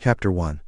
Chapter 1.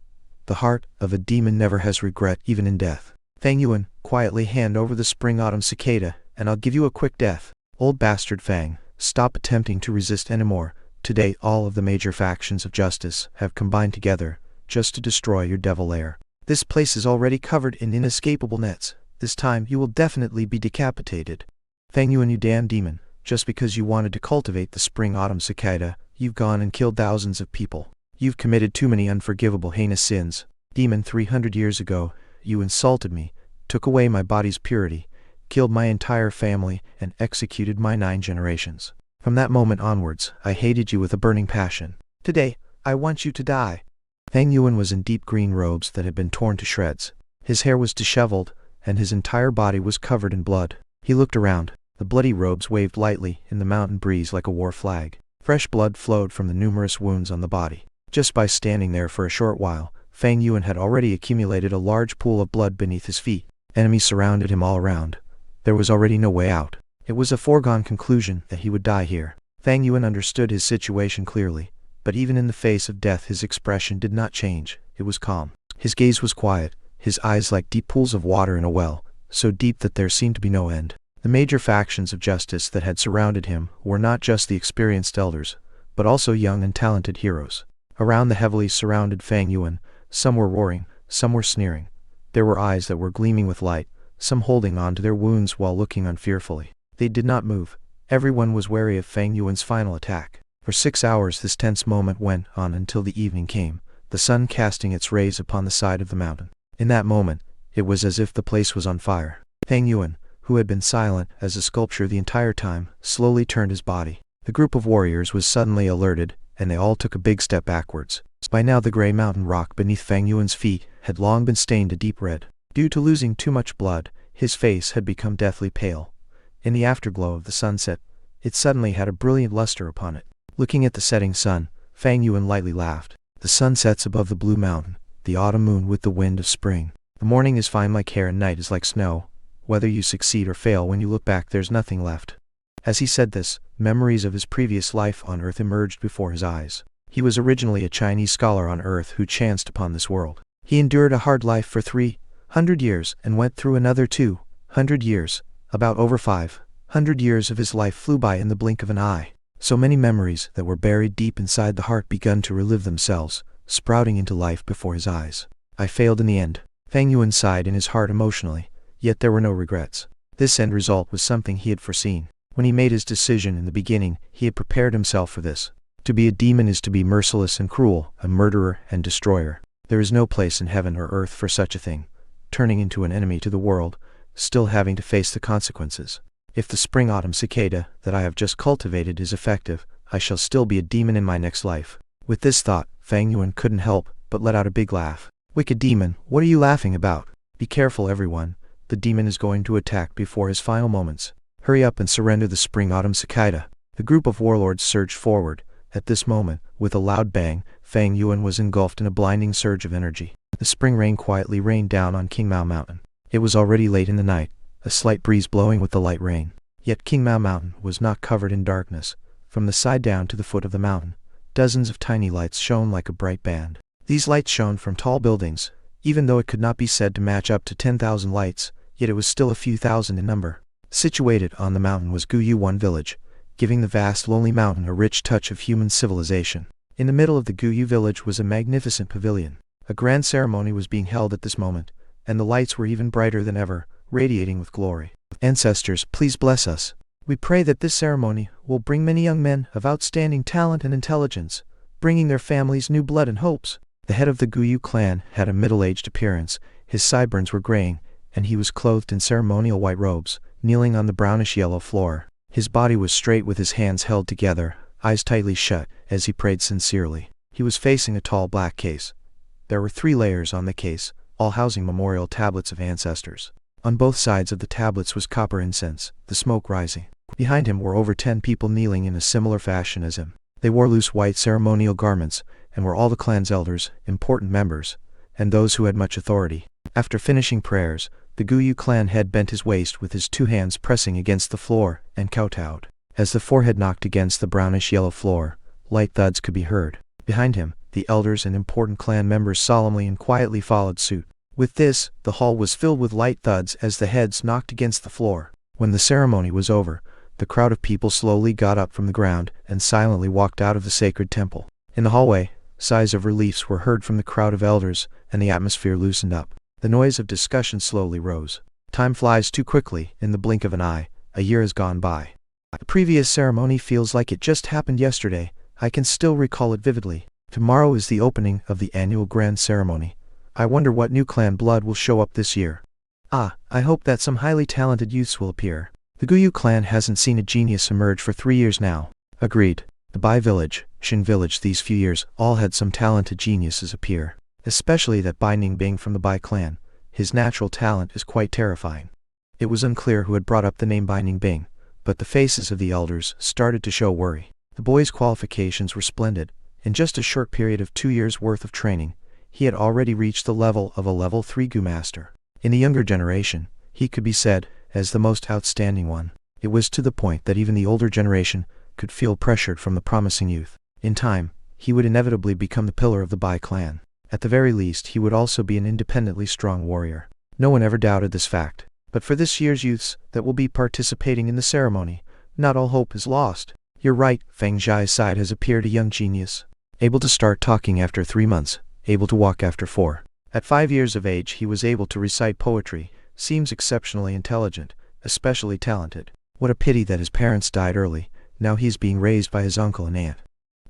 The heart of a demon never has regret, even in death. Fang Yuan, quietly hand over the spring-autumn cicada, and I'll give you a quick death. Old bastard Fang, stop attempting to resist anymore. Today all of the major factions of justice have combined together, just to destroy your devil lair. This place is already covered in inescapable nets. This time you will definitely be decapitated. Fang Yuan, you damn demon, just because you wanted to cultivate the spring-autumn cicada, you've gone and killed thousands of people. You've committed too many unforgivable heinous sins. Demon, 300 years ago, you insulted me, took away my body's purity, killed my entire family, and executed my 9 generations. From that moment onwards, I hated you with a burning passion. Today, I want you to die. Fang Yuan was in deep green robes that had been torn to shreds. His hair was disheveled, and his entire body was covered in blood. He looked around. The bloody robes waved lightly in the mountain breeze like a war flag. Fresh blood flowed from the numerous wounds on the body. Just by standing there for a short while, Fang Yuan had already accumulated a large pool of blood beneath his feet. Enemies surrounded him all around. There was already no way out. It was a foregone conclusion that he would die here. Fang Yuan understood his situation clearly, but even in the face of death his expression did not change. It was calm. His gaze was quiet, his eyes like deep pools of water in a well, so deep that there seemed to be no end. The major factions of justice that had surrounded him were not just the experienced elders, but also young and talented heroes. Around the heavily surrounded Fang Yuan, some were roaring, some were sneering. There were eyes that were gleaming with light, some holding on to their wounds while looking on fearfully. They did not move. Everyone was wary of Fang Yuan's final attack. For 6 hours this tense moment went on until the evening came, the sun casting its rays upon the side of the mountain. In that moment, it was as if the place was on fire. Fang Yuan, who had been silent as a sculpture the entire time, slowly turned his body. The group of warriors was suddenly alerted, and they all took a big step backwards. By now the gray mountain rock beneath Fang Yuan's feet had long been stained a deep red. Due to losing too much blood, his face had become deathly pale. In the afterglow of the sunset, it suddenly had a brilliant luster upon it. Looking at the setting sun, Fang Yuan lightly laughed. The sun sets above the blue mountain, the autumn moon with the wind of spring. The morning is fine like hair and night is like snow. Whether you succeed or fail, when you look back there's nothing left. As he said this, memories of his previous life on Earth emerged before his eyes. He was originally a Chinese scholar on Earth who chanced upon this world. He endured a hard life for 300 years and went through another 200 years. About over 500 years of his life flew by in the blink of an eye. So many memories that were buried deep inside the heart begun to relive themselves, sprouting into life before his eyes. I failed in the end. Fang Yuan sighed in his heart emotionally, yet there were no regrets. This end result was something he had foreseen. When he made his decision in the beginning, he had prepared himself for this. To be a demon is to be merciless and cruel, a murderer and destroyer. There is no place in heaven or earth for such a thing. Turning into an enemy to the world, still having to face the consequences. If the spring-autumn cicada that I have just cultivated is effective, I shall still be a demon in my next life. With this thought, Fang Yuan couldn't help but let out a big laugh. Wicked demon, what are you laughing about? Be careful, everyone. The demon is going to attack before his final moments. Hurry up and surrender the spring-autumn cicada. The group of warlords surged forward. At this moment, with a loud bang, Fang Yuan was engulfed in a blinding surge of energy. The spring rain quietly rained down on King Mao Mountain. It was already late in the night, a slight breeze blowing with the light rain. Yet King Mao Mountain was not covered in darkness. From the side down to the foot of the mountain, dozens of tiny lights shone like a bright band. These lights shone from tall buildings. Even though it could not be said to match up to 10,000 lights, yet it was still a few thousand in number. Situated on the mountain was Guyu One village, giving the vast lonely mountain a rich touch of human civilization. In the middle of the Guyu village was a magnificent pavilion. A grand ceremony was being held at this moment, and the lights were even brighter than ever, radiating with glory. Ancestors, please bless us. We pray that this ceremony will bring many young men of outstanding talent and intelligence, bringing their families new blood and hopes. The head of the Guyu clan had a middle-aged appearance. His sideburns were graying, and he was clothed in ceremonial white robes, kneeling on the brownish-yellow floor. His body was straight with his hands held together, eyes tightly shut, as he prayed sincerely. He was facing a tall black case. There were 3 layers on the case, all housing memorial tablets of ancestors. On both sides of the tablets was copper incense, the smoke rising. Behind him were over 10 people kneeling in a similar fashion as him. They wore loose white ceremonial garments, and were all the clan's elders, important members, and those who had much authority. After finishing prayers, the Guyu clan head bent his waist with his 2 hands pressing against the floor, and kowtowed. As the forehead knocked against the brownish-yellow floor, light thuds could be heard. Behind him, the elders and important clan members solemnly and quietly followed suit. With this, the hall was filled with light thuds as the heads knocked against the floor. When the ceremony was over, the crowd of people slowly got up from the ground and silently walked out of the sacred temple. In the hallway, sighs of relief were heard from the crowd of elders, and the atmosphere loosened up. The noise of discussion slowly rose. Time flies too quickly. In the blink of an eye, a year has gone by. The previous ceremony feels like it just happened yesterday. I can still recall it vividly. Tomorrow is the opening of the annual grand ceremony. I wonder what new clan blood will show up this year. I hope that some highly talented youths will appear. The Guyu clan hasn't seen a genius emerge for 3 years now. Agreed. The Bai village, Shin village these few years all had some talented geniuses appear. Especially that Bai Ningbing from the Bai clan. His natural talent is quite terrifying. It was unclear who had brought up the name Bai Ningbing, but the faces of the elders started to show worry. The boy's qualifications were splendid. In just a short period of 2 years' worth of training, he had already reached the level of a level 3 Gu master. In the younger generation, he could be said as the most outstanding one. It was to the point that even the older generation could feel pressured from the promising youth. In time, he would inevitably become the pillar of the Bai clan. At the very least, he would also be an independently strong warrior. No one ever doubted this fact. But for this year's youths that will be participating in the ceremony, not all hope is lost. You're right, Feng Zhai's side has appeared a young genius. Able to start talking after 3 months, able to walk after 4. At 5 years of age he was able to recite poetry, seems exceptionally intelligent, especially talented. What a pity that his parents died early, now he is being raised by his uncle and aunt.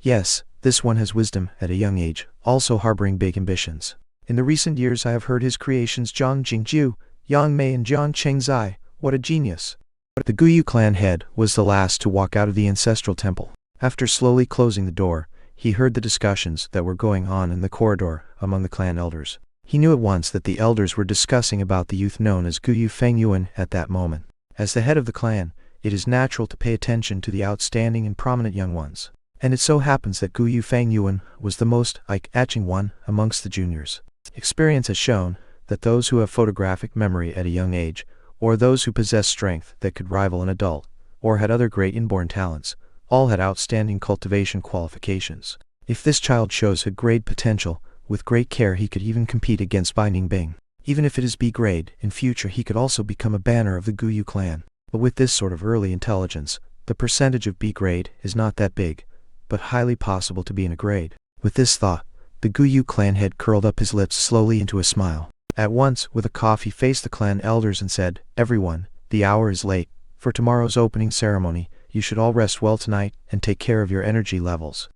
Yes, this one has wisdom at a young age, also harboring big ambitions. In the recent years I have heard his creations Zhang Jingju, Yang Mei and Jian Chengzai, what a genius. The Guyu clan head was the last to walk out of the ancestral temple. After slowly closing the door, he heard the discussions that were going on in the corridor among the clan elders. He knew at once that the elders were discussing about the youth known as Guyu Fengyuan at that moment. As the head of the clan, it is natural to pay attention to the outstanding and prominent young ones. And it so happens that Guyu Fengyuan was the most eye-catching one amongst the juniors. Experience has shown that those who have photographic memory at a young age, or those who possess strength that could rival an adult, or had other great inborn talents, all had outstanding cultivation qualifications. If this child shows a great potential, with great care he could even compete against Bai Ningbing. Even if it is B grade, in future he could also become a banner of the Guyu clan. But with this sort of early intelligence, the percentage of B grade is not that big, but highly possible to be in a grade. With this thought, the Guyu clan head curled up his lips slowly into a smile. At once, with a cough he faced the clan elders and said, "Everyone, the hour is late. For tomorrow's opening ceremony, you should all rest well tonight and take care of your energy levels."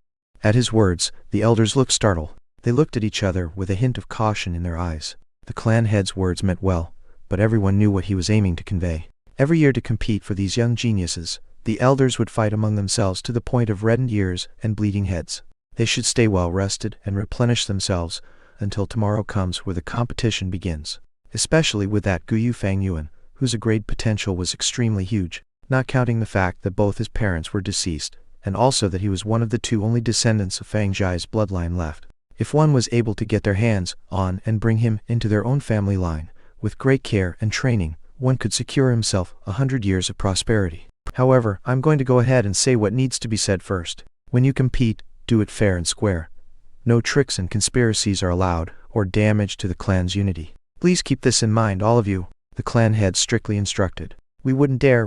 At his words, the elders looked startled. They looked at each other with a hint of caution in their eyes. The clan head's words meant well, but everyone knew what he was aiming to convey. Every year to compete for these young geniuses, the elders would fight among themselves to the point of reddened ears and bleeding heads. They should stay well rested and replenish themselves until tomorrow comes where the competition begins. Especially with that Guyu Fengyuan, whose grade potential was extremely huge, not counting the fact that both his parents were deceased, and also that he was one of the 2 only descendants of Feng Zhai's bloodline left. If one was able to get their hands on and bring him into their own family line, with great care and training, one could secure himself 100 years of prosperity. However, I'm going to go ahead and say what needs to be said first. When you compete, do it fair and square. No tricks and conspiracies are allowed, or damage to the clan's unity. Please keep this in mind, all of you, the clan head strictly instructed. We wouldn't dare.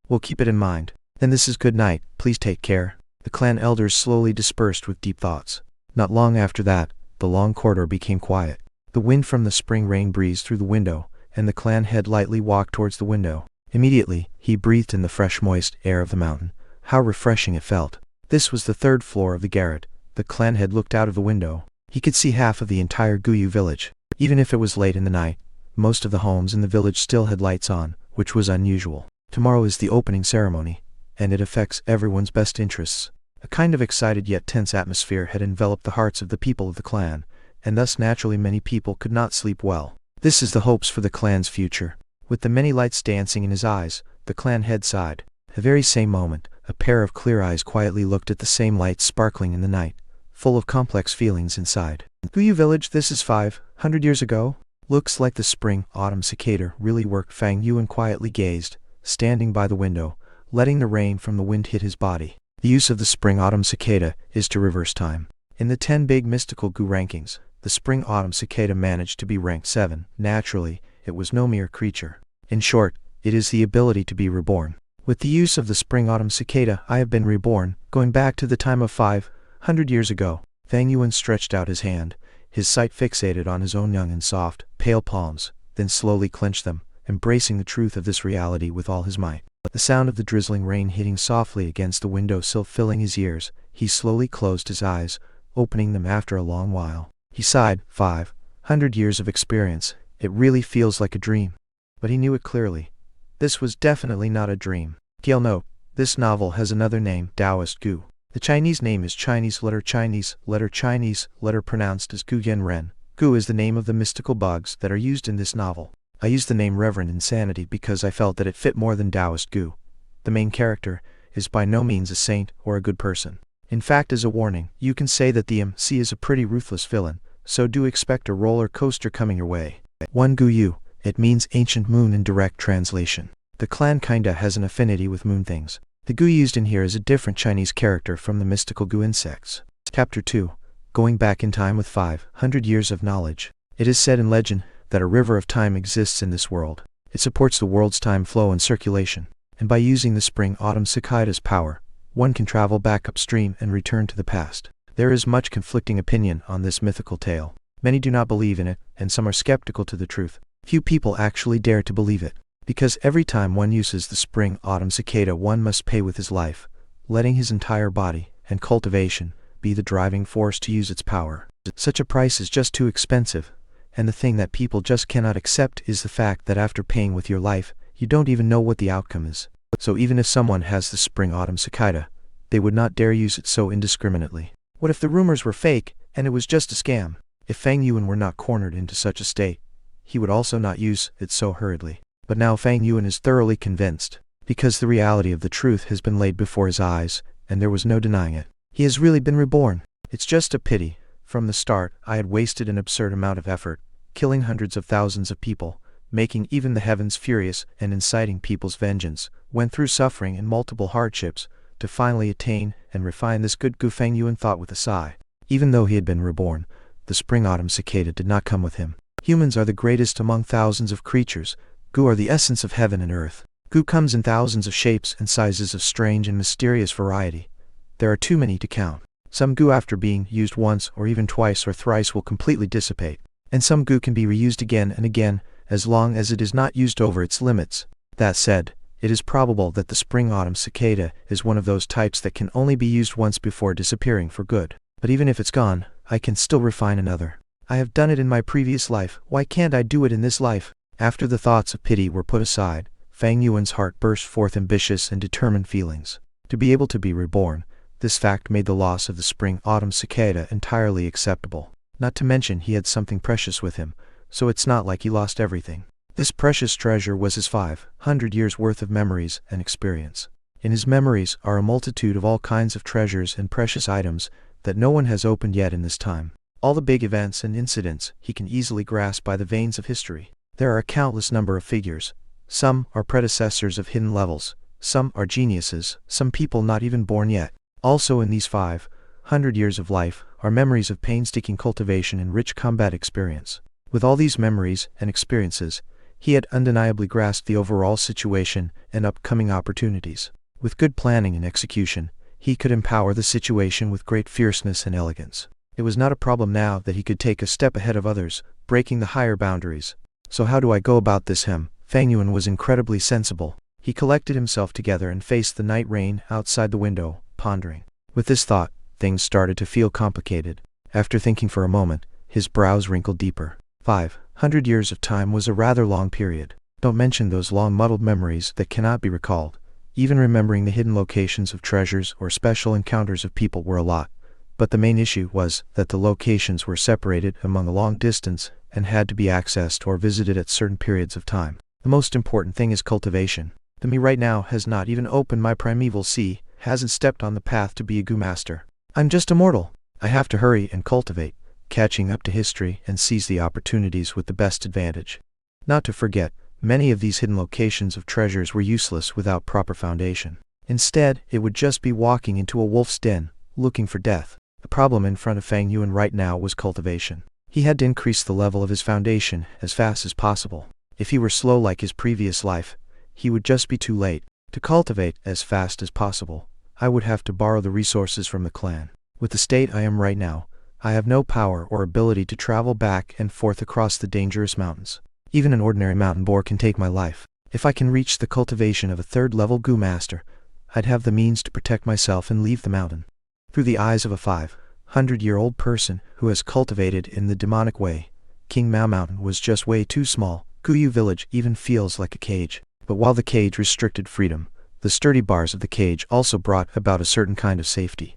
We'll keep it in mind. Then this is good night, please take care. The clan elders slowly dispersed with deep thoughts. Not long after that, the long corridor became quiet. The wind from the spring rain breezed through the window, and the clan head lightly walked towards the window. Immediately, he breathed in the fresh moist air of the mountain. How refreshing it felt. This was the 3rd floor of the garret. The clan head looked out of the window. He could see half of the entire Guyu village. Even if it was late in the night, most of the homes in the village still had lights on, which was unusual. Tomorrow is the opening ceremony, and it affects everyone's best interests. A kind of excited yet tense atmosphere had enveloped the hearts of the people of the clan, and thus naturally many people could not sleep well. This is the hopes for the clan's future. With the many lights dancing in his eyes, the clan head sighed. The very same moment, a pair of clear eyes quietly looked at the same lights sparkling in the night, full of complex feelings inside. Guyu village, this is 500 years ago? Looks like the spring-autumn cicada really worked. Fang Yuan quietly gazed, standing by the window, letting the rain from the wind hit his body. The use of the spring-autumn cicada is to reverse time. In the 10 big mystical goo rankings, the spring-autumn cicada managed to be ranked 7. Naturally, it was no mere creature. In short, it is the ability to be reborn. With the use of the spring-autumn cicada, I have been reborn, going back to the time of 500 years ago. Fang Yuan stretched out his hand, his sight fixated on his own young and soft, pale palms, then slowly clenched them, embracing the truth of this reality with all his might. The sound of the drizzling rain hitting softly against the windowsill filling his ears, he slowly closed his eyes, opening them after a long while. He sighed. 500 years of experience, it really feels like a dream. But he knew it clearly. This was definitely not a dream. Gail note, this novel has another name, Taoist Gu. The Chinese name is Chinese letter pronounced as Gu Yen Ren. Gu is the name of the mystical bugs that are used in this novel. I used the name Reverend Insanity because I felt that it fit more than Taoist Gu. The main character is by no means a saint or a good person. In fact, as a warning, you can say that the MC is a pretty ruthless villain, so do expect a roller coaster coming your way. 1 Gu Yu, it means ancient moon in direct translation. The clan kinda has an affinity with moon things. The Gu used in here is a different Chinese character from the mystical Gu insects. Chapter 2. Going back in time with 500 years of knowledge. It is said in legend that a river of time exists in this world. It supports the world's time flow and circulation, and by using the spring-autumn cicada's power, one can travel back upstream and return to the past. There is much conflicting opinion on this mythical tale. Many do not believe in it, and some are skeptical to the truth. Few people actually dare to believe it, because every time one uses the spring-autumn cicada one must pay with his life, letting his entire body and cultivation be the driving force to use its power. Such a price is just too expensive, and the thing that people just cannot accept is the fact that after paying with your life, you don't even know what the outcome is. So even if someone has the spring-autumn cicada, they would not dare use it so indiscriminately. What if the rumors were fake, and it was just a scam? If Fang Yuan were not cornered into such a state, he would also not use it so hurriedly. But now Fang Yuan is thoroughly convinced, because the reality of the truth has been laid before his eyes, and there was no denying it. He has really been reborn. It's just a pity. From the start, I had wasted an absurd amount of effort, killing hundreds of thousands of people, making even the heavens furious and inciting people's vengeance, went through suffering and multiple hardships, to finally attain and refine this good Gu. Fang Yuan thought with a sigh. Even though he had been reborn, the spring-autumn cicada did not come with him. Humans are the greatest among thousands of creatures. Gu are the essence of heaven and earth. Gu comes in thousands of shapes and sizes of strange and mysterious variety. There are too many to count. Some Gu after being used once or even twice or thrice will completely dissipate, and some Gu can be reused again and again, as long as it is not used over its limits. That said, it is probable that the spring-autumn cicada is one of those types that can only be used once before disappearing for good. But even if it's gone, I can still refine another. I have done it in my previous life, why can't I do it in this life? After the thoughts of pity were put aside, Fang Yuan's heart burst forth ambitious and determined feelings. To be able to be reborn, this fact made the loss of the spring-autumn cicada entirely acceptable. Not to mention he had something precious with him, so it's not like he lost everything. This precious treasure was his 500 years' worth of memories and experience. In his memories are a multitude of all kinds of treasures and precious items that no one has opened yet in this time. All the big events and incidents he can easily grasp by the veins of history. There are a countless number of figures. Some are predecessors of hidden levels, some are geniuses, some people not even born yet. Also in these 500 years of life are memories of painstaking cultivation and rich combat experience. With all these memories and experiences, he had undeniably grasped the overall situation and upcoming opportunities. With good planning and execution, he could empower the situation with great fierceness and elegance. It was not a problem now that he could take a step ahead of others, breaking the higher boundaries. So how do I go about this? Fang Yuan was incredibly sensible. He collected himself together and faced the night rain outside the window, pondering. With this thought, things started to feel complicated. After thinking for a moment, his brows wrinkled deeper. 500 years of time was a rather long period. Don't mention those long muddled memories that cannot be recalled. Even remembering the hidden locations of treasures or special encounters of people were a lot. But the main issue was that the locations were separated among a long distance and had to be accessed or visited at certain periods of time. The most important thing is cultivation. The me right now has not even opened my primeval sea, hasn't stepped on the path to be a Gu master. I'm just a mortal. I have to hurry and cultivate, catching up to history and seize the opportunities with the best advantage. Not to forget, many of these hidden locations of treasures were useless without proper foundation. Instead, it would just be walking into a wolf's den, looking for death. The problem in front of Fang Yuan right now was cultivation. He had to increase the level of his foundation as fast as possible. If he were slow like his previous life, he would just be too late. To cultivate as fast as possible, I would have to borrow the resources from the clan. With the state I am right now, I have no power or ability to travel back and forth across the dangerous mountains. Even an ordinary mountain boar can take my life. If I can reach the cultivation of a third-level Gu Master, I'd have the means to protect myself and leave the mountain. Through the eyes of a 500-year-old person who has cultivated in the demonic way, King Mao Mountain was just way too small. Guyu Village even feels like a cage. But while the cage restricted freedom, the sturdy bars of the cage also brought about a certain kind of safety.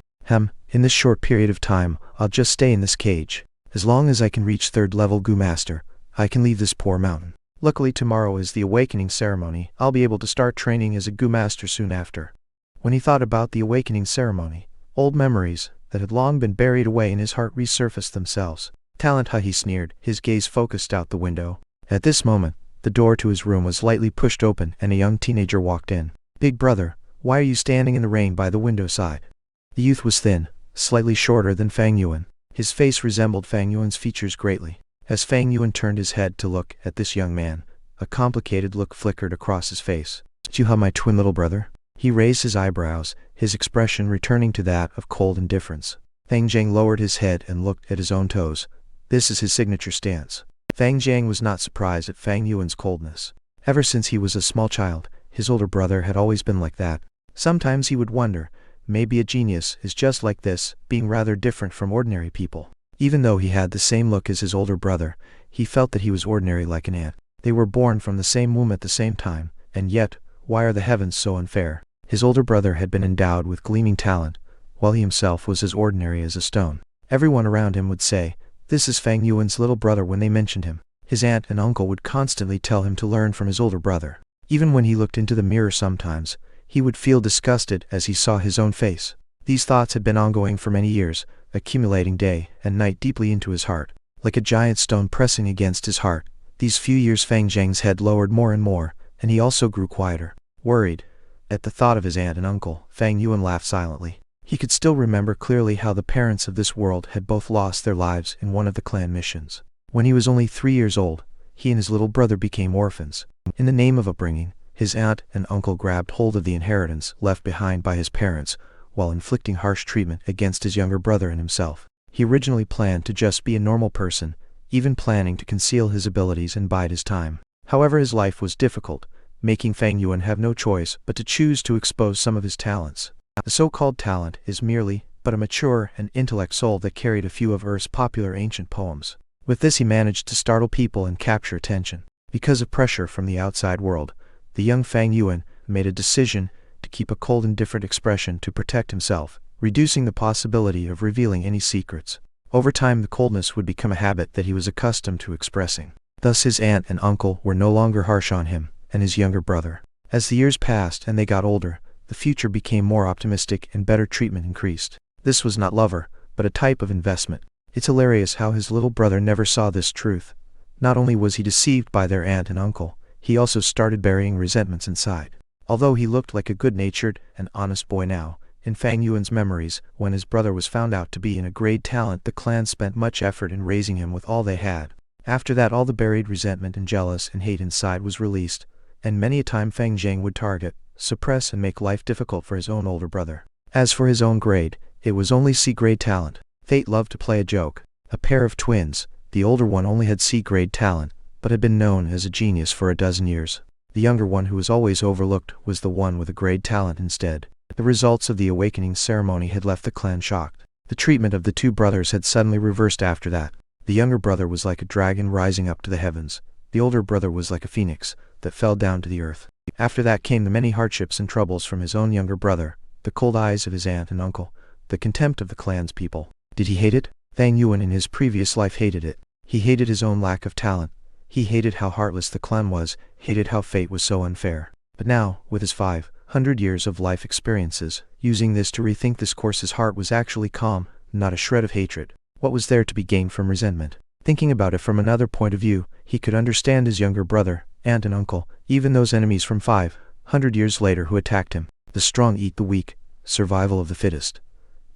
In this short period of time, I'll just stay in this cage. As long as I can reach third-level Gu Master, I can leave this poor mountain. Luckily tomorrow is the awakening ceremony. I'll be able to start training as a Gu Master soon after. When he thought about the awakening ceremony, old memories that had long been buried away in his heart resurfaced themselves. Talent, he sneered, his gaze focused out the window. At this moment, the door to his room was lightly pushed open and a young teenager walked in. Big brother, why are you standing in the rain by the window side? The youth was thin, slightly shorter than Fang Yuan. His face resembled Fang Yuan's features greatly. As Fang Yuan turned his head to look at this young man, a complicated look flickered across his face. "You have my twin little brother?" He raised his eyebrows, his expression returning to that of cold indifference. Fang Jiang lowered his head and looked at his own toes. This is his signature stance. Fang Jiang was not surprised at Fang Yuan's coldness. Ever since he was a small child, his older brother had always been like that. Sometimes he would wonder, maybe a genius is just like this, being rather different from ordinary people. Even though he had the same look as his older brother, he felt that he was ordinary like an ant. They were born from the same womb at the same time, and yet, why are the heavens so unfair? His older brother had been endowed with gleaming talent, while he himself was as ordinary as a stone. Everyone around him would say, "This is Fang Yuan's little brother" when they mentioned him. His aunt and uncle would constantly tell him to learn from his older brother. Even when he looked into the mirror sometimes, he would feel disgusted as he saw his own face. These thoughts had been ongoing for many years, accumulating day and night deeply into his heart. Like a giant stone pressing against his heart, these few years Fang Jiang's head lowered more and more, and he also grew quieter. Worried at the thought of his aunt and uncle, Fang Yuan laughed silently. He could still remember clearly how the parents of this world had both lost their lives in one of the clan missions. When he was only 3 years old, he and his little brother became orphans. In the name of upbringing, his aunt and uncle grabbed hold of the inheritance left behind by his parents, while inflicting harsh treatment against his younger brother and himself. He originally planned to just be a normal person, even planning to conceal his abilities and bide his time. However, his life was difficult, making Fang Yuan have no choice but to choose to expose some of his talents. The so-called talent is merely but a mature and intellect soul that carried a few of Earth's popular ancient poems. With this he managed to startle people and capture attention. Because of pressure from the outside world, the young Fang Yuan made a decision to keep a cold indifferent expression to protect himself, reducing the possibility of revealing any secrets. Over time the coldness would become a habit that he was accustomed to expressing. Thus his aunt and uncle were no longer harsh on him, and his younger brother. As the years passed and they got older, the future became more optimistic and better treatment increased. This was not lover, but a type of investment. It's hilarious how his little brother never saw this truth. Not only was he deceived by their aunt and uncle, he also started burying resentments inside. Although he looked like a good-natured and honest boy now, in Fang Yuan's memories, when his brother was found out to be a great talent, the clan spent much effort in raising him with all they had. After that, all the buried resentment and jealous and hate inside was released, and many a time Fang Jiang would target, suppress and make life difficult for his own older brother. As for his own grade, it was only C-grade talent. Fate loved to play a joke. A pair of twins, the older one only had C-grade talent, but had been known as a genius for a dozen years. The younger one, who was always overlooked, was the one with a grade talent instead. The results of the awakening ceremony had left the clan shocked. The treatment of the two brothers had suddenly reversed after that. The younger brother was like a dragon rising up to the heavens. The older brother was like a phoenix that fell down to the earth. After that came the many hardships and troubles from his own younger brother, the cold eyes of his aunt and uncle, the contempt of the clan's people. Did he hate it? Fang Yuan in his previous life hated it. He hated his own lack of talent. He hated how heartless the clan was, hated how fate was so unfair. But now, with his 500 years of life experiences, using this to rethink this course, his heart was actually calm, not a shred of hatred. What was there to be gained from resentment? Thinking about it from another point of view, he could understand his younger brother, aunt and uncle, even those enemies from 500 years later who attacked him. The strong eat the weak, survival of the fittest.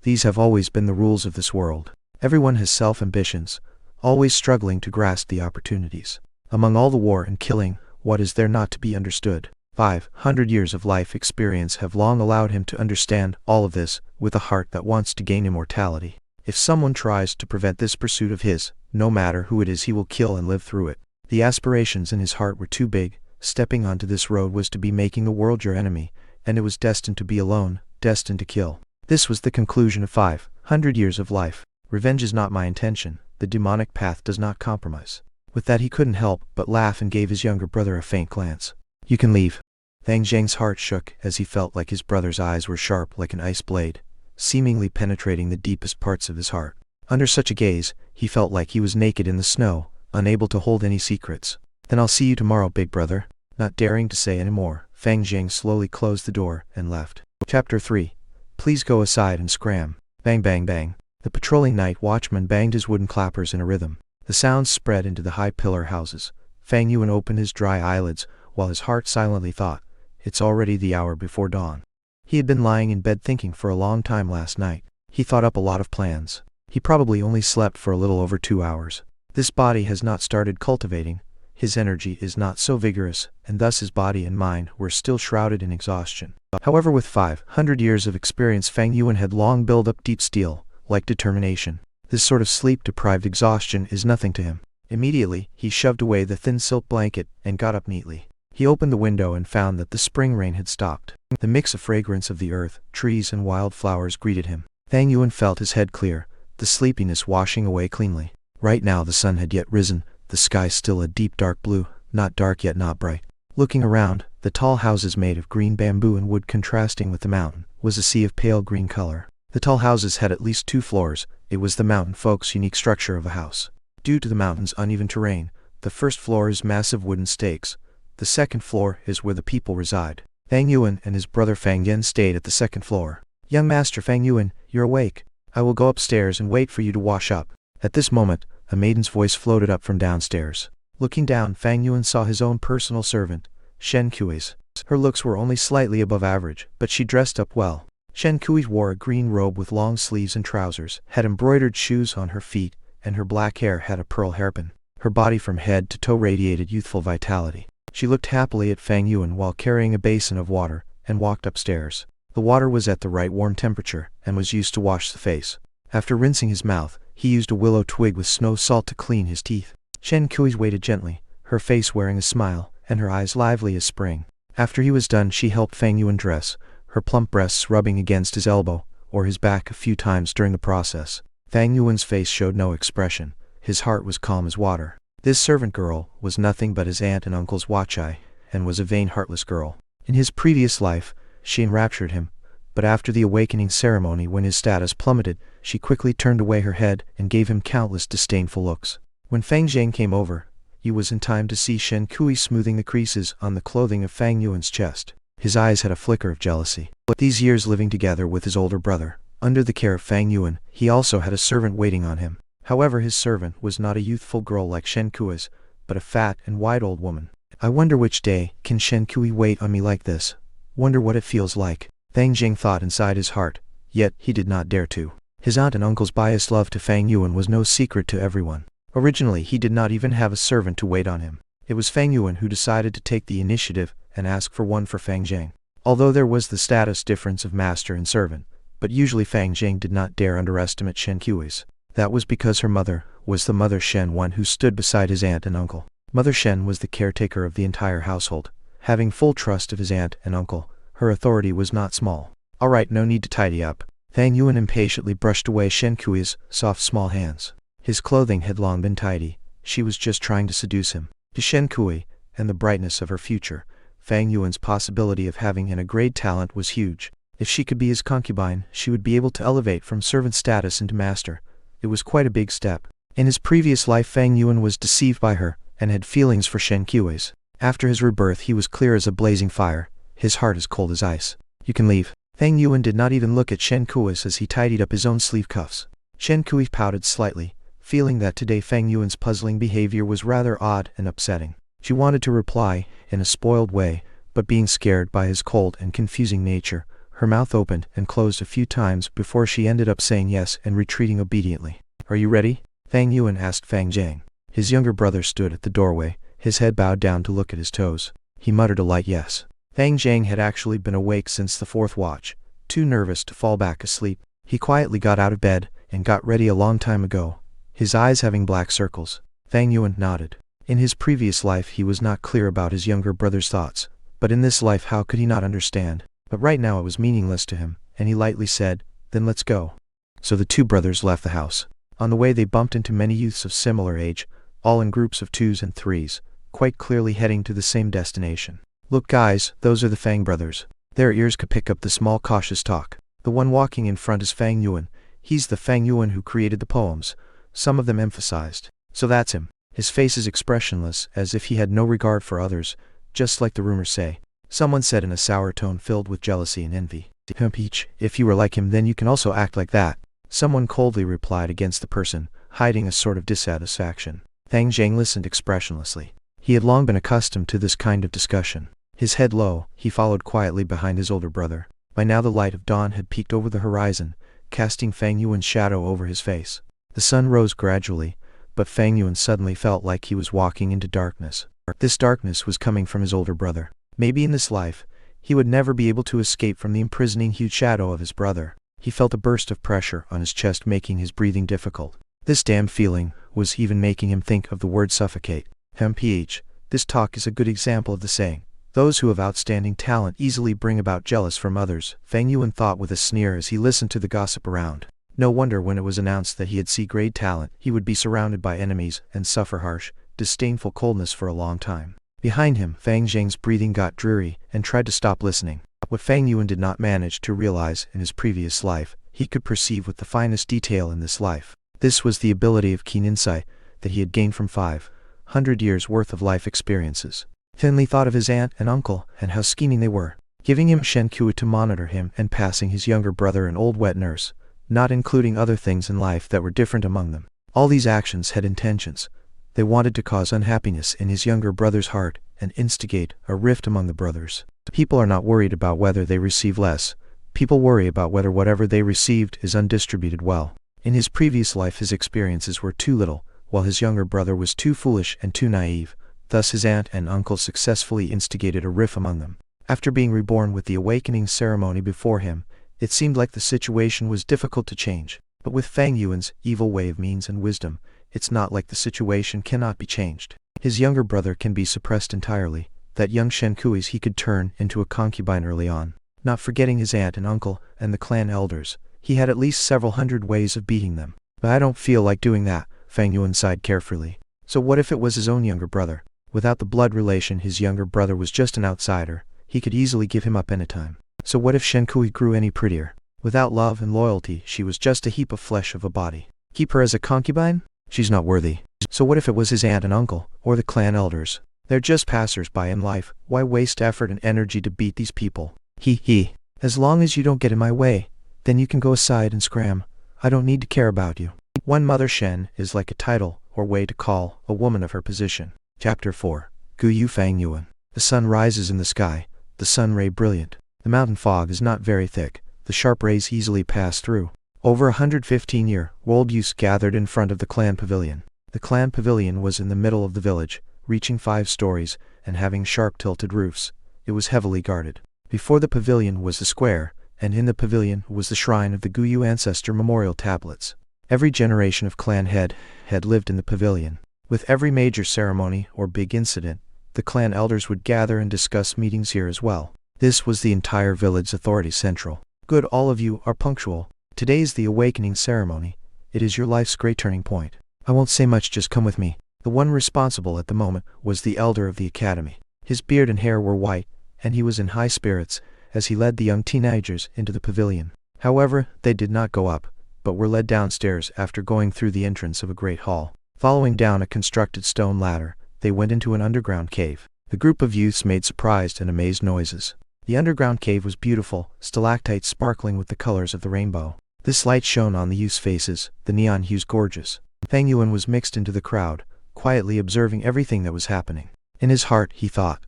These have always been the rules of this world. Everyone has self-ambitions, always struggling to grasp the opportunities. Among all the war and killing, what is there not to be understood? 500 years of life experience have long allowed him to understand all of this, with a heart that wants to gain immortality. If someone tries to prevent this pursuit of his, no matter who it is, he will kill and live through it. The aspirations in his heart were too big. Stepping onto this road was to be making the world your enemy, and it was destined to be alone, destined to kill. This was the conclusion of 500 years of life. Revenge is not my intention. The demonic path does not compromise. With that he couldn't help but laugh and gave his younger brother a faint glance. You can leave. Fang Zhang's heart shook as he felt like his brother's eyes were sharp like an ice blade, seemingly penetrating the deepest parts of his heart. Under such a gaze, he felt like he was naked in the snow, unable to hold any secrets. Then I'll see you tomorrow, big brother. Not daring to say any more, Fang Zhang slowly closed the door and left. Chapter 3. Please go aside and scram. Bang bang bang. The patrolling night watchman banged his wooden clappers in a rhythm. The sounds spread into the high pillar houses. Fang Yuan opened his dry eyelids, while his heart silently thought, it's already the hour before dawn. He had been lying in bed thinking for a long time last night. He thought up a lot of plans. He probably only slept for a little over 2 hours. This body has not started cultivating. His energy is not so vigorous, and thus his body and mind were still shrouded in exhaustion. However, with 500 years of experience, Fang Yuan had long built up deep steel-like determination. This sort of sleep-deprived exhaustion is nothing to him. Immediately, he shoved away the thin silk blanket and got up neatly. He opened the window and found that the spring rain had stopped. The mix of fragrance of the earth, trees and wild flowers greeted him. Fang Yuan felt his head clear, the sleepiness washing away cleanly. Right now the sun had yet risen, the sky still a deep dark blue, not dark yet not bright. Looking around, the tall houses made of green bamboo and wood contrasting with the mountain, was a sea of pale green color. The tall houses had at least 2 floors. It was the mountain folk's unique structure of a house. Due to the mountain's uneven terrain, the first floor is massive wooden stakes. The second floor is where the people reside. Fang Yuan and his brother Fang Yen stayed at the second floor. Young Master Fang Yuan, you're awake. I will go upstairs and wait for you to wash up. At this moment, a maiden's voice floated up from downstairs. Looking down, Fang Yuan saw his own personal servant, Shen Kui's. Her looks were only slightly above average, but she dressed up well. Shen Kui wore a green robe with long sleeves and trousers, had embroidered shoes on her feet, and her black hair had a pearl hairpin. Her body from head to toe radiated youthful vitality. She looked happily at Fang Yuan while carrying a basin of water, and walked upstairs. The water was at the right warm temperature, and was used to wash the face. After rinsing his mouth, he used a willow twig with snow salt to clean his teeth. Shen Kui waited gently, her face wearing a smile, and her eyes lively as spring. After he was done, she helped Fang Yuan dress, her plump breasts rubbing against his elbow, or his back a few times during the process. Fang Yuan's face showed no expression. His heart was calm as water. This servant girl was nothing but his aunt and uncle's watch-eye, and was a vain, heartless girl. In his previous life, she enraptured him, but after the awakening ceremony when his status plummeted, she quickly turned away her head and gave him countless disdainful looks. When Fang Zhang came over, he was in time to see Shen Kui smoothing the creases on the clothing of Fang Yuan's chest. His eyes had a flicker of jealousy. These years living together with his older brother, under the care of Fang Yuan, he also had a servant waiting on him. However, his servant was not a youthful girl like Shen Kui's, but a fat and white old woman. I wonder which day can Shen Kui wait on me like this? Wonder what it feels like. Fang Zhang thought inside his heart, yet he did not dare to. His aunt and uncle's biased love to Fang Yuan was no secret to everyone. Originally, he did not even have a servant to wait on him. It was Fang Yuan who decided to take the initiative and ask for one for Fang Zhang. Although there was the status difference of master and servant, but usually Fang Zhang did not dare underestimate Shen Kui's. That was because her mother was the Mother Shen, one who stood beside his aunt and uncle. Mother Shen was the caretaker of the entire household. Having full trust of his aunt and uncle, her authority was not small. All right, no need to tidy up. Fang Yuan impatiently brushed away Shen Kui's soft small hands. His clothing had long been tidy. She was just trying to seduce him. To Shen Kui, and the brightness of her future, Fang Yuan's possibility of having a great talent was huge. If she could be his concubine, she would be able to elevate from servant status into master. It was quite a big step. In his previous life, Fang Yuan was deceived by her, and had feelings for Shen Kui's. After his rebirth, he was clear as a blazing fire, his heart as cold as ice. You can leave. Fang Yuan did not even look at Shen Kui's as he tidied up his own sleeve cuffs. Shen Kui pouted slightly, feeling that today Fang Yuan's puzzling behavior was rather odd and upsetting. She wanted to reply, in a spoiled way, but being scared by his cold and confusing nature, Her mouth opened and closed a few times before she ended up saying yes and retreating obediently. "Are you ready?" Fang Yuan asked Fang Jiang. His younger brother stood at the doorway, his head bowed down to look at his toes. He muttered a light yes. Fang Jiang had actually been awake since the 4th watch, too nervous to fall back asleep. He quietly got out of bed and got ready a long time ago, his eyes having black circles. Fang Yuan nodded. In his previous life he was not clear about his younger brother's thoughts, but in this life how could he not understand? But right now it was meaningless to him, and he lightly said, "Then let's go." So the two brothers left the house. On the way they bumped into many youths of similar age, all in groups of 2s and 3s, quite clearly heading to the same destination. "Look guys, those are the Fang brothers." Their ears could pick up the small cautious talk. The one walking in front is Fang Yuan. He's the Fang Yuan who created the poems. Some of them emphasized. So that's him. His face is expressionless, as if he had no regard for others, just like the rumors say. Someone said in a sour tone filled with jealousy and envy. "Peach, if you were like him then you can also act like that." Someone coldly replied against the person, hiding a sort of dissatisfaction. Fang Jiang listened expressionlessly. He had long been accustomed to this kind of discussion. His head low, he followed quietly behind his older brother. By now the light of dawn had peeked over the horizon, casting Fang Yuan's shadow over his face. The sun rose gradually, but Fang Yuan suddenly felt like he was walking into darkness. This darkness was coming from his older brother. Maybe in this life, he would never be able to escape from the imprisoning huge shadow of his brother. He felt a burst of pressure on his chest making his breathing difficult. This damn feeling was even making him think of the word suffocate. Ph. This talk is a good example of the saying, "Those who have outstanding talent easily bring about jealous from others," Fang Yuan thought with a sneer as he listened to the gossip around. No wonder when it was announced that he had C-grade talent, he would be surrounded by enemies and suffer harsh, disdainful coldness for a long time. Behind him, Fang Jiang's breathing got dreary and tried to stop listening. What Fang Yuan did not manage to realize in his previous life, he could perceive with the finest detail in this life. This was the ability of keen insight that he had gained from 500 years' worth of life experiences. Finley thought of his aunt and uncle and how scheming they were, giving him Shen Kui to monitor him and passing his younger brother an old wet nurse, not including other things in life that were different among them. All these actions had intentions. They wanted to cause unhappiness in his younger brother's heart and instigate a rift among the brothers. People are not worried about whether they receive less. People worry about whether whatever they received is undistributed well. In his previous life his experiences were too little, while his younger brother was too foolish and too naive. Thus his aunt and uncle successfully instigated a rift among them. After being reborn with the awakening ceremony before him, it seemed like the situation was difficult to change. But with Fang Yuan's evil way of means and wisdom, it's not like the situation cannot be changed. His younger brother can be suppressed entirely. That young Shen Kui's he could turn into a concubine early on. Not forgetting his aunt and uncle and the clan elders, he had at least several hundred ways of beating them. But I don't feel like doing that, Fang Yuan sighed carefully. So what if it was his own younger brother? Without the blood relation his younger brother was just an outsider. He could easily give him up anytime. So what if Shen Kui grew any prettier? Without love and loyalty she was just a heap of flesh of a body. Keep her as a concubine? She's not worthy. So what if it was his aunt and uncle, or the clan elders? They're just passers-by in life. Why waste effort and energy to beat these people? He. As long as you don't get in my way, then you can go aside and scram. I don't need to care about you. One Mother Shen is like a title or way to call a woman of her position. Chapter 4. Gu Yu Fang Yuan. The sun rises in the sky, the sun ray brilliant. The mountain fog is not very thick, the sharp rays easily pass through. Over 115-year-old youths gathered in front of the clan pavilion. The clan pavilion was in the middle of the village, reaching 5 stories, and having sharp tilted roofs. It was heavily guarded. Before the pavilion was the square, and in the pavilion was the shrine of the Guyu ancestor memorial tablets. Every generation of clan head had lived in the pavilion. With every major ceremony or big incident, the clan elders would gather and discuss meetings here as well. This was the entire village authority central. Good, all of you are punctual. Today is the awakening ceremony. It is your life's great turning point. I won't say much, just come with me. The one responsible at the moment was the elder of the academy. His beard and hair were white, and he was in high spirits as he led the young teenagers into the pavilion. However, they did not go up, but were led downstairs after going through the entrance of a great hall. Following down a constructed stone ladder, they went into an underground cave. The group of youths made surprised and amazed noises. The underground cave was beautiful, stalactites sparkling with the colors of the rainbow. This light shone on the youths' faces, the neon hues gorgeous. Fang Yuan was mixed into the crowd, quietly observing everything that was happening. In his heart he thought,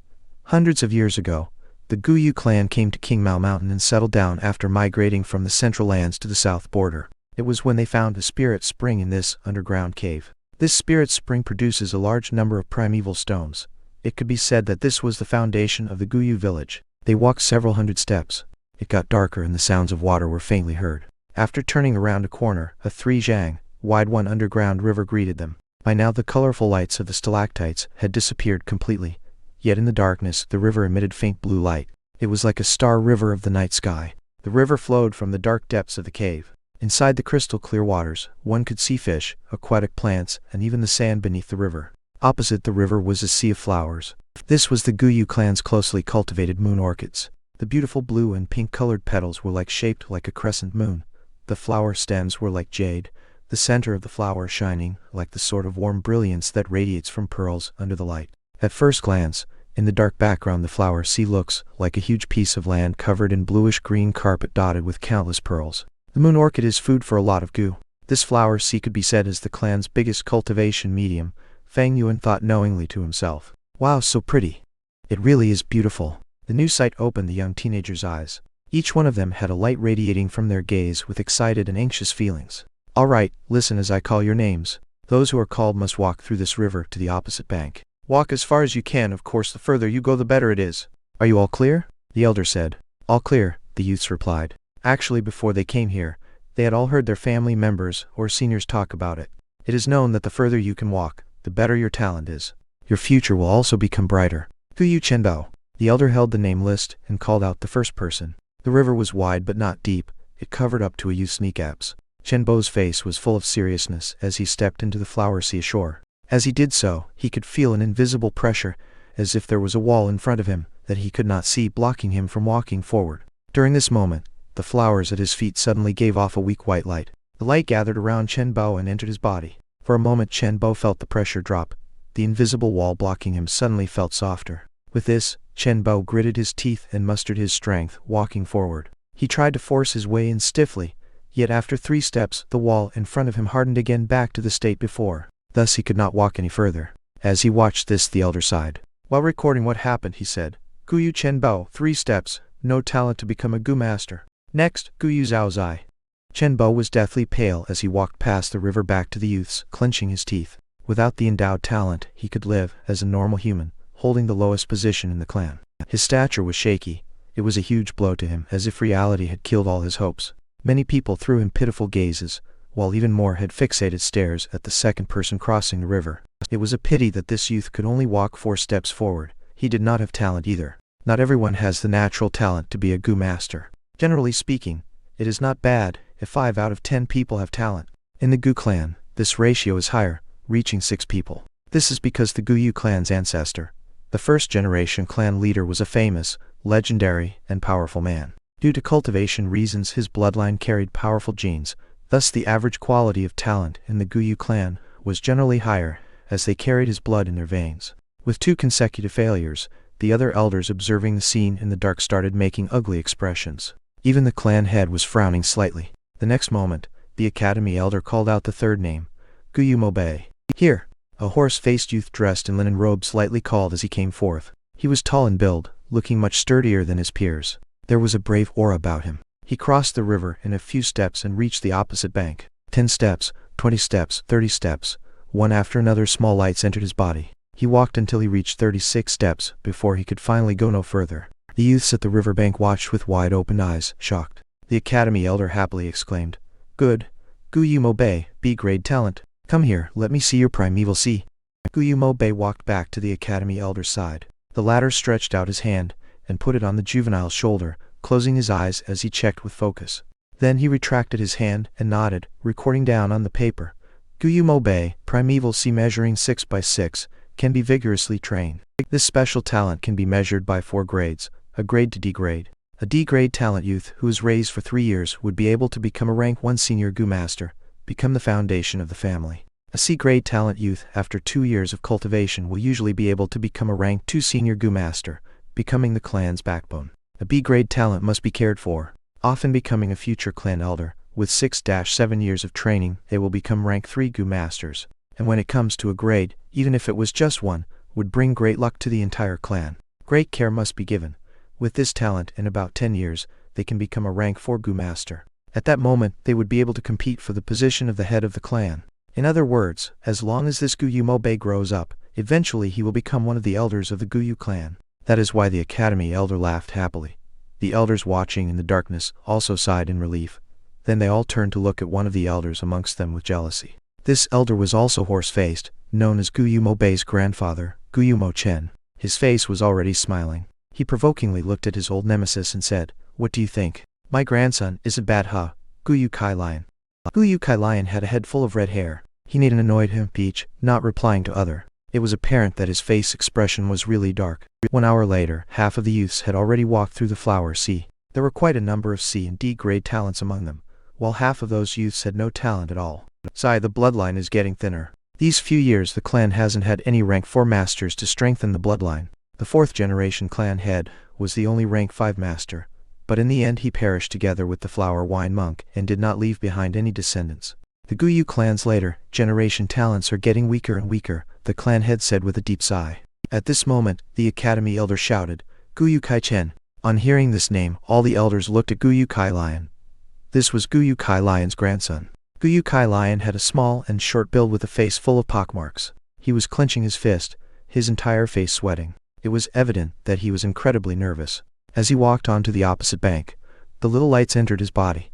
hundreds of years ago, The Guyu clan came to King Mao Mountain and settled down after migrating from the central lands to the south border. It was when they found a spirit spring in this underground cave. This spirit spring produces a large number of primeval stones. It could be said that this was the foundation of the Guyu village. They walked several hundred steps. It got darker and the sounds of water were faintly heard. After turning around a corner, a 3-zhang wide one underground river greeted them. By now the colorful lights of the stalactites had disappeared completely. Yet in the darkness, the river emitted faint blue light. It was like a star river of the night sky. The river flowed from the dark depths of the cave. Inside the crystal clear waters, one could see fish, aquatic plants, and even the sand beneath the river. Opposite the river was a sea of flowers. This was the Guyu clan's closely cultivated moon orchids. The beautiful blue and pink-colored petals were shaped like a crescent moon. The flower stems were like jade, the center of the flower shining like the sort of warm brilliance that radiates from pearls under the light. At first glance, in the dark background the flower sea looks like a huge piece of land covered in bluish-green carpet dotted with countless pearls. The moon orchid is food for a lot of Gu. This flower sea could be said as the clan's biggest cultivation medium. Fang Yuan thought knowingly to himself. Wow, so pretty. It really is beautiful. The new sight opened the young teenager's eyes. Each one of them had a light radiating from their gaze with excited and anxious feelings. All right, listen as I call your names. Those who are called must walk through this river to the opposite bank. Walk as far as you can, of course the further you go the better it is. Are you all clear? The elder said. All clear, the youths replied. Actually, before they came here, they had all heard their family members or seniors talk about it. It is known that the further you can walk, the better your talent is. Your future will also become brighter. Guyu Chenbao. The elder held the name list and called out the first person. The river was wide but not deep. It covered up to a youth's kneecaps. Chenbao's face was full of seriousness as he stepped into the flower sea ashore. As he did so, he could feel an invisible pressure, as if there was a wall in front of him that he could not see blocking him from walking forward. During this moment, the flowers at his feet suddenly gave off a weak white light. The light gathered around Chenbao and entered his body. For a moment Chenbao felt the pressure drop. The invisible wall blocking him suddenly felt softer. With this, Chenbao gritted his teeth and mustered his strength, walking forward. He tried to force his way in stiffly, yet after 3 steps, the wall in front of him hardened again back to the state before. Thus he could not walk any further. As he watched this, the elder sighed. While recording what happened, he said, Guyu Chenbao, 3 steps, no talent to become a Gu master. Next, Guyu Zhao Zai. Chenbao was deathly pale as he walked past the river back to the youths, clenching his teeth. Without the endowed talent, he could live as a normal human, holding the lowest position in the clan. His stature was shaky. It was a huge blow to him, as if reality had killed all his hopes. Many people threw him pitiful gazes, while even more had fixated stares at the second person crossing the river. It was a pity that this youth could only walk 4 steps forward. He did not have talent either. Not everyone has the natural talent to be a Gu master. Generally speaking, it is not bad if 5 out of 10 people have talent. In the Gu clan, this ratio is higher, reaching 6 people. This is because the Guyu clan's ancestor, the first generation clan leader, was a famous, legendary, and powerful man. Due to cultivation reasons, his bloodline carried powerful genes. Thus the average quality of talent in the Guyu clan was generally higher, as they carried his blood in their veins. With 2 consecutive failures, the other elders observing the scene in the dark started making ugly expressions. Even the clan head was frowning slightly. The next moment, the academy elder called out the third name, Guyu Mobe. Here! A horse-faced youth dressed in linen robes slightly called as he came forth. He was tall in build, looking much sturdier than his peers. There was a brave aura about him. He crossed the river in a few steps and reached the opposite bank. 10 steps, 20 steps, 30 steps. One after another small lights entered his body. He walked until he reached 36 steps before he could finally go no further. The youths at the riverbank watched with wide-open eyes, shocked. The academy elder happily exclaimed, Good. Guyu Mobe, B-grade talent. Come here, let me see your primeval sea. Guyu Mobe walked back to the academy elder's side. The latter stretched out his hand and put it on the juvenile's shoulder, closing his eyes as he checked with focus. Then he retracted his hand and nodded, recording down on the paper. Guyu Mobe, primeval sea measuring 6 by 6, can be vigorously trained. This special talent can be measured by 4 grades, a grade to D grade. A D grade talent youth who is raised for 3 years would be able to become a rank 1 senior Gu master, become the foundation of the family. A C grade talent youth after 2 years of cultivation will usually be able to become a rank 2 senior Gu master, becoming the clan's backbone. A B grade talent must be cared for, often becoming a future clan elder. With 6-7 years of training, they will become rank 3 Gu masters. And when it comes to a grade, even if it was just 1, would bring great luck to the entire clan. Great care must be given. With this talent, in about 10 years, they can become a rank 4 Gu master. At that moment, they would be able to compete for the position of the head of the clan. In other words, as long as this Guyu Mobe grows up, eventually he will become one of the elders of the Guyu clan. That is why the Academy elder laughed happily. The elders watching in the darkness also sighed in relief. Then they all turned to look at one of the elders amongst them with jealousy. This elder was also horse-faced, known as Guyu Mobe's grandfather, Guyu Mo Chen. His face was already smiling. He provokingly looked at his old nemesis and said, "What do you think? My grandson isn't bad, huh, Guyu Kai Lion?" Guyu Kai Lion had a head full of red hair. He needed annoyed him, Peach, not replying to other. It was apparent that his face expression was really dark. 1 hour later, half of the youths had already walked through the flower sea. There were quite a number of C and D grade talents among them, while half of those youths had no talent at all. Sigh, the bloodline is getting thinner. These few years the clan hasn't had any rank 4 masters to strengthen the bloodline. The 4th generation clan head was the only rank 5 master, but in the end he perished together with the flower wine monk and did not leave behind any descendants. The Guyu clan's later generation talents are getting weaker and weaker, the clan head said with a deep sigh. At this moment, the Academy elder shouted, "Guyu Kai Chen." On hearing this name, all the elders looked at Guyu Kai Lion. This was Guyu Kai Lion's grandson. Guyu Kai Lion had a small and short build with a face full of pockmarks. He was clenching his fist, his entire face sweating. It was evident that he was incredibly nervous. As he walked onto the opposite bank, the little lights entered his body.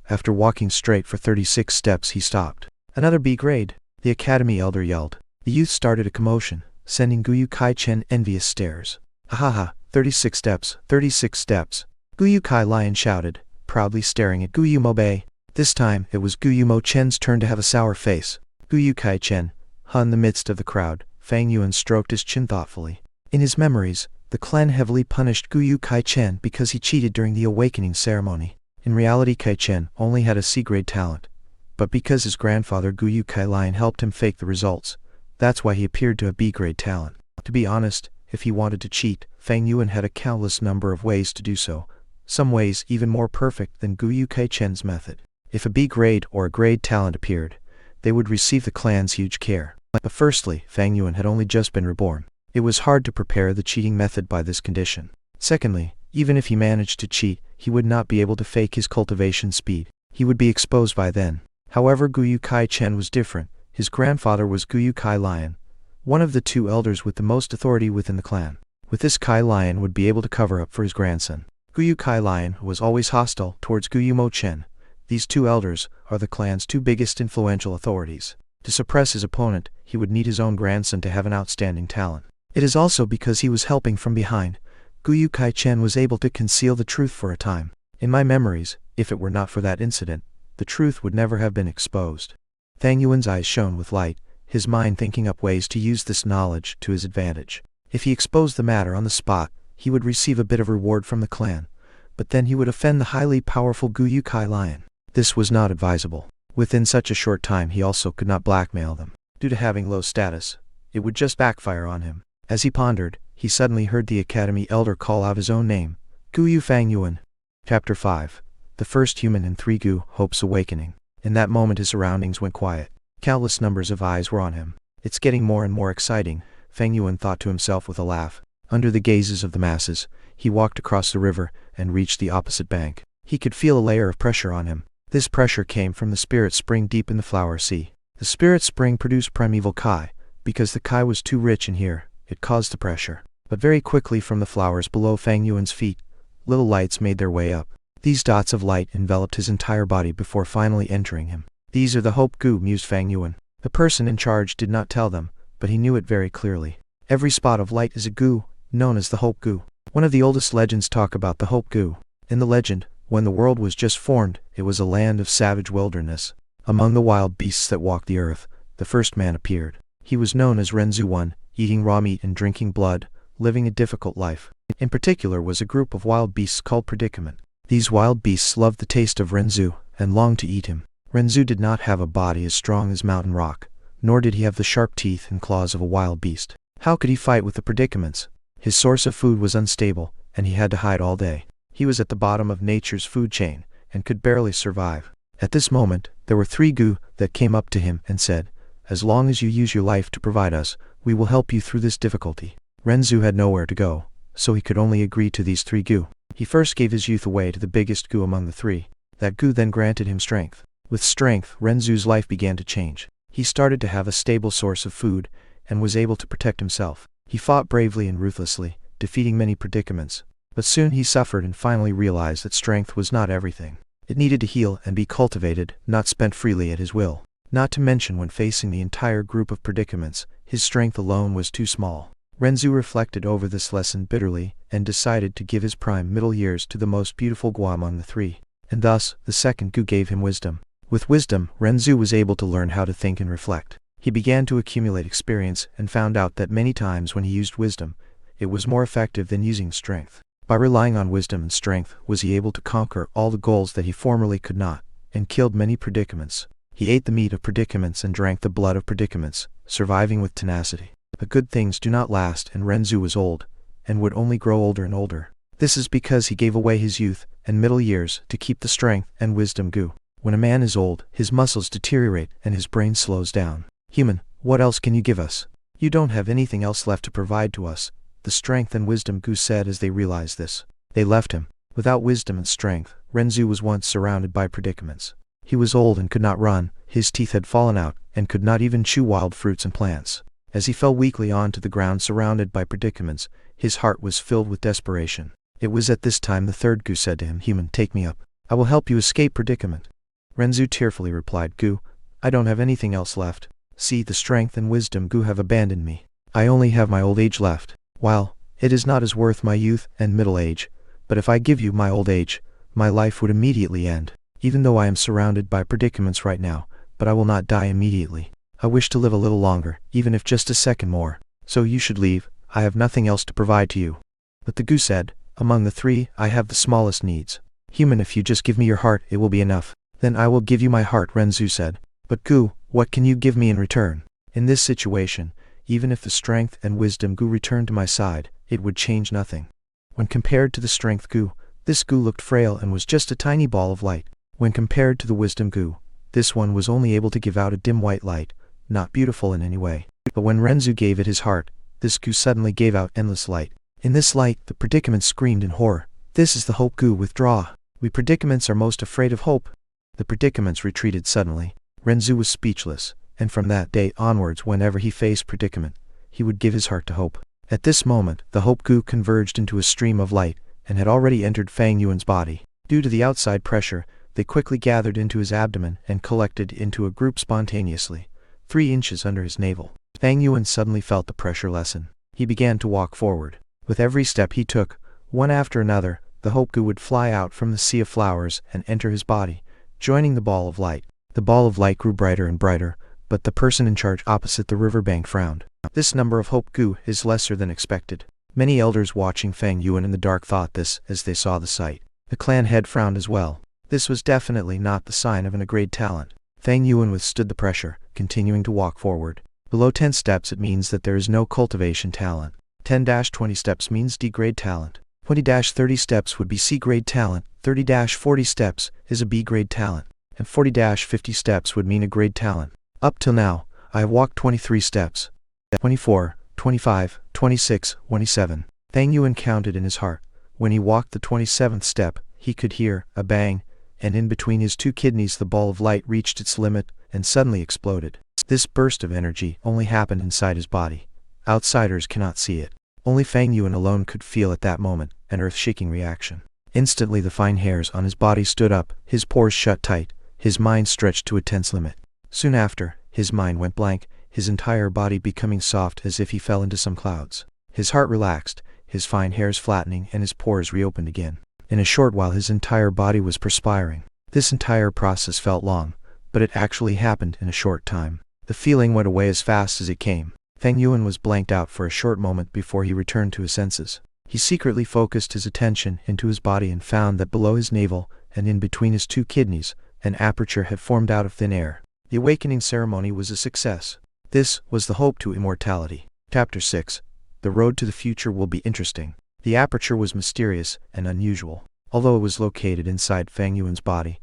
After walking straight for 36 steps he stopped. "Another B grade," the Academy elder yelled. The youth started a commotion, sending Guyu Kai Chen envious stares. "Ahaha, 36 steps, 36 steps." Guyu Kai Lion shouted, proudly staring at Guyu Mobe. This time, it was Guyu Mo Chen's turn to have a sour face. Guyu Kai Chen, in the midst of the crowd, Fang Yuan stroked his chin thoughtfully. In his memories, the clan heavily punished Guyu Kai Chen because he cheated during the awakening ceremony. In reality, Kai Chen only had a C-grade talent, but because his grandfather Guyu Kai Lion helped him fake the results, that's why he appeared to have B-grade talent. To be honest, if he wanted to cheat, Fang Yuan had a countless number of ways to do so, some ways even more perfect than Guyu Kai Chen's method. If a B-grade or a grade talent appeared, they would receive the clan's huge care. But firstly, Fang Yuan had only just been reborn. It was hard to prepare the cheating method by this condition. Secondly, even if he managed to cheat, he would not be able to fake his cultivation speed. He would be exposed by then. However, Guyu Kai Chen was different. His grandfather was Guyu Kai Lion, one of the 2 elders with the most authority within the clan. With this, Kai Lion would be able to cover up for his grandson. Guyu Kai Lion was always hostile towards Guyu Mo Chen. These 2 elders are the clan's 2 biggest influential authorities. To suppress his opponent, he would need his own grandson to have an outstanding talent. It is also because he was helping from behind. Guyu Kai Chen was able to conceal the truth for a time. In my memories, if it were not for that incident, the truth would never have been exposed. Fang Yuan's eyes shone with light, his mind thinking up ways to use this knowledge to his advantage. If he exposed the matter on the spot, he would receive a bit of reward from the clan, but then he would offend the highly powerful Guyu Kai Lion. This was not advisable. Within such a short time he also could not blackmail them. Due to having low status, it would just backfire on him. As he pondered, he suddenly heard the Academy elder call out his own name, Guyu Fang Yuan. Chapter 5. The First Human in 3 Gu, Hope's Awakening. In that moment his surroundings went quiet. Countless numbers of eyes were on him. It's getting more and more exciting, Fang Yuan thought to himself with a laugh. Under the gazes of the masses, he walked across the river and reached the opposite bank. He could feel a layer of pressure on him. This pressure came from the spirit spring deep in the flower sea. The spirit spring produced primeval Kai. Because the Kai was too rich in here, it caused the pressure. But very quickly from the flowers below Fang Yuan's feet, little lights made their way up. These dots of light enveloped his entire body before finally entering him. "These are the Hope Gu," mused Fang Yuan. The person in charge did not tell them, but he knew it very clearly. Every spot of light is a Gu, known as the Hope Gu. One of the oldest legends talk about the Hope Gu. In the legend, when the world was just formed, it was a land of savage wilderness. Among the wild beasts that walked the earth, the first man appeared. He was known as Renzu I, eating raw meat and drinking blood, living a difficult life. In particular was a group of wild beasts called Predicament. These wild beasts loved the taste of Renzu, and longed to eat him. Renzu did not have a body as strong as mountain rock, nor did he have the sharp teeth and claws of a wild beast. How could he fight with the Predicaments? His source of food was unstable, and he had to hide all day. He was at the bottom of nature's food chain, and could barely survive. At this moment, there were 3 Gu that came up to him and said, "As long as you use your life to provide us, we will help you through this difficulty." Renzu had nowhere to go, so he could only agree to these 3 gu. He first gave his youth away to the biggest gu among the 3. That gu then granted him strength. With strength, Renzu's life began to change. He started to have a stable source of food, and was able to protect himself. He fought bravely and ruthlessly, defeating many predicaments. But soon he suffered and finally realized that strength was not everything. It needed to heal and be cultivated, not spent freely at his will. Not to mention when facing the entire group of predicaments, his strength alone was too small. Renzu reflected over this lesson bitterly, and decided to give his prime middle years to the most beautiful gu among the 3. And thus, the second gu gave him wisdom. With wisdom, Renzu was able to learn how to think and reflect. He began to accumulate experience and found out that many times when he used wisdom, it was more effective than using strength. By relying on wisdom and strength was he able to conquer all the goals that he formerly could not, and killed many predicaments. He ate the meat of predicaments and drank the blood of predicaments, surviving with tenacity. But good things do not last, and Renzu was old, and would only grow older and older. This is because he gave away his youth and middle years to keep the strength and wisdom gu. When a man is old, his muscles deteriorate and his brain slows down. Human, what else can you give us? You don't have anything else left to provide to us, the strength and wisdom gu said as they realized this. They left him. Without wisdom and strength, Renzu was once surrounded by predicaments. He was old and could not run, his teeth had fallen out, and could not even chew wild fruits and plants. As he fell weakly onto the ground surrounded by predicaments, his heart was filled with desperation. It was at this time the 3rd gu said to him, "Human, take me up. I will help you escape predicament." Renzu tearfully replied, "Gu, I don't have anything else left. See, the strength and wisdom gu have abandoned me. I only have my old age left. While it is not as worth my youth and middle age, but if I give you my old age, my life would immediately end. Even though I am surrounded by predicaments right now, but I will not die immediately. I wish to live a little longer, even if just a second more. So you should leave, I have nothing else to provide to you." But the gu said, "Among the 3, I have the smallest needs. Human, if you just give me your heart, it will be enough." "Then I will give you my heart," Renzu said. "But gu, what can you give me in return?" In this situation, even if the strength and wisdom gu returned to my side, it would change nothing. When compared to the strength gu, this gu looked frail and was just a tiny ball of light. When compared to the wisdom gu, this one was only able to give out a dim white light, not beautiful in any way. But when Renzu gave it his heart, this gu suddenly gave out endless light. In this light, the predicament screamed in horror. "This is the hope gu, withdraw. We predicaments are most afraid of hope." The predicaments retreated suddenly. Renzu was speechless, and from that day onwards whenever he faced predicament, he would give his heart to hope. At this moment, the hope gu converged into a stream of light, and had already entered Fang Yuan's body. Due to the outside pressure, they quickly gathered into his abdomen and collected into a group spontaneously, 3 inches under his navel. Fang Yuan suddenly felt the pressure lessen. He began to walk forward. With every step he took, one after another, the hope gu would fly out from the sea of flowers and enter his body, joining the ball of light. The ball of light grew brighter and brighter, but the person in charge opposite the riverbank frowned. This number of hope gu is lesser than expected. Many elders watching Fang Yuan in the dark thought this as they saw the sight. The clan head frowned as well. This was definitely not the sign of an A-grade talent. Fang Yuan withstood the pressure, continuing to walk forward. Below 10 steps it means that there is no cultivation talent. 10-20 steps means D-grade talent. 20-30 steps would be C-grade talent. 30-40 steps is a B-grade talent. And 40-50 steps would mean a grade talent. Up till now, I have walked 23 steps. 24, 25, 26, 27. Fang Yuan counted in his heart. When he walked the 27th step, he could hear a bang, and in between his 2 kidneys the ball of light reached its limit and suddenly exploded. This burst of energy only happened inside his body. Outsiders cannot see it. Only Fang Yuan alone could feel at that moment an earth-shaking reaction. Instantly the fine hairs on his body stood up, his pores shut tight, his mind stretched to a tense limit. Soon after, his mind went blank, his entire body becoming soft as if he fell into some clouds. His heart relaxed, his fine hairs flattening, and his pores reopened again. In a short while his entire body was perspiring. This entire process felt long, but it actually happened in a short time. The feeling went away as fast as it came. Fang Yuan was blanked out for a short moment before he returned to his senses. He secretly focused his attention into his body and found that below his navel, and in between his 2 kidneys, an aperture had formed out of thin air. The awakening ceremony was a success. This was the hope to immortality. Chapter 6. The road to the future will be interesting. The aperture was mysterious and unusual. Although it was located inside Fang Yuan's body,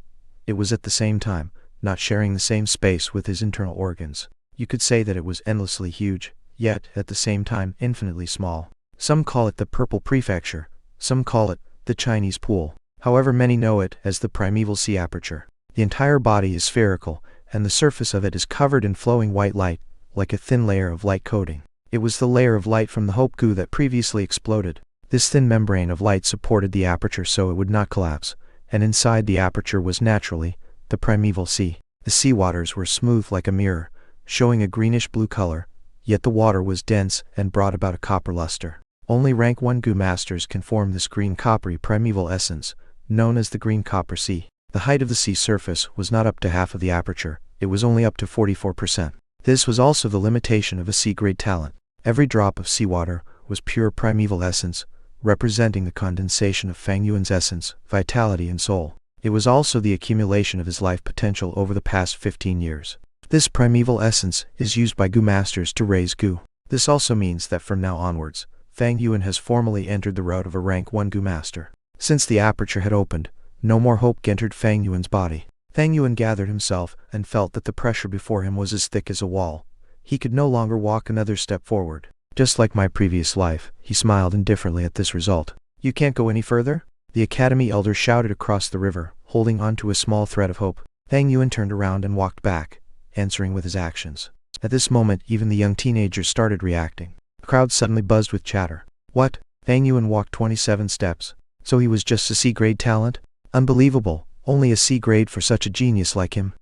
it was at the same time not sharing the same space with his internal organs. You could say that it was endlessly huge, yet at the same time infinitely small. Some call it the Purple Prefecture, some call it the Chinese Pool. However, many know it as the primeval sea aperture. The entire body is spherical, and the surface of it is covered in flowing white light, like a thin layer of light coating. It was the layer of light from the Hope goo that previously exploded. This thin membrane of light supported the aperture so it would not collapse, and inside the aperture was naturally the primeval sea. The sea waters were smooth like a mirror, showing a greenish-blue color, yet the water was dense and brought about a copper luster. Only rank 1 goo masters can form this green coppery primeval essence, known as the green copper sea. The height of the sea surface was not up to half of the aperture, it was only up to 44%. This was also the limitation of a sea-grade talent. Every drop of seawater was pure primeval essence, representing the condensation of Fang Yuan's essence, vitality and soul. It was also the accumulation of his life potential over the past 15 years. This primeval essence is used by goo masters to raise goo. This also means that from now onwards, Fang Yuan has formally entered the route of a rank 1 goo master. Since the aperture had opened, no more hope entered Fang Yuan's body. Fang Yuan gathered himself and felt that the pressure before him was as thick as a wall. He could no longer walk another step forward. Just like my previous life, he smiled indifferently at this result. You can't go any further? The academy elder shouted across the river, holding on to a small thread of hope. Fang Yuan turned around and walked back, answering with his actions. At this moment, even the young teenagers started reacting. The crowd suddenly buzzed with chatter. What? Fang Yuan walked 27 steps. So he was just a C-grade talent? Unbelievable, only a C-grade for such a genius like him.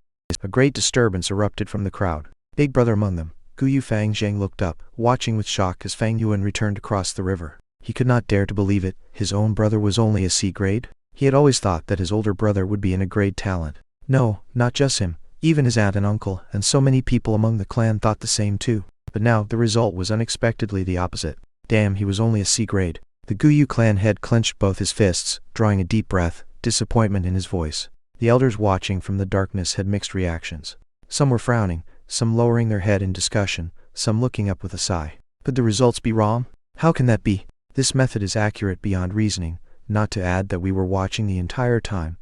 A great disturbance erupted from the crowd. Big brother among them, Guyu Fang Zhang looked up, watching with shock as Fang Yuan returned across the river. He could not dare to believe it, his own brother was only a C-grade? He had always thought that his older brother would be an A-grade talent. No, not just him, even his aunt and uncle, and so many people among the clan thought the same too. But now, the result was unexpectedly the opposite. Damn, he was only a C-grade. The Guyu clan head clenched both his fists, drawing a deep breath, disappointment in his voice. The elders watching from the darkness had mixed reactions. Some were frowning, some lowering their head in discussion, some looking up with a sigh. Could the results be wrong? How can that be? This method is accurate beyond reasoning, not to add that we were watching the entire time.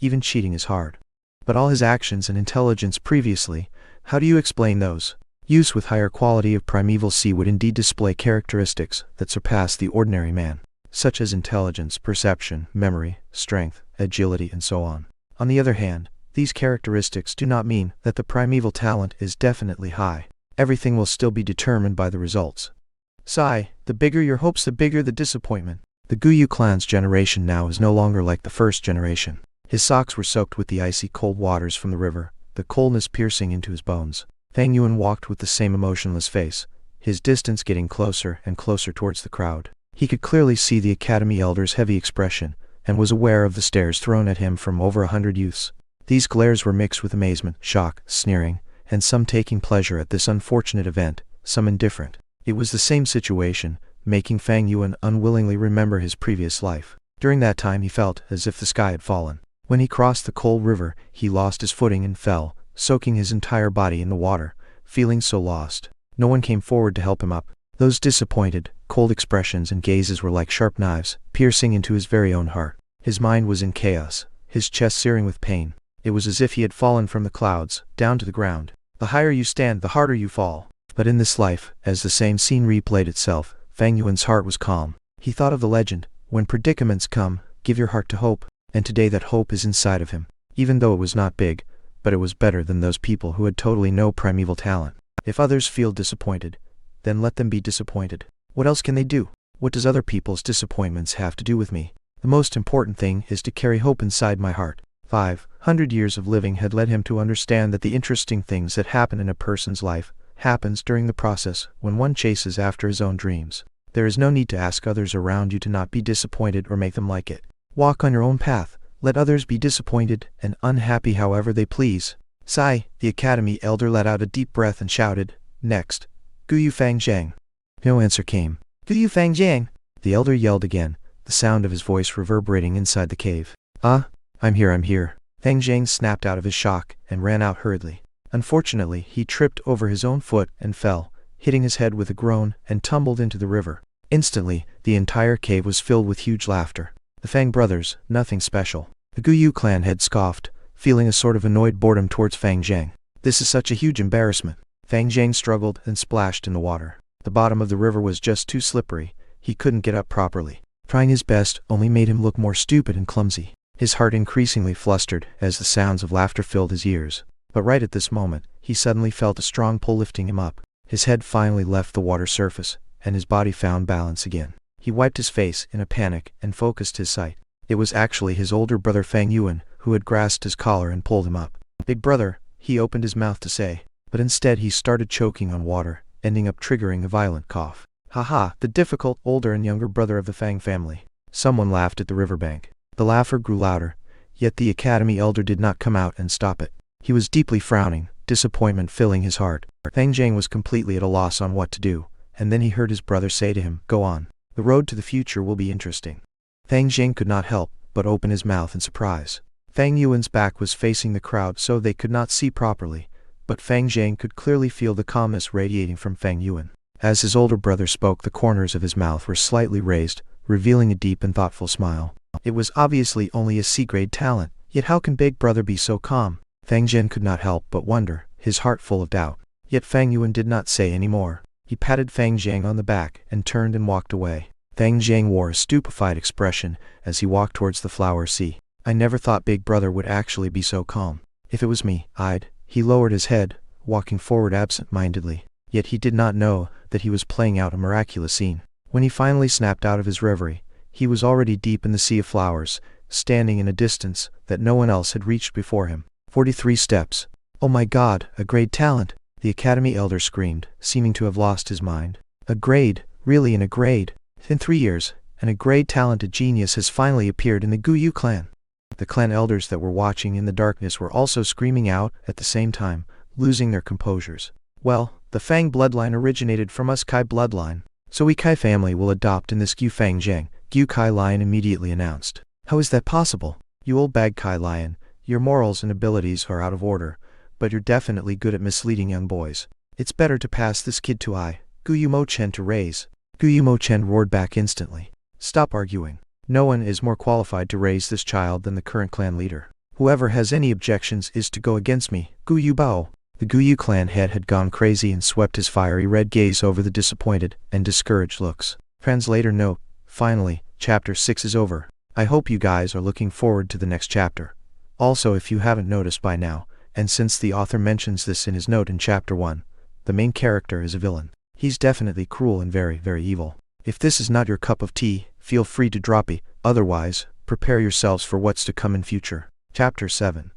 Even cheating is hard. But all his actions and intelligence previously, how do you explain those? Use with higher quality of primeval sea would indeed display characteristics that surpass the ordinary man, such as intelligence, perception, memory, strength, agility, and so on. On the other hand, these characteristics do not mean that the primeval talent is definitely high. Everything will still be determined by the results. Sigh, the bigger your hopes, the bigger the disappointment. The Guyu clan's generation now is no longer like the first generation. His socks were soaked with the icy cold waters from the river, the coldness piercing into his bones. Fang Yuan walked with the same emotionless face, his distance getting closer and closer towards the crowd. He could clearly see the academy elder's heavy expression, and was aware of the stares thrown at him from over 100 youths. These glares were mixed with amazement, shock, sneering, and some taking pleasure at this unfortunate event, some indifferent. It was the same situation, making Fang Yuan unwillingly remember his previous life. During that time he felt as if the sky had fallen. When he crossed the cold river, he lost his footing and fell, soaking his entire body in the water, feeling so lost. No one came forward to help him up. Those disappointed, cold expressions and gazes were like sharp knives, piercing into his very own heart. His mind was in chaos, his chest searing with pain. It was as if he had fallen from the clouds, down to the ground. The higher you stand, the harder you fall. But in this life, as the same scene replayed itself, Fang Yuan's heart was calm. He thought of the legend, when predicaments come, give your heart to hope, and today that hope is inside of him. Even though it was not big, but it was better than those people who had totally no primeval talent. If others feel disappointed, then let them be disappointed. What else can they do? What does other people's disappointments have to do with me? The most important thing is to carry hope inside my heart. 500 years of living had led him to understand that the interesting things that happen in a person's life happens during the process when one chases after his own dreams. There is no need to ask others around you to not be disappointed or make them like it. Walk on your own path. Let others be disappointed and unhappy however they please. Sigh, the academy elder let out a deep breath and shouted, Next, Guyu Fang Zhang. No answer came. Guyu Fang Zhang! The elder yelled again, the sound of his voice reverberating inside the cave. I'm here. Fang Zhang snapped out of his shock and ran out hurriedly. Unfortunately, he tripped over his own foot and fell, hitting his head with a groan, and tumbled into the river. Instantly, the entire cave was filled with huge laughter. The Fang brothers, nothing special. The Guyu clan had scoffed, feeling a sort of annoyed boredom towards Fang Zhang. This is such a huge embarrassment. Fang Zhang struggled and splashed in the water. The bottom of the river was just too slippery. he couldn't get up properly. Trying his best only made him look more stupid and clumsy. His heart increasingly flustered as the sounds of laughter filled his ears. But right at this moment, he suddenly felt a strong pull lifting him up. His head finally left the water surface, and his body found balance again. He wiped his face in a panic and focused his sight. It was actually his older brother Fang Yuan, who had grasped his collar and pulled him up. "Big brother," he opened his mouth to say, but instead he started choking on water, ending up triggering a violent cough. "Haha, the difficult older and younger brother of the Fang family." Someone laughed at the riverbank. The laughter grew louder, yet the academy elder did not come out and stop it. He was deeply frowning, disappointment filling his heart. Fang Jiang was completely at a loss on what to do, and then he heard his brother say to him, "Go on. The road to the future will be interesting." Fang Jiang could not help but open his mouth in surprise. Fang Yuan's back was facing the crowd so they could not see properly, but Fang Jiang could clearly feel the calmness radiating from Fang Yuan. As his older brother spoke, the corners of his mouth were slightly raised, revealing a deep and thoughtful smile. It was obviously only a C-grade talent, yet how can big brother be so calm? Fang Jian could not help but wonder, his heart full of doubt. Yet Fang Yuan did not say any more. He patted Fang Jiang on the back and turned and walked away. Fang Jiang wore a stupefied expression as he walked towards the flower sea. "I never thought big brother would actually be so calm. If it was me, I'd..." He lowered his head, walking forward absent-mindedly. Yet he did not know that he was playing out a miraculous scene. When he finally snapped out of his reverie, he was already deep in the sea of flowers, standing in a distance that no one else had reached before him. 43 steps. "Oh my God, a grade talent!" the academy elder screamed, seeming to have lost his mind. "A grade? Really a grade? In 3 years, and a grade talented genius has finally appeared in the Guyu clan." The clan elders that were watching in the darkness were also screaming out at the same time, losing their composures. "Well, the Fang bloodline originated from us Kai bloodline, so we Kai family will adopt in this Gu Fang Zheng," Gu Kai Lion immediately announced. "How is that possible? You old bag Kai Lion, your morals and abilities are out of order, but you're definitely good at misleading young boys. It's better to pass this kid to Guyu Mo Chen to raise." Guyu Mo Chen roared back instantly. "Stop arguing. No one is more qualified to raise this child than the current clan leader. Whoever has any objections is to go against me, Guyu Bao." The Guyu clan head had gone crazy and swept his fiery red gaze over the disappointed and discouraged looks. Translator note: finally, chapter 6 is over. I hope you guys are looking forward to the next chapter. Also, if you haven't noticed by now, and since the author mentions this in his note in chapter 1, the main character is a villain. He's definitely cruel and very, very evil. If this is not your cup of tea, feel free to drop it. Otherwise, prepare yourselves for what's to come in future. Chapter 7.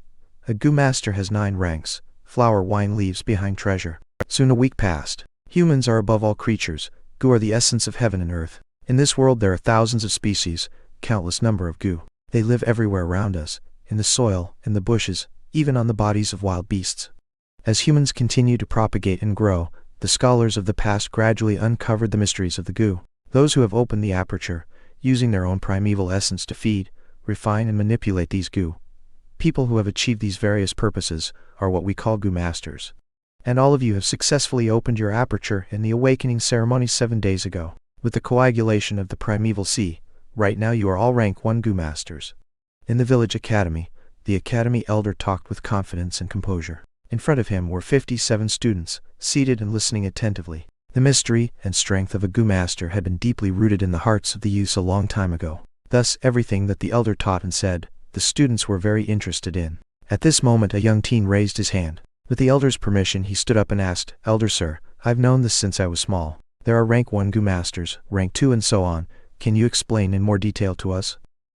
A Gu Master has 9 ranks. Flower wine leaves behind treasure. Soon a week passed. Humans are above all creatures. Gu are the essence of heaven and earth. In this world there are thousands of species, countless number of Gu. They live everywhere around us, in the soil, in the bushes, even on the bodies of wild beasts. As humans continue to propagate and grow, the scholars of the past gradually uncovered the mysteries of the Gu. Those who have opened the aperture, using their own primeval essence to feed, refine and manipulate these Gu. People who have achieved these various purposes are what we call Gu Masters. And all of you have successfully opened your aperture in the awakening ceremony 7 days ago. With the coagulation of the primeval sea, right now you are all rank 1 Gu Masters. In the village academy, the academy elder talked with confidence and composure. In front of him were 57 students, seated and listening attentively. The mystery and strength of a Gu Master had been deeply rooted in the hearts of the youths a long time ago. Thus, everything that the elder taught and said, the students were very interested in. At this moment a young teen raised his hand. With the elder's permission he stood up and asked, "Elder sir, I've known this since I was small. There are rank 1 Gu Masters, rank 2 and so on. Can you explain in more detail to us?"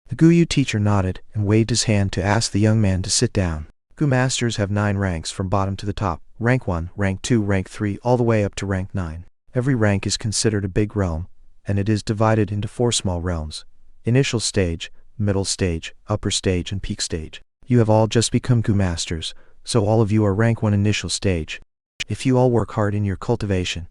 The Guyu teacher nodded and waved his hand to ask the young man to sit down. Gu Masters have 9 ranks from bottom to the top. Rank 1, rank 2, rank 3, all the way up to rank 9. Every rank is considered a big realm, and it is divided into 4 small realms: initial stage, middle stage, upper stage and peak stage. You have all just become Gu Masters, so all of you are rank 1 initial stage. If you all work hard in your cultivation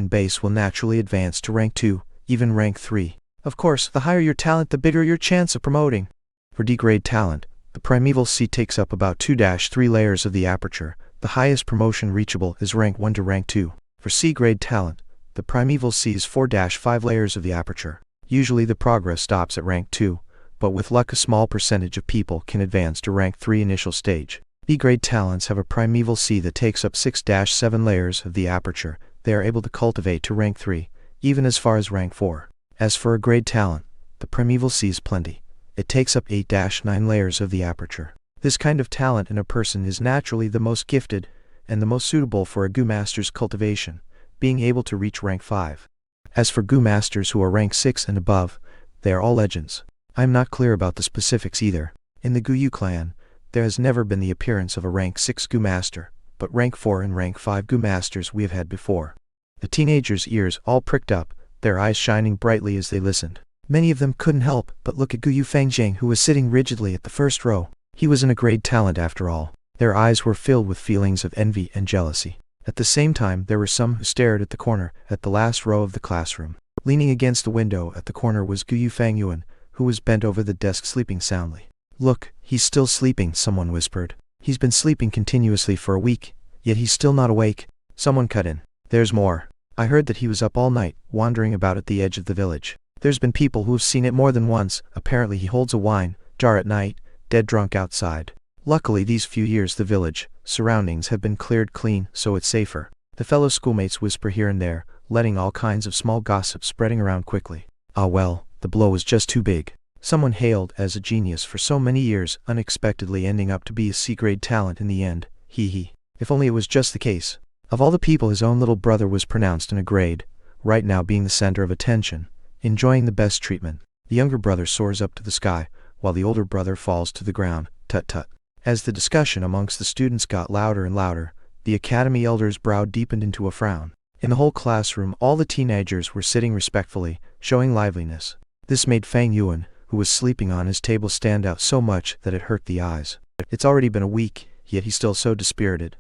base will naturally advance to rank 2, even rank 3. Of course, the higher your talent, the bigger your chance of promoting. For D-grade talent, the primeval sea takes up about 2-3 layers of the aperture. The highest promotion reachable is rank 1 to rank 2. For C-grade talent, the primeval sea is 4-5 layers of the aperture. Usually the progress stops at rank 2, but with luck a small percentage of people can advance to rank 3 initial stage. B-grade talents have a primeval sea that takes up 6-7 layers of the aperture. They are able to cultivate to rank 3, even as far as rank 4. As for a grade talent, the primeval sees plenty. It takes up 8-9 layers of the aperture. This kind of talent in a person is naturally the most gifted, and the most suitable for a Goo Master's cultivation, being able to reach rank 5. As for Goo Masters who are rank 6 and above, they are all legends. I am not clear about the specifics either. In the Goo clan, there has never been the appearance of a rank 6 Goo Master, but rank 4 and rank 5 Goo Masters we have had before. The teenagers' ears all pricked up, their eyes shining brightly as they listened. Many of them couldn't help but look at Guyu Fangjiang, who was sitting rigidly at the first row. He wasn't a grade talent after all. Their eyes were filled with feelings of envy and jealousy. At the same time, there were some who stared at the corner, at the last row of the classroom. Leaning against the window at the corner was Guyu Fangyuan, who was bent over the desk sleeping soundly. "Look, he's still sleeping," someone whispered. "He's been sleeping continuously for a week, yet he's still not awake." Someone cut in. "There's more. I heard that he was up all night, wandering about at the edge of the village. There's been people who have seen it more than once. Apparently he holds a wine jar at night, dead drunk outside. Luckily these few years the village surroundings have been cleared clean, so it's safer." The fellow schoolmates whisper here and there, letting all kinds of small gossip spreading around quickly. "Ah well, the blow was just too big. Someone hailed as a genius for so many years, unexpectedly ending up to be a C-grade talent in the end. Hee. If only it was just the case. Of all the people, his own little brother was pronounced in a grade, right now being the center of attention, enjoying the best treatment. The younger brother soars up to the sky, while the older brother falls to the ground. Tut. As the discussion amongst the students got louder and louder, the academy elder's brow deepened into a frown. In the whole classroom, all the teenagers were sitting respectfully, showing liveliness. This made Fang Yuan, who was sleeping on his table, stand out so much that it hurt the eyes. It's already been a week, yet he's still so dispirited.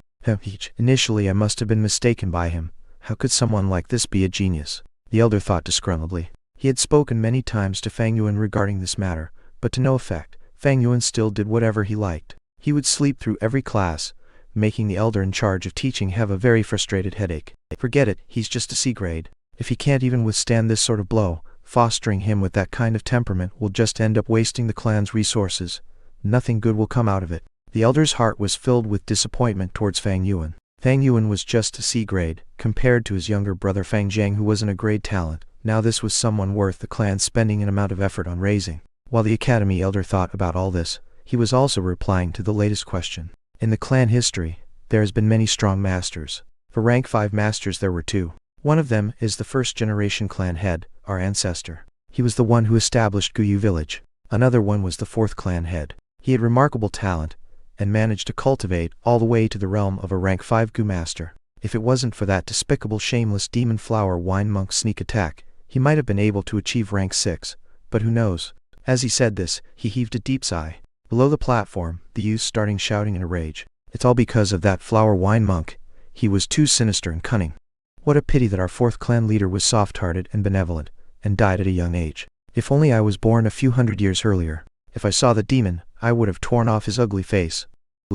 Initially I must have been mistaken by him. How could someone like this be a genius? The elder thought disgruntledly. He had spoken many times to Fang Yuan regarding this matter, but to no effect. Fang Yuan still did whatever he liked. He would sleep through every class, making the elder in charge of teaching have a very frustrated headache. Forget it, he's just a C grade. If he can't even withstand this sort of blow, fostering him with that kind of temperament will just end up wasting the clan's resources. Nothing good will come out of it. The elder's heart was filled with disappointment towards Fang Yuan. Fang Yuan was just a C grade, compared to his younger brother Fang Jiang, who wasn't a grade talent. Now this was someone worth the clan spending an amount of effort on raising. While the academy elder thought about all this, he was also replying to the latest question. In the clan history, there has been many strong masters. For rank 5 masters there were 2. One of them is the first generation clan head, our ancestor. He was the one who established Guyu village. Another one was the 4th clan head. He had remarkable talent, and managed to cultivate all the way to the realm of a rank 5 Goo Master. If it wasn't for that despicable shameless demon flower wine monk sneak attack, he might have been able to achieve rank 6, but who knows. As he said this, he heaved a deep sigh. Below the platform, the youth started shouting in a rage. "It's all because of that flower wine monk. He was too sinister and cunning. What a pity that our 4th clan leader was soft-hearted and benevolent, and died at a young age. If only I was born a few hundred years earlier. If I saw the demon, I would have torn off his ugly face."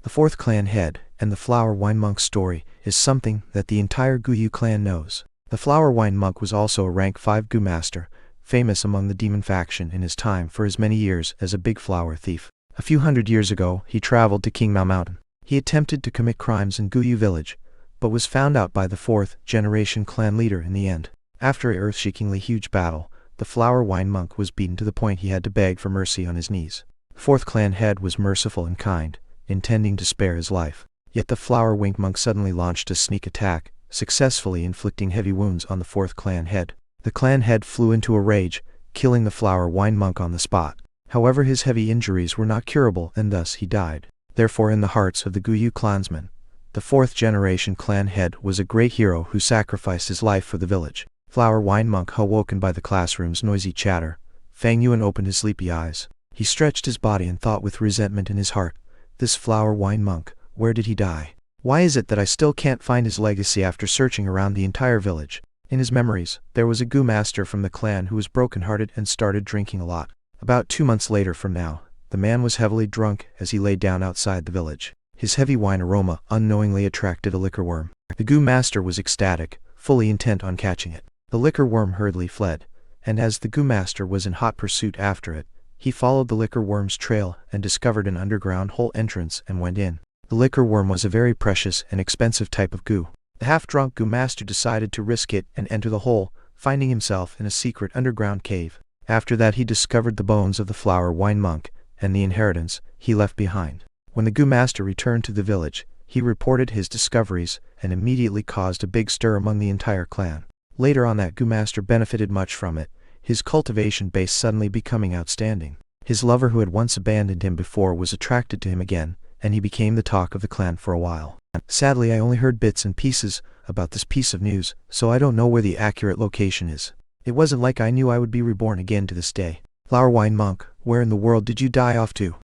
The 4th clan head and the flower wine monk story is something that the entire Guyu clan knows. The flower wine monk was also a rank 5 Goo Master, famous among the demon faction in his time for his many years as a big flower thief. A few hundred years ago, he traveled to King Mao Mountain. He attempted to commit crimes in Guyu village, but was found out by the 4th generation clan leader in the end. After an earth-shakingly huge battle, the flower wine monk was beaten to the point he had to beg for mercy on his knees. The 4th clan head was merciful and kind, intending to spare his life. Yet the flower wink monk suddenly launched a sneak attack, successfully inflicting heavy wounds on the 4th clan head. The clan head flew into a rage, killing the flower wine monk on the spot. However, his heavy injuries were not curable, and thus he died. Therefore, in the hearts of the Guyu clansmen, the 4th generation clan head was a great hero who sacrificed his life for the village. Flower wine monk awoken by the classroom's noisy chatter. Fang Yuan opened his sleepy eyes. He stretched his body and thought with resentment in his heart. This flower wine monk, where did he die? Why is it that I still can't find his legacy after searching around the entire village? In his memories, there was a Goo Master from the clan who was broken-hearted and started drinking a lot. About 2 months later from now, the man was heavily drunk as he lay down outside the village. His heavy wine aroma unknowingly attracted a liquor worm. The Goo Master was ecstatic, fully intent on catching it. The liquor worm hurriedly fled, and as the Goo Master was in hot pursuit after it, he followed the liquor worm's trail and discovered an underground hole entrance and went in. The liquor worm was a very precious and expensive type of goo. The half-drunk Goo Master decided to risk it and enter the hole, finding himself in a secret underground cave. After that he discovered the bones of the flower wine monk, and the inheritance he left behind. When the Goo Master returned to the village, he reported his discoveries, and immediately caused a big stir among the entire clan. Later on, that Goo Master benefited much from it, his cultivation base suddenly becoming outstanding. His lover, who had once abandoned him before, was attracted to him again, and he became the talk of the clan for a while. Sadly, I only heard bits and pieces about this piece of news, so I don't know where the accurate location is. It wasn't like I knew I would be reborn again to this day. Flower wine monk, where in the world did you die off to?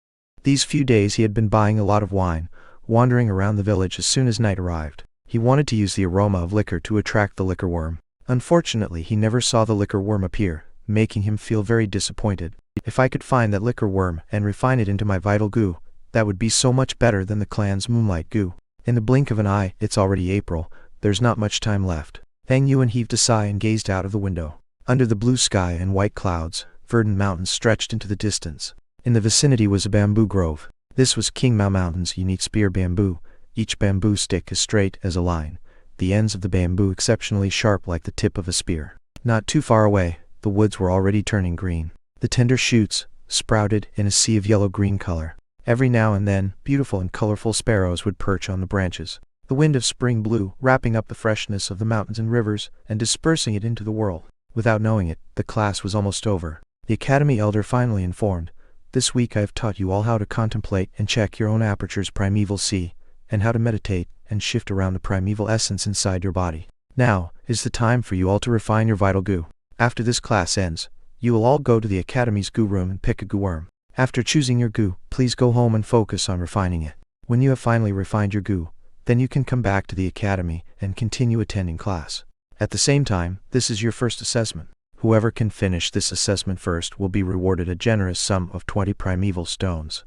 These few days he had been buying a lot of wine, wandering around the village as soon as night arrived. He wanted to use the aroma of liquor to attract the liquor worm. Unfortunately, he never saw the liquor worm appear, making him feel very disappointed. If I could find that liquor worm and refine it into my vital goo, that would be so much better than the clan's Moonlight goo. In the blink of an eye, it's already April. There's not much time left. Fang Yuan heaved a sigh and gazed out of the window. Under the blue sky and white clouds, verdant mountains stretched into the distance. In the vicinity was a bamboo grove. This was King Mao Mountain's unique spear bamboo. Each bamboo stick is straight as a line, the ends of the bamboo exceptionally sharp like the tip of a spear. Not too far away, the woods were already turning green. The tender shoots sprouted in a sea of yellow-green color. Every now and then, beautiful and colorful sparrows would perch on the branches. The wind of spring blew, wrapping up the freshness of the mountains and rivers, and dispersing it into the world. Without knowing it, the class was almost over. The academy elder finally informed, "This week I have taught you all how to contemplate and check your own aperture's primeval sea, and how to meditate and shift around the primeval essence inside your body. Now is the time for you all to refine your vital goo. After this class ends, you will all go to the academy's goo room and pick a goo worm. After choosing your goo, please go home and focus on refining it. When you have finally refined your goo, then you can come back to the academy and continue attending class. At the same time, this is your first assessment. Whoever can finish this assessment first will be rewarded a generous sum of 20 primeval stones."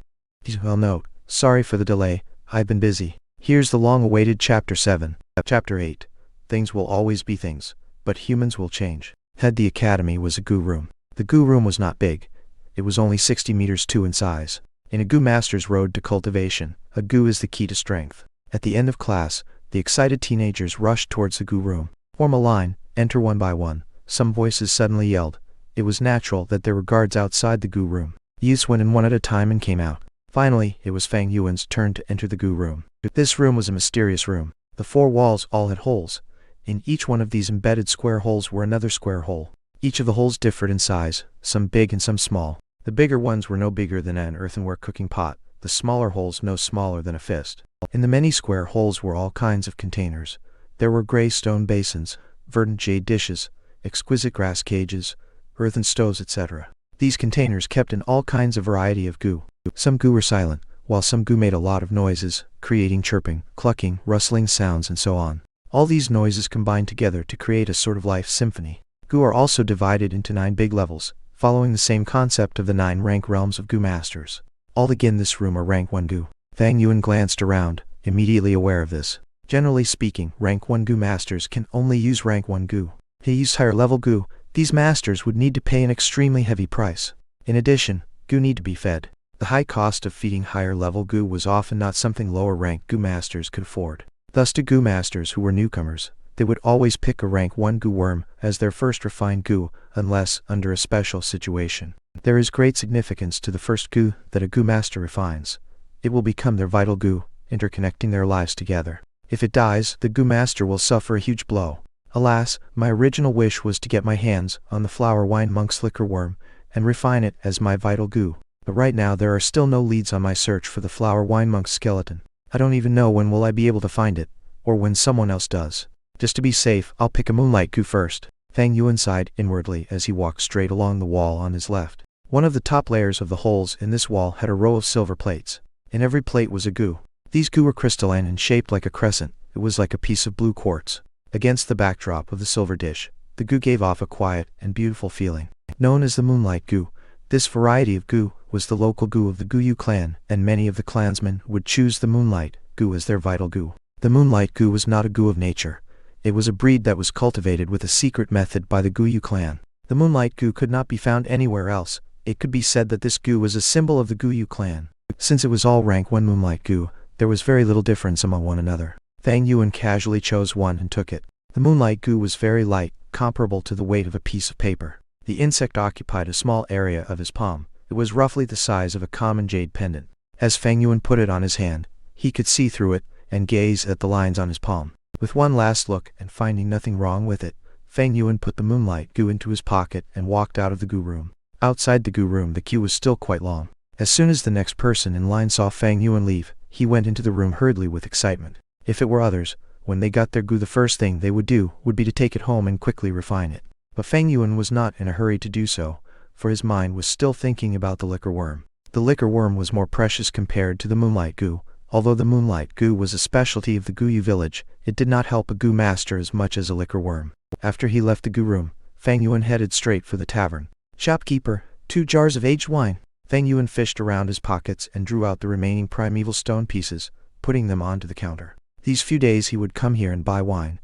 Well, note, sorry for the delay, I've been busy. Here's the long-awaited Chapter 7. Chapter 8. Things will always be things, but humans will change. Head the academy was a goo room. The goo room was not big. It was only 60 meters in size. In a Goo Master's road to cultivation, a goo is the key to strength. At the end of class, the excited teenagers rushed towards the goo room. Form a line, enter one by one. Some voices suddenly yelled. It was natural that there were guards outside the goo room. The youths went in one at a time and came out. Finally, it was Fang Yuan's turn to enter the goo room. This room was a mysterious room. The four walls all had holes. In each one of these embedded square holes were another square hole. Each of the holes differed in size, some big and some small. The bigger ones were no bigger than an earthenware cooking pot, the smaller holes no smaller than a fist. In the many square holes were all kinds of containers. There were gray stone basins, verdant jade dishes, exquisite grass cages, earthen stoves, etc. These containers kept in all kinds of variety of goo. Some goo were silent, while some goo made a lot of noises, creating chirping, clucking, rustling sounds and so on. All these noises combined together to create a sort of life symphony. Goo are also divided into 9 big levels, following the same concept of the 9 rank realms of Goo Masters. All in this room are rank 1 Goo. Fang Yuan glanced around, immediately aware of this. Generally speaking, rank 1 Goo Masters can only use rank 1 Goo. To use higher level Goo, these masters would need to pay an extremely heavy price. In addition, Goo need to be fed. The high cost of feeding higher level Goo was often not something lower rank Goo Masters could afford. Thus to Goo Masters who were newcomers, they would always pick a rank 1 Goo worm as their first refined Goo, unless under a special situation. There is great significance to the first Goo that a Goo Master refines. It will become their vital Goo, interconnecting their lives together. If it dies, the Goo Master will suffer a huge blow. Alas, my original wish was to get my hands on the flower wine monk's liquor worm and refine it as my vital Goo. But right now there are still no leads on my search for the flower wine monk's skeleton. I don't even know when will I be able to find it, or when someone else does. Just to be safe, I'll pick a Moonlight Goo first. Fang Yuan sighed inwardly as he walked straight along the wall on his left. One of the top layers of the holes in this wall had a row of silver plates. In every plate was a Goo. These Goo were crystalline and shaped like a crescent. It was like a piece of blue quartz. Against the backdrop of the silver dish, the Goo gave off a quiet and beautiful feeling. Known as the Moonlight Goo, this variety of Goo was the local Goo of the Goo clan, and many of the clansmen would choose the Moonlight Goo as their vital Goo. The Moonlight Goo was not a Goo of nature. It was a breed that was cultivated with a secret method by the Goo clan. The Moonlight Goo could not be found anywhere else. It could be said that this Goo was a symbol of the Goo clan. Since it was all rank 1 Moonlight Goo, there was very little difference among one another. Fang Yuan casually chose one and took it. The Moonlight Goo was very light, comparable to the weight of a piece of paper. The insect occupied a small area of his palm. It was roughly the size of a common jade pendant. As Feng Yuan put it on his hand, he could see through it and gaze at the lines on his palm. With one last look and finding nothing wrong with it, Feng Yuan put the Moonlight goo into his pocket and walked out of the goo room. Outside the goo room, the queue was still quite long. As soon as the next person in line saw Feng Yuan leave, he went into the room hurriedly with excitement. If it were others, when they got their goo, the first thing they would do would be to take it home and quickly refine it. But Feng Yuan was not in a hurry to do so, for his mind was still thinking about the liquor worm. The liquor worm was more precious compared to the Moonlight goo. Although the Moonlight goo was a specialty of the Guyu village, it did not help a goo master as much as a liquor worm. After he left the goo room, Feng Yuan headed straight for the tavern. "Shopkeeper, 2 jars of aged wine." Feng Yuan fished around his pockets and drew out the remaining primeval stone pieces, putting them onto the counter. These few days he would come here and buy wine,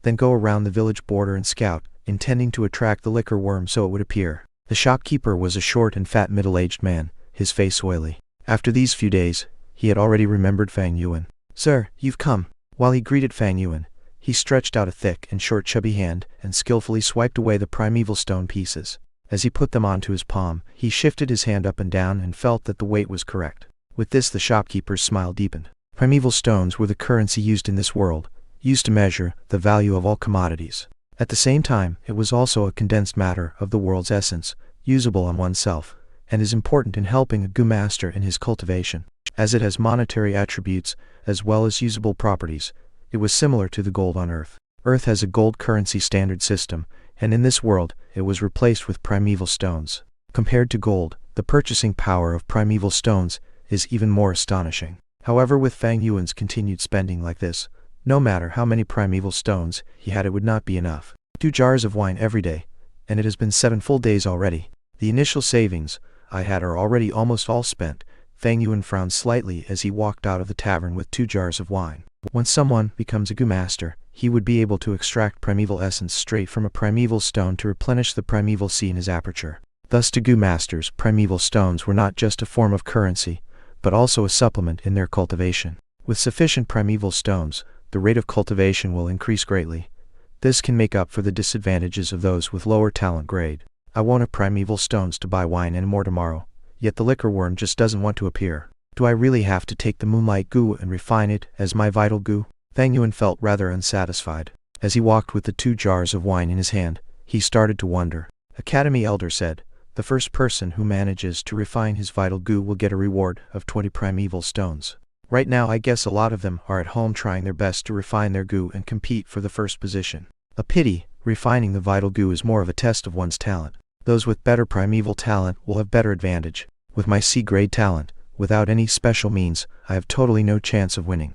then go around the village border and scout, intending to attract the liquor worm so it would appear. The shopkeeper was a short and fat middle-aged man, his face oily. After these few days, he had already remembered Feng Yuan. "Sir, you've come." While he greeted Feng Yuan, he stretched out a thick and short chubby hand and skillfully swiped away the primeval stone pieces. As he put them onto his palm, he shifted his hand up and down and felt that the weight was correct. With this, the shopkeeper's smile deepened. Primeval stones were the currency used in this world, used to measure the value of all commodities. At the same time, it was also a condensed matter of the world's essence, usable on oneself, and is important in helping a goo master in his cultivation. As it has monetary attributes as well as usable properties, it was similar to the gold on Earth. Earth has a gold currency standard system, and in this world, it was replaced with primeval stones. Compared to gold, the purchasing power of primeval stones is even more astonishing. However, with Feng Yuan's continued spending like this, no matter how many primeval stones he had, it would not be enough. 2 jars of wine every day, and it has been 7 full days already. The initial savings I had are already almost all spent. Feng Yuan frowned slightly as he walked out of the tavern with 2 jars of wine. When someone becomes a goo master, he would be able to extract primeval essence straight from a primeval stone to replenish the primeval sea in his aperture. Thus, to goo masters, primeval stones were not just a form of currency, but also a supplement in their cultivation. With sufficient primeval stones, the rate of cultivation will increase greatly. This can make up for the disadvantages of those with lower talent grade. I won't have primeval stones to buy wine anymore tomorrow, yet the liquor worm just doesn't want to appear. Do I really have to take the Moonlight goo and refine it as my vital goo? Feng Yuan felt rather unsatisfied. As he walked with the 2 jars of wine in his hand, he started to wonder. Academy Elder said, "The first person who manages to refine his vital goo will get a reward of 20 primeval stones." Right now, I guess a lot of them are at home trying their best to refine their goo and compete for the first position. A pity. Refining the vital goo is more of a test of one's talent. Those with better primeval talent will have better advantage. With my C-grade talent, without any special means, I have totally no chance of winning.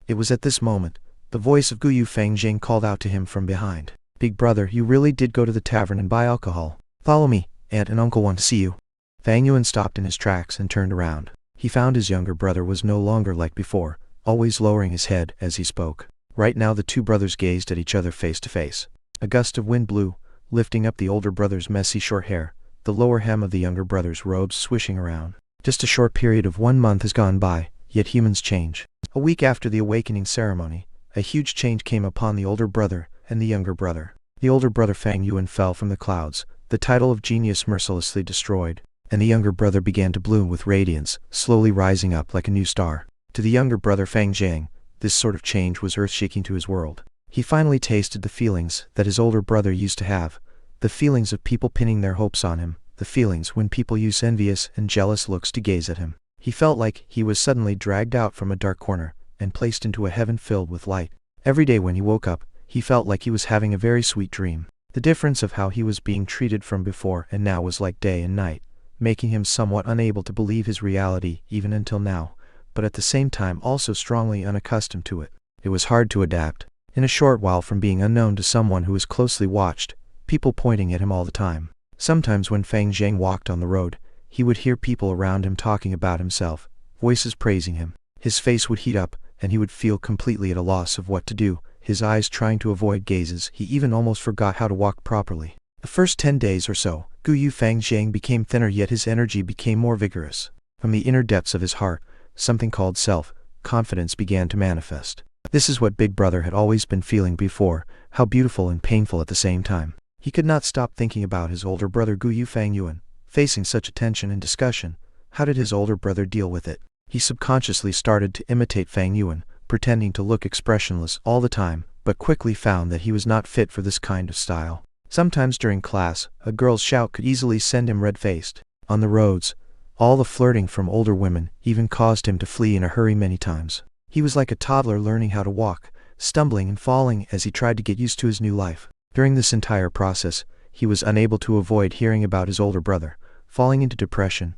It was at this moment, the voice of Guyu Fengjing called out to him from behind. "Big brother, you really did go to the tavern and buy alcohol. Follow me, Aunt and Uncle want to see you." Feng Yuan stopped in his tracks and turned around. He found his younger brother was no longer like before, always lowering his head as he spoke. Right now the 2 brothers gazed at each other face to face. A gust of wind blew, lifting up the older brother's messy short hair, the lower hem of the younger brother's robes swishing around. Just a short period of 1 month has gone by, yet humans change. A week after the awakening ceremony, a huge change came upon the older brother and the younger brother. The older brother Feng Yuan fell from the clouds, the title of genius mercilessly destroyed, and the younger brother began to bloom with radiance, slowly rising up like a new star. To the younger brother Feng Jiang, this sort of change was earth-shaking to his world. He finally tasted the feelings that his older brother used to have, the feelings of people pinning their hopes on him, the feelings when people use envious and jealous looks to gaze at him. He felt like he was suddenly dragged out from a dark corner and placed into a heaven filled with light. Every day when he woke up, he felt like he was having a very sweet dream. The difference of how he was being treated from before and now was like day and night, making him somewhat unable to believe his reality even until now, but at the same time also strongly unaccustomed to it. It was hard to adapt. In a short while from being unknown to someone who was closely watched, people pointing at him all the time. Sometimes when Feng Jiang walked on the road, he would hear people around him talking about himself, voices praising him. His face would heat up, and he would feel completely at a loss of what to do, his eyes trying to avoid gazes. He even almost forgot how to walk properly. The first 10 days or so, Guyu Fengjing became thinner, yet his energy became more vigorous. From the inner depths of his heart, something called self-confidence began to manifest. This is what Big Brother had always been feeling before, how beautiful and painful at the same time. He could not stop thinking about his older brother Guyu Fangyuan. Facing such attention and discussion, how did his older brother deal with it? He subconsciously started to imitate Fangyuan, pretending to look expressionless all the time, but quickly found that he was not fit for this kind of style. Sometimes during class, a girl's shout could easily send him red-faced. On the roads, all the flirting from older women even caused him to flee in a hurry many times. He was like a toddler learning how to walk, stumbling and falling as he tried to get used to his new life. During this entire process, he was unable to avoid hearing about his older brother, falling into depression,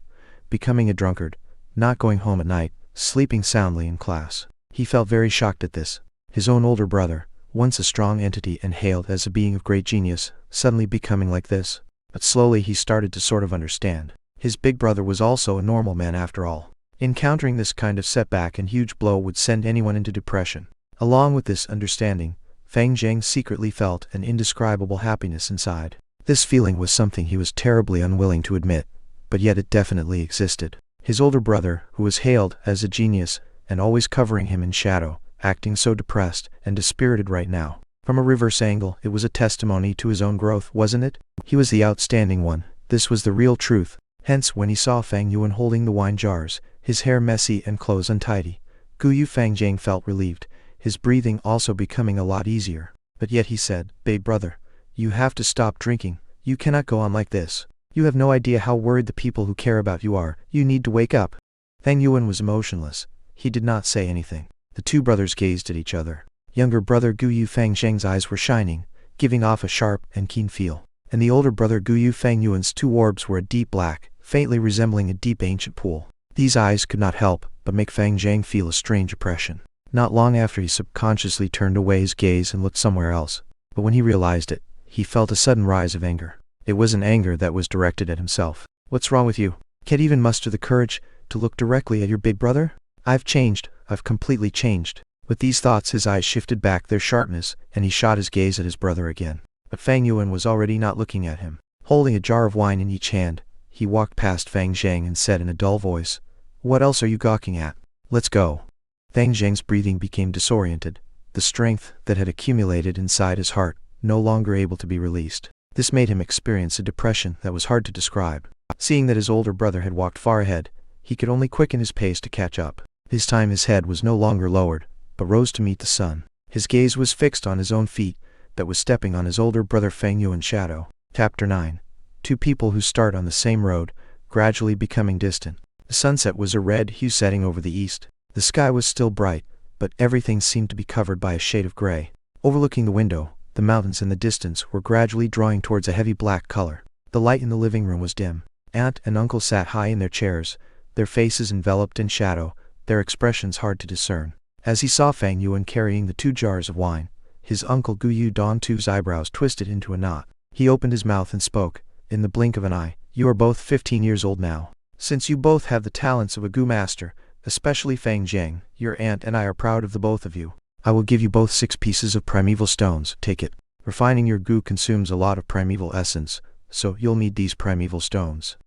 becoming a drunkard, not going home at night, sleeping soundly in class. He felt very shocked at this. His own older brother, once a strong entity and hailed as a being of great genius, suddenly becoming like this. But slowly he started to sort of understand. His big brother was also a normal man after all. Encountering this kind of setback and huge blow would send anyone into depression. Along with this understanding, Fang Zhang secretly felt an indescribable happiness inside. This feeling was something he was terribly unwilling to admit, but yet it definitely existed. His older brother, who was hailed as a genius, and always covering him in shadow, acting so depressed and dispirited right now. From a reverse angle, it was a testimony to his own growth, wasn't it? He was the outstanding one. This was the real truth. Hence, when he saw Fang Yuan holding the wine jars, his hair messy and clothes untidy, Guyu Fangjing felt relieved, his breathing also becoming a lot easier. But yet he said, "Big brother, you have to stop drinking. You cannot go on like this. You have no idea how worried the people who care about you are. You need to wake up." Fang Yuan was emotionless. He did not say anything. The two brothers gazed at each other. Younger brother Guyu Fangjing's eyes were shining, giving off a sharp and keen feel. And the older brother Guyu Fangyuan's two orbs were a deep black, faintly resembling a deep ancient pool. These eyes could not help but make Fang Zhang feel a strange oppression. Not long after, he subconsciously turned away his gaze and looked somewhere else. But when he realized it, he felt a sudden rise of anger. It was an anger that was directed at himself. "What's wrong with you? Can't even muster the courage to look directly at your big brother? I've changed. I've completely changed." With these thoughts, his eyes shifted back their sharpness, and he shot his gaze at his brother again. But Fang Yuan was already not looking at him. Holding a jar of wine in each hand, he walked past Fang Zhang and said in a dull voice, "What else are you gawking at? Let's go." Fang Zhang's breathing became disoriented, the strength that had accumulated inside his heart no longer able to be released. This made him experience a depression that was hard to describe. Seeing that his older brother had walked far ahead, he could only quicken his pace to catch up. This time his head was no longer lowered, but rose to meet the sun. His gaze was fixed on his own feet, that was stepping on his older brother Fang Yuan's shadow. Chapter 9. Two people who start on the same road, gradually becoming distant. The sunset was a red hue setting over the east. The sky was still bright, but everything seemed to be covered by a shade of gray. Overlooking the window, the mountains in the distance were gradually drawing towards a heavy black color. The light in the living room was dim. Aunt and uncle sat high in their chairs, their faces enveloped in shadow, their expressions hard to discern. As he saw Fang Yuan carrying the two jars of wine, his uncle Guyu Dontu's eyebrows twisted into a knot. He opened his mouth and spoke, in the blink of an eye, "You are both 15 years old now. Since you both have the talents of a Gu master, especially Fang Zhang, your aunt and I are proud of the both of you. I will give you both 6 pieces of primeval stones. Take it. Refining your Gu consumes a lot of primeval essence, so you'll need these primeval stones."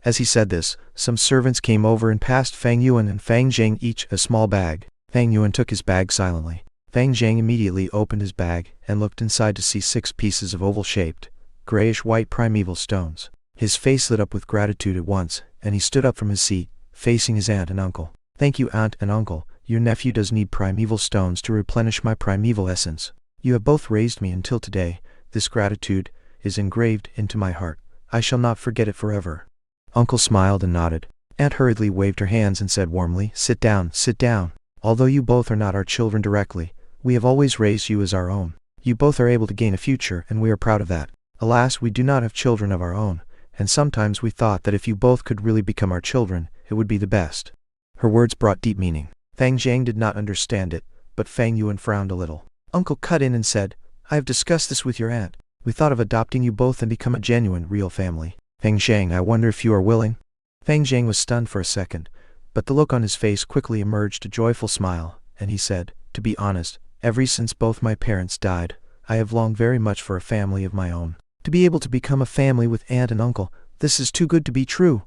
As he said this, some servants came over and passed Fang Yuan and Fang Zhang each a small bag. Fang Yuan took his bag silently. Fang Zhang immediately opened his bag and looked inside to see 6 pieces of oval-shaped, grayish-white primeval stones. His face lit up with gratitude at once, and he stood up from his seat, facing his aunt and uncle. "Thank you, aunt and uncle. Your nephew does need primeval stones to replenish my primeval essence. You have both raised me until today. This gratitude is engraved into my heart. I shall not forget it forever." Uncle smiled and nodded. Aunt hurriedly waved her hands and said warmly, "Sit down, sit down. Although you both are not our children directly, we have always raised you as our own. You both are able to gain a future, and we are proud of that. Alas, we do not have children of our own, and sometimes we thought that if you both could really become our children, it would be the best." Her words brought deep meaning. Fang Zhang did not understand it, but Fang Yuan frowned a little. Uncle cut in and said, "I have discussed this with your aunt. We thought of adopting you both and become a genuine, real family. Fang Zhang, I wonder if you are willing?" Fang Zhang was stunned for a second, but the look on his face quickly emerged a joyful smile, and he said, "To be honest, ever since both my parents died, I have longed very much for a family of my own. To be able to become a family with aunt and uncle, this is too good to be true."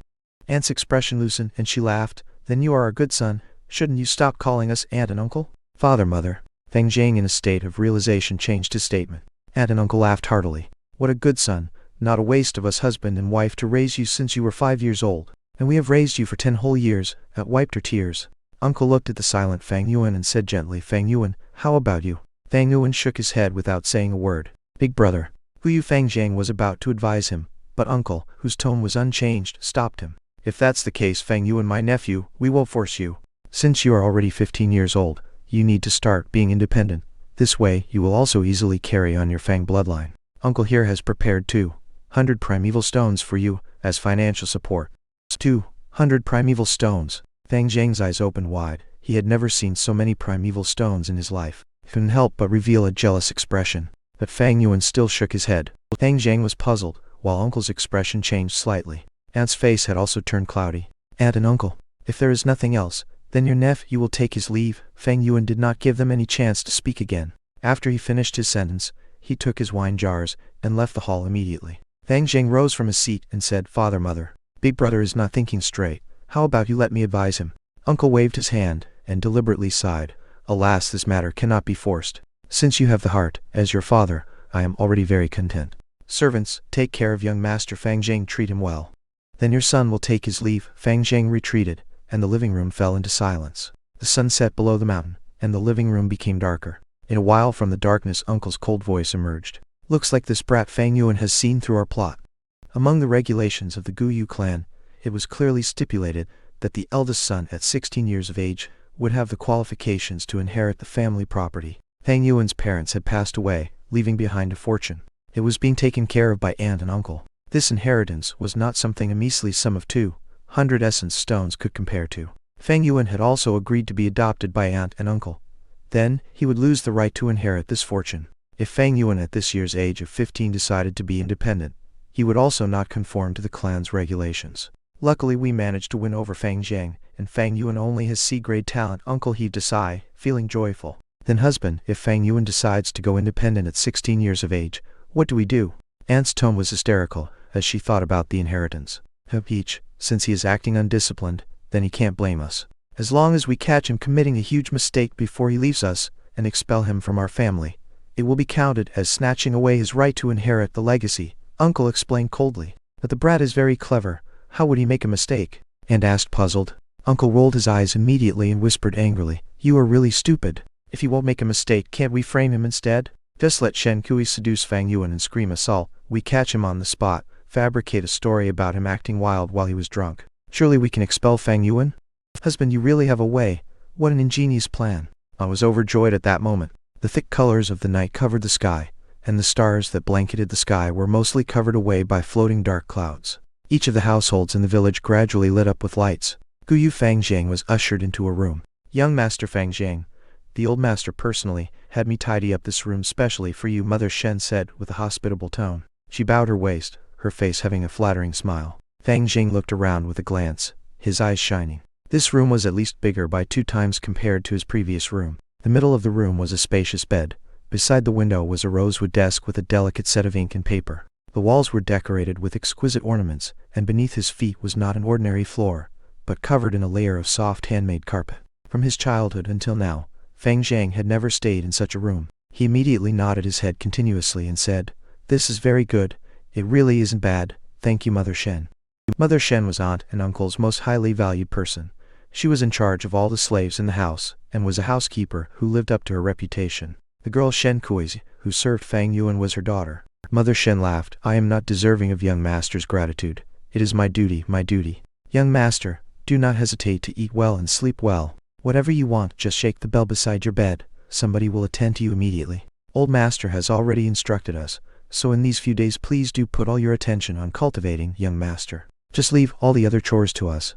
Aunt's expression loosened, and she laughed. "Then you are our good son. Shouldn't you stop calling us aunt and uncle?" "Father, mother." Fang Jiang, in a state of realization, changed his statement. Aunt and uncle laughed heartily. What a good son, not a waste of us husband and wife to raise you since you were 5 years old. And we have raised you for 10 whole years. Aunt wiped her tears. Uncle looked at the silent Fang Yuan and said gently, Fang Yuan, how about you? Fang Yuan shook his head without saying a word. Big brother. Fang Jiang was about to advise him, but uncle, whose tone was unchanged, stopped him. If that's the case, Fang Yuan, my nephew, we won't force you. Since you are already 15 years old, you need to start being independent. This way, you will also easily carry on your Fang bloodline. Uncle here has prepared 200 primeval stones for you, as financial support. 200 primeval stones. Fang Jiang's eyes opened wide. He had never seen so many primeval stones in his life. He couldn't help but reveal a jealous expression. But Fang Yuan still shook his head. Fang Jiang was puzzled, while uncle's expression changed slightly. Aunt's face had also turned cloudy. Aunt and uncle, if there is nothing else, then your nephew will take his leave. Fang Yuan did not give them any chance to speak again. After he finished his sentence, he took his wine jars and left the hall immediately. Fang Jiang rose from his seat and said, Father, Mother, big brother is not thinking straight. How about you let me advise him? Uncle waved his hand and deliberately sighed. Alas, this matter cannot be forced. Since you have the heart, as your father, I am already very content. Servants, take care of young master Fang Jiang, treat him well. Then your son will take his leave. Fang Jiang retreated, and the living room fell into silence. The sun set below the mountain, and the living room became darker. In a while from the darkness uncle's cold voice emerged. Looks like this brat Fang Yuan has seen through our plot. Among the regulations of the Guyu clan, it was clearly stipulated that the eldest son at 16 years of age would have the qualifications to inherit the family property. Fang Yuan's parents had passed away, leaving behind a fortune. It was being taken care of by aunt and uncle. This inheritance was not something a measly sum of 200 essence stones could compare to. Fang Yuan had also agreed to be adopted by aunt and uncle. Then, he would lose the right to inherit this fortune. If Fang Yuan at this year's age of 15 decided to be independent, he would also not conform to the clan's regulations. Luckily we managed to win over Fang Jiang, and Fang Yuan only has C-grade talent. Uncle heaved a sigh, feeling joyful. Then husband, if Fang Yuan decides to go independent at 16 years of age, what do we do? Aunt's tone was hysterical, as she thought about the inheritance. Peach, since he is acting undisciplined, then he can't blame us. As long as we catch him committing a huge mistake before he leaves us, and expel him from our family, it will be counted as snatching away his right to inherit the legacy, Uncle explained coldly. But the brat is very clever. How would he make a mistake? Aunt asked, puzzled. Uncle rolled his eyes immediately and whispered angrily, You are really stupid. If he won't make a mistake, can't we frame him instead? Just let Shen Kui seduce Fang Yuan and scream assault. We catch him on the spot, fabricate a story about him acting wild while he was drunk. Surely we can expel Fang Yuan? Husband, you really have a way. What an ingenious plan. I was overjoyed at that moment. The thick colors of the night covered the sky, and the stars that blanketed the sky were mostly covered away by floating dark clouds. Each of the households in the village gradually lit up with lights. Guyu Fang Jiang was ushered into a room. Young Master Fang Jiang, the old master personally had me tidy up this room specially for you, Mother Shen said with a hospitable tone. She bowed her waist, her face having a flattering smile. Fang Jiang looked around with a glance, his eyes shining. This room was at least bigger by 2 times compared to his previous room. The middle of the room was a spacious bed. Beside the window was a rosewood desk with a delicate set of ink and paper. The walls were decorated with exquisite ornaments, and beneath his feet was not an ordinary floor, but covered in a layer of soft handmade carpet. From his childhood until now, Fang Jiang had never stayed in such a room. He immediately nodded his head continuously and said, This is very good. It really isn't bad. Thank you, Mother Shen. Mother Shen was aunt and uncle's most highly valued person. She was in charge of all the slaves in the house, and was a housekeeper who lived up to her reputation. The girl Shen Kui, who served Fang Yuan, was her daughter. Mother Shen laughed. I am not deserving of young master's gratitude. It is my duty, my duty. Young master, do not hesitate to eat well and sleep well. Whatever you want, just shake the bell beside your bed. Somebody will attend to you immediately. Old master has already instructed us, so in these few days please do put all your attention on cultivating, young master. Just leave all the other chores to us.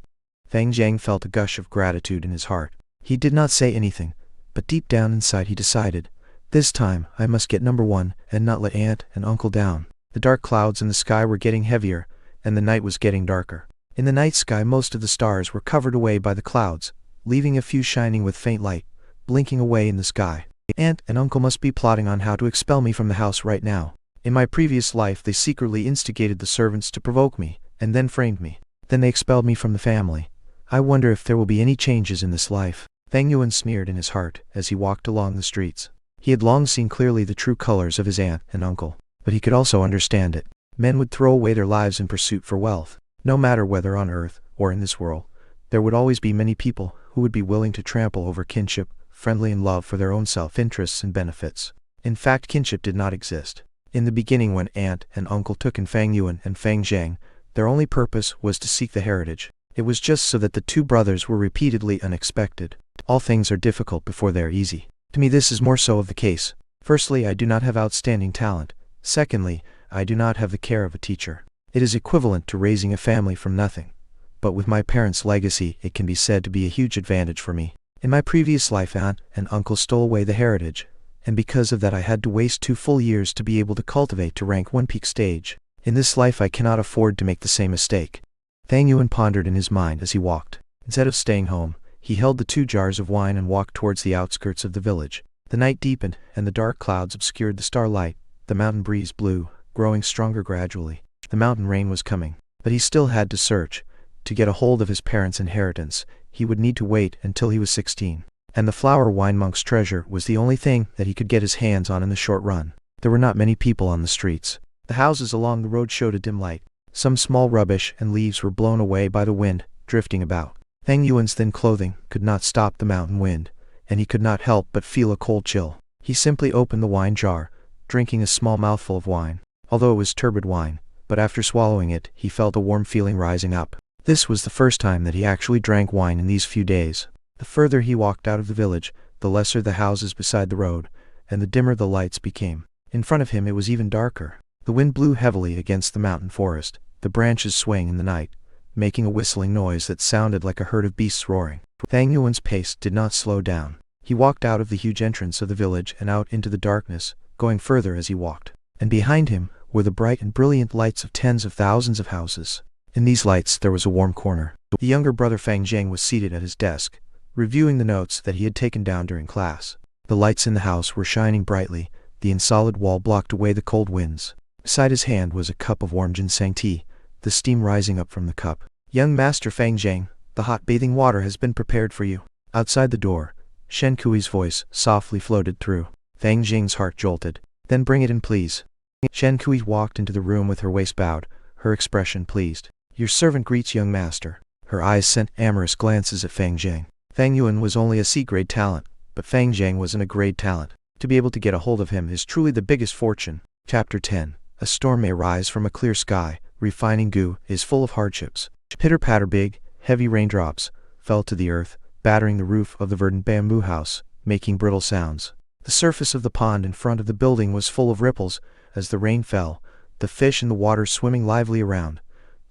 Fang Jiang felt a gush of gratitude in his heart. He did not say anything, but deep down inside he decided, this time I must get number 1 and not let aunt and uncle down. The dark clouds in the sky were getting heavier, and the night was getting darker. In the night sky most of the stars were covered away by the clouds, leaving a few shining with faint light, blinking away in the sky. Aunt and uncle must be plotting on how to expel me from the house right now. In my previous life they secretly instigated the servants to provoke me, and then framed me. Then they expelled me from the family. I wonder if there will be any changes in this life. Fang Yuan sneered in his heart as he walked along the streets. He had long seen clearly the true colors of his aunt and uncle, but he could also understand it. Men would throw away their lives in pursuit for wealth. No matter whether on Earth or in this world, there would always be many people who would be willing to trample over kinship, friendly and love for their own self-interests and benefits. In fact, kinship did not exist. In the beginning, when aunt and uncle took in Fang Yuan and Fang Zhang, their only purpose was to seek the heritage. It was just so that the two brothers were repeatedly unexpected. All things are difficult before they are easy. To me, this is more so of the case. Firstly, I do not have outstanding talent. Secondly, I do not have the care of a teacher. It is equivalent to raising a family from nothing. But with my parents' legacy, it can be said to be a huge advantage for me. In my previous life, aunt and uncle stole away the heritage, and because of that I had to waste 2 full years to be able to cultivate to rank 1 peak stage. In this life I cannot afford to make the same mistake. Fang Yuan pondered in his mind as he walked. Instead of staying home, he held the 2 jars of wine and walked towards the outskirts of the village. The night deepened, and the dark clouds obscured the starlight. The mountain breeze blew, growing stronger gradually. The mountain rain was coming, but he still had to search. To get a hold of his parents' inheritance, he would need to wait until he was 16. And the flower wine monk's treasure was the only thing that he could get his hands on in the short run. There were not many people on the streets. The houses along the road showed a dim light. Some small rubbish and leaves were blown away by the wind, drifting about. Fang Yuan's thin clothing could not stop the mountain wind, and he could not help but feel a cold chill. He simply opened the wine jar, drinking a small mouthful of wine. Although it was turbid wine, but after swallowing it, he felt a warm feeling rising up. This was the first time that he actually drank wine in these few days. The further he walked out of the village, the lesser the houses beside the road, and the dimmer the lights became. In front of him it was even darker. The wind blew heavily against the mountain forest, the branches swaying in the night, making a whistling noise that sounded like a herd of beasts roaring. Fang Yuan's pace did not slow down. He walked out of the huge entrance of the village and out into the darkness, going further as he walked. And behind him were the bright and brilliant lights of tens of thousands of houses. In these lights there was a warm corner. The younger brother Fang Zhang was seated at his desk, reviewing the notes that he had taken down during class. The lights in the house were shining brightly. The insolid wall blocked away the cold winds. Beside his hand was a cup of warm ginseng tea, the steam rising up from the cup. "Young Master Fang Zhang, the hot bathing water has been prepared for you." Outside the door, Shen Kui's voice softly floated through. Fang Zhang's heart jolted. "Then bring it in, please." Shen Kui walked into the room with her waist bowed, her expression pleased. "Your servant greets young master." Her eyes sent amorous glances at Fang Zhang. Fang Yuan was only a C-grade talent, but Fang Zhang was an A-grade talent. To be able to get a hold of him is truly the biggest fortune. Chapter 10. A storm may rise from a clear sky. Refining goo is full of hardships. Pitter-patter, big, heavy raindrops fell to the earth, battering the roof of the verdant bamboo house, making brittle sounds. The surface of the pond in front of the building was full of ripples as the rain fell, the fish in the water swimming lively around.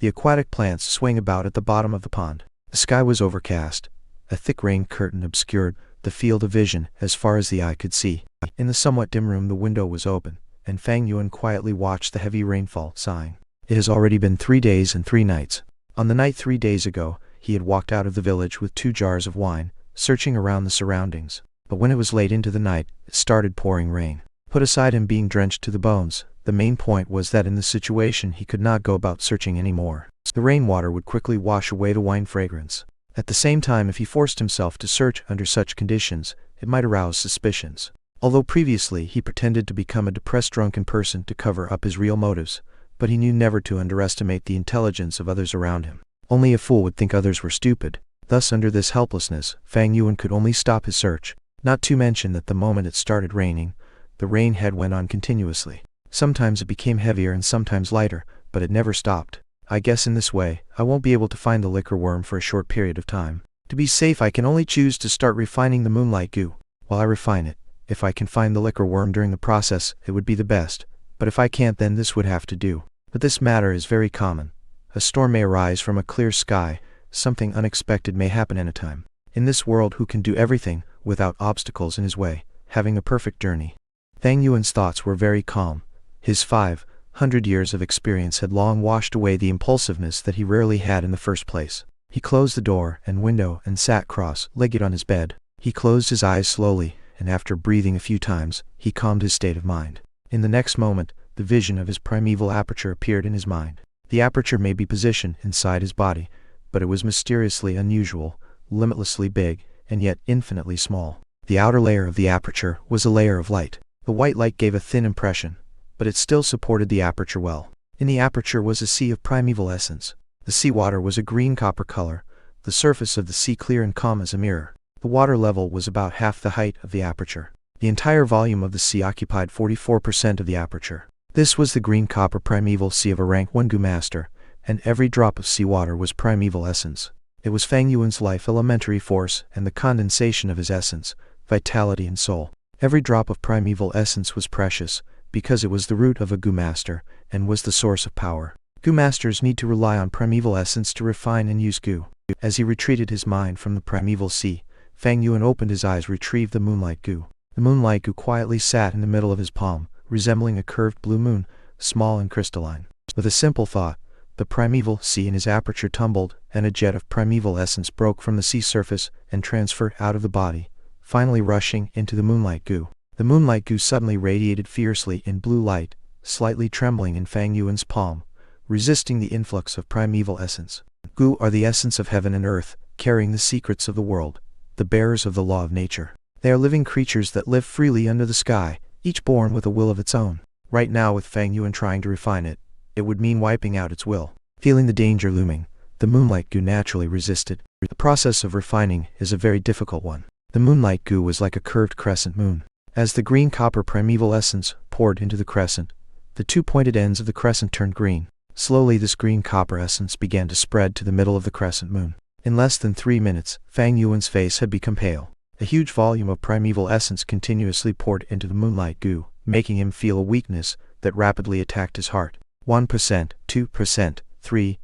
The aquatic plants swaying about at the bottom of the pond. The sky was overcast. A thick rain curtain obscured the field of vision as far as the eye could see. In the somewhat dim room the window was open, and Fang Yuan quietly watched the heavy rainfall, sighing. It has already been 3 days and 3 nights. On the night 3 days ago, he had walked out of the village with 2 jars of wine, searching around the surroundings. But when it was late into the night, it started pouring rain. Put aside him being drenched to the bones, the main point was that in this situation he could not go about searching anymore. The rainwater would quickly wash away the wine fragrance. At the same time, if he forced himself to search under such conditions, it might arouse suspicions. Although previously he pretended to become a depressed drunken person to cover up his real motives, but he knew never to underestimate the intelligence of others around him. Only a fool would think others were stupid. Thus, under this helplessness, Fang Yuan could only stop his search. Not to mention that the moment it started raining, the rain had went on continuously. Sometimes it became heavier and sometimes lighter, but it never stopped. I guess in this way, I won't be able to find the liquor worm for a short period of time. To be safe, I can only choose to start refining the moonlight goo. While I refine it, if I can find the liquor worm during the process, it would be the best. But if I can't, then this would have to do. But this matter is very common. A storm may arise from a clear sky. Something unexpected may happen anytime. In this world, who can do everything without obstacles in his way, having a perfect journey? Fang Yuan's thoughts were very calm. His 500 years of experience had long washed away the impulsiveness that he rarely had in the first place. He closed the door and window and sat cross-legged on his bed. He closed his eyes slowly, and after breathing a few times, he calmed his state of mind. In the next moment, the vision of his primeval aperture appeared in his mind. The aperture may be positioned inside his body, but it was mysteriously unusual, limitlessly big, and yet infinitely small. The outer layer of the aperture was a layer of light. The white light gave a thin impression, but it still supported the aperture well. In the aperture was a sea of primeval essence. The seawater was a green copper color, the surface of the sea clear and calm as a mirror. The water level was about half the height of the aperture. The entire volume of the sea occupied 44% of the aperture. This was the green copper primeval sea of a rank 1 goo master, and every drop of seawater was primeval essence. It was Fang Yuan's life elementary force and the condensation of his essence, vitality and soul. Every drop of primeval essence was precious, because it was the root of a goo master, and was the source of power. Goo masters need to rely on primeval essence to refine and use goo. As he retreated his mind from the primeval sea, Fang Yuan opened his eyes, retrieved the moonlight goo. The moonlight goo quietly sat in the middle of his palm, resembling a curved blue moon, small and crystalline. With a simple thought, the primeval sea in his aperture tumbled, and a jet of primeval essence broke from the sea surface and transferred out of the body, finally rushing into the moonlight goo. The moonlight goo suddenly radiated fiercely in blue light, slightly trembling in Fang Yuan's palm, resisting the influx of primeval essence. Goo are the essence of heaven and earth, carrying the secrets of the world, the bearers of the law of nature. They are living creatures that live freely under the sky, each born with a will of its own. Right now, with Fang Yuan trying to refine it, it would mean wiping out its will. Feeling the danger looming, the moonlight goo naturally resisted. The process of refining is a very difficult one. The moonlight goo was like a curved crescent moon. As the green copper primeval essence poured into the crescent, the two pointed ends of the crescent turned green. Slowly this green copper essence began to spread to the middle of the crescent moon. In less than 3 minutes, Fang Yuan's face had become pale. A huge volume of primeval essence continuously poured into the moonlight goo, making him feel a weakness that rapidly attacked his heart. 1%, 2%, 3%,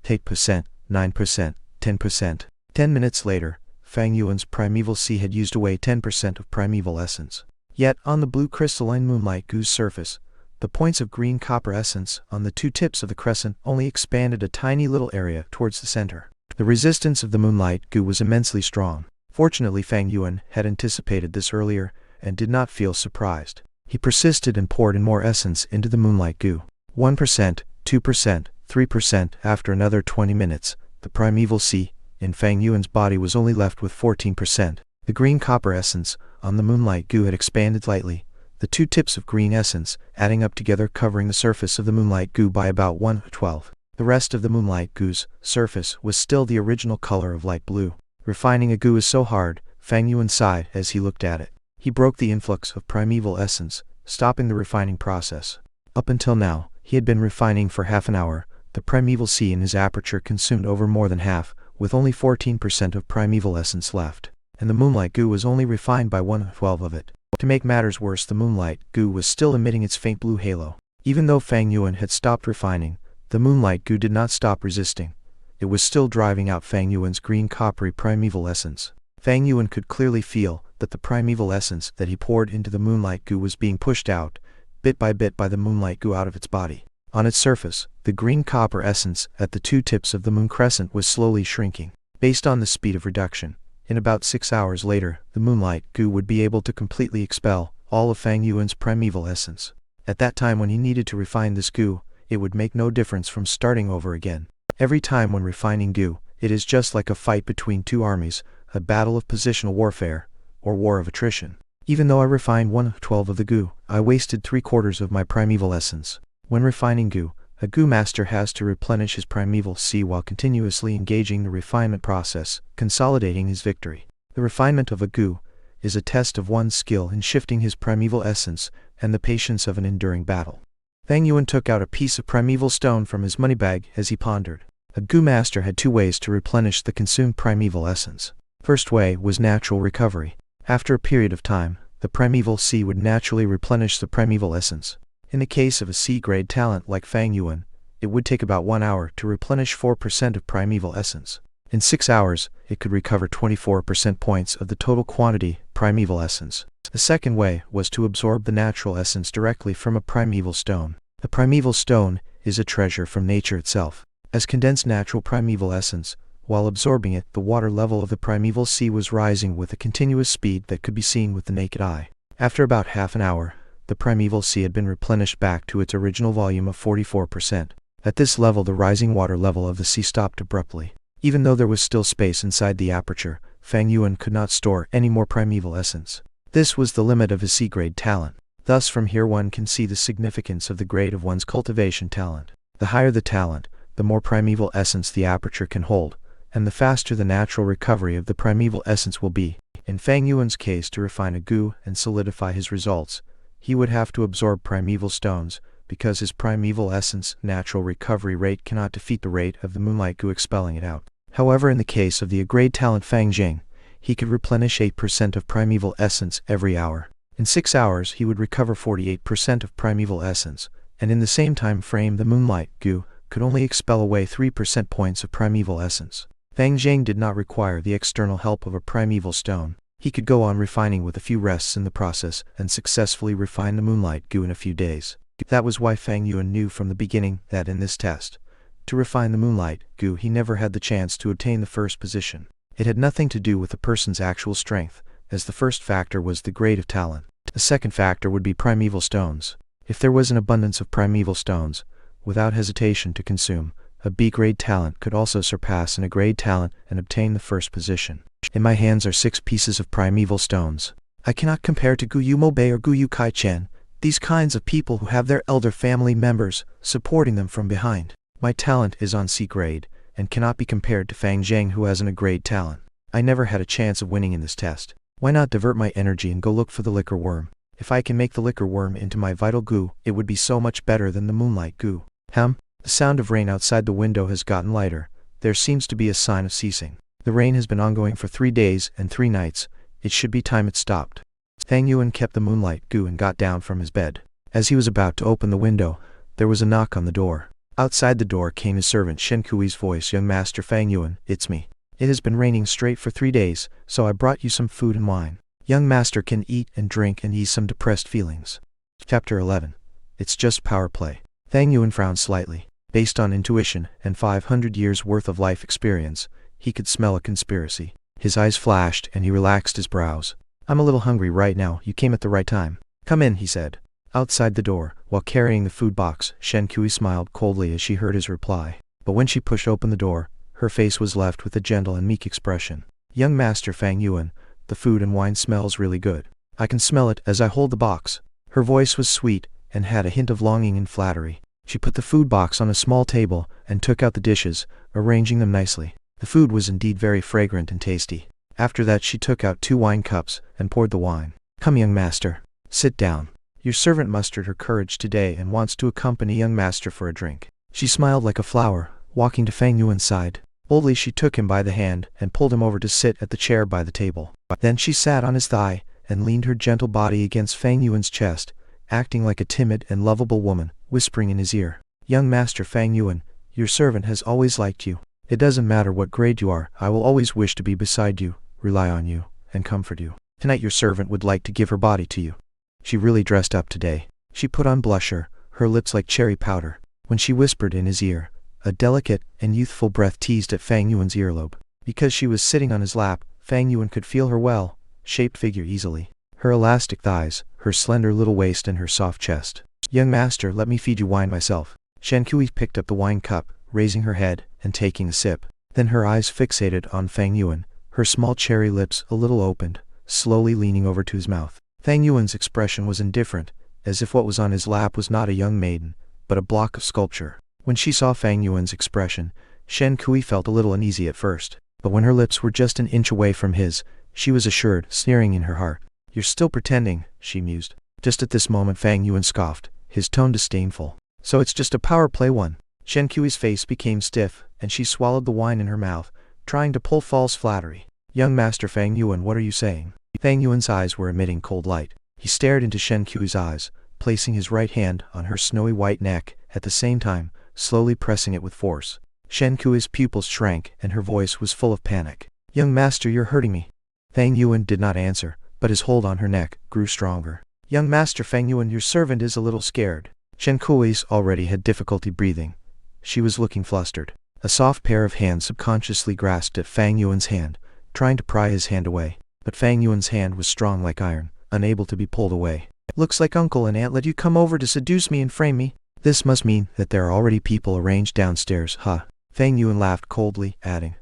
8%, 9%, 10%. 10 minutes later, Fang Yuan's primeval sea had used away 10% of primeval essence. Yet, on the blue crystalline moonlight goo's surface, the points of green copper essence on the two tips of the crescent only expanded a tiny little area towards the center. The resistance of the moonlight goo was immensely strong. Fortunately, Fang Yuan had anticipated this earlier and did not feel surprised. He persisted and poured in more essence into the moonlight goo. 1%, 2%, 3%. After another 20 minutes, the primeval sea in Fang Yuan's body was only left with 14%. The green copper essence on the moonlight goo had expanded slightly, the two tips of green essence adding up together covering the surface of the moonlight goo by about 1/12. The rest of the moonlight goo's surface was still the original color of light blue. Refining a goo is so hard, Fang Yuan sighed as he looked at it. He broke the influx of primeval essence, stopping the refining process. Up until now, he had been refining for half an hour. The primeval sea in his aperture consumed over more than half, with only 14% of primeval essence left, and the moonlight goo was only refined by 1/12 of it. To make matters worse, the moonlight goo was still emitting its faint blue halo. Even though Fang Yuan had stopped refining, the moonlight goo did not stop resisting. It was still driving out Fang Yuan's green coppery primeval essence. Fang Yuan could clearly feel that the primeval essence that he poured into the moonlight goo was being pushed out, bit by the moonlight goo out of its body. On its surface, the green copper essence at the two tips of the moon crescent was slowly shrinking. Based on the speed of reduction, in about 6 hours later, the moonlight goo would be able to completely expel all of Fang Yuan's primeval essence. At that time, when he needed to refine this goo, it would make no difference from starting over again. Every time when refining goo, it is just like a fight between two armies, a battle of positional warfare, or war of attrition. Even though I refined 1/12 of the goo, I wasted 3/4 of my primeval essence. When refining goo, a goo master has to replenish his primeval sea while continuously engaging the refinement process, consolidating his victory. The refinement of a goo is a test of one's skill in shifting his primeval essence and the patience of an enduring battle. Fang Yuan took out a piece of primeval stone from his money bag as he pondered. A goo master had two ways to replenish the consumed primeval essence. First way was natural recovery. After a period of time, the primeval sea would naturally replenish the primeval essence. In the case of a C-grade talent like Fang Yuan, it would take about 1 hour to replenish 4% of primeval essence. In 6 hours, it could recover 24% points of the total quantity primeval essence. The second way was to absorb the natural essence directly from a primeval stone. The primeval stone is a treasure from nature itself. As condensed natural primeval essence, while absorbing it, the water level of the primeval sea was rising with a continuous speed that could be seen with the naked eye. After about half an hour, the primeval sea had been replenished back to its original volume of 44%. At this level, the rising water level of the sea stopped abruptly. Even though there was still space inside the aperture, Fang Yuan could not store any more primeval essence. This was the limit of his C-grade talent. Thus from here one can see the significance of the grade of one's cultivation talent. The higher the talent, the more primeval essence the aperture can hold, and the faster the natural recovery of the primeval essence will be. In Fang Yuan's case, to refine a goo and solidify his results, he would have to absorb primeval stones, because his primeval essence natural recovery rate cannot defeat the rate of the Moonlight goo expelling it out. However, in the case of the A-grade talent Fang Jing, he could replenish 8% of primeval essence every hour. In 6 hours he would recover 48% of primeval essence, and in the same time frame the Moonlight goo could only expel away 3% points of primeval essence. Fang Jing did not require the external help of a primeval stone. He could go on refining with a few rests in the process and successfully refine the Moonlight goo in a few days. That was why Fang Yuan knew from the beginning that in this test, to refine the Moonlight goo, he never had the chance to obtain the first position. It had nothing to do with the person's actual strength, as the first factor was the grade of talent. The second factor would be primeval stones. If there was an abundance of primeval stones, without hesitation to consume, a B-grade talent could also surpass an A-grade talent and obtain the first position. In my hands are 6 pieces of primeval stones. I cannot compare to Gu Yu Mo Bei or Gu Yu Kai Chen, these kinds of people who have their elder family members supporting them from behind. My talent is on C-grade, and cannot be compared to Fang Jing who has an A-grade talent. I never had a chance of winning in this test. Why not divert my energy and go look for the liquor worm? If I can make the liquor worm into my vital goo, it would be so much better than the Moonlight goo. The sound of rain outside the window has gotten lighter. There seems to be a sign of ceasing. The rain has been ongoing for 3 days and 3 nights. It should be time it stopped. Fang Yuan kept the Moonlight goo and got down from his bed. As he was about to open the window, there was a knock on the door. Outside the door came his servant Shen Kui's voice. Young Master Fang Yuan, it's me. It has been raining straight for 3 days, so I brought you some food and wine. Young master can eat and drink and ease some depressed feelings. Chapter 11. It's just power play. Fang Yuan frowned slightly. Based on intuition and 500 years worth of life experience, he could smell a conspiracy. His eyes flashed and he relaxed his brows. I'm a little hungry right now. You came at the right time. Come in, he said. Outside the door, while carrying the food box, Shen Kui smiled coldly as she heard his reply. But when she pushed open the door, her face was left with a gentle and meek expression. Young Master Fang Yuan, the food and wine smells really good. I can smell it as I hold the box. Her voice was sweet and had a hint of longing and flattery. She put the food box on a small table and took out the dishes, arranging them nicely. The food was indeed very fragrant and tasty. After that she took out 2 wine cups and poured the wine. Come, young master. Sit down. Your servant mustered her courage today and wants to accompany young master for a drink. She smiled like a flower, walking to Fang Yuan's side. Boldly she took him by the hand and pulled him over to sit at the chair by the table. Then she sat on his thigh and leaned her gentle body against Fang Yuan's chest, acting like a timid and lovable woman, whispering in his ear. Young Master Fang Yuan, your servant has always liked you. It doesn't matter what grade you are, I will always wish to be beside you, rely on you, and comfort you. Tonight your servant would like to give her body to you. She really dressed up today. She put on blusher, her lips like cherry powder. When she whispered in his ear, a delicate and youthful breath teased at Fang Yuan's earlobe. Because she was sitting on his lap, Fang Yuan could feel her well-shaped figure easily. Her elastic thighs, her slender little waist and her soft chest. Young master, let me feed you wine myself. Shen Kui picked up the wine cup, raising her head and taking a sip. Then her eyes fixated on Fang Yuan, her small cherry lips a little opened, slowly leaning over to his mouth. Fang Yuan's expression was indifferent, as if what was on his lap was not a young maiden, but a block of sculpture. When she saw Fang Yuan's expression, Shen Kui felt a little uneasy at first, but when her lips were just an inch away from his, she was assured, sneering in her heart. You're still pretending, she mused. Just at this moment Fang Yuan scoffed, his tone disdainful. So it's just a power play one. Shen Kui's face became stiff, and she swallowed the wine in her mouth, trying to pull false flattery. Young Master Fang Yuan, what are you saying? Fang Yuan's eyes were emitting cold light. He stared into Shen Kui's eyes, placing his right hand on her snowy white neck, at the same time, slowly pressing it with force. Shen Kui's pupils shrank and her voice was full of panic. Young master, you're hurting me. Fang Yuan did not answer, but his hold on her neck grew stronger. Young master Fang Yuan, your servant is a little scared. Shen Kui's already had difficulty breathing. She was looking flustered. A soft pair of hands subconsciously grasped at Fang Yuan's hand, trying to pry his hand away. But Fang Yuan's hand was strong like iron, unable to be pulled away. Looks like uncle and aunt let you come over to seduce me and frame me. This must mean that there are already people arranged downstairs, huh? Fang Yuan laughed coldly, adding,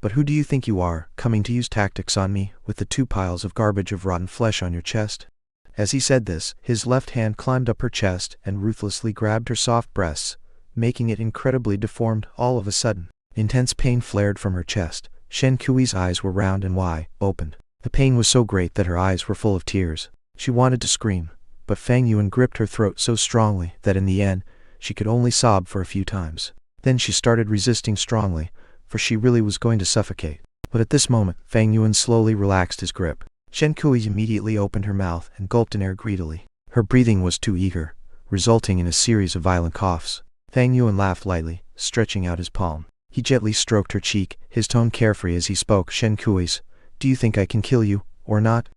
But who do you think you are, coming to use tactics on me, with the 2 piles of garbage of rotten flesh on your chest?" As he said this, his left hand climbed up her chest and ruthlessly grabbed her soft breasts, making it incredibly deformed all of a sudden. Intense pain flared from her chest. Shen Kui's eyes were round and wide opened. The pain was so great that her eyes were full of tears. She wanted to scream, but Fang Yuan gripped her throat so strongly that in the end, she could only sob for a few times. Then she started resisting strongly, for she really was going to suffocate. But at this moment, Fang Yuan slowly relaxed his grip. Shen Kui immediately opened her mouth and gulped in air greedily. Her breathing was too eager, resulting in a series of violent coughs. Fang Yuan laughed lightly, stretching out his palm. He gently stroked her cheek, his tone carefree as he spoke. "Shen Kui's, do you think I can kill you, or not?"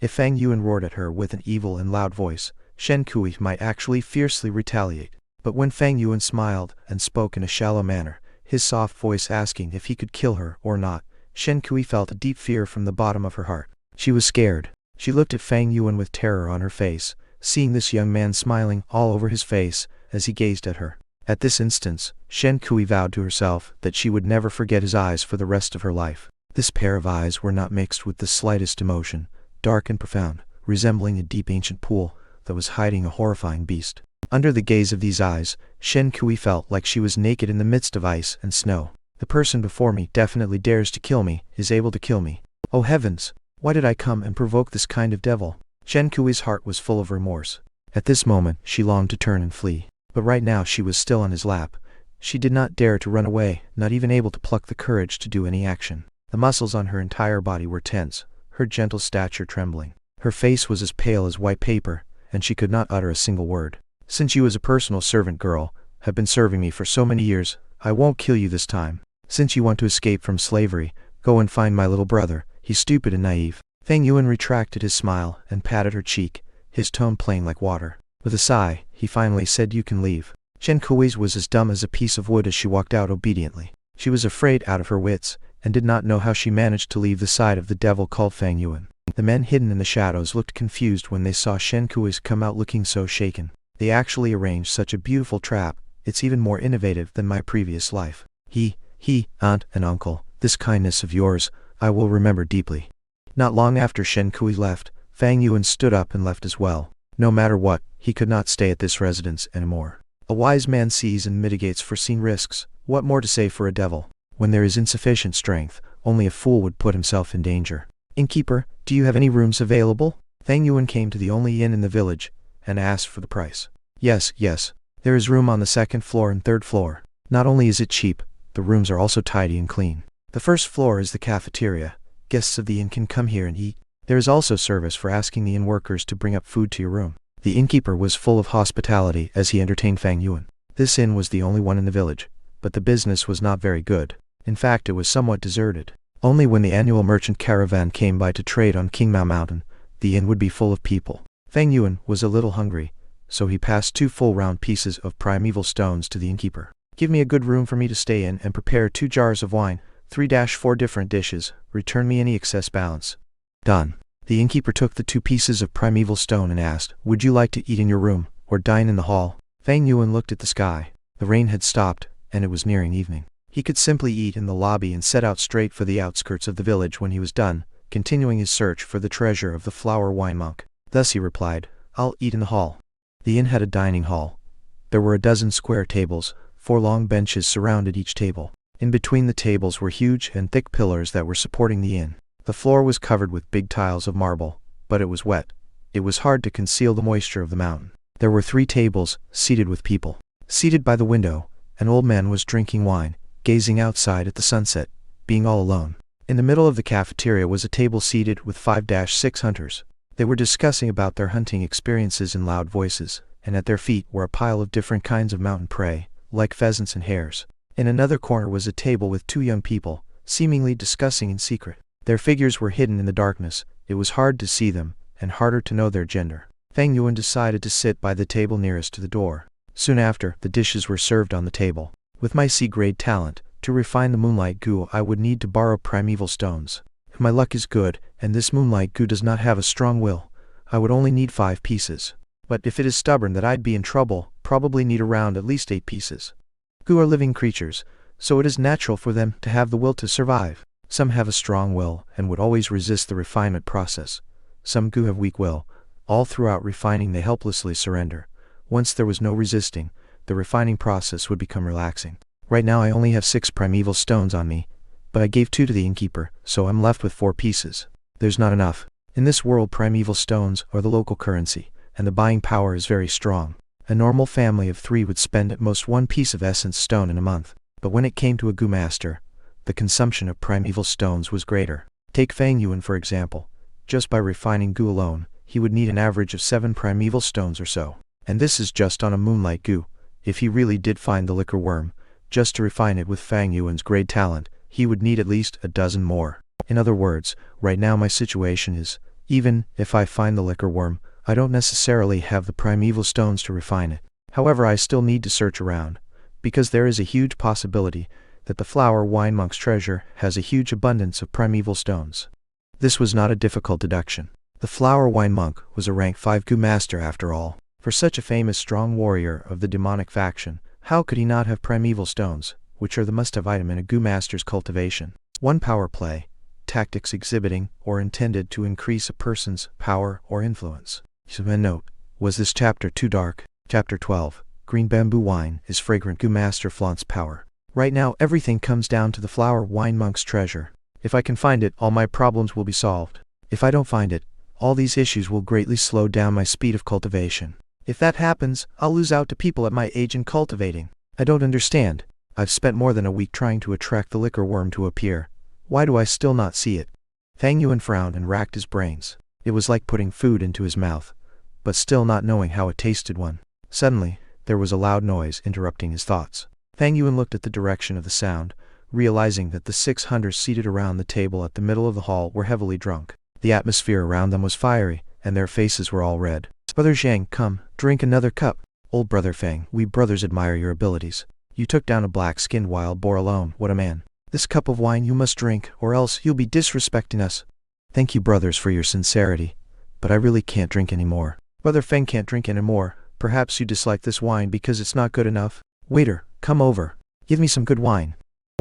If Fang Yuan roared at her with an evil and loud voice, Shen Kui might actually fiercely retaliate. But when Fang Yuan smiled and spoke in a shallow manner, his soft voice asking if he could kill her or not, Shen Kui felt a deep fear from the bottom of her heart. She was scared. She looked at Fang Yuan with terror on her face, seeing this young man smiling all over his face as he gazed at her. At this instance, Shen Kui vowed to herself that she would never forget his eyes for the rest of her life. This pair of eyes were not mixed with the slightest emotion, dark and profound, resembling a deep ancient pool that was hiding a horrifying beast. Under the gaze of these eyes, Shen Kui felt like she was naked in the midst of ice and snow. The person before me definitely dares to kill me, is able to kill me. Oh heavens! Why did I come and provoke this kind of devil? Shen Kui's heart was full of remorse. At this moment, she longed to turn and flee. But right now she was still on his lap. She did not dare to run away, not even able to pluck the courage to do any action. The muscles on her entire body were tense, her gentle stature trembling. Her face was as pale as white paper, and she could not utter a single word. "Since you as a personal servant girl have been serving me for so many years, I won't kill you this time. Since you want to escape from slavery, go and find my little brother. He's stupid and naive." Fang Yuan retracted his smile and patted her cheek, his tone plain like water. With a sigh, he finally said, "You can leave." Shen Kui's was as dumb as a piece of wood as she walked out obediently. She was afraid out of her wits, and did not know how she managed to leave the side of the devil called Fang Yuan. The men hidden in the shadows looked confused when they saw Shen Kui's come out looking so shaken. They actually arranged such a beautiful trap. It's even more innovative than my previous life. Aunt and uncle, this kindness of yours, I will remember deeply. Not long after Shen Kui left, Fang Yuan stood up and left as well. No matter what, he could not stay at this residence anymore. A wise man sees and mitigates foreseen risks. What more to say for a devil? When there is insufficient strength, only a fool would put himself in danger. "Innkeeper, do you have any rooms available?" Fang Yuan came to the only inn in the village, and asked for the price. Yes. There is room on the 2nd floor and 3rd floor. Not only is it cheap, the rooms are also tidy and clean. The 1st floor is the cafeteria. Guests of the inn can come here and eat. There is also service for asking the inn workers to bring up food to your room. The innkeeper was full of hospitality as he entertained Fang Yuan. This inn was the only one in the village, but the business was not very good. In fact, it was somewhat deserted. Only when the annual merchant caravan came by to trade on Qingmao Mountain, the inn would be full of people. Fang Yuan was a little hungry, so he passed 2 full round pieces of primeval stones to the innkeeper. "Give me a good room for me to stay in and prepare 2 jars of wine, 3-4 different dishes, return me any excess balance." Done. The innkeeper took the 2 pieces of primeval stone and asked, "Would you like to eat in your room, or dine in the hall?" Fang Yuan looked at the sky. The rain had stopped, and it was nearing evening. He could simply eat in the lobby and set out straight for the outskirts of the village when he was done, continuing his search for the treasure of the flower wine monk. Thus he replied, "I'll eat in the hall." The inn had a dining hall. There were a dozen square tables. 4 long benches surrounded each table. In between the tables were huge and thick pillars that were supporting the inn. The floor was covered with big tiles of marble, but it was wet. It was hard to conceal the moisture of the mountain. There were 3 tables, seated with people. Seated by the window, an old man was drinking wine, gazing outside at the sunset, being all alone. In the middle of the cafeteria was a table seated with 5-6 hunters. They were discussing about their hunting experiences in loud voices, and at their feet were a pile of different kinds of mountain prey, like pheasants and hares. In another corner was a table with 2 young people, seemingly discussing in secret. Their figures were hidden in the darkness. It was hard to see them, and harder to know their gender. Fang Yuan decided to sit by the table nearest to the door. Soon after, the dishes were served on the table. With my C-grade talent, to refine the moonlight goo I would need to borrow primeval stones. If my luck is good, and this moonlight goo does not have a strong will, I would only need 5 pieces. But if it is stubborn that I'd be in trouble, probably need around at least 8 pieces. Goo are living creatures, so it is natural for them to have the will to survive. Some have a strong will and would always resist the refinement process. Some gu have weak will. All throughout refining they helplessly surrender. Once there was no resisting, the refining process would become relaxing. Right now I only have 6 primeval stones on me, but I gave 2 to the innkeeper, so I'm left with 4 pieces. There's not enough. In this world primeval stones are the local currency, and the buying power is very strong. A normal family of 3 would spend at most 1 piece of essence stone in a month, but when it came to a gu master, the consumption of primeval stones was greater. Take Fang Yuan for example. Just by refining gu alone, he would need an average of 7 primeval stones or so. And this is just on a Moonlight gu. If he really did find the liquor worm, just to refine it with Fang Yuan's great talent, he would need at least a dozen more. In other words, right now my situation is, even if I find the liquor worm, I don't necessarily have the primeval stones to refine it. However, I still need to search around, because there is a huge possibility that the flower wine monk's treasure has a huge abundance of primeval stones. This was not a difficult deduction. The flower wine monk was a rank 5 gu master after all. For such a famous strong warrior of the demonic faction, how could he not have primeval stones, which are the must-have item in a gu master's cultivation? 1 power play, tactics exhibiting or intended to increase a person's power or influence. So note, was this chapter too dark? Chapter 12, Green Bamboo Wine is fragrant gu master flaunts power. Right now everything comes down to the flower wine monk's treasure. If I can find it, all my problems will be solved. If I don't find it, all these issues will greatly slow down my speed of cultivation. If that happens, I'll lose out to people at my age in cultivating. I don't understand. I've spent more than a week trying to attract the liquor worm to appear. Why do I still not see it? Fang Yuan frowned and racked his brains. It was like putting food into his mouth, but still not knowing how it tasted one. Suddenly, there was a loud noise interrupting his thoughts. Fang Yuan looked at the direction of the sound, realizing that the 6 hunters seated around the table at the middle of the hall were heavily drunk. The atmosphere around them was fiery, and their faces were all red. Brother Zhang, come, drink another cup. Old brother Fang, we brothers admire your abilities. You took down a black-skinned wild boar alone, what a man. This cup of wine you must drink, or else you'll be disrespecting us. Thank you brothers for your sincerity, but I really can't drink anymore. Brother Feng can't drink anymore. Perhaps you dislike this wine because it's not good enough. Waiter, come over. Give me some good wine.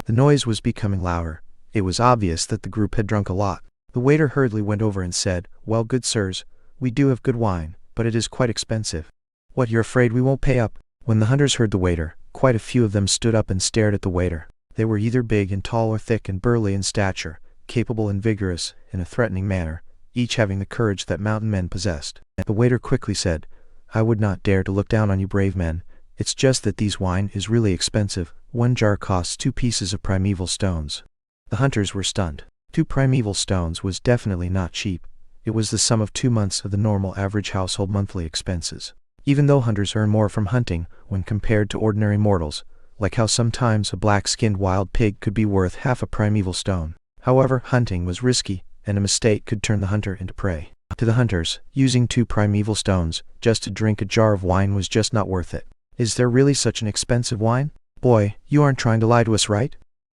The noise was becoming louder. It was obvious that the group had drunk a lot. The waiter hurriedly went over and said, well, good sirs, we do have good wine, but it is quite expensive. What, you're afraid we won't pay up? When the hunters heard the waiter, quite a few of them stood up and stared at the waiter. They were either big and tall or thick and burly in stature, capable and vigorous in a threatening manner, each having the courage that mountain men possessed. The waiter quickly said, I would not dare to look down on you brave men. It's just that these wine is really expensive. 1 jar costs 2 pieces of primeval stones. The hunters were stunned. 2 primeval stones was definitely not cheap. It was the sum of 2 months of the normal average household monthly expenses. Even though hunters earn more from hunting when compared to ordinary mortals, like how sometimes a black-skinned wild pig could be worth half a primeval stone. However, hunting was risky, and a mistake could turn the hunter into prey. To the hunters, using 2 primeval stones just to drink a jar of wine was just not worth it. Is there really such an expensive wine? Boy, you aren't trying to lie to us, right?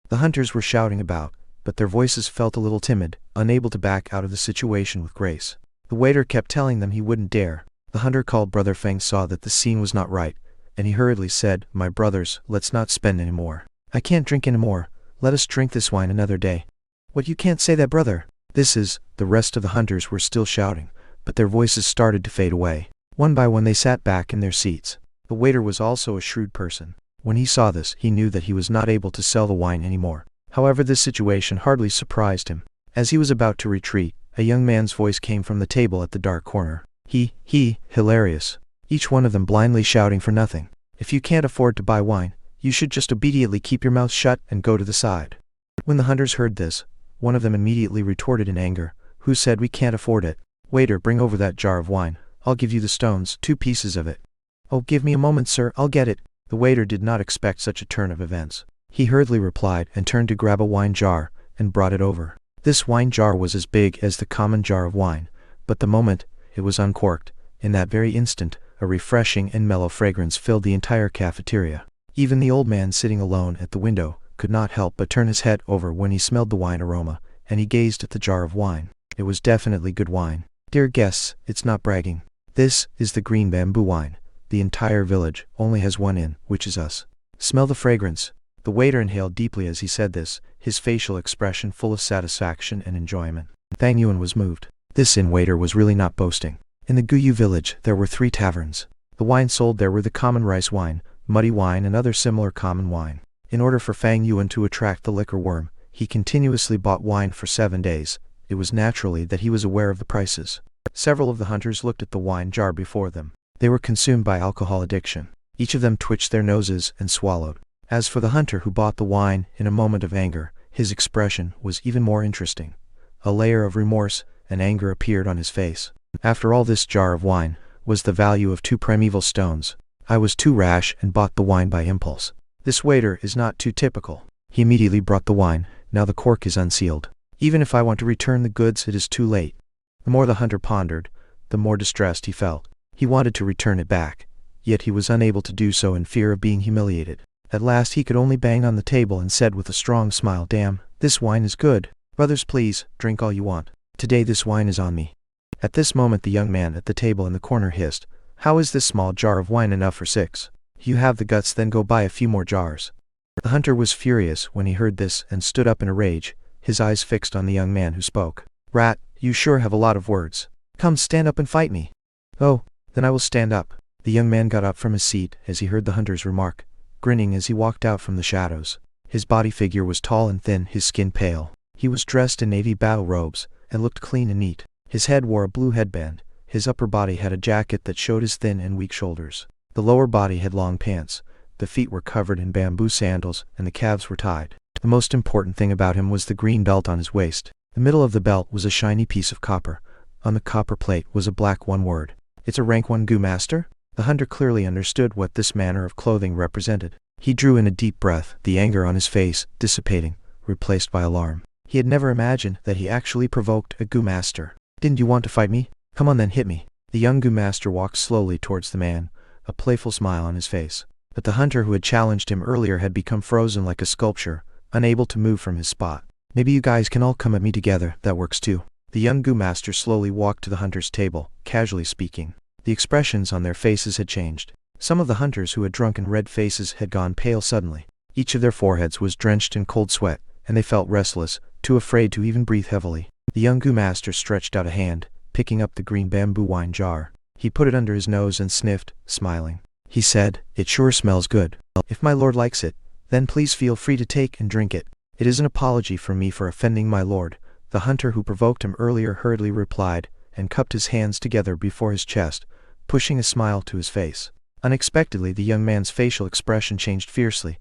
The hunters were shouting about, but their voices felt a little timid, unable to back out of the situation with grace. The waiter kept telling them he wouldn't dare. The hunter called Brother Feng saw that the scene was not right, and he hurriedly said, my brothers, let's not spend any more. I can't drink any more. Let us drink this wine another day. What, you can't say that, brother? The rest of the hunters were still shouting, but their voices started to fade away. One by one they sat back in their seats. The waiter was also a shrewd person. When he saw this, he knew that he was not able to sell the wine anymore. However, this situation hardly surprised him. As he was about to retreat, a young man's voice came from the table at the dark corner. Hilarious. Each one of them blindly shouting for nothing. If you can't afford to buy wine, you should just obediently keep your mouth shut and go to the side. When the hunters heard this, one of them immediately retorted in anger. Who said we can't afford it? Waiter, bring over that jar of wine. I'll give you the stones, 2 pieces of it. Oh, give me a moment, sir, I'll get it. The waiter did not expect such a turn of events. He hurriedly replied and turned to grab a wine jar, and brought it over. This wine jar was as big as the common jar of wine, but the moment it was uncorked, in that very instant, a refreshing and mellow fragrance filled the entire cafeteria. Even the old man sitting alone at the window could not help but turn his head over when he smelled the wine aroma, and he gazed at the jar of wine. It was definitely good wine. Dear guests, it's not bragging. This is the Green Bamboo Wine. The entire village only has one inn, which is us. Smell the fragrance. The waiter inhaled deeply as he said this, his facial expression full of satisfaction and enjoyment. Fang Yuan was moved. This inn waiter was really not boasting. In the Guyu village, there were 3 taverns. The wine sold there were the common rice wine, muddy wine and other similar common wine. In order for Fang Yuan to attract the liquor worm, he continuously bought wine for 7 days. It was naturally that he was aware of the prices. Several of the hunters looked at the wine jar before them. They were consumed by alcohol addiction. Each of them twitched their noses and swallowed. As for the hunter who bought the wine in a moment of anger, his expression was even more interesting. A layer of remorse and anger appeared on his face. After all, this jar of wine was the value of 2 primeval stones. I was too rash and bought the wine by impulse. This waiter is not too typical. He immediately brought the wine. Now the cork is unsealed. Even if I want to return the goods, it is too late. The more the hunter pondered, the more distressed he felt. He wanted to return it back, yet he was unable to do so in fear of being humiliated. At last he could only bang on the table and said with a strong smile, "Damn, this wine is good. Brothers, please, drink all you want. Today this wine is on me." At this moment the young man at the table in the corner hissed, "How is this small jar of wine enough for 6? You have the guts, then go buy a few more jars." The hunter was furious when he heard this and stood up in a rage, his eyes fixed on the young man who spoke. "Rat, you sure have a lot of words. Come, stand up and fight me." "Oh, then I will stand up." The young man got up from his seat as he heard the hunter's remark, grinning as he walked out from the shadows. His body figure was tall and thin, his skin pale. He was dressed in navy battle robes and looked clean and neat. His head wore a blue headband. His upper body had a jacket that showed his thin and weak shoulders. The lower body had long pants. The feet were covered in bamboo sandals and the calves were tied. The most important thing about him was the green belt on his waist. The middle of the belt was a shiny piece of copper. On the copper plate was a black one word. "It's a rank 1 Gu master?" The hunter clearly understood what this manner of clothing represented. He drew in a deep breath, the anger on his face dissipating, replaced by alarm. He had never imagined that he actually provoked a Gu master. "Didn't you want to fight me? Come on then, hit me." The young Gu master walked slowly towards the man, a playful smile on his face. But the hunter who had challenged him earlier had become frozen like a sculpture, unable to move from his spot. "Maybe you guys can all come at me together, that works too." The young Gu master slowly walked to the hunter's table, casually speaking. The expressions on their faces had changed. Some of the hunters who had drunken red faces had gone pale suddenly. Each of their foreheads was drenched in cold sweat, and they felt restless, too afraid to even breathe heavily. The young Gu master stretched out a hand, picking up the green bamboo wine jar. He put it under his nose and sniffed, smiling. He said, "It sure smells good. If my lord likes it, then please feel free to take and drink it. It is an apology from me for offending my lord." The hunter who provoked him earlier hurriedly replied, and cupped his hands together before his chest, pushing a smile to his face. Unexpectedly the young man's facial expression changed fiercely.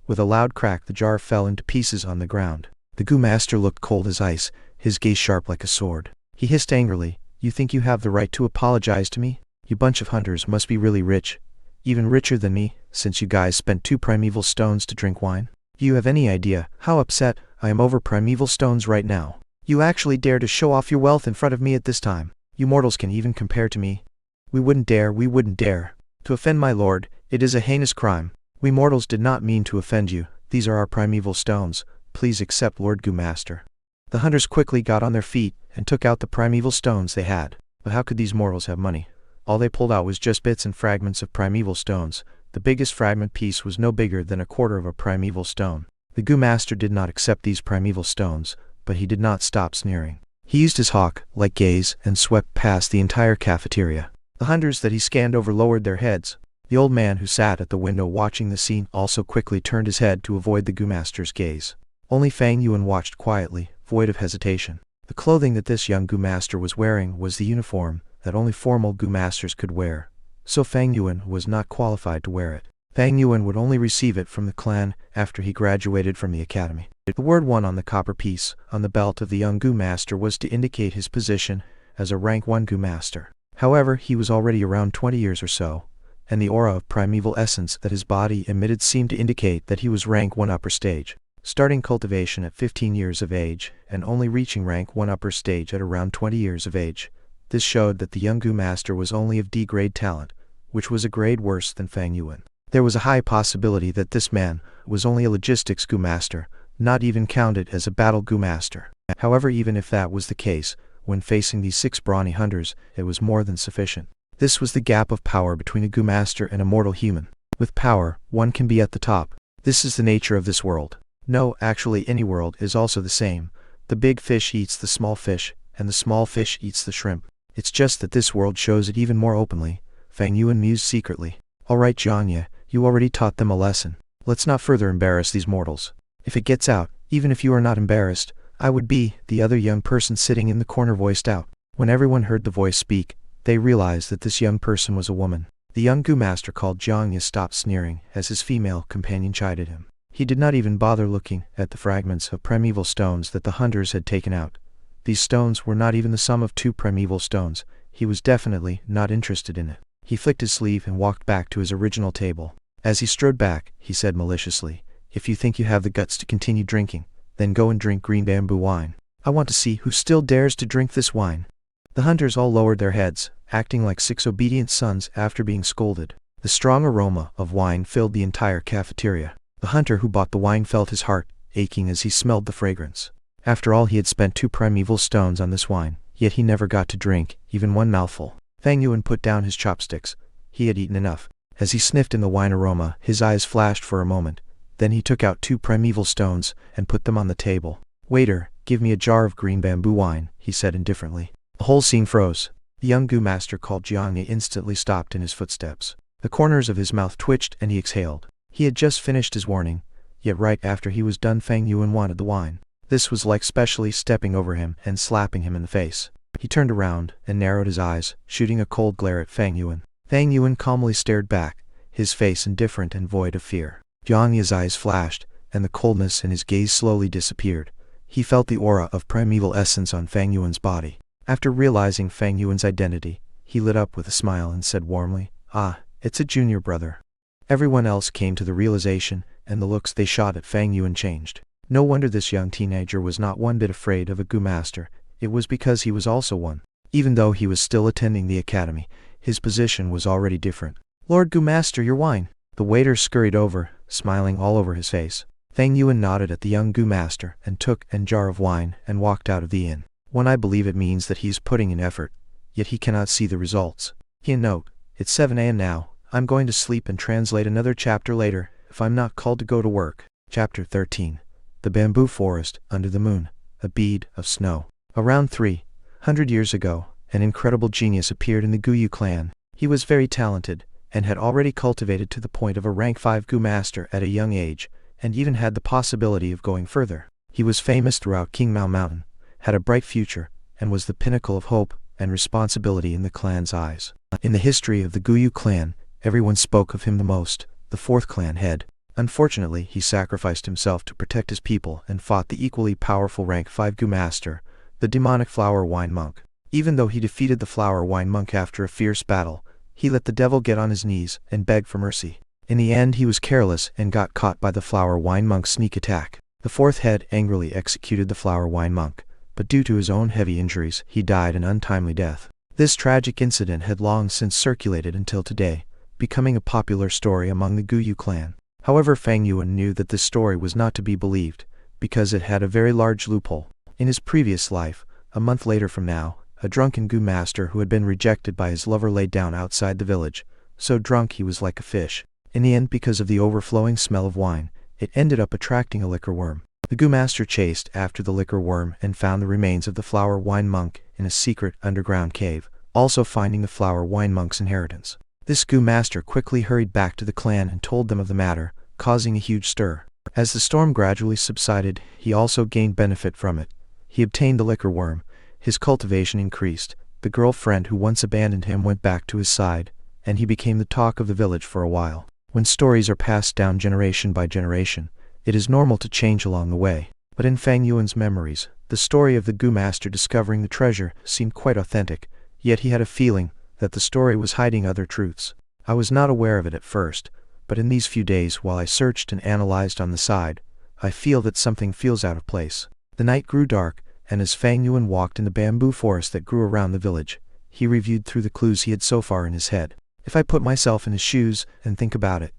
With a loud crack the jar fell into pieces on the ground. The Gu master looked cold as ice, his gaze sharp like a sword. He hissed angrily, "You think you have the right to apologize to me? You bunch of hunters must be really rich. Even richer than me, since you guys spent 2 primeval stones to drink wine. Do you have any idea how upset I am over primeval stones right now? You actually dare to show off your wealth in front of me at this time. You mortals can even compare to me. We wouldn't dare. To offend my lord, it is a heinous crime. We mortals did not mean to offend you. These are our primeval stones. Please accept, Lord Gu master." The hunters quickly got on their feet and took out the primeval stones they had. But how could these mortals have money? All they pulled out was just bits and fragments of primeval stones. The biggest fragment piece was no bigger than a quarter of a primeval stone. The Gu master did not accept these primeval stones, but he did not stop sneering. He used his hawk-like gaze and swept past the entire cafeteria. The hunters that he scanned over lowered their heads. The old man who sat at the window watching the scene also quickly turned his head to avoid the Gu master's gaze. Only Fang Yuan watched quietly, void of hesitation. The clothing that this young Gu master was wearing was the uniform that only formal Gu masters could wear, so Fang Yuan was not qualified to wear it. Fang Yuan would only receive it from the clan after he graduated from the academy. The word 1 on the copper piece on the belt of the young Gu master was to indicate his position as a rank 1 Gu master. However, he was already around 20 years or so, and the aura of primeval essence that his body emitted seemed to indicate that he was rank 1 upper stage. Starting cultivation at 15 years of age, and only reaching rank 1 upper stage at around 20 years of age. This showed that the young Gu master was only of D-grade talent, which was a grade worse than Fang Yuan. There was a high possibility that this man was only a logistics Gu master, not even counted as a battle Gu master. However, even if that was the case, when facing these 6 brawny hunters, it was more than sufficient. This was the gap of power between a Gu master and a mortal human. With power, one can be at the top. This is the nature of this world. No, actually any world is also the same. The big fish eats the small fish, and the small fish eats the shrimp. It's just that this world shows it even more openly. Fang Yuan mused secretly. All right, Jiangye, you already taught them a lesson. Let's not further embarrass these mortals. If it gets out, even if you are not embarrassed, I would be, the other young person sitting in the corner voiced out. When everyone heard the voice speak, they realized that this young person was a woman. The young Gu master called Jiangye stopped sneering as his female companion chided him. He did not even bother looking at the fragments of primeval stones that the hunters had taken out. These stones were not even the sum of 2 primeval stones. He was definitely not interested in it. He flicked his sleeve and walked back to his original table. As he strode back, he said maliciously, "If you think you have the guts to continue drinking, then go and drink green bamboo wine. I want to see who still dares to drink this wine." The hunters all lowered their heads, acting like 6 obedient sons after being scolded. The strong aroma of wine filled the entire cafeteria. The hunter who bought the wine felt his heart aching as he smelled the fragrance. After all, he had spent 2 primeval stones on this wine, yet he never got to drink even one mouthful. Fang Yuan put down his chopsticks. He had eaten enough. As he sniffed in the wine aroma, his eyes flashed for a moment. Then he took out 2 primeval stones and put them on the table. "Waiter, give me a jar of green bamboo wine," he said indifferently. The whole scene froze. The young Gu master called Jiangye instantly stopped in his footsteps. The corners of his mouth twitched and he exhaled. He had just finished his warning, yet right after he was done Fang Yuan wanted the wine. This was like specially stepping over him and slapping him in the face. He turned around and narrowed his eyes, shooting a cold glare at Fang Yuan. Fang Yuan calmly stared back, his face indifferent and void of fear. Jiangye's eyes flashed, and the coldness in his gaze slowly disappeared. He felt the aura of primeval essence on Fang Yuan's body. After realizing Fang Yuan's identity, he lit up with a smile and said warmly, "Ah, it's a junior brother." Everyone else came to the realization, and the looks they shot at Fang Yuan changed. No wonder this young teenager was not one bit afraid of a Gu master. It was because he was also one. Even though he was still attending the academy, his position was already different. "Lord Gu master, your wine." The waiter scurried over, smiling all over his face. Fang Yuan nodded at the young Gu master and took a jar of wine and walked out of the inn. When I believe it means that he is putting in effort, yet he cannot see the results. He note, it's 7 a.m. now. I'm going to sleep and translate another chapter later, if I'm not called to go to work. Chapter 13. The Bamboo Forest Under the Moon. A Bead of Snow. Around 300 years ago, an incredible genius appeared in the Guyu clan. He was very talented, and had already cultivated to the point of a rank 5 Gu master at a young age, and even had the possibility of going further. He was famous throughout King Mao Mountain, had a bright future, and was the pinnacle of hope and responsibility in the clan's eyes. In the history of the Guyu clan, everyone spoke of him the most, the 4th clan head. Unfortunately, he sacrificed himself to protect his people and fought the equally powerful rank 5 Gu master, the demonic flower wine monk. Even though he defeated the flower wine monk after a fierce battle, he let the devil get on his knees and beg for mercy. In the end, he was careless and got caught by the flower wine monk's sneak attack. The 4th head angrily executed the flower wine monk, but due to his own heavy injuries, he died an untimely death. This tragic incident had long since circulated until today, becoming a popular story among the Guyu clan. However, Fang Yuan knew that this story was not to be believed, because it had a very large loophole. In his previous life, a month later from now, a drunken Gu master who had been rejected by his lover lay down outside the village, so drunk he was like a fish. In the end, because of the overflowing smell of wine, it ended up attracting a liquor worm. The Gu master chased after the liquor worm and found the remains of the flower wine monk in a secret underground cave, also finding the flower wine monk's inheritance. This Gu master quickly hurried back to the clan and told them of the matter, causing a huge stir. As the storm gradually subsided, he also gained benefit from it. He obtained the liquor worm, his cultivation increased, the girlfriend who once abandoned him went back to his side, and he became the talk of the village for a while. When stories are passed down generation by generation, it is normal to change along the way. But in Fang Yuan's memories, the story of the Gu master discovering the treasure seemed quite authentic, yet he had a feeling that the story was hiding other truths. I was not aware of it at first, but in these few days while I searched and analyzed on the side, I feel that something feels out of place. The night grew dark, and as Fang Yuan walked in the bamboo forest that grew around the village, he reviewed through the clues he had so far in his head. If I put myself in his shoes and think about it,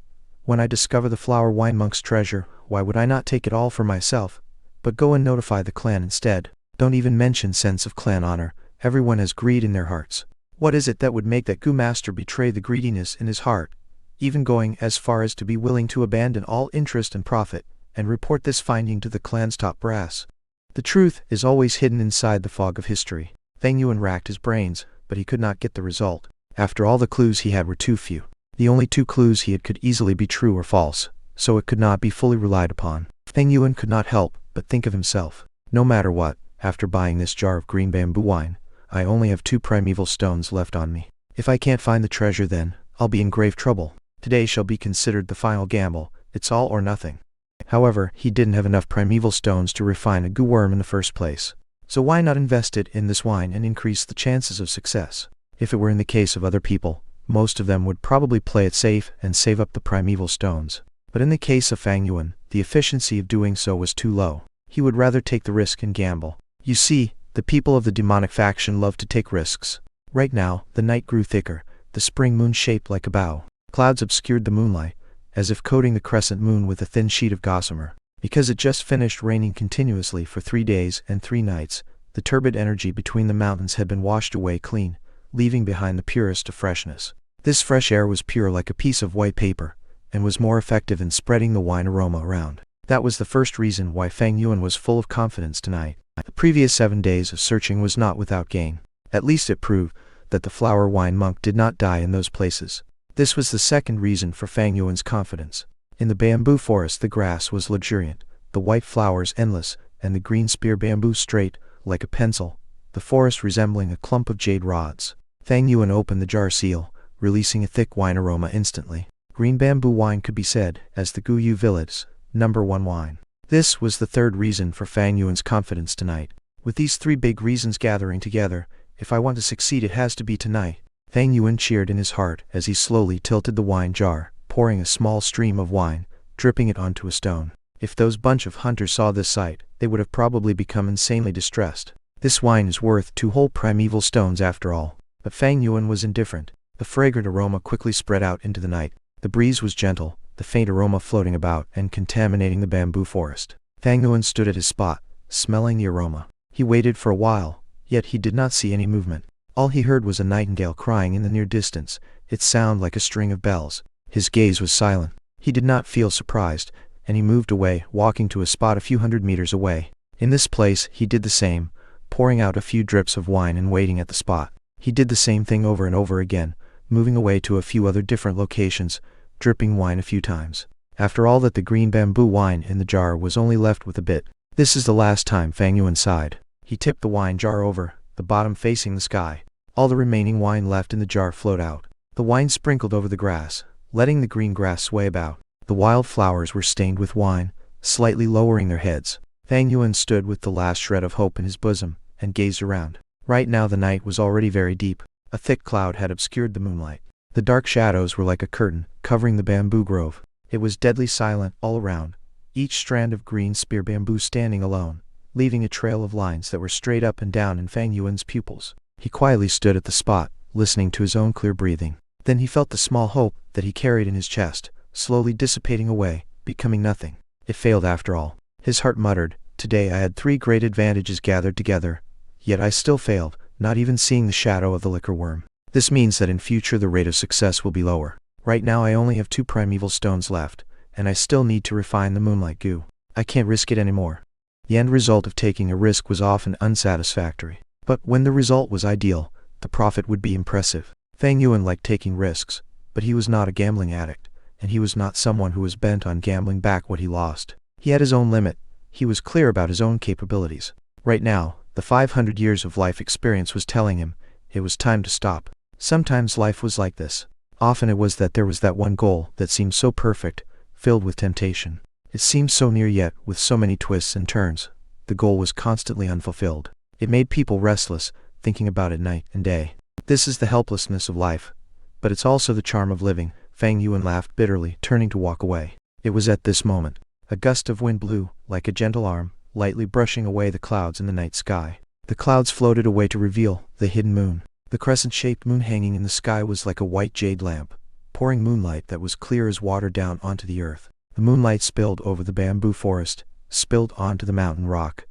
when I discover the flower wine monk's treasure, why would I not take it all for myself, but go and notify the clan instead? Don't even mention sense of clan honor, everyone has greed in their hearts. What is it that would make that Gu master betray the greediness in his heart? even going as far as to be willing to abandon all interest and profit, and report this finding to the clan's top brass. The truth is always hidden inside the fog of history. Feng Yuan racked his brains, but he could not get the result. After all, the clues he had were too few. The only two clues he had could easily be true or false, so it could not be fully relied upon. Feng Yuan could not help but think of himself. No matter what, after buying this jar of green bamboo wine, I only have 2 primeval stones left on me. If I can't find the treasure, then I'll be in grave trouble. Today shall be considered the final gamble. It's all or nothing. However, he didn't have enough primeval stones to refine a goo worm in the first place. So why not invest it in this wine and increase the chances of success? If it were in the case of other people, most of them would probably play it safe and save up the primeval stones. But in the case of Feng Yuan, the efficiency of doing so was too low. He would rather take the risk and gamble. You see, the people of the demonic faction love to take risks. Right now, the night grew thicker, the spring moon shaped like a bow. Clouds obscured the moonlight, as if coating the crescent moon with a thin sheet of gossamer. Because it just finished raining continuously for 3 days and 3 nights, the turbid energy between the mountains had been washed away clean, leaving behind the purest of freshness. This fresh air was pure like a piece of white paper, and was more effective in spreading the wine aroma around. That was the first reason why Feng Yuan was full of confidence tonight. The previous 7 days of searching was not without gain. At least it proved that the flower wine monk did not die in those places. This was the second reason for Feng Yuan's confidence. In the bamboo forest the grass was luxuriant, the white flowers endless, and the green spear bamboo straight, like a pencil, the forest resembling a clump of jade rods. Feng Yuan opened the jar seal, releasing a thick wine aroma instantly. Green bamboo wine could be said as the Guyu Village #1 wine. This was the third reason for Feng Yuan's confidence tonight. With these 3 big reasons gathering together, if I want to succeed it has to be tonight. Feng Yuan cheered in his heart as he slowly tilted the wine jar, pouring a small stream of wine, dripping it onto a stone. If those bunch of hunters saw this sight, they would have probably become insanely distressed. This wine is worth 2 whole primeval stones after all. But Feng Yuan was indifferent. The fragrant aroma quickly spread out into the night. The breeze was gentle, the faint aroma floating about and contaminating the bamboo forest. Feng Yuan stood at his spot, smelling the aroma. He waited for a while, yet he did not see any movement. All he heard was a nightingale crying in the near distance, its sound like a string of bells. His gaze was silent. He did not feel surprised, and he moved away, walking to a spot a few hundred meters away. In this place he did the same, pouring out a few drips of wine and waiting at the spot. He did the same thing over and over again, moving away to a few other different locations, dripping wine a few times. After all that, the green bamboo wine in the jar was only left with a bit. This is the last time, Feng Yuan sighed. He tipped the wine jar over, the bottom facing the sky. All the remaining wine left in the jar flowed out. The wine sprinkled over the grass, letting the green grass sway about. The wild flowers were stained with wine, slightly lowering their heads. Feng Yuan stood with the last shred of hope in his bosom, and gazed around. Right now the night was already very deep. A thick cloud had obscured the moonlight. The dark shadows were like a curtain, covering the bamboo grove. It was deadly silent all around, each strand of green spear bamboo standing alone, leaving a trail of lines that were straight up and down in Feng Yuan's pupils. He quietly stood at the spot, listening to his own clear breathing. Then he felt the small hope that he carried in his chest, slowly dissipating away, becoming nothing. It failed after all. His heart muttered, "Today I had 3 great advantages gathered together, yet I still failed, not even seeing the shadow of the liquor worm. This means that in future the rate of success will be lower. Right now I only have 2 primeval stones left, and I still need to refine the moonlight goo. I can't risk it anymore." The end result of taking a risk was often unsatisfactory. But when the result was ideal, the profit would be impressive. Feng Yuan liked taking risks, but he was not a gambling addict, and he was not someone who was bent on gambling back what he lost. He had his own limit. He was clear about his own capabilities. Right now, the 500 years of life experience was telling him it was time to stop. Sometimes life was like this. Often it was that there was that one goal that seemed so perfect, filled with temptation. It seemed so near yet with so many twists and turns. The goal was constantly unfulfilled. It made people restless, thinking about it night and day. This is the helplessness of life, but it's also the charm of living. Feng Yuan laughed bitterly, turning to walk away. It was at this moment. A gust of wind blew, like a gentle arm, lightly brushing away the clouds in the night sky. The clouds floated away to reveal the hidden moon. The crescent-shaped moon hanging in the sky was like a white jade lamp, pouring moonlight that was clear as water down onto the earth. The moonlight spilled over the bamboo forest, spilled onto the mountain rock,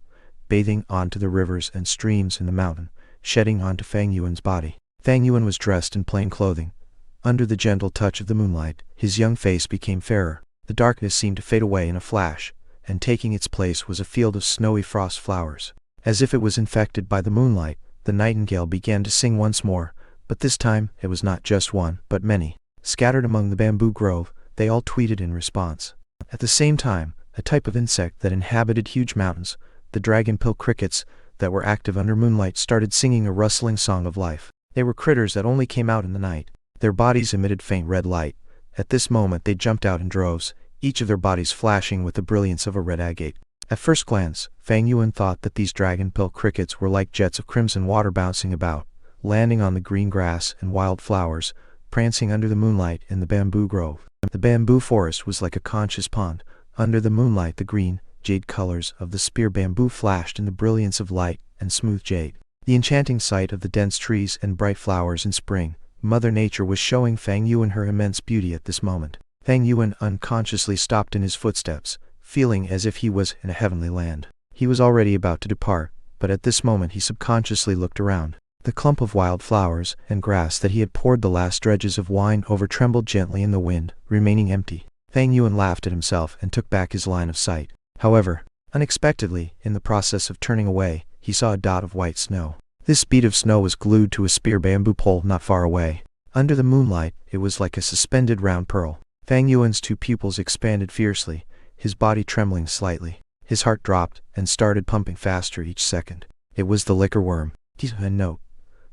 bathing onto the rivers and streams in the mountain, shedding onto Feng Yuan's body. Feng Yuan was dressed in plain clothing, Under the gentle touch of the moonlight, his young face became fairer. The darkness seemed to fade away in a flash, and taking its place was a field of snowy frost flowers. As if it was infected by the moonlight, the nightingale began to sing once more, but this time it was not just one, but many. Scattered among the bamboo grove, they all tweeted in response. At the same time, a type of insect that inhabited huge mountains, the dragonpill crickets, that were active under moonlight started singing a rustling song of life. They were critters that only came out in the night. Their bodies emitted faint red light. At this moment they jumped out in droves, each of their bodies flashing with the brilliance of a red agate. At first glance, Fang Yuan thought that these dragonpill crickets were like jets of crimson water bouncing about, landing on the green grass and wild flowers, prancing under the moonlight in the bamboo grove. The bamboo forest was like a conscious pond. Under the moonlight the green, jade colors of the spear bamboo flashed in the brilliance of light and smooth jade. The enchanting sight of the dense trees and bright flowers in spring, Mother Nature was showing Fang Yuan her immense beauty at this moment. Fang Yuan unconsciously stopped in his footsteps, feeling as if he was in a heavenly land. He was already about to depart, but at this moment he subconsciously looked around. The clump of wild flowers and grass that he had poured the last dredges of wine over trembled gently in the wind, remaining empty. Fang Yuan laughed at himself and took back his line of sight. However, unexpectedly, in the process of turning away, he saw a dot of white snow. This bead of snow was glued to a spear bamboo pole not far away. Under the moonlight, it was like a suspended round pearl. Fang Yuan's two pupils expanded fiercely, his body trembling slightly. His heart dropped and started pumping faster each second. It was the liquor worm. A note.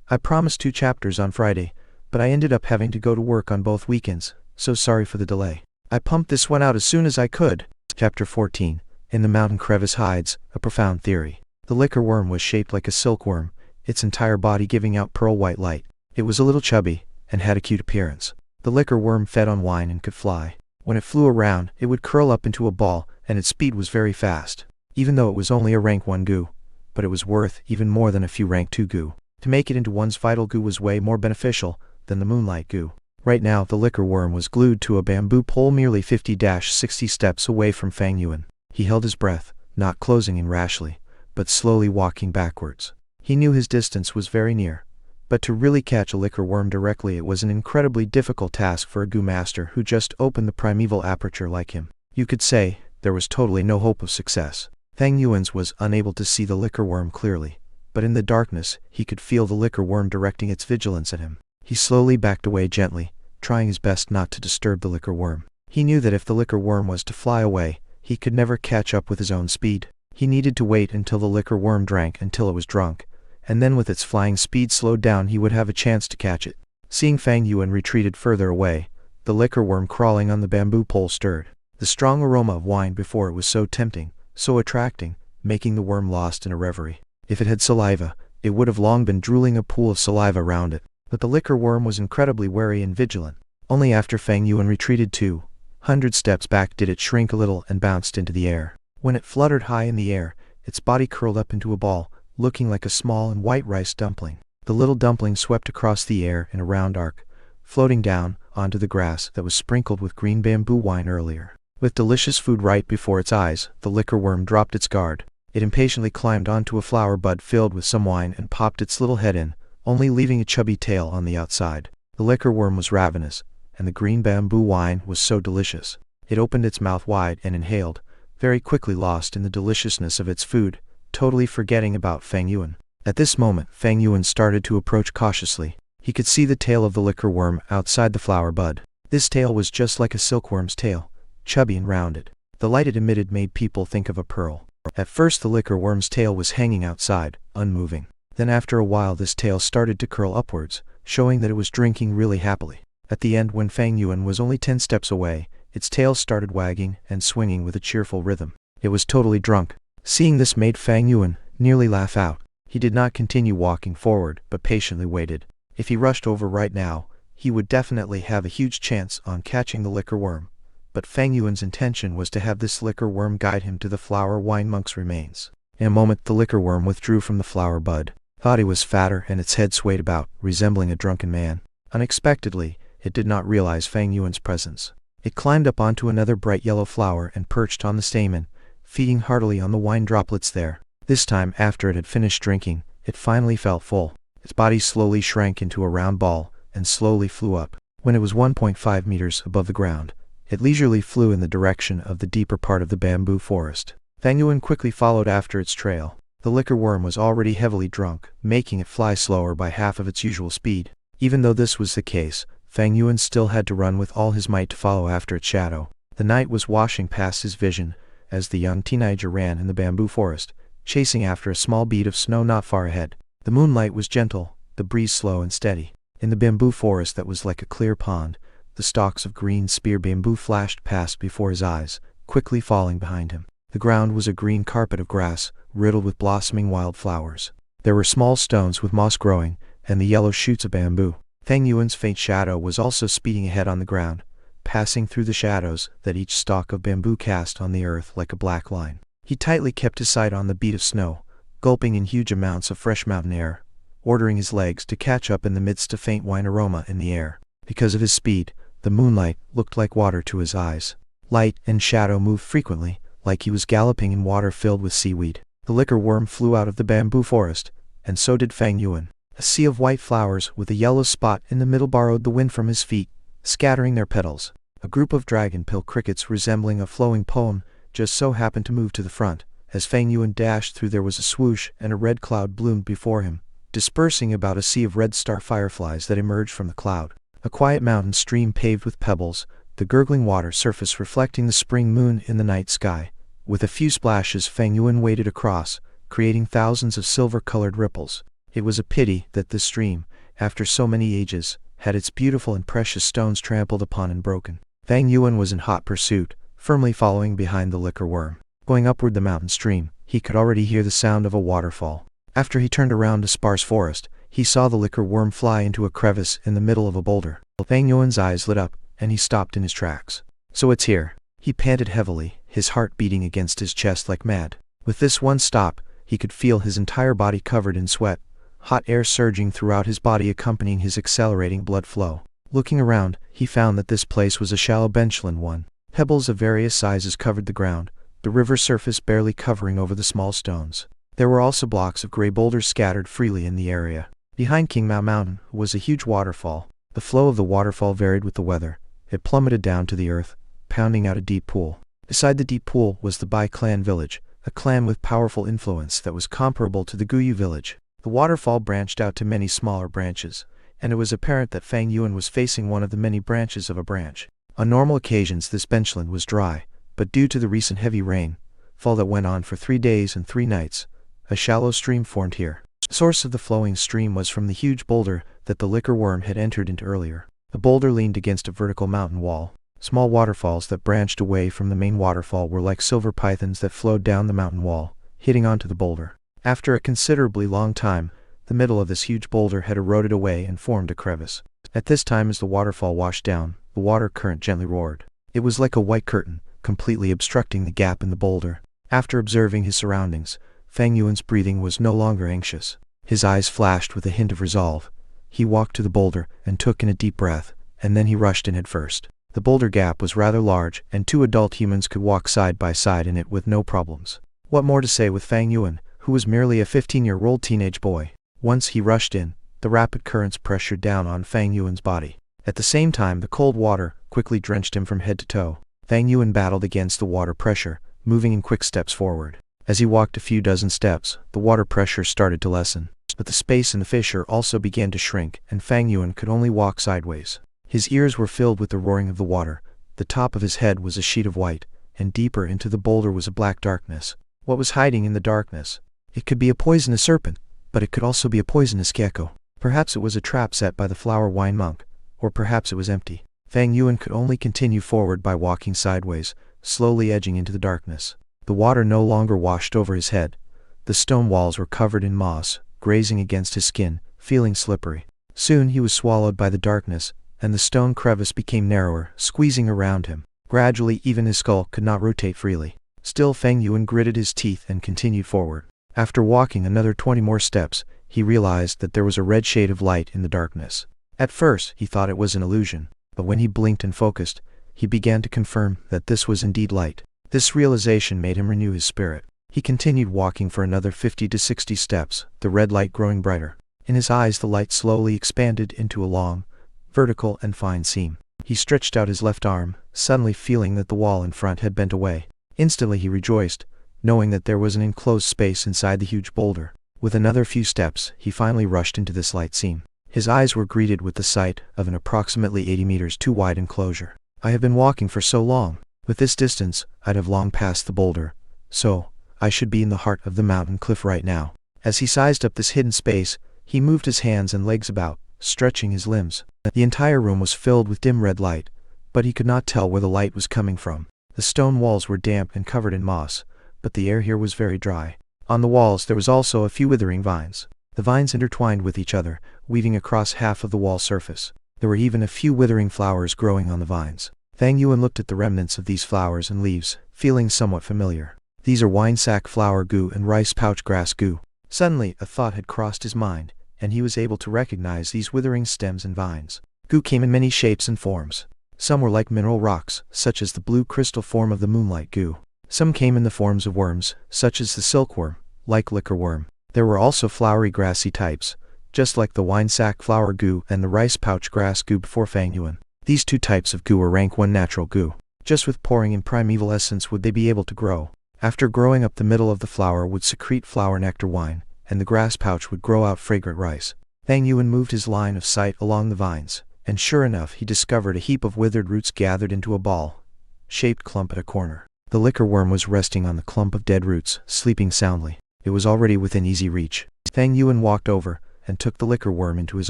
I promised 2 chapters on Friday, but I ended up having to go to work on both weekends, so sorry for the delay. I pumped this one out as soon as I could. Chapter 14. In the mountain crevice hides a profound theory. The liquor worm was shaped like a silkworm, its entire body giving out pearl white light. It was a little chubby, and had a cute appearance. The liquor worm fed on wine and could fly. When it flew around, it would curl up into a ball, and its speed was very fast. Even though it was only a rank 1 goo, but it was worth even more than a few rank 2 goo. To make it into one's vital goo was way more beneficial than the moonlight goo. Right now, the liquor worm was glued to a bamboo pole merely 50-60 steps away from Fang Yuan. He held his breath, not closing in rashly, but slowly walking backwards. He knew his distance was very near, but to really catch a liquor worm directly it was an incredibly difficult task for a goo master who just opened the primeval aperture like him. You could say, there was totally no hope of success. Fang Yuan was unable to see the liquor worm clearly, but in the darkness he could feel the liquor worm directing its vigilance at him. He slowly backed away gently, trying his best not to disturb the liquor worm. He knew that if the liquor worm was to fly away, he could never catch up with his own speed. He needed to wait until the liquor worm drank until it was drunk, and then with its flying speed slowed down he would have a chance to catch it. Seeing Fang Yuan retreated further away, the liquor worm crawling on the bamboo pole stirred. The strong aroma of wine before it was so tempting, so attracting, making the worm lost in a reverie. If it had saliva, it would have long been drooling a pool of saliva around it. But the liquor worm was incredibly wary and vigilant. Only after Fang Yuan retreated 200 steps back did it shrink a little and bounced into the air. When it fluttered high in the air, its body curled up into a ball, looking like a small and white rice dumpling. The little dumpling swept across the air in a round arc, floating down onto the grass that was sprinkled with green bamboo wine earlier. With delicious food right before its eyes, the liquor worm dropped its guard. It impatiently climbed onto a flower bud filled with some wine and popped its little head in, only leaving a chubby tail on the outside. The liquor worm was ravenous, and the green bamboo wine was so delicious. It opened its mouth wide and inhaled, very quickly lost in the deliciousness of its food, totally forgetting about Fang Yuan. At this moment, Fang Yuan started to approach cautiously. He could see the tail of the liquor worm outside the flower bud. This tail was just like a silkworm's tail, chubby and rounded. The light it emitted made people think of a pearl. At first the liquor worm's tail was hanging outside, unmoving. Then after a while this tail started to curl upwards, showing that it was drinking really happily. At the end, when Fang Yuan was only 10 steps away, its tail started wagging and swinging with a cheerful rhythm. It was totally drunk. Seeing this made Fang Yuan nearly laugh out. He did not continue walking forward, but patiently waited. If he rushed over right now, he would definitely have a huge chance on catching the liquor worm. But Fang Yuan's intention was to have this liquor worm guide him to the flower wine monk's remains. In a moment the liquor worm withdrew from the flower bud. Thought he was fatter and its head swayed about, resembling a drunken man. Unexpectedly, it did not realize Fang Yuan's presence. It climbed up onto another bright yellow flower and perched on the stamen, feeding heartily on the wine droplets there. This time, after it had finished drinking, it finally felt full. Its body slowly shrank into a round ball, and slowly flew up. When it was 1.5 meters above the ground, it leisurely flew in the direction of the deeper part of the bamboo forest. Fang Yuan quickly followed after its trail. The liquor worm was already heavily drunk, making it fly slower by half of its usual speed. Even though this was the case, Fang Yuan still had to run with all his might to follow after its shadow. The night was washing past his vision as the young teenager ran in the bamboo forest, chasing after a small bead of snow not far ahead. The moonlight was gentle, the breeze slow and steady. In the bamboo forest that was like a clear pond, the stalks of green spear bamboo flashed past before his eyes, quickly falling behind him. The ground was a green carpet of grass, riddled with blossoming wild flowers. There were small stones with moss growing, and the yellow shoots of bamboo. Fang Yuan's faint shadow was also speeding ahead on the ground, passing through the shadows that each stalk of bamboo cast on the earth like a black line. He tightly kept his sight on the bead of snow, gulping in huge amounts of fresh mountain air, ordering his legs to catch up in the midst of faint wine aroma in the air. Because of his speed, the moonlight looked like water to his eyes. Light and shadow moved frequently, like he was galloping in water filled with seaweed. The liquor worm flew out of the bamboo forest, and so did Fang Yuan. A sea of white flowers with a yellow spot in the middle borrowed the wind from his feet, scattering their petals. A group of dragon-pill crickets resembling a flowing poem just so happened to move to the front. As Fang Yuan dashed through, there was a swoosh and a red cloud bloomed before him, dispersing about a sea of red star fireflies that emerged from the cloud. A quiet mountain stream paved with pebbles, the gurgling water surface reflecting the spring moon in the night sky. With a few splashes, Fang Yuan waded across, creating thousands of silver-colored ripples. It was a pity that this stream, after so many ages, had its beautiful and precious stones trampled upon and broken. Fang Yuan was in hot pursuit, firmly following behind the liquor worm. Going upward the mountain stream, he could already hear the sound of a waterfall. After he turned around a sparse forest, he saw the liquor worm fly into a crevice in the middle of a boulder. Fang Yuan's eyes lit up, and he stopped in his tracks. So it's here. He panted heavily, his heart beating against his chest like mad. With this one stop, he could feel his entire body covered in sweat, hot air surging throughout his body accompanying his accelerating blood flow. Looking around, he found that this place was a shallow benchland one. Pebbles of various sizes covered the ground, the river surface barely covering over the small stones. There were also blocks of gray boulders scattered freely in the area. Behind King Mao Mountain was a huge waterfall. The flow of the waterfall varied with the weather. It plummeted down to the earth, pounding out a deep pool. Beside the deep pool was the Bai clan village, a clan with powerful influence that was comparable to the Guyu village. The waterfall branched out to many smaller branches, and it was apparent that Fang Yuan was facing one of the many branches of a branch. On normal occasions this benchland was dry, but due to the recent heavy rainfall that went on for 3 days and 3 nights, a shallow stream formed here. The source of the flowing stream was from the huge boulder that the liquor worm had entered into earlier. The boulder leaned against a vertical mountain wall. Small waterfalls that branched away from the main waterfall were like silver pythons that flowed down the mountain wall, hitting onto the boulder. After a considerably long time, the middle of this huge boulder had eroded away and formed a crevice. At this time, as the waterfall washed down, the water current gently roared. It was like a white curtain, completely obstructing the gap in the boulder. After observing his surroundings, Fang Yuan's breathing was no longer anxious. His eyes flashed with a hint of resolve. He walked to the boulder and took in a deep breath, and then he rushed in head first. The boulder gap was rather large, and 2 adult humans could walk side by side in it with no problems. What more to say with Fang Yuan, who was merely a 15-year-old teenage boy? Once he rushed in, the rapid currents pressured down on Fang Yuan's body. At the same time, the cold water quickly drenched him from head to toe. Fang Yuan battled against the water pressure, moving in quick steps forward. As he walked a few dozen steps, the water pressure started to lessen. But the space in the fissure also began to shrink, and Fang Yuan could only walk sideways. His ears were filled with the roaring of the water. The top of his head was a sheet of white, and deeper into the boulder was a black darkness. What was hiding in the darkness? It could be a poisonous serpent, but it could also be a poisonous gecko. Perhaps it was a trap set by the flower wine monk, or perhaps it was empty. Fang Yuan could only continue forward by walking sideways, slowly edging into the darkness. The water no longer washed over his head. The stone walls were covered in moss, grazing against his skin, feeling slippery. Soon he was swallowed by the darkness, and the stone crevice became narrower, squeezing around him. Gradually even his skull could not rotate freely. Still Fang Yuan gritted his teeth and continued forward. After walking another 20 more steps, he realized that there was a red shade of light in the darkness. At first he thought it was an illusion, but when he blinked and focused, he began to confirm that this was indeed light. This realization made him renew his spirit. He continued walking for another 50 to 60 steps, the red light growing brighter. In his eyes the light slowly expanded into a long, vertical and fine seam. He stretched out his left arm, suddenly feeling that the wall in front had bent away. Instantly he rejoiced, knowing that there was an enclosed space inside the huge boulder. With another few steps, he finally rushed into this light seam. His eyes were greeted with the sight of an approximately 80 meters too wide enclosure. I have been walking for so long. With this distance, I'd have long passed the boulder. So, I should be in the heart of the mountain cliff right now. As he sized up this hidden space, he moved his hands and legs about, stretching his limbs. The entire room was filled with dim red light, but he could not tell where the light was coming from. The stone walls were damp and covered in moss, but the air here was very dry. On the walls there was also a few withering vines. The vines intertwined with each other, weaving across half of the wall surface. There were even a few withering flowers growing on the vines. Fang Yuan looked at the remnants of these flowers and leaves, feeling somewhat familiar. These are wine sack flower goo and rice pouch grass goo. Suddenly, a thought had crossed his mind, and he was able to recognize these withering stems and vines. Goo came in many shapes and forms. Some were like mineral rocks, such as the blue crystal form of the Moonlight goo. Some came in the forms of worms, such as the silkworm, like liquor worm. There were also flowery grassy types, just like the wine sack flower goo and the rice pouch grass goo before Fang Yuan. These two types of goo were rank 1 natural goo. Just with pouring in primeval essence would they be able to grow. After growing up, the middle of the flower would secrete flower nectar wine, and the grass pouch would grow out fragrant rice. Fang Yuan moved his line of sight along the vines, and sure enough he discovered a heap of withered roots gathered into a ball-shaped clump at a corner. The liquor worm was resting on the clump of dead roots, sleeping soundly. It was already within easy reach. Fang Yuan walked over and took the liquor worm into his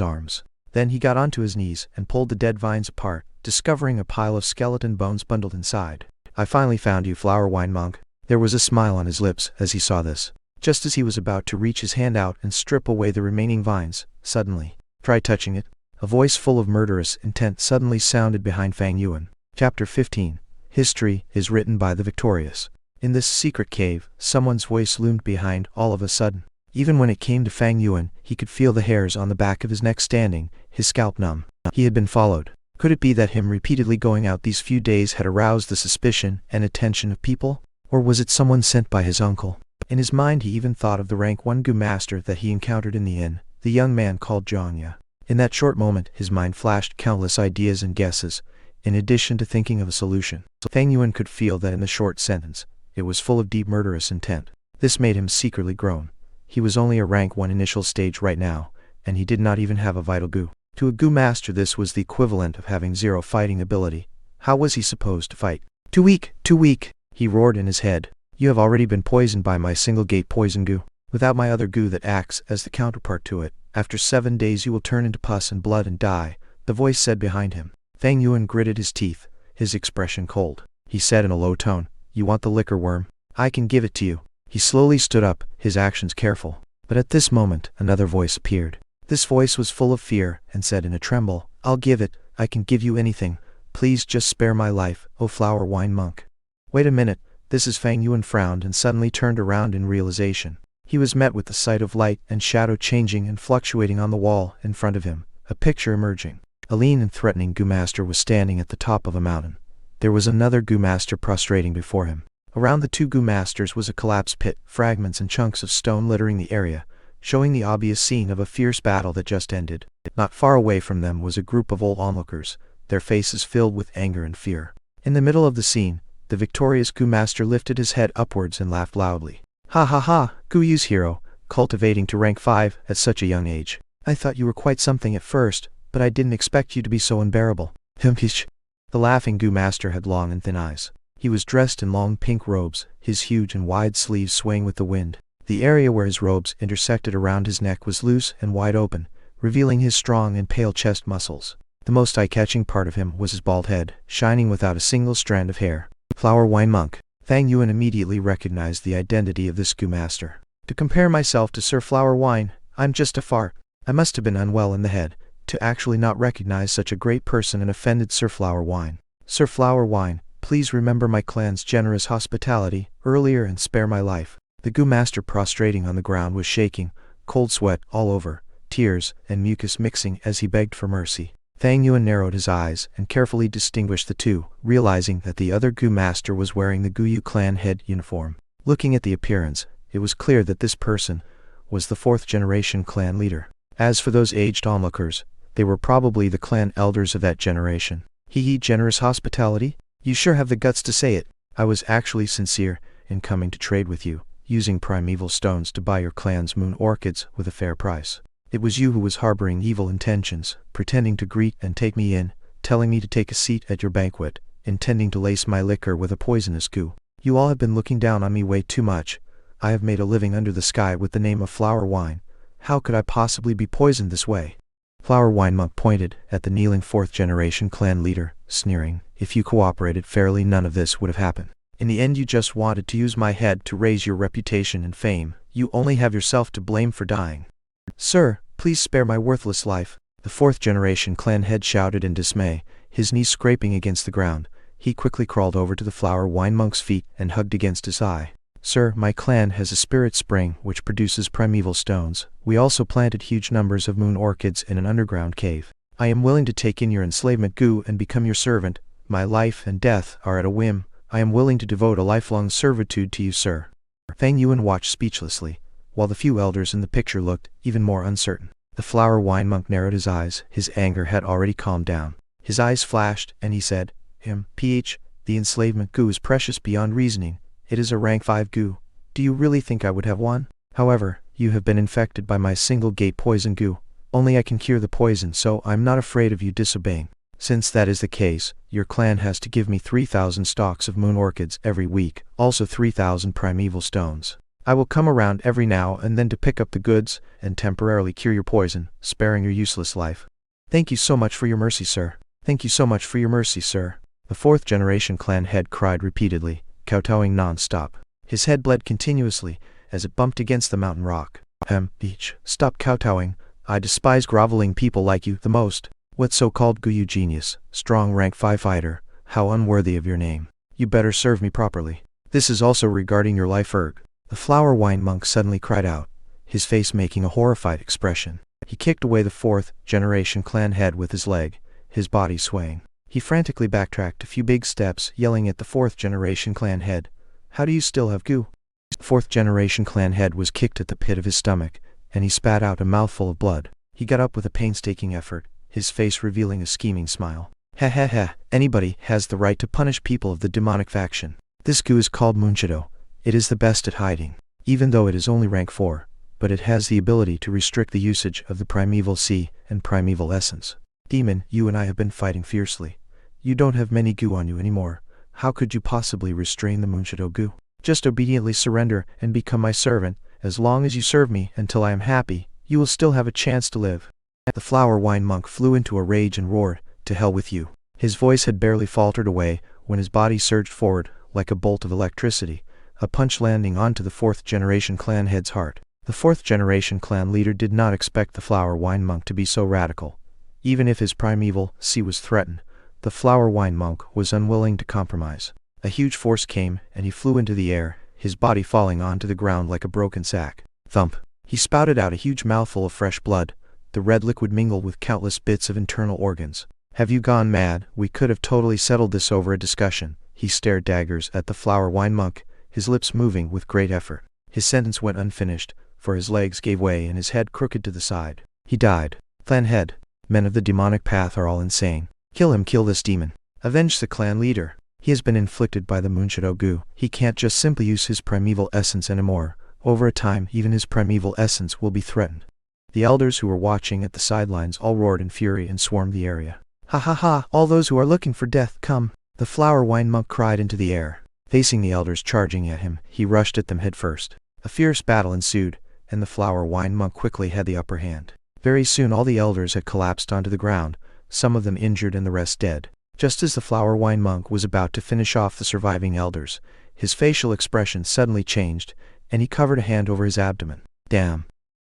arms. Then he got onto his knees and pulled the dead vines apart, discovering a pile of skeleton bones bundled inside. "I finally found you, flower wine monk." There was a smile on his lips as he saw this. Just as he was about to reach his hand out and strip away the remaining vines, suddenly, "Try touching it." A voice full of murderous intent suddenly sounded behind Fang Yuan. Chapter 15. History is written by the victorious. In this secret cave, someone's voice loomed behind all of a sudden. Even when it came to Fang Yuan, he could feel the hairs on the back of his neck standing, his scalp numb. He had been followed. Could it be that him repeatedly going out these few days had aroused the suspicion and attention of people? Or was it someone sent by his uncle? In his mind he even thought of the rank 1 Goo master that he encountered in the inn, the young man called Zhangya. In that short moment his mind flashed countless ideas and guesses, in addition to thinking of a solution. Fang Yuan could feel that in the short sentence, it was full of deep murderous intent. This made him secretly groan. He was only a rank 1 initial stage right now, and he did not even have a vital goo. To a goo master this was the equivalent of having 0 fighting ability. How was he supposed to fight? Too weak, he roared in his head. "You have already been poisoned by my single gate poison goo. Without my other goo that acts as the counterpart to it, after 7 days you will turn into pus and blood and die," the voice said behind him. Fang Yuan gritted his teeth, his expression cold. He said in a low tone, "You want the liquor worm? I can give it to you." He slowly stood up, his actions careful. But at this moment, another voice appeared. This voice was full of fear, and said in a tremble, "I'll give it, I can give you anything. Please just spare my life, O flower wine monk." "Wait a minute." This is Fang Yuan frowned and suddenly turned around in realization. He was met with the sight of light and shadow changing and fluctuating on the wall in front of him, a picture emerging. A lean and threatening Goo master was standing at the top of a mountain. There was another Goo master prostrating before him. Around the two Goo masters was a collapsed pit, fragments and chunks of stone littering the area, showing the obvious scene of a fierce battle that just ended. Not far away from them was a group of old onlookers, their faces filled with anger and fear. In the middle of the scene, the victorious Goo master lifted his head upwards and laughed loudly. "Ha ha ha, Goo Yu's hero, cultivating to rank 5 at such a young age. I thought you were quite something at first, but I didn't expect you to be so unbearable." Himpish. The laughing Goo master had long and thin eyes. He was dressed in long pink robes, his huge and wide sleeves swaying with the wind. The area where his robes intersected around his neck was loose and wide open, revealing his strong and pale chest muscles. The most eye-catching part of him was his bald head, shining without a single strand of hair. Flower wine monk. Fang Yuan immediately recognized the identity of this Goo master. To compare myself to Sir Flower Wine, I'm just a fart. I must have been unwell in the head, to actually not recognize such a great person and offended Sir Flower Wine. Sir Flower Wine, please remember my clan's generous hospitality earlier and spare my life. The Goo master prostrating on the ground was shaking, cold sweat all over, tears and mucus mixing as he begged for mercy. Fang Yuan narrowed his eyes and carefully distinguished the two, realizing that the other Goo master was wearing the Goo Yu clan head uniform. Looking at the appearance, it was clear that this person was the 4th generation clan leader. As for those aged onlookers, They were probably the clan elders of that generation. Hee hee, generous hospitality? You sure have the guts to say it. I was actually sincere in coming to trade with you, using primeval stones to buy your clan's moon orchids with a fair price. It was you who was harboring evil intentions, pretending to greet and take me in, telling me to take a seat at your banquet, intending to lace my liquor with a poisonous goo. You all have been looking down on me way too much. I have made a living under the sky with the name of flower wine. How could I possibly be poisoned this way? Flower Wine Monk pointed at the kneeling fourth-generation clan leader, sneering. If you cooperated fairly, none of this would have happened. In the end, you just wanted to use my head to raise your reputation and fame. You only have yourself to blame for dying. Sir, please spare my worthless life. The fourth-generation clan head shouted in dismay, his knees scraping against the ground. He quickly crawled over to the Flower Wine Monk's feet and hugged against his eye. Sir, my clan has a spirit spring which produces primeval stones. We also planted huge numbers of moon orchids in an underground cave. I am willing to take in your enslavement goo and become your servant. My life and death are at a whim. I am willing to devote a lifelong servitude to you, sir. Fang Yuan watched speechlessly, while the few elders in the picture looked even more uncertain. The Flower Wine Monk narrowed his eyes. His anger had already calmed down. His eyes flashed, and he said, "PH, the enslavement goo is precious beyond reasoning. It is a rank 5 goo. Do you really think I would have one? However, you have been infected by my single gate poison goo. Only I can cure the poison, so I'm not afraid of you disobeying. Since that is the case, your clan has to give me 3,000 stalks of moon orchids every week, also 3,000 primeval stones. I will come around every now and then to pick up the goods and temporarily cure your poison, sparing your useless life. Thank you so much for your mercy, sir. Thank you so much for your mercy, sir." The fourth-generation clan head cried repeatedly, kowtowing non-stop. His head bled continuously as it bumped against the mountain rock. Beach, stop kowtowing. I despise groveling people like you the most. What so-called goo genius, strong rank 5 fighter, how unworthy of your name. You better serve me properly. This is also regarding your life, erg. The Flower Wine Monk suddenly cried out, his face making a horrified expression. He kicked away the fourth-generation clan head with his leg, his body swaying. He frantically backtracked a few big steps, yelling at the fourth-generation clan head, "How do you still have goo?" Fourth-generation clan head was kicked at the pit of his stomach, and he spat out a mouthful of blood. He got up with a painstaking effort, his face revealing a scheming smile. "Ha ha ha, anybody has the right to punish people of the demonic faction. This goo is called Moonshadow. It is the best at hiding, even though it is only rank 4, but it has the ability to restrict the usage of the primeval sea and primeval essence. Demon, you and I have been fighting fiercely. You don't have many goo on you anymore. How could you possibly restrain the Moonshadow goo? Just obediently surrender and become my servant. As long as you serve me until I am happy, you will still have a chance to live." The Flower Wine Monk flew into a rage and roared, "To hell with you." His voice had barely faltered away when his body surged forward like a bolt of electricity, a punch landing onto the fourth-generation clan head's heart. The fourth-generation clan leader did not expect the Flower Wine Monk to be so radical. Even if his primeval sea was threatened, the Flower Wine Monk was unwilling to compromise. A huge force came, and he flew into the air, his body falling onto the ground like a broken sack. Thump! He spouted out a huge mouthful of fresh blood. The red liquid mingled with countless bits of internal organs. "Have you gone mad? We could have totally settled this over a discussion." He stared daggers at the Flower Wine Monk, his lips moving with great effort. His sentence went unfinished, for his legs gave way and his head crooked to the side. He died. Clan head. Men of the demonic path are all insane. Kill him, kill this demon. Avenge the clan leader. He has been inflicted by the Moonshadow goo. He can't just simply use his primeval essence anymore. Over a time, even his primeval essence will be threatened. The elders who were watching at the sidelines all roared in fury and swarmed the area. "Ha ha ha, all those who are looking for death, come!" The Flower Wine Monk cried into the air. Facing the elders charging at him, he rushed at them headfirst. A fierce battle ensued, and the Flower Wine Monk quickly had the upper hand. Very soon all the elders had collapsed onto the ground, some of them injured and the rest dead. Just as the Flower Wine Monk was about to finish off the surviving elders, his facial expression suddenly changed, and he covered a hand over his abdomen. "Damn.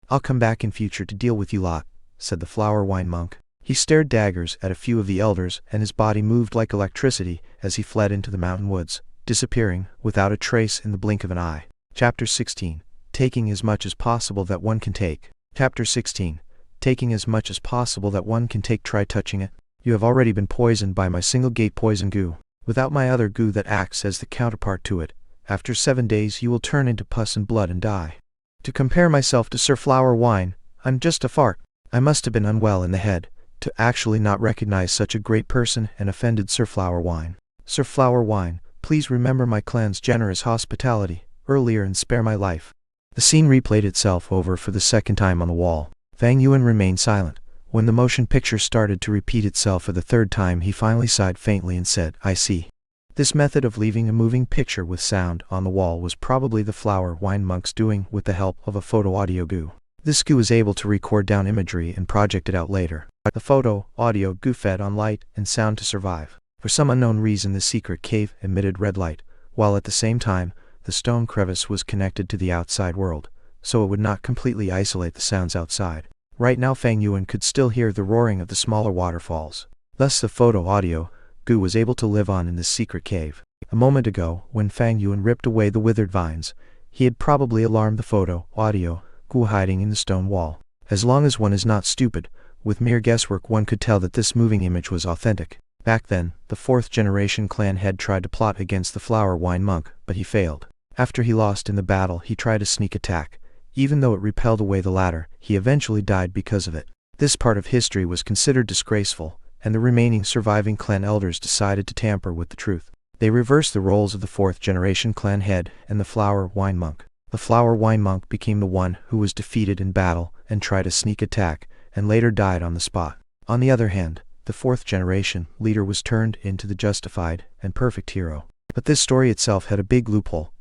I'll come back in future to deal with you lot," said the Flower Wine Monk. He stared daggers at a few of the elders, and his body moved like electricity as he fled into the mountain woods, disappearing without a trace in the blink of an eye. Chapter 16. Taking as much as possible that one can take. Chapter 16. Taking as much as possible that one can take. Try touching it. You have already been poisoned by my single gate poison goo. Without my other goo that acts as the counterpart to it, after 7 days you will turn into pus and blood and die. To compare myself to Sir Flower Wine, I'm just a fart. I must have been unwell in the head. to actually not recognize such a great person and offended Sir Flower Wine. Sir Flower Wine, please remember my clan's generous hospitality earlier and spare my life. The scene replayed itself over for the second time on the wall. Fang Yuan remained silent. When the motion picture started to repeat itself for the third time, he finally sighed faintly and said, "I see." This method of leaving a moving picture with sound on the wall was probably the Flower Wine monk's doing with the help of a photo-audio goo. This goo was able to record down imagery and project it out later. The photo-audio goo fed on light and sound to survive. For some unknown reason, the secret cave emitted red light, while at the same time, the stone crevice was connected to the outside world, so it would not completely isolate the sounds outside. Right now Fang Yuan could still hear the roaring of the smaller waterfalls. Thus the photo-audio goo was able to live on in this secret cave. A moment ago, when Fang Yuan ripped away the withered vines, he had probably alarmed the photo-audio goo hiding in the stone wall. As long as one is not stupid, with mere guesswork one could tell that this moving image was authentic. Back then, the 4th generation clan head tried to plot against the Flower Wine monk, but he failed. After he lost in the battle, he tried a sneak attack. Even though it repelled away the latter, he eventually died because of it. This part of history was considered disgraceful, and the remaining surviving clan elders decided to tamper with the truth. They reversed the roles of the 4th generation clan head and the Flower Wine monk. The Flower Wine monk became the one who was defeated in battle and tried a sneak attack, and later died on the spot. On the other hand, the 4th generation leader was turned into the justified and perfect hero. But this story itself had a big loophole.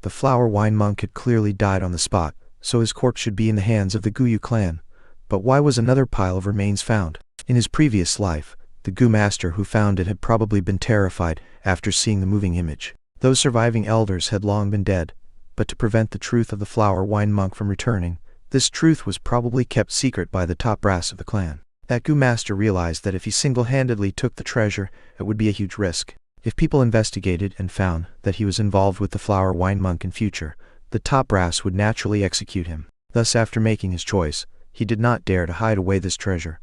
The Flower Wine monk had clearly died on the spot, so his corpse should be in the hands of the Guyu clan. But why was another pile of remains found? In his previous life, the Gu master who found it had probably been terrified after seeing the moving image. Those surviving elders had long been dead, but to prevent the truth of the Flower Wine monk from returning, this truth was probably kept secret by the top brass of the clan. That Gu master realized that if he single-handedly took the treasure, it would be a huge risk. If people investigated and found that he was involved with the Flower Wine monk in future, the top brass would naturally execute him. Thus, after making his choice, he did not dare to hide away this treasure,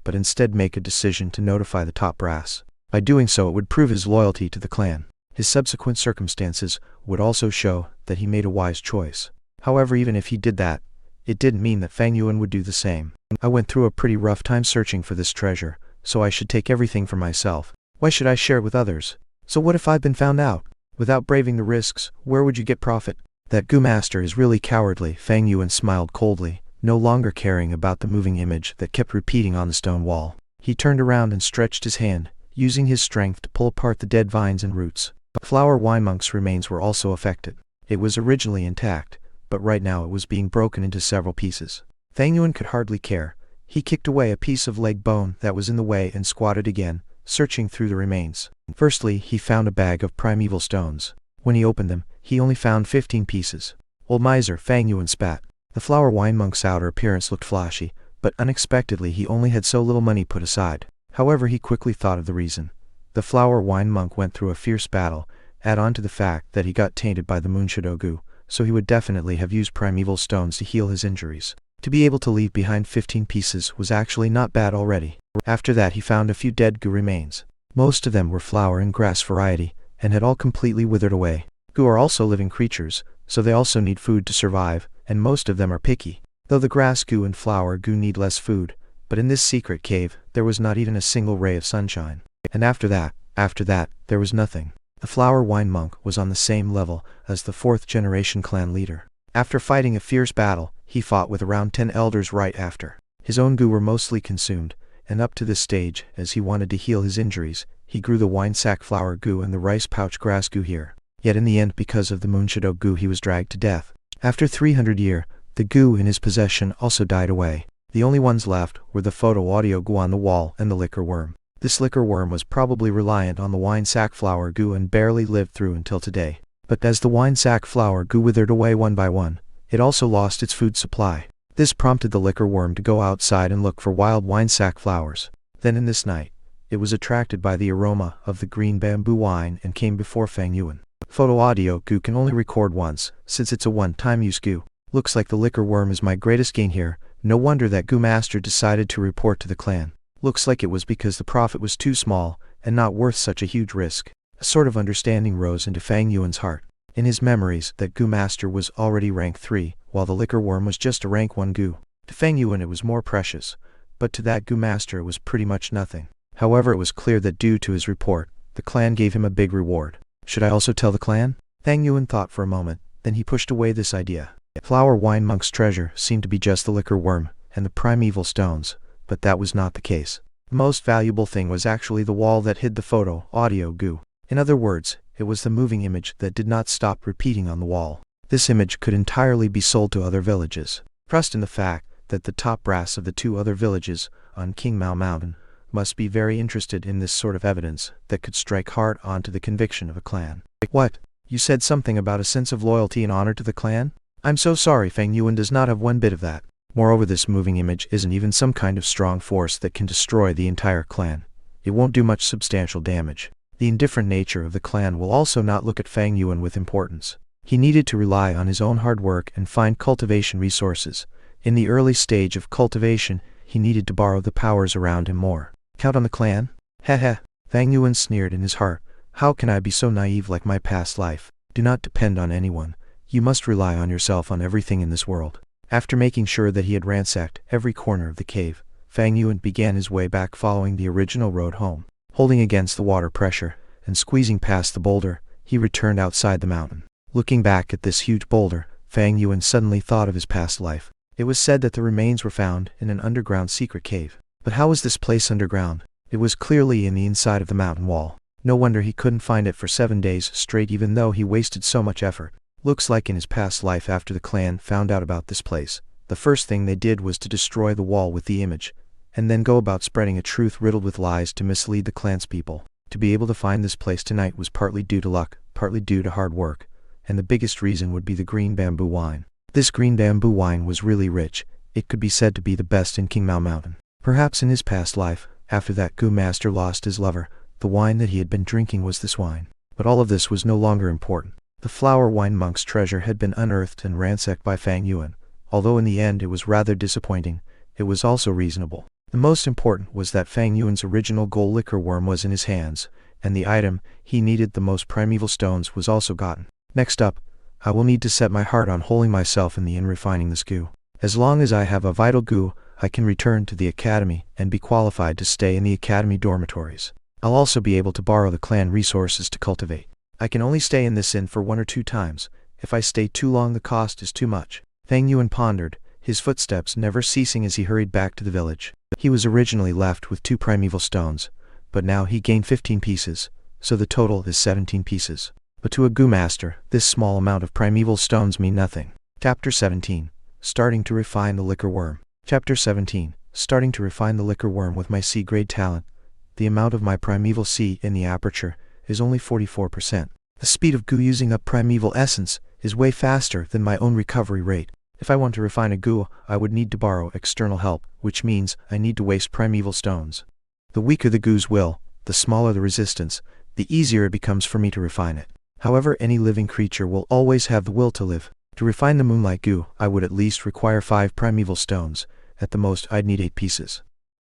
but instead make a decision to notify the top brass. By doing so, it would prove his loyalty to the clan. His subsequent circumstances would also show that he made a wise choice. However, even if he did that, it didn't mean that Fang Yuan would do the same. I went through a pretty rough time searching for this treasure, so I should take everything for myself. Why should I share it with others? So what if I've been found out? Without braving the risks, where would you get profit? That Gu master is really cowardly. Fang Yuan smiled coldly, no longer caring about the moving image that kept repeating on the stone wall. He turned around and stretched his hand, using his strength to pull apart the dead vines and roots. The Flower Wine monk's remains were also affected. It was originally intact, but right now it was being broken into several pieces. Fang Yuan could hardly care. He kicked away a piece of leg bone that was in the way and squatted again, searching through the remains. Firstly, he found a bag of primeval stones. When he opened them, he only found 15 pieces. Old miser, Fang Yuan spat. The Flower Wine monk's outer appearance looked flashy, but unexpectedly he only had so little money put aside. However, he quickly thought of the reason. The Flower Wine monk went through a fierce battle, add on to the fact that he got tainted by the Moonshadow goo, so he would definitely have used primeval stones to heal his injuries. To be able to leave behind 15 pieces was actually not bad already. After that he found a few dead goo remains. Most of them were flower and grass variety, and had all completely withered away. Goo are also living creatures, so they also need food to survive, and most of them are picky. Though the grass goo and flower goo need less food, but in this secret cave, there was not even a single ray of sunshine. And after that, there was nothing. The Flower Wine monk was on the same level as the 4th generation clan leader. After fighting a fierce battle, he fought with around 10 elders right after. His own goo were mostly consumed, and up to this stage, as he wanted to heal his injuries, he grew the wine sack flower goo and the rice pouch grass goo here. Yet in the end, because of the Moonshadow goo, he was dragged to death. After 300 years, the goo in his possession also died away. The only ones left were the photo-audio goo on the wall and the liquor worm. This liquor worm was probably reliant on the wine sack flower goo and barely lived through until today. But as the wine sack flower goo withered away one by one, it also lost its food supply. This prompted the liquor worm to go outside and look for wild wine sack flowers. Then in this night, it was attracted by the aroma of the green bamboo wine and came before Fang Yuan. Photo-audio goo can only record once, since it's a one-time use goo. Looks like the liquor worm is my greatest gain here. No wonder that Gu master decided to report to the clan. Looks like it was because the profit was too small, and not worth such a huge risk. A sort of understanding rose into Fang Yuan's heart. In his memories, that Gu master was already rank 3, while the liquor worm was just a rank 1 Gu. To Fang Yuan it was more precious, but to that Gu master it was pretty much nothing. However, it was clear that due to his report, the clan gave him a big reward. Should I also tell the clan? Fang Yuan thought for a moment, then he pushed away this idea. Flower Wine Monk's treasure seemed to be just the liquor worm and the primeval stones, but that was not the case. The most valuable thing was actually the wall that hid the photo, audio Gu. In other words, it was the moving image that did not stop repeating on the wall. This image could entirely be sold to other villages. Trust in the fact that the top brass of the 2 other villages on King Mao Mountain must be very interested in this sort of evidence that could strike hard onto the conviction of a clan. What? You said something about a sense of loyalty and honor to the clan? I'm so sorry, Fang Yuan does not have one bit of that. Moreover, this moving image isn't even some kind of strong force that can destroy the entire clan. It won't do much substantial damage. The indifferent nature of the clan will also not look at Fang Yuan with importance. He needed to rely on his own hard work and find cultivation resources. In the early stage of cultivation, he needed to borrow the powers around him more. Count on the clan? Heh. Fang Yuan sneered in his heart. How can I be so naive like my past life? Do not depend on anyone. You must rely on yourself on everything in this world. After making sure that he had ransacked every corner of the cave, Fang Yuan began his way back following the original road home. Holding against the water pressure and squeezing past the boulder, he returned outside the mountain. Looking back at this huge boulder, Fang Yuan suddenly thought of his past life. It was said that the remains were found in an underground secret cave. But how was this place underground? It was clearly in the inside of the mountain wall. No wonder he couldn't find it for 7 days straight even though he wasted so much effort. Looks like in his past life after the clan found out about this place, the first thing they did was to destroy the wall with the image, and then go about spreading a truth riddled with lies to mislead the clan's people. To be able to find this place tonight was partly due to luck, partly due to hard work, and the biggest reason would be the green bamboo wine. This green bamboo wine was really rich. It could be said to be the best in King Mao Mountain. Perhaps in his past life, after that Gu master lost his lover, the wine that he had been drinking was this wine. But all of this was no longer important. The Flower Wine Monk's treasure had been unearthed and ransacked by Fang Yuan. Although in the end it was rather disappointing, it was also reasonable. The most important was that Fang Yuan's original gold liquor worm was in his hands, and the item he needed, the most primeval stones, was also gotten. Next up, I will need to set my heart on holding myself in the inn refining this Gu. As long as I have a vital Gu, I can return to the academy and be qualified to stay in the academy dormitories. I'll also be able to borrow the clan resources to cultivate. I can only stay in this inn for 1 or 2 times. If I stay too long, the cost is too much. Fang Yuan pondered, his footsteps never ceasing as he hurried back to the village. He was originally left with 2 primeval stones, but now he gained 15 pieces, so the total is 17 pieces. But to a Gu master, this small amount of primeval stones mean nothing. Chapter 17. Starting to refine the liquor worm. Chapter 17. Starting to refine the liquor worm with my C-grade talent. The amount of my primeval C in the aperture is only 44%. The speed of Gu using up primeval essence is way faster than my own recovery rate. If I want to refine a Gu, I would need to borrow external help, which means I need to waste primeval stones. The weaker the Gu's will, the smaller the resistance, the easier it becomes for me to refine it. However, any living creature will always have the will to live. To refine the Moonlight Gu, I would at least require 5 primeval stones. At the most, I'd need 8 pieces.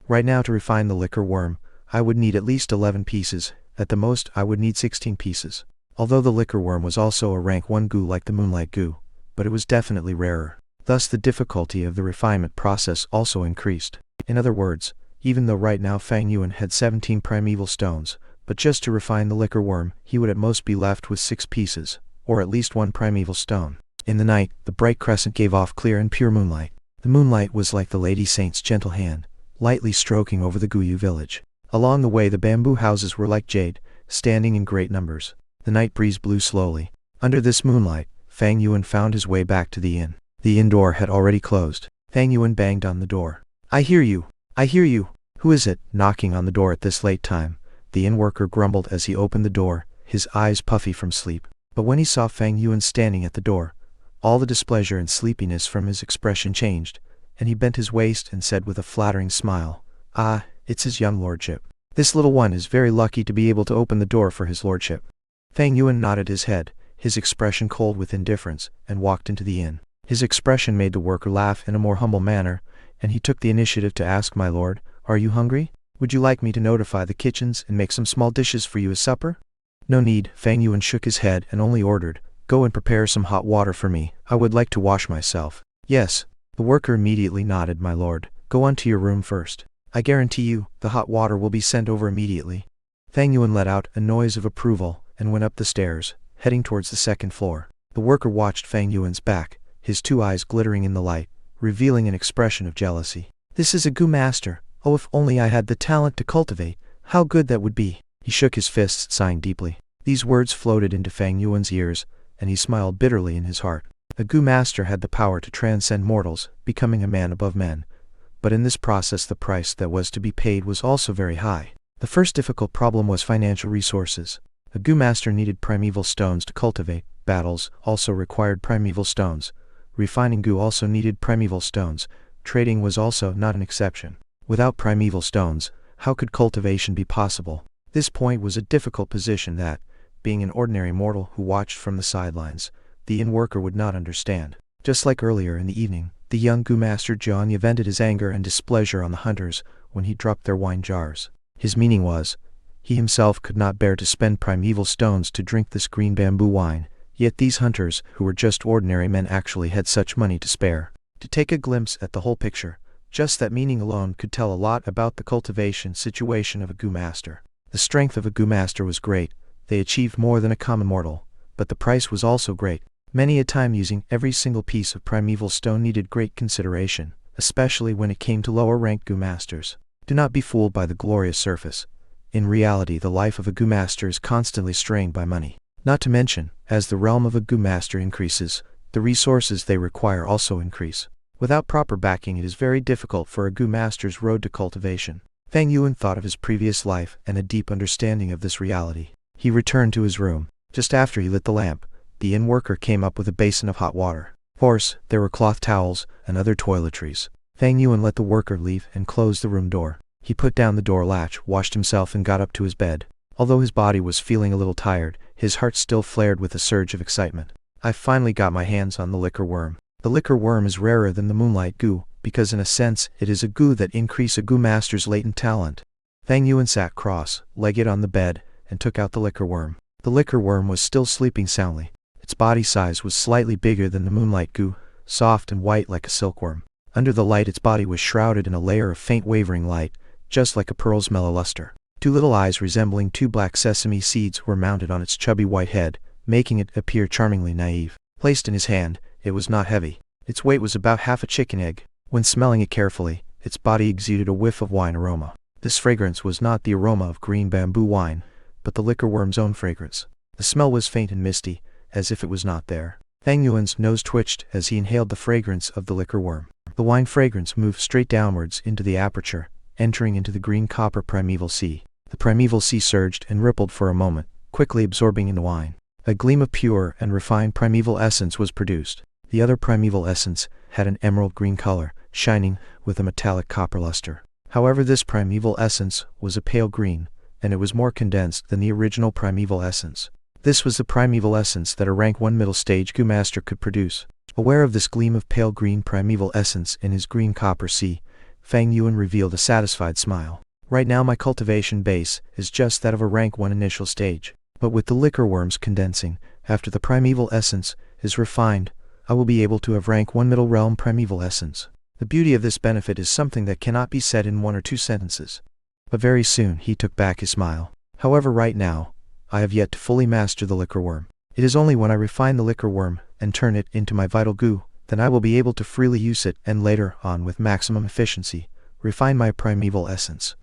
Right now, to refine the liquor worm, I would need at least 11 pieces. At the most, I would need 16 pieces. Although the liquor worm was also a rank 1 Gu like the Moonlight Gu, but it was definitely rarer. Thus the difficulty of the refinement process also increased. In other words, even though right now Fang Yuan had 17 primeval stones, but just to refine the liquor worm, he would at most be left with 6 pieces, or at least 1 primeval stone. In the night, the bright crescent gave off clear and pure moonlight. The moonlight was like the Lady Saint's gentle hand, lightly stroking over the Guyu village. Along the way the bamboo houses were like jade, standing in great numbers. The night breeze blew slowly. Under this moonlight, Fang Yuan found his way back to the inn. The inn door had already closed. Fang Yuan banged on the door. I hear you. I hear you. Who is it, knocking on the door at this late time? The inn worker grumbled as he opened the door, his eyes puffy from sleep. But when he saw Fang Yuan standing at the door, all the displeasure and sleepiness from his expression changed, and he bent his waist and said with a flattering smile, Ah, it's his young lordship. This little one is very lucky to be able to open the door for his lordship. Fang Yuan nodded his head, his expression cold with indifference, and walked into the inn. His expression made the worker laugh in a more humble manner, and he took the initiative to ask, My lord, are you hungry? Would you like me to notify the kitchens and make some small dishes for you as supper? No need, Fang Yuan shook his head and only ordered, Go and prepare some hot water for me. I would like to wash myself. Yes. The worker immediately nodded, My lord. Go on to your room first. I guarantee you, the hot water will be sent over immediately. Fang Yuan let out a noise of approval and went up the stairs, heading towards the second floor. The worker watched Fang Yuan's back, his 2 eyes glittering in the light, revealing an expression of jealousy. This is a goo master. Oh, if only I had the talent to cultivate, how good that would be. He shook his fists, sighing deeply. These words floated into Fang Yuan's ears, and he smiled bitterly in his heart. A goo master had the power to transcend mortals, becoming a man above men. But in this process the price that was to be paid was also very high. The first difficult problem was financial resources. A goo master needed primeval stones to cultivate. Battles also required primeval stones. Refining goo also needed primeval stones. Trading was also not an exception. Without primeval stones, how could cultivation be possible? This point was a difficult position that, being an ordinary mortal who watched from the sidelines, the in-worker would not understand. Just like earlier in the evening, the young goo master Jiang vented his anger and displeasure on the hunters when he dropped their wine jars. His meaning was, he himself could not bear to spend primeval stones to drink this green bamboo wine, yet these hunters, who were just ordinary men, actually had such money to spare. To take a glimpse at the whole picture, just that meaning alone could tell a lot about the cultivation situation of a goo master. The strength of a goo master was great. They achieved more than a common mortal, but the price was also great. Many a time using every single piece of primeval stone needed great consideration, especially when it came to lower-ranked goo masters. Do not be fooled by the glorious surface. In reality, the life of a goo master is constantly strained by money. Not to mention, as the realm of a goo master increases, the resources they require also increase. Without proper backing, it is very difficult for a goo master's road to cultivation. Fang Yuan thought of his previous life and a deep understanding of this reality. He returned to his room. Just after he lit the lamp, the in-worker came up with a basin of hot water. Of course, there were cloth towels and other toiletries. Fang Yuan let the worker leave and closed the room door. He put down the door latch, washed himself, and got up to his bed. Although his body was feeling a little tired, his heart still flared with a surge of excitement. I finally got my hands on the liquor worm. The liquor worm is rarer than the Moonlight goo, because in a sense it is a goo that increases a goo master's latent talent. Fang Yuan sat cross-legged on the bed and took out the liquor worm. The liquor worm was still sleeping soundly. Its body size was slightly bigger than the Moonlight goo, soft and white like a silkworm. Under the light, its body was shrouded in a layer of faint wavering light, just like a pearl's mellow luster. 2 little eyes resembling 2 black sesame seeds were mounted on its chubby white head, making it appear charmingly naive. Placed in his hand, it was not heavy. Its weight was about half a chicken egg. When smelling it carefully, its body exuded a whiff of wine aroma. This fragrance was not the aroma of green bamboo wine, but the liquor worm's own fragrance. The smell was faint and misty, as if it was not there. Fang Yuan's nose twitched as he inhaled the fragrance of the liquor worm. The wine fragrance moved straight downwards into the aperture, entering into the green copper primeval sea. The primeval sea surged and rippled for a moment, quickly absorbing in the wine. A gleam of pure and refined primeval essence was produced. The other primeval essence had an emerald green color, shining with a metallic copper luster. However, this primeval essence was a pale green, and it was more condensed than the original primeval essence. This was the primeval essence that a rank 1 middle stage goo master could produce. Aware of this gleam of pale green primeval essence in his green copper sea, Fang Yuan revealed a satisfied smile. Right now my cultivation base is just that of a rank 1 initial stage. But with the liquor worms condensing, after the primeval essence is refined, I will be able to have rank 1 middle realm primeval essence. The beauty of this benefit is something that cannot be said in 1 or 2 sentences. But very soon he took back his smile. However, right now, I have yet to fully master the liquor worm. It is only when I refine the liquor worm and turn it into my vital goo, then I will be able to freely use it and later on with maximum efficiency, refine my primeval essence.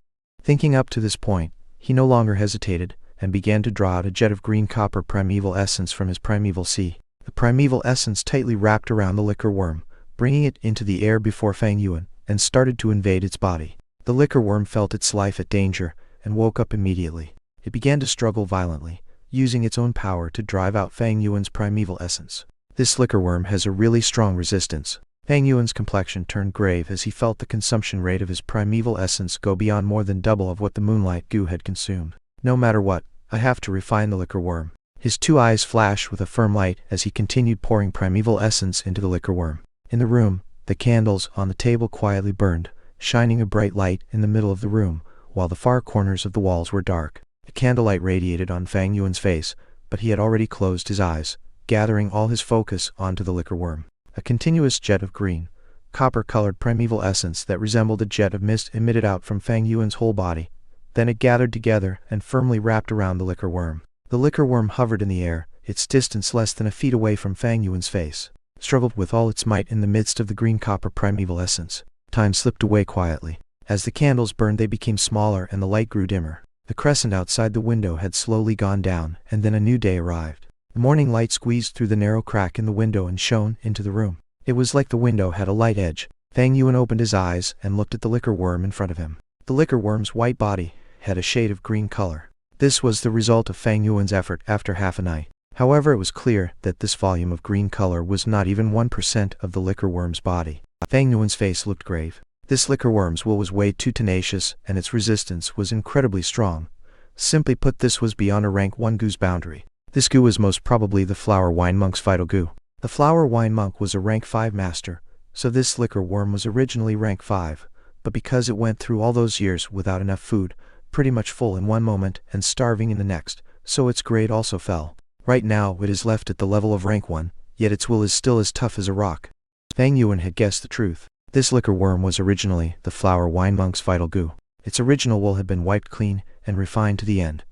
Thinking up to this point, he no longer hesitated, and began to draw out a jet of green copper primeval essence from his primeval sea. The primeval essence tightly wrapped around the liquor worm, bringing it into the air before Fang Yuan, and started to invade its body. The liquor worm felt its life at danger, and woke up immediately. It began to struggle violently, using its own power to drive out Fang Yuan's primeval essence. This liquor worm has a really strong resistance. Fang Yuan's complexion turned grave as he felt the consumption rate of his primeval essence go beyond more than double of what the Moonlight goo had consumed. No matter what, I have to refine the liquor worm. His 2 eyes flashed with a firm light as he continued pouring primeval essence into the liquor worm. In the room, the candles on the table quietly burned, shining a bright light in the middle of the room, while the far corners of the walls were dark. The candlelight radiated on Fang Yuan's face, but he had already closed his eyes, gathering all his focus onto the liquor worm. A continuous jet of green, copper-colored primeval essence that resembled a jet of mist emitted out from Fang Yuan's whole body. Then it gathered together and firmly wrapped around the liquor worm. The liquor worm hovered in the air, its distance less than a feet away from Fang Yuan's face. Struggled with all its might in the midst of the green copper primeval essence. Time slipped away quietly. As the candles burned, they became smaller and the light grew dimmer. The crescent outside the window had slowly gone down, and then a new day arrived. The morning light squeezed through the narrow crack in the window and shone into the room. It was like the window had a light edge. Fang Yuan opened his eyes and looked at the liquor worm in front of him. The liquor worm's white body had a shade of green color. This was the result of Fang Yuan's effort after half a night. However, it was clear that this volume of green color was not even 1% of the liquor worm's body. Fang Yuan's face looked grave. This liquor worm's will was way too tenacious, and its resistance was incredibly strong. Simply put, this was beyond a rank 1 goo's boundary. This goo was most probably the flower wine monk's vital goo. The flower wine monk was a rank 5 master, so this liquor worm was originally rank 5, but because it went through all those years without enough food, pretty much full in one moment and starving in the next, so its grade also fell. Right now it is left at the level of rank 1, yet its will is still as tough as a rock. Fang Yuan had guessed the truth. This liquor worm was originally the flower wine monk's vital goo. Its original wool had been wiped clean and refined to the end.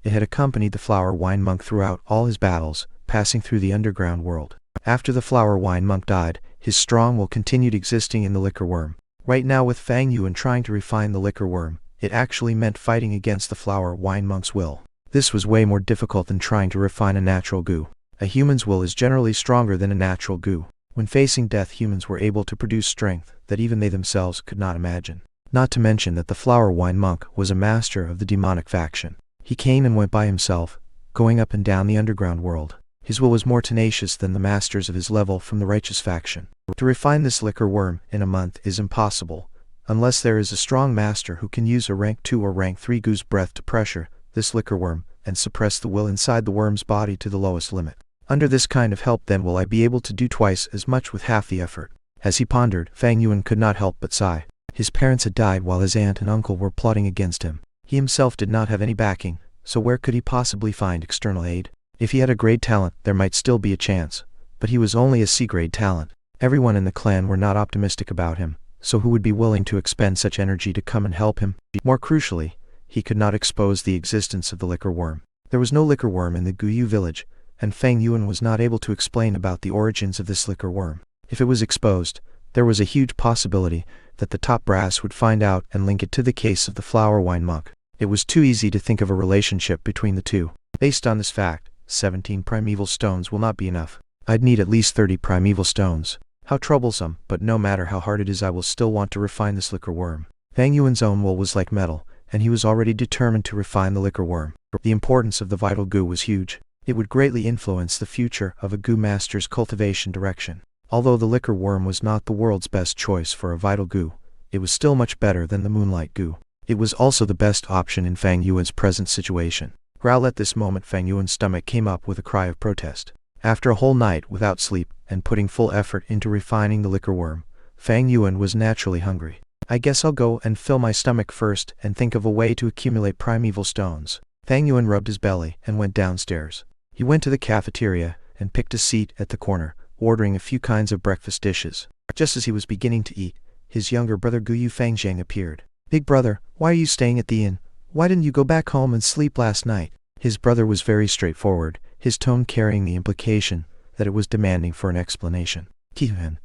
It had accompanied the flower wine monk throughout all his battles, passing through the underground world. After the flower wine monk died, his strong will continued existing in the liquor worm. Right now, with Fang Yuan trying to refine the liquor worm, it actually meant fighting against the flower wine monk's will. This was way more difficult than trying to refine a natural goo. A human's will is generally stronger than a natural goo. When facing death, humans were able to produce strength that even they themselves could not imagine. Not to mention that the flower wine monk was a master of the demonic faction. He came and went by himself, going up and down the underground world. His will was more tenacious than the masters of his level from the righteous faction. To refine this liquor worm in a month is impossible, unless there is a strong master who can use a rank 2 or rank 3 goo's breath to pressure this liquor worm and suppress the will inside the worm's body to the lowest limit. Under this kind of help, then will I be able to do twice as much with half the effort. As he pondered, Fang Yuan could not help but sigh. His parents had died while his aunt and uncle were plotting against him. He himself did not have any backing, so where could he possibly find external aid? If he had a grade talent, there might still be a chance, but he was only a C-grade talent. Everyone in the clan were not optimistic about him, so who would be willing to expend such energy to come and help him? More crucially, he could not expose the existence of the liquor worm. There was no liquor worm in the Guyu village, and Fang Yuan was not able to explain about the origins of this liquor worm. If it was exposed, there was a huge possibility that the top brass would find out and link it to the case of the flower wine monk. It was too easy to think of a relationship between the two. Based on this fact, 17 primeval stones will not be enough. I'd need at least 30 primeval stones. How troublesome, but no matter how hard it is, I will still want to refine this liquor worm. Fang Yuan's own will was like metal, and he was already determined to refine the liquor worm. The importance of the vital goo was huge. It would greatly influence the future of a goo master's cultivation direction. Although the liquor worm was not the world's best choice for a vital goo, it was still much better than the Moonlight goo. It was also the best option in Fang Yuan's present situation. Growl at this moment, Fang Yuan's stomach came up with a cry of protest. After a whole night without sleep and putting full effort into refining the liquor worm, Fang Yuan was naturally hungry. I guess I'll go and fill my stomach first and think of a way to accumulate primeval stones. Fang Yuan rubbed his belly and went downstairs. He went to the cafeteria and picked a seat at the corner, ordering a few kinds of breakfast dishes. Just as he was beginning to eat, his younger brother Guyu Fangzhang appeared. "Big brother, why are you staying at the inn? Why didn't you go back home and sleep last night?" His brother was very straightforward, his tone carrying the implication that it was demanding for an explanation. "Kihan,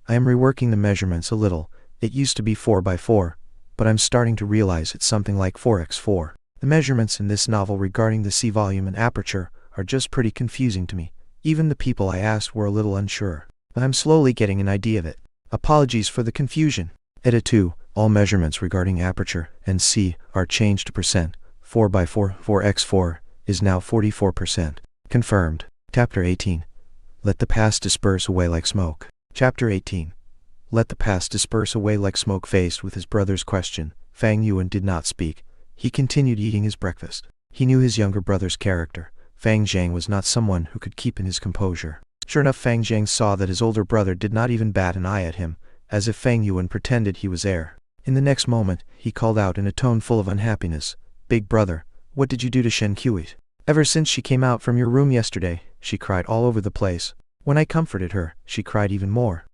I am reworking the measurements a little. It used to be 4x4, but I'm starting to realize it's something like 4x4. The measurements in this novel regarding the C volume and aperture are just pretty confusing to me. Even the people I asked were a little unsure. But I'm slowly getting an idea of it. Apologies for the confusion. Edit 2. All measurements regarding aperture and C are changed to percent. 4x4, 4x4 is now 44%. Confirmed. Chapter 18. Let the past disperse away like smoke. Chapter 18. Let the past disperse away like smoke. Faced with his brother's question, Fang Yuan did not speak. He continued eating his breakfast. He knew his younger brother's character. Fang Zhang was not someone who could keep in his composure. Sure enough, Fang Zhang saw that his older brother did not even bat an eye at him, as if Fang Yuan pretended he was heir. In the next moment, he called out in a tone full of unhappiness, "Big brother, what did you do to Shen Qiuit? Ever since she came out from your room yesterday, she cried all over the place. When I comforted her, she cried even more."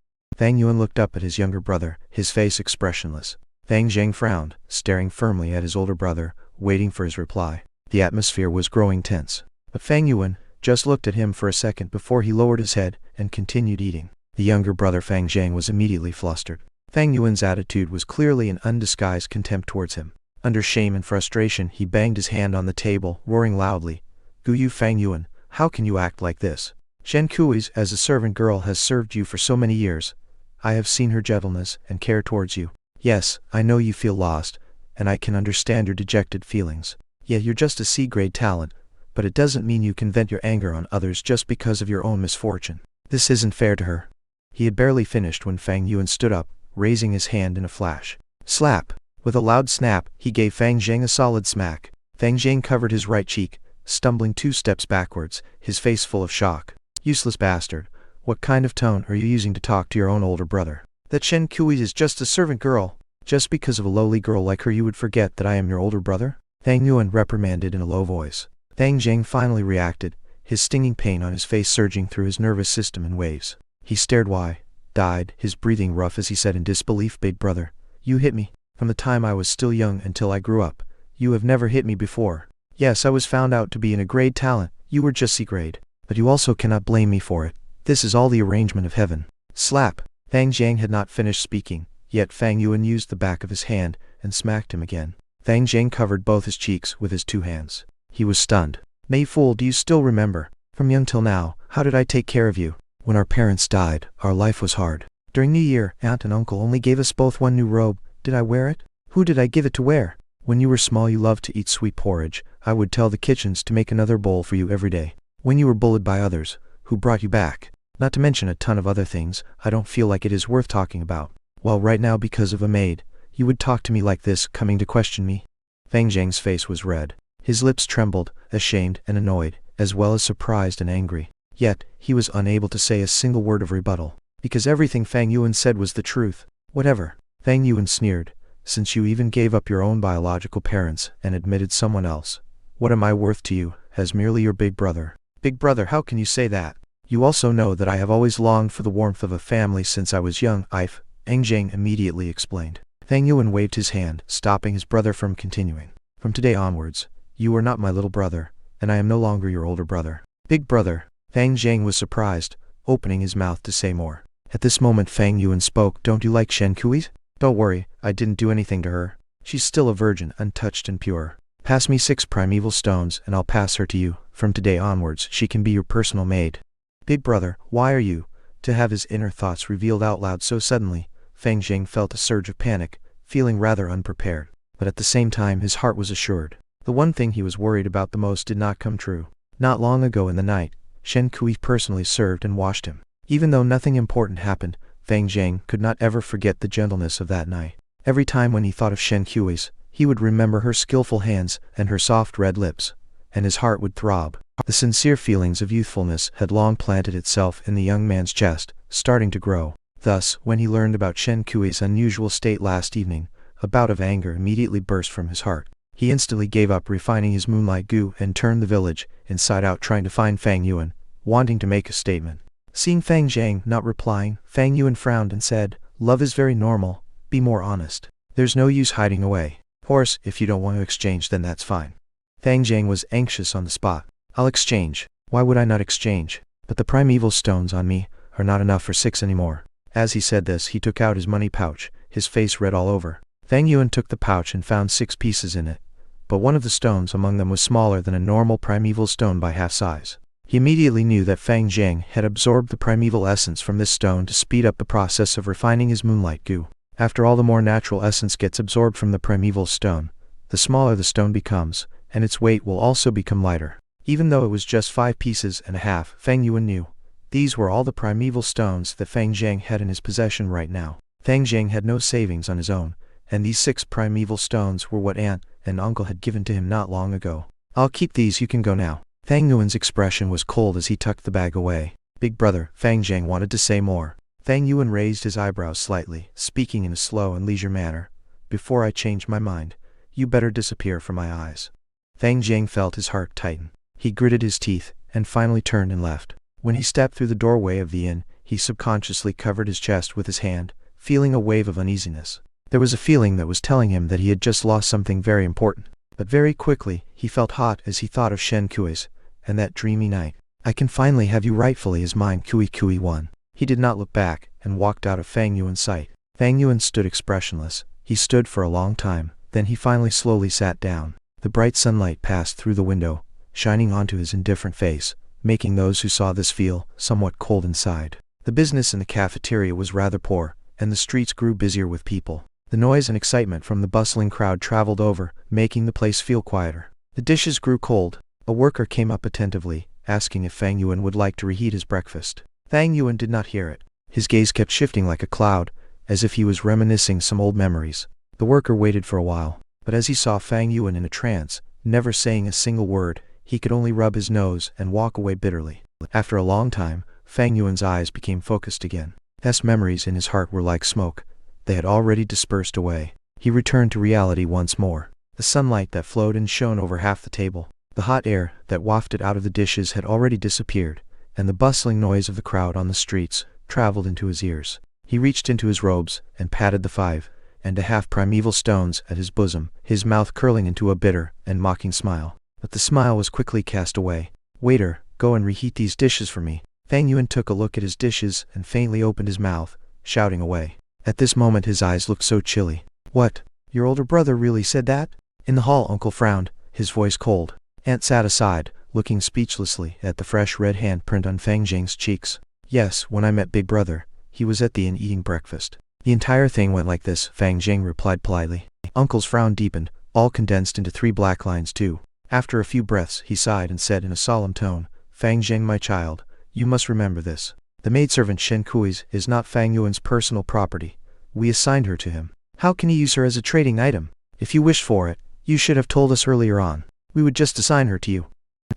Fang Yuan looked up at his younger brother, his face expressionless. Fang Zhang frowned, staring firmly at his older brother, waiting for his reply. The atmosphere was growing tense. But Fang Yuan just looked at him for a second before he lowered his head and continued eating. The younger brother Fang Zhang was immediately flustered. Fang Yuan's attitude was clearly an undisguised contempt towards him. Under shame and frustration, he banged his hand on the table, roaring loudly, "Gu Yu Fang Yuan, how can you act like this? Shen Kui's as a servant girl has served you for so many years. I have seen her gentleness and care towards you. Yes, I know you feel lost, and I can understand your dejected feelings. Yet you're just a C-grade talent, but it doesn't mean you can vent your anger on others just because of your own misfortune. This isn't fair to her." He had barely finished when Fang Yuan stood up, raising his hand in a flash. Slap! With a loud snap, he gave Fang Zhang a solid smack. Fang Zhang covered his right cheek, stumbling 2 steps backwards, his face full of shock. "Useless bastard. What kind of tone are you using to talk to your own older brother? That Shen Kui is just a servant girl. Just because of a lowly girl like her you would forget that I am your older brother?" Fang Yuan reprimanded in a low voice. Fang Zhang finally reacted, his stinging pain on his face surging through his nervous system in waves. He stared wide-eyed, his breathing rough as he said in disbelief, "Big brother, you hit me. From the time I was still young until I grew up. You have never hit me before. Yes, I was found out to be a grade talent, you were just C-grade. But you also cannot blame me for it. This is all the arrangement of heaven." Slap! Fang Zhang had not finished speaking, yet Fang Yuan used the back of his hand and smacked him again. Fang Zhang covered both his cheeks with his 2 hands. He was stunned. "Mei fool, do you still remember? From young till now, how did I take care of you? When our parents died, our life was hard. During New Year, Aunt and Uncle only gave us both one new robe. Did I wear it? Who did I give it to wear? When you were small you loved to eat sweet porridge. I would tell the kitchens to make another bowl for you every day. When you were bullied by others, who brought you back? Not to mention a ton of other things I don't feel like it is worth talking about. Well, right now because of a maid, you would talk to me like this, coming to question me?" Fang Zhang's face was red. His lips trembled, ashamed and annoyed, as well as surprised and angry. Yet, he was unable to say a single word of rebuttal, because everything Fang Yuan said was the truth. "Whatever," Fang Yuan sneered, "since you even gave up your own biological parents and admitted someone else. What am I worth to you, as merely your big brother?" "Big brother, how can you say that? You also know that I have always longed for the warmth of a family since I was young." Fang Zhang immediately explained. Fang Yuan waved his hand, stopping his brother from continuing. "From today onwards, you are not my little brother, and I am no longer your older brother." "Big brother." Fang Zhang was surprised, opening his mouth to say more. At this moment Fang Yuan spoke. "Don't you like Shen Kui? Don't worry, I didn't do anything to her. She's still a virgin, untouched and pure. Pass me 6 primeval stones and I'll pass her to you. From today onwards she can be your personal maid." "Big brother, why are you?" To have his inner thoughts revealed out loud so suddenly, Fang Zhang felt a surge of panic, feeling rather unprepared. But at the same time his heart was assured. The one thing he was worried about the most did not come true. Not long ago in the night, Shen Kui personally served and washed him. Even though nothing important happened, Fang Zhang could not ever forget the gentleness of that night. Every time when he thought of Shen Kui's, he would remember her skillful hands and her soft red lips, and his heart would throb. The sincere feelings of youthfulness had long planted itself in the young man's chest, starting to grow. Thus, when he learned about Shen Kui's unusual state last evening, a bout of anger immediately burst from his heart. He instantly gave up refining his moonlight goo and turned the village inside out trying to find Fang Yuan, wanting to make a statement. Seeing Fang Zhang not replying, Fang Yuan frowned and said, "Love is very normal, be more honest. There's no use hiding away. Of course, if you don't want to exchange then that's fine." Fang Zhang was anxious on the spot. "I'll exchange. Why would I not exchange? But the primeval stones on me are not enough for 6 anymore." As he said this he took out his money pouch, his face red all over. Fang Yuan took the pouch and found 6 pieces in it, but one of the stones among them was smaller than a normal primeval stone by half size. He immediately knew that Fang Zhang had absorbed the primeval essence from this stone to speed up the process of refining his moonlight goo. After all, the more natural essence gets absorbed from the primeval stone, the smaller the stone becomes, and its weight will also become lighter. Even though it was just 5 pieces and a half, Fang Yuan knew these were all the primeval stones that Fang Zhang had in his possession right now. Fang Zhang had no savings on his own, and these 6 primeval stones were what Aunt and Uncle had given to him not long ago. "I'll keep these, you can go now." Fang Yuan's expression was cold as he tucked the bag away. "Big brother," Fang Zhang wanted to say more. Fang Yuan raised his eyebrows slightly, speaking in a slow and leisure manner. "Before I change my mind, you better disappear from my eyes." Fang Zhang felt his heart tighten. He gritted his teeth, and finally turned and left. When he stepped through the doorway of the inn, He subconsciously covered his chest with his hand, feeling a wave of uneasiness. There was a feeling that was telling him that he had just lost something very important. But very quickly, he felt hot as he thought of Shen Kui's, and that dreamy night. I can finally have you rightfully as mine, Kui 1. He did not look back, and walked out of Fang Yuan's sight. Fang Yuan stood expressionless. He stood for a long time, then he finally slowly sat down. The bright sunlight passed through the window, shining onto his indifferent face, making those who saw this feel somewhat cold inside. The business in the cafeteria was rather poor, and the streets grew busier with people. The noise and excitement from the bustling crowd traveled over, making the place feel quieter. The dishes grew cold. A worker came up attentively, asking if Fang Yuan would like to reheat his breakfast. Fang Yuan did not hear it. His gaze kept shifting like a cloud, as if he was reminiscing some old memories. The worker waited for a while, but as he saw Fang Yuan in a trance, never saying a single word, he could only rub his nose and walk away bitterly. After a long time, Fang Yuan's eyes became focused again. His memories in his heart were like smoke. They had already dispersed away. He returned to reality once more. The sunlight that flowed and shone over half the table, the hot air that wafted out of the dishes had already disappeared, and the bustling noise of the crowd on the streets traveled into his ears. He reached into his robes and patted the 5.5 primeval stones at his bosom, his mouth curling into a bitter and mocking smile. But the smile was quickly cast away. Waiter, go and reheat these dishes for me. Fang Yuan took a look at his dishes and faintly opened his mouth, shouting away. At this moment his eyes looked so chilly. What? Your older brother really said that? In the hall Uncle frowned, his voice cold. Aunt sat aside, looking speechlessly at the fresh red handprint on Fang Zhang's cheeks. Yes, when I met Big Brother, he was at the inn eating breakfast. The entire thing went like this, Fang Zhang replied politely. Uncle's frown deepened, all condensed into 3 black lines too. After a few breaths he sighed and said in a solemn tone, Fang Zhang my child, you must remember this. The maidservant Shen Kui's is not Fang Yuan's personal property. We assigned her to him. How can he use her as a trading item? If you wished for it, you should have told us earlier on. We would just assign her to you.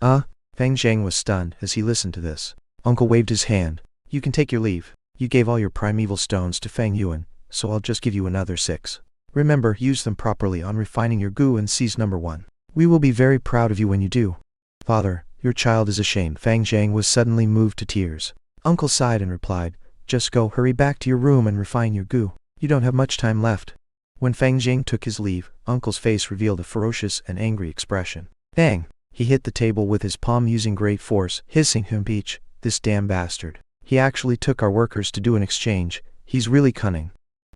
Fang Zhang was stunned as he listened to this. Uncle waved his hand. You can take your leave. You gave all your primeval stones to Fang Yuan, so I'll just give you another 6. Remember, use them properly on refining your goo and seize number 1. We will be very proud of you when you do. Father, your child is ashamed. Fang Zhang was suddenly moved to tears. Uncle sighed and replied, just go, hurry back to your room and refine your goo. You don't have much time left. When Fang Zhang took his leave, Uncle's face revealed a ferocious and angry expression. Bang! He hit the table with his palm using great force, hissing him peach, this damn bastard. He actually took our workers to do an exchange. He's really cunning.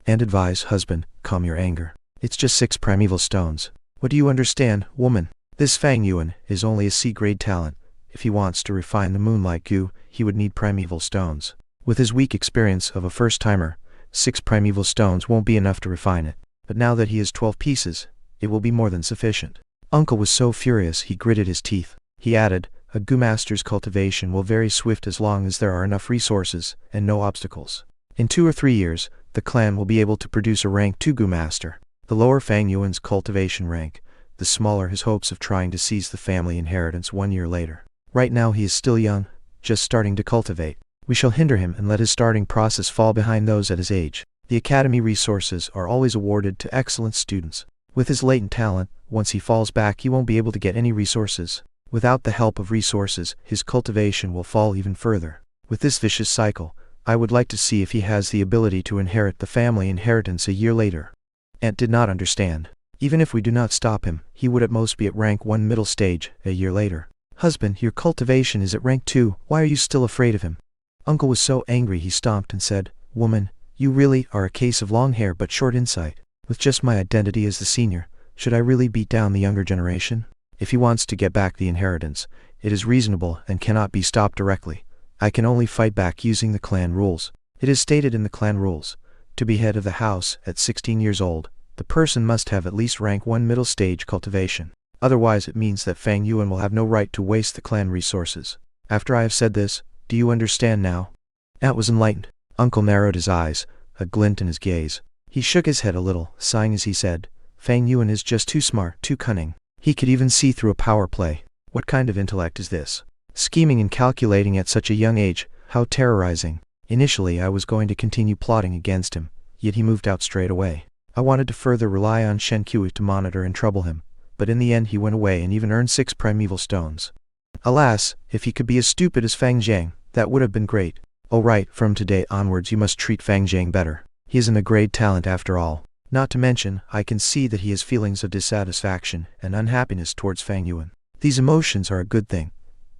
And advise, husband, calm your anger. It's just 6 primeval stones. What do you understand, woman? This Fang Yuan is only a C-grade talent. If he wants to refine the Moonlight goo, he would need primeval stones. With his weak experience of a first-timer, 6 primeval stones won't be enough to refine it. But now that he has 12 pieces, it will be more than sufficient. Uncle was so furious he gritted his teeth. He added, a goo master's cultivation will vary swift as long as there are enough resources and no obstacles. In 2 or 3 years, the clan will be able to produce a rank 2 goo master. The lower Fang Yuan's cultivation rank, the smaller his hopes of trying to seize the family inheritance 1 year later. Right now he is still young, just starting to cultivate. We shall hinder him and let his starting process fall behind those at his age. The academy resources are always awarded to excellent students. With his latent talent, once he falls back he won't be able to get any resources. Without the help of resources, his cultivation will fall even further. With this vicious cycle, I would like to see if he has the ability to inherit the family inheritance a year later. Aunt did not understand. Even if we do not stop him, he would at most be at rank 1 middle stage a year later. Husband, your cultivation is at rank 2, why are you still afraid of him? Uncle was so angry he stomped and said, Woman, you really are a case of long hair but short insight. With just my identity as the senior, should I really beat down the younger generation? If he wants to get back the inheritance, it is reasonable and cannot be stopped directly. I can only fight back using the clan rules. It is stated in the clan rules. To be head of the house at 16 years old, the person must have at least rank 1 middle stage cultivation. Otherwise it means that Fang Yuan will have no right to waste the clan resources. After I have said this, do you understand now? Aunt was enlightened. Uncle narrowed his eyes, a glint in his gaze. He shook his head a little, sighing as he said, Fang Yuan is just too smart, too cunning. He could even see through a power play. What kind of intellect is this? Scheming and calculating at such a young age, how terrorizing. Initially I was going to continue plotting against him, yet he moved out straight away. I wanted to further rely on Shen Kui to monitor and trouble him, but in the end he went away and even earned 6 primeval stones. Alas, if he could be as stupid as Fang Zhang, that would have been great. Oh right, from today onwards you must treat Fang Jiang better. He isn't a great talent after all. Not to mention, I can see that he has feelings of dissatisfaction and unhappiness towards Fang Yuan. These emotions are a good thing.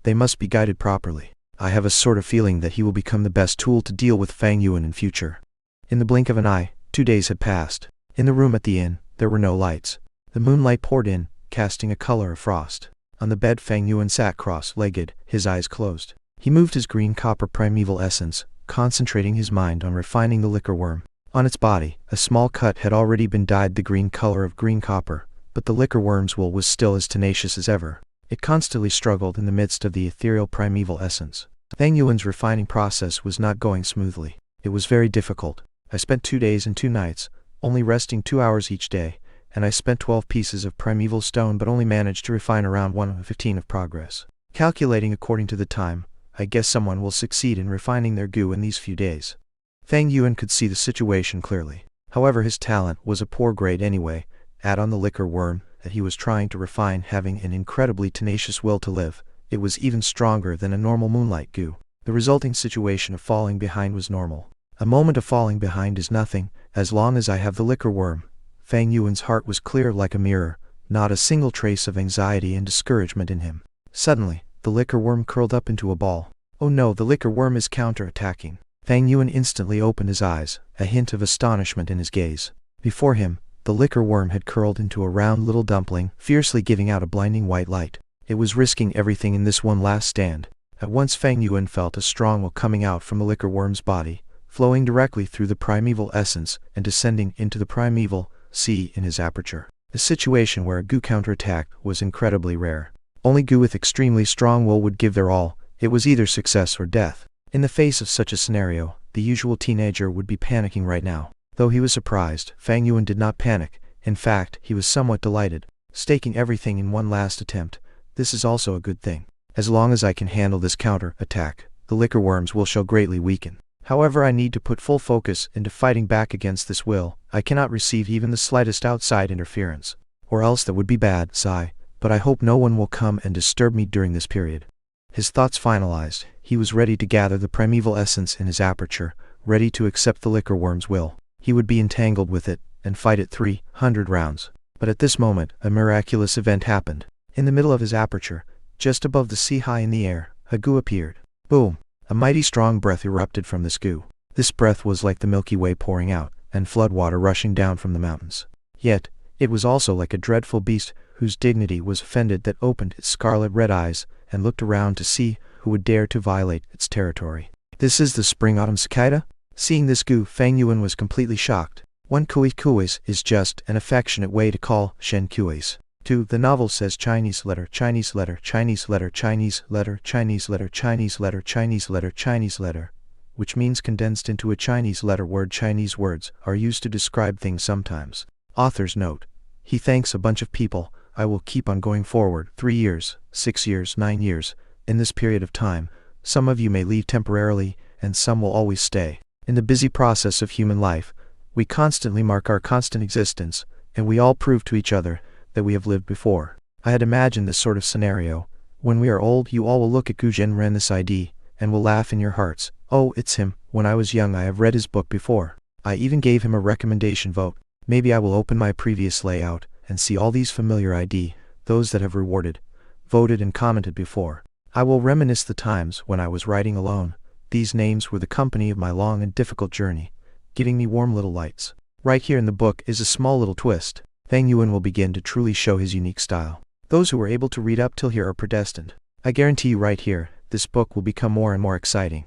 They must be guided properly. I have a sort of feeling that he will become the best tool to deal with Fang Yuan in future. In the blink of an eye, 2 days had passed. In the room at the inn, there were no lights. The moonlight poured in, casting a color of frost. On the bed Fang Yuan sat cross-legged, his eyes closed. He moved his green copper primeval essence, concentrating his mind on refining the liquor worm. On its body, a small cut had already been dyed the green color of green copper, but the liquor worm's will was still as tenacious as ever. It constantly struggled in the midst of the ethereal primeval essence. Fang Yuan's refining process was not going smoothly. It was very difficult. I spent 2 days and 2 nights, only resting 2 hours each day, and I spent 12 pieces of primeval stone but only managed to refine around 1/15 of progress. Calculating according to the time, I guess someone will succeed in refining their goo in these few days. Fang Yuan could see the situation clearly. However, his talent was a poor grade anyway. Add on the liquor worm that he was trying to refine, having an incredibly tenacious will to live. It was even stronger than a normal moonlight goo. The resulting situation of falling behind was normal. A moment of falling behind is nothing, as long as I have the liquor worm. Fang Yuan's heart was clear like a mirror, not a single trace of anxiety and discouragement in him. Suddenly, the liquor worm curled up into a ball. Oh no, the liquor worm is counter-attacking. Fang Yuan instantly opened his eyes, a hint of astonishment in his gaze. Before him, the liquor worm had curled into a round little dumpling, fiercely giving out a blinding white light. It was risking everything in this one last stand. At once Fang Yuan felt a strong will coming out from the liquor worm's body, flowing directly through the primeval essence and descending into the primeval sea in his aperture. A situation where a goo counterattack was incredibly rare. Only goo with extremely strong will would give their all. It was either success or death. In the face of such a scenario, the usual teenager would be panicking right now. Though he was surprised, Fang Yuan did not panic. In fact, he was somewhat delighted. Staking everything in one last attempt. This is also a good thing. As long as I can handle this counter-attack, the liquor worms will shall greatly weaken. However, I need to put full focus into fighting back against this will. I cannot receive even the slightest outside interference. Or else that would be bad, sigh. But I hope no one will come and disturb me during this period. His thoughts finalized, he was ready to gather the primeval essence in his aperture, ready to accept the liquor worm's will. He would be entangled with it, and fight it 300 rounds. But at this moment, a miraculous event happened. In the middle of his aperture, just above the sea high in the air, a goo appeared. Boom! A mighty strong breath erupted from this goo. This breath was like the Milky Way pouring out, and floodwater rushing down from the mountains. Yet, it was also like a dreadful beast whose dignity was offended that opened its scarlet red eyes and looked around to see who would dare to violate its territory. This is the spring-autumn cicada? Seeing this goo, Fang Yuan was completely shocked. 1. Kuis is just an affectionate way to call Shen Kuis. 2. The novel says Chinese letter, Chinese letter, Chinese letter, Chinese letter, Chinese letter, Chinese letter, Chinese letter, Chinese letter, which means condensed into a Chinese letter word. Chinese words are used to describe things sometimes. Author's note. He thanks a bunch of people. I will keep on going forward. 3 years, 6 years, 9 years. In this period of time, some of you may leave temporarily, and some will always stay. In the busy process of human life, we constantly mark our constant existence, and we all prove to each other that we have lived before. I had imagined this sort of scenario. When we are old, you all will look at Gu Zhenren this ID, and will laugh in your hearts. Oh, it's him. When I was young I have read his book before. I even gave him a recommendation vote. Maybe I will open my previous layout, and see all these familiar ID, those that have rewarded, voted and commented before. I will reminisce the times when I was writing alone. These names were the company of my long and difficult journey, giving me warm little lights. Right here in the book is a small little twist. Fang Yuan will begin to truly show his unique style. Those who were able to read up till here are predestined. I guarantee you right here, this book will become more and more exciting.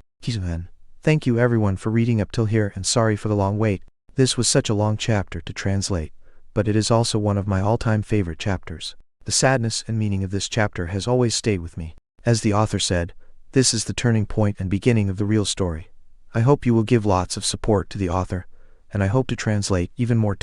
Thank you everyone for reading up till here, and sorry for the long wait. This was such a long chapter to translate, but it is also one of my all-time favorite chapters. The sadness and meaning of this chapter has always stayed with me. As the author said, this is the turning point and beginning of the real story. I hope you will give lots of support to the author, and I hope to translate even more.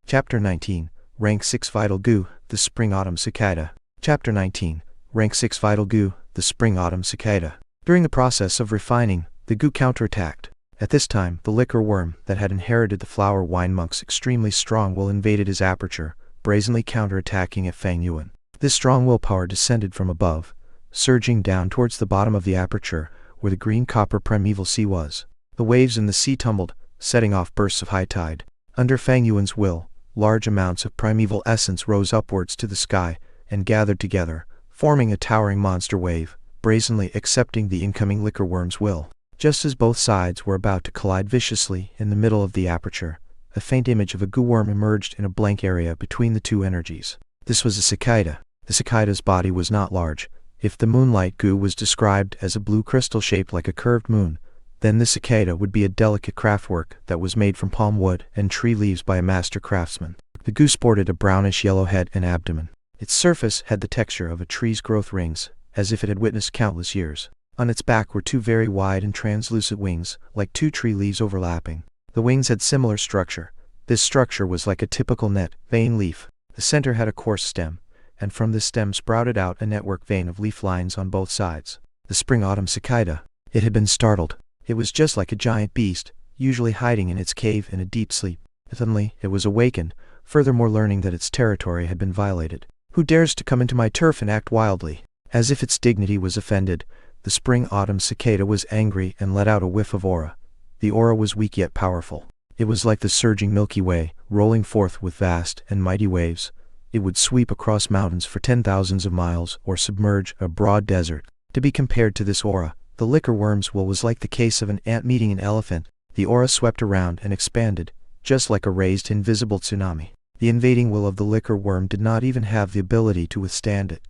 Chapter 19, Rank 6 Vital Goo, the Spring-Autumn Cicada. Chapter 19, Rank 6 Vital Goo, the Spring-Autumn Cicada. During the process of refining, the goo counterattacked. At this time, the liquor worm that had inherited the flower wine monk's extremely strong will invaded his aperture, brazenly counterattacking at Fang Yuan. This strong willpower descended from above, surging down towards the bottom of the aperture, where the green copper primeval sea was. The waves in the sea tumbled, setting off bursts of high tide. Under Fang Yuan's will, large amounts of primeval essence rose upwards to the sky and gathered together, forming a towering monster wave, brazenly accepting the incoming liquor worm's will. Just as both sides were about to collide viciously in the middle of the aperture, a faint image of a goo worm emerged in a blank area between the two energies. This was a cicada. The cicada's body was not large. If the moonlight goo was described as a blue crystal shaped like a curved moon, then the cicada would be a delicate craftwork that was made from palm wood and tree leaves by a master craftsman. The goo sported a brownish-yellow head and abdomen. Its surface had the texture of a tree's growth rings, as if it had witnessed countless years. On its back were two very wide and translucent wings, like two tree leaves overlapping. The wings had similar structure. This structure was like a typical net vein leaf. The center had a coarse stem, and from this stem sprouted out a network vein of leaf lines on both sides. The spring-autumn cicada. It had been startled. It was just like a giant beast, usually hiding in its cave in a deep sleep. Suddenly, it was awakened, furthermore learning that its territory had been violated. Who dares to come into my turf and act wildly? As if its dignity was offended, the spring-autumn cicada was angry and let out a whiff of aura. The aura was weak yet powerful. It was like the surging Milky Way, rolling forth with vast and mighty waves. It would sweep across mountains for 10,000s of miles or submerge a broad desert. To be compared to this aura, the liquor worm's will was like the case of an ant meeting an elephant. The aura swept around and expanded, just like a raised invisible tsunami. The invading will of the liquor worm did not even have the ability to withstand it.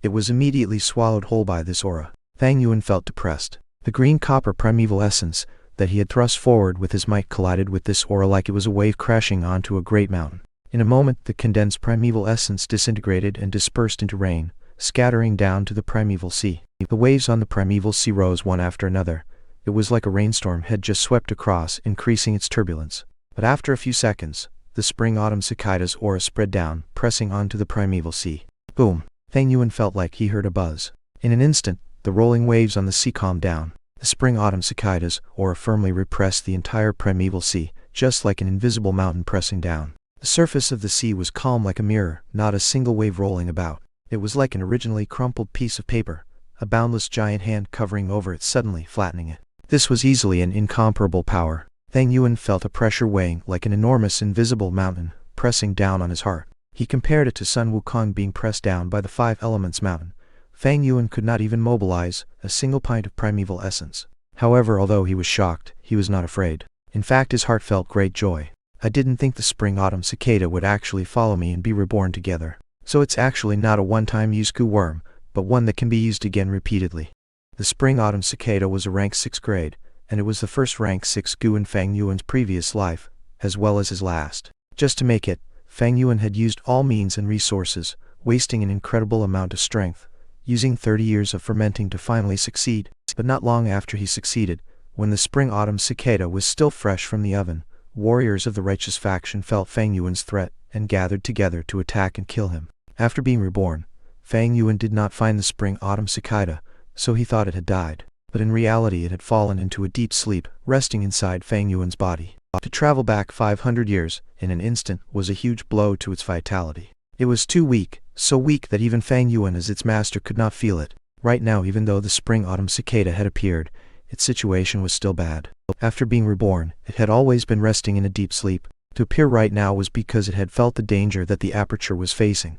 It was immediately swallowed whole by this aura. Fang Yuan felt depressed. The green copper primeval essence that he had thrust forward with his might collided with this aura like it was a wave crashing onto a great mountain. In a moment, the condensed primeval essence disintegrated and dispersed into rain, scattering down to the primeval sea. The waves on the primeval sea rose one after another. It was like a rainstorm had just swept across, increasing its turbulence. But after a few seconds, the spring-autumn cicada's aura spread down, pressing onto the primeval sea. Boom! Fang Yuan felt like he heard a buzz. In an instant, the rolling waves on the sea calmed down. The spring-autumn cicada's aura firmly repressed the entire primeval sea, just like an invisible mountain pressing down. The surface of the sea was calm like a mirror, not a single wave rolling about. It was like an originally crumpled piece of paper, a boundless giant hand covering over it, suddenly flattening it. This was easily an incomparable power. Fang Yuan felt a pressure weighing like an enormous invisible mountain, pressing down on his heart. He compared it to Sun Wukong being pressed down by the Five Elements mountain. Fang Yuan could not even mobilize a single pint of primeval essence. However, although he was shocked, he was not afraid. In fact, his heart felt great joy. I didn't think the spring-autumn cicada would actually follow me and be reborn together. So it's actually not a one-time use goo worm, but one that can be used again repeatedly. The spring-autumn cicada was a rank 6 grade, and it was the first rank 6 goo in Fang Yuan's previous life, as well as his last. Just to make it, Fang Yuan had used all means and resources, wasting an incredible amount of strength, using 30 years of fermenting to finally succeed. But not long after he succeeded, when the spring-autumn cicada was still fresh from the oven, warriors of the righteous faction felt Fang Yuan's threat and gathered together to attack and kill him. After being reborn, Fang Yuan did not find the spring-autumn cicada, so he thought it had died. But in reality it had fallen into a deep sleep, resting inside Fang Yuan's body. To travel back 500 years, in an instant, was a huge blow to its vitality. It was too weak, so weak that even Fang Yuan as its master could not feel it. Right now, even though the spring-autumn cicada had appeared, its situation was still bad. After being reborn, it had always been resting in a deep sleep. To appear right now was because it had felt the danger that the aperture was facing.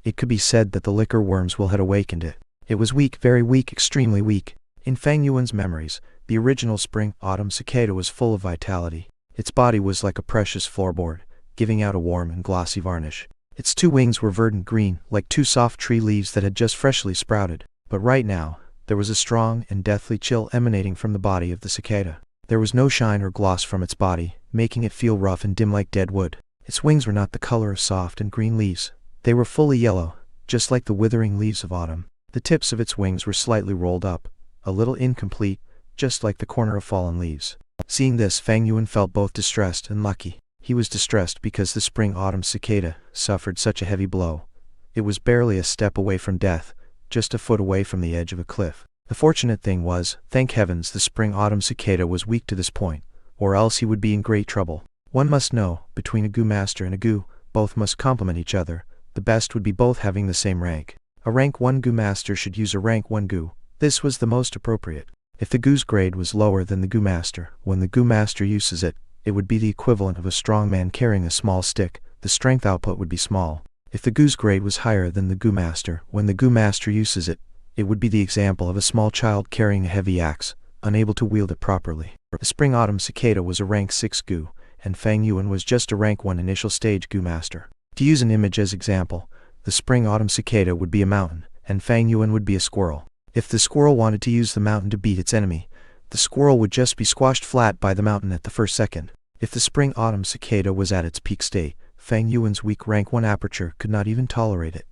It could be said that the liquor worm's will had awakened it. It was weak, very weak, extremely weak. In Fang Yuan's memories, the original spring-autumn cicada was full of vitality. Its body was like a precious floorboard, giving out a warm and glossy varnish. Its two wings were verdant green, like two soft tree leaves that had just freshly sprouted. But right now, there was a strong and deathly chill emanating from the body of the cicada. There was no shine or gloss from its body, making it feel rough and dim like dead wood. Its wings were not the color of soft and green leaves. They were fully yellow, just like the withering leaves of autumn. The tips of its wings were slightly rolled up, a little incomplete, just like the corner of fallen leaves. Seeing this, Fang Yuan felt both distressed and lucky. He was distressed because the spring-autumn cicada suffered such a heavy blow. It was barely a step away from death, just a foot away from the edge of a cliff. The fortunate thing was, thank heavens, the spring-autumn cicada was weak to this point, or else he would be in great trouble. One must know, between a goo master and a goo, both must complement each other. The best would be both having the same rank. A rank 1 goo master should use a rank 1 goo. This was the most appropriate. If the goo's grade was lower than the goo master, when the goo master uses it, it would be the equivalent of a strong man carrying a small stick. The strength output would be small. If the goo's grade was higher than the goo master, when the goo master uses it, it would be the example of a small child carrying a heavy axe, unable to wield it properly. The Spring Autumn Cicada was a rank 6 goo, and Fang Yuan was just a rank 1 initial stage goo master. To use an image as example, the Spring Autumn Cicada would be a mountain, and Fang Yuan would be a squirrel. If the squirrel wanted to use the mountain to beat its enemy, the squirrel would just be squashed flat by the mountain at the first second. If the Spring Autumn Cicada was at its peak state, Fang Yuan's weak rank 1 aperture could not even tolerate it.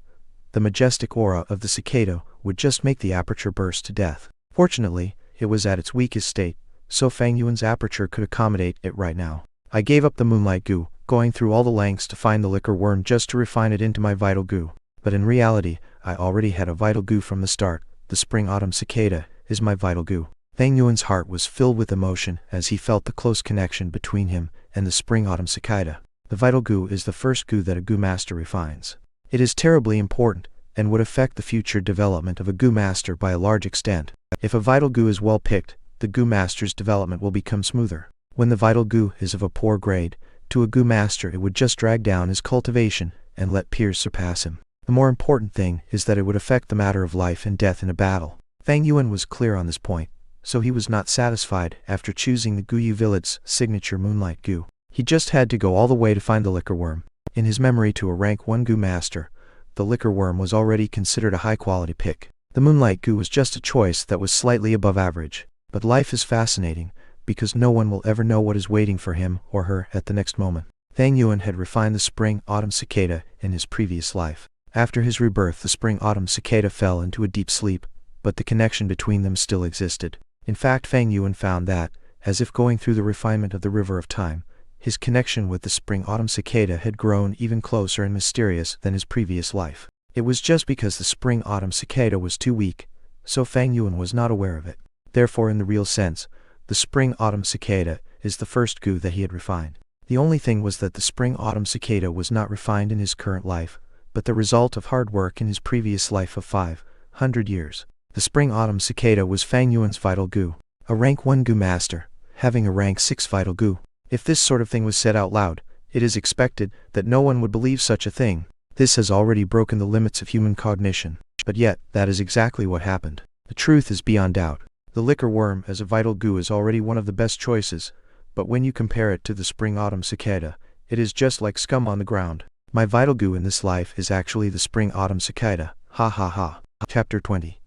The majestic aura of the cicada would just make the aperture burst to death. Fortunately, it was at its weakest state, so Fang Yuan's aperture could accommodate it right now. I gave up the Moonlight goo, going through all the lengths to find the liquor worm just to refine it into my vital goo. But in reality, I already had a vital goo from the start. The Spring Autumn Cicada is my vital goo. Fang Yuan's heart was filled with emotion as he felt the close connection between him and the Spring Autumn Cicada. The vital goo is the first goo that a goo master refines. It is terribly important, and would affect the future development of a goo master by a large extent. If a vital goo is well picked, the goo master's development will become smoother. When the vital goo is of a poor grade, to a goo master it would just drag down his cultivation and let peers surpass him. The more important thing is that it would affect the matter of life and death in a battle. Fang Yuan was clear on this point, so he was not satisfied after choosing the Guyu Village's signature Moonlight goo. He just had to go all the way to find the liquor worm. In his memory to a rank 1 goo master, the liquor worm was already considered a high-quality pick. The Moonlight goo was just a choice that was slightly above average. But life is fascinating, because no one will ever know what is waiting for him or her at the next moment. Fang Yuan had refined the Spring Autumn Cicada in his previous life. After his rebirth, the Spring Autumn Cicada fell into a deep sleep, but the connection between them still existed. In fact, Fang Yuan found that, as if going through the refinement of the river of time, his connection with the Spring Autumn Cicada had grown even closer and mysterious than his previous life. It was just because the Spring Autumn Cicada was too weak, so Fang Yuan was not aware of it. Therefore, in the real sense, the Spring Autumn Cicada is the first goo that he had refined. The only thing was that the Spring Autumn Cicada was not refined in his current life, but the result of hard work in his previous life of 500 years. The Spring Autumn Cicada was Fang Yuan's vital goo. A rank 1 goo master, having a rank 6 vital goo. If this sort of thing was said out loud, it is expected that no one would believe such a thing. This has already broken the limits of human cognition. But yet, that is exactly what happened. The truth is beyond doubt. The liquor worm as a vital goo is already one of the best choices, but when you compare it to the Spring Autumn Cicada, it is just like scum on the ground. My vital goo in this life is actually the Spring Autumn Cicada. Ha ha ha. Chapter 20.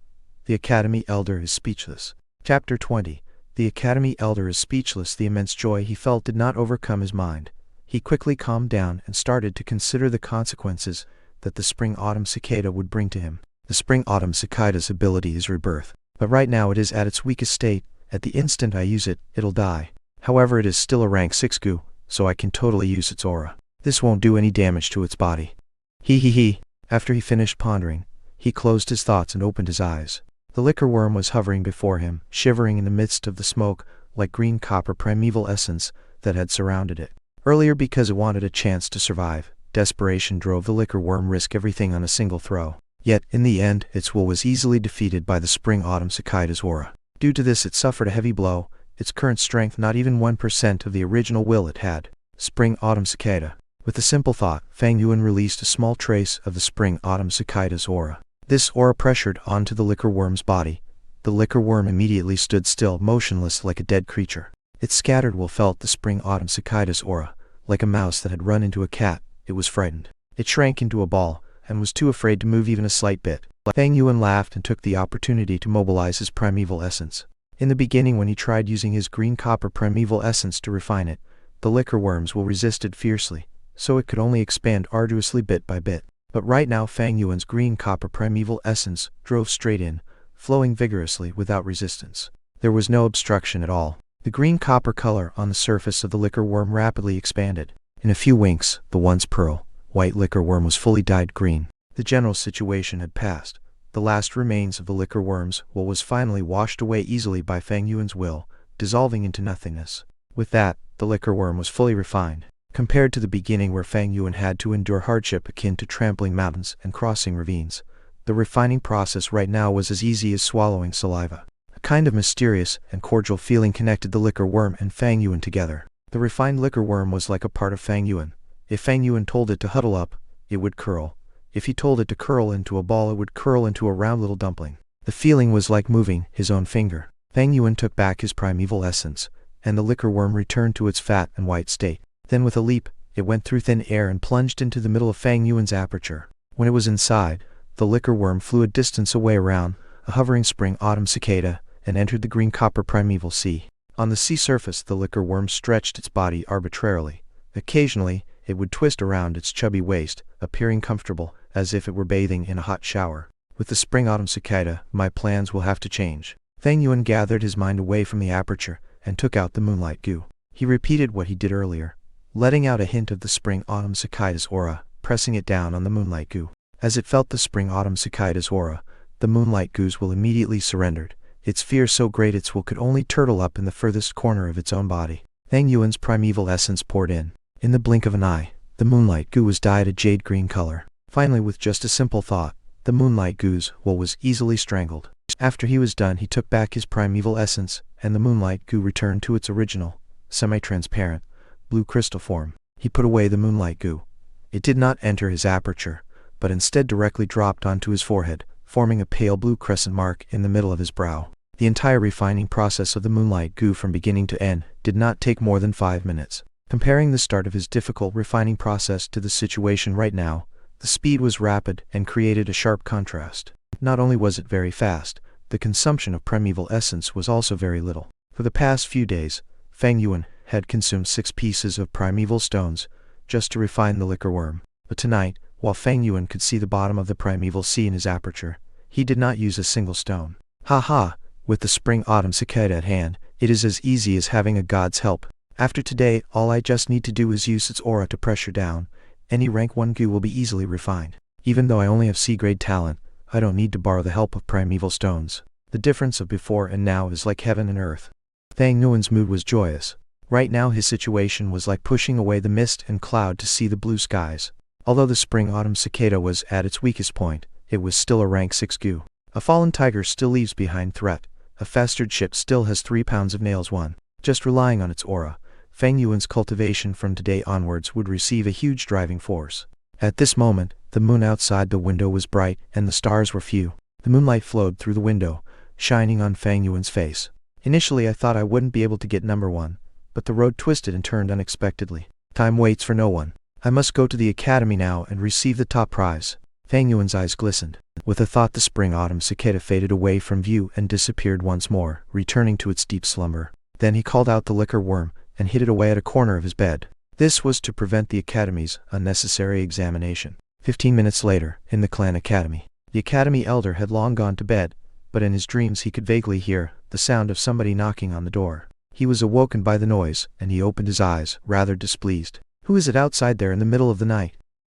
The Academy Elder is speechless. Chapter 20. The Academy Elder is speechless. The immense joy he felt did not overcome his mind. He quickly calmed down and started to consider the consequences that the Spring Autumn Cicada would bring to him. The Spring Autumn Cicada's ability is Rebirth, but right now it is at its weakest state. At the instant I use it, it'll die. However, it is still a rank 6 goo, so I can totally use its aura. This won't do any damage to its body. He. After he finished pondering, he closed his thoughts and opened his eyes. The liquor worm was hovering before him, shivering in the midst of the smoke, like green copper primeval essence that had surrounded it. Earlier, because it wanted a chance to survive, desperation drove the liquor worm risk everything on a single throw. Yet, in the end, its will was easily defeated by the Spring Autumn Cicada's aura. Due to this, it suffered a heavy blow, its current strength not even 1% of the original will it had. Spring Autumn Cicada. With a simple thought, Fang Yuan released a small trace of the Spring Autumn Cicada's aura. This aura pressured onto the liquor worm's body. The liquor worm immediately stood still, motionless like a dead creature. Its scattered will felt the Spring Autumn Cicada's aura. Like a mouse that had run into a cat, it was frightened. It shrank into a ball, and was too afraid to move even a slight bit. Fang Yuan laughed and took the opportunity to mobilize his primeval essence. In the beginning, when he tried using his green copper primeval essence to refine it, the liquor worms will resisted fiercely, so it could only expand arduously bit by bit. But right now Fang Yuan's green copper primeval essence drove straight in, flowing vigorously without resistance. There was no obstruction at all. The green copper color on the surface of the liquor worm rapidly expanded. In a few winks, the once pearl white liquor worm was fully dyed green. The general situation had passed. The last remains of the liquor worm's will was finally washed away easily by Fang Yuan's will, dissolving into nothingness. With that, the liquor worm was fully refined. Compared to the beginning, where Fang Yuan had to endure hardship akin to trampling mountains and crossing ravines, the refining process right now was as easy as swallowing saliva. A A kind of mysterious and cordial feeling connected the liquor worm and Fang Yuan together. The refined liquor worm was like a part of Fang Yuan. If Fang Yuan told it to huddle up, it would curl. If he told it to curl into a ball, it would curl into a round little dumpling. The feeling was like moving his own finger. Fang Yuan took back his primeval essence, and the liquor worm returned to its fat and white state. Then with a leap, it went through thin air and plunged into the middle of Fang Yuan's aperture. When it was inside, the liquor worm flew a distance away around a hovering spring-autumn cicada and entered the green-copper primeval sea. On the sea surface, the liquor worm stretched its body arbitrarily. Occasionally, it would twist around its chubby waist, appearing comfortable, as if it were bathing in a hot shower. With the spring-autumn cicada, my plans will have to change. Fang Yuan gathered his mind away from the aperture and took out the moonlight goo. He repeated what he did earlier, letting out a hint of the spring-autumn cicada's aura, pressing it down on the moonlight goo. As it felt the spring-autumn cicada's aura, the moonlight goo's will immediately surrendered, its fear so great its will could only turtle up in the furthest corner of its own body. Fang Yuan's primeval essence poured in. In the blink of an eye, the moonlight goo was dyed a jade-green color. Finally, with just a simple thought, the moonlight goo's will was easily strangled. After he was done, he took back his primeval essence, and the moonlight goo returned to its original, semi-transparent, blue crystal form. He put away the moonlight goo. It did not enter his aperture, but instead directly dropped onto his forehead, forming a pale blue crescent mark in the middle of his brow. The entire refining process of the moonlight goo from beginning to end did not take more than 5 minutes. Comparing the start of his difficult refining process to the situation right now, the speed was rapid and created a sharp contrast. Not only was it very fast, the consumption of primeval essence was also very little. For the past few days, Fang Yuan had consumed 6 pieces of primeval stones just to refine the liquor worm. But tonight, while Fang Yuan could see the bottom of the primeval sea in his aperture, he did not use a single stone. Ha ha! With the spring-autumn cicada at hand, it is as easy as having a god's help. After today, all I just need to do is use its aura to pressure down. Any rank 1 goo will be easily refined. Even though I only have C-grade talent, I don't need to borrow the help of primeval stones. The difference of before and now is like heaven and earth. Fang Yuan's mood was joyous. Right now his situation was like pushing away the mist and cloud to see the blue skies. Although the spring-autumn cicada was at its weakest point, it was still a rank 6 goo. A fallen tiger still leaves behind threat. A fastered ship still has 3 pounds of nails won. Just relying on its aura, Fang Yuan's cultivation from today onwards would receive a huge driving force. At this moment, the moon outside the window was bright and the stars were few. The moonlight flowed through the window, shining on Fang Yuan's face. Initially I thought I wouldn't be able to get number 1, but the road twisted and turned unexpectedly. Time waits for no one. I must go to the academy now and receive the top prize. Fang Yuan's eyes glistened. With a thought, the spring-autumn cicada faded away from view and disappeared once more, returning to its deep slumber. Then he called out the liquor worm and hid it away at a corner of his bed. This was to prevent the academy's unnecessary examination. 15 minutes later, in the clan academy, the academy elder had long gone to bed, but in his dreams he could vaguely hear the sound of somebody knocking on the door. He was awoken by the noise, and he opened his eyes, rather displeased. "Who is it outside there in the middle of the night?"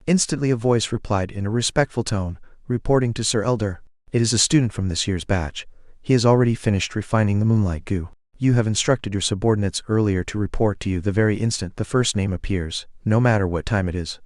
Instantly a voice replied in a respectful tone, reporting to Sir Elder. "It is a student from this year's batch. He has already finished refining the moonlight goo. You have instructed your subordinates earlier to report to you the very instant the first name appears, no matter what time it is."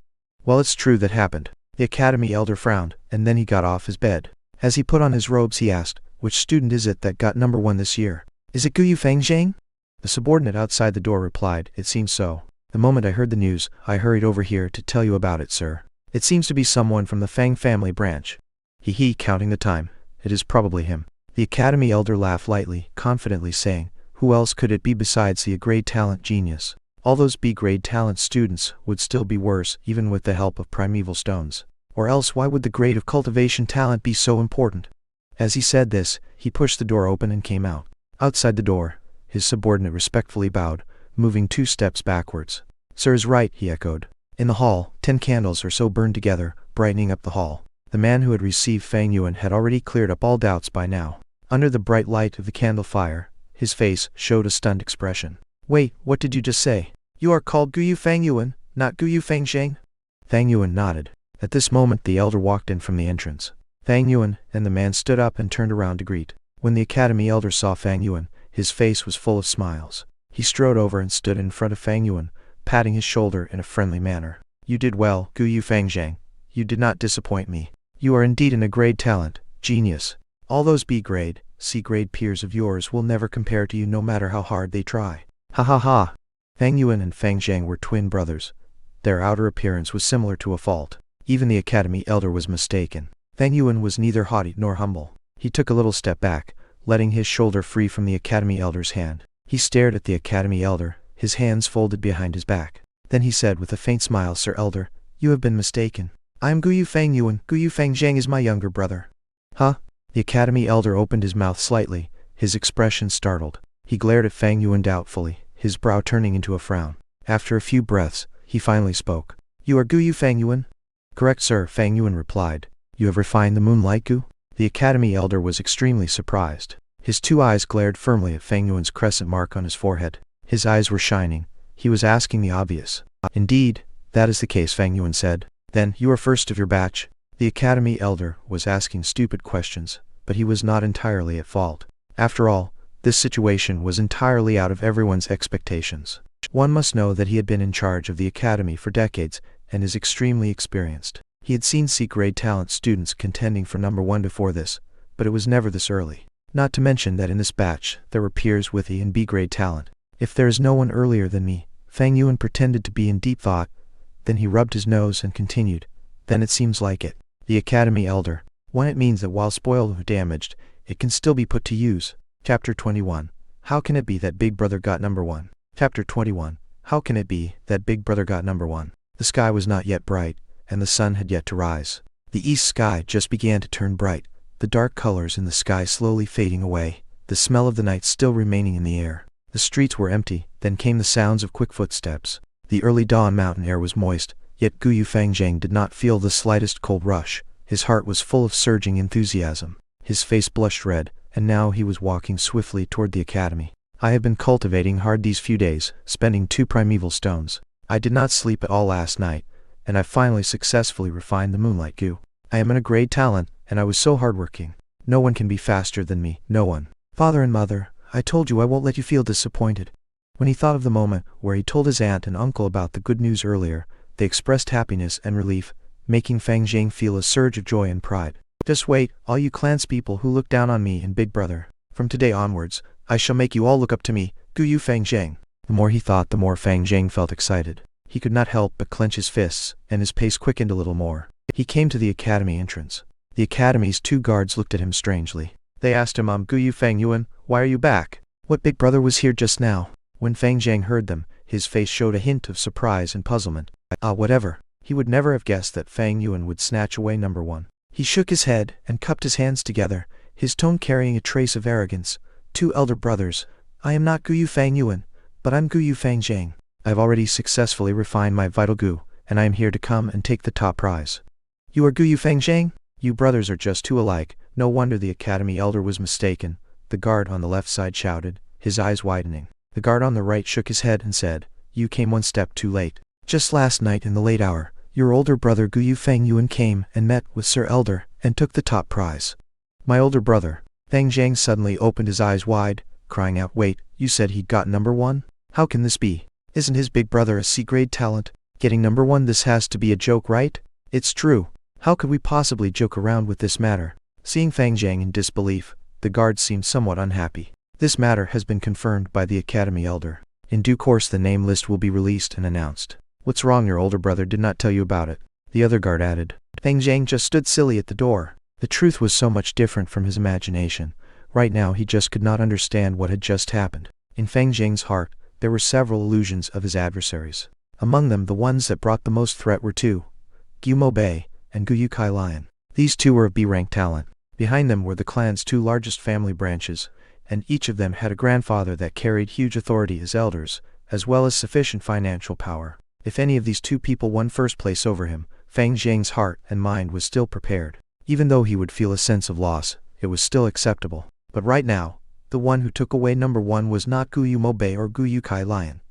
Well, it's true that happened. The academy elder frowned, and then he got off his bed. As he put on his robes he asked, "Which student is it that got number 1 this year?" "Is it Guyu Fangzhang?" The subordinate outside the door replied, "It seems so. The moment I heard the news, I hurried over here to tell you about it, sir. It seems to be someone from the Fang family branch." He counting the time. "It is probably him." The academy elder laughed lightly, confidently saying, "Who else could it be besides the A-grade talent genius? All those B-grade talent students would still be worse even with the help of primeval stones. Or else why would the grade of cultivation talent be so important?" As he said this, he pushed the door open and came out. Outside the door, his subordinate respectfully bowed, moving 2 steps backwards. "Sir is right," he echoed. In the hall, 10 candles or so burned together, brightening up the hall. The man who had received Fang Yuan had already cleared up all doubts by now. Under the bright light of the candle fire, his face showed a stunned expression. "Wait, what did you just say? You are called Guyu Fang Yuan, not Guyu Fangzhang?" Fang Yuan nodded. At this moment the elder walked in from the entrance. Fang Yuan and the man stood up and turned around to greet. When the academy elder saw Fang Yuan, his face was full of smiles. He strode over and stood in front of Fang Yuan, patting his shoulder in a friendly manner. "You did well, Guyu Fangzhang. You did not disappoint me. You are indeed an A-grade talent, genius. All those B-grade, C-grade peers of yours will never compare to you no matter how hard they try. Ha ha ha. Fang Yuan and Fang Zhang were twin brothers. Their outer appearance was similar to a fault. Even the academy elder was mistaken. Fang Yuan was neither haughty nor humble. He took a little step back, letting his shoulder free from the academy elder's hand. He stared at the academy elder, his hands folded behind his back. Then he said with a faint smile, Sir Elder, you have been mistaken. I am Guyu Fang Yuan. Guyu Fang Zhang is my younger brother. Huh? The academy elder opened his mouth slightly, his expression startled. He glared at Fang Yuan doubtfully, his brow turning into a frown. After a few breaths, he finally spoke. You are Guyu Fang Yuan? Correct, sir, Fang Yuan replied. You have refined the Moonlight Gu? The academy elder was extremely surprised. His two eyes glared firmly at Fang Yuan's crescent mark on his forehead. His eyes were shining. He was asking the obvious. Indeed, that is the case, Fang Yuan said. Then, you are first of your batch. The academy elder was asking stupid questions, but he was not entirely at fault. After all, this situation was entirely out of everyone's expectations. One must know that he had been in charge of the academy for decades and is extremely experienced. He had seen C-grade talent students contending for number 1 before this, but it was never this early. Not to mention that in this batch, there were peers with E and B-grade talent. If there is no one earlier than me, Fang Yuan pretended to be in deep thought. Then he rubbed his nose and continued. Then it seems like it. The academy elder. One, it means that while spoiled or damaged, it can still be put to use. Chapter 21. How can it be that Big Brother got number 1? Chapter 21. How can it be that Big Brother got number 1? The sky was not yet bright, and the sun had yet to rise. The east sky just began to turn bright, the dark colors in the sky slowly fading away, the smell of the night still remaining in the air. The streets were empty, then came the sounds of quick footsteps. The early dawn mountain air was moist, yet Guyu Fang Zhang did not feel the slightest cold rush. His heart was full of surging enthusiasm. His face blushed red, and now he was walking swiftly toward the academy. I have been cultivating hard these few days, spending 2 primeval stones. I did not sleep at all last night, and I finally successfully refined the Moonlight Gu. I am a grade talent, and I was so hardworking. No one can be faster than me, no one. Father and mother, I told you I won't let you feel disappointed. When he thought of the moment where he told his aunt and uncle about the good news earlier, they expressed happiness and relief, making Fang Zhang feel a surge of joy and pride. Just wait, all you clanspeople who look down on me and Big Brother. From today onwards, I shall make you all look up to me, Guyu Fang Zhang. The more he thought, the more Fang Zhang felt excited. He could not help but clench his fists, and his pace quickened a little more. He came to the academy entrance. The academy's 2 guards looked at him strangely. They asked him, Guyu Fang Yuan, why are you back? What Big Brother was here just now? When Fang Zhang heard them, his face showed a hint of surprise and puzzlement. Whatever. He would never have guessed that Fang Yuan would snatch away number 1. He shook his head and cupped his hands together, his tone carrying a trace of arrogance. 2 elder brothers. I am not Guyu Fang Yuan, but I'm Guyu Fang Zhang. I have already successfully refined my vital Gu, and I am here to come and take the top prize. You are Guyu Fang Zhang? You brothers are just too alike. No wonder the academy elder was mistaken. The guard on the left side shouted, his eyes widening. The guard on the right shook his head and said, you came 1 step too late. Just last night in the late hour, your older brother Guyu Fang Yuan came and met with Sir Elder and took the top prize. My older brother. Fang Zhang suddenly opened his eyes wide, crying out, wait, you said he'd got number 1? How can this be? Isn't his big brother a C-grade talent? Getting number 1, this has to be a joke, right? It's true. How could we possibly joke around with this matter? Seeing Fang Zhang in disbelief, the guards seemed somewhat unhappy. This matter has been confirmed by the academy elder. In due course the name list will be released and announced. What's wrong, your older brother did not tell you about it? The other guard added. Fang Zhang just stood silly at the door. The truth was so much different from his imagination. Right now he just could not understand what had just happened. In Fang Zhang's heart, there were several illusions of his adversaries. Among them, the ones that brought the most threat were 2, Gumo Bei and Guyu Kai Lion. These 2 were of B-rank talent. Behind them were the clan's 2 largest family branches, and each of them had a grandfather that carried huge authority as elders, as well as sufficient financial power. If any of these 2 people won first place over him, Fang Zhang's heart and mind was still prepared. Even though he would feel a sense of loss, it was still acceptable. But right now, the one who took away number 1 was not Guyu Bei or Guyu Kai Lion.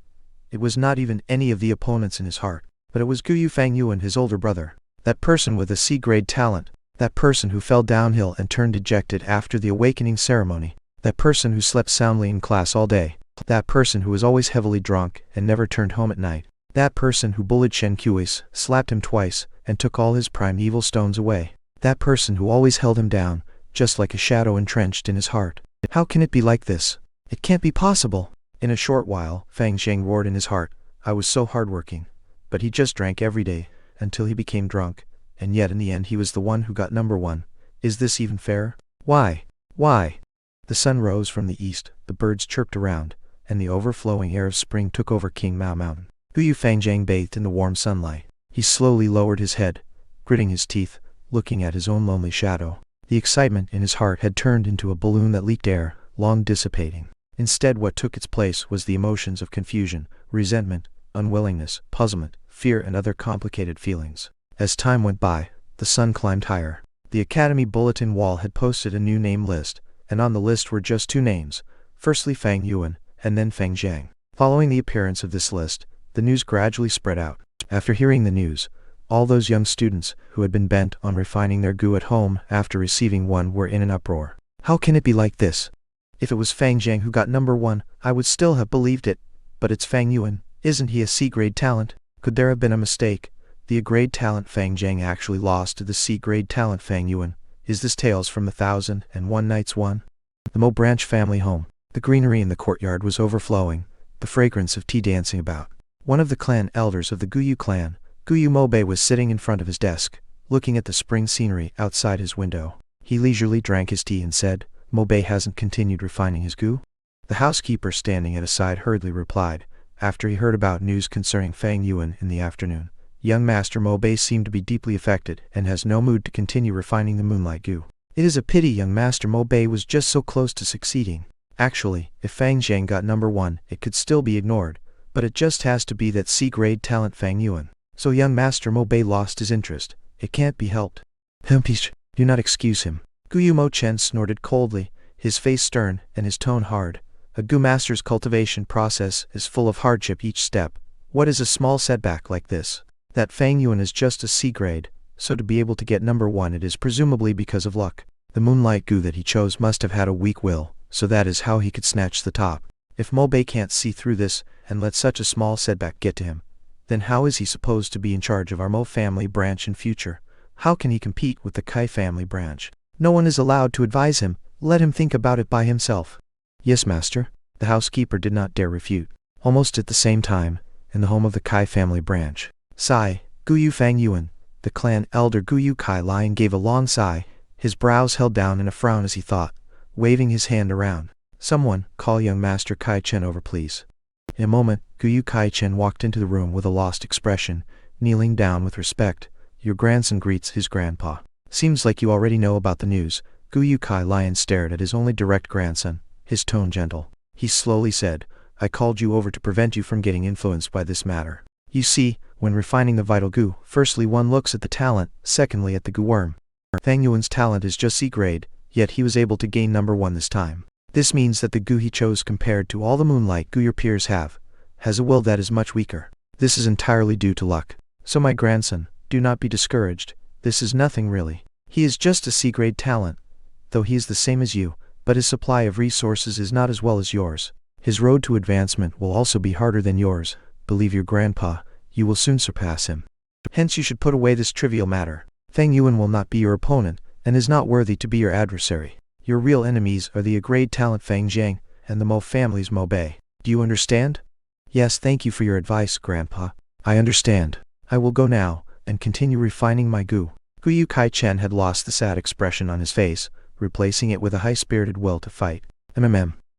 It was not even any of the opponents in his heart, but it was Guyu Fang Yuan, his older brother. That person with a C-grade talent. That person who fell downhill and turned dejected after the awakening ceremony. That person who slept soundly in class all day. That person who was always heavily drunk and never turned home at night. That person who bullied Shen Kuis, slapped him twice, and took all his primeval stones away. That person who always held him down, just like a shadow entrenched in his heart. How can it be like this? It can't be possible. In a short while, Fang Zhang roared in his heart, I was so hardworking. But he just drank every day, until he became drunk, and yet in the end he was the one who got number one. Is this even fair? Why? Why? The sun rose from the east, the birds chirped around, and the overflowing air of spring took over King Mao Mountain. Guyu Fangjiang bathed in the warm sunlight. He slowly lowered his head, gritting his teeth, looking at his own lonely shadow. The excitement in his heart had turned into a balloon that leaked air, long dissipating. Instead, what took its place was the emotions of confusion, resentment, unwillingness, puzzlement, fear, and other complicated feelings. As time went by, the sun climbed higher. The Academy bulletin wall had posted a new name list, and on the list were just two names, firstly Fang Yuan, and then Fang Zhang. Following the appearance of this list, the news gradually spread out. After hearing the news, all those young students who had been bent on refining their gu at home after receiving one were in an uproar. How can it be like this? If it was Fang Zhang who got number one, I would still have believed it. But it's Fang Yuan. Isn't he a C-grade talent? Could there have been a mistake? The A-grade talent Fang Zhang actually lost to the C-grade talent Fang Yuan. Is this Tales from the 1001 Nights 1? The Mo Branch family home. The greenery in the courtyard was overflowing, the fragrance of tea dancing about. One of the clan elders of the Guyu clan, Guyu Mobei, was sitting in front of his desk, looking at the spring scenery outside his window. He leisurely drank his tea and said, Mobei hasn't continued refining his gu? The housekeeper standing at his side hurriedly replied, after he heard about news concerning Fang Yuan in the afternoon. Young Master Mobei seemed to be deeply affected and has no mood to continue refining the Moonlight gu. It is a pity young Master Mobei was just so close to succeeding. Actually, if Fang Zhang got number one, it could still be ignored, but it just has to be that C-grade talent Fang Yuan. So young Master Mobei lost his interest. It can't be helped. Hempish, do not excuse him. Guyu Mo Chen snorted coldly, his face stern and his tone hard. A gu master's cultivation process is full of hardship each step. What is a small setback like this? That Fang Yuan is just a C-grade, so to be able to get number one it is presumably because of luck. The Moonlight gu that he chose must have had a weak will, so that is how he could snatch the top. If Mobei can't see through this and let such a small setback get to him, then how is he supposed to be in charge of our Mo family branch in future? How can he compete with the Kai family branch? No one is allowed to advise him. Let him think about it by himself. Yes, master. The housekeeper did not dare refute. Almost at the same time, in the home of the Kai family branch, sigh, Guyu Fang Yuan, the clan elder Guyu Kai Lion, gave a long sigh, his brows held down in a frown as he thought, waving his hand around. Someone, call young Master Kai Chen over please. In a moment, Guyu Kai Chen walked into the room with a lost expression, kneeling down with respect. Your grandson greets his grandpa. Seems like you already know about the news. Guyu Kai Lion stared at his only direct grandson, his tone gentle. He slowly said, I called you over to prevent you from getting influenced by this matter. You see, when refining the vital gu, firstly one looks at the talent, secondly at the gu worm. Fang Yuan's talent is just C-grade, yet he was able to gain number one this time. This means that the gu he chose compared to all the Moonlight gu your peers has a will that is much weaker. This is entirely due to luck. So my grandson, do not be discouraged. This is nothing really. He is just a C-grade talent, though he is the same as you, but his supply of resources is not as well as yours. His road to advancement will also be harder than yours. Believe your grandpa, you will soon surpass him. Hence you should put away this trivial matter. Fang Yuan will not be your opponent, and is not worthy to be your adversary. Your real enemies are the A-grade talent Fang Zhang, and the Mo family's Mo Bei. Do you understand? Yes, thank you for your advice, Grandpa. I understand. I will go now, and continue refining my gu. Guyu Kai Chen had lost the sad expression on his face, replacing it with a high-spirited will to fight.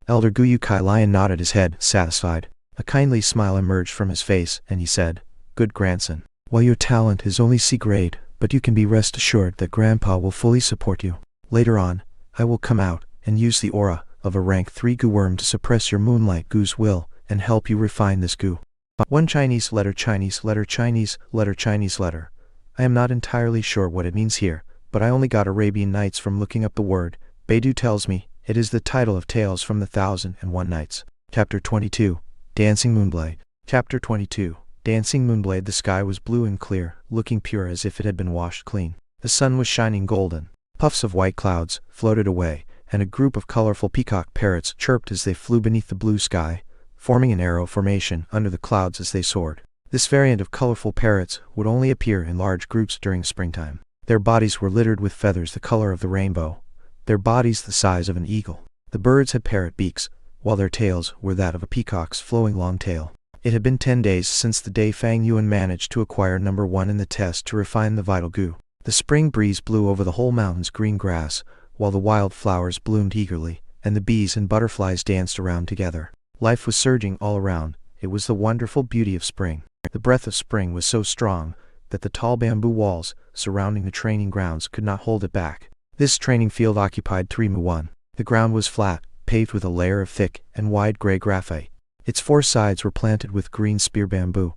Elder Guyu Kai Lion nodded his head, satisfied. A kindly smile emerged from his face, and he said, Good grandson. While your talent is only C-grade, but you can be rest assured that Grandpa will fully support you. Later on, I will come out and use the aura of a rank 3 gu worm to suppress your Moonlight gu's will and help you refine this gu. One Chinese letter Chinese letter Chinese letter Chinese letter. I am not entirely sure what it means here, but I only got Arabian Nights from looking up the word. Baidu tells me it is the title of Tales from the 1001 Nights. Chapter 22, Dancing Moonblade. Chapter 22, Dancing Moonblade. The sky was blue and clear, looking pure as if it had been washed clean. The sun was shining golden. Puffs of white clouds floated away, and a group of colorful peacock parrots chirped as they flew beneath the blue sky, forming an arrow formation under the clouds as they soared. This variant of colorful parrots would only appear in large groups during springtime. Their bodies were littered with feathers the color of the rainbow, their bodies the size of an eagle. The birds had parrot beaks, while their tails were that of a peacock's flowing long tail. It had been 10 days since the day Fang Yuan managed to acquire number 1 in the test to refine the vital goo. The spring breeze blew over the whole mountain's green grass, while the wild flowers bloomed eagerly, and the bees and butterflies danced around together. Life was surging all around. It was the wonderful beauty of spring. The breath of spring was so strong that the tall bamboo walls surrounding the training grounds could not hold it back. This training field occupied 3mu1. The ground was flat, paved with a layer of thick and wide gray graphite. Its 4 sides were planted with green spear bamboo.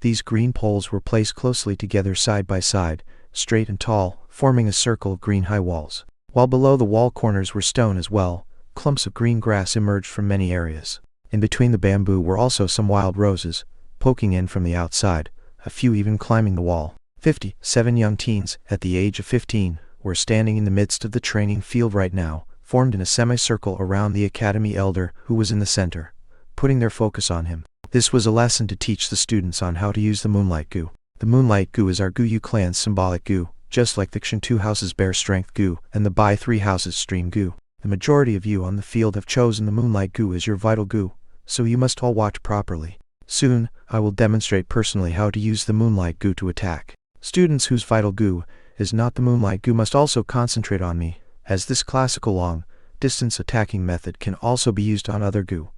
These green poles were placed closely together side by side, straight and tall, forming a circle of green high walls. While below the wall corners were stone as well, clumps of green grass emerged from many areas. In between the bamboo were also some wild roses, poking in from the outside, a few even climbing the wall. 57 young teens, at the age of 15, were standing in the midst of the training field right now, formed in a semicircle around the academy elder who was in the center, putting their focus on him. This was a lesson to teach the students on how to use the Moonlight goo. The Moonlight goo is our Guyu clan's symbolic goo, just like the Xian2 house's Bear Strength goo and the Bai 3 house's Stream goo. The majority of you on the field have chosen the Moonlight goo as your vital goo, so you must all watch properly. Soon, I will demonstrate personally how to use the Moonlight goo to attack. Students whose vital goo is not the Moonlight goo must also concentrate on me, as this classical long-distance attacking method can also be used on other goo.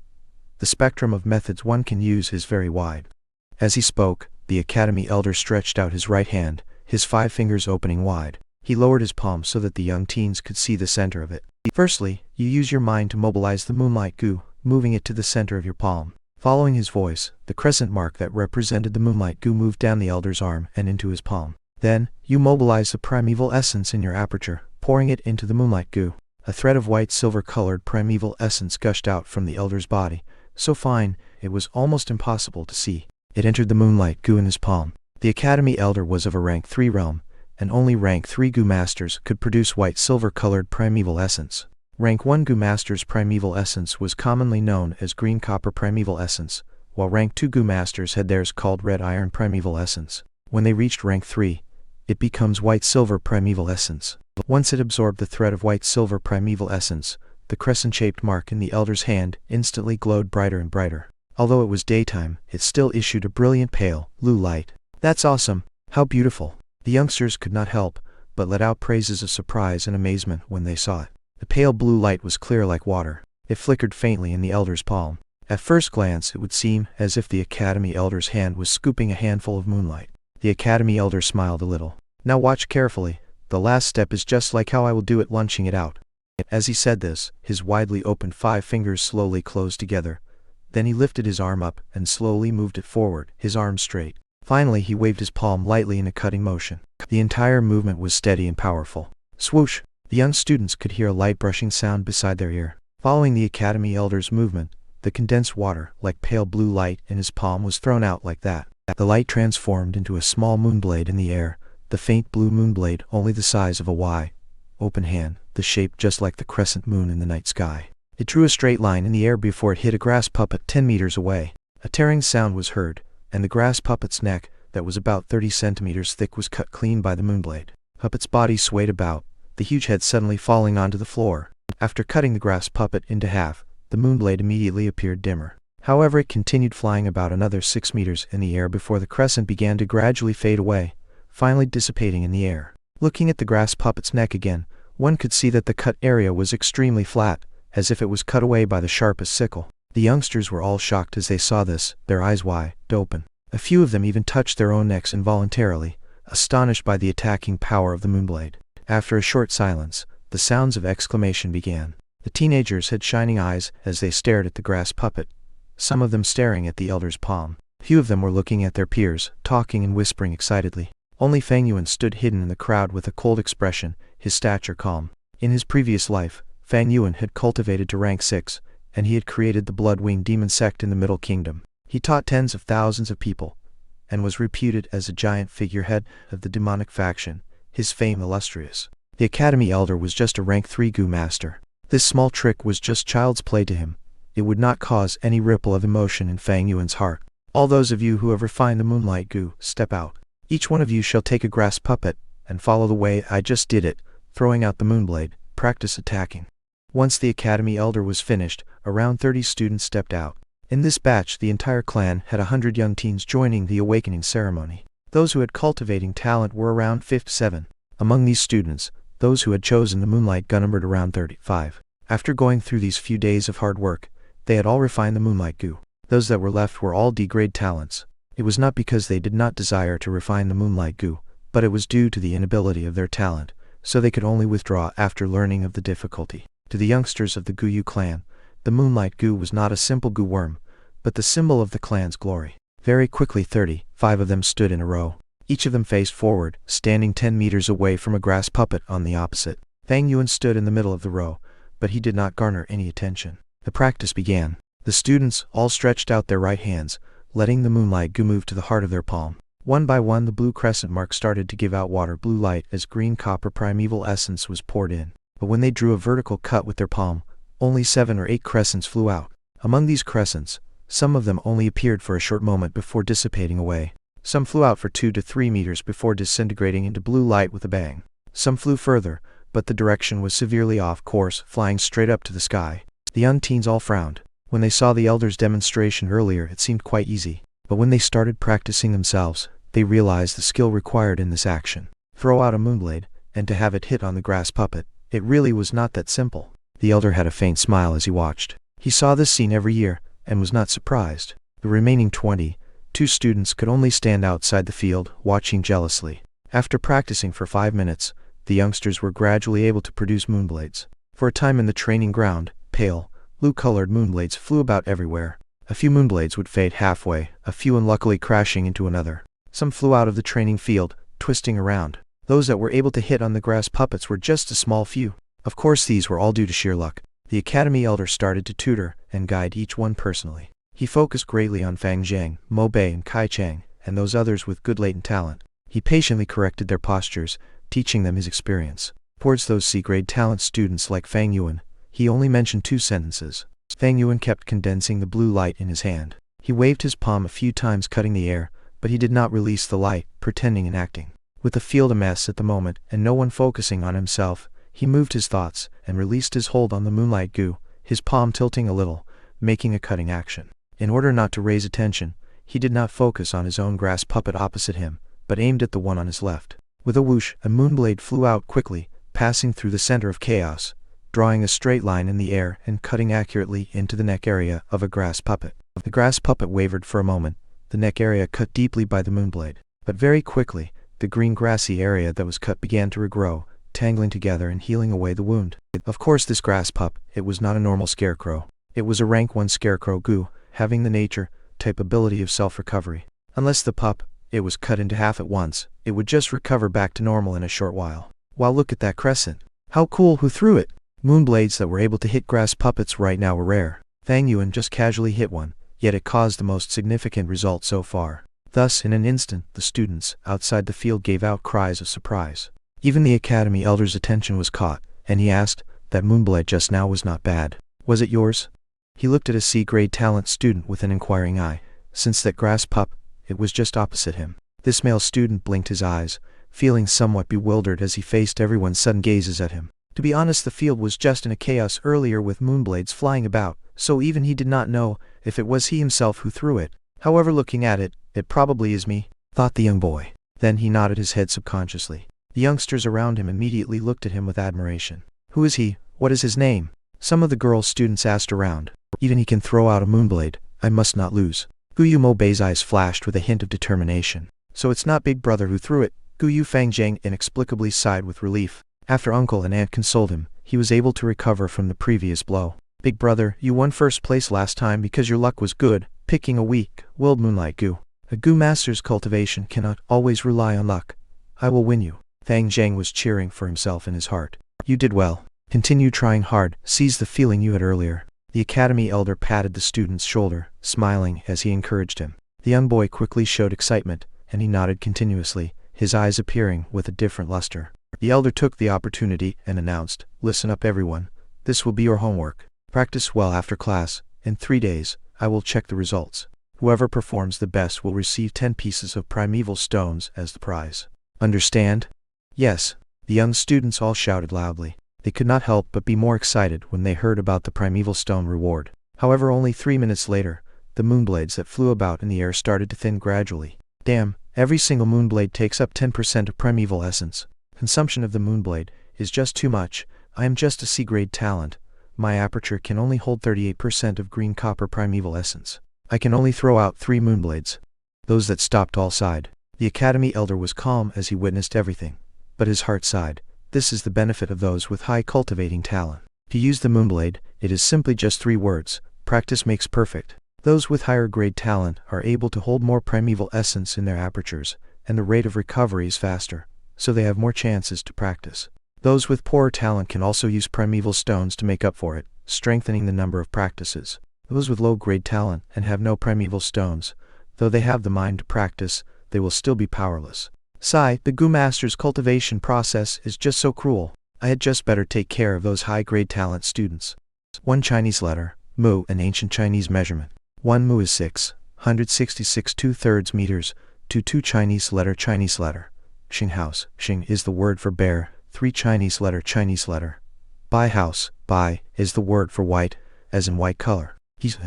The spectrum of methods one can use is very wide. As he spoke, the academy elder stretched out his right hand, his 5 fingers opening wide. He lowered his palm so that the young teens could see the center of it. Firstly, you use your mind to mobilize the Moonlight goo, moving it to the center of your palm. Following his voice, the crescent mark that represented the Moonlight goo moved down the elder's arm and into his palm. Then, you mobilize the primeval essence in your aperture, pouring it into the Moonlight goo. A thread of white silver-colored primeval essence gushed out from the elder's body, so fine, it was almost impossible to see. It entered the Moonlight goo in his palm. The academy elder was of a rank 3 realm, and only rank 3 goo masters could produce white silver-colored primeval essence. Rank 1 goo master's primeval essence was commonly known as green copper primeval essence, while rank 2 goo masters had theirs called red iron primeval essence. When they reached rank 3, it becomes white silver primeval essence. Once it absorbed the thread of white silver primeval essence, the crescent-shaped mark in the elder's hand instantly glowed brighter and brighter. Although it was daytime, it still issued a brilliant pale, blue light. That's awesome! How beautiful! The youngsters could not help but let out praises of surprise and amazement when they saw it. The pale blue light was clear like water. It flickered faintly in the elder's palm. At first glance it would seem as if the academy elder's hand was scooping a handful of moonlight. The academy elder smiled a little. Now watch carefully. The last step is just like how I will do it, launching it out. As he said this, his widely opened 5 fingers slowly closed together. Then he lifted his arm up and slowly moved it forward, his arm straight. Finally he waved his palm lightly in a cutting motion. The entire movement was steady and powerful. Swoosh! The young students could hear a light brushing sound beside their ear. Following the academy elder's movement, the condensed water, like pale blue light in his palm, was thrown out like that. The light transformed into a small moonblade in the air, the faint blue moonblade only the size of a open hand, the shape just like the crescent moon in the night sky. It drew a straight line in the air before it hit a grass puppet 10 meters away. A tearing sound was heard, and the grass puppet's neck, that was about 30 centimeters thick, was cut clean by the moonblade. Puppet's body swayed about, the huge head suddenly falling onto the floor. After cutting the grass puppet into half, the moonblade immediately appeared dimmer. However, it continued flying about another 6 meters in the air before the crescent began to gradually fade away, finally dissipating in the air. Looking at the grass puppet's neck again, one could see that the cut area was extremely flat, as if it was cut away by the sharpest sickle. The youngsters were all shocked as they saw this, their eyes wide open. A few of them even touched their own necks involuntarily, astonished by the attacking power of the moonblade. After a short silence, the sounds of exclamation began. The teenagers had shining eyes as they stared at the grass puppet, some of them staring at the elder's palm. Few of them were looking at their peers, talking and whispering excitedly. Only Fang Yuan stood hidden in the crowd with a cold expression, his stature calm. In his previous life, Fang Yuan had cultivated to rank 6, and he had created the Blood-Winged Demon sect in the Middle Kingdom. He taught tens of thousands of people, and was reputed as a giant figurehead of the demonic faction, his fame illustrious. The academy elder was just a rank 3 goo master. This small trick was just child's play to him. It would not cause any ripple of emotion in Fang Yuan's heart. All those of you who have refined the Moonlight goo, step out. Each one of you shall take a grass puppet, and follow the way I just did it, throwing out the moonblade, practice attacking. Once the academy elder was finished, around 30 students stepped out. In this batch, the entire clan had 100 young teens joining the awakening ceremony. Those who had cultivating talent were around 57. Among these students, those who had chosen the Moonlight gun numbered around 35. After going through these few days of hard work, they had all refined the Moonlight goo. Those that were left were all D-grade talents. It was not because they did not desire to refine the Moonlight goo, but it was due to the inability of their talent, so they could only withdraw after learning of the difficulty. To the youngsters of the Guyu clan, the Moonlight goo was not a simple goo worm, but the symbol of the clan's glory. Very quickly 35 of them stood in a row. Each of them faced forward, standing 10 meters away from a grass puppet on the opposite. Fang Yuan stood in the middle of the row, but he did not garner any attention. The practice began. The students all stretched out their right hands, letting the Moonlight goo move to the heart of their palm. One by one the blue crescent mark started to give out water blue light as green copper primeval essence was poured in. But when they drew a vertical cut with their palm, only 7 or 8 crescents flew out. Among these crescents, some of them only appeared for a short moment before dissipating away. Some flew out for 2 to 3 meters before disintegrating into blue light with a bang. Some flew further, but the direction was severely off course, flying straight up to the sky. The young teens all frowned. When they saw the elder's demonstration earlier, it seemed quite easy. But when they started practicing themselves, they realized the skill required in this action. Throw out a moonblade, and to have it hit on the grass puppet, it really was not that simple. The elder had a faint smile as he watched. He saw this scene every year, and was not surprised. The remaining 22 students could only stand outside the field, watching jealously. After practicing for 5 minutes, the youngsters were gradually able to produce moonblades. For a time in the training ground, pale, blue-colored moonblades flew about everywhere. A few moonblades would fade halfway, a few unluckily crashing into another. Some flew out of the training field, twisting around. Those that were able to hit on the grass puppets were just a small few. Of course, these were all due to sheer luck. The academy elder started to tutor and guide each one personally. He focused greatly on Fang Zhang, Mo Bei and Kai Chang, and those others with good latent talent. He patiently corrected their postures, teaching them his experience. Towards those C-grade talent students like Fang Yuan, he only mentioned 2 sentences. Fang Yuan kept condensing the blue light in his hand. He waved his palm a few times, cutting the air, but he did not release the light, pretending and acting. With the field a mess at the moment and no one focusing on himself, he moved his thoughts and released his hold on the Moonlight goo, his palm tilting a little, making a cutting action. In order not to raise attention, he did not focus on his own grass puppet opposite him, but aimed at the one on his left. With a whoosh, a moonblade flew out quickly, passing through the center of chaos, drawing a straight line in the air and cutting accurately into the neck area of a grass puppet. The grass puppet wavered for a moment, the neck area cut deeply by the moonblade. But very quickly, the green grassy area that was cut began to regrow, tangling together and healing away the wound. Of course, this grass pup, it was not a normal scarecrow. It was a rank 1 scarecrow goo, having the nature, type ability of self-recovery. Unless the pup, it was cut into half at once, it would just recover back to normal in a short while. Wow, look at that crescent. How cool, who threw it? Moonblades that were able to hit grass puppets right now were rare. Fang Yuan just casually hit one, yet it caused the most significant result so far. Thus, in an instant, the students outside the field gave out cries of surprise. Even the academy elder's attention was caught, and he asked, "That moonblade just now was not bad. Was it yours?" He looked at a C-grade talent student with an inquiring eye. Since that grass pup, it was just opposite him. This male student blinked his eyes, feeling somewhat bewildered as he faced everyone's sudden gazes at him. To be honest, the field was just in a chaos earlier with moonblades flying about, so even he did not know if it was he himself who threw it. However, looking at it, it probably is me, thought the young boy. Then he nodded his head subconsciously. The youngsters around him immediately looked at him with admiration. Who is he? What is his name? Some of the girl students asked around. Even he can throw out a moonblade. I must not lose. Guyu Mo Bei's eyes flashed with a hint of determination. So it's not Big Brother who threw it. Guyu Fang Zhang inexplicably sighed with relief. After uncle and aunt consoled him, he was able to recover from the previous blow. Big Brother, you won first place last time because your luck was good, picking a weak-willed Moonlight goo. A goo master's cultivation cannot always rely on luck. I will win you. Fang Zhang was cheering for himself in his heart. You did well. Continue trying hard, seize the feeling you had earlier. The academy elder patted the student's shoulder, smiling as he encouraged him. The young boy quickly showed excitement, and he nodded continuously, his eyes appearing with a different luster. The elder took the opportunity and announced, "Listen up everyone, this will be your homework. Practice well after class. In 3 days, I will check the results. Whoever performs the best will receive 10 pieces of primeval stones as the prize. Understand?" Yes, the young students all shouted loudly. They could not help but be more excited when they heard about the primeval stone reward. However, only 3 minutes later, the moonblades that flew about in the air started to thin gradually. Damn, every single moonblade takes up 10% of primeval essence. Consumption of the moonblade is just too much. I am just a C-grade talent. My aperture can only hold 38% of green copper primeval essence. I can only throw out 3 moonblades. Those that stopped all sighed. The Academy elder was calm as he witnessed everything, but his heart sighed. This is the benefit of those with high cultivating talent. To use the moonblade, it is simply just 3 words. Practice makes perfect. Those with higher grade talent are able to hold more primeval essence in their apertures, and the rate of recovery is faster, so they have more chances to practice. Those with poorer talent can also use primeval stones to make up for it, strengthening the number of practices. Those with low grade talent and have no primeval stones, though they have the mind to practice, they will still be powerless. Sigh, the Gu Master's cultivation process is just so cruel. I had just better take care of those high-grade talent students. 1 Chinese letter, mu, an ancient Chinese measurement. 1 mu is 666 2/3 meters, to 2 Chinese letter. Xing house, Xing is the word for bear, 3 Chinese letter. Bai house, Bai is the word for white, as in white color. He's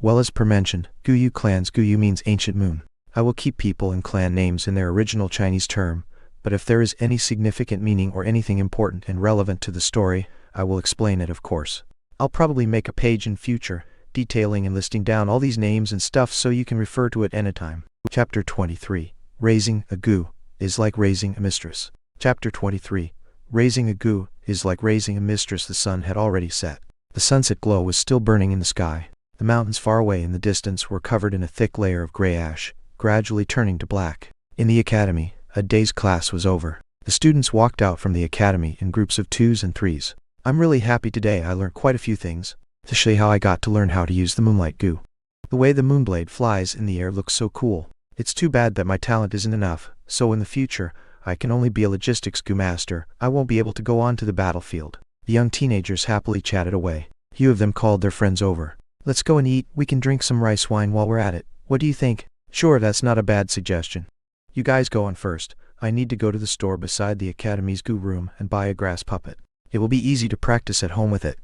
well as per mentioned, Guyu clans. Guyu means ancient moon. I will keep people and clan names in their original Chinese term, but if there is any significant meaning or anything important and relevant to the story, I will explain it, of course. I'll probably make a page in future, detailing and listing down all these names and stuff so you can refer to it anytime. Chapter 23. Raising a Gu is like raising a mistress. Chapter 23. Raising a Gu is like raising a mistress. The sun had already set. The sunset glow was still burning in the sky. The mountains far away in the distance were covered in a thick layer of gray ash, gradually turning to black. In the academy, a day's class was over. The students walked out from the academy in groups of 2s and 3s. I'm really happy today. I learned quite a few things. Especially how I got to learn how to use the Moonlight Gu. The way the moonblade flies in the air looks so cool. It's too bad that my talent isn't enough, so in the future, I can only be a logistics Gu master. I won't be able to go on to the battlefield. The young teenagers happily chatted away. Few of them called their friends over. Let's go and eat. We can drink some rice wine while we're at it. What do you think? Sure, that's not a bad suggestion. You guys go on first. I need to go to the store beside the Academy's Gu room and buy a grass puppet. It will be easy to practice at home with it.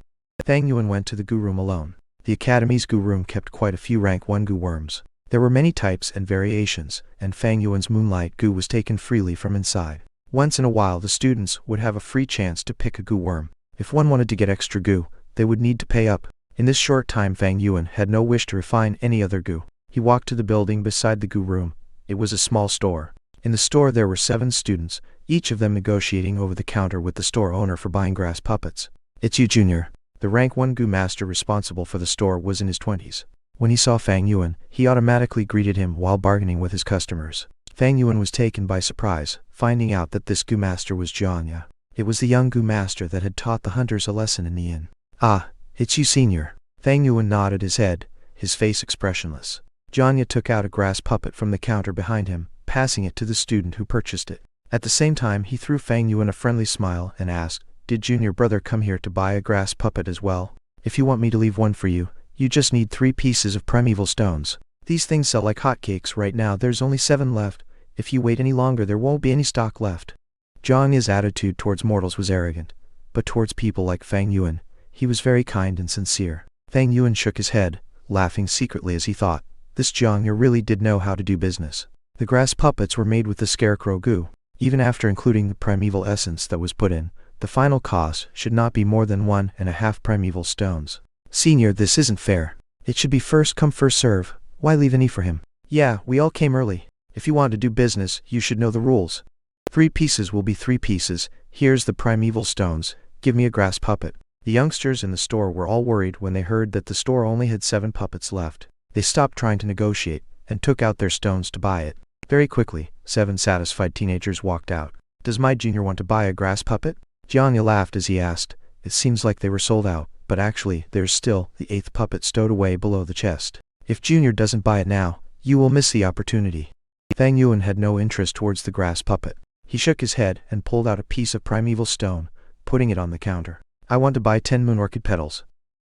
Fang Yuan went to the Gu room alone. The Academy's Gu room kept quite a few rank 1 Gu worms. There were many types and variations, and Fang Yuan's Moonlight Gu was taken freely from inside. Once in a while the students would have a free chance to pick a Gu worm. If one wanted to get extra Gu, they would need to pay up. In this short time Fang Yuan had no wish to refine any other Gu. He walked to the building beside the Gu room. It was a small store. In the store there were 7 students, each of them negotiating over the counter with the store owner for buying grass puppets. It's you, Junior. The rank 1 Gu master responsible for the store was in his 20s. When he saw Fang Yuan, he automatically greeted him while bargaining with his customers. Fang Yuan was taken by surprise, finding out that this Gu master was Jianya. It was the young Gu master that had taught the hunters a lesson in the inn. Ah, it's you, Senior. Fang Yuan nodded his head, his face expressionless. Jianya took out a grass puppet from the counter behind him, passing it to the student who purchased it. At the same time he threw Fang Yuan a friendly smile and asked, "Did Junior brother come here to buy a grass puppet as well? If you want me to leave one for you, you just need 3 pieces of primeval stones. These things sell like hotcakes right now. There's only 7 left. If you wait any longer there won't be any stock left." Jianya's attitude towards mortals was arrogant, but towards people like Fang Yuan, he was very kind and sincere. Fang Yuan shook his head, laughing secretly as he thought, this Jianya really did know how to do business. The grass puppets were made with the scarecrow Gu. Even after including the primeval essence that was put in, the final cost should not be more than 1.5 primeval stones. Senior, this isn't fair. It should be first come first serve. Why leave any for him? Yeah, we all came early. If you want to do business, you should know the rules. 3 pieces will be 3 pieces. Here's the primeval stones. Give me a grass puppet. The youngsters in the store were all worried when they heard that the store only had 7 puppets left. They stopped trying to negotiate, and took out their stones to buy it. Very quickly, 7 satisfied teenagers walked out. Does my Junior want to buy a grass puppet? Jianya laughed as he asked. It seems like they were sold out, but actually there's still the 8th puppet stowed away below the chest. If Junior doesn't buy it now, you will miss the opportunity. Fang Yuan had no interest towards the grass puppet. He shook his head and pulled out a piece of primeval stone, putting it on the counter. I want to buy 10 moon orchid petals.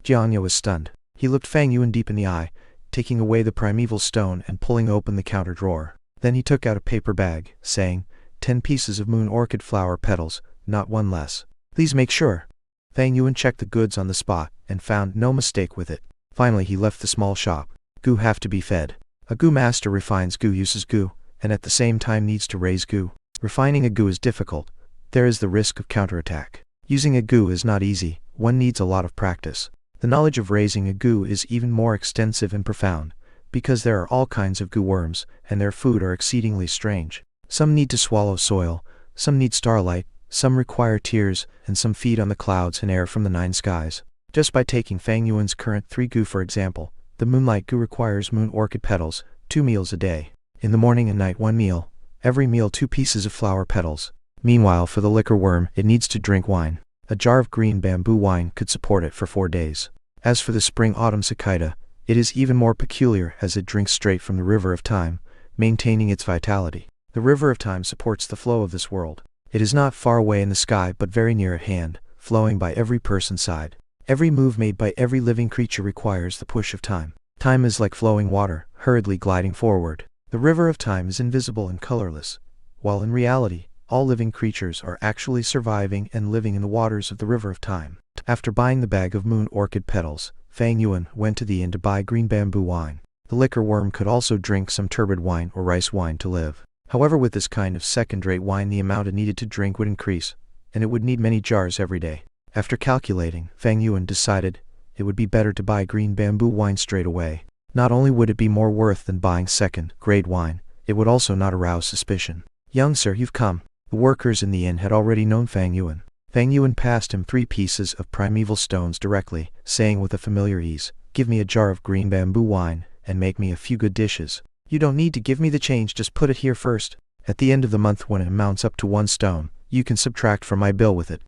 Jianya was stunned. He looked Fang Yuan deep in the eye, taking away the primeval stone and pulling open the counter drawer. Then he took out a paper bag, saying, 10 pieces of moon orchid flower petals, not 1 less. Please make sure. Fang Yuan checked the goods on the spot, and found no mistake with it. Finally he left the small shop. Gu have to be fed. A gu master refines gu, uses gu, and at the same time needs to raise gu. Refining a gu is difficult. There is the risk of counterattack. Using a gu is not easy, one needs a lot of practice. The knowledge of raising a gu is even more extensive and profound, because there are all kinds of gu worms, and their food are exceedingly strange. Some need to swallow soil, some need starlight, some require tears, and some feed on the clouds and air from the 9 skies. Just by taking Fang Yuan's current 3 gu for example, the Moonlight gu requires moon orchid petals, 2 meals a day. In the morning and night 1 meal, every meal 2 pieces of flower petals. Meanwhile for the liquor worm it needs to drink wine. A jar of green bamboo wine could support it for 4 days. As for the spring-autumn cicada, it is even more peculiar as it drinks straight from the river of time, maintaining its vitality. The river of time supports the flow of this world. It is not far away in the sky but very near at hand, flowing by every person's side. Every move made by every living creature requires the push of time. Time is like flowing water, hurriedly gliding forward. The river of time is invisible and colorless, while in reality, all living creatures are actually surviving and living in the waters of the river of time. After buying the bag of moon orchid petals, Fang Yuan went to the inn to buy green bamboo wine. The liquor worm could also drink some turbid wine or rice wine to live. However, with this kind of second-rate wine the amount it needed to drink would increase, and it would need many jars every day. After calculating, Fang Yuan decided it would be better to buy green bamboo wine straight away. Not only would it be more worth than buying second-grade wine, it would also not arouse suspicion. "Young sir, you've come." The workers in the inn had already known Fang Yuan. Fang Yuan passed him 3 pieces of primeval stones directly, saying with a familiar ease, "Give me a jar of green bamboo wine, and make me a few good dishes." "You don't need to give me the change, just put it here first. At the end of the month when it amounts up to 1 stone, you can subtract from my bill with it."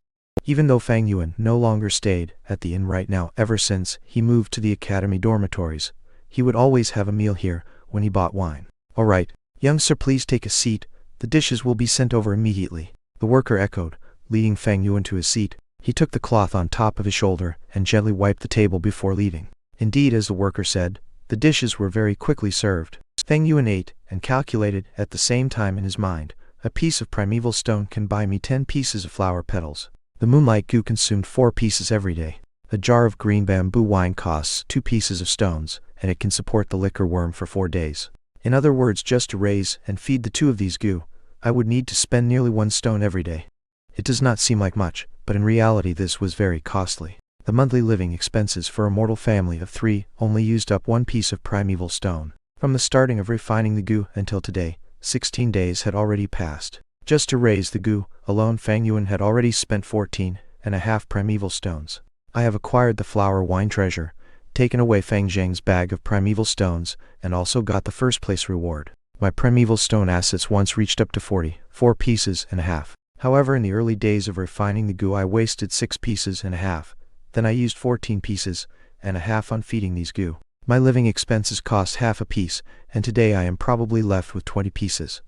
Even though Fang Yuan no longer stayed at the inn right now ever since he moved to the academy dormitories, he would always have a meal here when he bought wine. "All right, young sir, please take a seat. The dishes will be sent over immediately," the worker echoed, leading Fang Yuan to his seat. He took the cloth on top of his shoulder and gently wiped the table before leaving. Indeed, as the worker said, the dishes were very quickly served. Fang Yuan ate and calculated at the same time in his mind, "A piece of primeval stone can buy me 10 pieces of flower petals. The Moonlight gu consumed 4 pieces every day. A jar of green bamboo wine costs 2 pieces of stones, and it can support the liquor worm for 4 days. In other words, just to raise and feed the 2 of these gu, I would need to spend nearly 1 stone every day." It does not seem like much, but in reality this was very costly. The monthly living expenses for a mortal family of 3 only used up 1 piece of primeval stone. From the starting of refining the gu until today, 16 days had already passed. Just to raise the gu alone Fang Yuan had already spent 14.5 primeval stones. "I have acquired the flower wine treasure, taken away Fang Zheng's bag of primeval stones, and also got the first place reward. My primeval stone assets once reached up to 44 pieces and a half. However, in the early days of refining the gu I wasted 6 pieces and a half. Then I used 14 pieces and a half on feeding these gu. My living expenses cost half a piece, and today I am probably left with 20 pieces.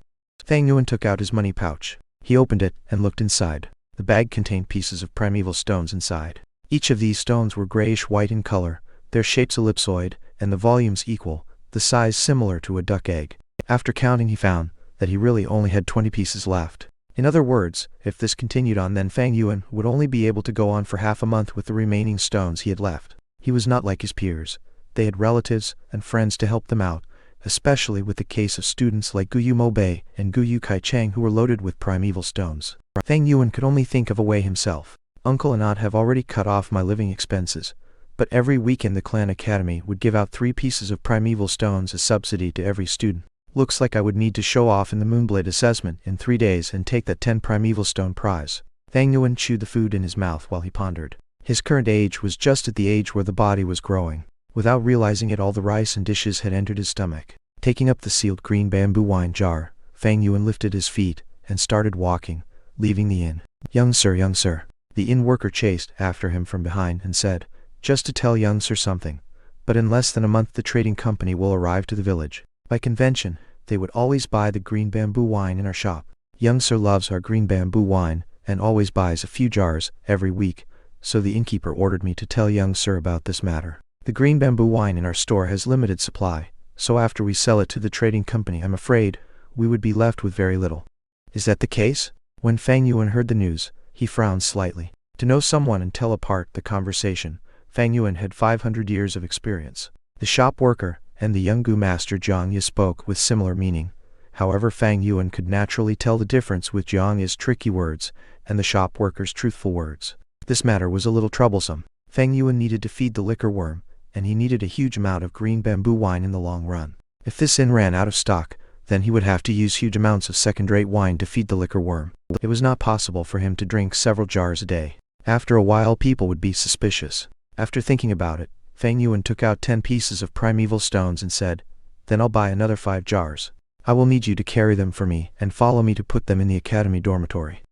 Fang Yuan took out his money pouch. He opened it and looked inside. The bag contained pieces of primeval stones inside. Each of these stones were grayish-white in color, their shapes ellipsoid, and the volumes equal, the size similar to a duck egg. After counting he found that he really only had 20 pieces left. In other words, if this continued on then Fang Yuan would only be able to go on for half a month with the remaining stones he had left. He was not like his peers. They had relatives and friends to help them out, especially with the case of students like Guyu Mobei and Guyu Kaichang who were loaded with primeval stones. Fang Yuan could only think of a way himself. "Uncle and aunt have already cut off my living expenses, but every weekend the clan academy would give out 3 pieces of primeval stones as subsidy to every student. Looks like I would need to show off in the Moonblade assessment in 3 days and take that 10 primeval stone prize." Fang Yuan chewed the food in his mouth while he pondered. His current age was just at the age where the body was growing. Without realizing it, all the rice and dishes had entered his stomach. Taking up the sealed green bamboo wine jar, Fang Yuan lifted his feet and started walking, leaving the inn. Young sir," the inn worker chased after him from behind and said, "Just to tell young sir something, but in less than a month the trading company will arrive to the village. By convention, they would always buy the green bamboo wine in our shop. Young sir loves our green bamboo wine and always buys a few jars every week, so the innkeeper ordered me to tell young sir about this matter. The green bamboo wine in our store has limited supply, so after we sell it to the trading company I'm afraid we would be left with very little." "Is that the case?" When Fang Yuan heard the news, he frowned slightly. To know someone and tell apart the conversation, Fang Yuan had 500 years of experience. The shop worker and the young Gu master Jiang Ye spoke with similar meaning. However, Fang Yuan could naturally tell the difference with Jiang Ye's tricky words and the shop worker's truthful words. This matter was a little troublesome. Fang Yuan needed to feed the liquor worm, and he needed a huge amount of green bamboo wine in the long run. If this inn ran out of stock, then he would have to use huge amounts of second-rate wine to feed the liquor worm. It was not possible for him to drink several jars a day. After a while, people would be suspicious. After thinking about it, Fang Yuan took out 10 pieces of primeval stones and said, "Then I'll buy another 5 jars. I will need you to carry them for me and follow me to put them in the academy dormitory."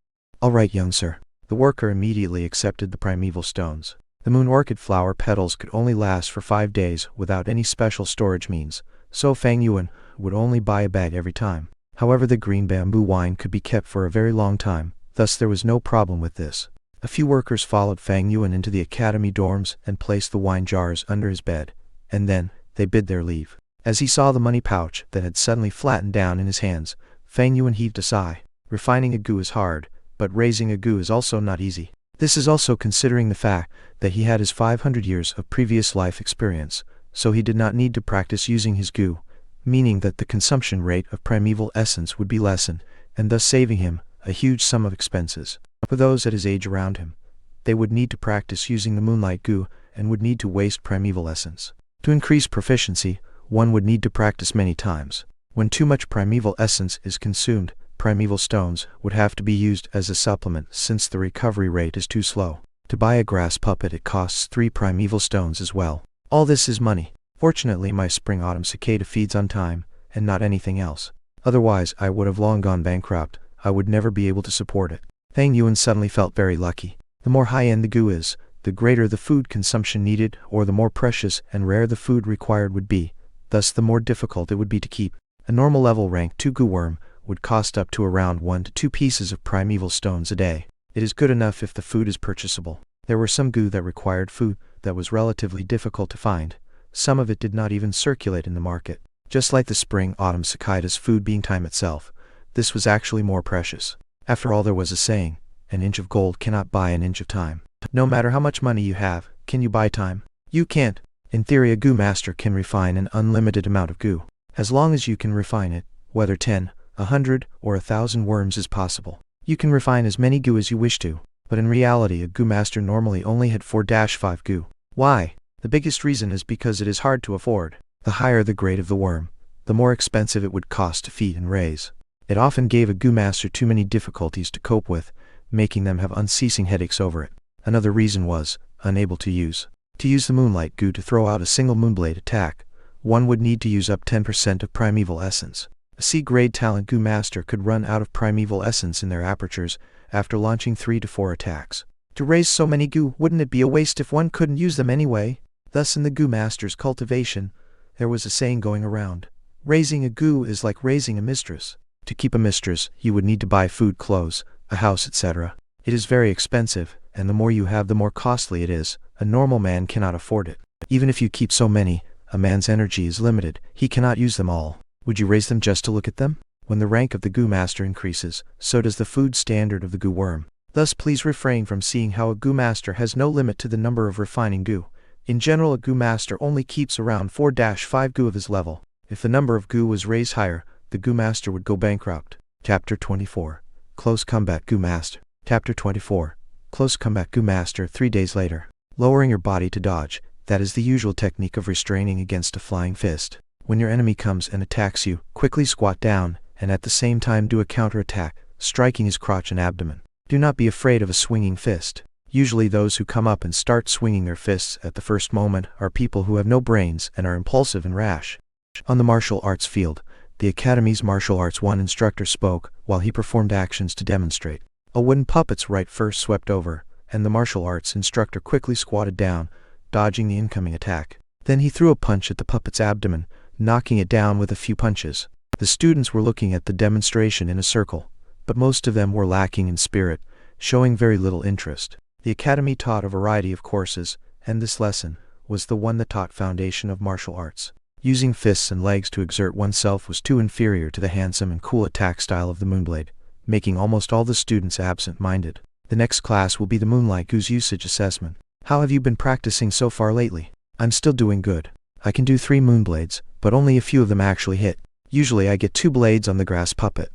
"All right, young sir." The worker immediately accepted the primeval stones. The moon orchid flower petals could only last for 5 days without any special storage means, so Fang Yuan would only buy a bag every time. However, the green bamboo wine could be kept for a very long time, thus there was no problem with this. A few workers followed Fang Yuan into the academy dorms and placed the wine jars under his bed, and then they bid their leave. As he saw the money pouch that had suddenly flattened down in his hands, Fang Yuan heaved a sigh. Refining a gu is hard, but raising a gu is also not easy. This is also considering the fact that he had his 500 years of previous life experience, so he did not need to practice using his gu, meaning that the consumption rate of primeval essence would be lessened, and thus saving him a huge sum of expenses. For those at his age around him, they would need to practice using the Moonlight gu and would need to waste primeval essence. To increase proficiency, one would need to practice many times. When too much primeval essence is consumed, primeval stones would have to be used as a supplement since the recovery rate is too slow. To buy a grass puppet, it costs 3 primeval stones as well. All this is money. Fortunately, my spring-autumn cicada feeds on time, and not anything else. Otherwise, I would have long gone bankrupt. I would never be able to support it. Fang Yuan suddenly felt very lucky. The more high-end the gu is, the greater the food consumption needed, or the more precious and rare the food required would be. Thus, the more difficult it would be to keep. A normal level rank 2 gu worm would cost up to around 1 to 2 pieces of primeval stones a day. It is good enough if the food is purchasable. There were some gu that required food that was relatively difficult to find. Some of it did not even circulate in the market. Just like the spring-autumn cicada's food being time itself, this was actually more precious. After all, there was a saying, "An inch of gold cannot buy an inch of time." No matter how much money you have, can you buy time? You can't. In theory, a gu master can refine an unlimited amount of gu. As long as you can refine it, whether 10, 100, or 1,000 worms is possible. You can refine as many gu as you wish to, but in reality a gu master normally only had 4-5 gu. Why? The biggest reason is because it is hard to afford. The higher the grade of the worm, the more expensive it would cost to feed and raise. It often gave a gu master too many difficulties to cope with, making them have unceasing headaches over it. Another reason was, unable to use. To use the Moonlight gu to throw out a single moonblade attack, one would need to use up 10% of primeval essence. A C-grade talent gu master could run out of primeval essence in their apertures after launching 3 to 4 attacks. To raise so many gu, wouldn't it be a waste if one couldn't use them anyway? Thus in the gu master's cultivation, there was a saying going around, "Raising a gu is like raising a mistress." To keep a mistress, you would need to buy food, clothes, a house, etc. It is very expensive, and the more you have, the more costly it is. A normal man cannot afford it. Even if you keep so many, a man's energy is limited. He cannot use them all. Would you raise them just to look at them? When the rank of the gu master increases, so does the food standard of the gu worm. Thus please refrain from seeing how a gu master has no limit to the number of refining gu. In general, a gu master only keeps around 4-5 gu of his level. If the number of gu was raised higher, the gu master would go bankrupt. Chapter 24. Close Combat Gu Master. Chapter 24. Close Combat Gu Master. 3 days later. Lowering your body to dodge. That is the usual technique of restraining against a flying fist. When your enemy comes and attacks you, quickly squat down, and at the same time do a counterattack, striking his crotch and abdomen. Do not be afraid of a swinging fist. Usually those who come up and start swinging their fists at the first moment are people who have no brains and are impulsive and rash. On the martial arts field, the Academy's Martial Arts 1 instructor spoke while he performed actions to demonstrate. A wooden puppet's right first swept over, and the martial arts instructor quickly squatted down, dodging the incoming attack. Then he threw a punch at the puppet's abdomen, knocking it down with a few punches. The students were looking at the demonstration in a circle, but most of them were lacking in spirit, showing very little interest. The Academy taught a variety of courses, and this lesson was the one that taught foundation of martial arts. Using fists and legs to exert oneself was too inferior to the handsome and cool attack style of the Moonblade, making almost all the students absent-minded. The next class will be the Moonlight Goo's usage assessment. How have you been practicing so far lately? I'm still doing good. I can do 3 moonblades, but only a few of them actually hit. Usually I get 2 blades on the grass puppet.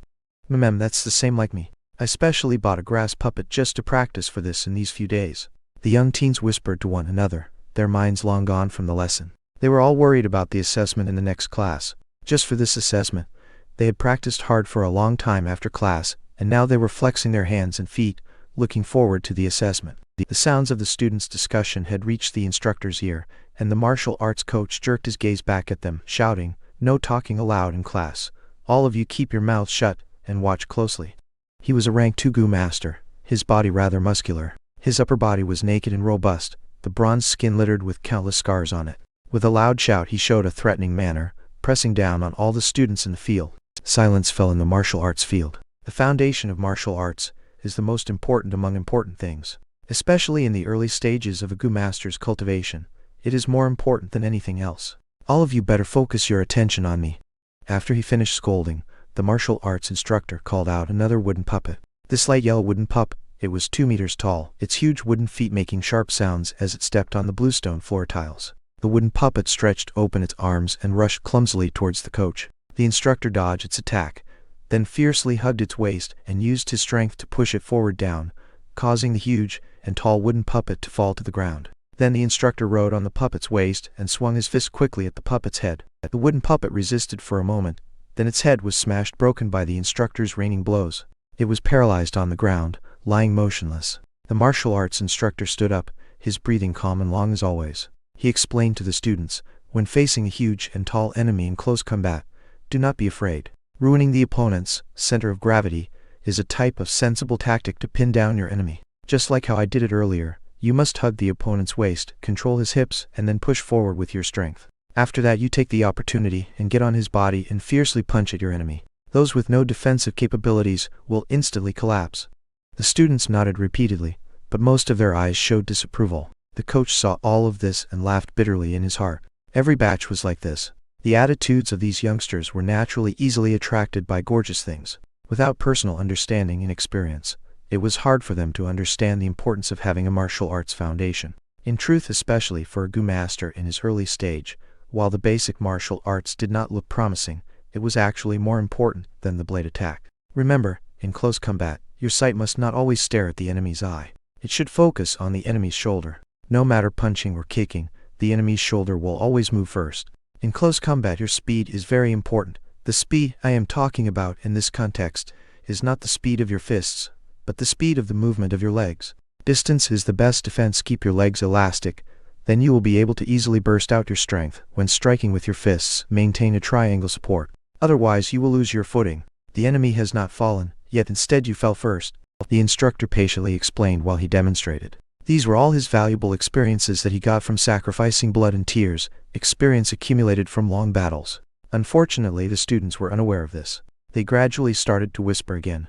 That's the same like me. I specially bought a grass puppet just to practice for this in these few days. The young teens whispered to one another, their minds long gone from the lesson. They were all worried about the assessment in the next class. Just for this assessment, they had practiced hard for a long time after class, and now they were flexing their hands and feet, looking forward to the assessment. The sounds of the students' discussion had reached the instructor's ear, and the martial arts coach jerked his gaze back at them, shouting, "No talking aloud in class. All of you keep your mouths shut and watch closely." He was a rank 2 Gu master, his body rather muscular. His upper body was naked and robust, the bronze skin littered with countless scars on it. With a loud shout he showed a threatening manner, pressing down on all the students in the field. Silence fell in the martial arts field. The foundation of martial arts is the most important among important things. Especially in the early stages of a Gu master's cultivation, it is more important than anything else. All of you better focus your attention on me. After he finished scolding, the martial arts instructor called out another wooden puppet. This light yellow wooden pup, it was 2 meters tall, its huge wooden feet making sharp sounds as it stepped on the bluestone floor tiles. The wooden puppet stretched open its arms and rushed clumsily towards the coach. The instructor dodged its attack, then fiercely hugged its waist and used his strength to push it forward down, causing the huge and tall wooden puppet to fall to the ground. Then the instructor rode on the puppet's waist and swung his fist quickly at the puppet's head. The wooden puppet resisted for a moment, then its head was smashed broken by the instructor's raining blows. It was paralyzed on the ground, lying motionless. The martial arts instructor stood up, his breathing calm and long as always. He explained to the students, when facing a huge and tall enemy in close combat, do not be afraid. Ruining the opponent's center of gravity is a type of sensible tactic to pin down your enemy. Just like how I did it earlier, you must hug the opponent's waist, control his hips, and then push forward with your strength. After that you take the opportunity and get on his body and fiercely punch at your enemy. Those with no defensive capabilities will instantly collapse. The students nodded repeatedly, but most of their eyes showed disapproval. The coach saw all of this and laughed bitterly in his heart. Every batch was like this. The attitudes of these youngsters were naturally easily attracted by gorgeous things. Without personal understanding and experience, it was hard for them to understand the importance of having a martial arts foundation. In truth, especially for a Gu master in his early stage, while the basic martial arts did not look promising, it was actually more important than the blade attack. Remember, in close combat, your sight must not always stare at the enemy's eye. It should focus on the enemy's shoulder. No matter punching or kicking, the enemy's shoulder will always move first. In close combat, your speed is very important. The speed I am talking about in this context is not the speed of your fists, but the speed of the movement of your legs. Distance is the best defense. Keep your legs elastic, then you will be able to easily burst out your strength. When striking with your fists, maintain a triangle support. Otherwise you will lose your footing. The enemy has not fallen, yet instead you fell first. The instructor patiently explained while he demonstrated. These were all his valuable experiences that he got from sacrificing blood and tears, experience accumulated from long battles. Unfortunately, the students were unaware of this. They gradually started to whisper again,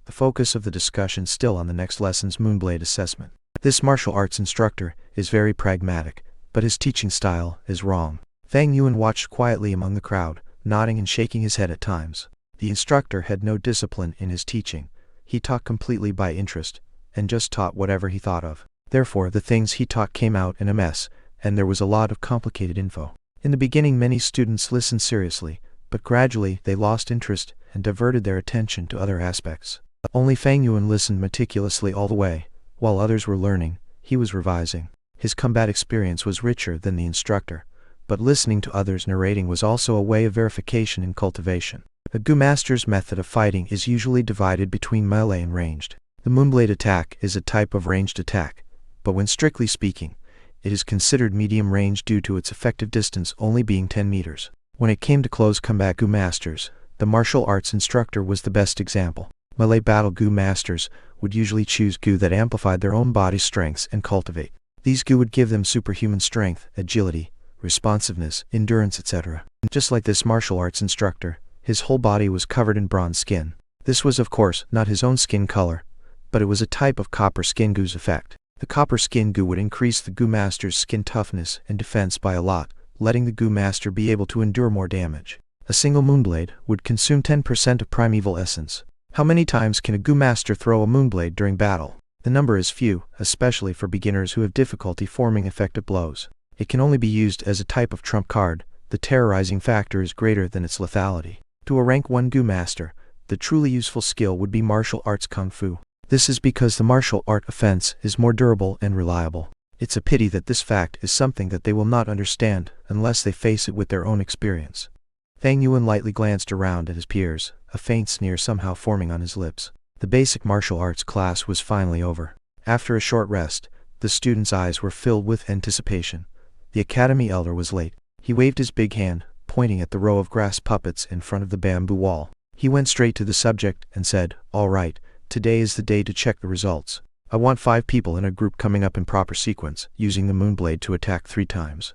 the focus of the discussion still on the next lesson's Moonblade assessment. This martial arts instructor is very pragmatic, but his teaching style is wrong. Fang Yuan watched quietly among the crowd, nodding and shaking his head at times. The instructor had no discipline in his teaching. He taught completely by interest, and just taught whatever he thought of. Therefore, the things he taught came out in a mess, and there was a lot of complicated info. In the beginning, many students listened seriously, but gradually they lost interest and diverted their attention to other aspects. Only Fang Yuan listened meticulously all the way. While others were learning, he was revising. His combat experience was richer than the instructor, but listening to others narrating was also a way of verification and cultivation. A Gu master's method of fighting is usually divided between melee and ranged. The Moonblade attack is a type of ranged attack, but when strictly speaking, it is considered medium range due to its effective distance only being 10 meters. When it came to close combat Gu masters, the martial arts instructor was the best example. Melee battle Gu masters would usually choose Gu that amplified their own body strengths and cultivate. These Gu would give them superhuman strength, agility, responsiveness, endurance, etc. Just like this martial arts instructor, his whole body was covered in bronze skin. This was of course not his own skin color, but it was a type of copper skin Gu's effect. The copper skin Gu would increase the Gu master's skin toughness and defense by a lot, letting the Gu master be able to endure more damage. A single Moonblade would consume 10% of primeval essence. How many times can a Gu master throw a Moonblade during battle? The number is few, especially for beginners who have difficulty forming effective blows. It can only be used as a type of trump card. The terrorizing factor is greater than its lethality. To a rank 1 Gu master, the truly useful skill would be martial arts kung fu. This is because the martial art offense is more durable and reliable. It's a pity that this fact is something that they will not understand unless they face it with their own experience. Fang Yuan lightly glanced around at his peers, a faint sneer somehow forming on his lips. The basic martial arts class was finally over. After a short rest, the students' eyes were filled with anticipation. The academy elder was late. He waved his big hand, pointing at the row of grass puppets in front of the bamboo wall. He went straight to the subject and said, "All right, today is the day to check the results. I want 5 people in a group coming up in proper sequence, using the Moonblade to attack 3 times.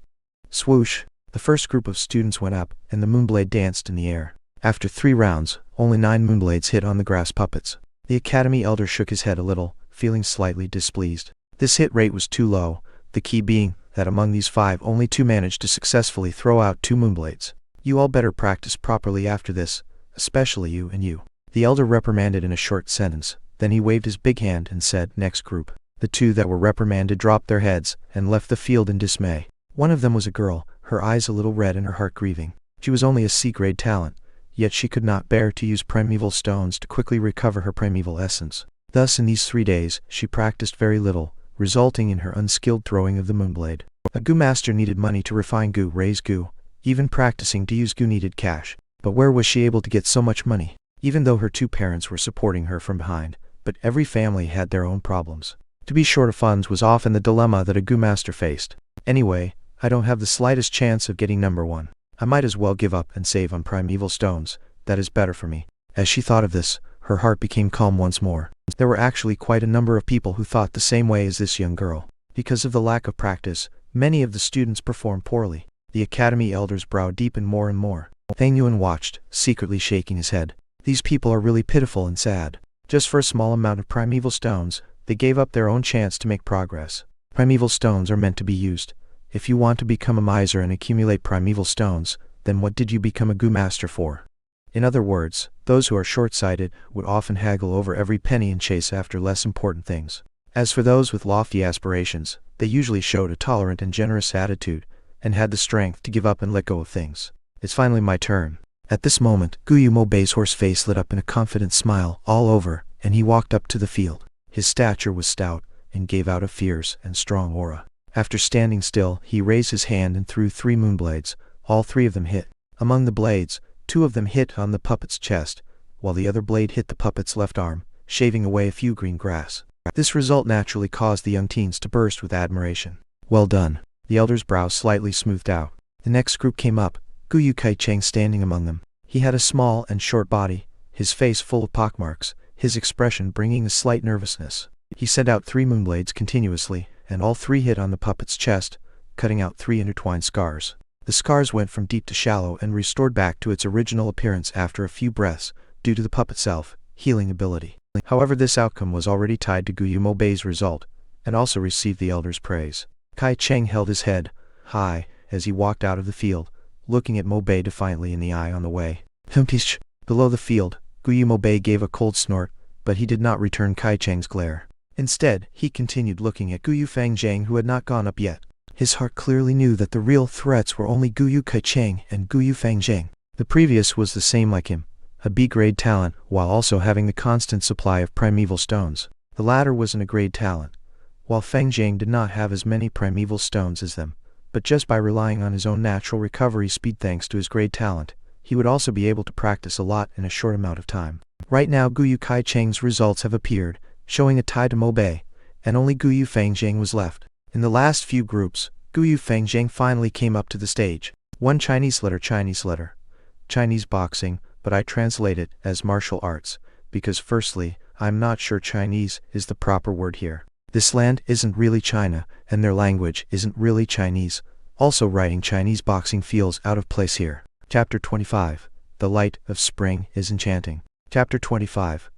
Swoosh! The first group of students went up, and the Moonblade danced in the air. After 3 rounds, only 9 Moonblades hit on the grass puppets. The academy elder shook his head a little, feeling slightly displeased. This hit rate was too low, the key being that among these 5 only 2 managed to successfully throw out 2 Moonblades. You all better practice properly after this, especially you and you." The elder reprimanded in a short sentence, then he waved his big hand and said, "Next group." The 2 that were reprimanded dropped their heads and left the field in dismay. One of them was a girl, her eyes a little red and her heart grieving. She was only a C-grade talent, yet she could not bear to use primeval stones to quickly recover her primeval essence. Thus in these 3 days, she practiced very little, resulting in her unskilled throwing of the Moonblade. A Gu master needed money to refine Gu, raise Gu. Even practicing to use Gu needed cash. But where was she able to get so much money? Even though her 2 parents were supporting her from behind, but every family had their own problems. To be short of funds was often the dilemma that a Gu master faced. Anyway, I don't have the slightest chance of getting number 1. I might as well give up and save on primeval stones. That is better for me. As she thought of this, her heart became calm once more. There were actually quite a number of people who thought the same way as this young girl. Because of the lack of practice, many of the students performed poorly. The academy elder's brow deepened more and more. Fang Yuan watched, secretly shaking his head. These people are really pitiful and sad. Just for a small amount of primeval stones, they gave up their own chance to make progress. Primeval stones are meant to be used. If you want to become a miser and accumulate primeval stones, then what did you become a Gu master for? In other words, those who are short-sighted would often haggle over every penny and chase after less important things. As for those with lofty aspirations, they usually showed a tolerant and generous attitude, and had the strength to give up and let go of things. It's finally my turn. At this moment, Guyu Mobei's horse face lit up in a confident smile all over, and he walked up to the field. His stature was stout, and gave out a fierce and strong aura. After standing still, he raised his hand and threw 3 Moonblades. All 3 of them hit. Among the blades, 2 of them hit on the puppet's chest, while the other blade hit the puppet's left arm, shaving away a few green grass. This result naturally caused the young teens to burst with admiration. "Well done." The elder's brow slightly smoothed out. The next group came up, Guyu Kaicheng standing among them. He had a small and short body, his face full of pockmarks, his expression bringing a slight nervousness. He sent out 3 Moonblades continuously, and all 3 hit on the puppet's chest, cutting out 3 intertwined scars. The scars went from deep to shallow and restored back to its original appearance after a few breaths, due to the puppet's self-healing ability. However, this outcome was already tied to Guyu Mobei's result, and also received the elder's praise. Kai Cheng held his head high as he walked out of the field, looking at Mobei defiantly in the eye on the way. Humpish! Below the field, Guyu Mobei gave a cold snort, but he did not return Kai Cheng's glare. Instead, he continued looking at Guyu Fangjiang, who had not gone up yet. His heart clearly knew that the real threats were only Guyu Kaicheng and Guyu Fangjiang. The previous was the same like him, a B-grade talent, while also having the constant supply of primeval stones. The latter was an A-grade talent, while Fangjiang did not have as many primeval stones as them, but just by relying on his own natural recovery speed thanks to his grade talent, he would also be able to practice a lot in a short amount of time. Right now Guyu Kaicheng's results have appeared, showing a tie to Mobei, and only Guyu Fangjiang was left. In the last few groups, Guyu Fangjiang finally came up to the stage. One Chinese letter, Chinese boxing, but I translate it as martial arts, because firstly, I'm not sure Chinese is the proper word here. This land isn't really China, and their language isn't really Chinese. Also writing Chinese boxing feels out of place here. Chapter 25. The Light of Spring is Enchanting. Chapter 25.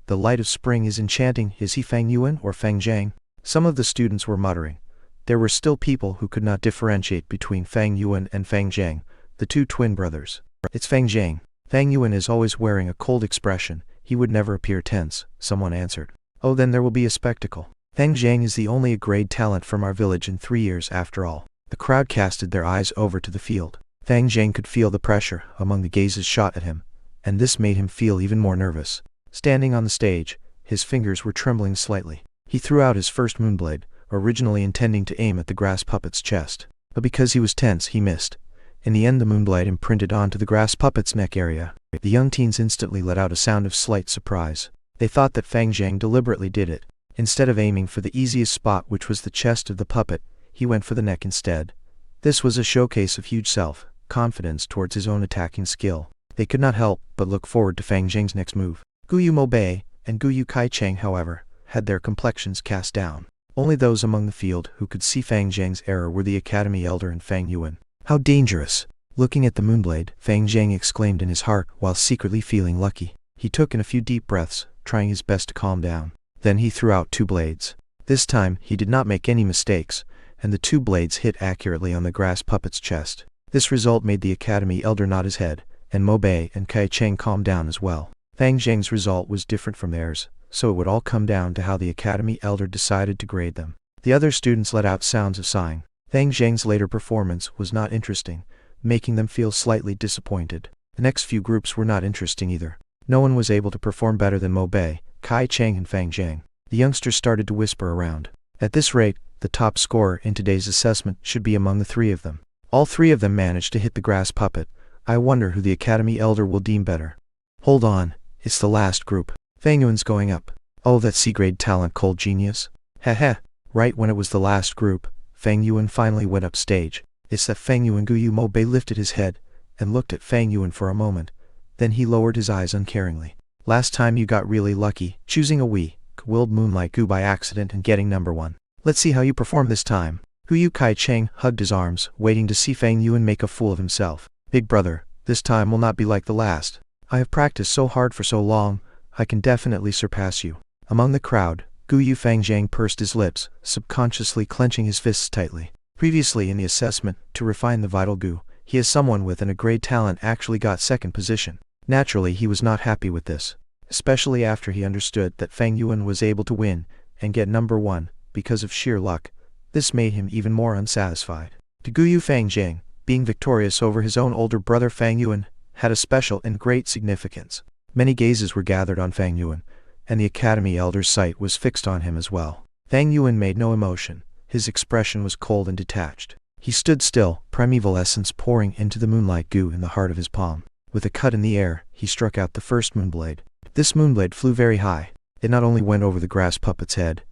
The light of spring is enchanting. Is he Fang Yuan or Fang Zhang? Some of the students were muttering. There were still people who could not differentiate between Fang Yuan and Fang Zhang, the 2 twin brothers. It's Fang Zhang. Fang Yuan is always wearing a cold expression. He would never appear tense, someone answered. Oh, then there will be a spectacle. Fang Zhang is the only grade talent from our village in 3 years after all. The crowd casted their eyes over to the field. Fang Zhang could feel the pressure among the gazes shot at him, and this made him feel even more nervous. Standing on the stage, his fingers were trembling slightly. He threw out his first moonblade, originally intending to aim at the grass puppet's chest. But because he was tense, he missed. In the end, the moonblade imprinted onto the grass puppet's neck area. The young teens instantly let out a sound of slight surprise. They thought that Fang Zhang deliberately did it. Instead of aiming for the easiest spot, which was the chest of the puppet, he went for the neck instead. This was a showcase of huge self-confidence towards his own attacking skill. They could not help but look forward to Fang Zhang's next move. Guyu Mobei and Guyu Kaicheng, however, had their complexions cast down. Only those among the field who could see Fang Zhang's error were the Academy Elder and Fang Yuan. How dangerous! Looking at the moonblade, Fang Zhang exclaimed in his heart while secretly feeling lucky. He took in a few deep breaths, trying his best to calm down. Then he threw out 2 blades. This time, he did not make any mistakes, and the 2 blades hit accurately on the grass puppet's chest. This result made the Academy Elder nod his head, and Mobei and Kai Cheng calmed down as well. Fang Zhang's result was different from theirs, so it would all come down to how the Academy Elder decided to grade them. The other students let out sounds of sighing. Fang Zhang's later performance was not interesting, making them feel slightly disappointed. The next few groups were not interesting either. No one was able to perform better than Mobei, Kai Cheng and Fang Zhang. The youngsters started to whisper around. At this rate, the top scorer in today's assessment should be among the 3 of them. All 3 of them managed to hit the grass puppet. I wonder who the Academy Elder will deem better. Hold on, it's the last group. Fang Yuan's going up. Oh, that C-grade talent, cold genius. Heh. Right when it was the last group, Fang Yuan finally went up stage. It's that Fang Yuan. Guyu Mobei lifted his head and looked at Fang Yuan for a moment. Then he lowered his eyes uncaringly. Last time you got really lucky, choosing a willed Moonlight Gu by accident and getting number 1. Let's see how you perform this time. Guyu Kai Cheng hugged his arms, waiting to see Fang Yuan make a fool of himself. Big brother, this time will not be like the last. I have practiced so hard for so long, I can definitely surpass you. Among the crowd, Guyu Fang Zhang pursed his lips, subconsciously clenching his fists tightly. Previously in the assessment, to refine the vital Gu, he as someone with a grade talent actually got 2nd position. Naturally, he was not happy with this, especially after he understood that Fang Yuan was able to win and get number 1 because of sheer luck. This made him even more unsatisfied. To Guyu Fang Zhang, being victorious over his own older brother Fang Yuan had a special and great significance. Many gazes were gathered on Fang Yuan, and the Academy Elder's sight was fixed on him as well. Fang Yuan made no emotion. His expression was cold and detached. He stood still, primeval essence pouring into the Moonlight Gu in the heart of his palm. With a cut in the air, he struck out the first moonblade. This moonblade flew very high. It not only went over the grass puppet's head,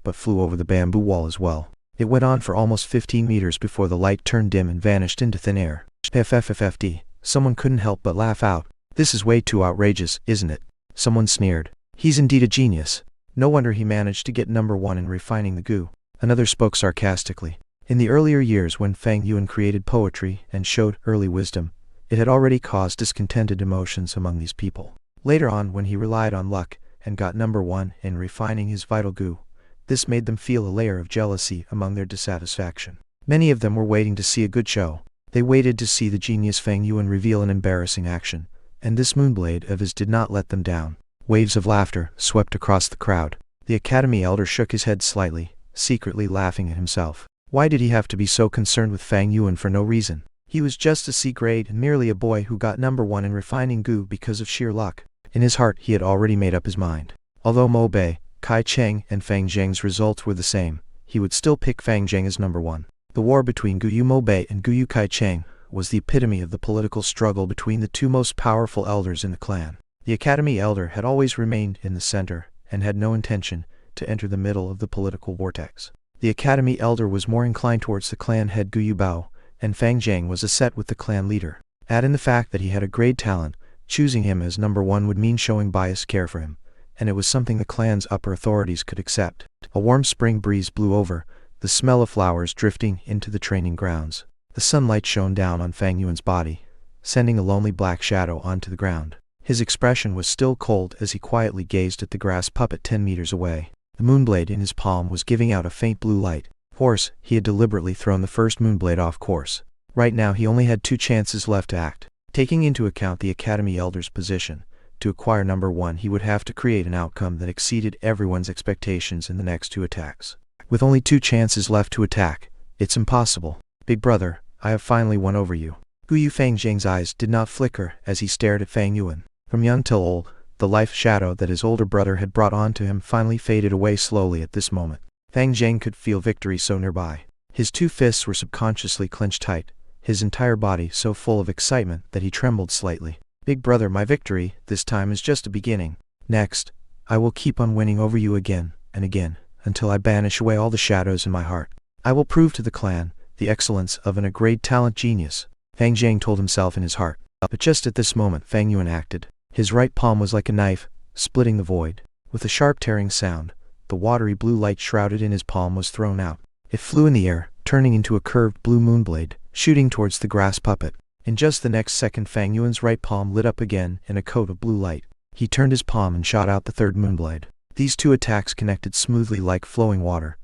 but flew over the bamboo wall as well. It went on for almost 15 meters before the light turned dim and vanished into thin air. FFFFD. Someone couldn't help but laugh out. This is way too outrageous, isn't it? Someone sneered. He's indeed a genius. No wonder he managed to get number 1 in refining the Gu. Another spoke sarcastically. In the earlier years when Fang Yuan created poetry and showed early wisdom, it had already caused discontented emotions among these people. Later on, when he relied on luck and got number 1 in refining his vital Gu, this made them feel a layer of jealousy among their dissatisfaction. Many of them were waiting to see a good show. They waited to see the genius Fang Yuan reveal an embarrassing action, and this moonblade of his did not let them down. Waves of laughter swept across the crowd. The Academy Elder shook his head slightly, secretly laughing at himself. Why did he have to be so concerned with Fang Yuan for no reason? He was just a C-grade and merely a boy who got number 1 in refining Gu because of sheer luck. In his heart, he had already made up his mind. Although Mobei, Kai Cheng and Fang Zhang's results were the same, he would still pick Fang Zhang as number 1. The war between Guyu Mobei and Guyu Kai Cheng was the epitome of the political struggle between the 2 most powerful elders in the clan. The Academy Elder had always remained in the center and had no intention to enter the middle of the political vortex. The Academy Elder was more inclined towards the clan head Guyu Bao, and Fang Zhang was a set with the clan leader. Add in the fact that he had a grade talent, choosing him as number 1 would mean showing biased care for him, and it was something the clan's upper authorities could accept. A warm spring breeze blew over, the smell of flowers drifting into the training grounds. The sunlight shone down on Fang Yuan's body, sending a lonely black shadow onto the ground. His expression was still cold as he quietly gazed at the grass puppet 10 meters away. The moonblade in his palm was giving out a faint blue light. Of course, he had deliberately thrown the first moonblade off course. Right now he only had 2 chances left to act. Taking into account the Academy Elder's position, to acquire number 1, he would have to create an outcome that exceeded everyone's expectations in the next 2 attacks. With only 2 chances left to attack, it's impossible. Big brother, I have finally won over you. Guyu Fangzhang's eyes did not flicker as he stared at Fang Yuan. From young till old, the life shadow that his older brother had brought onto him finally faded away slowly at this moment. Fang Zhang could feel victory so nearby. His 2 fists were subconsciously clenched tight, his entire body so full of excitement that he trembled slightly. Big brother, my victory, this time, is just a beginning. Next, I will keep on winning over you again and again, until I banish away all the shadows in my heart. I will prove to the clan the excellence of a great talent genius, Fang Zhang told himself in his heart. But just at this moment Fang Yuan acted. His right palm was like a knife, splitting the void. With a sharp tearing sound, the watery blue light shrouded in his palm was thrown out. It flew in the air, turning into a curved blue moonblade, shooting towards the grass puppet. In just the next second Fang Yuan's right palm lit up again in a coat of blue light. He turned his palm and shot out the 3rd moonblade. These 2 attacks connected smoothly like flowing water.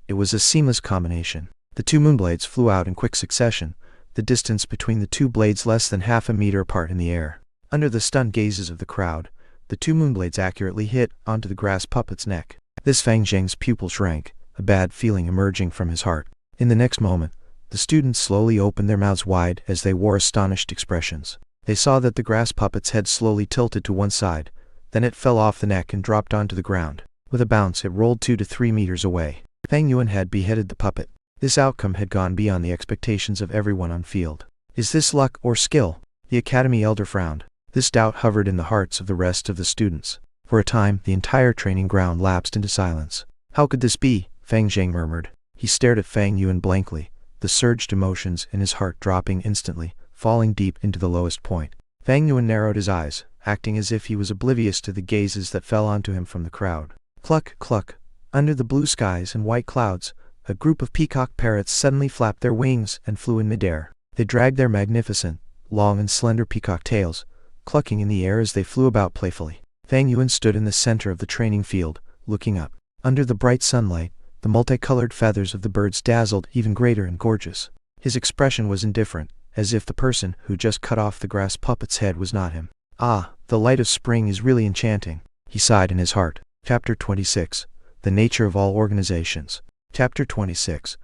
It was a seamless combination. The 2 moonblades flew out in quick succession, the distance between the 2 blades less than half a meter apart in the air. Under the stunned gazes of the crowd, the 2 moonblades accurately hit onto the grass puppet's neck. This Fang Zhang's pupil shrank, a bad feeling emerging from his heart. In the next moment, the students slowly opened their mouths wide as they wore astonished expressions. They saw that the grass puppet's head slowly tilted to one side, then it fell off the neck and dropped onto the ground. With a bounce it rolled 2 to 3 meters away. Fang Yuan had beheaded the puppet. This outcome had gone beyond the expectations of everyone on field. Is this luck or skill? The academy elder frowned. This doubt hovered in the hearts of the rest of the students. For a time, the entire training ground lapsed into silence. How could this be? Fang Zhang murmured. He stared at Fang Yuan blankly, the surged emotions in his heart dropping instantly, falling deep into the lowest point. Fang Yuan narrowed his eyes, acting as if he was oblivious to the gazes that fell onto him from the crowd. Cluck, cluck. Under the blue skies and white clouds, a group of peacock parrots suddenly flapped their wings and flew in midair. They dragged their magnificent, long and slender peacock tails, clucking in the air as they flew about playfully. Fang Yuan stood in the center of the training field, looking up. Under the bright sunlight, the multicolored feathers of the birds dazzled even greater and gorgeous. His expression was indifferent, as if the person who just cut off the grass puppet's head was not him. Ah, the light of spring is really enchanting, he sighed in his heart. Chapter 26. The Nature of All Organizations. Chapter 26.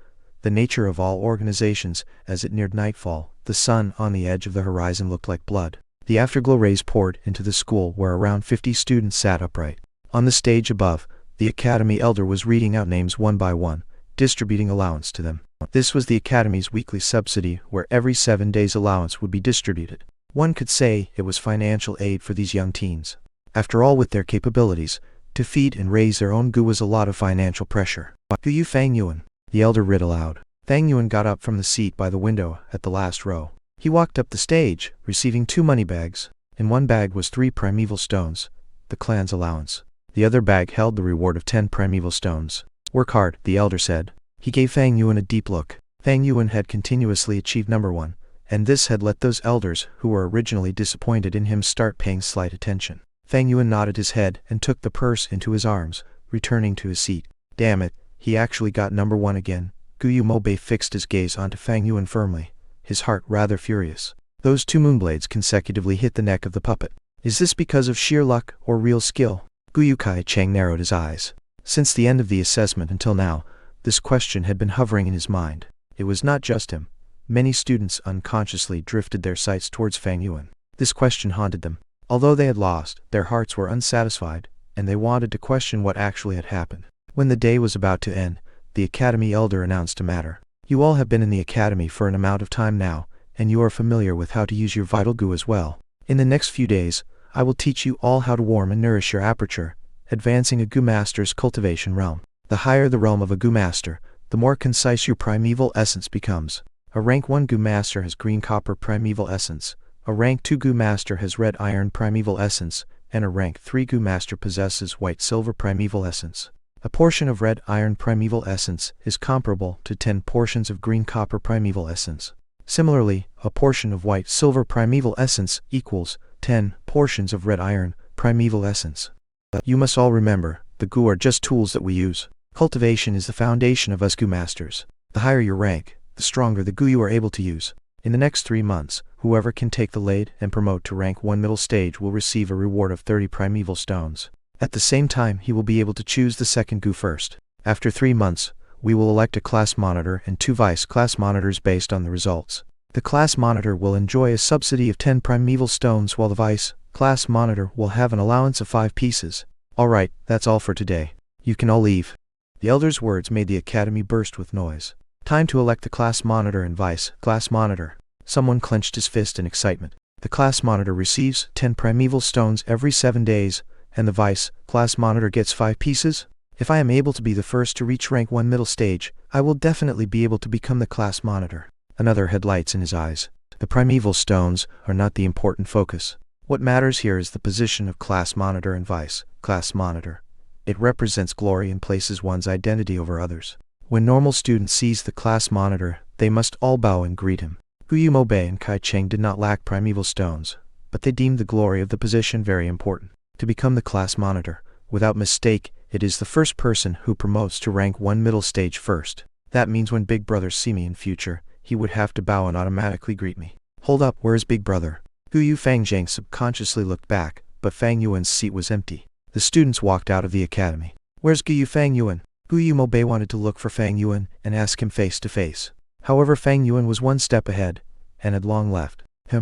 The nature of all organizations. As it neared nightfall, the sun on the edge of the horizon looked like blood. The afterglow rays poured into the school where around 50 students sat upright. On the stage above, the academy elder was reading out names one by one, distributing allowance to them. This was the academy's weekly subsidy where every 7 days allowance would be distributed. One could say it was financial aid for these young teens. After all, with their capabilities, to feed and raise their own gu was a lot of financial pressure. Guyu Fang Yuan, the elder read aloud. Fang Yuan got up from the seat by the window at the last row. He walked up the stage, receiving 2 money bags. In one bag was 3 primeval stones, the clan's allowance. The other bag held the reward of 10 primeval stones. Work hard, the elder said. He gave Fang Yuan a deep look. Fang Yuan had continuously achieved number 1, and this had let those elders who were originally disappointed in him start paying slight attention. Fang Yuan nodded his head and took the purse into his arms, returning to his seat. Damn it, he actually got number 1 again. Guyu Mobei fixed his gaze onto Fang Yuan firmly, his heart rather furious. Those 2 moonblades consecutively hit the neck of the puppet. Is this because of sheer luck or real skill? Guyu Kai Chang narrowed his eyes. Since the end of the assessment until now, this question had been hovering in his mind. It was not just him. Many students unconsciously drifted their sights towards Fang Yuan. This question haunted them. Although they had lost, their hearts were unsatisfied, and they wanted to question what actually had happened. When the day was about to end, the academy elder announced a matter. You all have been in the academy for an amount of time now, and you are familiar with how to use your vital gu as well. In the next few days, I will teach you all how to warm and nourish your aperture, advancing a gu master's cultivation realm. The higher the realm of a gu master, the more concise your primeval essence becomes. A rank 1 gu master has green copper primeval essence, a rank 2 gu master has red iron primeval essence, and a rank 3 gu master possesses white silver primeval essence. A portion of red iron primeval essence is comparable to 10 portions of green copper primeval essence. Similarly, a portion of white silver primeval essence equals 10 portions of red iron primeval essence. You must all remember, the gu are just tools that we use. Cultivation is the foundation of us gu masters. The higher your rank, the stronger the gu you are able to use. In the next 3 months, whoever can take the lead and promote to rank 1 middle stage will receive a reward of 30 primeval stones. At the same time, he will be able to choose the second GU first. After 3 months, we will elect a class monitor and 2 vice class monitors based on the results. The class monitor will enjoy a subsidy of 10 primeval stones while the vice class monitor will have an allowance of 5 pieces. Alright, that's all for today. You can all leave. The elder's words made the academy burst with noise. Time to elect the class monitor and vice class monitor. Someone clenched his fist in excitement. The class monitor receives 10 primeval stones every 7 days, and the vice class monitor gets 5 pieces? If I am able to be the first to reach rank 1 middle stage, I will definitely be able to become the class monitor. Another had lights in his eyes. The primeval stones are not the important focus. What matters here is the position of class monitor and vice class monitor. It represents glory and places one's identity over others. When normal students sees the class monitor, they must all bow and greet him. Guyu Mobei and Kai Cheng did not lack primeval stones, but they deemed the glory of the position very important. To become the class monitor, without mistake, it is the first person who promotes to rank 1 middle stage first. That means when Big Brother see me in future, he would have to bow and automatically greet me. Hold up, where is Big Brother? Guyu Fangjiang subconsciously looked back, but Fang Yuan's seat was empty. The students walked out of the academy. Where's Guyu Fang Yuan? Guyu Mobei wanted to look for Fang Yuan and ask him face to face. However, Fang Yuan was 1 step ahead, and had long left.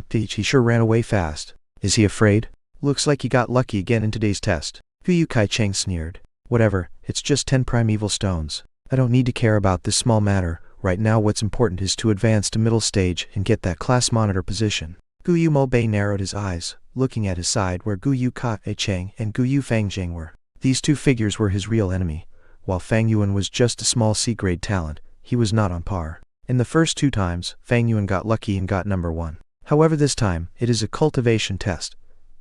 He sure ran away fast. Is he afraid? Looks like he got lucky again in today's test. Guyu Kai Cheng sneered. Whatever, it's just 10 primeval stones. I don't need to care about this small matter. Right now what's important is to advance to middle stage and get that class monitor position. Guyu Mobei narrowed his eyes, looking at his side where Guyu Kai Cheng and Guyu Fangjiang were. These 2 figures were his real enemy. While Fang Yuan was just a small C-grade talent, he was not on par. In the first 2 times, Fang Yuan got lucky and got number 1. However, this time, it is a cultivation test,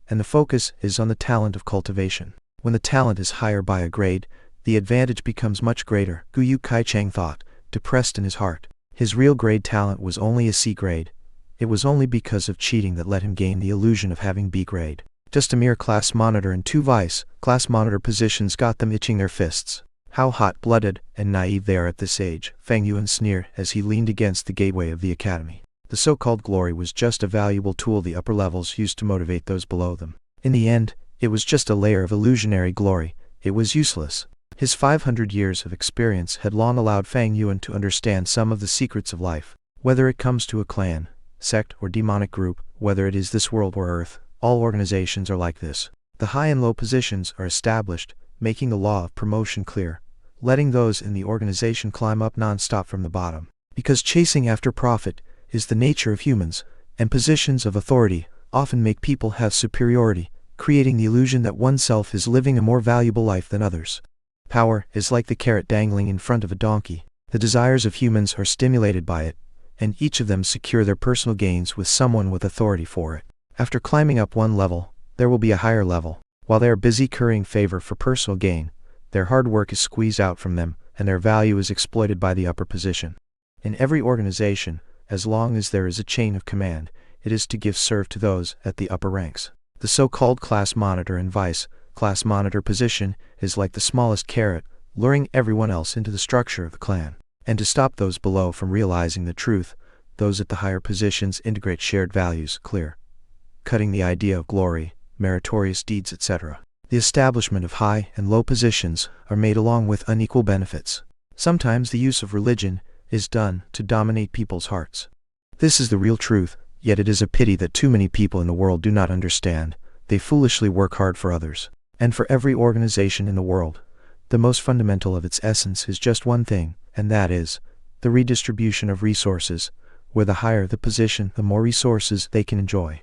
and the focus is on the talent of cultivation. When the talent is higher by a grade, the advantage becomes much greater, Guyu Kai Cheng thought, depressed in his heart. His real grade talent was only a C grade. It was only because of cheating that let him gain the illusion of having B grade. Just a mere class monitor and 2 vice class monitor positions got them itching their fists. How hot-blooded and naive they are at this age, Fang Yuan sneered as he leaned against the gateway of the academy. The so-called glory was just a valuable tool the upper levels used to motivate those below them. In the end, it was just a layer of illusionary glory. It was useless. His 500 years of experience had long allowed Fang Yuan to understand some of the secrets of life. Whether it comes to a clan, sect, or demonic group, whether it is this world or Earth, all organizations are like this. The high and low positions are established, making the law of promotion clear, letting those in the organization climb up non-stop from the bottom. Because chasing after profit is the nature of humans, and positions of authority often make people have superiority, creating the illusion that oneself is living a more valuable life than others. Power is like the carrot dangling in front of a donkey. The desires of humans are stimulated by it, and each of them secure their personal gains with someone with authority for it. After climbing up 1 level, there will be a higher level. While they are busy currying favor for personal gain, their hard work is squeezed out from them, and their value is exploited by the upper position. In every organization, as long as there is a chain of command, it is to give serve to those at the upper ranks. The so-called class monitor and vice class monitor position is like the smallest carrot, luring everyone else into the structure of the clan. And to stop those below from realizing the truth, those at the higher positions integrate shared values, clear cutting the idea of glory, meritorious deeds, etc. The establishment of high and low positions are made along with unequal benefits. Sometimes the use of religion is done to dominate people's hearts. This is the real truth, yet it is a pity that too many people in the world do not understand. They foolishly work hard for others. And for every organization in the world, the most fundamental of its essence is just one thing, and that is the redistribution of resources, where the higher the position, the more resources they can enjoy.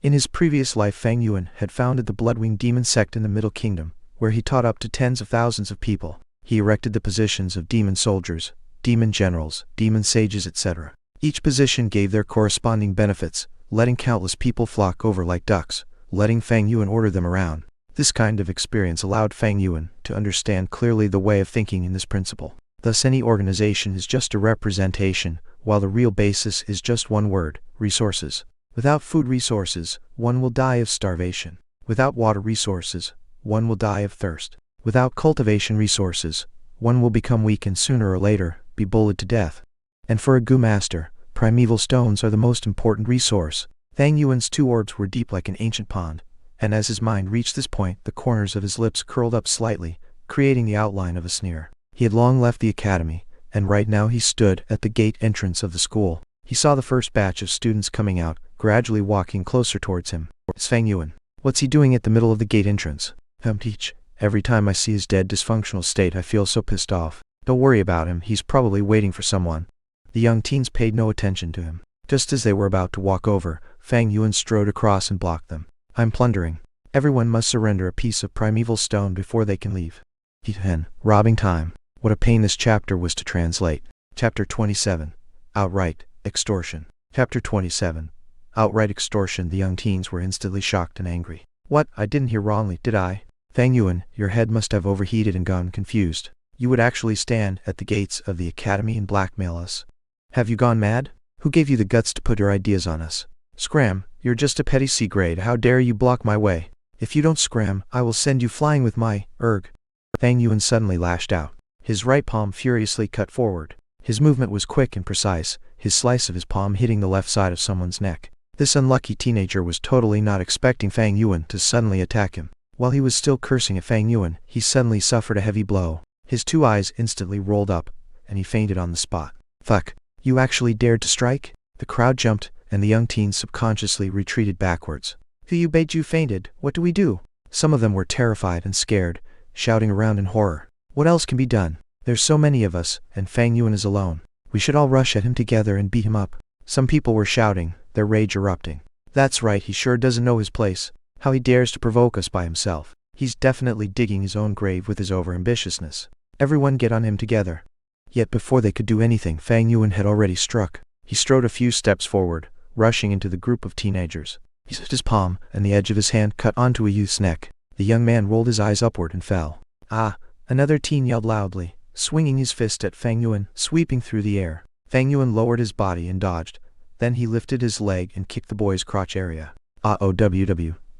In his previous life, Fang Yuan had founded the Bloodwing Demon sect in the Middle Kingdom, where he taught up to tens of thousands of people. He erected the positions of demon soldiers, demon generals, demon sages, etc. Each position gave their corresponding benefits, letting countless people flock over like ducks, letting Fang Yuan order them around. This kind of experience allowed Fang Yuan to understand clearly the way of thinking in this principle. Thus any organization is just a representation, while the real basis is just one word: resources. Without food resources, one will die of starvation. Without water resources, one will die of thirst. Without cultivation resources, one will become weak and sooner or later be bullied to death. And for a GU master, Primeval stones are the most important resource. Fang Yuan's two orbs were deep like an ancient pond, and as his mind reached this point, the corners of his lips curled up slightly, creating the outline of a sneer. He had long left the academy, and right now he stood at the gate entrance of the school. He saw the first batch of students coming out, gradually walking closer towards him. It's Fang Yuan. What's he doing at the middle of the gate entrance? Teach. Every time I see his dead, dysfunctional state, I feel so pissed off. Don't worry about him, he's probably waiting for someone. The young teens paid no attention to him. Just as they were about to walk over, Fang Yuan strode across and blocked them. I'm plundering. Everyone must surrender a piece of primeval stone before they can leave. Robbing time. What a pain this chapter was to translate. Chapter 27. Outright extortion. Chapter 27. Outright extortion. The young teens were instantly shocked and angry. What? I didn't hear wrongly, did I? Fang Yuan, your head must have overheated and gone confused. You would actually stand at the gates of the academy and blackmail us. Have you gone mad? Who gave you the guts to put your ideas on us? Scram, you're just a petty C grade. How dare you block my way? If you don't scram, I will send you flying with my erg. Fang Yuan suddenly lashed out. His right palm furiously cut forward. His movement was quick and precise, his slice of his palm hitting the left side of someone's neck. This unlucky teenager was totally not expecting Fang Yuan to suddenly attack him. While he was still cursing at Fang Yuan, he suddenly suffered a heavy blow. His two eyes instantly rolled up, and he fainted on the spot. Fuck. You actually dared to strike? The crowd jumped, and the young teens subconsciously retreated backwards. You bait you fainted, what do we do? Some of them were terrified and scared, shouting around in horror. What else can be done? There's so many of us, and Fang Yuan is alone. We should all rush at him together and beat him up. Some people were shouting, their rage erupting. That's right, he sure doesn't know his place. How he dares to provoke us by himself. He's definitely digging his own grave with his overambitiousness. Everyone get on him together. Yet before they could do anything, Fang Yuan had already struck. He strode a few steps forward, rushing into the group of teenagers. He hit his palm, and the edge of his hand cut onto a youth's neck. The young man rolled his eyes upward and fell. Ah! Another teen yelled loudly, swinging his fist at Fang Yuan, sweeping through the air. Fang Yuan lowered his body and dodged. Then he lifted his leg and kicked the boy's crotch area.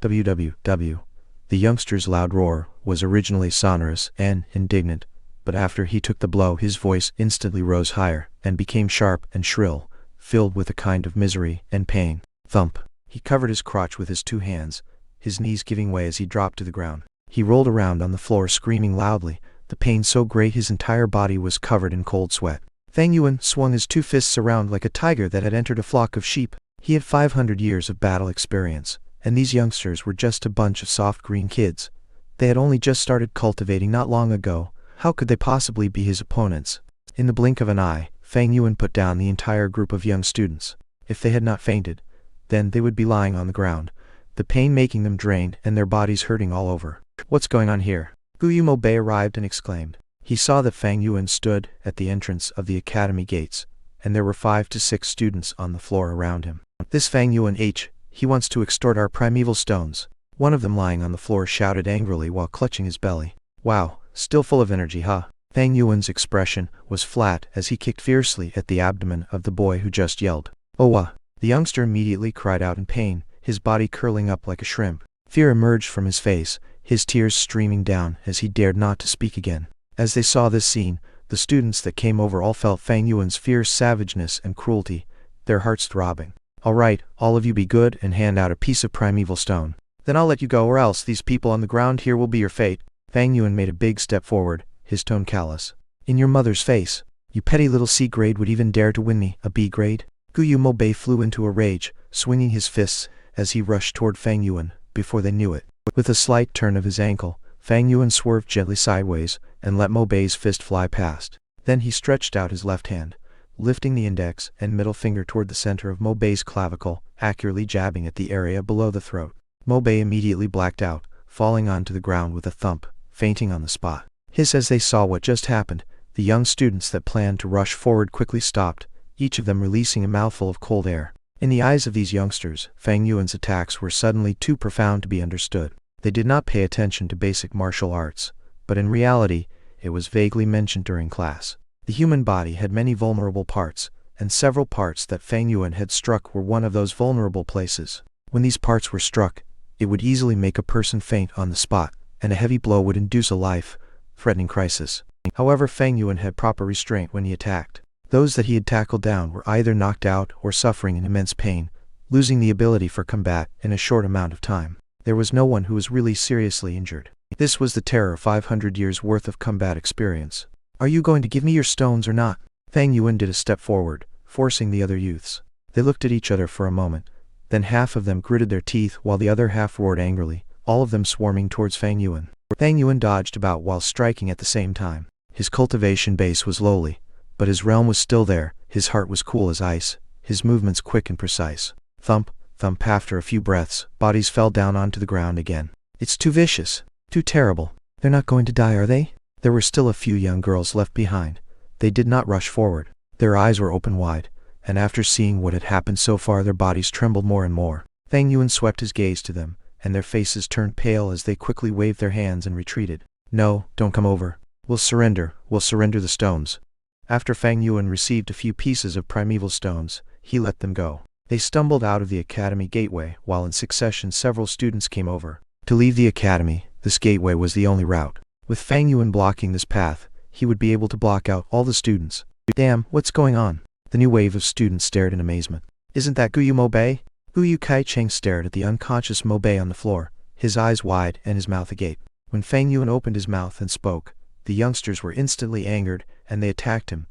WWW. The youngster's loud roar was originally sonorous and indignant, but after he took the blow, his voice instantly rose higher and became sharp and shrill, filled with a kind of misery and pain. Thump. He covered his crotch with his two hands, his knees giving way as he dropped to the ground. He rolled around on the floor screaming loudly, the pain so great his entire body was covered in cold sweat. Fang Yuan swung his two fists around like a tiger that had entered a flock of sheep. He had 500 years of battle experience, and these youngsters were just a bunch of soft green kids. They had only just started cultivating not long ago. How could they possibly be his opponents? In the blink of an eye, Fang Yuan put down the entire group of young students. If they had not fainted, then they would be lying on the ground, the pain making them drained and their bodies hurting all over. What's going on here? Guyu Mobei arrived and exclaimed. He saw that Fang Yuan stood at the entrance of the academy gates, and there were 5 to 6 students on the floor around him. This Fang Yuan he wants to extort our primeval stones. One of them lying on the floor shouted angrily while clutching his belly. Wow, still full of energy, huh? Fang Yuan's expression was flat as he kicked fiercely at the abdomen of the boy who just yelled. Oh, The youngster immediately cried out in pain, his body curling up like a shrimp. Fear emerged from his face, his tears streaming down as he dared not to speak again. As they saw this scene, the students that came over all felt Fang Yuan's fierce savageness and cruelty, their hearts throbbing. All right, all of you be good and hand out a piece of primeval stone. Then I'll let you go, or else these people on the ground here will be your fate. Fang Yuan made a big step forward, his tone callous. In your mother's face. You petty little C grade would even dare to win me, a B grade? Guyu Mobei flew into a rage, swinging his fists as he rushed toward Fang Yuan. Before they knew it, with a slight turn of his ankle, Fang Yuan swerved gently sideways and let Mobei's fist fly past. Then he stretched out his left hand, lifting the index and middle finger toward the center of Mobei's clavicle, accurately jabbing at the area below the throat. Mobei immediately blacked out, falling onto the ground with a thump, fainting on the spot. As they saw what just happened, the young students that planned to rush forward quickly stopped, each of them releasing a mouthful of cold air. In the eyes of these youngsters, Fang Yuan's attacks were suddenly too profound to be understood. They did not pay attention to basic martial arts, but in reality, it was vaguely mentioned during class. The human body had many vulnerable parts, and several parts that Fang Yuan had struck were one of those vulnerable places. When these parts were struck, it would easily make a person faint on the spot, and a heavy blow would induce a life-threatening crisis. However, Fang Yuan had proper restraint when he attacked. Those that he had tackled down were either knocked out or suffering in immense pain, losing the ability for combat in a short amount of time. There was no one who was really seriously injured. This was the terror of 500 years' worth of combat experience. "Are you going to give me your stones or not?" Fang Yuan did a step forward, forcing the other youths. They looked at each other for a moment. Then half of them gritted their teeth while the other half roared angrily, all of them swarming towards Fang Yuan. Fang Yuan dodged about while striking at the same time. His cultivation base was lowly, but his realm was still there, his heart was cool as ice, his movements quick and precise. Thump, thump. After a few breaths, bodies fell down onto the ground again. "It's too vicious. Too terrible. They're not going to die, are they?" There were still a few young girls left behind. They did not rush forward. Their eyes were open wide, and after seeing what had happened so far their bodies trembled more and more. Fang Yuan swept his gaze to them, and their faces turned pale as they quickly waved their hands and retreated. "No, don't come over. We'll surrender the stones." After Fang Yuan received a few pieces of primeval stones, he let them go. They stumbled out of the academy gateway, while in succession several students came over. To leave the academy, this gateway was the only route. With Fang Yuan blocking this path, he would be able to block out all the students. "Damn, what's going on?" The new wave of students stared in amazement. "Isn't that Guyu Mobei?" Guyu Kai-Cheng stared at the unconscious Mobei on the floor, his eyes wide and his mouth agape. When Fang Yuan opened his mouth and spoke, the youngsters were instantly angered, and they attacked him.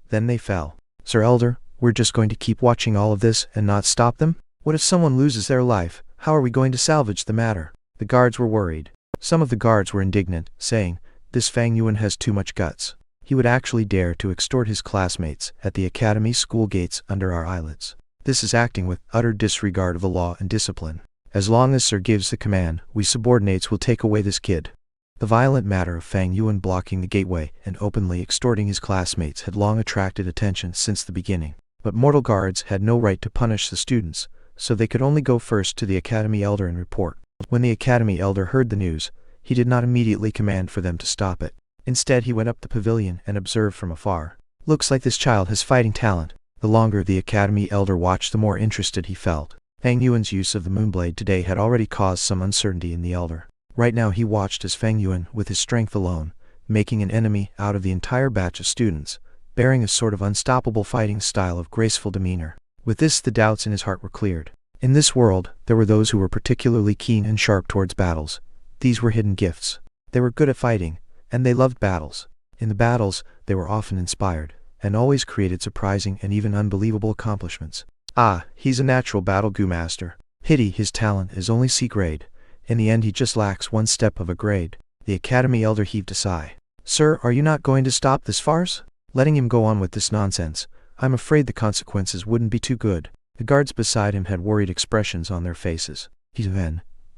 Then they fell. "Sir Elder, we're just going to keep watching all of this and not stop them? What if someone loses their life? How are we going to salvage the matter?" The guards were worried. Some of the guards were indignant, saying, "This Fang Yuan has too much guts. He would actually dare to extort his classmates at the academy school gates under our eyelids. This is acting with utter disregard of the law and discipline. As long as Sir gives the command, we subordinates will take away this kid." The violent matter of Fang Yuan blocking the gateway and openly extorting his classmates had long attracted attention since the beginning. But mortal guards had no right to punish the students, so they could only go first to the academy elder and report. When the academy elder heard the news, he did not immediately command for them to stop it. Instead he went up the pavilion and observed from afar. "Looks like this child has fighting talent." The longer the academy elder watched, the more interested he felt. Fang Yuan's use of the Moonblade today had already caused some uncertainty in the elder. Right now he watched as Fang Yuan, with his strength alone, making an enemy out of the entire batch of students, bearing a sort of unstoppable fighting style of graceful demeanor. With this the doubts in his heart were cleared. In this world, there were those who were particularly keen and sharp towards battles. These were hidden gifts. They were good at fighting, and they loved battles. In the battles, they were often inspired, and always created surprising and even unbelievable accomplishments. "Ah, he's a natural battle goo master. Pity his talent is only C grade. In the end he just lacks one step of a grade." The academy elder heaved a sigh. "Sir, are you not going to stop this farce? Letting him go on with this nonsense, I'm afraid the consequences wouldn't be too good." The guards beside him had worried expressions on their faces.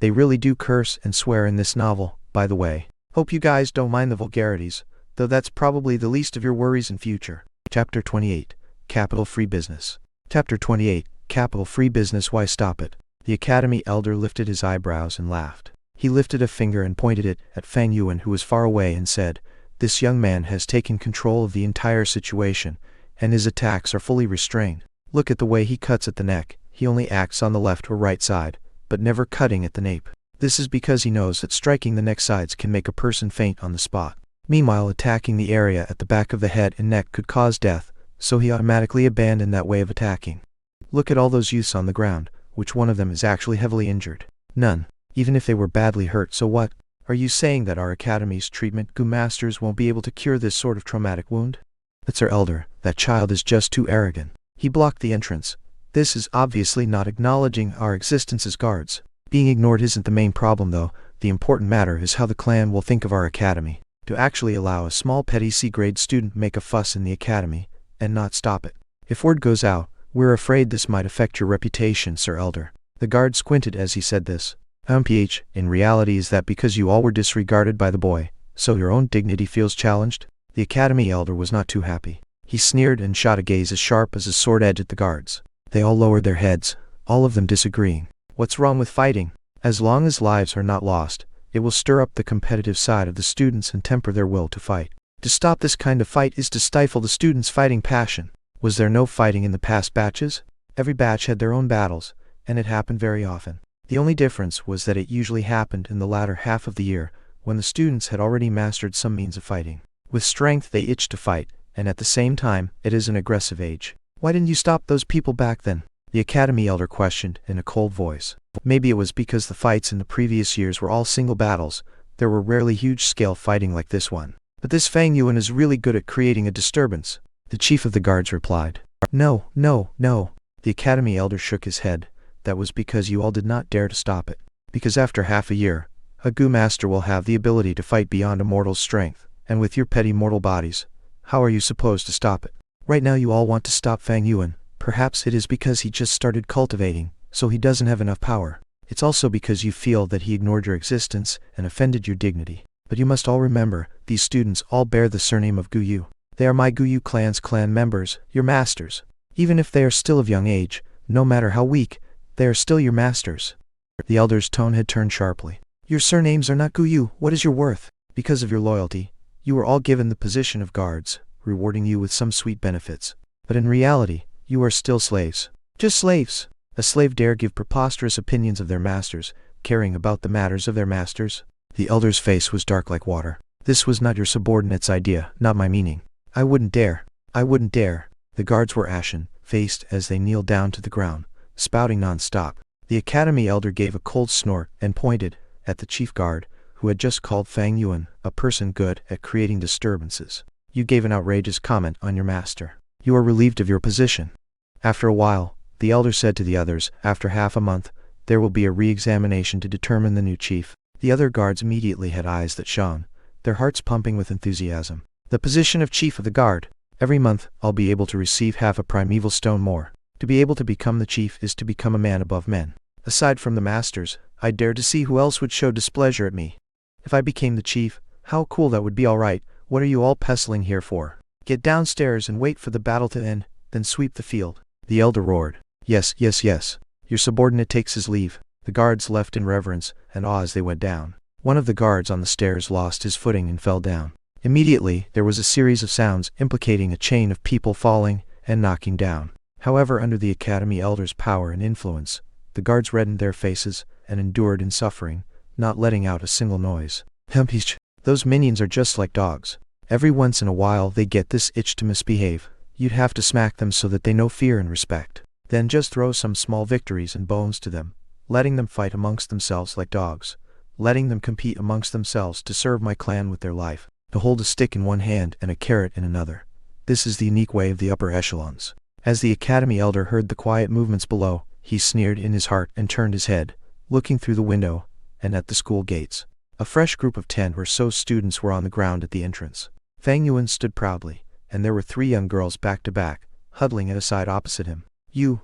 They really do curse and swear in this novel, by the way. Hope you guys don't mind the vulgarities, though that's probably the least of your worries in future. Chapter 28. Capital Free Business. Chapter 28. Capital Free Business. Why stop it? The academy elder lifted his eyebrows and laughed. He lifted a finger and pointed it at Fang Yuan, who was far away, and said, "This young man has taken control of the entire situation, and his attacks are fully restrained. Look at the way he cuts at the neck. He only acts on the left or right side, but never cutting at the nape. This is because he knows that striking the neck sides can make a person faint on the spot. Meanwhile, attacking the area at the back of the head and neck could cause death, so he automatically abandoned that way of attacking. Look at all those youths on the ground. Which one of them is actually heavily injured? None. Even if they were badly hurt, so what? Are you saying that our academy's treatment goo masters won't be able to cure this sort of traumatic wound?" "That's our elder. That child is just too arrogant. He blocked the entrance. This is obviously not acknowledging our existence as guards. Being ignored isn't the main problem though. The important matter is how the clan will think of our academy. To actually allow a small petty C-grade student make a fuss in the academy, and not stop it. If word goes out, we're afraid this might affect your reputation, Sir Elder." The guard squinted as he said this. In reality is that because you all were disregarded by the boy, so your own dignity feels challenged?" The academy elder was not too happy. He sneered and shot a gaze as sharp as a sword edge at the guards. They all lowered their heads, all of them disagreeing. What's wrong with fighting? As long as lives are not lost, it will stir up the competitive side of the students and temper their will to fight. To stop this kind of fight is to stifle the students' fighting passion. Was there no fighting in the past batches? Every batch had their own battles, and it happened very often. The only difference was that it usually happened in the latter half of the year, when the students had already mastered some means of fighting. With strength they itched to fight, and at the same time, it is an aggressive age. Why didn't you stop those people back then? The Academy Elder questioned in a cold voice. Maybe it was because the fights in the previous years were all single battles. There were rarely huge-scale fighting like this one. But this Fang Yuan is really good at creating a disturbance. The chief of the guards replied. No, no, no. The Academy Elder shook his head. That was because you all did not dare to stop it. Because after half a year, a Gu Master will have the ability to fight beyond a mortal's strength, and with your petty mortal bodies, how are you supposed to stop it? Right now you all want to stop Fang Yuan. Perhaps it is because he just started cultivating, so he doesn't have enough power. It's also because you feel that he ignored your existence and offended your dignity. But you must all remember, these students all bear the surname of Guyu. They are my Guyu clan's clan members, your masters. Even if they are still of young age, no matter how weak, they are still your masters. The elder's tone had turned sharply. Your surnames are not Guyu. What is your worth? Because of your loyalty, you were all given the position of guards, rewarding you with some sweet benefits. But in reality, you are still slaves. Just slaves. A slave dare give preposterous opinions of their masters, caring about the matters of their masters? The elder's face was dark like water. This was not your subordinate's idea, not my meaning. I wouldn't dare. I wouldn't dare. The guards were ashen-faced as they kneeled down to the ground, spouting non-stop. The Academy Elder gave a cold snort and pointed at the chief guard, who had just called Fang Yuan a person good at creating disturbances. You gave an outrageous comment on your master. You are relieved of your position. After a while, the elder said to the others, after half a month, there will be a re-examination to determine the new chief. The other guards immediately had eyes that shone, their hearts pumping with enthusiasm. The position of chief of the guard. Every month, I'll be able to receive half a primeval stone more. To be able to become the chief is to become a man above men. Aside from the masters, I dare to see who else would show displeasure at me. If I became the chief, how cool that would be. All right, what are you all pestling here for? Get downstairs and wait for the battle to end, then sweep the field. The elder roared. Yes, yes, yes. Your subordinate takes his leave. The guards left in reverence and awe as they went down. One of the guards on the stairs lost his footing and fell down. Immediately, there was a series of sounds implicating a chain of people falling and knocking down. However, under the Academy Elder's power and influence, the guards reddened their faces and endured in suffering, not letting out a single noise. Hempish, those minions are just like dogs. Every once in a while they get this itch to misbehave. You'd have to smack them so that they know fear and respect. Then just throw some small victories and bones to them, letting them fight amongst themselves like dogs, letting them compete amongst themselves to serve my clan with their life, to hold a stick in one hand and a carrot in another. This is the unique way of the upper echelons. As the Academy Elder heard the quiet movements below, he sneered in his heart and turned his head, looking through the window and at the school gates. A fresh group of 10 or so students were on the ground at the entrance. Fang Yuan stood proudly, and there were 3 young girls back to back, huddling at a side opposite him. You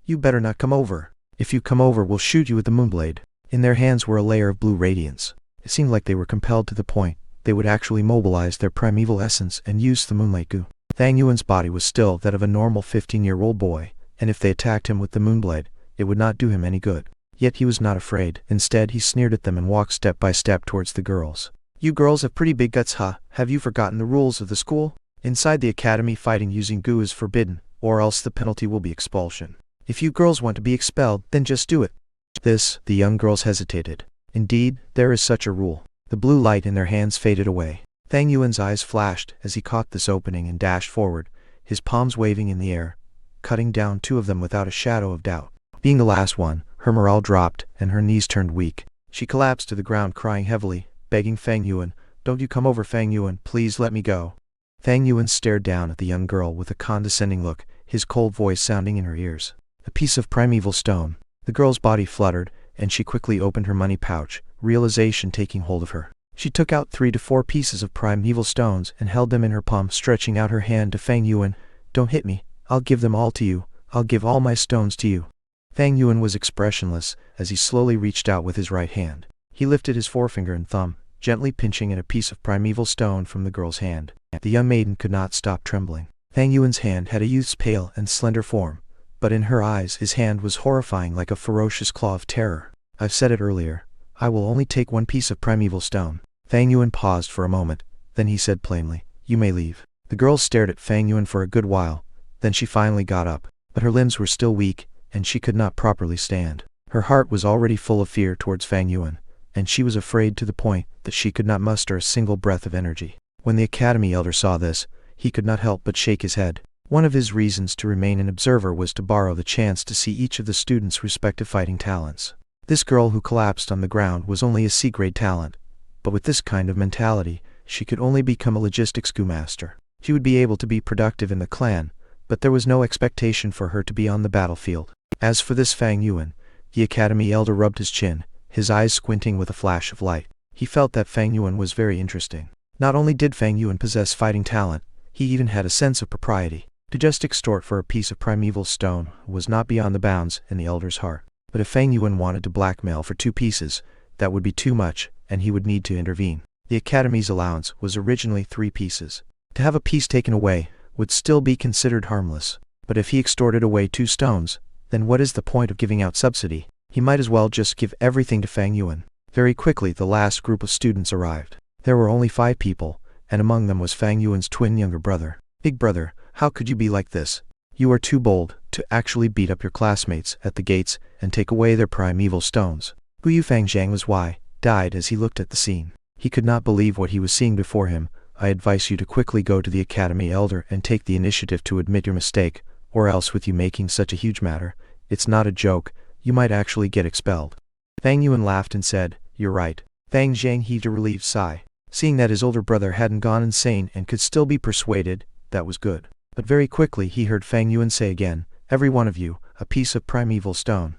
better not come over. If you come over, we'll shoot you with the moonblade. In their hands were a layer of blue radiance. It seemed like they were compelled to the point they would actually mobilize their primeval essence and use the moonlight goo. Fang Yuan's body was still that of a normal 15-year-old boy, and if they attacked him with the moonblade, it would not do him any good. Yet he was not afraid. Instead, he sneered at them and walked step by step towards the girls. You girls have pretty big guts, huh? Have you forgotten the rules of the school? Inside the academy, fighting using goo is forbidden, or else the penalty will be expulsion. If you girls want to be expelled, then just do it. The young girls hesitated. Indeed, there is such a rule. The blue light in their hands faded away. Fang Yuan's eyes flashed as he caught this opening and dashed forward, his palms waving in the air, cutting down 2 of them without a shadow of doubt. Being the last one, her morale dropped and her knees turned weak. She collapsed to the ground crying heavily, begging Fang Yuan, "Don't you come over, Fang Yuan, please let me go." Fang Yuan stared down at the young girl with a condescending look, his cold voice sounding in her ears. A piece of primeval stone. The girl's body fluttered, and she quickly opened her money pouch, realization taking hold of her. She took out 3 to 4 pieces of primeval stones and held them in her palm, stretching out her hand to Fang Yuan. "Don't hit me. I'll give them all to you. I'll give all my stones to you." Fang Yuan was expressionless as he slowly reached out with his right hand. He lifted his forefinger and thumb, gently pinching at a piece of primeval stone from the girl's hand. The young maiden could not stop trembling. Fang Yuan's hand had a youth's pale and slender form, but in her eyes his hand was horrifying, like a ferocious claw of terror. "I've said it earlier. I will only take 1 piece of primeval stone." Fang Yuan paused for a moment, then he said plainly, "You may leave." The girl stared at Fang Yuan for a good while, then she finally got up, but her limbs were still weak, and she could not properly stand. Her heart was already full of fear towards Fang Yuan, and she was afraid to the point that she could not muster a single breath of energy. When the academy elder saw this, he could not help but shake his head. One of his reasons to remain an observer was to borrow the chance to see each of the students' respective fighting talents. This girl who collapsed on the ground was only a C-grade talent, but with this kind of mentality, she could only become a logistics schoolmaster. She would be able to be productive in the clan, but there was no expectation for her to be on the battlefield. As for this Fang Yuan, the academy elder rubbed his chin, his eyes squinting with a flash of light. He felt that Fang Yuan was very interesting. Not only did Fang Yuan possess fighting talent, he even had a sense of propriety. To just extort for a piece of primeval stone was not beyond the bounds in the elder's heart. But if Fang Yuan wanted to blackmail for 2 pieces, that would be too much, and he would need to intervene. The academy's allowance was originally 3 pieces. To have a piece taken away would still be considered harmless. But if he extorted away 2 stones, then what is the point of giving out subsidy? He might as well just give everything to Fang Yuan. Very quickly the last group of students arrived. There were only 5 people, and among them was Fang Yuan's twin younger brother. Big brother, how could you be like this? You are too bold to actually beat up your classmates at the gates and take away their primeval stones. Guyu Fangzhang was died as he looked at the scene. He could not believe what he was seeing before him. I advise you to quickly go to the academy elder and take the initiative to admit your mistake, or else with you making such a huge matter, it's not a joke, you might actually get expelled. Fang Yuan laughed and said, you're right. Fang Zhang heaved a relieved sigh. Seeing that his older brother hadn't gone insane and could still be persuaded, that was good. But very quickly he heard Fang Yuan say again, every one of you, a piece of primeval stone.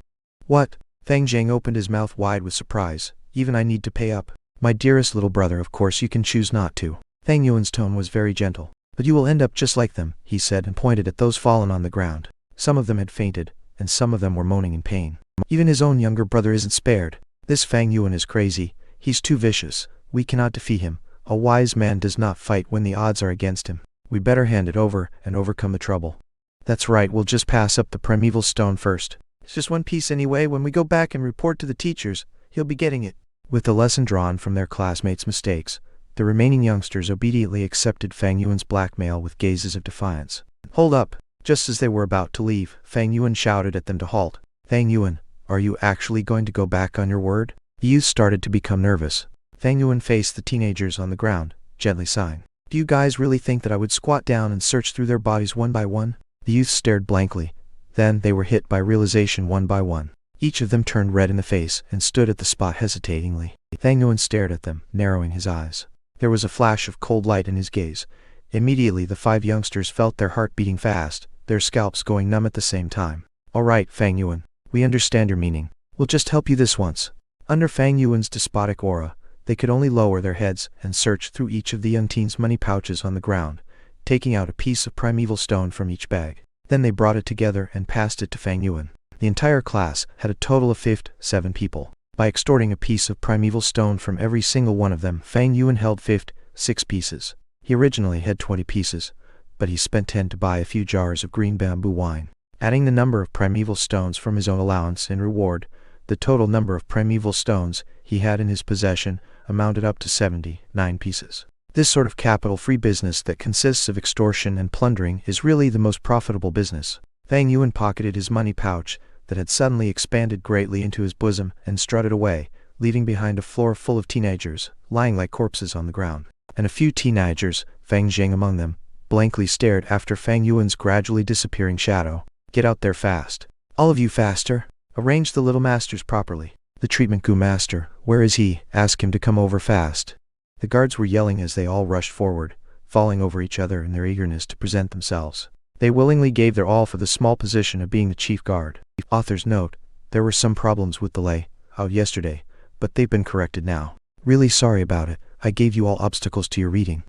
What? Fang Zhang opened his mouth wide with surprise. Even I need to pay up. My dearest little brother, of course you can choose not to. Fang Yuan's tone was very gentle. But you will end up just like them, he said and pointed at those fallen on the ground. Some of them had fainted, and some of them were moaning in pain. Even his own younger brother isn't spared. This Fang Yuan is crazy. He's too vicious. We cannot defeat him. A wise man does not fight when the odds are against him. We better hand it over and overcome the trouble. That's right, we'll just pass up the primeval stone first. It's just 1 piece anyway. When we go back and report to the teachers, he'll be getting it. With the lesson drawn from their classmates' mistakes, the remaining youngsters obediently accepted Fang Yuan's blackmail with gazes of defiance. Hold up! Just as they were about to leave, Fang Yuan shouted at them to halt. Fang Yuan, are you actually going to go back on your word? The youth started to become nervous. Fang Yuan faced the teenagers on the ground, gently sighing. Do you guys really think that I would squat down and search through their bodies one by one? The youth stared blankly. Then they were hit by realization one by one. Each of them turned red in the face and stood at the spot hesitatingly. Fang Yuan stared at them, narrowing his eyes. There was a flash of cold light in his gaze. Immediately the 5 youngsters felt their heart beating fast, their scalps going numb at the same time. All right, Fang Yuan, we understand your meaning. We'll just help you this once. Under Fang Yuan's despotic aura, they could only lower their heads and search through each of the young teens' money pouches on the ground, taking out a piece of primeval stone from each bag. Then they brought it together and passed it to Fang Yuan. The entire class had a total of 7 people. By extorting a piece of primeval stone from every single one of them, Fang Yuan held 6 pieces. He originally had 20 pieces, but he spent 10 to buy a few jars of green bamboo wine. Adding the number of primeval stones from his own allowance in reward, the total number of primeval stones he had in his possession amounted up to 79 pieces. This sort of capital-free business that consists of extortion and plundering is really the most profitable business. Fang Yuan pocketed his money pouch that had suddenly expanded greatly into his bosom and strutted away, leaving behind a floor full of teenagers, lying like corpses on the ground. And a few teenagers, Fang Zhang among them, blankly stared after Fang Yuan's gradually disappearing shadow. Get out there fast. All of you faster. Arrange the little masters properly. The treatment goo master, where is he? Ask him to come over fast. The guards were yelling as they all rushed forward, falling over each other in their eagerness to present themselves. They willingly gave their all for the small position of being the chief guard. Author's note, there were some problems with the layout yesterday, but they've been corrected now. Really sorry about it. I gave you all obstacles to your reading.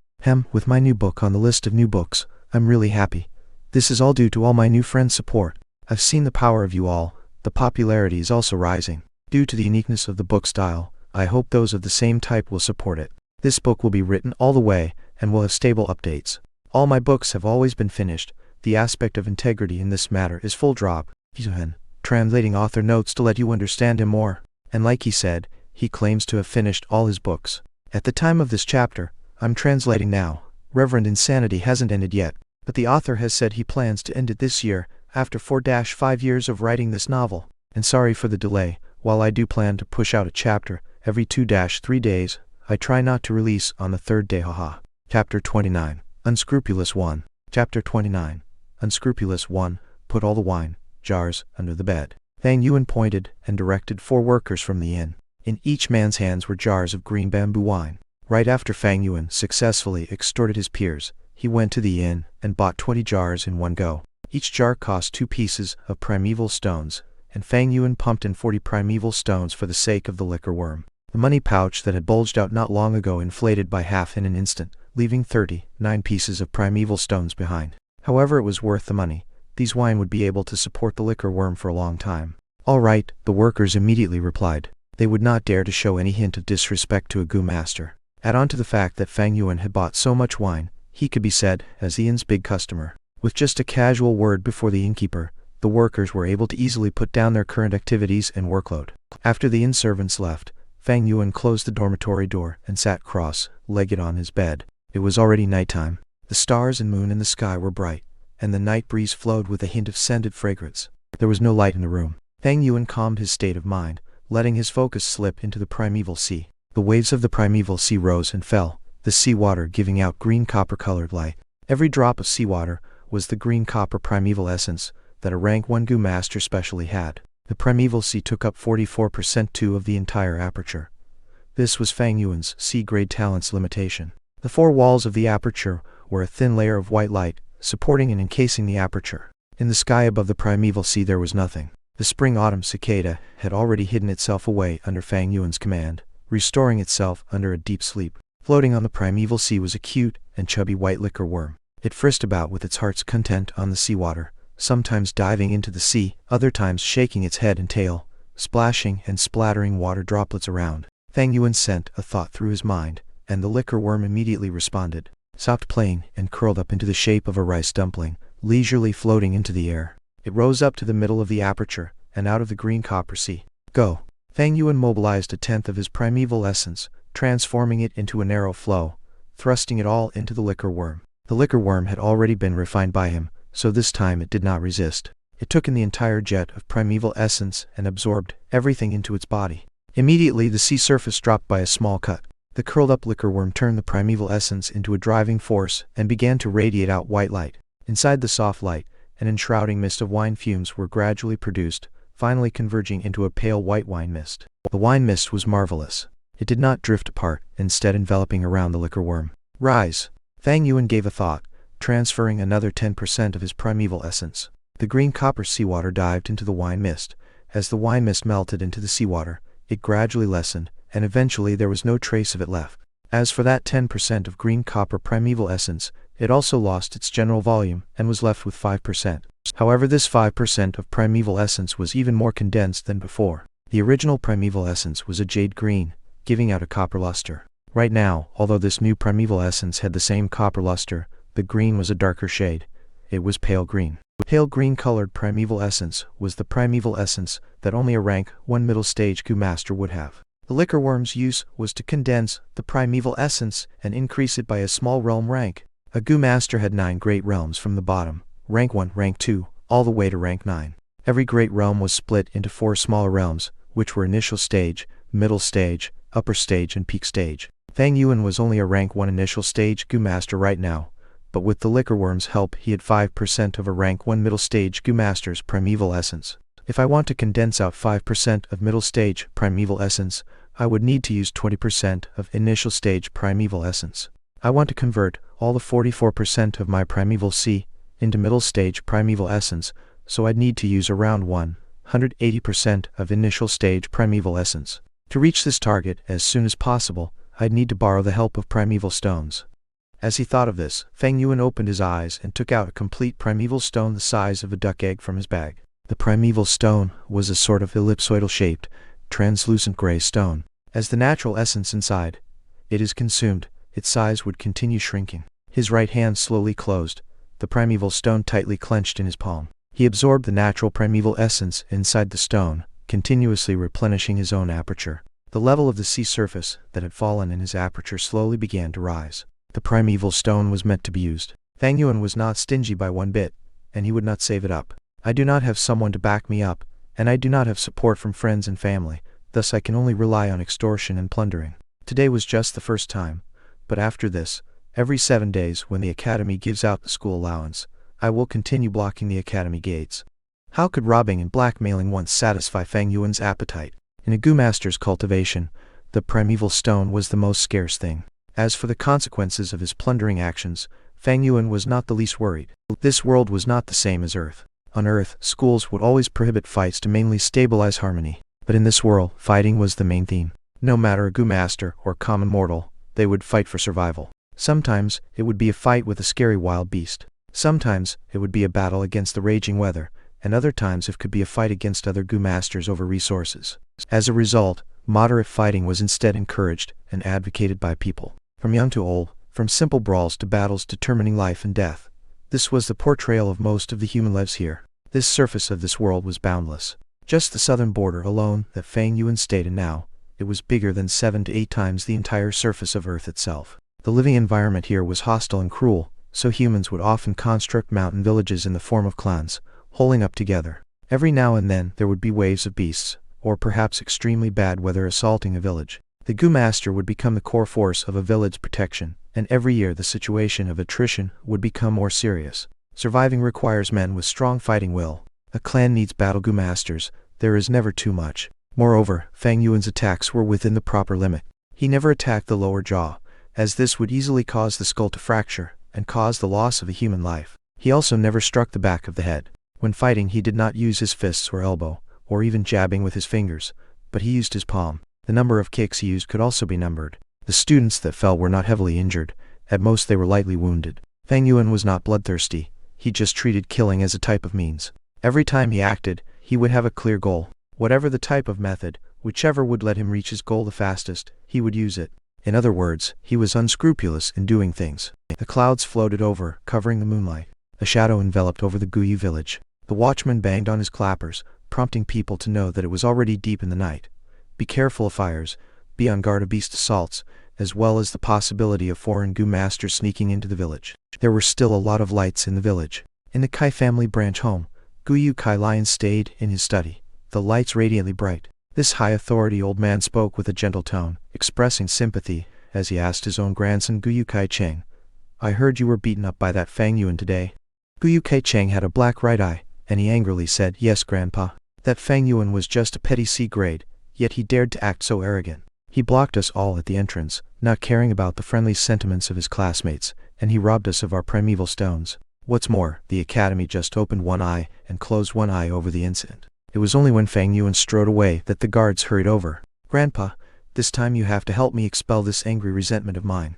With my new book on the list of new books, I'm really happy. This is all due to all my new friends' support. I've seen the power of you all. The popularity is also rising. Due to the uniqueness of the book style, I hope those of the same type will support it. This book will be written all the way, and will have stable updates. All my books have always been finished. The aspect of integrity in this matter is full drop. Translating author notes to let you understand him more. And like he said, he claims to have finished all his books. At the time of this chapter, I'm translating now. Reverend Insanity hasn't ended yet, but the author has said he plans to end it this year, after 4-5 years of writing this novel. And sorry for the delay, while I do plan to push out a chapter every 2-3 days, I try not to release on the 3rd day. Chapter 29. Unscrupulous 1. Chapter 29. Unscrupulous 1. Put all the wine jars under the bed. Fang Yuan pointed and directed 4 workers from the inn. In each man's hands were jars of green bamboo wine. Right after Fang Yuan successfully extorted his peers, he went to the inn and bought 20 jars in one go. Each jar cost 2 pieces of primeval stones, and Fang Yuan pumped in 40 primeval stones for the sake of the liquor worm. The money pouch that had bulged out not long ago inflated by half in an instant, leaving 39 pieces of primeval stones behind. However, it was worth the money. These wine would be able to support the liquor worm for a long time. All right, the workers immediately replied. They would not dare to show any hint of disrespect to a Gu master. Add on to the fact that Fang Yuan had bought so much wine, he could be said as the inn's big customer. With just a casual word before the innkeeper, the workers were able to easily put down their current activities and workload. After the inn servants left, Fang Yuan closed the dormitory door and sat cross-legged on his bed. It was already nighttime. The stars and moon in the sky were bright, and the night breeze flowed with a hint of scented fragrance. There was no light in the room. Fang Yuan calmed his state of mind, letting his focus slip into the primeval sea. The waves of the primeval sea rose and fell, the seawater giving out green copper-colored light. Every drop of seawater was the green copper primeval essence that a rank 1 Gu master specially had. The primeval sea took up 44% of the entire aperture. This was Fang Yuan's C-grade talent's limitation. The 4 walls of the aperture were a thin layer of white light, supporting and encasing the aperture. In the sky above the primeval sea there was nothing. The spring-autumn cicada had already hidden itself away under Fang Yuan's command, restoring itself under a deep sleep. Floating on the primeval sea was a cute and chubby white liquor worm. It frisked about with its heart's content on the seawater, sometimes diving into the sea, other times shaking its head and tail, splashing and splattering water droplets around. Fang Yuan sent a thought through his mind, and the liquor worm immediately responded. Stopped playing and curled up into the shape of a rice dumpling, leisurely floating into the air. It rose up to the middle of the aperture, and out of the green copper sea. Go! Fang Yuan mobilized a tenth of his primeval essence, transforming it into a narrow flow, thrusting it all into the liquor worm. The liquor worm had already been refined by him, so this time it did not resist. It took in the entire jet of primeval essence and absorbed everything into its body. Immediately the sea surface dropped by a small cut. The curled-up liquor worm turned the primeval essence into a driving force and began to radiate out white light. Inside the soft light, an enshrouding mist of wine fumes were gradually produced, finally converging into a pale white wine mist. The wine mist was marvelous. It did not drift apart, instead enveloping around the liquor worm. Rise! Fang Yuan gave a thought, transferring another 10% of his primeval essence. The green copper seawater dived into the wine mist. As the wine mist melted into the seawater, it gradually lessened, and eventually there was no trace of it left. As for that 10% of green copper primeval essence, it also lost its general volume and was left with 5%. However, this 5% of primeval essence was even more condensed than before. The original primeval essence was a jade green, giving out a copper luster. Right now, although this new primeval essence had the same copper luster, the green was a darker shade. It was pale green. Pale green-colored primeval essence was the primeval essence that only a rank 1 middle stage Gu master would have. The liquor worm's use was to condense the primeval essence and increase it by a small realm rank. A Gu master had 9 great realms from the bottom, rank 1, rank 2, all the way to rank 9. Every great realm was split into 4 smaller realms, which were initial stage, middle stage, upper stage and peak stage. Fang Yuan was only a rank 1 initial stage Gu master right now, but with the liquor worm's help he had 5% of a rank 1 middle stage Gu master's primeval essence. If I want to condense out 5% of middle stage primeval essence, I would need to use 20% of initial stage primeval essence. I want to convert all the 44% of my primeval C into middle stage primeval essence, so I'd need to use around 180% of initial stage primeval essence. To reach this target as soon as possible, I'd need to borrow the help of primeval stones. As he thought of this, Fang Yuan opened his eyes and took out a complete primeval stone the size of a duck egg from his bag. The primeval stone was a sort of ellipsoidal-shaped, translucent gray stone. As the natural essence inside it is consumed, its size would continue shrinking. His right hand slowly closed, the primeval stone tightly clenched in his palm. He absorbed the natural primeval essence inside the stone, continuously replenishing his own aperture. The level of the sea surface that had fallen in his aperture slowly began to rise. The primeval stone was meant to be used. Fang Yuan was not stingy by one bit, and he would not save it up. I do not have someone to back me up, and I do not have support from friends and family, thus I can only rely on extortion and plundering. Today was just the first time, but after this, Every 7 days, when the academy gives out the school allowance, I will continue blocking the academy gates. How could robbing and blackmailing once satisfy Fang Yuan's appetite? In a Gu master's cultivation, the primeval stone was the most scarce thing. As for the consequences of his plundering actions, Fang Yuan was not the least worried. This world was not the same as Earth. On Earth, schools would always prohibit fights to mainly stabilize harmony. But in this world, fighting was the main theme. No matter a Gu master or common mortal, they would fight for survival. Sometimes, it would be a fight with a scary wild beast. Sometimes, it would be a battle against the raging weather, and other times it could be a fight against other Gu masters over resources. As a result, moderate fighting was instead encouraged and advocated by people. From young to old, from simple brawls to battles determining life and death. This was the portrayal of most of the human lives here. This surface of this world was boundless. Just the southern border alone that Fang Yuan stayed in now, it was bigger than 7 to 8 times the entire surface of Earth itself. The living environment here was hostile and cruel, so humans would often construct mountain villages in the form of clans, holding up together. Every now and then there would be waves of beasts, or perhaps extremely bad weather assaulting a village. The Gu master would become the core force of a village's protection, and every year the situation of attrition would become more serious. Surviving requires men with strong fighting will. A clan needs battle Gu masters. There is never too much. Moreover, Fang Yuan's attacks were within the proper limit. He never attacked the lower jaw, as this would easily cause the skull to fracture and cause the loss of a human life. He also never struck the back of the head. When fighting, he did not use his fists or elbow, or even jabbing with his fingers, but he used his palm. The number of kicks he used could also be numbered. The students that fell were not heavily injured. At most they were lightly wounded. Fang Yuan was not bloodthirsty. He just treated killing as a type of means. Every time he acted, he would have a clear goal. Whatever the type of method, whichever would let him reach his goal the fastest, he would use it. In other words, he was unscrupulous in doing things. The clouds floated over, covering the moonlight. A shadow enveloped over the Guyu village. The watchman banged on his clappers, prompting people to know that it was already deep in the night. Be careful of fires, be on guard of beast assaults, as well as the possibility of foreign Gu masters sneaking into the village. There were still a lot of lights in the village. In the Kai family branch home, Guyu Kai Lion stayed in his study, the lights radiantly bright. This high-authority old man spoke with a gentle tone, expressing sympathy, as he asked his own grandson Guyu Kai Cheng, "I heard you were beaten up by that Fang Yuan today." Guyu Kai Cheng had a black right eye, and he angrily said, "Yes, Grandpa. That Fang Yuan was just a petty C-grade, yet he dared to act so arrogant. He blocked us all at the entrance, not caring about the friendly sentiments of his classmates, and he robbed us of our primeval stones. What's more, the academy just opened one eye and closed one eye over the incident. It was only when Fang Yuan strode away that the guards hurried over. Grandpa, this time you have to help me expel this angry resentment of mine."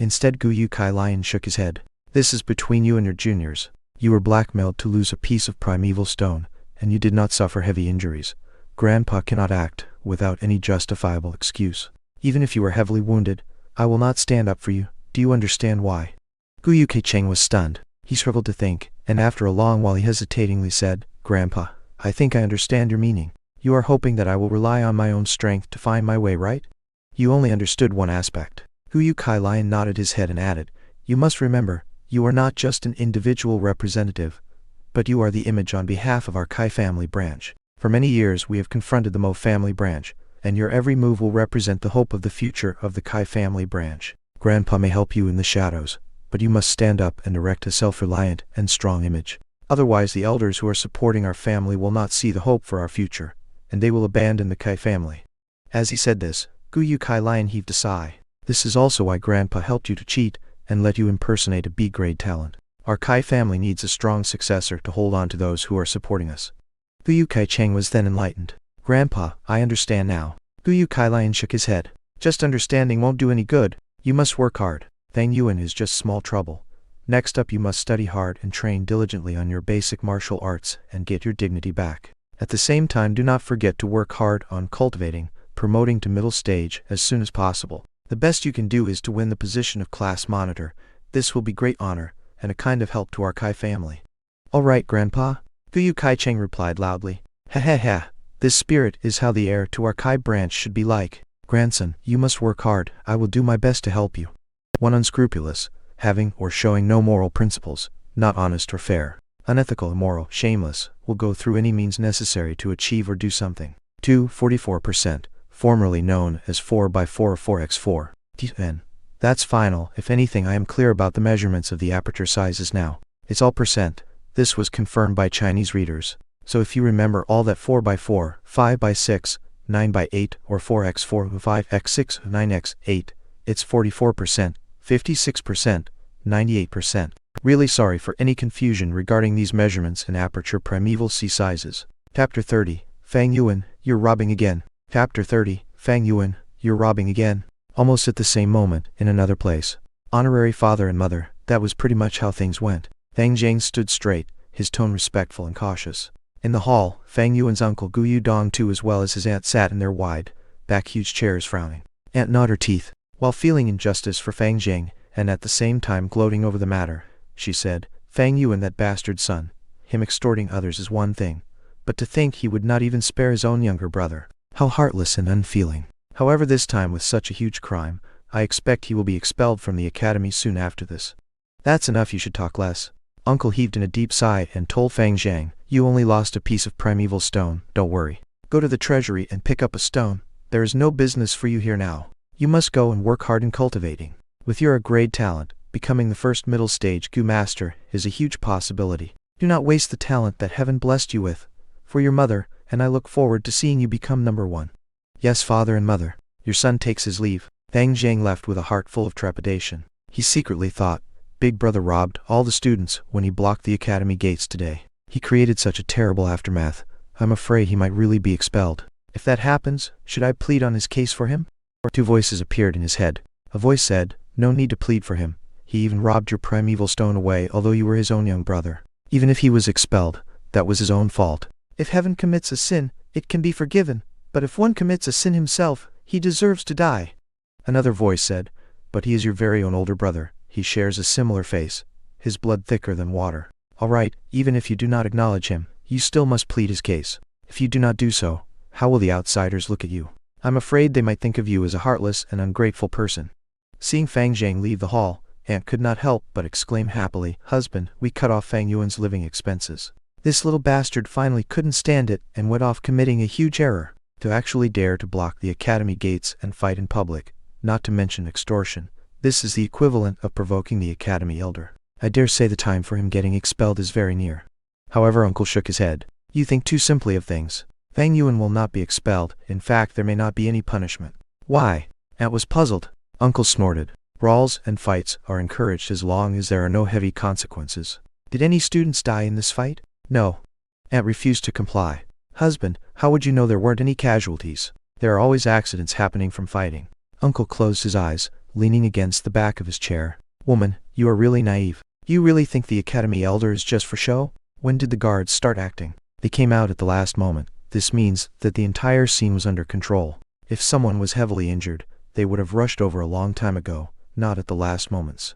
Instead, Guyu Kai Lion shook his head. "This is between you and your juniors. You were blackmailed to lose a piece of primeval stone, and you did not suffer heavy injuries. Grandpa cannot act without any justifiable excuse. Even if you are heavily wounded, I will not stand up for you. Do you understand why?" Guyu Kai Cheng was stunned. He struggled to think, and after a long while he hesitatingly said, "Grandpa, I think I understand your meaning. You are hoping that I will rely on my own strength to find my way, right?" You only understood one aspect. Guyu Kai Lion nodded his head and added, "You must remember, you are not just an individual representative, but you are the image on behalf of our Kai family branch. For many years we have confronted the Mo family branch, and your every move will represent the hope of the future of the Kai family branch. Grandpa may help you in the shadows, but you must stand up and erect a self-reliant and strong image. Otherwise the elders who are supporting our family will not see the hope for our future, and they will abandon the Kai family." As he said this, Guyu Kai Lion heaved a sigh. "This is also why Grandpa helped you to cheat and let you impersonate a B-grade talent. Our Kai family needs a strong successor to hold on to those who are supporting us." Guyu Kai Cheng was then enlightened. "Grandpa, I understand now." Guyu Kai Lion shook his head. "Just understanding won't do any good. You must work hard. Fang Yuan is just small trouble. Next up, you must study hard and train diligently on your basic martial arts and get your dignity back. At the same time, do not forget to work hard on cultivating, promoting to middle stage as soon as possible. The best you can do is to win the position of class monitor. This will be great honor, and a kind of help to our Kai family." "All right, Grandpa," Guyu Kai Cheng replied loudly. "Ha ha ha, this spirit is how the heir to our Kai branch should be like. Grandson, you must work hard. I will do my best to help you." One unscrupulous, having or showing no moral principles, not honest or fair, unethical, immoral, shameless, will go through any means necessary to achieve or do something. 244%, formerly known as 4x4 or 4x4. TN. That's final. If anything, I am clear about the measurements of the aperture sizes now. It's all percent. This was confirmed by Chinese readers. So if you remember all that 4x4, 5x6, 9x8, or 4x4, 5x6, 9x8, it's 44%, 56%, 98%. Really sorry for any confusion regarding these measurements and aperture primeval sea sizes. Chapter 30, Fang Yuan, you're robbing again. Chapter 30, Fang Yuan, you're robbing again. Almost at the same moment, in another place. Honorary father and mother, that was pretty much how things went. Fang Jiang stood straight, his tone respectful and cautious. In the hall, Fang Yuan's uncle Gu Yudong too as well as his aunt sat in their wide-back huge chairs frowning. Aunt gnawed her teeth. While feeling injustice for Fang Jiang, and at the same time gloating over the matter, she said, Fang Yuan, that bastard son, him extorting others is one thing, but to think he would not even spare his own younger brother. How heartless and unfeeling. However, this time with such a huge crime, I expect he will be expelled from the academy soon after this. That's enough, you should talk less. Uncle heaved in a deep sigh and told Fang Jiang, you only lost a piece of primeval stone, don't worry. Go to the treasury and pick up a stone. There is no business for you here now. You must go and work hard in cultivating. With your great talent, becoming the first middle stage Gu Master is a huge possibility. Do not waste the talent that heaven blessed you with. For your mother, and I look forward to seeing you become number one. Yes, father and mother. Your son takes his leave. Fang Jiang left with a heart full of trepidation. He secretly thought, Big Brother robbed all the students when he blocked the academy gates today. He created such a terrible aftermath. I'm afraid he might really be expelled. If that happens, should I plead on his case for him? Two voices appeared in his head. A voice said, no need to plead for him. He even robbed your primeval stone away, although you were his own young brother. Even if he was expelled, that was his own fault. If heaven commits a sin, it can be forgiven, but if one commits a sin himself, he deserves to die. Another voice said, but he is your very own older brother. He shares a similar face, his blood thicker than water. All right, even if you do not acknowledge him, you still must plead his case. If you do not do so, how will the outsiders look at you? I'm afraid they might think of you as a heartless and ungrateful person. Seeing Fang Jiang leave the hall, Aunt could not help but exclaim happily, husband, we cut off Fang Yuan's living expenses. This little bastard finally couldn't stand it and went off committing a huge error. To actually dare to block the academy gates and fight in public, not to mention extortion. This is the equivalent of provoking the academy elder. I dare say the time for him getting expelled is very near. However, Uncle shook his head. You think too simply of things. Fang Yuan will not be expelled. In fact, there may not be any punishment. Why? Aunt was puzzled. Uncle snorted. Brawls and fights are encouraged as long as there are no heavy consequences. Did any students die in this fight? No. Aunt refused to comply. Husband, how would you know there weren't any casualties? There are always accidents happening from fighting. Uncle closed his eyes, leaning against the back of his chair. Woman, you are really naive. You really think the academy elder is just for show? When did the guards start acting? They came out at the last moment. This means that the entire scene was under control. If someone was heavily injured, they would have rushed over a long time ago, not at the last moments.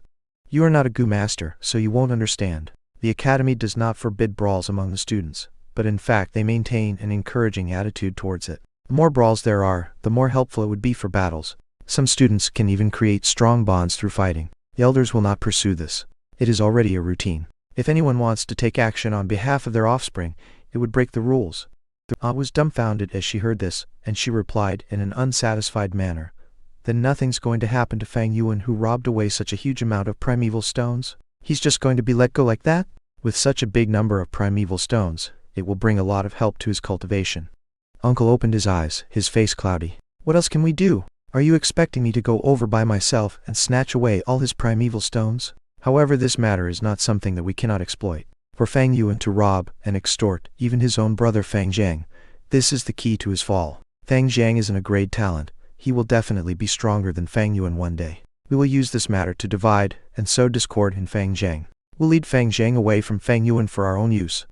You are not a Gu Master, so you won't understand. The academy does not forbid brawls among the students, but in fact they maintain an encouraging attitude towards it. The more brawls there are, the more helpful it would be for battles. Some students can even create strong bonds through fighting. The elders will not pursue this. It is already a routine. If anyone wants to take action on behalf of their offspring, it would break the rules. The aunt was dumbfounded as she heard this, and she replied in an unsatisfied manner, then nothing's going to happen to Fang Yuan who robbed away such a huge amount of primeval stones? He's just going to be let go like that? With such a big number of primeval stones, it will bring a lot of help to his cultivation. Uncle opened his eyes, his face cloudy. What else can we do? Are you expecting me to go over by myself and snatch away all his primeval stones? However, this matter is not something that we cannot exploit. For Fang Yuan to rob and extort even his own brother Fang Jiang, this is the key to his fall. Fang Jiang isn't a great talent. He will definitely be stronger than Fang Yuan one day. We will use this matter to divide and sow discord in Fang Jiang. We'll lead Fang Jiang away from Fang Yuan for our own use.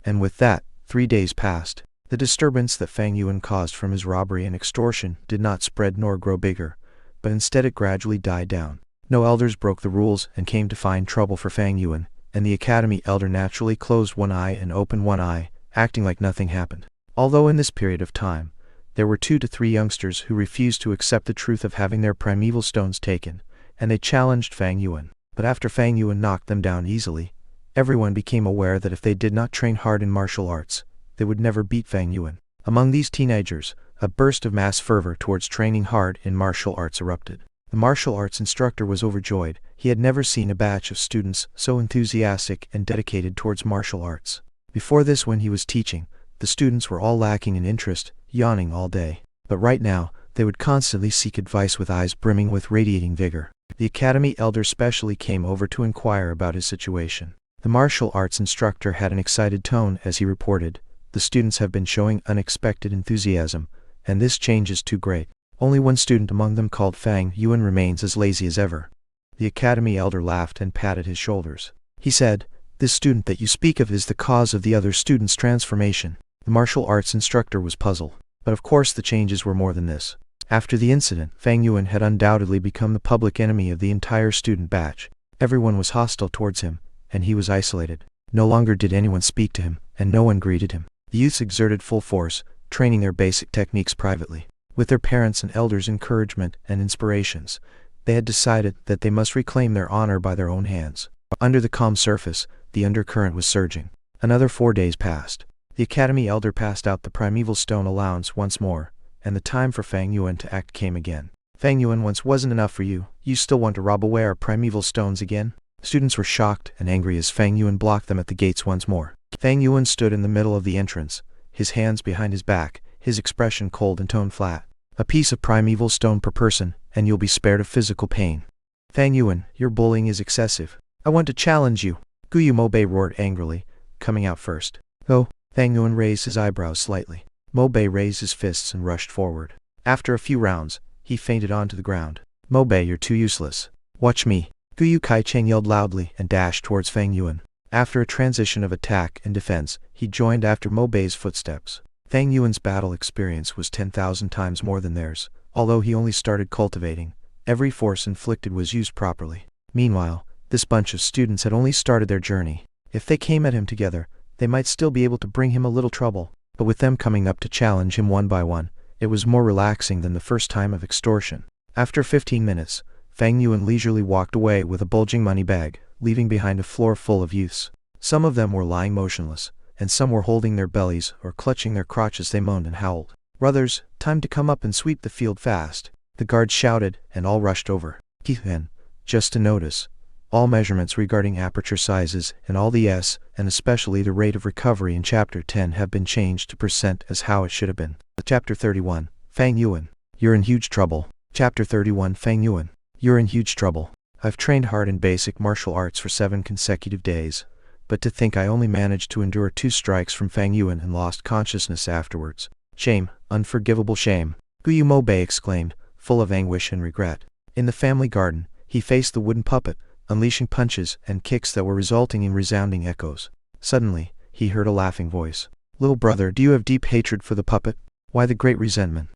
And with that, 3 days passed. The disturbance that Fang Yuan caused from his robbery and extortion did not spread nor grow bigger, but instead it gradually died down. No elders broke the rules and came to find trouble for Fang Yuan, and the academy elder naturally closed one eye and opened one eye, acting like nothing happened. Although in this period of time, there were 2 to 3 youngsters who refused to accept the truth of having their primeval stones taken, and they challenged Fang Yuan. But after Fang Yuan knocked them down easily, everyone became aware that if they did not train hard in martial arts, they would never beat Fang Yuan. Among these teenagers, a burst of mass fervor towards training hard in martial arts erupted. The martial arts instructor was overjoyed. He had never seen a batch of students so enthusiastic and dedicated towards martial arts. Before this, when he was teaching, the students were all lacking in interest, yawning all day. But right now, they would constantly seek advice with eyes brimming with radiating vigor. The academy elder specially came over to inquire about his situation. The martial arts instructor had an excited tone as he reported, "The students have been showing unexpected enthusiasm, and this change is too great. Only one student among them, called Fang Yuan, remains as lazy as ever." The academy elder laughed and patted his shoulders. He said, "This student that you speak of is the cause of the other students' transformation." The martial arts instructor was puzzled. But of course the changes were more than this. After the incident, Fang Yuan had undoubtedly become the public enemy of the entire student batch. Everyone was hostile towards him, and he was isolated. No longer did anyone speak to him, and no one greeted him. The youths exerted full force, training their basic techniques privately. With their parents' and elders' encouragement and inspirations, they had decided that they must reclaim their honor by their own hands. Under the calm surface, the undercurrent was surging. Another 4 days passed. The academy elder passed out the primeval stone allowance once more, and the time for Fang Yuan to act came again. "Fang Yuan, once wasn't enough for you. You still want to rob away our primeval stones again?" Students were shocked and angry as Fang Yuan blocked them at the gates once more. Fang Yuan stood in the middle of the entrance, his hands behind his back, his expression cold and tone flat. "A piece of primeval stone per person, and you'll be spared of physical pain." "Fang Yuan, your bullying is excessive. I want to challenge you," Guyu Mobei roared angrily, coming out first. "Oh." Fang Yuan raised his eyebrows slightly. Mobei raised his fists and rushed forward. After a few rounds, he fainted onto the ground. "Mobei, you're too useless. Watch me." Guyu Kaicheng yelled loudly and dashed towards Fang Yuan. After a transition of attack and defense, he joined after Mobei's footsteps. Fang Yuan's battle experience was 10,000 times more than theirs. Although he only started cultivating, every force inflicted was used properly. Meanwhile, this bunch of students had only started their journey. If they came at him together, they might still be able to bring him a little trouble. But with them coming up to challenge him one by one, it was more relaxing than the first time of extortion. After 15 minutes, Fang Yuan leisurely walked away with a bulging money bag, leaving behind a floor full of youths. Some of them were lying motionless, and some were holding their bellies or clutching their crotches. They moaned and howled. "Brothers, time to come up and sweep the field fast," the guards shouted, and all rushed over. Then, just to notice, all measurements regarding aperture sizes and all the S, and especially the rate of recovery in Chapter 10 have been changed to percent as how it should have been. Chapter 31, Fang Yuan, you're in huge trouble. Chapter 31, Fang Yuan, you're in huge trouble. I've trained hard in basic martial arts for 7 consecutive days, but to think I only managed to endure 2 strikes from Fang Yuan and lost consciousness afterwards. Shame, unforgivable shame, Guyu Mobei exclaimed, full of anguish and regret. In the family garden, he faced the wooden puppet, unleashing punches and kicks that were resulting in resounding echoes. Suddenly, he heard a laughing voice. "Little brother, do you have deep hatred for the puppet? Why the great resentment?"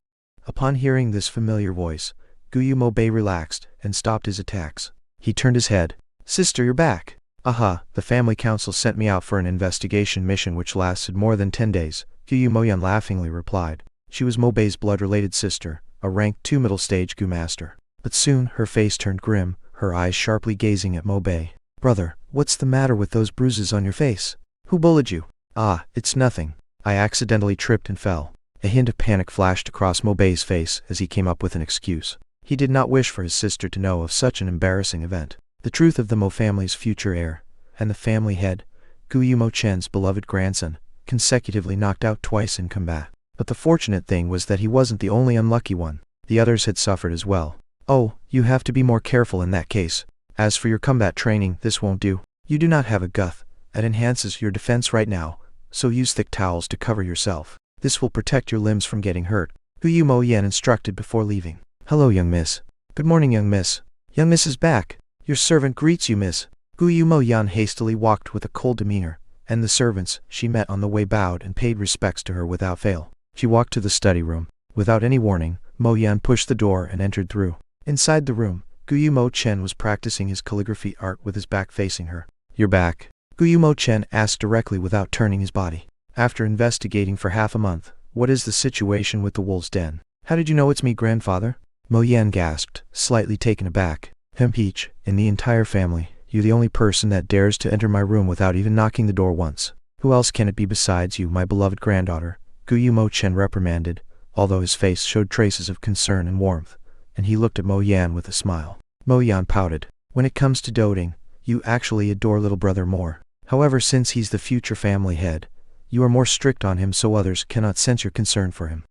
Upon hearing this familiar voice, Guyu Mobei relaxed and stopped his attacks. He turned his head. "Sister, you're back." "Aha, the family council sent me out for an investigation mission which lasted more than 10 days, Guyu Moyan laughingly replied. She was Mobei's blood-related sister, a rank 2 middle-stage Gu master. But soon her face turned grim, her eyes sharply gazing at Mobei. "Brother, what's the matter with those bruises on your face? Who bullied you?" "Ah, it's nothing. I accidentally tripped and fell." A hint of panic flashed across Mobei's face as he came up with an excuse. He did not wish for his sister to know of such an embarrassing event. The truth of the Mo family's future heir, and the family head, Guyu Mo Chen's beloved grandson, consecutively knocked out twice in combat. But the fortunate thing was that he wasn't the only unlucky one. The others had suffered as well. "Oh, you have to be more careful in that case. As for your combat training, this won't do. You do not have a guth. It enhances your defense right now, so use thick towels to cover yourself. This will protect your limbs from getting hurt," Guyu Mo Yan instructed before leaving. "Hello, young miss." "Good morning, young miss." "Young miss is back." "Your servant greets you, miss." Guyu Mo Yan hastily walked with a cold demeanor, and the servants she met on the way bowed and paid respects to her without fail. She walked to the study room. Without any warning, Mo Yan pushed the door and entered through. Inside the room, Guyu Mo Chen was practicing his calligraphy art with his back facing her. "You're back?" Guyu Mo Chen asked directly without turning his body. "After investigating for half a month, what is the situation with the wolf's den?" "How did you know it's me, grandfather?" Mo Yan gasped, slightly taken aback. "Peach, in the entire family, you're the only person that dares to enter my room without even knocking the door once. Who else can it be besides you, my beloved granddaughter?" Guyu Mo Chen reprimanded, although his face showed traces of concern and warmth. and he looked at Mo Yan with a smile. Mo Yan pouted. When it comes to doting, you actually adore little brother more. However, since he's the future family head, you are more strict on him so others cannot sense your concern for him.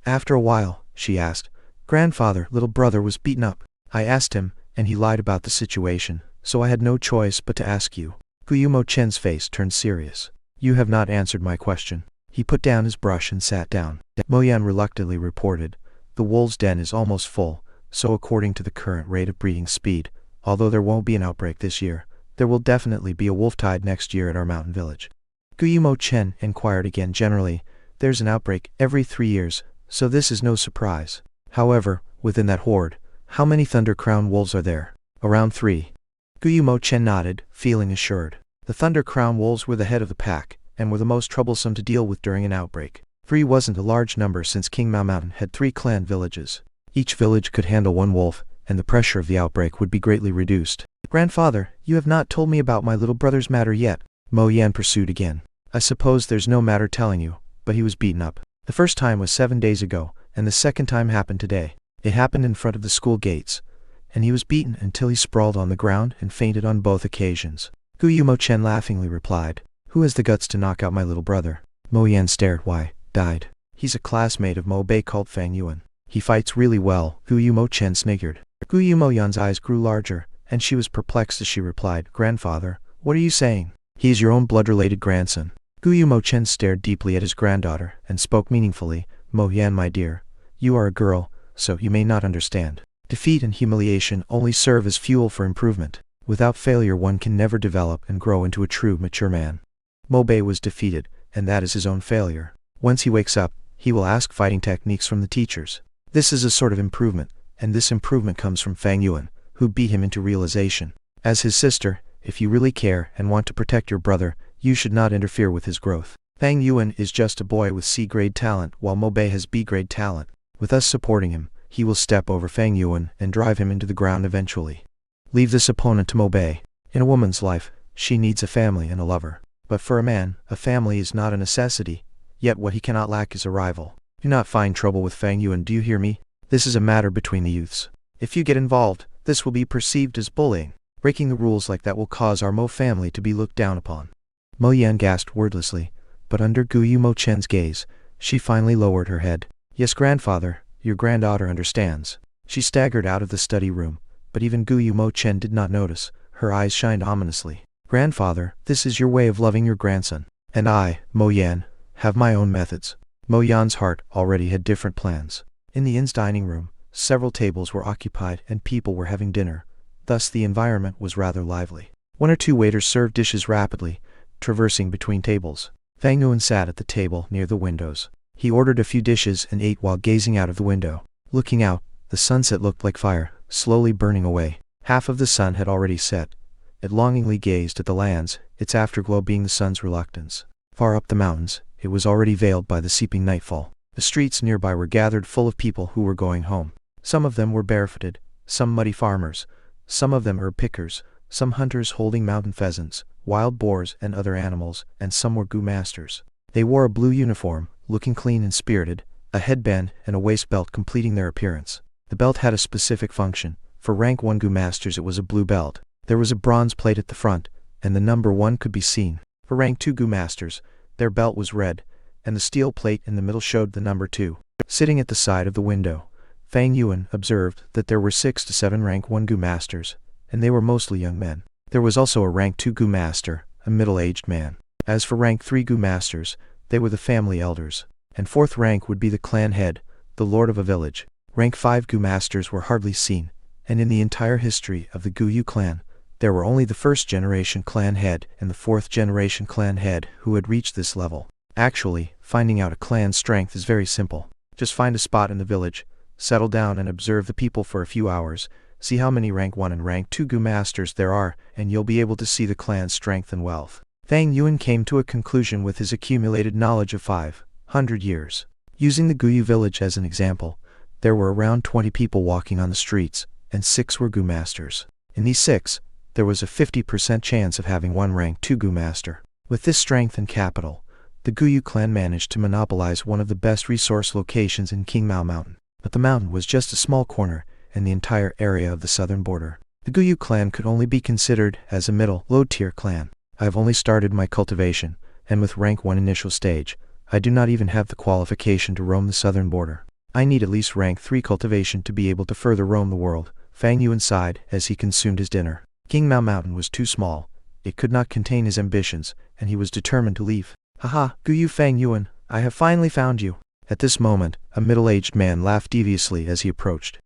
After a while, she asked, Grandfather, little brother was beaten up. I asked him, and he lied about the situation, so I had no choice but to ask you. Guyu Mo Chen's face turned serious. You have not answered my question. He put down his brush and sat down. Mo Yan reluctantly reported, the wolves' den is almost full, so according to the current rate of breeding speed, although there won't be an outbreak this year, there will definitely be a wolf tide next year at our mountain village. Guyu Mo Chen inquired again. Generally, there's an outbreak every 3 years, so this is no surprise. However, within that horde, how many Thunder Crown wolves are there? Around 3. Guyu Mo Chen nodded, feeling assured. The Thunder Crown wolves were the head of the pack, and were the most troublesome to deal with during an outbreak. 3 wasn't a large number since King Mao Mountain had 3 clan villages. Each village could handle 1 wolf, and the pressure of the outbreak would be greatly reduced. Grandfather, you have not told me about my little brother's matter yet, Mo Yan pursued again. I suppose there's no matter telling you, but he was beaten up. The first time was 7 days ago, and the second time happened today. It happened in front of the school gates, and he was beaten until he sprawled on the ground and fainted on both occasions. Guyu Mo Chen laughingly replied, Who has the guts to knock out my little brother? Mo Yan stared. Why, died. He's a classmate of Mo Bei called Fang Yuan. He fights really well, Guyu Mo Chen sniggered. Guyu Mo Yan's eyes grew larger, and she was perplexed as she replied, Grandfather, what are you saying? He is your own blood-related grandson. Guyu Mo Chen stared deeply at his granddaughter, and spoke meaningfully, Mo Yan my dear, you are a girl, so you may not understand. Defeat and humiliation only serve as fuel for improvement. Without failure one can never develop and grow into a true mature man. Mo Bei was defeated, and that is his own failure. Once he wakes up, he will ask fighting techniques from the teachers. This is a sort of improvement, and this improvement comes from Fang Yuan, who beat him into realization. As his sister, if you really care and want to protect your brother, you should not interfere with his growth. Fang Yuan is just a boy with C-grade talent while Mo Bei has B-grade talent. With us supporting him, he will step over Fang Yuan and drive him into the ground eventually. Leave this opponent to Mo Bei. In a woman's life, she needs a family and a lover. But for a man, a family is not a necessity, yet what he cannot lack is a rival. Do not find trouble with Fang Yuan, do you hear me? This is a matter between the youths. If you get involved, this will be perceived as bullying. Breaking the rules like that will cause our Mo family to be looked down upon. Mo Yan gasped wordlessly, but under Guyu Mo Chen's gaze, she finally lowered her head. Yes, grandfather, your granddaughter understands. She staggered out of the study room, but even Guyu Mo Chen did not notice. Her eyes shined ominously. Grandfather, this is your way of loving your grandson. And I, Mo Yan, have my own methods. Mo Yan's heart already had different plans. In the inn's dining room, several tables were occupied and people were having dinner. Thus the environment was rather lively. 1 or 2 waiters served dishes rapidly, traversing between tables. Fang Yuan sat at the table near the windows. He ordered a few dishes and ate while gazing out of the window. Looking out, the sunset looked like fire, slowly burning away. Half of the sun had already set. It longingly gazed at the lands, its afterglow being the sun's reluctance. Far up the mountains, it was already veiled by the seeping nightfall. The streets nearby were gathered full of people who were going home. Some of them were barefooted, some muddy farmers, some of them herb pickers, some hunters holding mountain pheasants, wild boars and other animals, and some were gu masters. They wore a blue uniform, looking clean and spirited, a headband and a waist belt completing their appearance. The belt had a specific function. For rank 1 gu masters it was a blue belt. There was a bronze plate at the front, and the number 1 could be seen. For rank 2 gu masters, their belt was red, and the steel plate in the middle showed the number 2. Sitting at the side of the window, Fang Yuan observed that there were 6 to 7 rank 1 gu masters, and they were mostly young men. There was also a rank 2 gu master, a middle-aged man. As for rank 3 gu masters, they were the family elders, and 4th rank would be the clan head, the lord of a village. Rank 5 gu masters were hardly seen, and in the entire history of the Guyu clan, there were only the 1st generation clan head and the 4th generation clan head who had reached this level. Actually, finding out a clan's strength is very simple. Just find a spot in the village, settle down and observe the people for a few hours, see how many rank 1 and rank 2 gu masters there are, and you'll be able to see the clan's strength and wealth. Fang Yuan came to a conclusion with his accumulated knowledge of 500 years. Using the Guyu village as an example, there were around 20 people walking on the streets, and 6 were gu masters. In these 6, there was a 50% chance of having 1 rank 2 gu master. With this strength and capital, the Guyu clan managed to monopolize one of the best resource locations in King Mao Mountain. But the mountain was just a small corner, and the entire area of the southern border. The Guyu clan could only be considered as a middle, low-tier clan. I have only started my cultivation, and with rank 1 initial stage, I do not even have the qualification to roam the southern border. I need at least rank 3 cultivation to be able to further roam the world. Fang Yuan sighed as he consumed his dinner. King Mao Mountain was too small. It could not contain his ambitions, and he was determined to leave. Haha, Guyu Fang Yuan, I have finally found you. At this moment, a middle-aged man laughed deviously as he approached.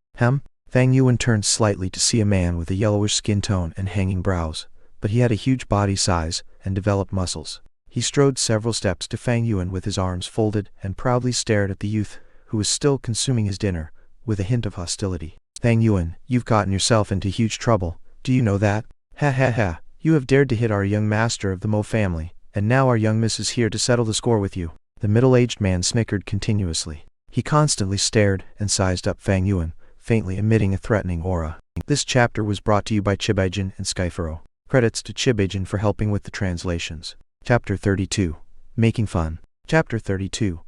Fang Yuan turned slightly to see a man with a yellowish skin tone and hanging brows, but he had a huge body size and developed muscles. He strode several steps to Fang Yuan with his arms folded and proudly stared at the youth, who was still consuming his dinner, with a hint of hostility. Fang Yuan, you've gotten yourself into huge trouble, do you know that? Ha ha ha, you have dared to hit our young master of the Mo family, and now our young miss is here to settle the score with you. The middle-aged man snickered continuously. He constantly stared and sized up Fang Yuan, faintly emitting a threatening aura. This chapter was brought to you by Chibaijin and Skyfuro. Credits to Chibaijin for helping with the translations. Chapter 32. Making Fun. Chapter 32.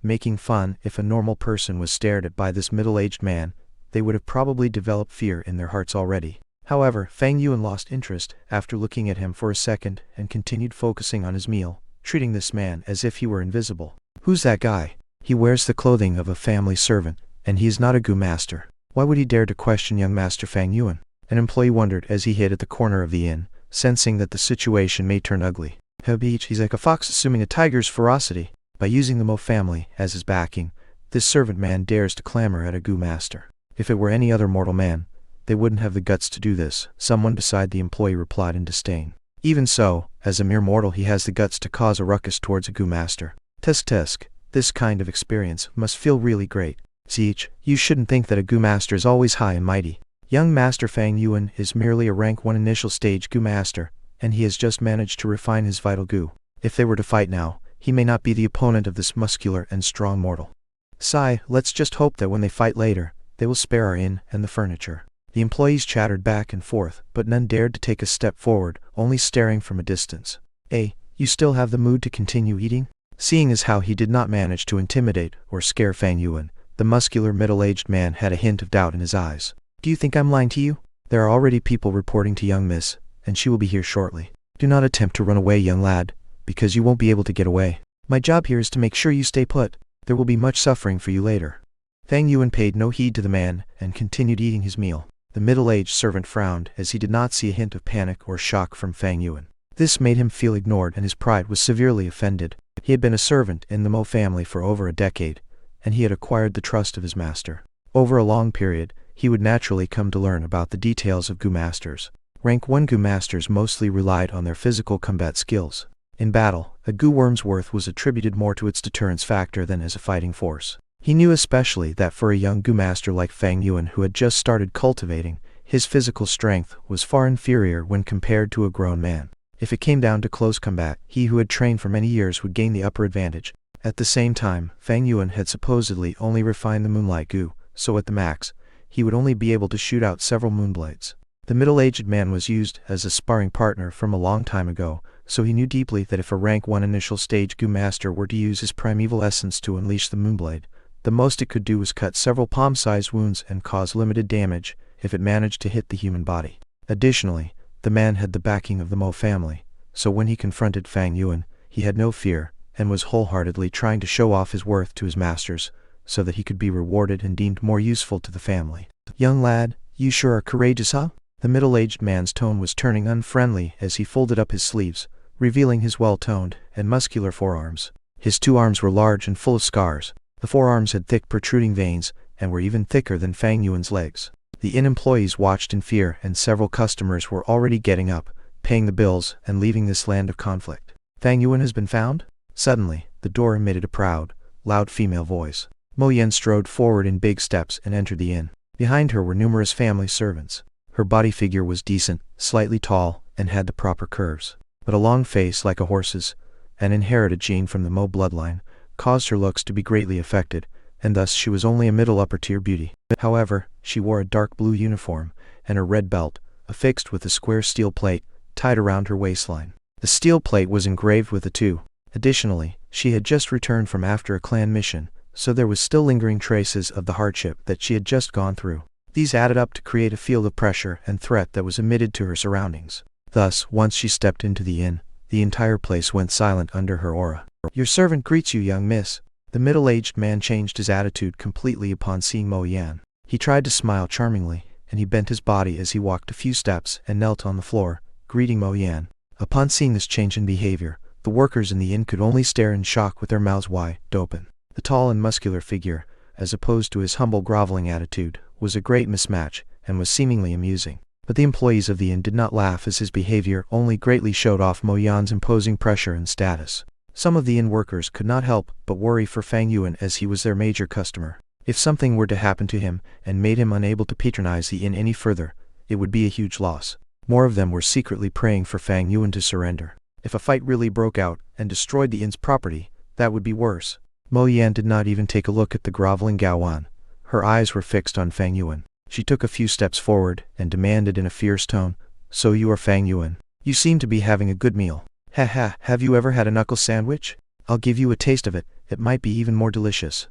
Making fun. If a normal person was stared at by this middle-aged man, they would have probably developed fear in their hearts already. However, Fang Yuan lost interest after looking at him for a second and continued focusing on his meal, treating this man as if he were invisible. Who's that guy? He wears the clothing of a family servant, and he is not a Gu master. Why would he dare to question young Master Fang Yuan? An employee wondered as he hid at the corner of the inn, sensing that the situation may turn ugly. He's like a fox assuming a tiger's ferocity. By using the Mo family as his backing, this servant man dares to clamor at a Gu master. If it were any other mortal man, they wouldn't have the guts to do this, someone beside the employee replied in disdain. Even so, as a mere mortal he has the guts to cause a ruckus towards a Gu master. Tisk, this kind of experience must feel really great. Zeech, you shouldn't think that a Gu master is always high and mighty. Young Master Fang Yuan is merely a rank 1 initial stage Gu master, and he has just managed to refine his vital Gu. If they were to fight now, he may not be the opponent of this muscular and strong mortal. Sigh, let's just hope that when they fight later, they will spare our inn and the furniture. The employees chattered back and forth, but none dared to take a step forward, only staring from a distance. You still have the mood to continue eating? Seeing as how he did not manage to intimidate or scare Fang Yuan, the muscular middle-aged man had a hint of doubt in his eyes. Do you think I'm lying to you? There are already people reporting to young miss, and she will be here shortly. Do not attempt to run away, young lad, because you won't be able to get away. My job here is to make sure you stay put. There will be much suffering for you later. Fang Yuan paid no heed to the man and continued eating his meal. The middle-aged servant frowned as he did not see a hint of panic or shock from Fang Yuan. This made him feel ignored and his pride was severely offended. He had been a servant in the Mo family for over a decade, and he had acquired the trust of his master. Over a long period, he would naturally come to learn about the details of Gu masters. Rank 1 Gu masters mostly relied on their physical combat skills. In battle, a Gu worm's worth was attributed more to its deterrence factor than as a fighting force. He knew especially that for a young Gu master like Fang Yuan who had just started cultivating, his physical strength was far inferior when compared to a grown man. If it came down to close combat, he who had trained for many years would gain the upper advantage. At the same time, Fang Yuan had supposedly only refined the Moonlight Gu, so at the max, he would only be able to shoot out several moonblades. The middle-aged man was used as a sparring partner from a long time ago, so he knew deeply that if a rank 1 initial stage Gu master were to use his primeval essence to unleash the moonblade, the most it could do was cut several palm-sized wounds and cause limited damage if it managed to hit the human body. Additionally, the man had the backing of the Mo family, so when he confronted Fang Yuan, he had no fear, and was wholeheartedly trying to show off his worth to his masters, so that he could be rewarded and deemed more useful to the family. Young lad, you sure are courageous, huh? The middle-aged man's tone was turning unfriendly as he folded up his sleeves, revealing his well-toned and muscular forearms. His 2 arms were large and full of scars. The forearms had thick protruding veins, and were even thicker than Fang Yuan's legs. The inn employees watched in fear and several customers were already getting up, paying the bills and leaving this land of conflict. Fang Yuan has been found? Suddenly, the door emitted a proud, loud female voice. Mo Yen strode forward in big steps and entered the inn. Behind her were numerous family servants. Her body figure was decent, slightly tall, and had the proper curves. But a long face like a horse's, an inherited gene from the Mo bloodline, caused her looks to be greatly affected, and thus she was only a middle upper-tier beauty. However, she wore a dark blue uniform, and her red belt, affixed with a square steel plate, tied around her waistline. The steel plate was engraved with a 2. Additionally, she had just returned from after a clan mission, so there was still lingering traces of the hardship that she had just gone through. These added up to create a field of pressure and threat that was emitted to her surroundings. Thus, once she stepped into the inn, the entire place went silent under her aura. "Your servant greets you, young miss." The middle-aged man changed his attitude completely upon seeing Mo Yan. He tried to smile charmingly, and he bent his body as he walked a few steps and knelt on the floor, greeting Mo Yan. Upon seeing this change in behavior, the workers in the inn could only stare in shock with their mouths wide open. The tall and muscular figure, as opposed to his humble groveling attitude, was a great mismatch, and was seemingly amusing. But the employees of the inn did not laugh, as his behavior only greatly showed off Mo Yan's imposing pressure and status. Some of the inn workers could not help but worry for Fang Yuan, as he was their major customer. If something were to happen to him and made him unable to patronize the inn any further, it would be a huge loss. More of them were secretly praying for Fang Yuan to surrender. If a fight really broke out and destroyed the inn's property, that would be worse. Mo Yan did not even take a look at the groveling Gao Wan. Her eyes were fixed on Fang Yuan. She took a few steps forward and demanded in a fierce tone, "So you are Fang Yuan? You seem to be having a good meal. Ha ha, have you ever had a knuckle sandwich? I'll give you a taste of it, it might be even more delicious."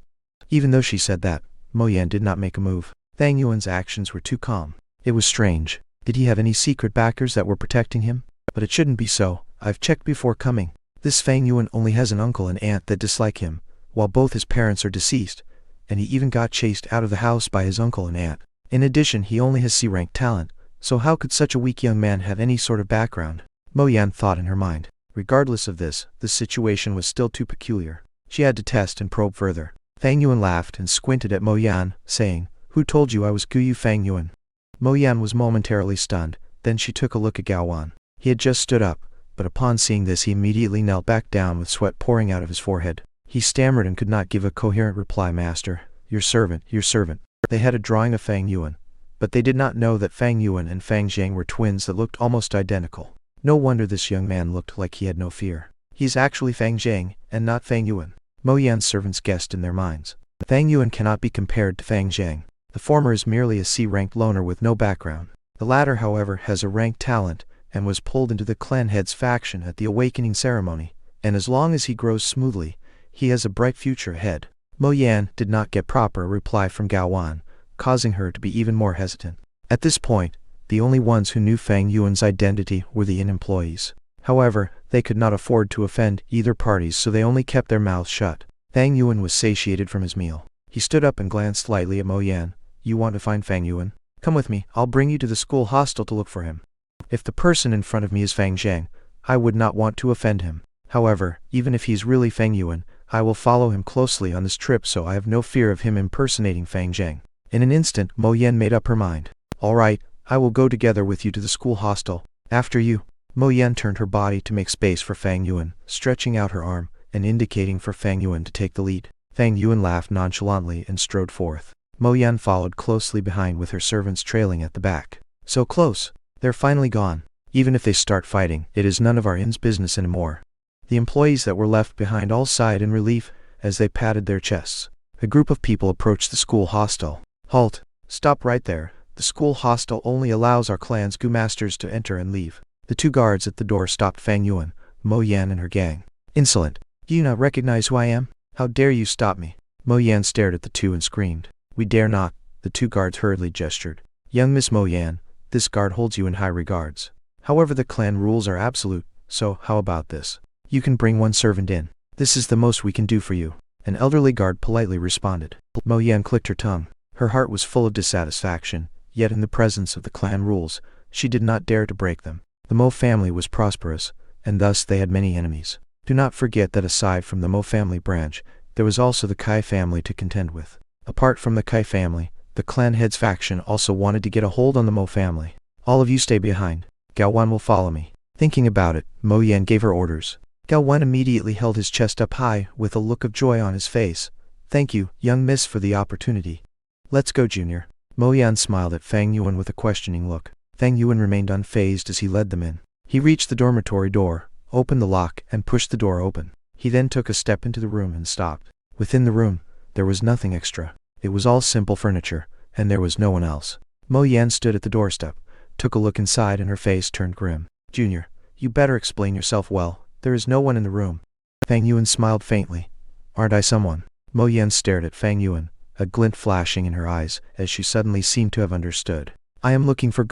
Even though she said that, Mo Yan did not make a move. Fang Yuan's actions were too calm. It was strange. Did he have any secret backers that were protecting him? But it shouldn't be so. I've checked before coming. This Fang Yuan only has an uncle and aunt that dislike him, while both his parents are deceased, and he even got chased out of the house by his uncle and aunt. In addition, he only has C-rank talent, so how could such a weak young man have any sort of background? Mo Yan thought in her mind. Regardless of this, the situation was still too peculiar. She had to test and probe further. Fang Yuan laughed and squinted at Mo Yan, saying, "Who told you I was Guyu Fang Yuan?" Mo Yan was momentarily stunned, then she took a look at Gao Wan. He had just stood up, but upon seeing this he immediately knelt back down with sweat pouring out of his forehead. He stammered and could not give a coherent reply. "Master, your servant, your servant." They had a drawing of Fang Yuan, but they did not know that Fang Yuan and Fang Zhang were twins that looked almost identical. No wonder this young man looked like he had no fear. He's actually Fang Zhang, and not Fang Yuan. Mo Yan's servants guessed in their minds. Fang Yuan cannot be compared to Fang Zhang. The former is merely a C-ranked loner with no background. The latter, however, has a ranked talent, and was pulled into the clan head's faction at the awakening ceremony, and as long as he grows smoothly, he has a bright future ahead. Mo Yan did not get proper reply from Gao Wan, causing her to be even more hesitant. At this point, the only ones who knew Fang Yuan's identity were the inn employees. However, they could not afford to offend either parties, so they only kept their mouths shut. Fang Yuan was satiated from his meal. He stood up and glanced slightly at Mo Yan. "You want to find Fang Yuan? Come with me, I'll bring you to the school hostel to look for him. If the person in front of me is Fang Zhang, I would not want to offend him. However, even if he's really Fang Yuan, I will follow him closely on this trip, so I have no fear of him impersonating Fang Zhang." In an instant, Mo Yan made up her mind. "All right, I will go together with you to the school hostel. After you." Mo Yan turned her body to make space for Fang Yuan, stretching out her arm and indicating for Fang Yuan to take the lead. Fang Yuan laughed nonchalantly and strode forth. Mo Yan followed closely behind with her servants trailing at the back. "So close. They're finally gone. Even if they start fighting, it is none of our inn's business anymore." The employees that were left behind all sighed in relief as they patted their chests. A group of people approached the school hostel. "Halt! Stop right there. The school hostel only allows our clan's Gu masters to enter and leave." The two guards at the door stopped Fang Yuan, Mo Yan and her gang. "Insolent! Do you not recognize who I am? How dare you stop me?" Mo Yan stared at the two and screamed. "We dare not." The two guards hurriedly gestured. "Young Miss Mo Yan, this guard holds you in high regards. However, the clan rules are absolute, so how about this? You can bring one servant in. This is the most we can do for you." An elderly guard politely responded. Mo Yan clicked her tongue. Her heart was full of dissatisfaction, yet in the presence of the clan rules, she did not dare to break them. The Mo family was prosperous, and thus they had many enemies. Do not forget that aside from the Mo family branch, there was also the Kai family to contend with. Apart from the Kai family, the clan head's faction also wanted to get a hold on the Mo family. "All of you stay behind. Gao Wan will follow me." Thinking about it, Mo Yan gave her orders. Gao Wan immediately held his chest up high with a look of joy on his face. "Thank you, young miss, for the opportunity. Let's go, Junior." Mo Yan smiled at Fang Yuan with a questioning look. Fang Yuan remained unfazed as he led them in. He reached the dormitory door, opened the lock, and pushed the door open. He then took a step into the room and stopped. Within the room, there was nothing extra. It was all simple furniture, and there was no one else. Mo Yan stood at the doorstep, took a look inside, and her face turned grim. "Junior, you better explain yourself well. There is no one in the room." Fang Yuan smiled faintly. "Aren't I someone?" Mo Yan stared at Fang Yuan, a glint flashing in her eyes as she suddenly seemed to have understood. I am looking for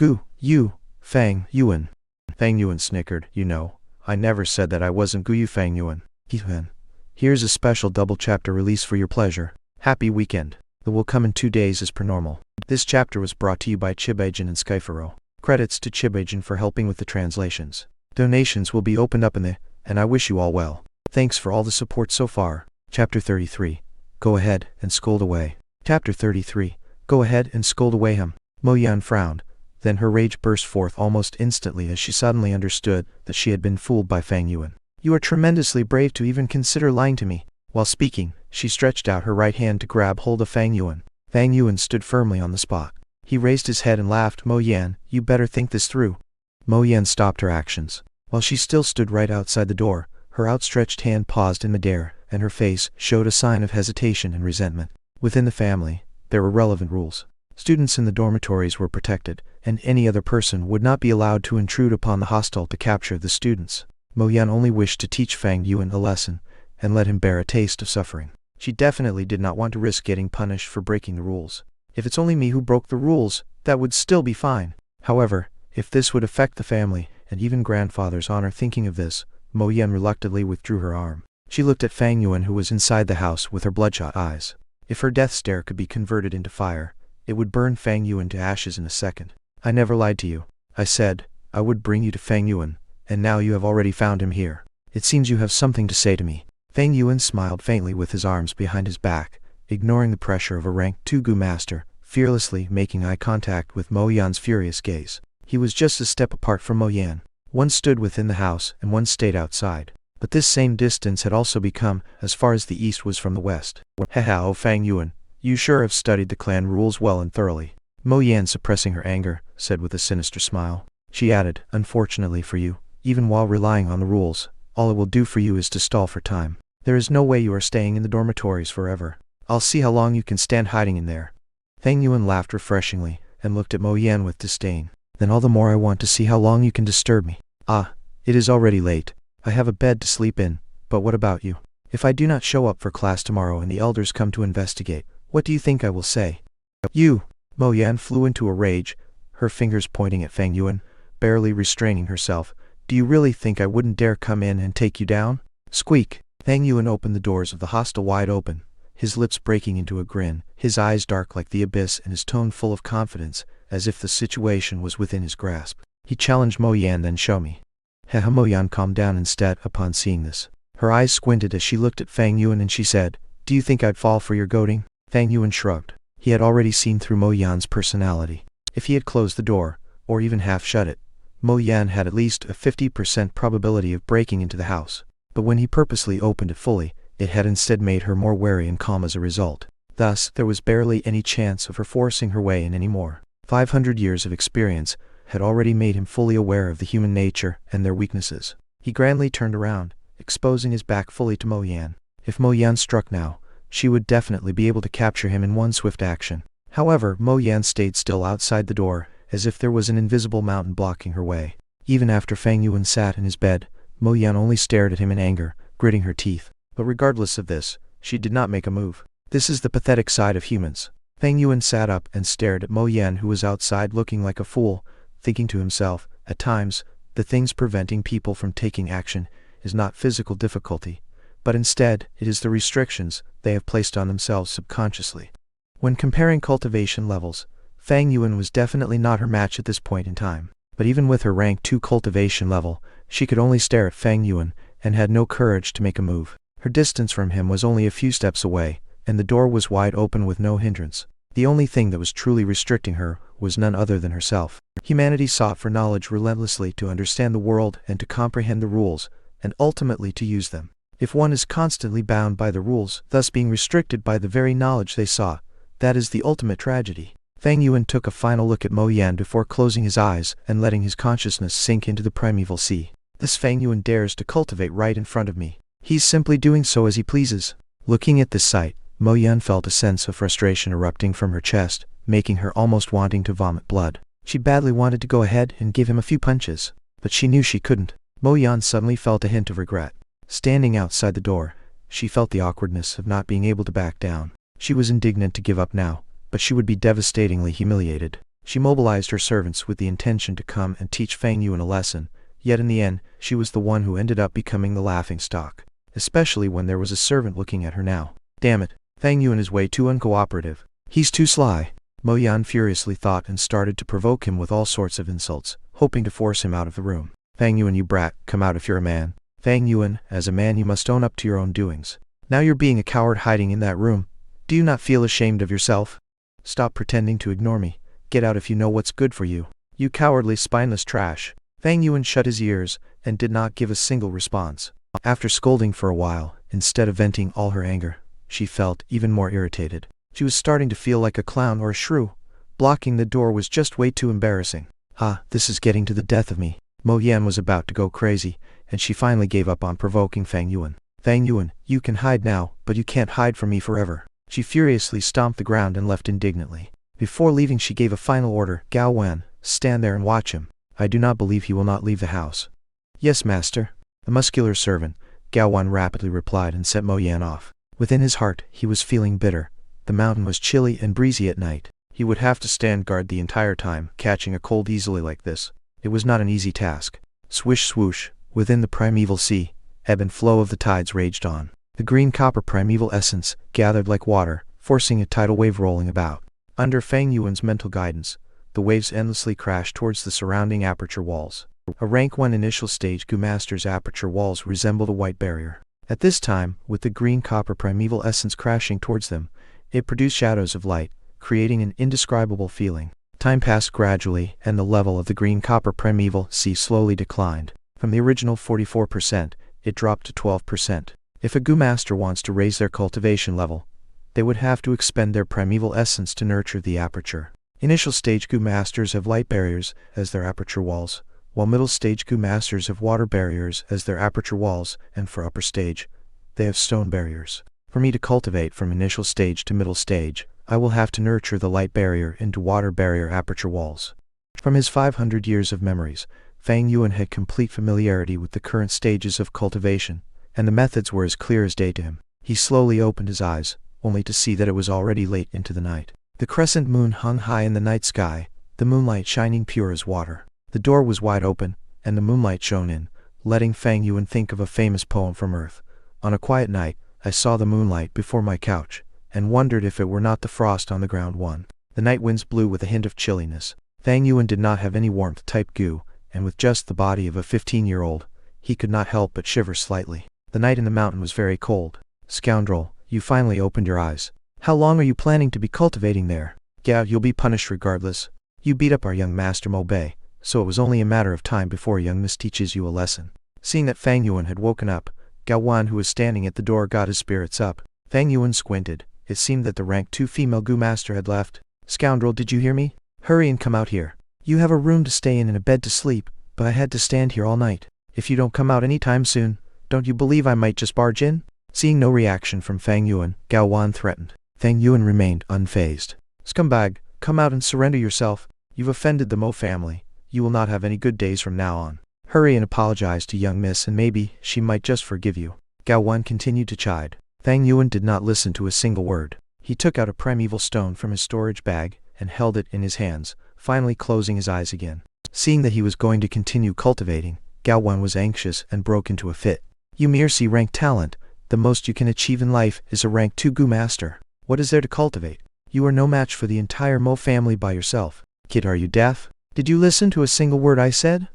Fang Yuan. Fang Yuan snickered. You know, I never said that I wasn't Gu Yu Fang Yuan. Here's a special double chapter release for your pleasure. Happy weekend. It will come in 2 days as per normal. This chapter was brought to you by Chibajin and Skyfaro. Credits to Chibajin for helping with the translations. Donations will be opened up and I wish you all well. Thanks for all the support so far. Chapter 33. Go ahead and scold away. Chapter 33. Go ahead and scold away him. Mo Yan frowned. Then her rage burst forth almost instantly as she suddenly understood that she had been fooled by Fang Yuan. You are tremendously brave to even consider lying to me. While speaking, she stretched out her right hand to grab hold of Fang Yuan. Fang Yuan stood firmly on the spot. He raised his head and laughed. Mo Yan, you better think this through. Mo Yan stopped her actions. While she still stood right outside the door, her outstretched hand paused in midair, and her face showed a sign of hesitation and resentment. Within the family, there were relevant rules. Students in the dormitories were protected, and any other person would not be allowed to intrude upon the hostel to capture the students. Mo Yan only wished to teach Fang Yuan a lesson, and let him bear a taste of suffering. She definitely did not want to risk getting punished for breaking the rules. If it's only me who broke the rules, that would still be fine. However, if this would affect the family, and even grandfather's honor, thinking of this, Mo Yan reluctantly withdrew her arm. She looked at Fang Yuan, who was inside the house, with her bloodshot eyes. If her death stare could be converted into fire, it would burn Fang Yuan to ashes in a second. I never lied to you. I said I would bring you to Fang Yuan, and now you have already found him here. It seems you have something to say to me. Fang Yuan smiled faintly with his arms behind his back, ignoring the pressure of a rank 2 Gu master, fearlessly making eye contact with Mo Yan's furious gaze. He was just a step apart from Mo Yan. One stood within the house and one stayed outside. But this same distance had also become as far as the east was from the west. Haha, oh Fang Yuan, you sure have studied the clan rules well and thoroughly. Mo Yan, suppressing her anger, said with a sinister smile. She added, unfortunately for you, even while relying on the rules, all it will do for you is to stall for time. There is no way you are staying in the dormitories forever. I'll see how long you can stand hiding in there. Fang Yuan laughed refreshingly, and looked at Mo Yan with disdain. Then all the more I want to see how long you can disturb me. Ah, it is already late. I have a bed to sleep in, but what about you? If I do not show up for class tomorrow and the elders come to investigate, what do you think I will say? You! Mo Yan flew into a rage, her fingers pointing at Fang Yuan, barely restraining herself. Do you really think I wouldn't dare come in and take you down? Squeak! Fang Yuan opened the doors of the hostel wide open, his lips breaking into a grin, his eyes dark like the abyss and his tone full of confidence, as if the situation was within his grasp. He challenged Mo Yan. Then show me. Haha. Mo Yan calmed down instead upon seeing this. Her eyes squinted as she looked at Fang Yuan and she said, do you think I'd fall for your goading? Fang Yuan shrugged. He had already seen through Mo Yan's personality. If he had closed the door, or even half shut it, Mo Yan had at least a 50% probability of breaking into the house. But when he purposely opened it fully, it had instead made her more wary and calm as a result. Thus, there was barely any chance of her forcing her way in any more. 500 years of experience had already made him fully aware of the human nature and their weaknesses. He grandly turned around, exposing his back fully to Mo Yan. If Mo Yan struck now, she would definitely be able to capture him in one swift action. However, Mo Yan stayed still outside the door, as if there was an invisible mountain blocking her way. Even after Fang Yuan sat in his bed, Mo Yan only stared at him in anger, gritting her teeth. But regardless of this, she did not make a move. This is the pathetic side of humans. Fang Yuan sat up and stared at Mo Yan, who was outside looking like a fool, thinking to himself, at times, the things preventing people from taking action is not physical difficulty, but instead it is the restrictions they have placed on themselves subconsciously. When comparing cultivation levels, Fang Yuan was definitely not her match at this point in time. But even with her rank 2 cultivation level, she could only stare at Fang Yuan and had no courage to make a move. Her distance from him was only a few steps away, and the door was wide open with no hindrance. The only thing that was truly restricting her was none other than herself. Humanity sought for knowledge relentlessly to understand the world and to comprehend the rules, and ultimately to use them. If one is constantly bound by the rules, thus being restricted by the very knowledge they sought, that is the ultimate tragedy. Fang Yuan took a final look at Mo Yan before closing his eyes and letting his consciousness sink into the primeval sea. This Fang Yuan dares to cultivate right in front of me. He's simply doing so as he pleases. Looking at this sight, Mo Yan felt a sense of frustration erupting from her chest, making her almost wanting to vomit blood. She badly wanted to go ahead and give him a few punches, but she knew she couldn't. Mo Yan suddenly felt a hint of regret. Standing outside the door, she felt the awkwardness of not being able to back down. She was indignant to give up now, but she would be devastatingly humiliated. She mobilized her servants with the intention to come and teach Fang Yuan a lesson, yet in the end, she was the one who ended up becoming the laughingstock. Especially when there was a servant looking at her now. Damn it, Fang Yuan is way too uncooperative. He's too sly. Mo Yan furiously thought and started to provoke him with all sorts of insults, hoping to force him out of the room. Fang Yuan, you brat, come out if you're a man. Fang Yuan, as a man you must own up to your own doings. Now you're being a coward hiding in that room. Do you not feel ashamed of yourself? Stop pretending to ignore me. Get out if you know what's good for you. You cowardly, spineless trash. Fang Yuan shut his ears and did not give a single response. After scolding for a while, instead of venting all her anger, she felt even more irritated. She was starting to feel like a clown or a shrew. Blocking the door was just way too embarrassing. This is getting to the death of me. Mo Yan was about to go crazy, and she finally gave up on provoking Fang Yuan. Fang Yuan, you can hide now, but you can't hide from me forever. She furiously stomped the ground and left indignantly. Before leaving she gave a final order. Gao Wan, stand there and watch him. I do not believe he will not leave the house. Yes, master. The muscular servant, Gao Wan rapidly replied and sent Mo Yan off. Within his heart, he was feeling bitter. The mountain was chilly and breezy at night. He would have to stand guard the entire time, catching a cold easily like this. It was not an easy task. Swish swoosh, within the primeval sea, ebb and flow of the tides raged on. The green copper primeval essence gathered like water, forcing a tidal wave rolling about. Under Fang Yuan's mental guidance, the waves endlessly crashed towards the surrounding aperture walls. A rank 1 initial stage Gu Master's aperture walls resembled a white barrier. At this time, with the green copper primeval essence crashing towards them, it produced shadows of light, creating an indescribable feeling. Time passed gradually, and the level of the green copper primeval sea slowly declined. From the original 44%, it dropped to 12%. If a Gu Master wants to raise their cultivation level, they would have to expend their primeval essence to nurture the aperture. Initial stage Gu Masters have light barriers as their aperture walls, while middle stage Gu Masters have water barriers as their aperture walls, and for upper stage, they have stone barriers. For me to cultivate from initial stage to middle stage, I will have to nurture the light barrier into water barrier aperture walls. From his 500 years of memories, Fang Yuan had complete familiarity with the current stages of cultivation, and the methods were as clear as day to him. He slowly opened his eyes, only to see that it was already late into the night. The crescent moon hung high in the night sky, the moonlight shining pure as water. The door was wide open, and the moonlight shone in, letting Fang Yuan think of a famous poem from Earth. On a quiet night, I saw the moonlight before my couch, and wondered if it were not the frost on the ground one. The night winds blew with a hint of chilliness. Fang Yuan did not have any warmth-type goo, and with just the body of a 15-year-old, he could not help but shiver slightly. The night in the mountain was very cold. Scoundrel, you finally opened your eyes. How long are you planning to be cultivating there? Yeah, you'll be punished regardless. You beat up our young master Mo Bei, so it was only a matter of time before young miss teaches you a lesson. Seeing that Fang Yuan had woken up, Gao Wan, who was standing at the door, got his spirits up. Fang Yuan squinted. It seemed that the rank 2 female Gu Master had left. Scoundrel, did you hear me? Hurry and come out here. You have a room to stay in and a bed to sleep, but I had to stand here all night. If you don't come out any time soon, don't you believe I might just barge in? Seeing no reaction from Fang Yuan, Gao Wan threatened. Fang Yuan remained unfazed. Scumbag, come out and surrender yourself. You've offended the Mo family. You will not have any good days from now on. Hurry and apologize to young miss and maybe she might just forgive you. Gao Wan continued to chide. Fang Yuan did not listen to a single word. He took out a primeval stone from his storage bag and held it in his hands, finally closing his eyes again. Seeing that he was going to continue cultivating, Gao Wan was anxious and broke into a fit. You mere C-rank talent. The most you can achieve in life is a rank 2 Gu Master. What is there to cultivate? You are no match for the entire Mo family by yourself. Kid, are you deaf? Did you listen to a single word I said?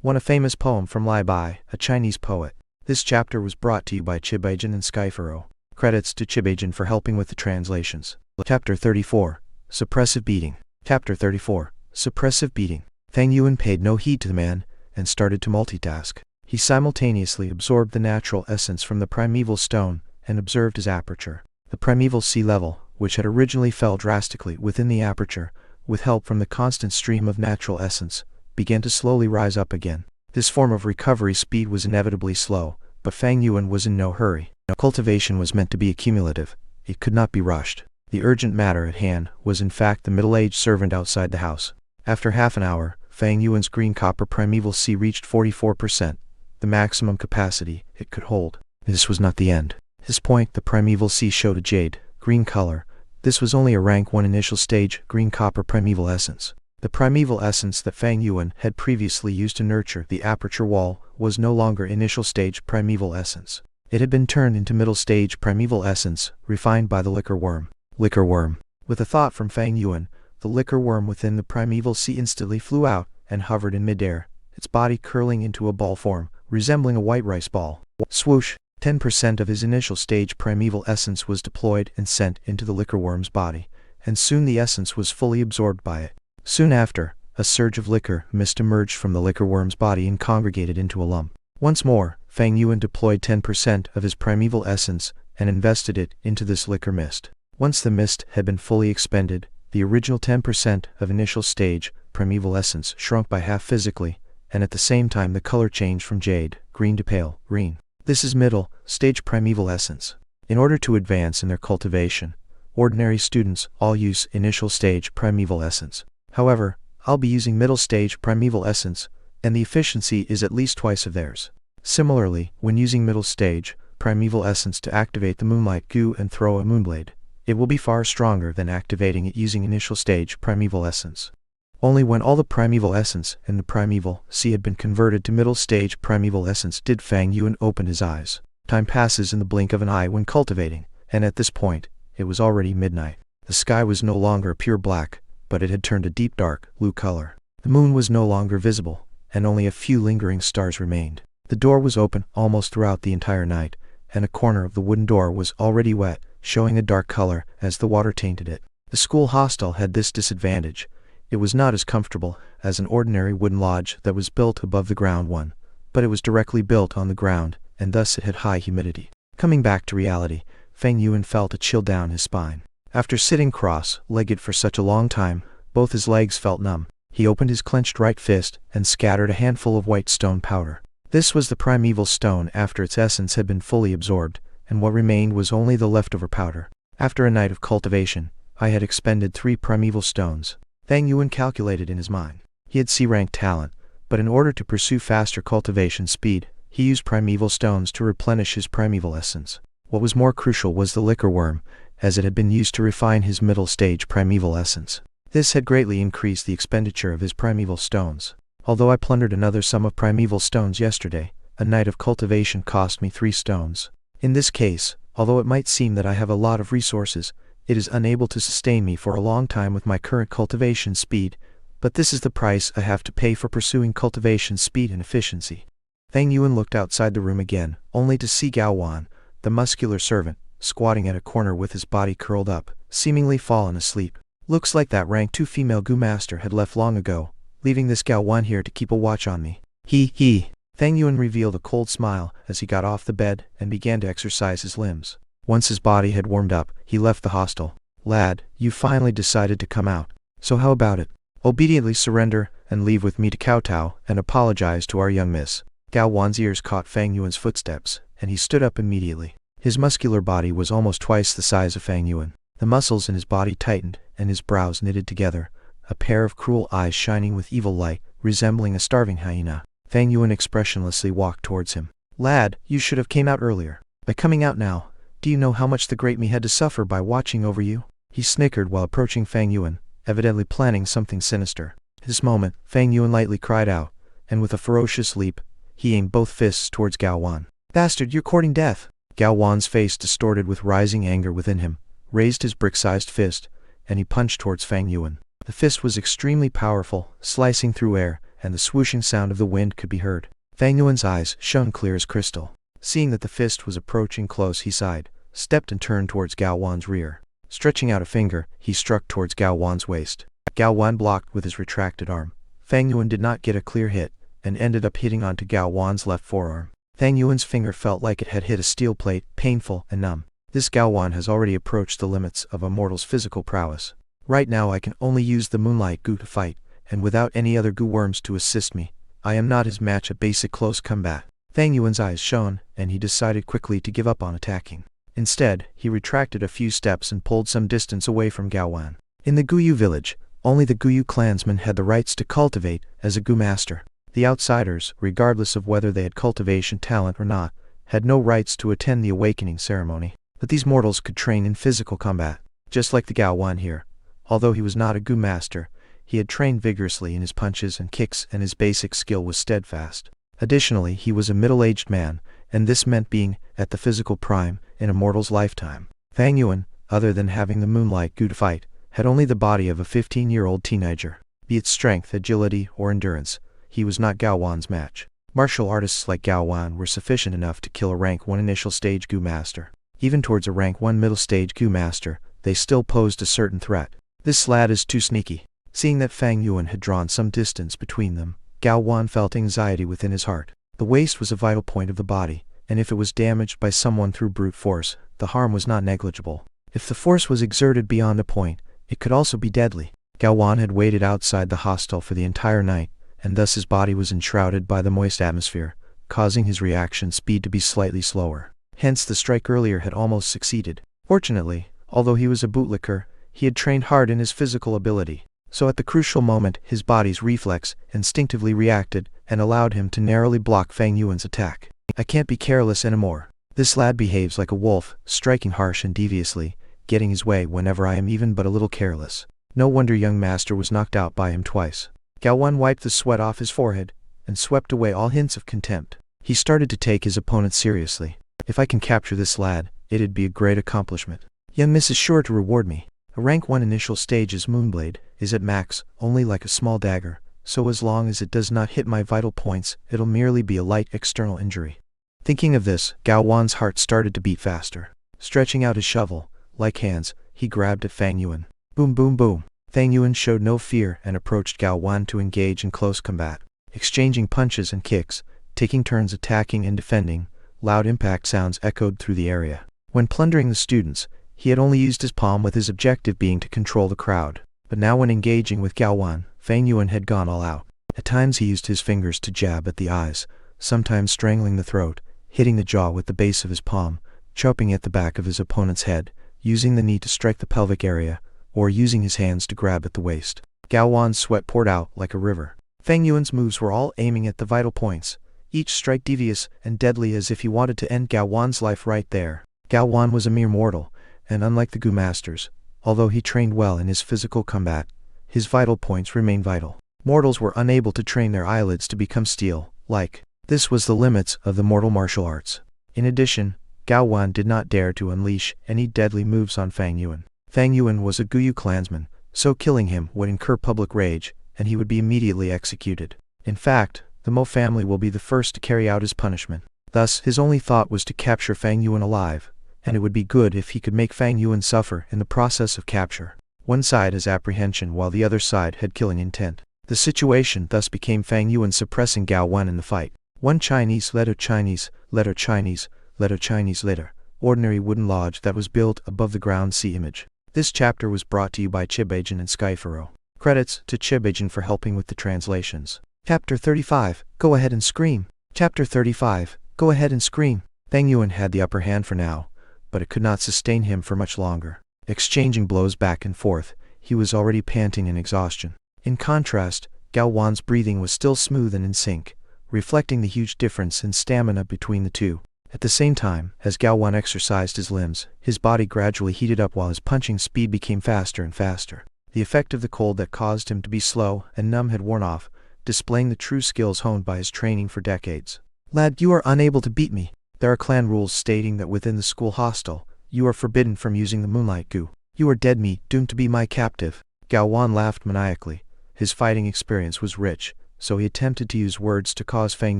One a famous poem from Lai Bai, a Chinese poet. This chapter was brought to you by Chibajan and Skyfurrow. Credits to Chibajan for helping with the translations. Chapter 34. Suppressive Beating. Chapter 34. Suppressive Beating. Fang Yuan paid no heed to the man, and started to multitask. He simultaneously absorbed the natural essence from the primeval stone, and observed his aperture. The primeval sea level, which had originally fell drastically within the aperture, with help from the constant stream of natural essence, began to slowly rise up again. This form of recovery speed was inevitably slow, but Fang Yuan was in no hurry. Cultivation was meant to be accumulative. It could not be rushed. The urgent matter at hand was in fact the middle-aged servant outside the house. After half an hour, Fang Yuan's green copper primeval sea reached 44%, the maximum capacity it could hold. This was not the end. At this point, the primeval sea showed a jade, green color, This was only a rank 1 initial stage green copper primeval essence. The primeval essence that Fang Yuan had previously used to nurture the aperture wall was no longer initial stage primeval essence. It had been turned into middle stage primeval essence, refined by the liquor worm. Liquor worm. With a thought from Fang Yuan, the liquor worm within the primeval sea instantly flew out and hovered in midair, its body curling into a ball form, resembling a white rice ball. Swoosh! 10% of his initial stage primeval essence was deployed and sent into the liquor worm's body, and soon the essence was fully absorbed by it. Soon after, a surge of liquor mist emerged from the liquor worm's body and congregated into a lump. Once more, Fang Yuan deployed 10% of his primeval essence and invested it into this liquor mist. Once the mist had been fully expended, the original 10% of initial stage primeval essence shrunk by half physically, and at the same time the color changed from jade green to pale green. This is middle stage primeval essence. In order to advance in their cultivation, ordinary students all use initial stage primeval essence. However, I'll be using middle stage primeval essence, and the efficiency is at least twice of theirs. Similarly, when using middle stage primeval essence to activate the Moonlight goo and throw a moonblade, it will be far stronger than activating it using initial stage primeval essence. Only when all the primeval essence in the primeval sea had been converted to middle stage primeval essence did Fang Yuan open his eyes. Time passes in the blink of an eye when cultivating, and at this point, it was already midnight. The sky was no longer pure black, but it had turned a deep dark blue color. The moon was no longer visible, and only a few lingering stars remained. The door was open almost throughout the entire night, and a corner of the wooden door was already wet, showing a dark color as the water tainted it. The school hostel had this disadvantage. It was not as comfortable as an ordinary wooden lodge that was built above the ground one, but it was directly built on the ground, and thus it had high humidity. Coming back to reality, Fang Yuan felt a chill down his spine. After sitting cross-legged for such a long time, both his legs felt numb. He opened his clenched right fist and scattered a handful of white stone powder. This was the primeval stone after its essence had been fully absorbed, and what remained was only the leftover powder. After a night of cultivation, I had expended 3 primeval stones. Fang Yuan calculated in his mind. He had C-rank talent, but in order to pursue faster cultivation speed, he used primeval stones to replenish his primeval essence. What was more crucial was the liquor worm, as it had been used to refine his middle stage primeval essence. This had greatly increased the expenditure of his primeval stones. Although I plundered another sum of primeval stones yesterday, a night of cultivation cost me 3 stones. In this case, although it might seem that I have a lot of resources, it is unable to sustain me for a long time with my current cultivation speed, but this is the price I have to pay for pursuing cultivation speed and efficiency. Fang Yuan looked outside the room again, only to see Gao Wan, the muscular servant, squatting at a corner with his body curled up, seemingly fallen asleep. Looks like that rank 2 female Gu master had left long ago, leaving this Gao Wan here to keep a watch on me. He. Fang Yuan revealed a cold smile as he got off the bed and began to exercise his limbs. Once his body had warmed up, he left the hostel. Lad, you finally decided to come out. So how about it? Obediently surrender and leave with me to kowtow and apologize to our young miss. Gao Wan's ears caught Fang Yuan's footsteps, and he stood up immediately. His muscular body was almost twice the size of Fang Yuan. The muscles in his body tightened, and his brows knitted together, a pair of cruel eyes shining with evil light, resembling a starving hyena. Fang Yuan expressionlessly walked towards him. Lad, you should have came out earlier. By coming out now, do you know how much the great me had to suffer by watching over you? He snickered while approaching Fang Yuan, evidently planning something sinister. At this moment, Fang Yuan lightly cried out, and with a ferocious leap, he aimed both fists towards Gao Wan. Bastard, you're courting death! Gao Wan's face distorted with rising anger within him, raised his brick-sized fist, and he punched towards Fang Yuan. The fist was extremely powerful, slicing through air, and the swooshing sound of the wind could be heard. Fang Yuan's eyes shone clear as crystal. Seeing that the fist was approaching close, he sighed, stepped and turned towards Gao Wan's rear. Stretching out a finger, he struck towards Gao Wan's waist. Gao Wan blocked with his retracted arm. Fang Yuan did not get a clear hit, and ended up hitting onto Gao Wan's left forearm. Fang Yuan's finger felt like it had hit a steel plate, painful and numb. This Gao Wan has already approached the limits of a mortal's physical prowess. Right now I can only use the Moonlight goo to fight, and without any other goo worms to assist me, I am not his match at basic close combat. Fang Yuan's eyes shone, and he decided quickly to give up on attacking. Instead, he retracted a few steps and pulled some distance away from Gao Wan. In the Guyu village, only the Guyu clansmen had the rights to cultivate as a Gu master. The outsiders, regardless of whether they had cultivation talent or not, had no rights to attend the awakening ceremony. But these mortals could train in physical combat. Just like the Gao Wan here, although he was not a Gu master, he had trained vigorously in his punches and kicks and his basic skill was steadfast. Additionally, he was a middle-aged man, and this meant being at the physical prime in a mortal's lifetime. Fang Yuan, other than having the Moonlight Gu to fight, had only the body of a 15-year-old teenager. Be it strength, agility, or endurance, he was not Gao Wan's match. Martial artists like Gao Wan were sufficient enough to kill a rank 1 initial stage Gu master. Even towards a rank 1 middle stage Gu master, they still posed a certain threat. This lad is too sneaky. Seeing that Fang Yuan had drawn some distance between them, Gao Wan felt anxiety within his heart. The waist was a vital point of the body, and if it was damaged by someone through brute force, the harm was not negligible. If the force was exerted beyond a point, it could also be deadly. Gao Wan had waited outside the hostel for the entire night, and thus his body was enshrouded by the moist atmosphere, causing his reaction speed to be slightly slower. Hence the strike earlier had almost succeeded. Fortunately, although he was a bootlicker, he had trained hard in his physical ability. So at the crucial moment his body's reflex instinctively reacted and allowed him to narrowly block Fang Yuan's attack. I can't be careless anymore. This lad behaves like a wolf, striking harsh and deviously, getting his way whenever I am even but a little careless. No wonder young master was knocked out by him twice. Gao Wan wiped the sweat off his forehead and swept away all hints of contempt. He started to take his opponent seriously. If I can capture this lad, it'd be a great accomplishment. Young Miss is sure to reward me. A rank 1 initial stage's Moonblade is at max only like a small dagger, so as long as it does not hit my vital points, it'll merely be a light external injury. Thinking of this, Gao Wan's heart started to beat faster. Stretching out his shovel-like hands, he grabbed at Fang Yuan. Boom boom boom. Fang Yuan showed no fear and approached Gao Wan to engage in close combat. Exchanging punches and kicks, taking turns attacking and defending, loud impact sounds echoed through the area. When plundering the students, he had only used his palm with his objective being to control the crowd. But now when engaging with Gao Wan, Fang Yuan had gone all out. At times he used his fingers to jab at the eyes, sometimes strangling the throat, hitting the jaw with the base of his palm, chopping at the back of his opponent's head, using the knee to strike the pelvic area, or using his hands to grab at the waist. Gao Wan's sweat poured out like a river. Fang Yuan's moves were all aiming at the vital points, each strike devious and deadly as if he wanted to end Gao Wan's life right there. Gao Wan was a mere mortal, and unlike the Gu masters, although he trained well in his physical combat, his vital points remained vital. Mortals were unable to train their eyelids to become steel-like. This was the limits of the mortal martial arts. In addition, Gao Wan did not dare to unleash any deadly moves on Fang Yuan. Fang Yuan was a Guyu clansman, so killing him would incur public rage, and he would be immediately executed. In fact, the Mo family will be the first to carry out his punishment. Thus, his only thought was to capture Fang Yuan alive, and it would be good if he could make Fang Yuan suffer in the process of capture. One side has apprehension while the other side had killing intent. The situation thus became Fang Yuan suppressing Gao Wan in the fight. One Chinese letter Chinese, letter Chinese, letter Chinese letter, ordinary wooden lodge that was built above the ground. See image. This chapter was brought to you by Chibajan and Skyfaro. Credits to Chibajan for helping with the translations. Chapter 35, Go Ahead and Scream. Chapter 35, Go Ahead and Scream. Fang Yuan had the upper hand for now, but it could not sustain him for much longer. Exchanging blows back and forth, he was already panting in exhaustion. In contrast, Gao Wan's breathing was still smooth and in sync, reflecting the huge difference in stamina between the two. At the same time, as Gao Wan exercised his limbs, his body gradually heated up while his punching speed became faster and faster. The effect of the cold that caused him to be slow and numb had worn off, displaying the true skills honed by his training for decades. Lad, you are unable to beat me. There are clan rules stating that within the school hostel, you are forbidden from using the Moonlight Gu. You are dead meat, doomed to be my captive. Gao Wan laughed maniacally. His fighting experience was rich, so he attempted to use words to cause Fang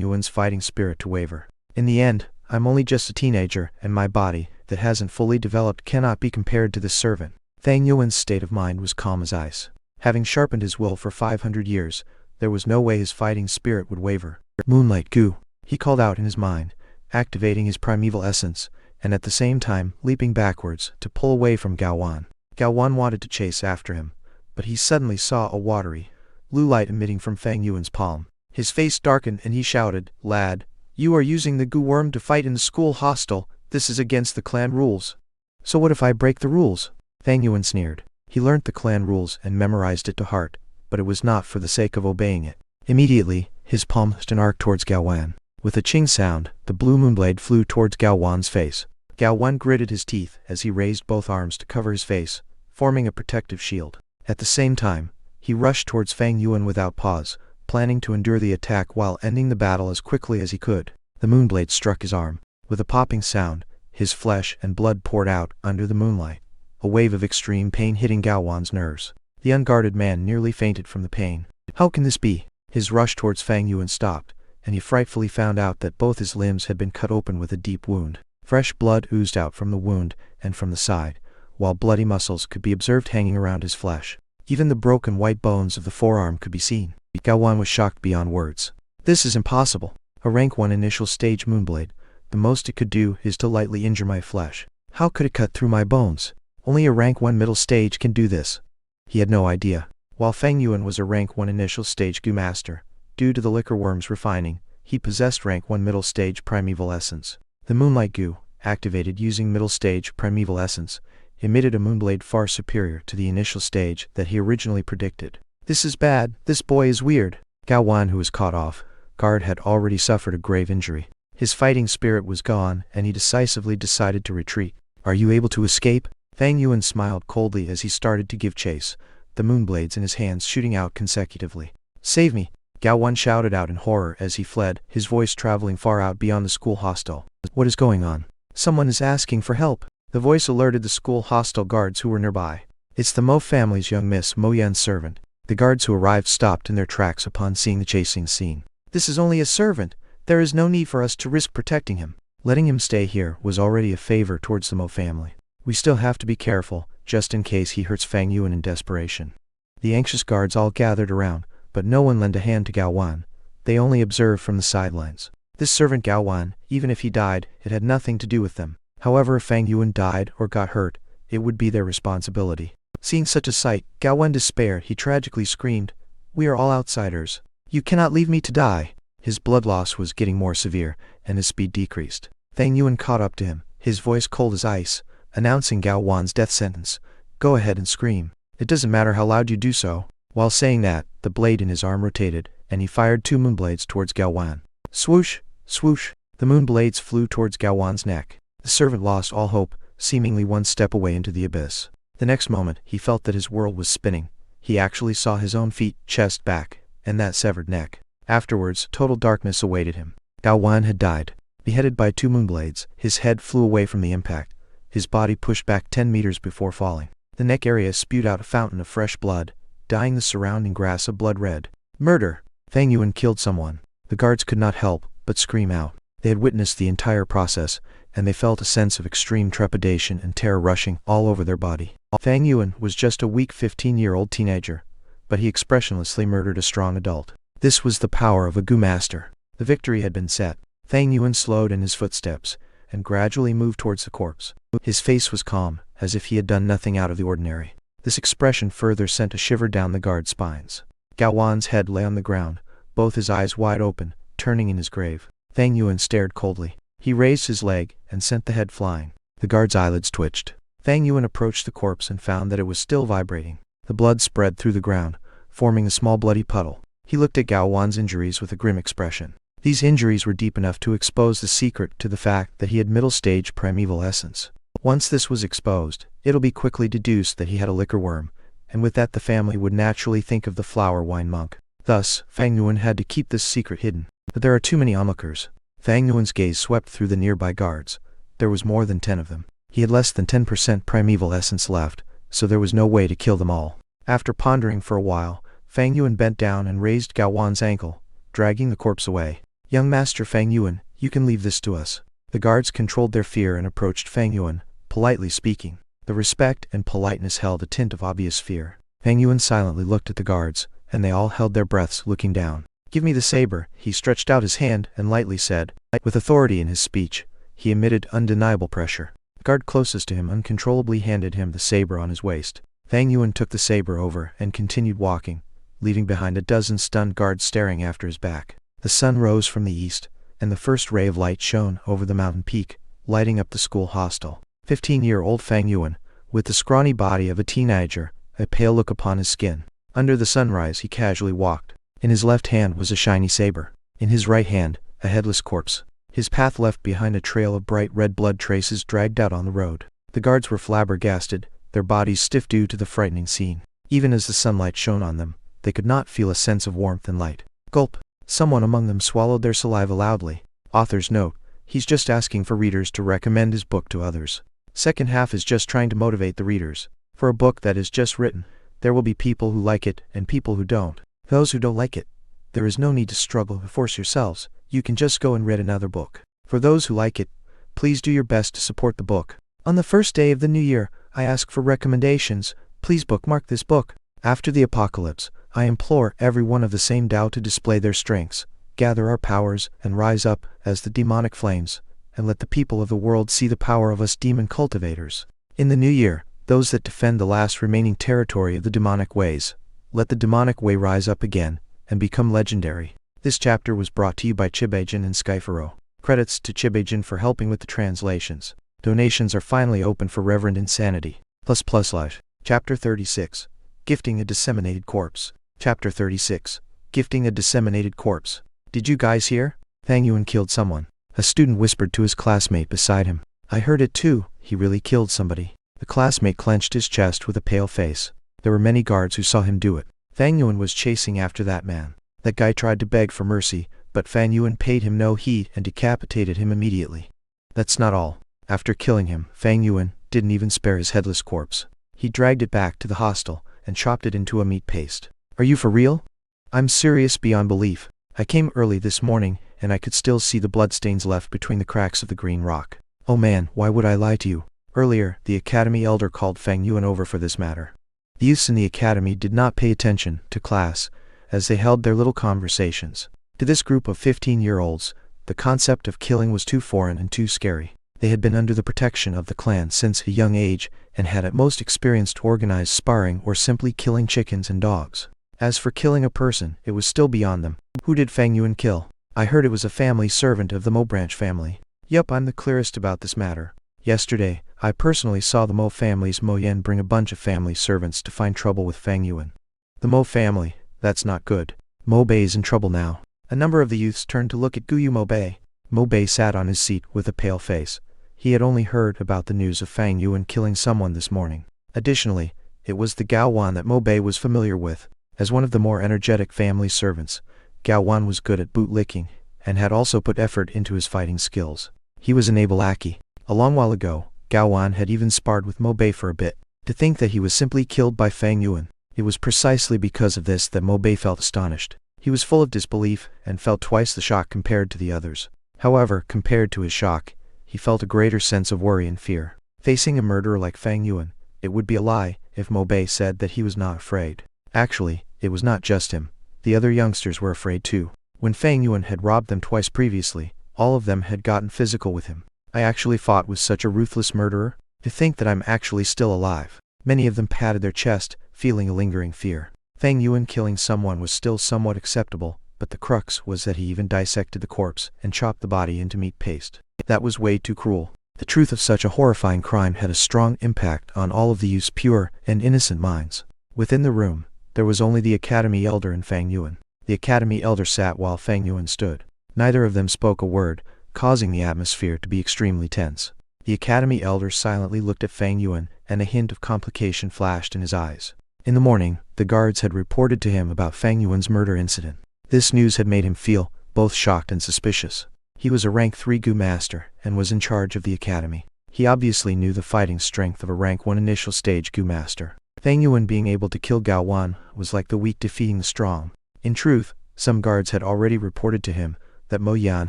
Yuan's fighting spirit to waver. In the end, I'm only just a teenager, and my body, that hasn't fully developed, cannot be compared to this servant. Fang Yuan's state of mind was calm as ice. Having sharpened his will for 500 years, there was no way his fighting spirit would waver. Moonlight Gu, he called out in his mind, activating his primeval essence, and at the same time leaping backwards to pull away from Gao Wan. Gao Wan wanted to chase after him, but he suddenly saw a watery blue light emitting from Fang Yuan's palm. His face darkened and he shouted, "Lad, you are using the Gu worm to fight in the school hostel. This is against the clan rules." "So what if I break the rules?" Fang Yuan sneered. He learnt the clan rules and memorized it to heart, but it was not for the sake of obeying it. Immediately, his palm touched an arc towards Gao Wan. With a ching sound, the blue moonblade flew towards Gao Wan's face. Gao Wan gritted his teeth as he raised both arms to cover his face, forming a protective shield. At the same time, he rushed towards Fang Yuan without pause, planning to endure the attack while ending the battle as quickly as he could. The moonblade struck his arm. With a popping sound, his flesh and blood poured out under the moonlight, a wave of extreme pain hitting Gao Wan's nerves. The unguarded man nearly fainted from the pain. How can this be? His rush towards Fang Yuan stopped, and he frightfully found out that both his limbs had been cut open with a deep wound. Fresh blood oozed out from the wound and from the side, while bloody muscles could be observed hanging around his flesh. Even the broken white bones of the forearm could be seen. Gao Wan was shocked beyond words. This is impossible. A rank 1 initial stage moonblade. The most it could do is to lightly injure my flesh. How could it cut through my bones? Only a rank 1 middle stage can do this. He had no idea. While Fang Yuan was a rank 1 initial stage goo master, due to the liquor worm's refining, he possessed rank 1 middle stage primeval essence. The moonlight goo, activated using middle stage primeval essence, emitted a moonblade far superior to the initial stage that he originally predicted. This is bad, this boy is weird. Gao Wan, who was caught off guard, had already suffered a grave injury. His fighting spirit was gone, and he decisively decided to retreat. Are you able to escape? Fang Yuan smiled coldly as he started to give chase, the moonblades in his hands shooting out consecutively. Save me! Gao Wan shouted out in horror as he fled, his voice traveling far out beyond the school hostel. What is going on? Someone is asking for help. The voice alerted the school hostel guards who were nearby. It's the Mo family's young Miss Mo Yan's servant. The guards who arrived stopped in their tracks upon seeing the chasing scene. This is only a servant. There is no need for us to risk protecting him. Letting him stay here was already a favor towards the Mo family. We still have to be careful, just in case he hurts Fang Yuan in desperation. The anxious guards all gathered around, but no one lent a hand to Gao Wan. They only observed from the sidelines. This servant Gao Wan, even if he died, it had nothing to do with them. However, if Fang Yuan died or got hurt, it would be their responsibility. Seeing such a sight, Gao Wan despaired. He tragically screamed, "We are all outsiders. You cannot leave me to die." His blood loss was getting more severe, and his speed decreased. Fang Yuan caught up to him, his voice cold as ice, announcing Gao Wan's death sentence. Go ahead and scream. It doesn't matter how loud you do so. While saying that, the blade in his arm rotated, and he fired 2 moonblades towards Gao Wan. Swoosh! Swoosh! The moonblades flew towards Gao Wan's neck. The servant lost all hope, seemingly one step away into the abyss. The next moment, he felt that his world was spinning. He actually saw his own feet, chest, back, and that severed neck. Afterwards, total darkness awaited him. Gao Wan had died. Beheaded by 2 moonblades, his head flew away from the impact. His body pushed back 10 meters before falling. The neck area spewed out a fountain of fresh blood, dyeing the surrounding grass a blood red. Murder! Fang Yuan killed someone. The guards could not help but scream out. They had witnessed the entire process, and they felt a sense of extreme trepidation and terror rushing all over their body. Fang Yuan was just a weak 15-year-old teenager, but he expressionlessly murdered a strong adult. This was the power of a goo master. The victory had been set. Fang Yuan slowed in his footsteps, and gradually moved towards the corpse. His face was calm, as if he had done nothing out of the ordinary. This expression further sent a shiver down the guards' spines. Gao Wan's head lay on the ground, both his eyes wide open, turning in his grave. Fang Yuan stared coldly. He raised his leg and sent the head flying. The guard's eyelids twitched. Fang Yuan approached the corpse and found that it was still vibrating. The blood spread through the ground, forming a small bloody puddle. He looked at Gao Wan's injuries with a grim expression. These injuries were deep enough to expose the secret to the fact that he had middle-stage primeval essence. Once this was exposed, it'll be quickly deduced that he had a liquor worm, and with that the family would naturally think of the flower wine monk. Thus, Fang Yuan had to keep this secret hidden. But there are too many onlookers. Fang Yuan's gaze swept through the nearby guards. There was more than 10 of them. He had less than 10% primeval essence left, so there was no way to kill them all. After pondering for a while, Fang Yuan bent down and raised Gao Wan's ankle, dragging the corpse away. Young Master Fang Yuan, you can leave this to us. The guards controlled their fear and approached Fang Yuan, politely speaking. The respect and politeness held a tint of obvious fear. Fang Yuan silently looked at the guards, and they all held their breaths looking down. Give me the saber. He stretched out his hand and lightly said. With authority in his speech, he emitted undeniable pressure. The guard closest to him uncontrollably handed him the saber on his waist. Fang Yuan took the saber over and continued walking, leaving behind a dozen stunned guards staring after his back. The sun rose from the east, and the first ray of light shone over the mountain peak, lighting up the school hostel. 15-year-old Fang Yuan, with the scrawny body of a teenager, a pale look upon his skin. Under the sunrise he casually walked. In his left hand was a shiny saber. In his right hand, a headless corpse. His path left behind a trail of bright red blood traces dragged out on the road. The guards were flabbergasted, their bodies stiff due to the frightening scene. Even as the sunlight shone on them, they could not feel a sense of warmth and light. Gulp. Someone among them swallowed their saliva loudly. Author's note: he's just asking for readers to recommend his book to others. Second half is just trying to motivate the readers. For a book that is just written, there will be people who like it and people who don't. Those who don't like it, there is no need to struggle to force yourselves. You can just go and read another book. For those who like it, please do your best to support the book. On the first day of the new year, I ask for recommendations. Please bookmark this book. After the apocalypse, I implore every one of the same Tao to display their strengths, gather our powers, and rise up as the demonic flames, and let the people of the world see the power of us demon cultivators. In the new year, those that defend the last remaining territory of the demonic ways, let the demonic way rise up again, and become legendary. This chapter was brought to you by Chibajan and Skyfaro. Credits to Chibajan for helping with the translations. Donations are finally open for Reverend Insanity. ++. Chapter 36. Gifting a Disseminated Corpse. Chapter 36. Gifting a Disseminated Corpse. Did you guys hear? Fang Yuan killed someone. A student whispered to his classmate beside him. I heard it too, he really killed somebody. The classmate clenched his chest with a pale face. There were many guards who saw him do it. Fang Yuan was chasing after that man. That guy tried to beg for mercy, but Fang Yuan paid him no heed and decapitated him immediately. That's not all. After killing him, Fang Yuan didn't even spare his headless corpse. He dragged it back to the hostel and chopped it into a meat paste. Are you for real? I'm serious beyond belief. I came early this morning, and I could still see the bloodstains left between the cracks of the green rock. Oh man, why would I lie to you? Earlier, the academy elder called Fang Yuan over for this matter. The youths in the academy did not pay attention to class, as they held their little conversations. To this group of 15-year-olds, the concept of killing was too foreign and too scary. They had been under the protection of the clan since a young age, and had at most experienced organized sparring or simply killing chickens and dogs. As for killing a person, it was still beyond them. Who did Fang Yuan kill? I heard it was a family servant of the Mo branch family. Yup, I'm the clearest about this matter. Yesterday, I personally saw the Mo family's Mo Yen bring a bunch of family servants to find trouble with Fang Yuan. The Mo family, that's not good. Mo Bei's in trouble now. A number of the youths turned to look at Guyu Mo Bei. Mo Bei sat on his seat with a pale face. He had only heard about the news of Fang Yuan killing someone this morning. Additionally, it was the Gao Wan that Mo Bei was familiar with. As one of the more energetic family servants, Gao Wan was good at bootlicking, and had also put effort into his fighting skills. He was an able lackey. A long while ago, Gao Wan had even sparred with Mo Bei for a bit. To think that he was simply killed by Fang Yuan. It was precisely because of this that Mo Bei felt astonished. He was full of disbelief, and felt twice the shock compared to the others. However, compared to his shock, he felt a greater sense of worry and fear. Facing a murderer like Fang Yuan, it would be a lie if Mo Bei said that he was not afraid. Actually, it was not just him. The other youngsters were afraid too. When Fang Yuan had robbed them twice previously, all of them had gotten physical with him. I actually fought with such a ruthless murderer? To think that I'm actually still alive. Many of them patted their chest, feeling a lingering fear. Fang Yuan killing someone was still somewhat acceptable, but the crux was that he even dissected the corpse and chopped the body into meat paste. That was way too cruel. The truth of such a horrifying crime had a strong impact on all of the youth's pure and innocent minds. Within the room, there was only the academy elder and Fang Yuan. The academy elder sat while Fang Yuan stood. Neither of them spoke a word, causing the atmosphere to be extremely tense. The academy elder silently looked at Fang Yuan, and a hint of complication flashed in his eyes. In the morning, the guards had reported to him about Fang Yuan's murder incident. This news had made him feel both shocked and suspicious. He was a rank 3 Gu master, and was in charge of the academy. He obviously knew the fighting strength of a rank 1 initial stage Gu master. Fang Yuan being able to kill Gao Wan was like the weak defeating the strong. In truth, some guards had already reported to him that Mo Yan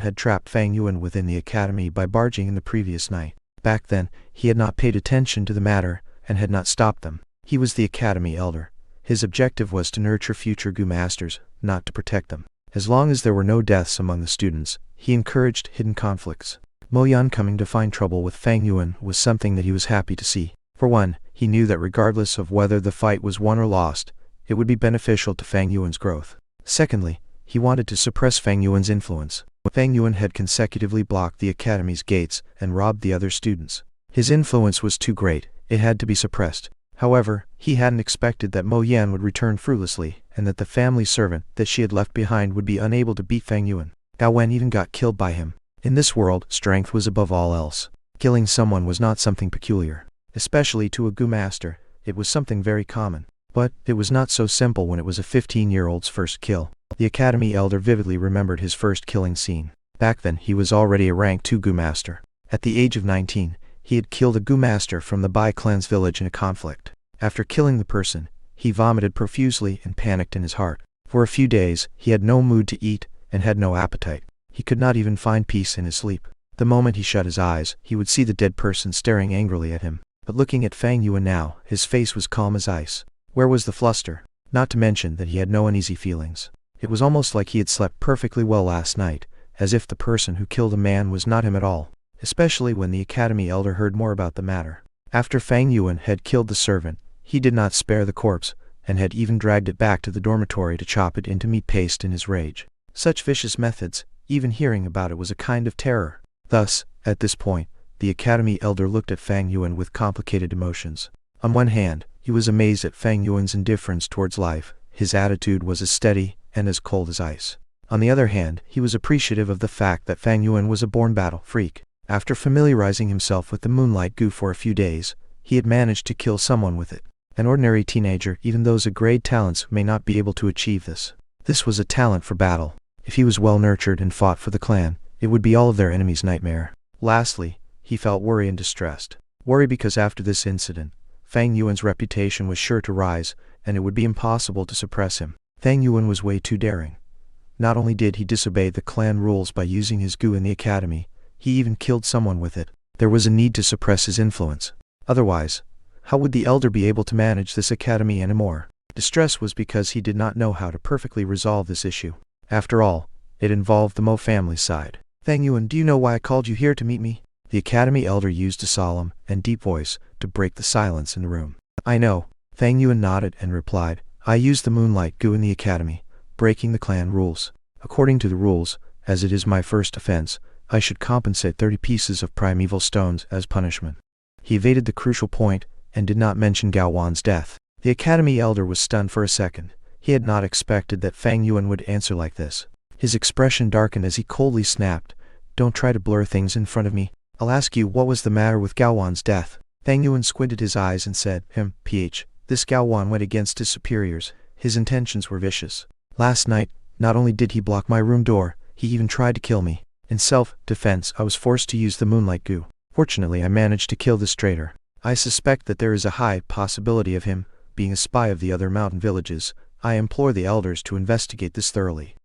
had trapped Fang Yuan within the academy by barging in the previous night. Back then, he had not paid attention to the matter, and had not stopped them. He was the academy elder. His objective was to nurture future Gu masters, not to protect them. As long as there were no deaths among the students, he encouraged hidden conflicts. Mo Yan coming to find trouble with Fang Yuan was something that he was happy to see. For one, he knew that regardless of whether the fight was won or lost, it would be beneficial to Fang Yuan's growth. Secondly, he wanted to suppress Fang Yuan's influence. Fang Yuan had consecutively blocked the academy's gates and robbed the other students. His influence was too great, it had to be suppressed. However, he hadn't expected that Mo Yan would return fruitlessly, and that the family servant that she had left behind would be unable to beat Fang Yuan. Gao Wen even got killed by him. In this world, strength was above all else. Killing someone was not something peculiar. Especially to a Gu master, it was something very common. But it was not so simple when it was a 15-year-old's first kill. The Academy Elder vividly remembered his first killing scene. Back then he was already a rank 2 Gu master. At the age of 19, he had killed a Gu master from the Bai clan's village in a conflict. After killing the person, he vomited profusely and panicked in his heart. For a few days, he had no mood to eat and had no appetite. He could not even find peace in his sleep. The moment he shut his eyes, he would see the dead person staring angrily at him. But looking at Fang Yuan now, his face was calm as ice. Where was the fluster? Not to mention that he had no uneasy feelings. It was almost like he had slept perfectly well last night, as if the person who killed a man was not him at all. Especially when the Academy Elder heard more about the matter. After Fang Yuan had killed the servant, he did not spare the corpse, and had even dragged it back to the dormitory to chop it into meat paste in his rage. Such vicious methods, even hearing about it was a kind of terror. Thus, at this point, the Academy Elder looked at Fang Yuan with complicated emotions. On one hand, he was amazed at Fang Yuan's indifference towards life. His attitude was as steady and as cold as ice. On the other hand, he was appreciative of the fact that Fang Yuan was a born battle freak. After familiarizing himself with the Moonlight Goo for a few days, he had managed to kill someone with it. An ordinary teenager, even those with great talents, may not be able to achieve this. This was a talent for battle. If he was well nurtured and fought for the clan, it would be all of their enemies' nightmare. Lastly, he felt worry and distressed. Worry because after this incident, Fang Yuan's reputation was sure to rise, and it would be impossible to suppress him. Fang Yuan was way too daring. Not only did he disobey the clan rules by using his goo in the academy, he even killed someone with it. There was a need to suppress his influence. Otherwise, how would the elder be able to manage this academy anymore? Distress was because he did not know how to perfectly resolve this issue. After all, it involved the Mo family's side. Fang Yuan, do you know why I called you here to meet me? The academy elder used a solemn and deep voice to break the silence in the room. I know. Fang Yuan nodded and replied, I used the Moonlight Goo in the academy, breaking the clan rules. According to the rules, as it is my first offense, I should compensate 30 pieces of primeval stones as punishment. He evaded the crucial point and did not mention Gao Wan's death. The academy elder was stunned for a second. He had not expected that Fang Yuan would answer like this. His expression darkened as he coldly snapped, Don't try to blur things in front of me. I'll ask you what was the matter with Gao Wan's death. Fang Yuan squinted his eyes and said, This Gao Wan went against his superiors. His intentions were vicious. Last night, not only did he block my room door, he even tried to kill me. In self-defense, I was forced to use the Moonlight Goo. Fortunately, I managed to kill this traitor. I suspect that there is a high possibility of him being a spy of the other mountain villages. I implore the elders to investigate this thoroughly.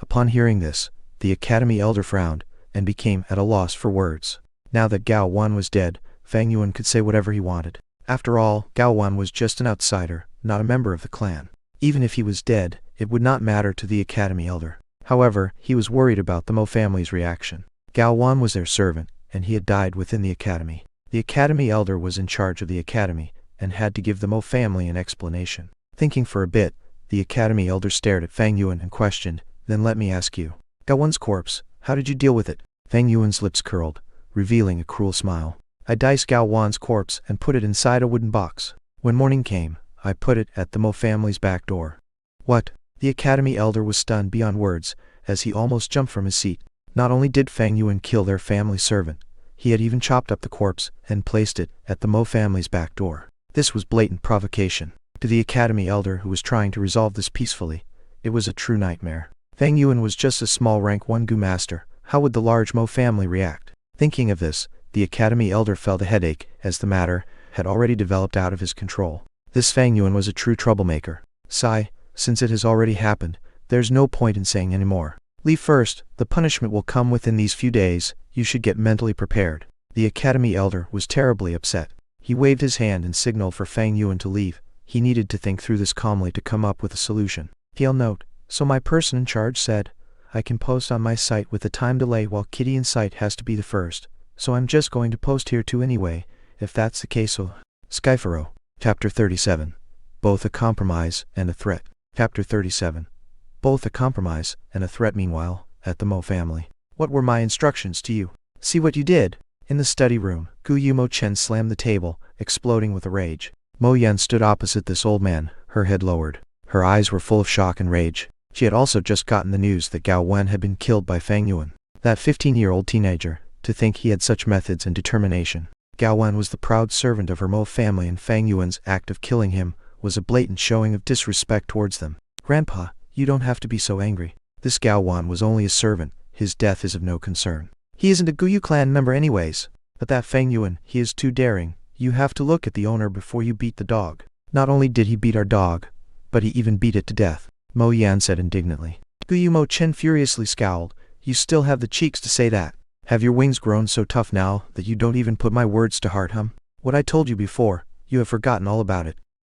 Upon hearing this, the academy elder frowned and became at a loss for words. Now that Gao Wan was dead, Fang Yuan could say whatever he wanted. After all, Gao Wan was just an outsider, not a member of the clan. Even if he was dead, it would not matter to the academy elder. However, he was worried about the Mo family's reaction. Gao Wan was their servant, and he had died within the academy. The academy elder was in charge of the academy, and had to give the Mo family an explanation. Thinking for a bit, the academy elder stared at Fang Yuan and questioned, Then let me ask you. Gao Wan's corpse, how did you deal with it? Fang Yuan's lips curled, revealing a cruel smile. I diced Gao Wan's corpse and put it inside a wooden box. When morning came, I put it at the Mo family's back door. What? The academy elder was stunned beyond words, as he almost jumped from his seat. Not only did Fang Yuan kill their family servant, he had even chopped up the corpse and placed it at the Mo family's back door. This was blatant provocation. To the academy elder who was trying to resolve this peacefully, it was a true nightmare. Fang Yuan was just a small rank 1 Goo master. How would the large Mo family react? Thinking of this, the academy elder felt a headache, as the matter had already developed out of his control. This Fang Yuan was a true troublemaker. Sigh, since it has already happened, there's no point in saying any more. Leave first, the punishment will come within these few days, you should get mentally prepared. The academy elder was terribly upset. He waved his hand and signaled for Fang Yuan to leave. He needed to think through this calmly to come up with a solution. PL note, so my person in charge said, I can post on my site with a time delay while Gideon's site has to be the first, so I'm just going to post here too anyway, if that's the case. Skypharo. Chapter 37. Both a compromise and a threat. Chapter 37. Both a compromise and a threat. Meanwhile, at the Mo family. What were my instructions to you? See what you did. In the study room, Gu Yumo Chen slammed the table, exploding with rage. Mo Yan stood opposite this old man, her head lowered. Her eyes were full of shock and rage. She had also just gotten the news that Gao Wan had been killed by Fang Yuan. That 15-year-old teenager, to think he had such methods and determination. Gao Wan was the proud servant of her Mo family, and Fang Yuan's act of killing him was a blatant showing of disrespect towards them. Grandpa, you don't have to be so angry. This Gao Wan was only a servant. His death is of no concern. He isn't a Guyu clan member anyways. But that Fang Yuan, he is too daring. You have to look at the owner before you beat the dog. Not only did he beat our dog, but he even beat it to death, Mo Yan said indignantly. Guyu Mo Chen furiously scowled. You still have the cheeks to say that? Have your wings grown so tough now that you don't even put my words to heart, hum? What I told you before, you have forgotten all about it.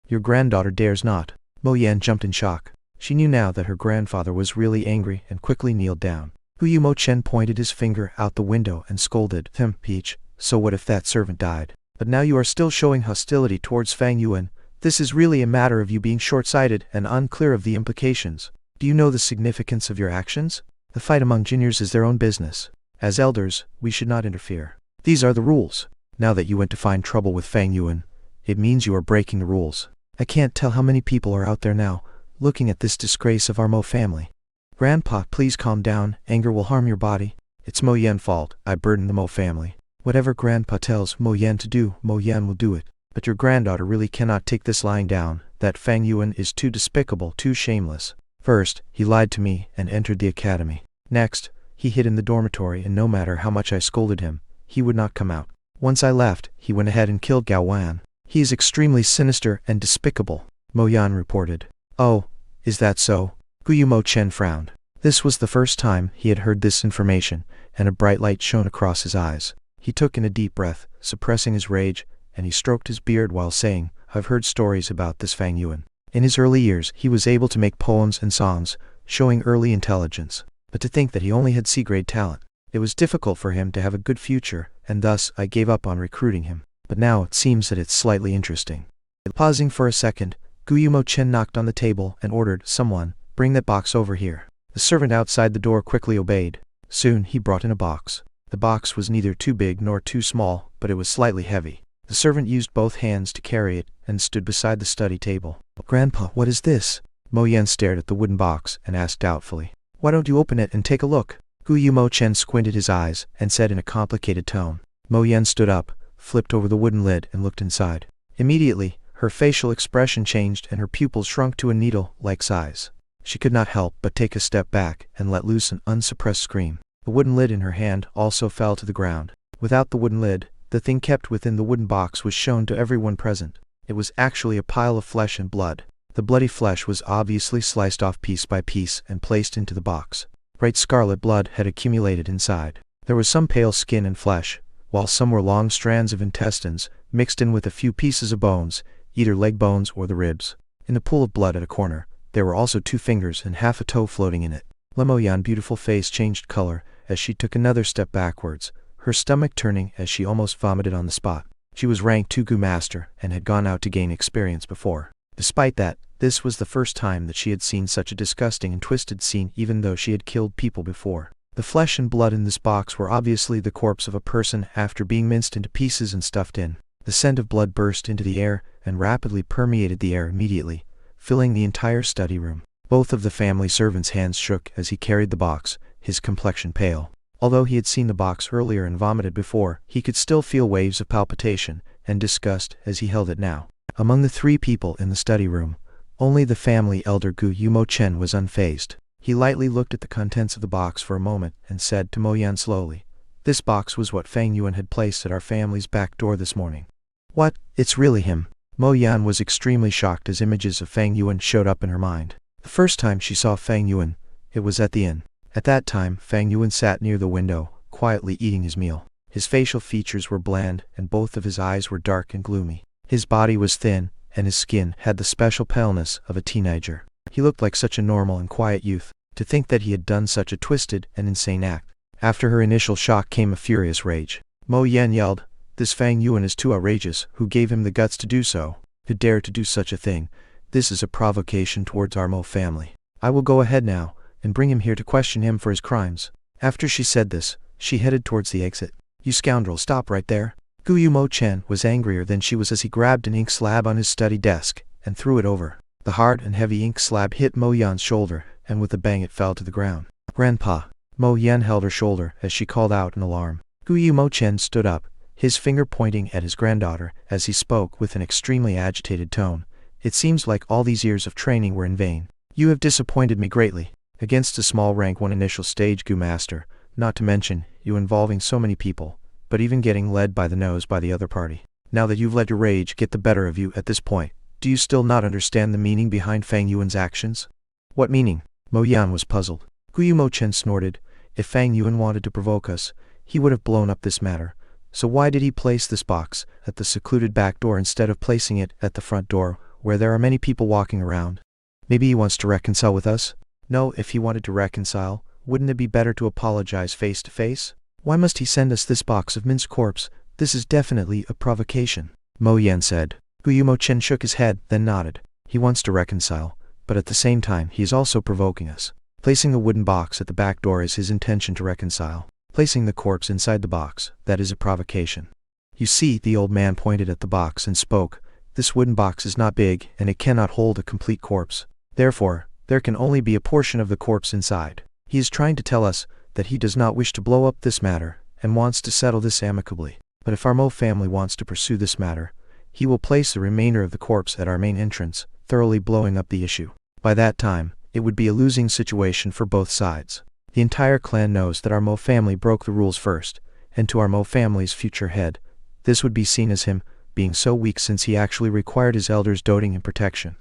Your granddaughter dares not. Mo Yan jumped in shock. She knew now that her grandfather was really angry and quickly kneeled down. Guyu Mo Chen pointed his finger out the window and scolded, Peach, so what if that servant died? But now you are still showing hostility towards Fang Yuan. This is really a matter of you being short-sighted and unclear of the implications. Do you know the significance of your actions? The fight among juniors is their own business. As elders, we should not interfere. These are the rules. Now that you went to find trouble with Fang Yuan, it means you are breaking the rules. I can't tell how many people are out there now, looking at this disgrace of our Mo family. Grandpa, please calm down. Anger will harm your body. It's Mo Yan's fault. I burden the Mo family. Whatever Grandpa tells Mo Yan to do, Mo Yan will do it. But your granddaughter really cannot take this lying down. That Fang Yuan is too despicable, too shameless. First, he lied to me and entered the academy. Next, he hid in the dormitory, and no matter how much I scolded him, he would not come out. Once I left, he went ahead and killed Gao Wan. He is extremely sinister and despicable, Mo Yan reported. Oh, is that so? Guyu Mo Chen frowned. This was the first time he had heard this information, and a bright light shone across his eyes. He took in a deep breath, suppressing his rage, and he stroked his beard while saying, I've heard stories about this Fang Yuan. In his early years, he was able to make poems and songs, showing early intelligence. But to think that he only had C-grade talent. It was difficult for him to have a good future, and thus I gave up on recruiting him. But now it seems that it's slightly interesting. Pausing for a second, Guyu Mo Chen knocked on the table and ordered, Someone, bring that box over here. The servant outside the door quickly obeyed. Soon he brought in a box. The box was neither too big nor too small, but it was slightly heavy. The servant used both hands to carry it and stood beside the study table. Grandpa, what is this? Mo Yan stared at the wooden box and asked doubtfully. Why don't you open it and take a look? Guyu Mo Chen squinted his eyes and said in a complicated tone. Mo Yan stood up, flipped over the wooden lid and looked inside. Immediately, her facial expression changed and her pupils shrunk to a needle-like size. She could not help but take a step back and let loose an unsuppressed scream. The wooden lid in her hand also fell to the ground. Without the wooden lid, the thing kept within the wooden box was shown to everyone present. It was actually a pile of flesh and blood. The bloody flesh was obviously sliced off piece by piece and placed into the box. Bright scarlet blood had accumulated inside. There was some pale skin and flesh, while some were long strands of intestines, mixed in with a few pieces of bones, either leg bones or the ribs. In the pool of blood at a corner, there were also 2 fingers and half a toe floating in it. Mo Yan's beautiful face changed color as she took another step backwards, her stomach turning as she almost vomited on the spot. She was ranked 2 Gu Master and had gone out to gain experience before. Despite that, this was the first time that she had seen such a disgusting and twisted scene, even though she had killed people before. The flesh and blood in this box were obviously the corpse of a person after being minced into pieces and stuffed in. The scent of blood burst into the air and rapidly permeated the air immediately, filling the entire study room. Both of the family servants' hands shook as he carried the box, his complexion pale. Although he had seen the box earlier and vomited before, he could still feel waves of palpitation and disgust as he held it now. Among the 3 people in the study room, only the family elder Guyu Mo Chen was unfazed. He lightly looked at the contents of the box for a moment and said to Mo Yan slowly, This box was what Fang Yuan had placed at our family's back door this morning. What? It's really him. Mo Yan was extremely shocked as images of Fang Yuan showed up in her mind. The first time she saw Fang Yuan, it was at the inn. At that time, Fang Yuan sat near the window, quietly eating his meal. His facial features were bland and both of his eyes were dark and gloomy. His body was thin, and his skin had the special paleness of a teenager. He looked like such a normal and quiet youth. To think that he had done such a twisted and insane act. After her initial shock came a furious rage. Mo Yan yelled, This Fang Yuan is too outrageous. Who gave him the guts to do so? To dare to do such a thing? This is a provocation towards our Mo family. I will go ahead now and bring him here to question him for his crimes. After she said this, she headed towards the exit. You scoundrel, stop right there. Guyu Mo Chen was angrier than she was as he grabbed an ink slab on his study desk and threw it over. The hard and heavy ink slab hit Mo Yan's shoulder, and with a bang it fell to the ground. Grandpa. Mo Yan held her shoulder as she called out in alarm. Guyu Mo Chen stood up, his finger pointing at his granddaughter as he spoke with an extremely agitated tone. "It seems like all these years of training were in vain. You have disappointed me greatly. Against a small rank 1 initial stage Gu Master, not to mention you involving so many people, but even getting led by the nose by the other party. Now that you've let your rage get the better of you at this point, do you still not understand the meaning behind Fang Yuan's actions?" "What meaning?" Mo Yan was puzzled. Guyu Mo Chen snorted. "If Fang Yuan wanted to provoke us, he would have blown up this matter. So why did he place this box at the secluded back door instead of placing it at the front door, where there are many people walking around? Maybe he wants to reconcile with us?" "No, if he wanted to reconcile, wouldn't it be better to apologize face to face? Why must he send us this box of minced corpse? This is definitely a provocation," Mo Yan said. Guyu Mo Chen shook his head, then nodded. "He wants to reconcile, but at the same time he is also provoking us. Placing the wooden box at the back door is his intention to reconcile. Placing the corpse inside the box, that is a provocation. You see," the old man pointed at the box and spoke, "this wooden box is not big and it cannot hold a complete corpse. Therefore, there can only be a portion of the corpse inside. He is trying to tell us that he does not wish to blow up this matter and wants to settle this amicably. But if our Mo family wants to pursue this matter, he will place the remainder of the corpse at our main entrance, thoroughly blowing up the issue. By that time, it would be a losing situation for both sides. The entire clan knows that our Mo family broke the rules first, and to our Mo family's future head, this would be seen as him being so weak since he actually required his elders' doting and protection."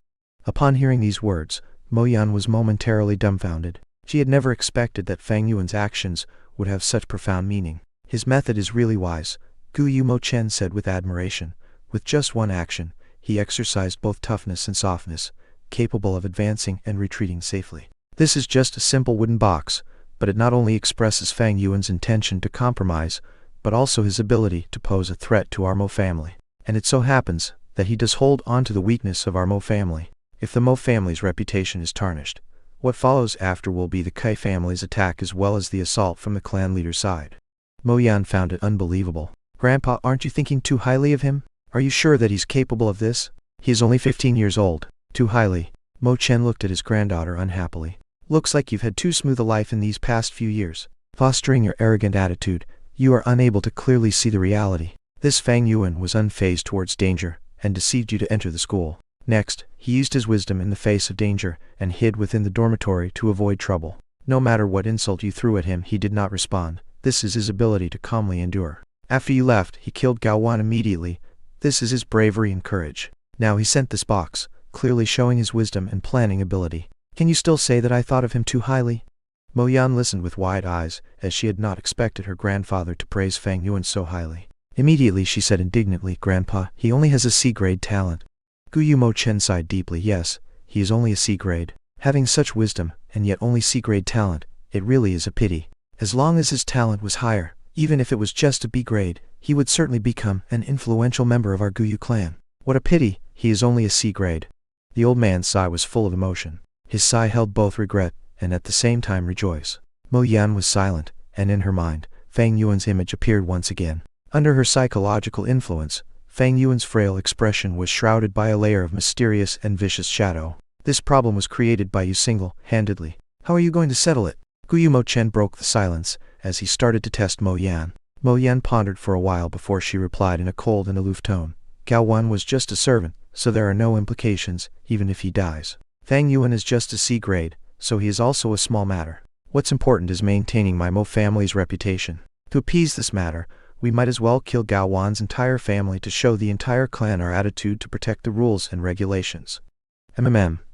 Upon hearing these words, Mo Yan was momentarily dumbfounded. She had never expected that Fang Yuan's actions would have such profound meaning. "His method is really wise," Guyu Mo Chen said with admiration. With just one action, he exercised both toughness and softness, capable of advancing and retreating safely. "This is just a simple wooden box, but it not only expresses Fang Yuan's intention to compromise, but also his ability to pose a threat to our Mo family. And it so happens that he does hold on to the weakness of our Mo family. If the Mo family's reputation is tarnished, what follows after will be the Kai family's attack as well as the assault from the clan leader's side." Mo Yan found it unbelievable. "Grandpa, aren't you thinking too highly of him? Are you sure that he's capable of this? He is only 15 years old. Too highly." Mo Chen looked at his granddaughter unhappily. "Looks like you've had too smooth a life in these past few years. Fostering your arrogant attitude, you are unable to clearly see the reality. This Fang Yuan was unfazed towards danger, and deceived you to enter the school. Next, he used his wisdom in the face of danger, and hid within the dormitory to avoid trouble. No matter what insult you threw at him, he did not respond. This is his ability to calmly endure. After you left, he killed Gao Wan immediately. This is his bravery and courage. Now he sent this box, clearly showing his wisdom and planning ability. Can you still say that I thought of him too highly?" Mo Yan listened with wide eyes, as she had not expected her grandfather to praise Fang Yuan so highly. Immediately she said indignantly, "Grandpa, he only has a C-grade talent." Guyu Mo Chen sighed deeply. "Yes, he is only a C-grade. Having such wisdom, and yet only C-grade talent, it really is a pity. As long as his talent was higher, even if it was just a B-grade, he would certainly become an influential member of our Guyu clan. What a pity, he is only a C-grade." The old man's sigh was full of emotion. His sigh held both regret, and at the same time rejoice. Mo Yan was silent, and in her mind, Fang Yuan's image appeared once again. Under her psychological influence, Fang Yuan's frail expression was shrouded by a layer of mysterious and vicious shadow. "This problem was created by you single-handedly. How are you going to settle it?" Guyu Mo Chen broke the silence, as he started to test Mo Yan. Mo Yan pondered for a while before she replied in a cold and aloof tone. "Gao Wan was just a servant, so there are no implications, even if he dies. Fang Yuan is just a C-grade, so he is also a small matter. What's important is maintaining my Mo family's reputation. To appease this matter, we might as well kill Gao Wan's entire family to show the entire clan our attitude to protect the rules and regulations.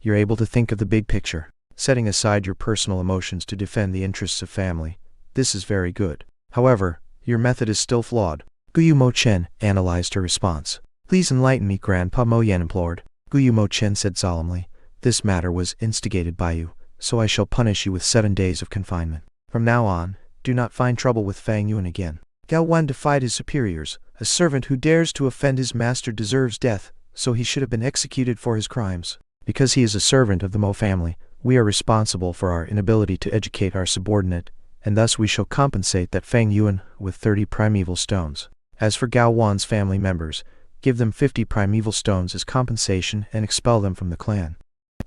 You're able to think of the big picture, setting aside your personal emotions to defend the interests of family. This is very good. However, your method is still flawed." Guyu Mo Chen analyzed her response. "Please enlighten me, Grandpa," Mo Yan implored. Guyu Mo Chen said solemnly, "This matter was instigated by you, so I shall punish you with 7 days of confinement. From now on, do not find trouble with Fang Yuan again. Gao Wan defied his superiors. A servant who dares to offend his master deserves death, so he should have been executed for his crimes. Because he is a servant of the Mo family, we are responsible for our inability to educate our subordinate, and thus we shall compensate that Fang Yuan with 30 primeval stones. As for Gao Wan's family members, give them 50 primeval stones as compensation and expel them from the clan."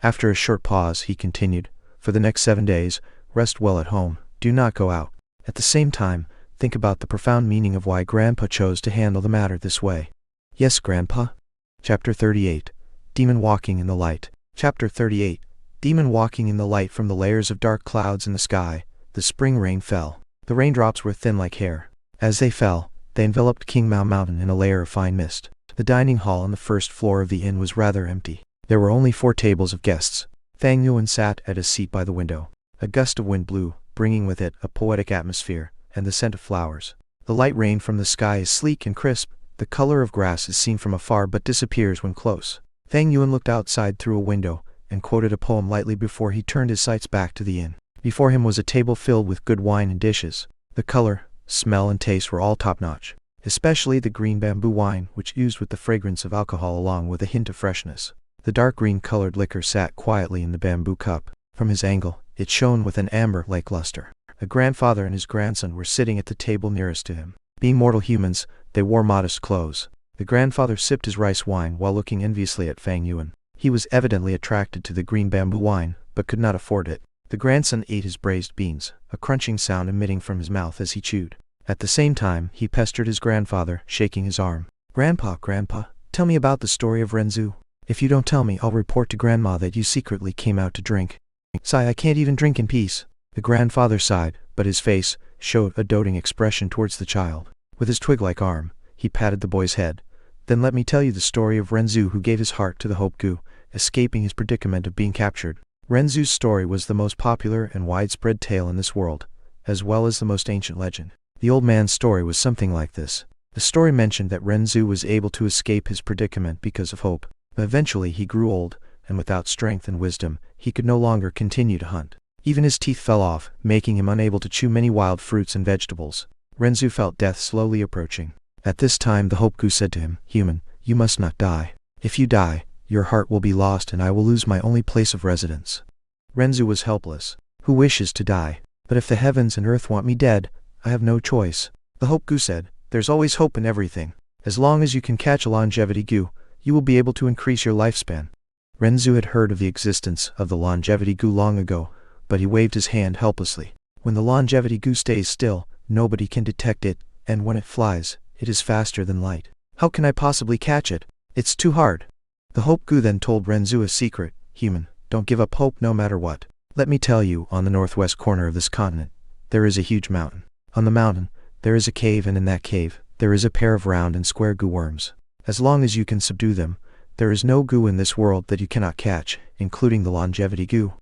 After a short pause, he continued, "For the next 7 days, rest well at home, do not go out. At the same time, think about the profound meaning of why Grandpa chose to handle the matter this way. Yes, Grandpa. Chapter 38. Demon Walking in the Light. Chapter 38. Demon walking in the light. From the layers of dark clouds in the sky, the spring rain fell. The raindrops were thin like hair. As they fell, they enveloped King Mao Mountain in a layer of fine mist. The dining hall on the first floor of the inn was rather empty. There were only 4 tables of guests. Fang Yuan sat at a seat by the window. A gust of wind blew, bringing with it a poetic atmosphere and the scent of flowers. The light rain from the sky is sleek and crisp. The color of grass is seen from afar but disappears when close. Fang Yuan looked outside through a window and quoted a poem lightly before he turned his sights back to the inn. Before him was a table filled with good wine and dishes. The color, smell and taste were all top-notch, especially the green bamboo wine, which oozed with the fragrance of alcohol along with a hint of freshness. The dark green-colored liquor sat quietly in the bamboo cup. From his angle, it shone with an amber-like luster. A grandfather and his grandson were sitting at the table nearest to him. Being mortal humans, they wore modest clothes. The grandfather sipped his rice wine while looking enviously at Fang Yuan. He was evidently attracted to the green bamboo wine, but could not afford it. The grandson ate his braised beans, a crunching sound emitting from his mouth as he chewed. At the same time, he pestered his grandfather, shaking his arm. Grandpa, tell me about the story of Renzu. If you don't tell me, I'll report to Grandma that you secretly came out to drink. Sigh, I can't even drink in peace. The grandfather sighed, but his face showed a doting expression towards the child. With his twig-like arm, he patted the boy's head. Then let me tell you the story of Renzu, who gave his heart to the Hope Gu, escaping his predicament of being captured. Renzu's story was the most popular and widespread tale in this world, as well as the most ancient legend. The old man's story was something like this. The story mentioned that Renzu was able to escape his predicament because of hope. But eventually he grew old, and without strength and wisdom, he could no longer continue to hunt. Even his teeth fell off, making him unable to chew many wild fruits and vegetables. Renzu felt death slowly approaching. At this time the Hope Gu said to him, Human, you must not die. If you die, your heart will be lost and I will lose my only place of residence. Renzu was helpless. Who wishes to die? But if the heavens and earth want me dead, I have no choice. The Hope Gu said, There's always hope in everything. As long as you can catch a longevity Gu, you will be able to increase your lifespan. Renzu had heard of the existence of the longevity Gu long ago, but he waved his hand helplessly. When the longevity Gu stays still, nobody can detect it, and when it flies, it is faster than light. How can I possibly catch it? It's too hard. The Hope Gu then told Renzu a secret. Human, don't give up hope no matter what. Let me tell you, on the northwest corner of this continent, there is a huge mountain. On the mountain, there is a cave, and in that cave, there is a pair of round and square Gu worms. As long as you can subdue them, there is no Gu in this world that you cannot catch, including the longevity Gu.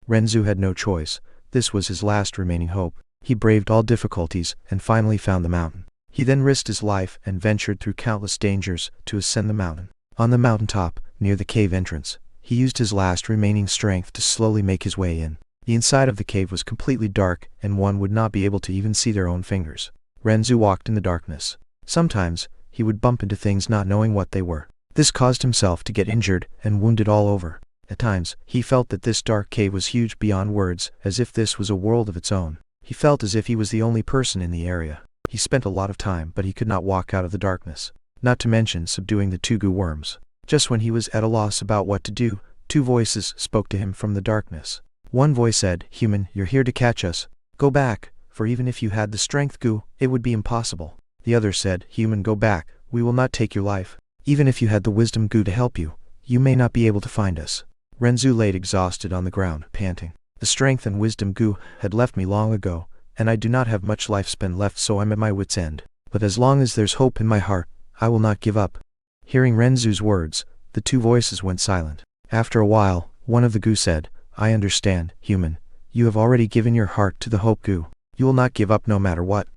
Renzu had no choice. This was his last remaining hope. He braved all difficulties and finally found the mountain. He then risked his life and ventured through countless dangers to ascend the mountain. On the mountaintop, near the cave entrance, he used his last remaining strength to slowly make his way in. The inside of the cave was completely dark, and one would not be able to even see their own fingers. Renzu walked in the darkness. Sometimes, he would bump into things not knowing what they were. This caused himself to get injured and wounded all over. At times, he felt that this dark cave was huge beyond words, as if this was a world of its own. He felt as if he was the only person in the area. He spent a lot of time, but he could not walk out of the darkness. Not to mention subduing the 2 Gu worms. Just when he was at a loss about what to do, 2 voices spoke to him from the darkness. One voice said, Human, you're here to catch us. Go back, for even if you had the strength Gu, it would be impossible. The other said, Human, go back, we will not take your life. Even if you had the wisdom Gu to help you, you may not be able to find us. Renzu laid exhausted on the ground, panting. The strength and wisdom Gu had left me long ago, and I do not have much lifespan left, so I'm at my wit's end. But as long as there's hope in my heart, I will not give up. Hearing Renzu's words, the 2 voices went silent. After a while, one of the Gu said, I understand, Human. You have already given your heart to the Hope Gu. You will not give up no matter what.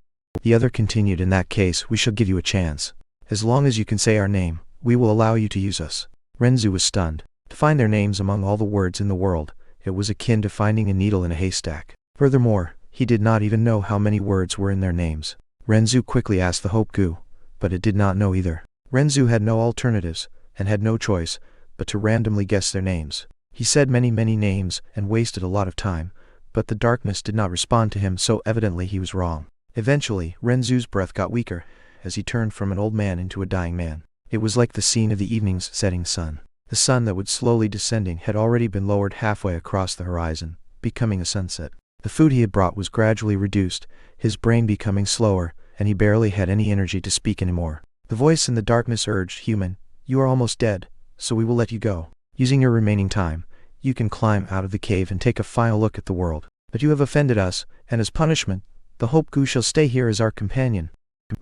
The other continued, In that case, we shall give you a chance. As long as you can say our name, we will allow you to use us. Renzu was stunned. To find their names among all the words in the world, it was akin to finding a needle in a haystack. Furthermore, he did not even know how many words were in their names. Renzu quickly asked the Hope Gu, but it did not know either. Renzu had no alternatives, and had no choice, but to randomly guess their names. He said many names, and wasted a lot of time, but the darkness did not respond to him, so evidently he was wrong. Eventually, Renzu's breath got weaker, as he turned from an old man into a dying man. It was like the scene of the evening's setting sun. The sun that would slowly descending had already been lowered halfway across the horizon, becoming a sunset. The food he had brought was gradually reduced, his brain becoming slower, and he barely had any energy to speak anymore. The voice in the darkness urged, "Human, you are almost dead, so we will let you go. Using your remaining time, you can climb out of the cave and take a final look at the world. But you have offended us, and as punishment, the Hope Goo shall stay here as our companion."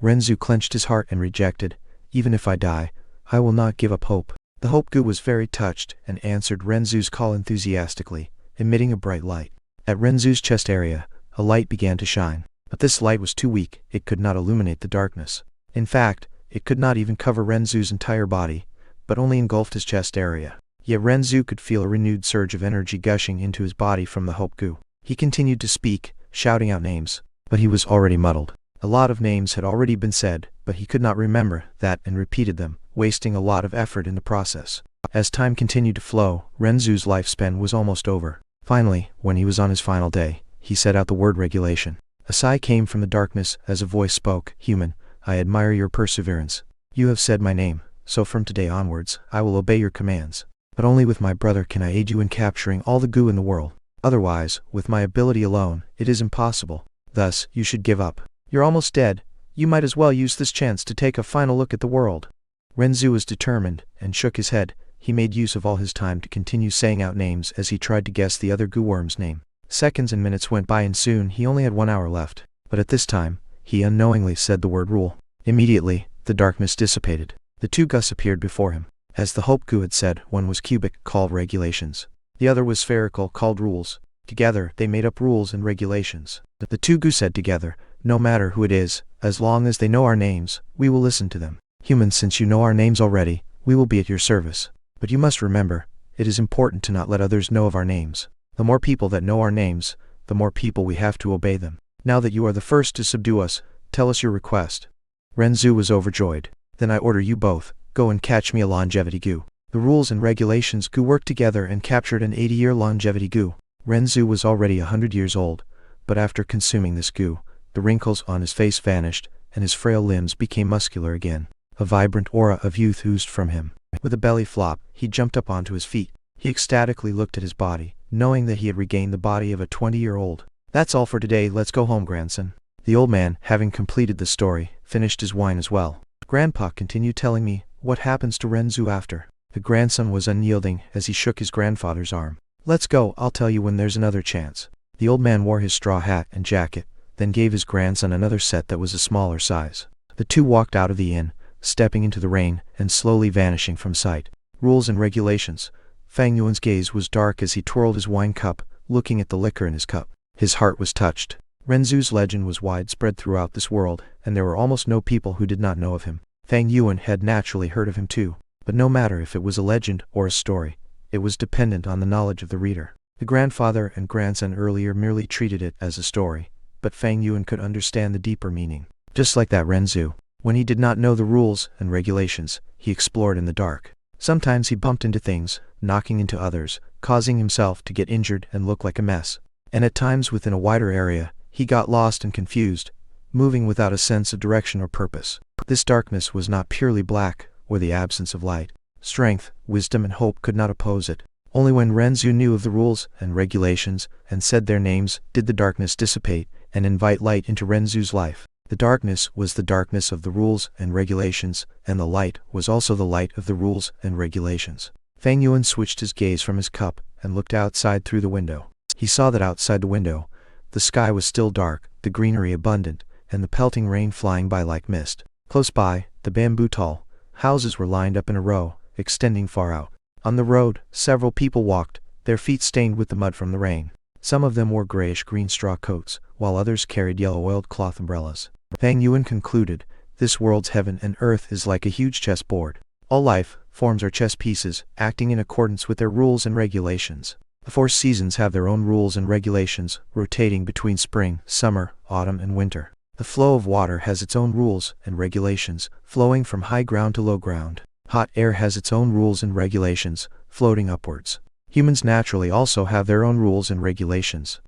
Renzu clenched his heart and rejected, "Even if I die, I will not give up hope." The Hope Goo was very touched and answered Renzu's call enthusiastically, emitting a bright light. At Renzu's chest area, a light began to shine. But this light was too weak, it could not illuminate the darkness. In fact, it could not even cover Renzu's entire body, but only engulfed his chest area. Yet Renzu could feel a renewed surge of energy gushing into his body from the Hope Goo. He continued to speak, shouting out names, but he was already muddled. A lot of names had already been said, but he could not remember that and repeated them, wasting a lot of effort in the process. As time continued to flow, Renzu's lifespan was almost over. Finally, when he was on his final day, he said out the word regulation. A sigh came from the darkness as a voice spoke, "Human, I admire your perseverance. You have said my name, so from today onwards, I will obey your commands. But only with my brother can I aid you in capturing all the goo in the world. Otherwise, with my ability alone, it is impossible. Thus, you should give up. You're almost dead. You might as well use this chance to take a final look at the world." Renzu was determined, and shook his head. He made use of all his time to continue saying out names as he tried to guess the other goo worm's name. Seconds and minutes went by and soon he only had 1 hour left. But at this time, he unknowingly said the word rule. Immediately, the darkness dissipated. The two Gus appeared before him. As the Hope Goo had said, one was cubic, called regulations. The other was spherical, called rules. Together, they made up rules and regulations. The two Goo said together, "No matter who it is, as long as they know our names, we will listen to them. Humans, since you know our names already, we will be at your service. But you must remember, it is important to not let others know of our names. The more people that know our names, the more people we have to obey them. Now that you are the first to subdue us, tell us your request." Renzu was overjoyed. "Then I order you both, go and catch me a longevity goo." The rules and regulations goo worked together and captured an 80-year longevity goo. Renzu was already 100 years old, but after consuming this goo, the wrinkles on his face vanished, and his frail limbs became muscular again. A vibrant aura of youth oozed from him. With a belly flop, he jumped up onto his feet. He ecstatically looked at his body, knowing that he had regained the body of a 20-year-old. "That's all for today, let's go home, grandson." The old man, having completed the story, finished his wine as well. "Grandpa, continue telling me, what happens to Renzu after?" The grandson was unyielding as he shook his grandfather's arm. "Let's go, I'll tell you when there's another chance." The old man wore his straw hat and jacket, then gave his grandson another set that was a smaller size. The two walked out of the inn, stepping into the rain and slowly vanishing from sight. Rules and regulations. Fang Yuan's gaze was dark as he twirled his wine cup, looking at the liquor in his cup. His heart was touched. Renzu's legend was widespread throughout this world, and there were almost no people who did not know of him. Fang Yuan had naturally heard of him too, but no matter if it was a legend or a story, it was dependent on the knowledge of the reader. The grandfather and grandson earlier merely treated it as a story, but Fang Yuan could understand the deeper meaning. Just like that Renzu, when he did not know the rules and regulations, he explored in the dark. Sometimes he bumped into things, knocking into others, causing himself to get injured and look like a mess. And at times within a wider area, he got lost and confused, moving without a sense of direction or purpose. This darkness was not purely black, or the absence of light. Strength, wisdom and hope could not oppose it. Only when Renzu knew of the rules and regulations and said their names did the darkness dissipate and invite light into Renzu's life. The darkness was the darkness of the rules and regulations, and the light was also the light of the rules and regulations. Fang Yuan switched his gaze from his cup and looked outside through the window. He saw that outside the window, the sky was still dark, the greenery abundant, and the pelting rain flying by like mist. Close by, the bamboo tall houses were lined up in a row, extending far out. On the road, several people walked, their feet stained with the mud from the rain. Some of them wore grayish-green straw coats, while others carried yellow oiled cloth umbrellas. Fang Yuan concluded, this world's heaven and earth is like a huge chessboard. All life forms are chess pieces, acting in accordance with their rules and regulations. The 4 seasons have their own rules and regulations, rotating between spring, summer, autumn and winter. The flow of water has its own rules and regulations, flowing from high ground to low ground. Hot air has its own rules and regulations, floating upwards. Humans naturally also have their own rules and regulations.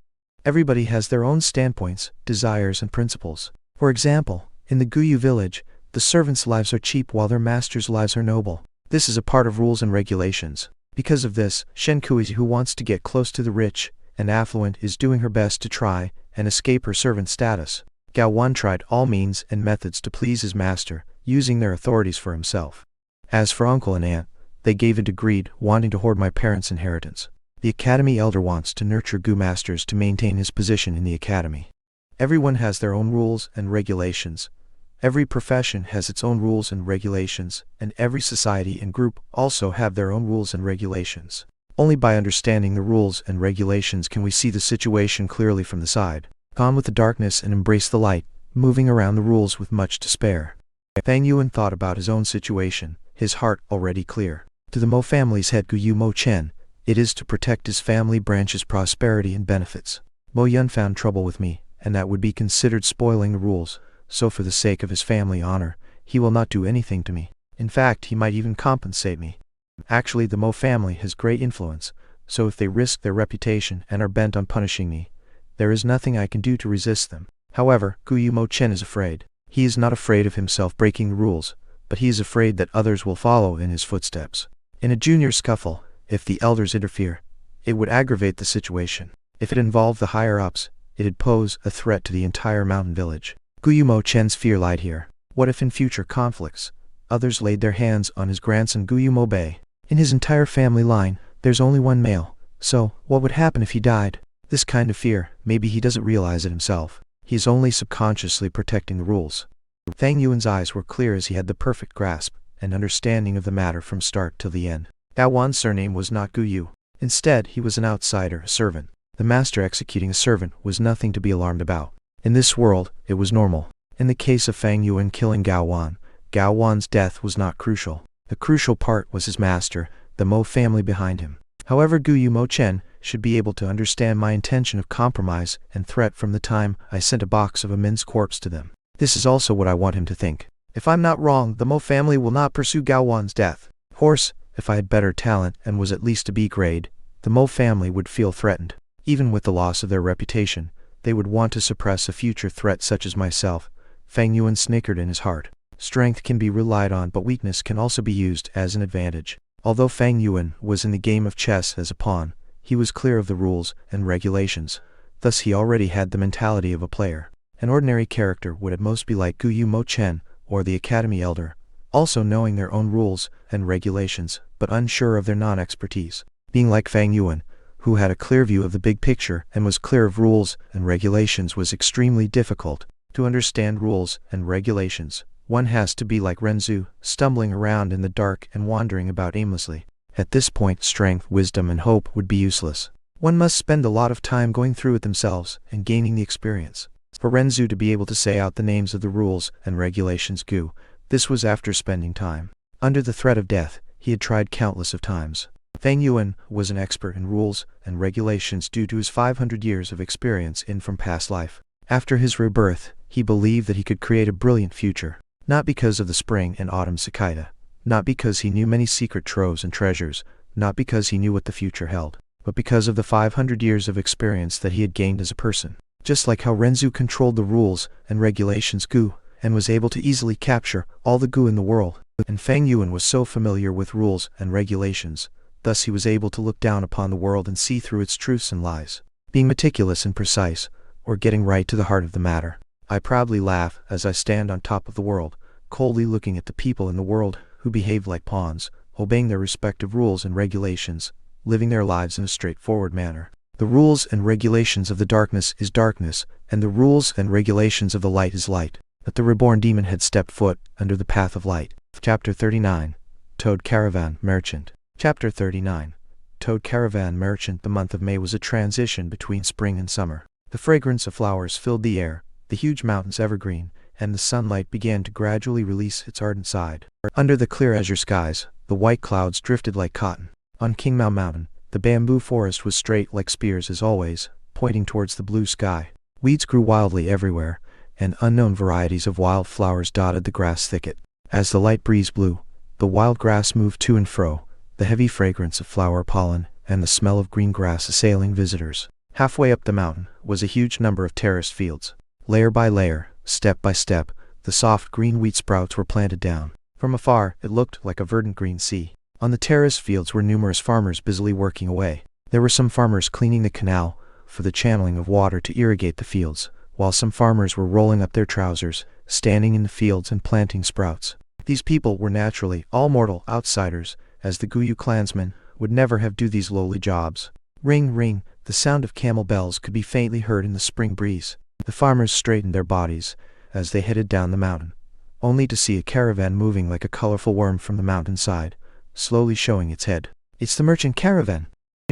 Everybody has their own standpoints, desires and principles. For example, in the Guyu village, the servants' lives are cheap while their masters' lives are noble. This is a part of rules and regulations. Because of this, Shen Kui, who wants to get close to the rich and affluent, is doing her best to try and escape her servant status. Gao Wan tried all means and methods to please his master, using their authorities for himself. As for uncle and aunt, they gave in to greed, wanting to hoard my parents' inheritance. The academy elder wants to nurture Gu masters to maintain his position in the academy. Everyone has their own rules and regulations. Every profession has its own rules and regulations, and every society and group also have their own rules and regulations. Only by understanding the rules and regulations can we see the situation clearly from the side. Gone with the darkness and embrace the light, moving around the rules with much to spare. Fang Yuan thought about his own situation, his heart already clear. To the Mo family's head Gu Yu Mo Chen, it is to protect his family branch's prosperity and benefits. Mo Yun found trouble with me, and that would be considered spoiling the rules, so for the sake of his family honor, he will not do anything to me. In fact, he might even compensate me. Actually, the Mo family has great influence, so if they risk their reputation and are bent on punishing me, there is nothing I can do to resist them. However, Gu Yu Mo Chen is afraid. He is not afraid of himself breaking the rules, but he is afraid that others will follow in his footsteps. In a junior scuffle, if the elders interfere, it would aggravate the situation. If it involved the higher-ups, it'd pose a threat to the entire mountain village. Gu Yu Mo Chen's fear lied here. What if in future conflicts, others laid their hands on his grandson Gu Yu Mo Bei? In his entire family line, there's only one male, so what would happen if he died? This kind of fear, maybe he doesn't realize it himself. He is only subconsciously protecting the rules. Fang Yuan's eyes were clear as he had the perfect grasp and understanding of the matter from start till the end. Gao Wan's surname was not Gu Yu. Instead, he was an outsider, a servant. The master executing a servant was nothing to be alarmed about. In this world, it was normal. In the case of Fang Yuan killing Gao Wan's death was not crucial. The crucial part was his master, the Mo family behind him. However, Gu Yu Mo Chen should be able to understand my intention of compromise and threat from the time I sent a box of a men's corpse to them. This is also what I want him to think. If I'm not wrong, the Mo family will not pursue Gao Wan's death. Of course, if I had better talent and was at least a B grade, the Mo family would feel threatened. Even with the loss of their reputation, they would want to suppress a future threat such as myself. Fang Yuan snickered in his heart. Strength can be relied on, but weakness can also be used as an advantage. Although Fang Yuan was in the game of chess as a pawn, he was clear of the rules and regulations. Thus he already had the mentality of a player. An ordinary character would at most be like Gu Yu Mo Chen or the Academy Elder, also knowing their own rules and regulations, but unsure of their non-expertise. Being like Fang Yuan, who had a clear view of the big picture and was clear of rules and regulations, was extremely difficult. To understand rules and regulations, one has to be like Renzu, stumbling around in the dark and wandering about aimlessly. At this point, strength, wisdom, and hope would be useless. One must spend a lot of time going through it themselves and gaining the experience. For Renzu to be able to say out the names of the rules and regulations this was after spending time. Under the threat of death, he had tried countless of times. Fang Yuan was an expert in rules and regulations due to his 500 years of experience from past life. After his rebirth, he believed that he could create a brilliant future. Not because of the spring and autumn cicada, not because he knew many secret troves and treasures, not because he knew what the future held, but because of the 500 years of experience that he had gained as a person. Just like how Renzu controlled the rules and regulations and was able to easily capture all the in the world, and Fang Yuan was so familiar with rules and regulations, thus he was able to look down upon the world and see through its truths and lies. Being meticulous and precise, or getting right to the heart of the matter. I proudly laugh as I stand on top of the world, coldly looking at the people in the world who behave like pawns, obeying their respective rules and regulations, living their lives in a straightforward manner. The rules and regulations of the darkness is darkness, and the rules and regulations of the light is light. But the reborn demon had stepped foot under the path of light. Chapter 39. Toad Caravan Merchant. Chapter 39. Toad Caravan Merchant. The month of May was a transition between spring and summer. The fragrance of flowers filled the air, the huge mountains evergreen, and the sunlight began to gradually release its ardent side. Under the clear azure skies, the white clouds drifted like cotton. On Kingmao Mountain, the bamboo forest was straight like spears as always, pointing towards the blue sky. Weeds grew wildly everywhere, and unknown varieties of wild flowers dotted the grass thicket. As the light breeze blew, the wild grass moved to and fro, the heavy fragrance of flower pollen and the smell of green grass assailing visitors. Halfway up the mountain was a huge number of terraced fields. Layer by layer, step by step, the soft green wheat sprouts were planted down. From afar, it looked like a verdant green sea. On the terraced fields were numerous farmers busily working away. There were some farmers cleaning the canal, for the channeling of water to irrigate the fields, while some farmers were rolling up their trousers, standing in the fields and planting sprouts. These people were naturally all mortal outsiders, as the Guyu clansmen would never have do these lowly jobs. Ring, ring, the sound of camel bells could be faintly heard in the spring breeze. The farmers straightened their bodies as they headed down the mountain, only to see a caravan moving like a colorful worm from the mountainside, slowly showing its head. It's the merchant caravan.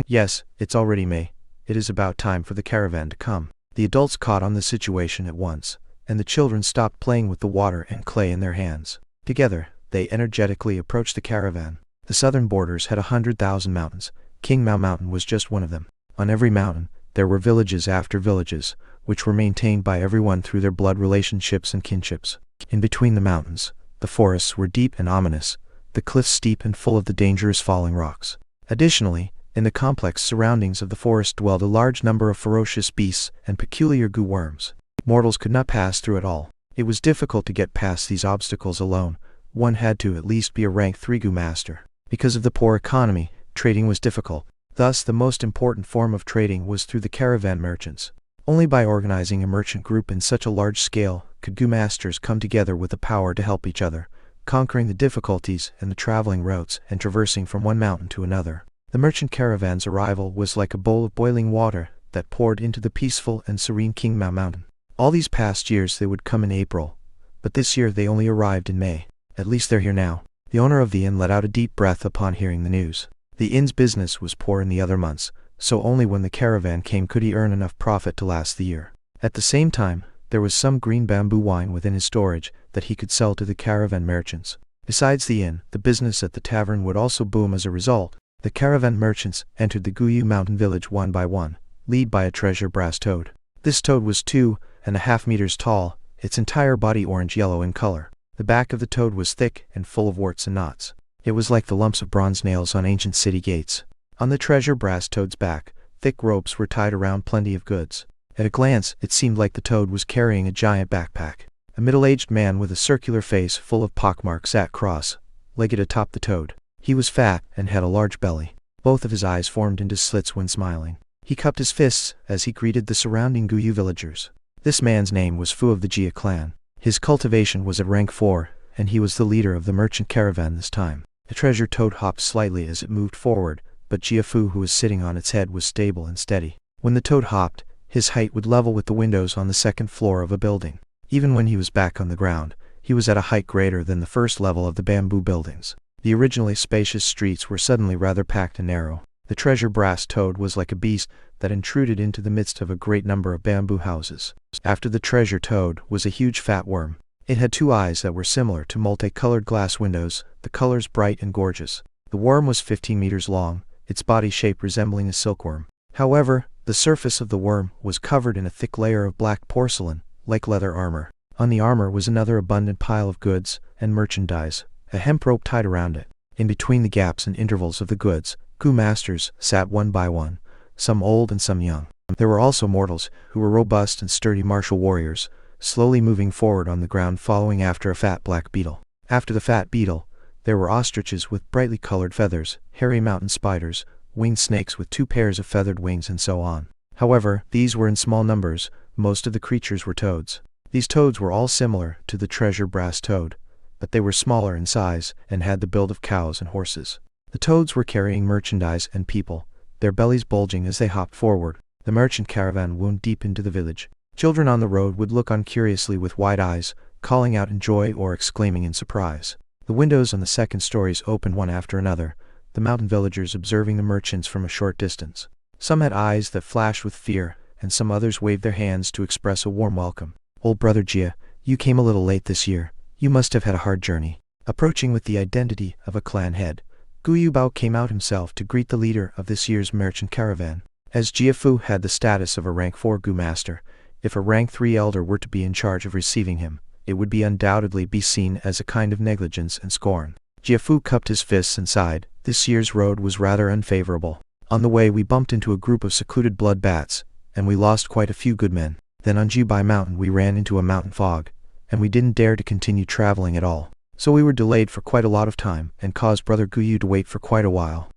Yes, it's already May. It is about time for the caravan to come. The adults caught on the situation at once, and the children stopped playing with the water and clay in their hands. Together, they energetically approached the caravan. The southern borders had 100,000 mountains. King Mao Mountain was just one of them. On every mountain, there were villages after villages, which were maintained by everyone through their blood relationships and kinships. In between the mountains, the forests were deep and ominous, the cliffs steep and full of the dangerous falling rocks. Additionally, in the complex surroundings of the forest dwelled a large number of ferocious beasts and peculiar goo worms. Mortals could not pass through it all. It was difficult to get past these obstacles alone. One had to at least be a rank 3 goo master. Because of the poor economy, trading was difficult. Thus, the most important form of trading was through the caravan merchants. Only by organizing a merchant group in such a large scale could goo masters come together with the power to help each other, conquering the difficulties and the traveling routes and traversing from one mountain to another. The merchant caravan's arrival was like a bowl of boiling water that poured into the peaceful and serene King Mao Mountain. All these past years they would come in April, but this year they only arrived in May. At least they're here now. The owner of the inn let out a deep breath upon hearing the news. The inn's business was poor in the other months, so only when the caravan came could he earn enough profit to last the year. At the same time, there was some green bamboo wine within his storage that he could sell to the caravan merchants. Besides the inn, the business at the tavern would also boom as a result. The caravan merchants entered the Guyu mountain village one by one, led by a treasure brass toad. This toad was 2.5 meters tall, its entire body orange-yellow in color. The back of the toad was thick and full of warts and knots. It was like the lumps of bronze nails on ancient city gates. On the treasure brass toad's back, thick ropes were tied around plenty of goods. At a glance, it seemed like the toad was carrying a giant backpack. A middle-aged man with a circular face full of pockmarks sat cross-legged atop the toad. He was fat and had a large belly. Both of his eyes formed into slits when smiling. He cupped his fists as he greeted the surrounding Guyu villagers. This man's name was Fu of the Jia clan. His cultivation was at rank 4, and he was the leader of the merchant caravan this time. The treasure toad hopped slightly as it moved forward, but Jia Fu, who was sitting on its head, was stable and steady. When the toad hopped, his height would level with the windows on the second floor of a building. Even when he was back on the ground, he was at a height greater than the first level of the bamboo buildings. The originally spacious streets were suddenly rather packed and narrow. The treasure brass toad was like a beast that intruded into the midst of a great number of bamboo houses. After the treasure toad was a huge fat worm. It had 2 eyes that were similar to multicolored glass windows, the colors bright and gorgeous. The worm was 15 meters long, its body shape resembling a silkworm. However, the surface of the worm was covered in a thick layer of black porcelain, like leather armor. On the armor was another abundant pile of goods and merchandise, a hemp rope tied around it. In between the gaps and intervals of the goods, Goo masters sat one by one, some old and some young. There were also mortals, who were robust and sturdy martial warriors, slowly moving forward on the ground following after a fat black beetle. After the fat beetle, there were ostriches with brightly colored feathers, hairy mountain spiders, winged snakes with 2 pairs of feathered wings, and so on. However, these were in small numbers. Most of the creatures were toads. These toads were all similar to the treasure brass toad, but they were smaller in size and had the build of cows and horses. The toads were carrying merchandise and people, their bellies bulging as they hopped forward. The merchant caravan wound deep into the village. Children on the road would look on curiously with wide eyes, calling out in joy or exclaiming in surprise. The windows on the second stories opened one after another, the mountain villagers observing the merchants from a short distance. Some had eyes that flashed with fear, and some others waved their hands to express a warm welcome. Old brother Jia, you came a little late this year. You must have had a hard journey. Approaching with the identity of a clan head, Guyu Bao came out himself to greet the leader of this year's merchant caravan. As Jia Fu had the status of a rank 4 Goo master, if a rank 3 elder were to be in charge of receiving him, it would be undoubtedly be seen as a kind of negligence and scorn. Jia Fu cupped his fists and sighed. This year's road was rather unfavorable. On the way we bumped into a group of secluded blood bats, and we lost quite a few good men. Then on Jibai Mountain we ran into a mountain fog, and we didn't dare to continue traveling at all. So we were delayed for quite a lot of time, and caused Brother Guyu to wait for quite a while.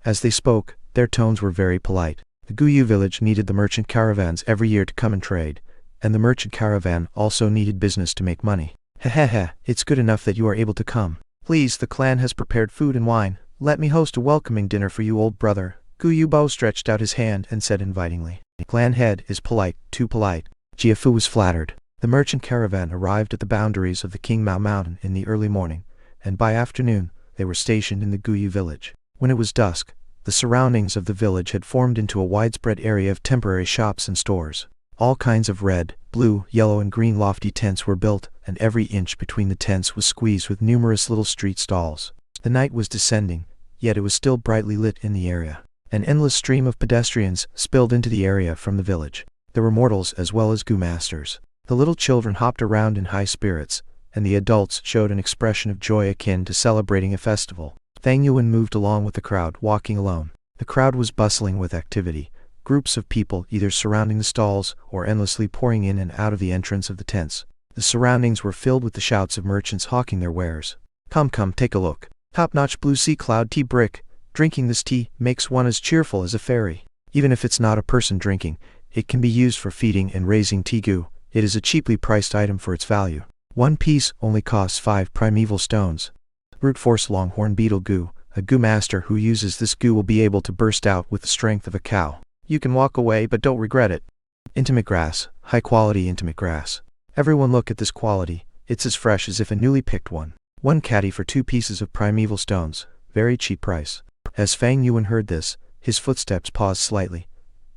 As they spoke, their tones were very polite. The Guyu village needed the merchant caravans every year to come and trade, and the merchant caravan also needed business to make money. Hehehe, it's good enough that you are able to come. Please, the clan has prepared food and wine. Let me host a welcoming dinner for you, old brother. Guyu Bo stretched out his hand and said invitingly. Clan head is polite, too polite. Jiafu was flattered. The merchant caravan arrived at the boundaries of the King Mao Mountain in the early morning, and by afternoon, they were stationed in the Guyu village. When it was dusk, the surroundings of the village had formed into a widespread area of temporary shops and stores. All kinds of red, blue, yellow and green lofty tents were built, and every inch between the tents was squeezed with numerous little street stalls. The night was descending, yet it was still brightly lit in the area. An endless stream of pedestrians spilled into the area from the village. There were mortals as well as Gu masters. The little children hopped around in high spirits, and the adults showed an expression of joy akin to celebrating a festival. Fang Yuan moved along with the crowd, walking alone. The crowd was bustling with activity, groups of people either surrounding the stalls or endlessly pouring in and out of the entrance of the tents. The surroundings were filled with the shouts of merchants hawking their wares. Come, take a look. Top-notch blue sea cloud tea brick. Drinking this tea makes one as cheerful as a fairy. Even if it's not a person drinking, it can be used for feeding and raising tea gu. It is a cheaply priced item for its value. One piece only costs 5 primeval stones. Brute force longhorn beetle gu. A gu master who uses this gu will be able to burst out with the strength of a cow. You can walk away but don't regret it. Intimate grass. High quality intimate grass. Everyone look at this quality. It's as fresh as if a newly picked one. 1 caddy for 2 pieces of primeval stones. Very cheap price. As Fang Yuan heard this, his footsteps paused slightly.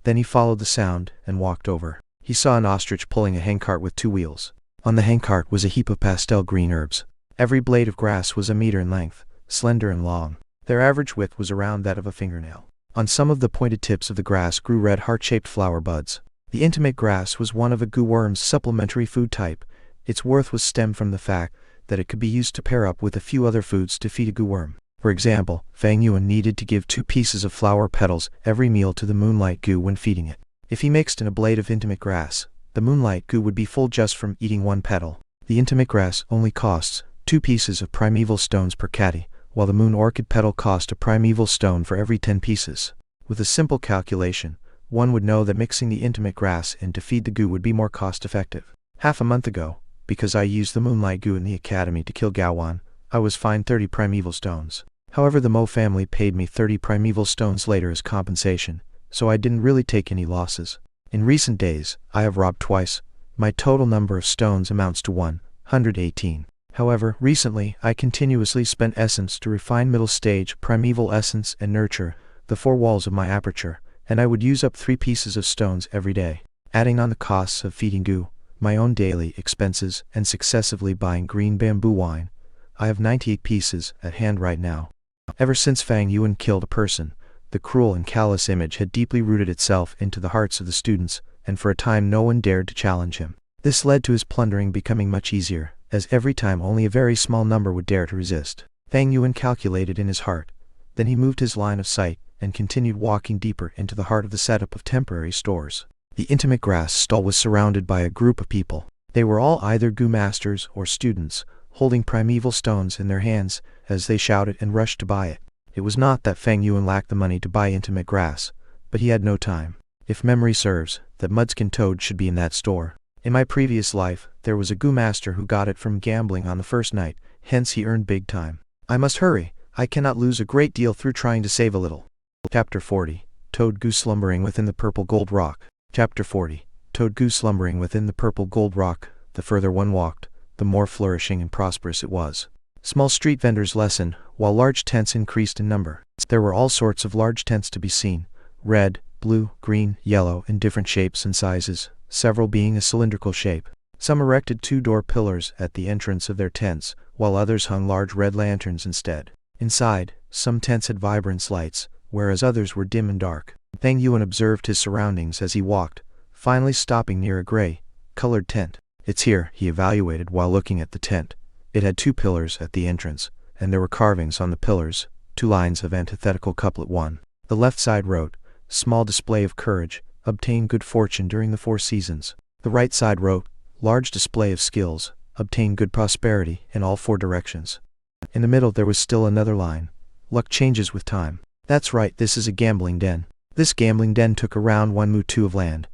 Then he followed the sound and walked over. He saw an ostrich pulling a handcart with 2 wheels. On the handcart was a heap of pastel green herbs. Every blade of grass was a meter in length, slender and long. Their average width was around that of a fingernail. On some of the pointed tips of the grass grew red heart-shaped flower buds. The intimate grass was one of a gu worm's supplementary food type. Its worth was stemmed from the fact that it could be used to pair up with a few other foods to feed a gu worm. For example, Fang Yuan needed to give 2 pieces of flower petals every meal to the Moonlight gu when feeding it. If he mixed in a blade of intimate grass, the Moonlight gu would be full just from eating 1 petal. The intimate grass only costs 2 pieces of primeval stones per caddy, while the moon orchid petal cost a primeval stone for every 10 pieces. With a simple calculation, one would know that mixing the intimate grass in to feed the gu would be more cost-effective. Half a month ago, because I used the Moonlight gu in the academy to kill Gaowan, I was fined 30 primeval stones. However, the Mo family paid me 30 primeval stones later as compensation, so I didn't really take any losses. In recent days, I have robbed twice. My total number of stones amounts to 118. However, recently, I continuously spent essence to refine middle stage primeval essence and nurture the 4 walls of my aperture, and I would use up 3 pieces of stones every day. Adding on the costs of feeding gu, my own daily expenses, and successively buying green bamboo wine, I have 98 pieces at hand right now. Ever since Fang Yuan killed a person, the cruel and callous image had deeply rooted itself into the hearts of the students, and for a time no one dared to challenge him. This led to his plundering becoming much easier, as every time only a very small number would dare to resist. Fang Yuan calculated in his heart. Then he moved his line of sight, and continued walking deeper into the heart of the setup of temporary stores. The intimate grass stall was surrounded by a group of people. They were all either gu masters or students, holding primeval stones in their hands, as they shouted and rushed to buy it. It was not that Fang Yuan lacked the money to buy intimate grass, but he had no time. If memory serves, that Mudskin Toad should be in that store. In my previous life, there was a gu master who got it from gambling on the first night, hence he earned big time. I must hurry. I cannot lose a great deal through trying to save a little. Chapter 40. Toad Gu slumbering within the purple gold rock. Chapter 40. Toad Gu slumbering within the purple gold rock. The further one walked, the more flourishing and prosperous it was. Small street vendors lessened, while large tents increased in number. There were all sorts of large tents to be seen, red, blue, green, yellow, in different shapes and sizes, several being a cylindrical shape. Some erected 2-door pillars at the entrance of their tents, while others hung large red lanterns instead. Inside, some tents had vibrant lights, whereas others were dim and dark. Fang Yuan observed his surroundings as he walked, finally stopping near a gray-colored tent. It's here, he evaluated while looking at the tent. It had 2 pillars at the entrance, and there were carvings on the pillars, 2 lines of antithetical couplet 1. The left side wrote, "Small display of courage, obtain good fortune during the 4 seasons." The right side wrote, "Large display of skills, obtain good prosperity in all 4 directions." In the middle there was still another line, "Luck changes with time." That's right, this is a gambling den. This gambling den took around 1 mu 2 of land.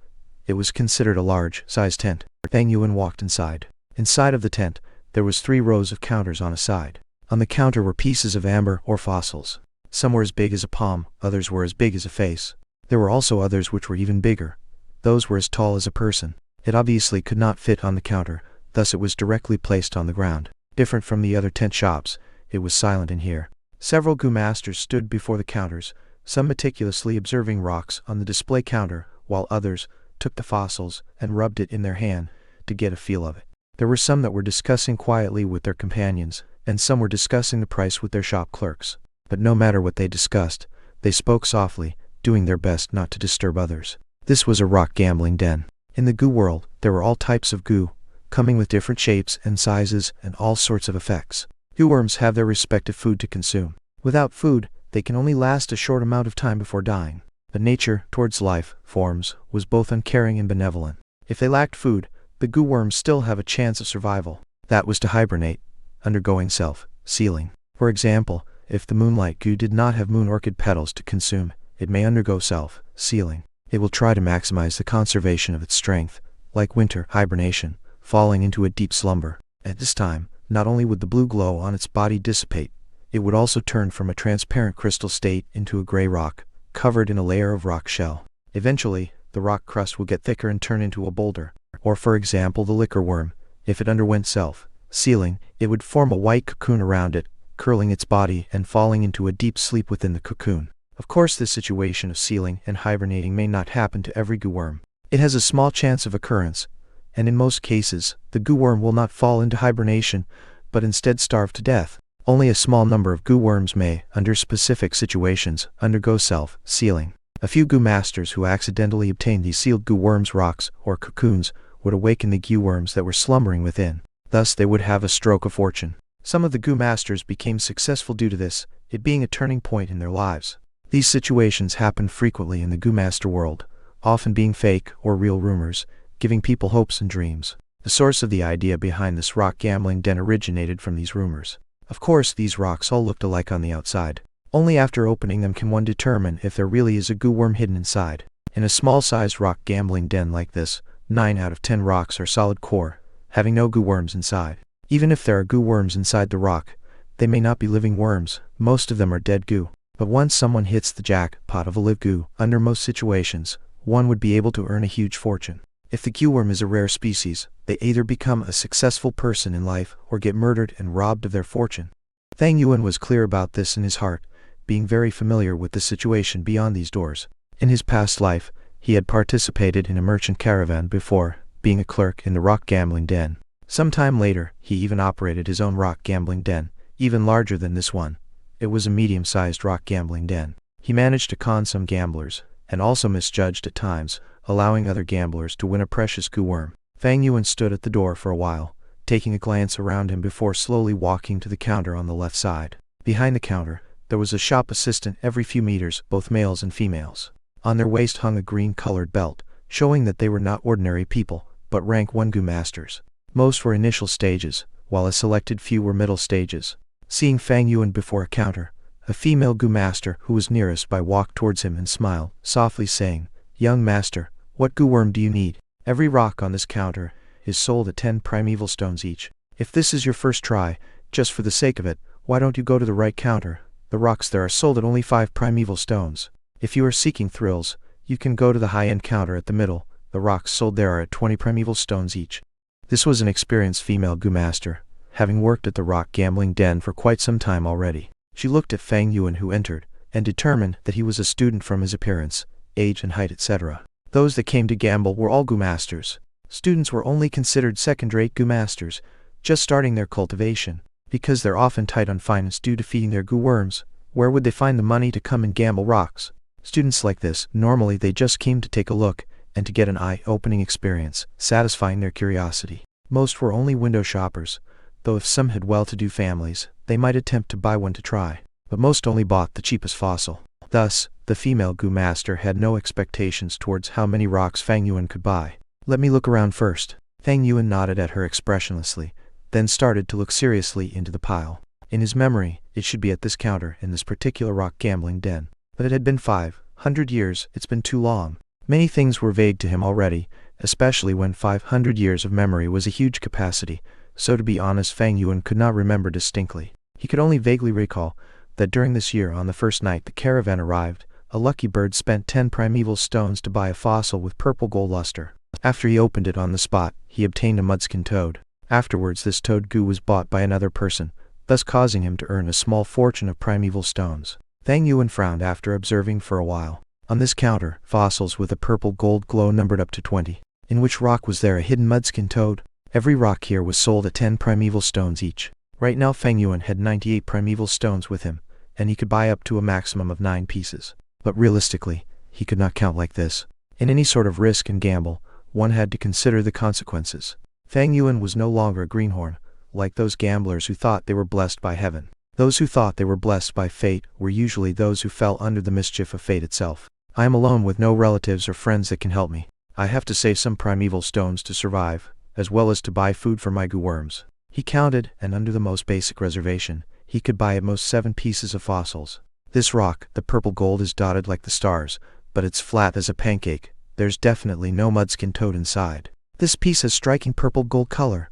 It was considered a large-sized tent. Fang Yuan walked inside. Inside of the tent, there was 3 rows of counters on a side. On the counter were pieces of amber or fossils. Some were as big as a palm, others were as big as a face. There were also others which were even bigger. Those were as tall as a person. It obviously could not fit on the counter, thus it was directly placed on the ground. Different from the other tent shops, it was silent in here. Several Gu masters stood before the counters, some meticulously observing rocks on the display counter, while others took the fossils and rubbed it in their hand to get a feel of it. There were some that were discussing quietly with their companions, and some were discussing the price with their shop clerks. But no matter what they discussed, they spoke softly, doing their best not to disturb others. This was a rock gambling den. In the Gu world, there were all types of Gu, coming with different shapes and sizes and all sorts of effects. Gu worms have their respective food to consume. Without food, they can only last a short amount of time before dying. But nature, towards life forms, was both uncaring and benevolent. If they lacked food, the Gu worms still have a chance of survival. That was to hibernate, undergoing self-sealing. For example, if the Moonlight Gu did not have moon orchid petals to consume, it may undergo self-sealing. It will try to maximize the conservation of its strength, like winter hibernation, falling into a deep slumber. At this time, not only would the blue glow on its body dissipate, it would also turn from a transparent crystal state into a gray rock, covered in a layer of rock shell. Eventually, the rock crust will get thicker and turn into a boulder. Or for example the liquor worm, if it underwent self-sealing, it would form a white cocoon around it, curling its body and falling into a deep sleep within the cocoon. Of course this situation of sealing and hibernating may not happen to every Gu worm. It has a small chance of occurrence, and in most cases, the Gu worm will not fall into hibernation, but instead starve to death. Only a small number of Gu worms may, under specific situations, undergo self-sealing. A few Gu masters who accidentally obtained these sealed Gu worms' rocks or cocoons would awaken the Gu worms that were slumbering within. Thus they would have a stroke of fortune. Some of the Gu masters became successful due to this, it being a turning point in their lives. These situations happen frequently in the Gu master world, often being fake or real rumors, giving people hopes and dreams. The source of the idea behind this rock gambling den originated from these rumors. Of course these rocks all looked alike on the outside. Only after opening them can one determine if there really is a Gu worm hidden inside. In a small-sized rock gambling den like this, 9 out of 10 rocks are solid core, having no Gu worms inside. Even if there are Gu worms inside the rock, they may not be living worms, most of them are dead Gu. But once someone hits the jackpot of a live Gu, under most situations, one would be able to earn a huge fortune. If the Gu worm is a rare species, they either become a successful person in life or get murdered and robbed of their fortune. Fang Yuan was clear about this in his heart, being very familiar with the situation beyond these doors. In his past life, he had participated in a merchant caravan before, being a clerk in the rock gambling den. Some time later, he even operated his own rock gambling den, even larger than this one. It was a medium-sized rock gambling den. He managed to con some gamblers, and also misjudged at times, allowing other gamblers to win a precious Gu worm. Fang Yuan stood at the door for a while, taking a glance around him before slowly walking to the counter on the left side. Behind the counter, there was a shop assistant every few meters, both males and females. On their waist hung a green-colored belt, showing that they were not ordinary people, but rank 1 Gu masters. Most were initial stages, while a selected few were middle stages. Seeing Fang Yuan before a counter, a female Gu master who was nearest by walked towards him and smiled, softly saying, "Young master, what Gu worm do you need? Every rock on this counter is sold at 10 primeval stones each. If this is your first try, just for the sake of it, why don't you go to the right counter? The rocks there are sold at only 5 primeval stones. If you are seeking thrills, you can go to the high-end counter at the middle. The rocks sold there are at 20 primeval stones each." This was an experienced female Gu master, having worked at the rock gambling den for quite some time already. She looked at Fang Yuan who entered, and determined that he was a student from his appearance, age and height etc. Those that came to gamble were all Gu masters. Students were only considered second-rate Gu masters, just starting their cultivation. Because they're often tight on finance due to feeding their Gu worms, where would they find the money to come and gamble rocks? Students like this, normally they just came to take a look, and to get an eye-opening experience, satisfying their curiosity. Most were only window shoppers, though if some had well-to-do families, they might attempt to buy one to try. But most only bought the cheapest fossil. Thus, the female Gu master had no expectations towards how many rocks Fang Yuan could buy. "Let me look around first." Fang Yuan nodded at her expressionlessly, then started to look seriously into the pile. In his memory, it should be at this counter in this particular rock gambling den. But it had been 5 500 years, it's been too long. Many things were vague to him already, especially when 500 years of memory was a huge capacity, so to be honest Fang Yuan could not remember distinctly. He could only vaguely recall that during this year on the first night the caravan arrived, a lucky bird spent 10 primeval stones to buy a fossil with purple gold luster. After he opened it on the spot, he obtained a mudskin toad. Afterwards this toad goo was bought by another person, thus causing him to earn a small fortune of primeval stones. Fang Yuan frowned after observing for a while. On this counter, fossils with a purple gold glow numbered up to 20. In which rock was there a hidden mudskin toad? Every rock here was sold at 10 primeval stones each. Right now Fang Yuan had 98 primeval stones with him, and he could buy up to a maximum of 9 pieces. But realistically, he could not count like this. In any sort of risk and gamble, one had to consider the consequences. Fang Yuan was no longer a greenhorn, like those gamblers who thought they were blessed by heaven. Those who thought they were blessed by fate were usually those who fell under the mischief of fate itself. I am alone with no relatives or friends that can help me. I have to save some primeval stones to survive, as well as to buy food for my goo worms. He counted, and under the most basic reservation, he could buy at most 7 pieces of fossils. This rock, the purple gold, is dotted like the stars, but it's flat as a pancake. There's definitely no mudskin toad inside. This piece has striking purple gold color,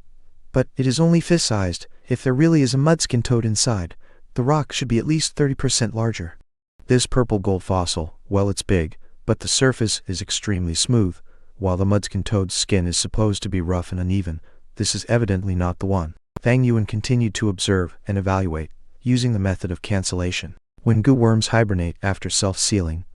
but it is only fist-sized. If there really is a mudskin toad inside, the rock should be at least 30% larger. This purple gold fossil, well, it's big, but the surface is extremely smooth, while the mudskin toad's skin is supposed to be rough and uneven. This is evidently not the one. Fang Yuan continued to observe and evaluate, using the method of cancellation. When goo worms hibernate after self-sealing,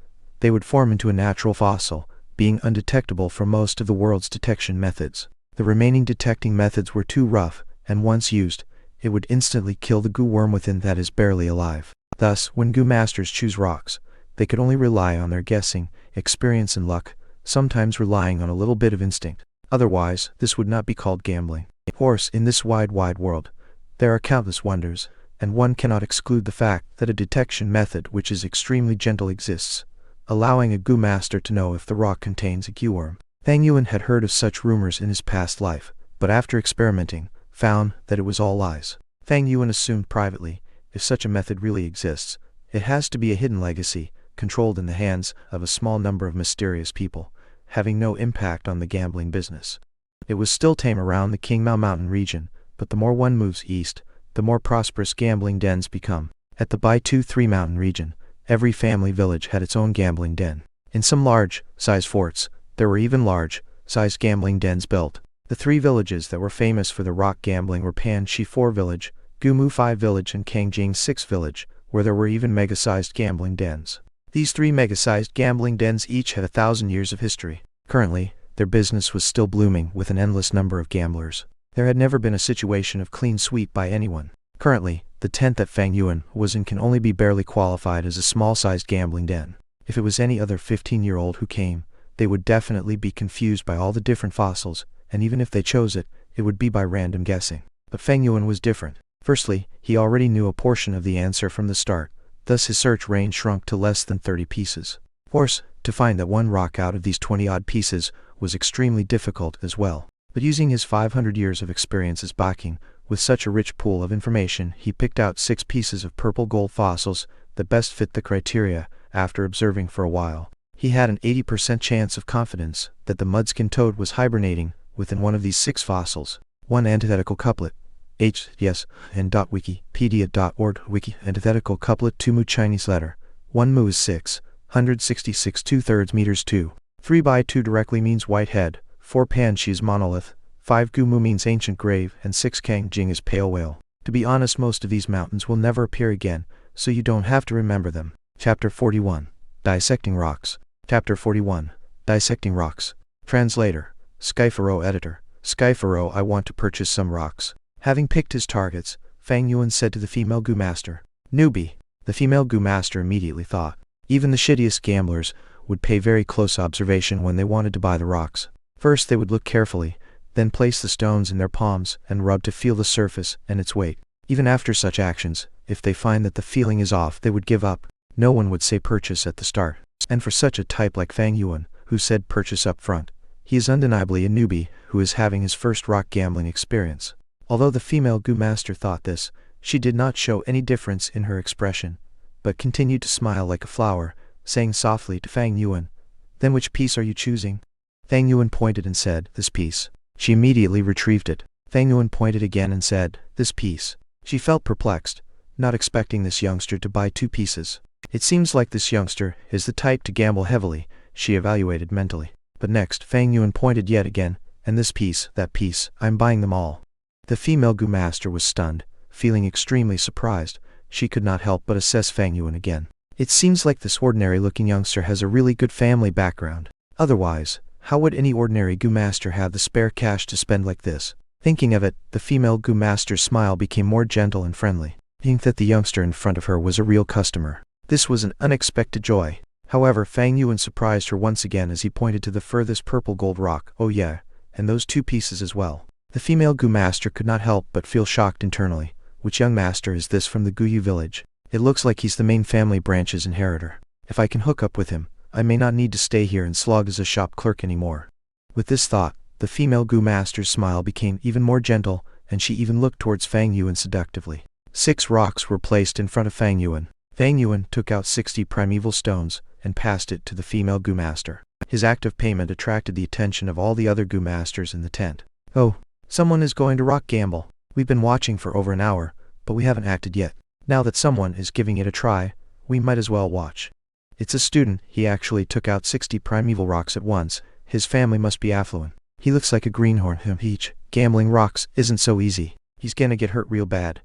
they would form into a natural fossil, being undetectable from most of the world's detection methods. The remaining detecting methods were too rough, and once used, it would instantly kill the goo worm within that is barely alive. Thus, when goo masters choose rocks, they could only rely on their guessing, experience and luck, sometimes relying on a little bit of instinct. Otherwise, this would not be called gambling. Of course, in this wide world, there are countless wonders, and one cannot exclude the fact that a detection method which is extremely gentle exists, allowing a goo master to know if the rock contains a goo worm. Fang Yuan had heard of such rumors in his past life, but after experimenting, found that it was all lies. Fang Yuan assumed privately, if such a method really exists, it has to be a hidden legacy, controlled in the hands of a small number of mysterious people, having no impact on the gambling business. It was still tame around the Qingmao Mountain region, but the more one moves east, the more prosperous gambling dens become. At the Bai-Tu-3 mountain region, every family village had its own gambling den. In some large-sized forts, there were even large-sized gambling dens built. The 3 villages that were famous for the rock gambling were Pan Shi 4 village, Gumu 5 village and Kangjing 6 village, where there were even mega-sized gambling dens. These 3 mega-sized gambling dens each had 1,000 years of history. Currently, their business was still blooming with an endless number of gamblers. There had never been a situation of clean sweep by anyone. Currently, the tent that Fang Yuan was in can only be barely qualified as a small-sized gambling den. If it was any other 15-year-old who came, they would definitely be confused by all the different fossils, and even if they chose it, it would be by random guessing. But Fang Yuan was different. Firstly, he already knew a portion of the answer from the start, thus his search range shrunk to less than 30 pieces. Of course, to find that one rock out of these 20-odd pieces was extremely difficult as well. But using his 500 years of experience as backing, with such a rich pool of information, he picked out 6 pieces of purple gold fossils that best fit the criteria. After observing for a while, he had an 80% chance of confidence that the mudskin toad was hibernating within one of these 6 fossils. One antithetical couplet. Yes, and Wikipedia.org wiki antithetical couplet 2 mu Chinese letter. 1 mu is 666 2/3 meters 2. 3 by 2 directly means white head, 4 Pan Shi is monolith, 5 Gumu means ancient grave, and 6 Kangjing is pale whale. To be honest, most of these mountains will never appear again, so you don't have to remember them. Chapter 41. Dissecting Rocks. Chapter 41. Dissecting Rocks. Translator. Skyfaro Editor. Skyfaro, I want to purchase some rocks. Having picked his targets, Fang Yuan said to the female goo master, "Newbie." The female goo master immediately thought. Even the shittiest gamblers would pay very close observation when they wanted to buy the rocks. First they would look carefully, then place the stones in their palms and rub to feel the surface and its weight. Even after such actions, if they find that the feeling is off, they would give up. No one would say purchase at the start. And for such a type like Fang Yuan, who said purchase up front, he is undeniably a newbie who is having his first rock gambling experience. Although the female goo master thought this, she did not show any difference in her expression, but continued to smile like a flower, saying softly to Fang Yuan, "Then which piece are you choosing?" Fang Yuan pointed and said, "This piece." She immediately retrieved it. Fang Yuan pointed again and said, "This piece." She felt perplexed, not expecting this youngster to buy 2 pieces. It seems like this youngster is the type to gamble heavily, she evaluated mentally. But next, Fang Yuan pointed yet again, "And this piece, that piece, I'm buying them all." The female Gu master was stunned, feeling extremely surprised. She could not help but assess Fang Yuan again. It seems like this ordinary-looking youngster has a really good family background. Otherwise, how would any ordinary Gu master have the spare cash to spend like this? Thinking of it, the female Gu master's smile became more gentle and friendly. Think that the youngster in front of her was a real customer. This was an unexpected joy. However, Fang Yuan surprised her once again as he pointed to the furthest purple gold rock. "Oh yeah, and those 2 pieces as well." The female Gu master could not help but feel shocked internally. Which young master is this from the Guyu village? It looks like he's the main family branch's inheritor. If I can hook up with him, I may not need to stay here and slog as a shop clerk anymore. With this thought, the female Gu master's smile became even more gentle, and she even looked towards Fang Yuan seductively. 6 rocks were placed in front of Fang Yuan. Fang Yuan took out 60 primeval stones and passed it to the female Gu master. His act of payment attracted the attention of all the other Gu masters in the tent. "Oh, someone is going to rock gamble. We've been watching for over an hour, but we haven't acted yet. Now that someone is giving it a try, we might as well watch." It's a student. He actually took out 60 primeval rocks at once. His family must be affluent. He looks like a greenhorn. Each gambling rocks isn't so easy. He's gonna get hurt real bad.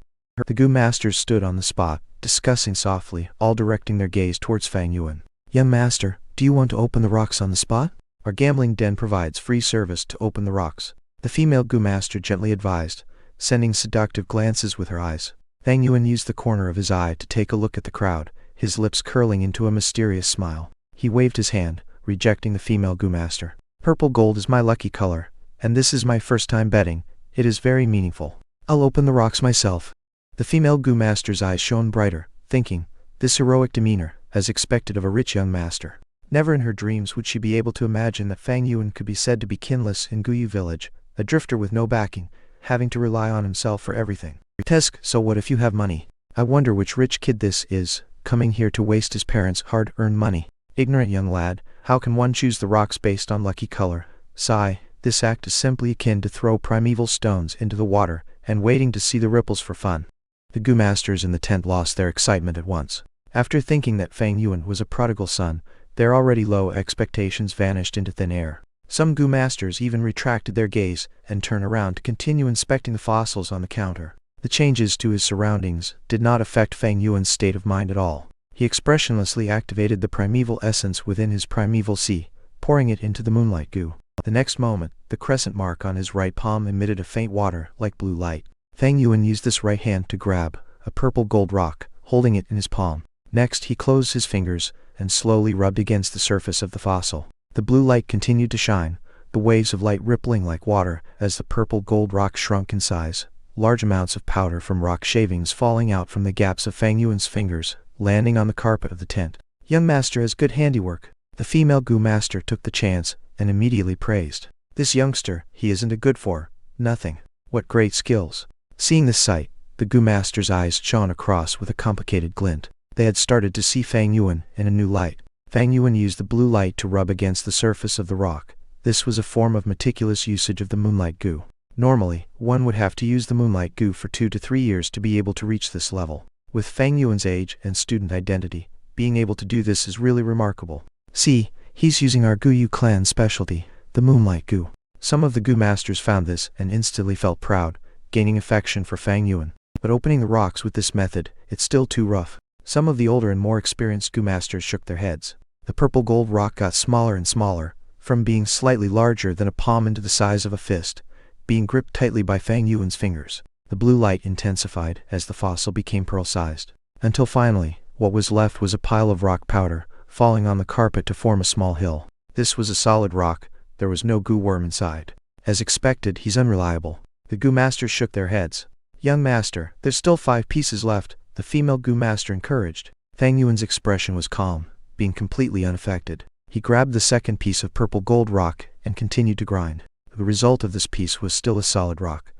The Gu masters stood on the spot, discussing softly, all directing their gaze towards Fang Yuan. "Young master, do you want to open the rocks on the spot? Our gambling den provides free service to open the rocks," the female Gu master gently advised, sending seductive glances with her eyes. Fang Yuan used the corner of his eye to take a look at the crowd, his lips curling into a mysterious smile. He waved his hand, rejecting the female Gu master. "Purple gold is my lucky color, and this is my first time betting. It is very meaningful. I'll open the rocks myself." The female Gu master's eyes shone brighter, thinking, this heroic demeanor, as expected of a rich young master. Never in her dreams would she be able to imagine that Fang Yuan could be said to be kinless in Guyu village, a drifter with no backing, having to rely on himself for everything. "Tesk, so what if you have money? I wonder which rich kid this is, coming here to waste his parents' hard-earned money. Ignorant young lad, how can one choose the rocks based on lucky color? Sigh, this act is simply akin to throw primeval stones into the water, and waiting to see the ripples for fun." The Gu masters in the tent lost their excitement at once. After thinking that Fang Yuan was a prodigal son, their already low expectations vanished into thin air. Some Gu masters even retracted their gaze and turned around to continue inspecting the fossils on the counter. The changes to his surroundings did not affect Fang Yuan's state of mind at all. He expressionlessly activated the primeval essence within his primeval sea, pouring it into the Moonlight Gu. The next moment, the crescent mark on his right palm emitted a faint water-like blue light. Fang Yuan used this right hand to grab a purple gold rock, holding it in his palm. Next, he closed his fingers and slowly rubbed against the surface of the fossil. The blue light continued to shine, the waves of light rippling like water as the purple gold rock shrunk in size. Large amounts of powder from rock shavings falling out from the gaps of Fang Yuan's fingers, landing on the carpet of the tent. "Young master has good handiwork." The female Gu master took the chance and immediately praised. "This youngster, he isn't a good for nothing. What great skills." Seeing this sight, the Gu master's eyes shone across with a complicated glint. They had started to see Fang Yuan in a new light. Fang Yuan used the blue light to rub against the surface of the rock. This was a form of meticulous usage of the Moonlight Gu. Normally, one would have to use the Moonlight Gu for 2 to 3 years to be able to reach this level. With Fang Yuan's age and student identity, being able to do this is really remarkable. "See, he's using our Guyu clan specialty, the Moonlight Gu." Some of the Gu masters found this and instantly felt proud, gaining affection for Fang Yuan. But opening the rocks with this method, it's still too rough. Some of the older and more experienced Gu masters shook their heads. The purple gold rock got smaller and smaller, from being slightly larger than a palm into the size of a fist, being gripped tightly by Fang Yuan's fingers. The blue light intensified as the fossil became pearl-sized, until finally, what was left was a pile of rock powder, falling on the carpet to form a small hill. This was a solid rock. There was no Gu worm inside. As expected, he's unreliable. The Gu masters shook their heads. "Young master, there's still 5 pieces left," the female Gu master encouraged. Fang Yuan's expression was calm, being completely unaffected. He grabbed the second piece of purple gold rock and continued to grind. The result of this piece was still a solid rock.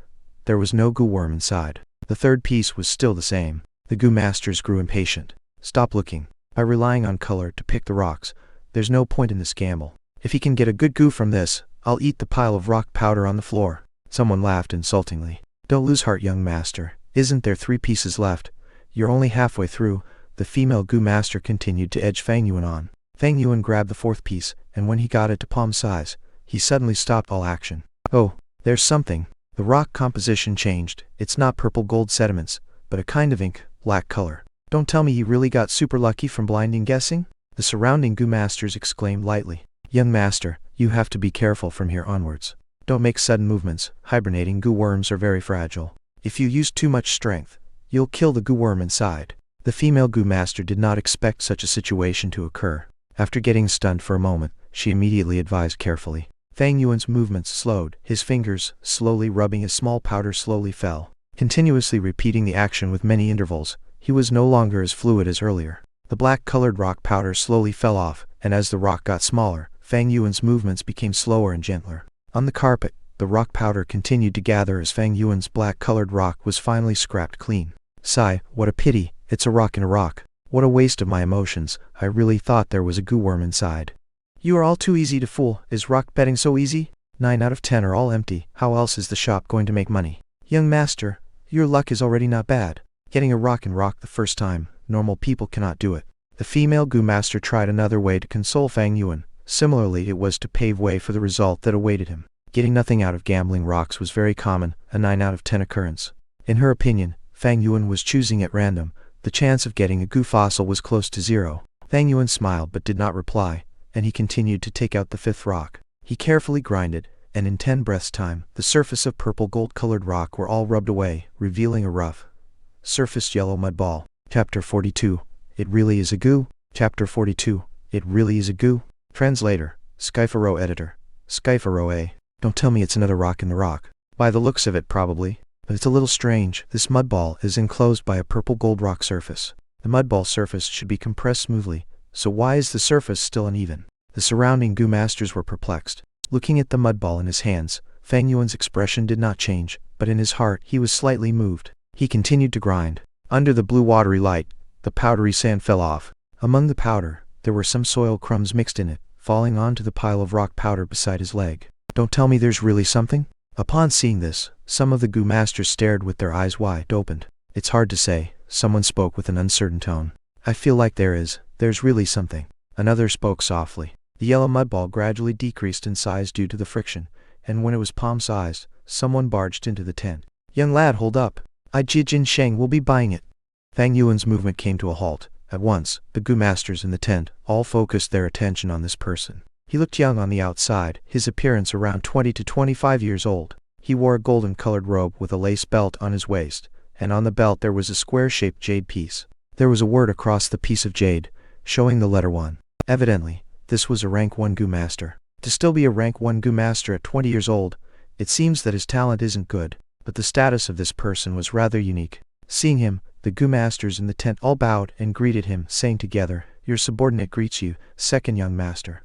There was no Gu worm inside. The third piece was still the same. The Gu masters grew impatient. "Stop looking. by relying on color to pick the rocks. There's no point in this gamble. If he can get a good goo from this, I'll eat the pile of rock powder on the floor. Someone laughed insultingly. Don't lose heart, young master. Isn't there 3 pieces left? You're only halfway through. The female goo master continued to edge Fang Yuan on. Fang Yuan grabbed the 4th piece, and when he got it to palm size, he suddenly stopped all action. Oh, there's something. The rock composition changed. It's not purple gold sediments, but a kind of ink, black color. Don't tell me you really got super lucky from blinding guessing? The surrounding goo masters exclaimed lightly. Young master, you have to be careful from here onwards. Don't make sudden movements. Hibernating goo worms are very fragile. If you use too much strength, you'll kill the goo worm inside. The female goo master did not expect such a situation to occur. After getting stunned for a moment, she immediately advised carefully. Fang Yuan's movements slowed. His fingers, slowly rubbing a small powder, slowly fell. Continuously repeating the action with many intervals, he was no longer as fluid as earlier. The black-colored rock powder slowly fell off, and as the rock got smaller, Fang Yuan's movements became slower and gentler. On the carpet, the rock powder continued to gather as Fang Yuan's black-colored rock was finally scrapped clean. Sigh, what a pity, it's a rock in a rock. What a waste of my emotions, I really thought there was a goo worm inside. You are all too easy to fool. Is rock betting so easy? 9 out of 10 are all empty. How else is the shop going to make money? Young master, your luck is already not bad. Getting a rock in rock the first time, normal people cannot do it. The female goo master tried another way to console Fang Yuan. Similarly, it was to pave way for the result that awaited him. Getting nothing out of gambling rocks was very common, a 9 out of 10 occurrence. In her opinion, Fang Yuan was choosing at random. The chance of getting a goo fossil was close to 0. Fang Yuan smiled but did not reply, and he continued to take out the 5th rock. He carefully grinded, and in 10 breaths' time, the surface of purple gold-colored rock were all rubbed away, revealing a rough, surfaced yellow mud ball. Chapter 42. It really is a goo? Chapter 42. It really is a goo? Translator, Skyfaro editor. Skyfaro A. Don't tell me it's another rock in the rock. By the looks of it, probably. But it's a little strange. This mud ball is enclosed by a purple gold rock surface. The mud ball surface should be compressed smoothly, so why is the surface still uneven? The surrounding goo masters were perplexed. Looking at the mud ball in his hands, Fang Yuan's expression did not change, but in his heart he was slightly moved. He continued to grind. Under the blue watery light, the powdery sand fell off. Among the powder, there were some soil crumbs mixed in it, falling onto the pile of rock powder beside his leg. Don't tell me there's really something? Upon seeing this, some of the goo masters stared with their eyes wide opened. It's hard to say, someone spoke with an uncertain tone. I feel like there's really something. Another spoke softly. The yellow mud ball gradually decreased in size due to the friction, and when it was palm-sized, someone barged into the tent. Young lad, hold up. Jin Sheng will be buying it. Fang Yuan's movement came to a halt. At once, the goo masters in the tent all focused their attention on this person. He looked young on the outside, his appearance around 20 to 25 years old. He wore a golden-colored robe with a lace belt on his waist, and on the belt there was a square-shaped jade piece. There was a word across the piece of jade, showing the letter 1. Evidently, this was a rank 1 goo master. To still be a rank 1 goo master at 20 years old, it seems that his talent isn't good, but the status of this person was rather unique. Seeing him, the goo masters in the tent all bowed and greeted him, saying together, "Your subordinate greets you, second young master."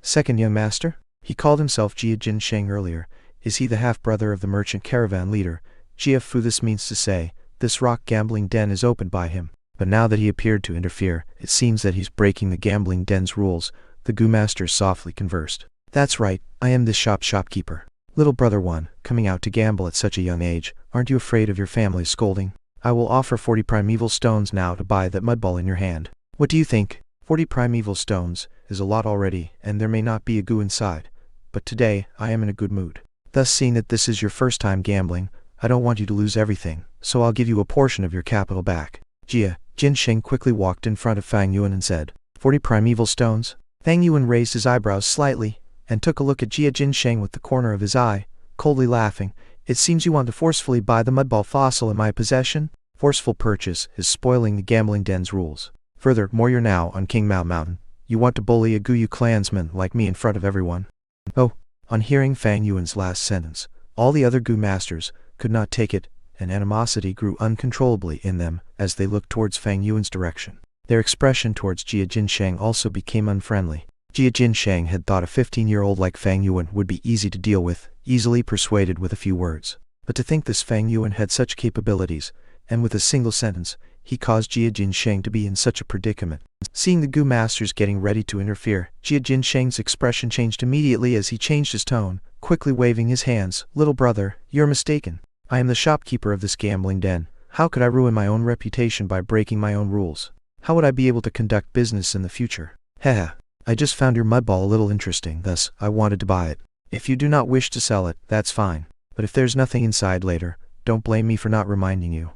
Second young master? He called himself Jin Sheng earlier. Is he the half-brother of the merchant caravan leader? Fu, this means to say, this rock gambling den is opened by him. But now that he appeared to interfere, it seems that he's breaking the gambling den's rules. The goo masters softly conversed. That's right, I am this shopkeeper. Little brother 1, coming out to gamble at such a young age, aren't you afraid of your family's scolding? I will offer 40 primeval stones now to buy that mud ball in your hand. What do you think? 40 primeval stones is a lot already, and there may not be a goo inside. But today, I am in a good mood. Thus, seeing that this is your first time gambling, I don't want you to lose everything, so I'll give you a portion of your capital back. Jin Sheng quickly walked in front of Fang Yuan and said, 40 primeval stones? Fang Yuan raised his eyebrows slightly, and took a look at Jin Sheng with the corner of his eye, coldly laughing. It seems you want to forcefully buy the mudball fossil in my possession? Forceful purchase is spoiling the gambling den's rules. Furthermore, you're now on King Mao Mountain. You want to bully a Guyu clansman like me in front of everyone? Oh. On hearing Fang Yuan's last sentence, all the other goo masters could not take it, and animosity grew uncontrollably in them as they looked towards Fang Yuan's direction. Their expression towards Jin Sheng also became unfriendly. Jin Sheng had thought a 15-year-old like Fang Yuan would be easy to deal with, easily persuaded with a few words. But to think this Fang Yuan had such capabilities, and with a single sentence, he caused Jia Jinsheng to be in such a predicament. Seeing the Gu masters getting ready to interfere, Jia Jinsheng's expression changed immediately as he changed his tone, quickly waving his hands. Little brother, you're mistaken. I am the shopkeeper of this gambling den. How could I ruin my own reputation by breaking my own rules? How would I be able to conduct business in the future? Heh. I just found your mud ball a little interesting, thus I wanted to buy it. If you do not wish to sell it, that's fine. But if there's nothing inside later, don't blame me for not reminding you.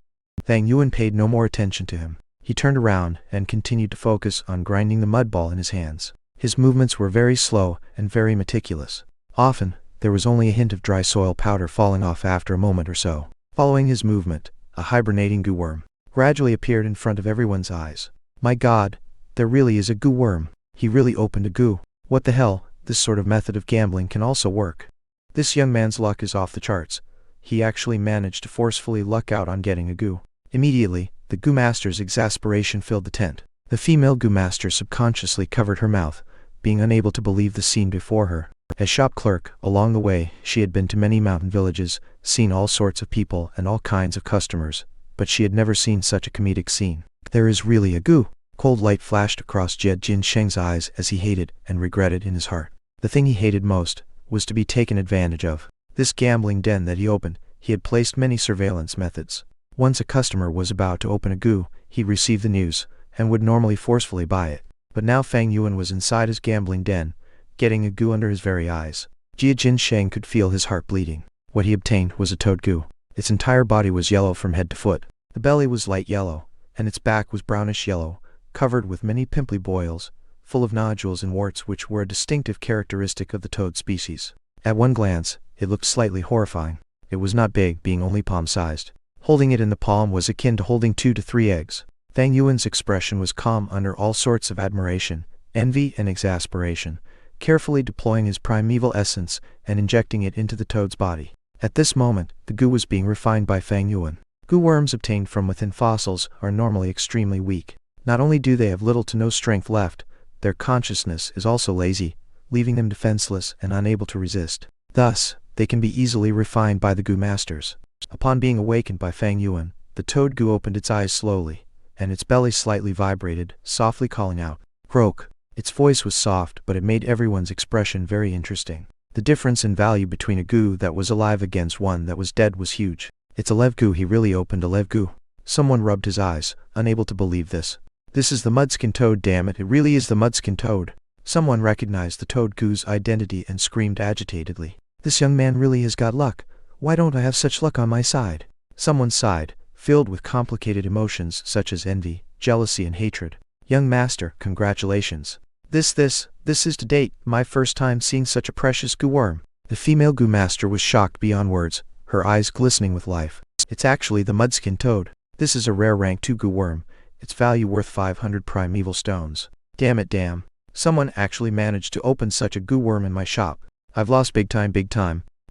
Fang Yuan paid no more attention to him. He turned around and continued to focus on grinding the mud ball in his hands. His movements were very slow and very meticulous. Often, there was only a hint of dry soil powder falling off after a moment or so. Following his movement, a hibernating goo worm gradually appeared in front of everyone's eyes. My God, there really is a goo worm. He really opened a goo. What the hell, this sort of method of gambling can also work. This young man's luck is off the charts. He actually managed to forcefully luck out on getting a goo. Immediately, the Goo Master's exasperation filled the tent. The female Goo Master subconsciously covered her mouth, being unable to believe the scene before her. As shop clerk, along the way, she had been to many mountain villages, seen all sorts of people and all kinds of customers, but she had never seen such a comedic scene. There is really a goo. Cold light flashed across Jia Jinsheng's eyes as he hated and regretted in his heart. The thing he hated most was to be taken advantage of. This gambling den that he opened, he had placed many surveillance methods. Once a customer was about to open a goo, he received the news, and would normally forcefully buy it. But now Fang Yuan was inside his gambling den, getting a goo under his very eyes. Jia Jinsheng could feel his heart bleeding. What he obtained was a toad goo. Its entire body was yellow from head to foot. The belly was light yellow, and its back was brownish yellow, covered with many pimply boils, full of nodules and warts which were a distinctive characteristic of the toad species. At one glance, it looked slightly horrifying. It was not big, being only palm-sized. Holding it in the palm was akin to holding 2 to 3 eggs. Fang Yuan's expression was calm under all sorts of admiration, envy and exasperation, carefully deploying his primeval essence and injecting it into the toad's body. At this moment, the goo was being refined by Fang Yuan. Goo worms obtained from within fossils are normally extremely weak. Not only do they have little to no strength left, their consciousness is also lazy, leaving them defenseless and unable to resist. Thus, they can be easily refined by the Goo Masters. Upon being awakened by Fang Yuan, the toad goo opened its eyes slowly, and its belly slightly vibrated, softly calling out, "Croak." Its voice was soft, but it made everyone's expression very interesting. The difference in value between a goo that was alive against one that was dead was huge. It's a live goo. He really opened a live goo. Someone rubbed his eyes, unable to believe this. This is the mudskin toad, damn it, it really is the mudskin toad. Someone recognized the toad goo's identity and screamed agitatedly. This young man really has got luck. Why don't I have such luck on my side? Someone sighed, filled with complicated emotions such as envy, jealousy and hatred. Young master, congratulations. This is to date my first time seeing such a precious goo worm. The female goo master was shocked beyond words, her eyes glistening with life. It's actually the mudskin toad. This is a rare rank 2 goo worm. Its value worth 500 primeval stones. Damn it, damn. Someone actually managed to open such a goo worm in my shop. I've lost big time.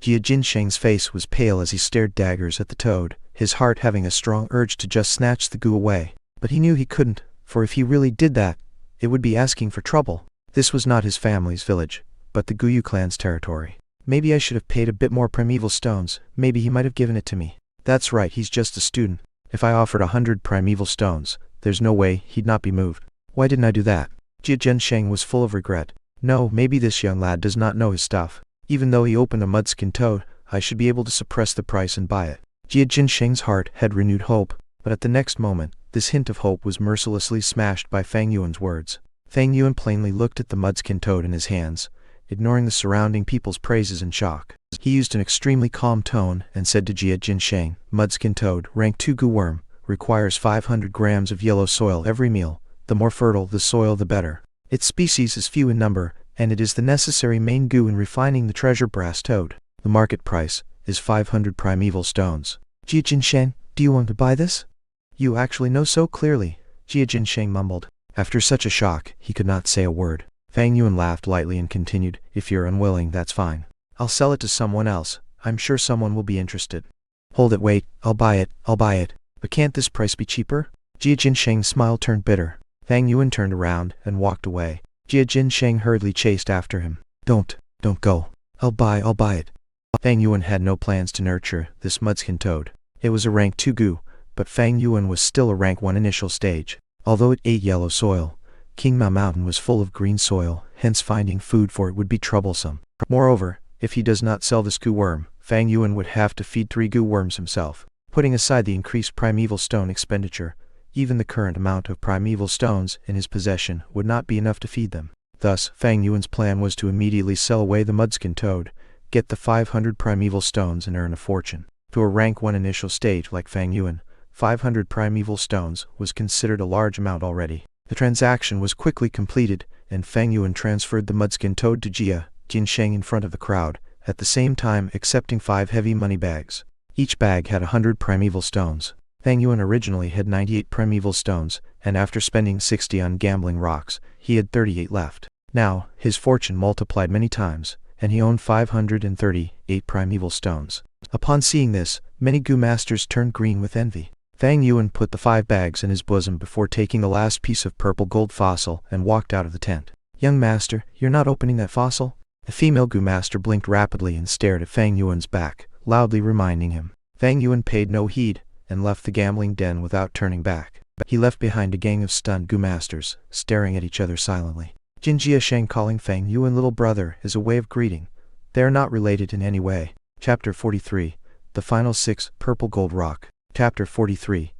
Jia Jinsheng's face was pale as he stared daggers at the toad, his heart having a strong urge to just snatch the goo away. But he knew he couldn't, for if he really did that, it would be asking for trouble. This was not his family's village, but the Guyu clan's territory. Maybe I should have paid a bit more primeval stones. Maybe he might have given it to me. That's right, he's just a student. If I offered 100 primeval stones, there's no way he'd not be moved. Why didn't I do that? Jia Jinsheng was full of regret. No, maybe this young lad does not know his stuff. Even though he opened a mudskin toad, I should be able to suppress the price and buy it. Jia Jinsheng's heart had renewed hope, but at the next moment, this hint of hope was mercilessly smashed by Fang Yuan's words. Fang Yuan plainly looked at the mudskin toad in his hands, ignoring the surrounding people's praises in shock. He used an extremely calm tone and said to Jia Jinsheng, "Mudskin toad, rank 2 goo worm, requires 500 grams of yellow soil every meal. The more fertile the soil the better. Its species is few in number, and it is the necessary main goo in refining the treasure brass toad. The market price is 500 primeval stones." Jia Jinsheng, do you want to buy this? You actually know so clearly, Jia Jinsheng mumbled. After such a shock, he could not say a word. Fang Yuan laughed lightly and continued, "If you're unwilling, that's fine. I'll sell it to someone else. I'm sure someone will be interested." "Hold it, wait, I'll buy it. But can't this price be cheaper?" Jia Jinsheng's smile turned bitter. Fang Yuan turned around and walked away. Jia Jinsheng hurriedly chased after him. Don't go. I'll buy it. Fang Yuan had no plans to nurture this mudskin toad. It was a rank 2 goo, but Fang Yuan was still a rank 1 initial stage. Although it ate yellow soil, King Mao Mountain was full of green soil, hence finding food for it would be troublesome. Moreover, if he does not sell this goo worm, Fang Yuan would have to feed 3 goo worms himself. Putting aside the increased primeval stone expenditure, even the current amount of primeval stones in his possession would not be enough to feed them. Thus, Fang Yuan's plan was to immediately sell away the mudskin toad, get the 500 primeval stones and earn a fortune. To a rank 1 initial stage like Fang Yuan, 500 primeval stones was considered a large amount already. The transaction was quickly completed, and Fang Yuan transferred the mudskin toad to Jia Jinsheng in front of the crowd, at the same time accepting 5 heavy money bags. Each bag had 100 primeval stones. Fang Yuan originally had 98 primeval stones, and after spending 60 on gambling rocks, he had 38 left. Now, his fortune multiplied many times, and he owned 538 primeval stones. Upon seeing this, many goo masters turned green with envy. Fang Yuan put the 5 bags in his bosom before taking the last piece of purple gold fossil and walked out of the tent. "Young master, you're not opening that fossil?" The female goo master blinked rapidly and stared at Fang Yuan's back, loudly reminding him. Fang Yuan paid no heed, and left the gambling den without turning back. He left behind a gang of stunned goo masters, staring at each other silently. Jin Jiasheng calling Fang Yuan little brother is a way of greeting. They are not related in any way. Chapter 43, The Final 6th Purple Gold Rock. Chapter 43,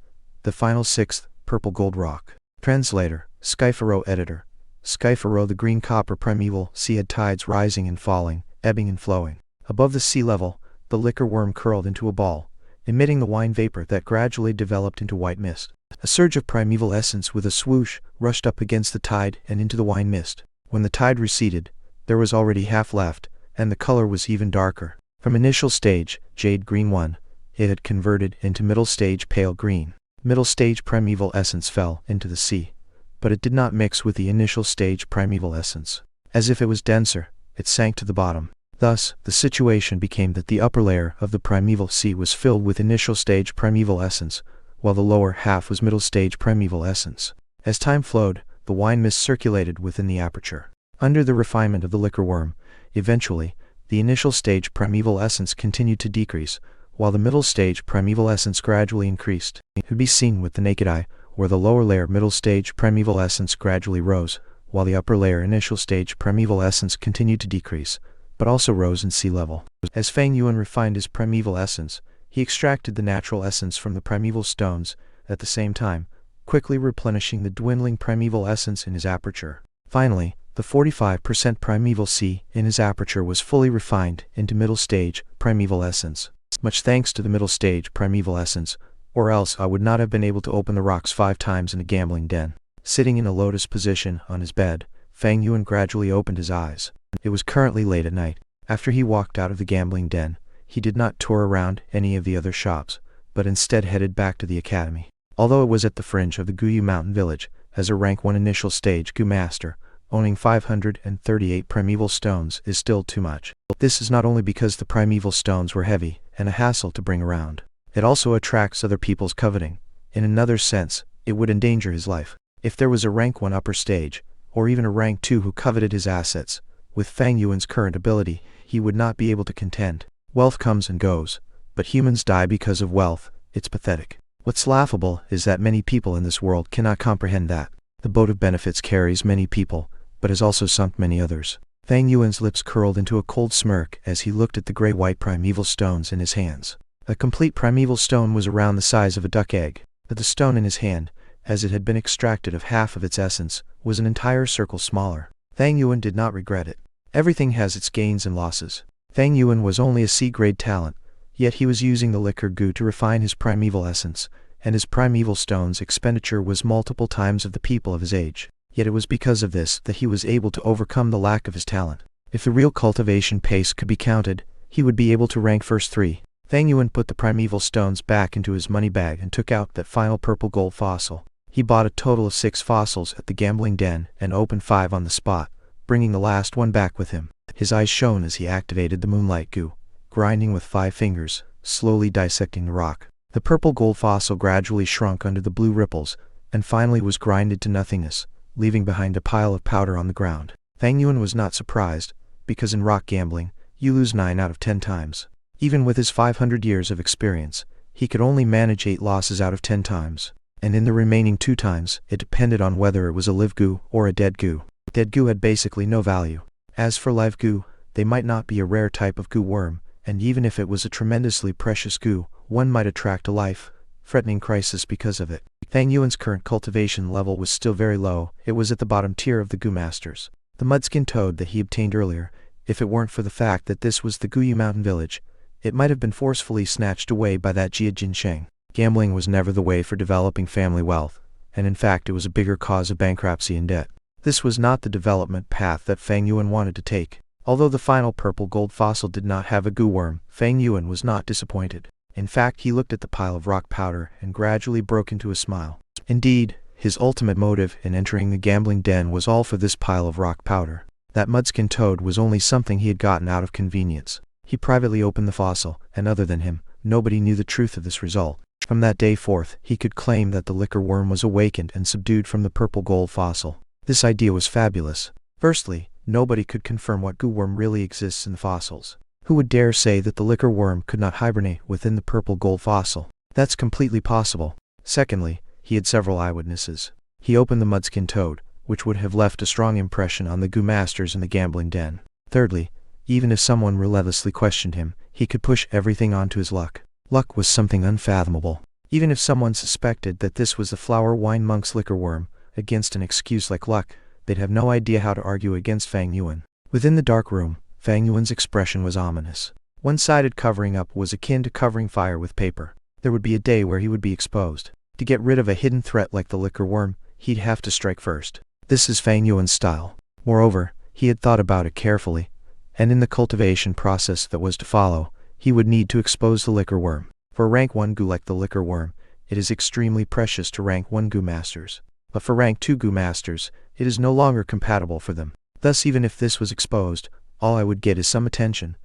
The Final 6th Purple Gold Rock. Translator, Skypharo Editor. Skypharo, the green copper primeval sea had tides rising and falling, ebbing and flowing. Above the sea level, the liquor worm curled into a ball, emitting the wine vapor that gradually developed into white mist. A surge of primeval essence with a swoosh rushed up against the tide and into the wine mist. When the tide receded, there was already half left, and the color was even darker. From initial stage, jade green 1, it had converted into middle stage pale green. Middle stage primeval essence fell into the sea, but it did not mix with the initial stage primeval essence. As if it was denser, it sank to the bottom. Thus, the situation became that the upper layer of the primeval sea was filled with initial stage primeval essence, while the lower half was middle stage primeval essence. As time flowed, the wine mist circulated within the aperture. Under the refinement of the liquor worm, eventually, the initial stage primeval essence continued to decrease, while the middle stage primeval essence gradually increased. It could be seen with the naked eye, where the lower layer middle stage primeval essence gradually rose, while the upper layer initial stage primeval essence continued to decrease, but also rose in sea level. As Fang Yuan refined his primeval essence, he extracted the natural essence from the primeval stones, at the same time, quickly replenishing the dwindling primeval essence in his aperture. Finally, the 45% primeval sea in his aperture was fully refined into middle stage primeval essence. Much thanks to the middle stage primeval essence, or else I would not have been able to open the rocks 5 times in a gambling den. Sitting in a lotus position on his bed, Fang Yuan gradually opened his eyes. It was currently late at night. After he walked out of the gambling den, he did not tour around any of the other shops, but instead headed back to the academy. Although it was at the fringe of the Guyu Mountain village, as a rank 1 initial stage Gu master, owning 538 primeval stones is still too much. This is not only because the primeval stones were heavy and a hassle to bring around. It also attracts other people's coveting. In another sense, it would endanger his life. If there was a rank 1 upper stage, or even a rank 2 who coveted his assets, with Fang Yuan's current ability, he would not be able to contend. Wealth comes and goes, but humans die because of wealth. It's pathetic. What's laughable is that many people in this world cannot comprehend that. The boat of benefits carries many people, but has also sunk many others. Fang Yuan's lips curled into a cold smirk as he looked at the gray-white primeval stones in his hands. A complete primeval stone was around the size of a duck egg, but the stone in his hand, as it had been extracted of half of its essence, was an entire circle smaller. Fang Yuan did not regret it. Everything has its gains and losses. Fang Yuan was only a C-grade talent, yet he was using the liquor goo to refine his primeval essence, and his primeval stone's expenditure was multiple times of the people of his age. Yet it was because of this that he was able to overcome the lack of his talent. If the real cultivation pace could be counted, he would be able to rank first 3. Fang Yuan put the primeval stones back into his money bag and took out that final purple gold fossil. He bought a total of 6 fossils at the gambling den and opened 5 on the spot, bringing the last one back with him. His eyes shone as he activated the Moonlight goo, grinding with 5 fingers, slowly dissecting the rock. The purple gold fossil gradually shrunk under the blue ripples, and finally was grinded to nothingness, leaving behind a pile of powder on the ground. Fang Yuan was not surprised, because in rock gambling, you lose 9 out of 10 times. Even with his 500 years of experience, he could only manage 8 losses out of 10 times. And in the remaining 2 times, it depended on whether it was a live goo or a dead goo. Dead goo had basically no value. As for live goo, they might not be a rare type of goo worm, and even if it was a tremendously precious goo, one might attract a life-threatening crisis because of it. Fang Yuan's current cultivation level was still very low. It was at the bottom tier of the goo masters. The mudskin toad that he obtained earlier, if it weren't for the fact that this was the Guyu mountain village, it might have been forcefully snatched away by that Jia Jinsheng. Gambling was never the way for developing family wealth, and in fact it was a bigger cause of bankruptcy and debt. This was not the development path that Fang Yuan wanted to take. Although the final purple gold fossil did not have a goo worm, Fang Yuan was not disappointed. In fact, he looked at the pile of rock powder and gradually broke into a smile. Indeed, his ultimate motive in entering the gambling den was all for this pile of rock powder. That mudskin toad was only something he had gotten out of convenience. He privately opened the fossil, and other than him, nobody knew the truth of this result. From that day forth, he could claim that the liquor worm was awakened and subdued from the purple gold fossil. This idea was fabulous. Firstly, nobody could confirm what goo worm really exists in the fossils. Who would dare say that the liquor worm could not hibernate within the purple gold fossil? That's completely possible. Secondly, he had several eyewitnesses. He opened the mudskin toad, which would have left a strong impression on the goo masters in the gambling den. Thirdly, even if someone relentlessly questioned him, he could push everything onto his luck. Luck was something unfathomable. Even if someone suspected that this was the flower wine monk's liquor worm, against an excuse like luck, they'd have no idea how to argue against Fang Yuan. Within the dark room, Fang Yuan's expression was ominous. One-sided covering up was akin to covering fire with paper. There would be a day where he would be exposed. To get rid of a hidden threat like the liquor worm, he'd have to strike first. This is Fang Yuan's style. Moreover, he had thought about it carefully, and in the cultivation process that was to follow, he would need to expose the liquor worm. For a rank 1 goo like the liquor worm, it is extremely precious to rank 1 goo masters. But for rank 2 goo masters, it is no longer compatible for them. Thus, even if this was exposed, all I would get is some attention,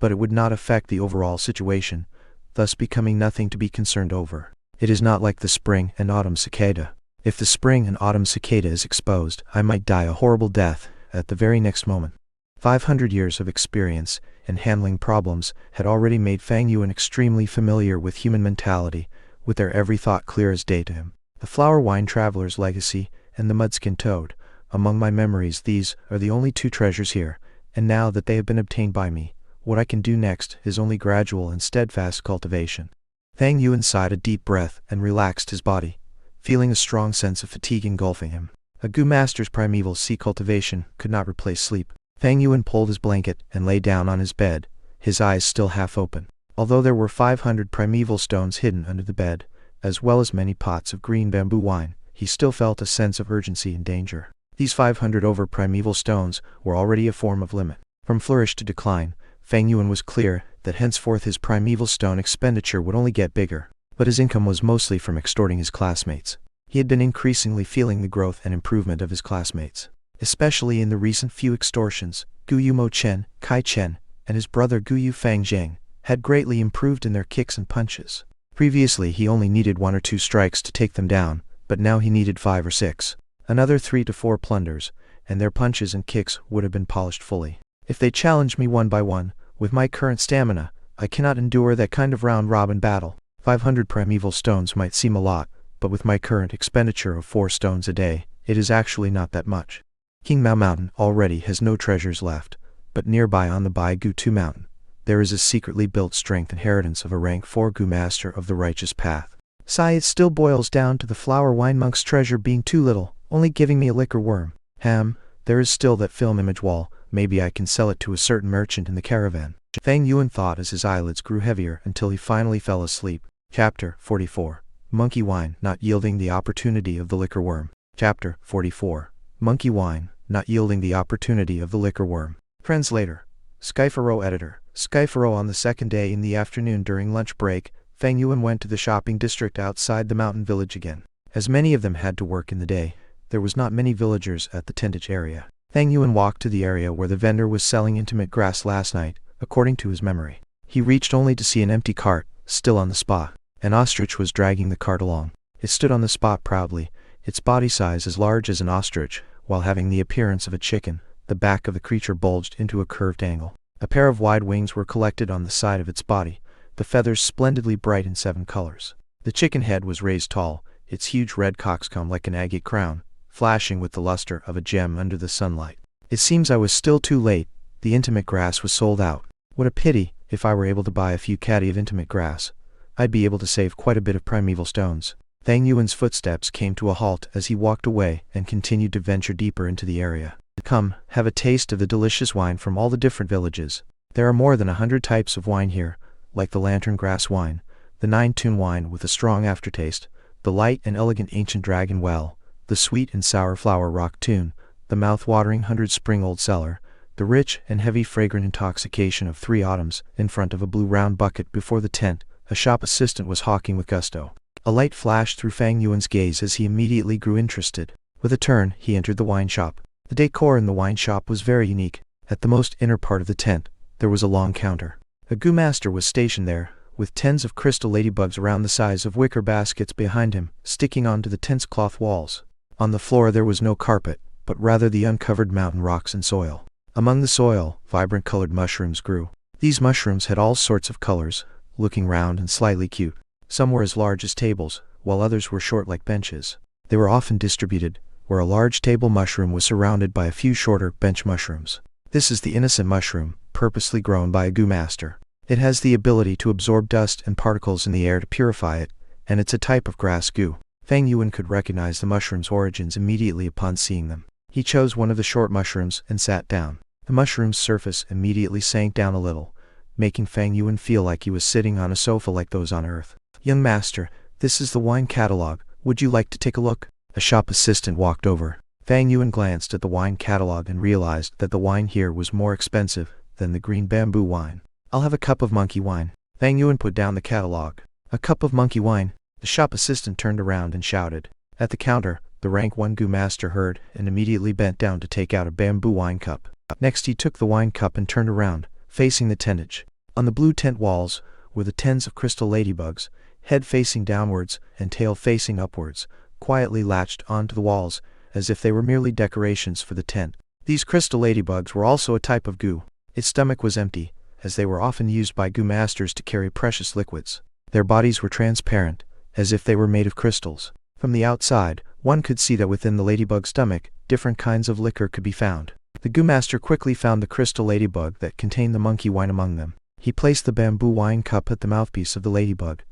but it would not affect the overall situation, thus becoming nothing to be concerned over. It is not like the spring and autumn cicada. If the spring and autumn cicada is exposed, I might die a horrible death at the very next moment. 500 years of experience in handling problems had already made Fang Yuan extremely familiar with human mentality, with their every thought clear as day to him. The flower wine traveler's legacy and the mudskin toad. Among my memories, these are the only 2 treasures here, and now that they have been obtained by me, what I can do next is only gradual and steadfast cultivation. Fang Yuan sighed a deep breath and relaxed his body, feeling a strong sense of fatigue engulfing him. A goo master's primeval sea cultivation could not replace sleep. Fang Yuan pulled his blanket and lay down on his bed, his eyes still half open. Although there were 500 primeval stones hidden under the bed, as well as many pots of green bamboo wine, he still felt a sense of urgency and danger. These 500 over primeval stones were already a form of limit. From flourish to decline, Fang Yuan was clear that henceforth his primeval stone expenditure would only get bigger, but his income was mostly from extorting his classmates. He had been increasingly feeling the growth and improvement of his classmates, especially in the recent few extortions. Guyu Mo Chen, Kai Chen, and his brother Guyu Fang Zheng had greatly improved in their kicks and punches. Previously he only needed 1 or 2 strikes to take them down, but now he needed 5 or 6. Another 3 to 4 plunders, and their punches and kicks would have been polished fully. If they challenged me one by one, with my current stamina, I cannot endure that kind of round-robin battle. 500 primeval stones might seem a lot, but with my current expenditure of 4 stones a day, it is actually not that much. King Mao Mountain already has no treasures left, but nearby on the Bai Gu 2 mountain, there is a secretly built strength inheritance of a rank 4 goo master of the righteous path. It still boils down to the flower wine monk's treasure being too little, only giving me a liquor worm. There is still that film image wall, maybe I can sell it to a certain merchant in the caravan. Fang Yuan thought as his eyelids grew heavier until he finally fell asleep. Chapter 44. Monkey Wine Not Yielding the Opportunity of the Liquor Worm. Chapter 44. Monkey Wine Not Yielding the Opportunity of the Liquor Worm. Translator. Skyfaro Editor. Skyfaro. On the second day in the afternoon during lunch break, Fang Yuan went to the shopping district outside the mountain village again. As many of them had to work in the day, there was not many villagers at the tentage area. Fang Yuan walked to the area where the vendor was selling intimate grass last night, according to his memory. He reached only to see an empty cart, still on the spot. An ostrich was dragging the cart along. It stood on the spot proudly, its body size as large as an ostrich, while having the appearance of a chicken. The back of the creature bulged into a curved angle. A pair of wide wings were collected on the side of its body. the feathers splendidly bright in 7 colors. The chicken head was raised tall, its huge red coxcomb like an agate crown, flashing with the luster of a gem under the sunlight. It seems I was still too late. The intimate grass was sold out. What a pity! If I were able to buy a few caddy of intimate grass, I'd be able to save quite a bit of primeval stones. Fang Yuan's footsteps came to a halt as he walked away and continued to venture deeper into the area. Come, have a taste of the delicious wine from all the different villages. There are more than 100 types of wine here, like the lantern grass wine, the 9-tune wine with a strong aftertaste, the light and elegant ancient dragon well, the sweet and sour flower rock tune, the mouth-watering 100 spring old cellar, the rich and heavy fragrant intoxication of 3 autumns. In front of a blue round bucket before the tent, a shop assistant was hawking with gusto. A light flashed through Fang Yuan's gaze as he immediately grew interested. With a turn, he entered the wine shop. The decor in the wine shop was very unique. At the most inner part of the tent, there was a long counter. A goo master was stationed there, with tens of crystal ladybugs around the size of wicker baskets behind him, sticking onto the tent's cloth walls. On the floor there was no carpet, but rather the uncovered mountain rocks and soil. Among the soil, vibrant colored mushrooms grew. These mushrooms had all sorts of colors, looking round and slightly cute. Some were as large as tables, while others were short like benches. They were often distributed, where a large table mushroom was surrounded by a few shorter bench mushrooms. This is the innocent mushroom, purposely grown by a goo master. It has the ability to absorb dust and particles in the air to purify it, and it's a type of grass goo. Fang Yuan could recognize the mushroom's origins immediately upon seeing them. He chose one of the short mushrooms and sat down. The mushroom's surface immediately sank down a little, making Fang Yuan feel like he was sitting on a sofa like those on Earth. "Young master, this is the wine catalog. Would you like to take a look?" A shop assistant walked over. Fang Yuan glanced at the wine catalog and realized that the wine here was more expensive than the green bamboo wine. "I'll have a cup of monkey wine." Fang Yuan put down the catalog. "A cup of monkey wine?" The shop assistant turned around and shouted. At the counter, the rank 1 goo master heard and immediately bent down to take out a bamboo wine cup. Next he took the wine cup and turned around, facing the tentage. On the blue tent walls were the tens of crystal ladybugs, head facing downwards and tail facing upwards, quietly latched onto the walls, as if they were merely decorations for the tent. These crystal ladybugs were also a type of goo. Its stomach was empty, as they were often used by goo masters to carry precious liquids. Their bodies were transparent, as if they were made of crystals. From the outside, one could see that within the ladybug's stomach, different kinds of liquor could be found. The goo master quickly found the crystal ladybug that contained the monkey wine among them. He placed the bamboo wine cup at the mouthpiece of the ladybug,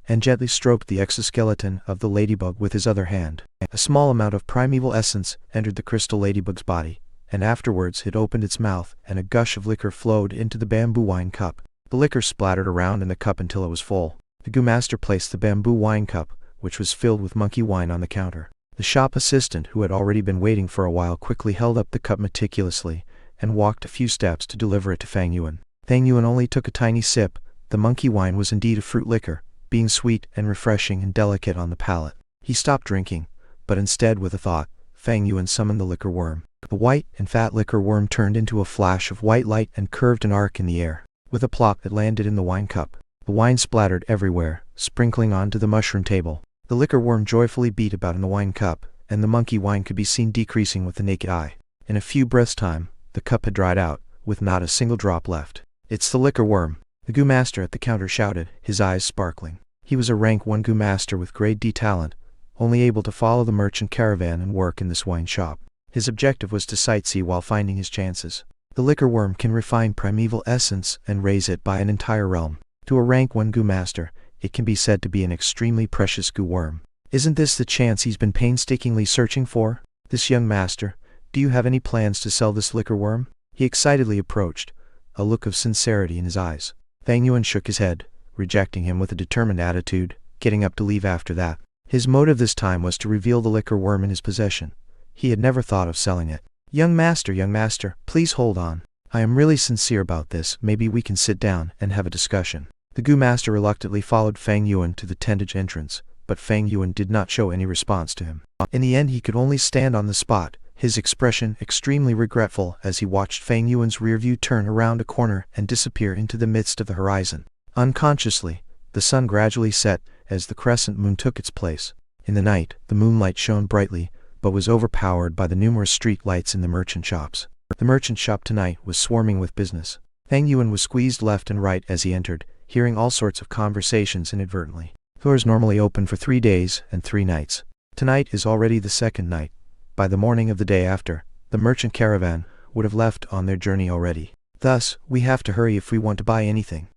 and gently stroked the exoskeleton of the ladybug with his other hand. A small amount of primeval essence entered the crystal ladybug's body, and afterwards it opened its mouth and a gush of liquor flowed into the bamboo wine cup. The liquor splattered around in the cup until it was full. The goo master placed the bamboo wine cup, which was filled with monkey wine, on the counter. The shop assistant, who had already been waiting for a while, quickly held up the cup meticulously and walked a few steps to deliver it to Fang Yuan. Fang Yuan only took a tiny sip. The monkey wine was indeed a fruit liquor, being sweet and refreshing and delicate on the palate. He stopped drinking, but instead, with a thought, Fang Yuan summoned the liquor worm. The white and fat liquor worm turned into a flash of white light and curved an arc in the air. With a plop, it landed in the wine cup. The wine splattered everywhere, sprinkling onto the mushroom table. The liquor worm joyfully beat about in the wine cup, and the monkey wine could be seen decreasing with the naked eye. In a few breaths' time, the cup had dried out, with not a single drop left. "It's the liquor worm," the goo master at the counter shouted, his eyes sparkling. He was a rank 1 goo master with grade D talent, only able to follow the merchant caravan and work in this wine shop. His objective was to sightsee while finding his chances. The liquor worm can refine primeval essence and raise it by an entire realm. To a rank 1 goo master, it can be said to be an extremely precious goo worm. Isn't this the chance he's been painstakingly searching for? "This young master, do you have any plans to sell this liquor worm?" He excitedly approached, a look of sincerity in his eyes. Fang Yuan shook his head, rejecting him with a determined attitude, getting up to leave after that. His motive this time was to reveal the liquor worm in his possession. He had never thought of selling it. Young master, please hold on. I am really sincere about this. Maybe we can sit down and have a discussion." The goo master reluctantly followed Fang Yuan to the tentage entrance, but Fang Yuan did not show any response to him. In the end, he could only stand on the spot, his expression extremely regretful as he watched Fang Yuan's rear view turn around a corner and disappear into the midst of the horizon. Unconsciously, the sun gradually set as the crescent moon took its place. In the night, the moonlight shone brightly, but was overpowered by the numerous street lights in the merchant shops. The merchant shop tonight was swarming with business. Fang Yuan was squeezed left and right as he entered. hearing all sorts of conversations inadvertently. Doors normally open for 3 days and 3 nights. Tonight is already the second night. By the morning of the day after, the merchant caravan would have left on their journey already. Thus, we have to hurry if we want to buy anything.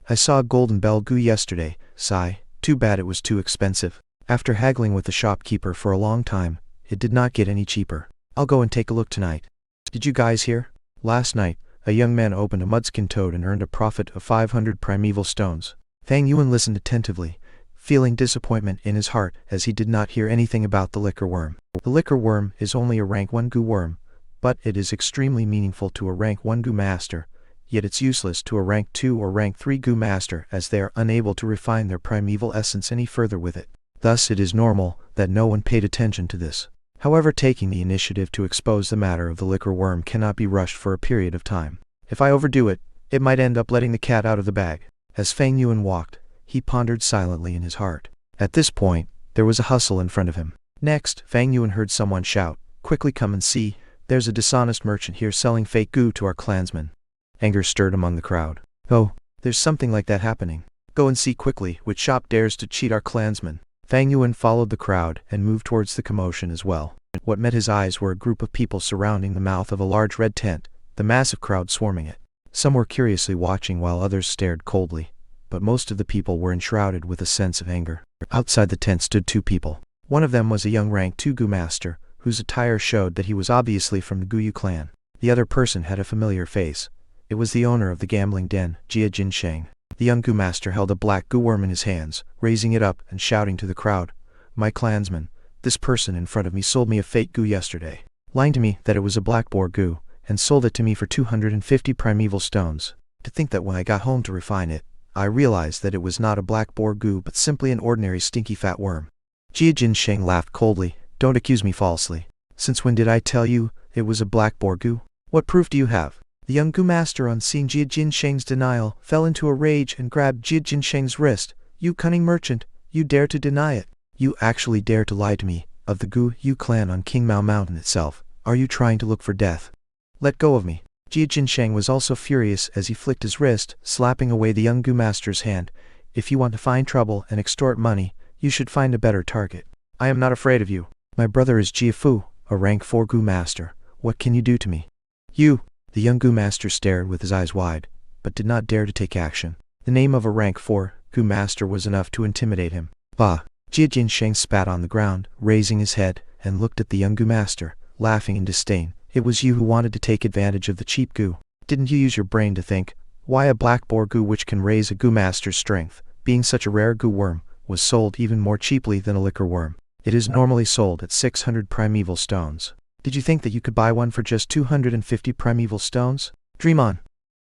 I saw a golden bell goo yesterday, sigh, too bad it was too expensive. After haggling with the shopkeeper for a long time, it did not get any cheaper. I'll go and take a look tonight. Did you guys hear? Last night, a young man opened a mudskin toad and earned a profit of 500 primeval stones. Fang Yuan listened attentively, feeling disappointment in his heart as he did not hear anything about the liquor worm. The liquor worm is only a rank 1 goo worm, but it is extremely meaningful to a rank 1 goo master, yet it's useless to a rank 2 or rank 3 goo master as they are unable to refine their primeval essence any further with it. Thus it is normal that no one paid attention to this. However, taking the initiative to expose the matter of the liquor worm cannot be rushed for a period of time. If I overdo it, it might end up letting the cat out of the bag. As Fang Yuan walked, he pondered silently in his heart. At this point, there was a hustle in front of him. Next, Fang Yuan heard someone shout, "Quickly come and see, there's a dishonest merchant here selling fake goo to our clansmen." Anger stirred among the crowd. "Oh, there's something like that happening. Go and see quickly which shop dares to cheat our clansmen." Fang Yuan followed the crowd and moved towards the commotion as well. What met his eyes were a group of people surrounding the mouth of a large red tent, the massive crowd swarming it. Some were curiously watching while others stared coldly, but most of the people were enshrouded with a sense of anger. Outside the tent stood 2 people. One of them was a young rank 2 goo master, whose attire showed that he was obviously from the Guyu clan. The other person had a familiar face. It was the owner of the gambling den, Jia Jinsheng. The young goo master held a black goo worm in his hands, raising it up and shouting to the crowd, "My clansmen, this person in front of me sold me a fake goo yesterday, lying to me that it was a black boar goo, and sold it to me for 250 primeval stones. To think that when I got home to refine it, I realized that it was not a black boar goo but simply an ordinary stinky fat worm." Jia Jinsheng laughed coldly. "Don't accuse me falsely. Since when did I tell you it was a black boar goo? What proof do you have?" The young goo master, on seeing Jia Jinsheng's denial, fell into a rage and grabbed Jia Jinsheng's wrist. "You cunning merchant, you dare to deny it. You actually dare to lie to me, of the Guyu clan on King Mao Mountain itself. Are you trying to look for death? Let go of me." Jia Jinsheng was also furious as he flicked his wrist, slapping away the young goo master's hand. "If you want to find trouble and extort money, you should find a better target. I am not afraid of you. My brother is Jia Fu, a rank 4 goo master. What can you do to me?" "You." The young goo master stared with his eyes wide, but did not dare to take action. The name of a rank 4 goo master was enough to intimidate him. "Bah!" Jia Jinsheng spat on the ground, raising his head, and looked at the young goo master, laughing in disdain. "It was you who wanted to take advantage of the cheap goo. Didn't you use your brain to think, why a black boar goo which can raise a goo master's strength, being such a rare goo worm, was sold even more cheaply than a liquor worm? It is normally sold at 600 primeval stones. Did you think that you could buy one for just 250 primeval stones? Dream on,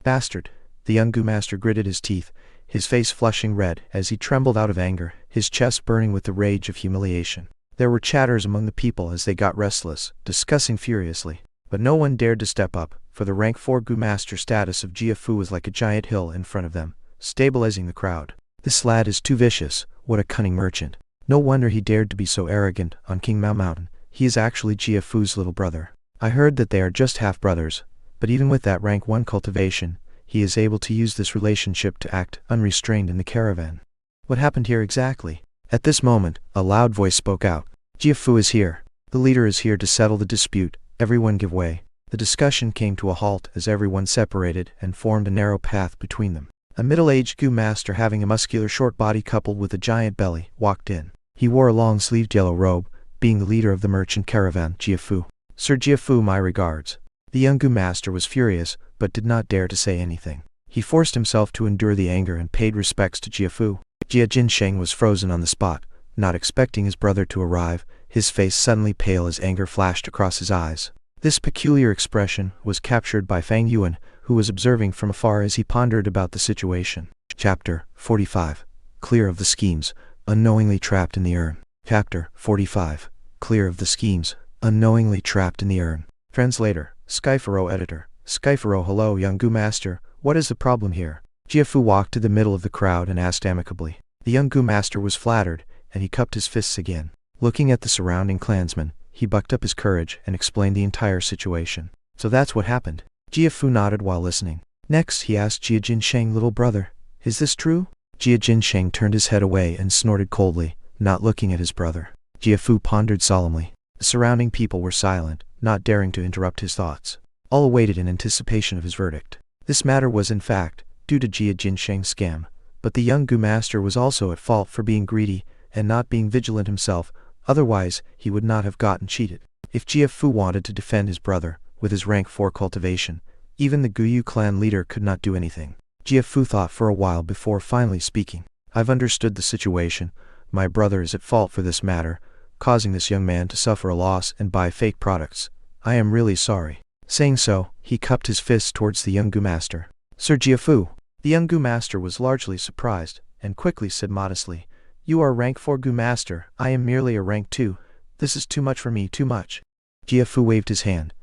bastard." The young goo master gritted his teeth, his face flushing red as he trembled out of anger, his chest burning with the rage of humiliation. There were chatters among the people as they got restless, discussing furiously. But no one dared to step up, for the rank 4 goo master status of Jia Fu was like a giant hill in front of them, stabilizing the crowd. "This lad is too vicious. What a cunning merchant. No wonder he dared to be so arrogant on King Mao Mountain. He is actually Jia Fu's little brother. I heard that they are just half-brothers, but even with that rank 1 cultivation, he is able to use this relationship to act unrestrained in the caravan. What happened here exactly?" At this moment, a loud voice spoke out. "Jia Fu is here. The leader is here to settle the dispute. Everyone give way." The discussion came to a halt as everyone separated and formed a narrow path between them. A middle-aged goo master having a muscular short body coupled with a giant belly walked in. He wore a long-sleeved yellow robe, being the leader of the merchant caravan, Jia Fu. "Sir Jia Fu, my regards." The young goo master was furious, but did not dare to say anything. He forced himself to endure the anger and paid respects to Jia Fu. Jia Jinsheng was frozen on the spot, not expecting his brother to arrive, his face suddenly pale as anger flashed across his eyes. This peculiar expression was captured by Fang Yuan, who was observing from afar as he pondered about the situation. Chapter 45. Clear of the schemes, unknowingly trapped in the urn. Chapter 45. Clear of the schemes, unknowingly trapped in the urn. Translator, Skyfaro editor. Skyfaro, hello young goo master, what is the problem here? Jia Fu walked to the middle of the crowd and asked amicably. The young goo master was flattered, and he cupped his fists again. Looking at the surrounding clansmen, he bucked up his courage and explained the entire situation. "So that's what happened." Jia Fu nodded while listening. Next he asked Jia Jinsheng, "Little brother, Is this true? Jia Jinsheng turned his head away and snorted coldly, not looking at his brother. Jia Fu pondered solemnly. The surrounding people were silent, not daring to interrupt his thoughts. All awaited in anticipation of his verdict. This matter was in fact due to Jia Jinsheng's scam, but the young Gu master was also at fault for being greedy and not being vigilant himself, otherwise he would not have gotten cheated. If Jia Fu wanted to defend his brother, with his rank 4 cultivation, even the Guyu clan leader could not do anything. Jia Fu thought for a while before finally speaking. I've understood the situation. My brother is at fault for this matter, causing this young man to suffer a loss and buy fake products. I am really sorry. Saying so, he cupped his fist towards the young Gu master. Sir Jia Fu. The young Gu master was largely surprised, and quickly said modestly, You are rank 4 Gu master, I am merely a rank 2. This is too much for me, too much. Jia Fu waved his hand.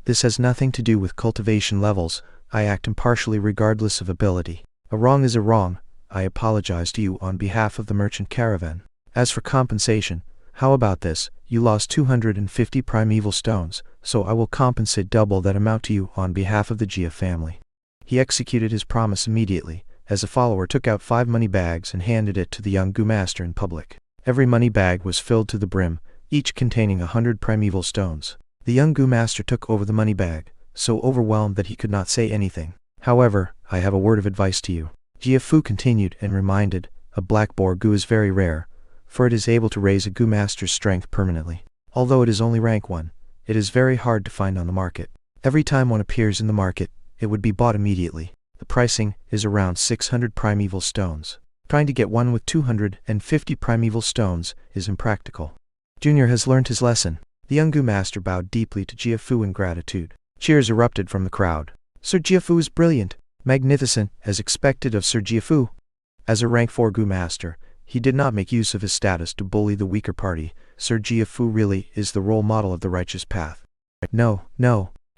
This has nothing to do with cultivation levels. I act impartially regardless of ability. A wrong is a wrong. I apologize to you on behalf of the merchant caravan. As for compensation, how about this? You lost 250 primeval stones, so I will compensate double that amount to you on behalf of the Jia family. He executed his promise immediately, as a follower took out 5 money bags and handed it to the young Gu master in public. Every money bag was filled to the brim, each containing 100 primeval stones. The young Gu master took over the money bag, so overwhelmed that he could not say anything. However, I have a word of advice to you. Jia Fu continued and reminded, a black boar Gu is very rare, for it is able to raise a Gu master's strength permanently. Although it is only rank 1, it is very hard to find on the market. Every time one appears in the market, it would be bought immediately. The pricing is around 600 primeval stones. Trying to get one with 250 primeval stones is impractical. Junior has learned his lesson. The young Gu master bowed deeply to Jia Fu in gratitude. Cheers erupted from the crowd. Sir Jia Fu is brilliant, magnificent, as expected of Sir Jia Fu. As a rank 4 Gu master, he did not make use of his status to bully the weaker party. Sir Jia Fu really is the role model of the righteous path. No.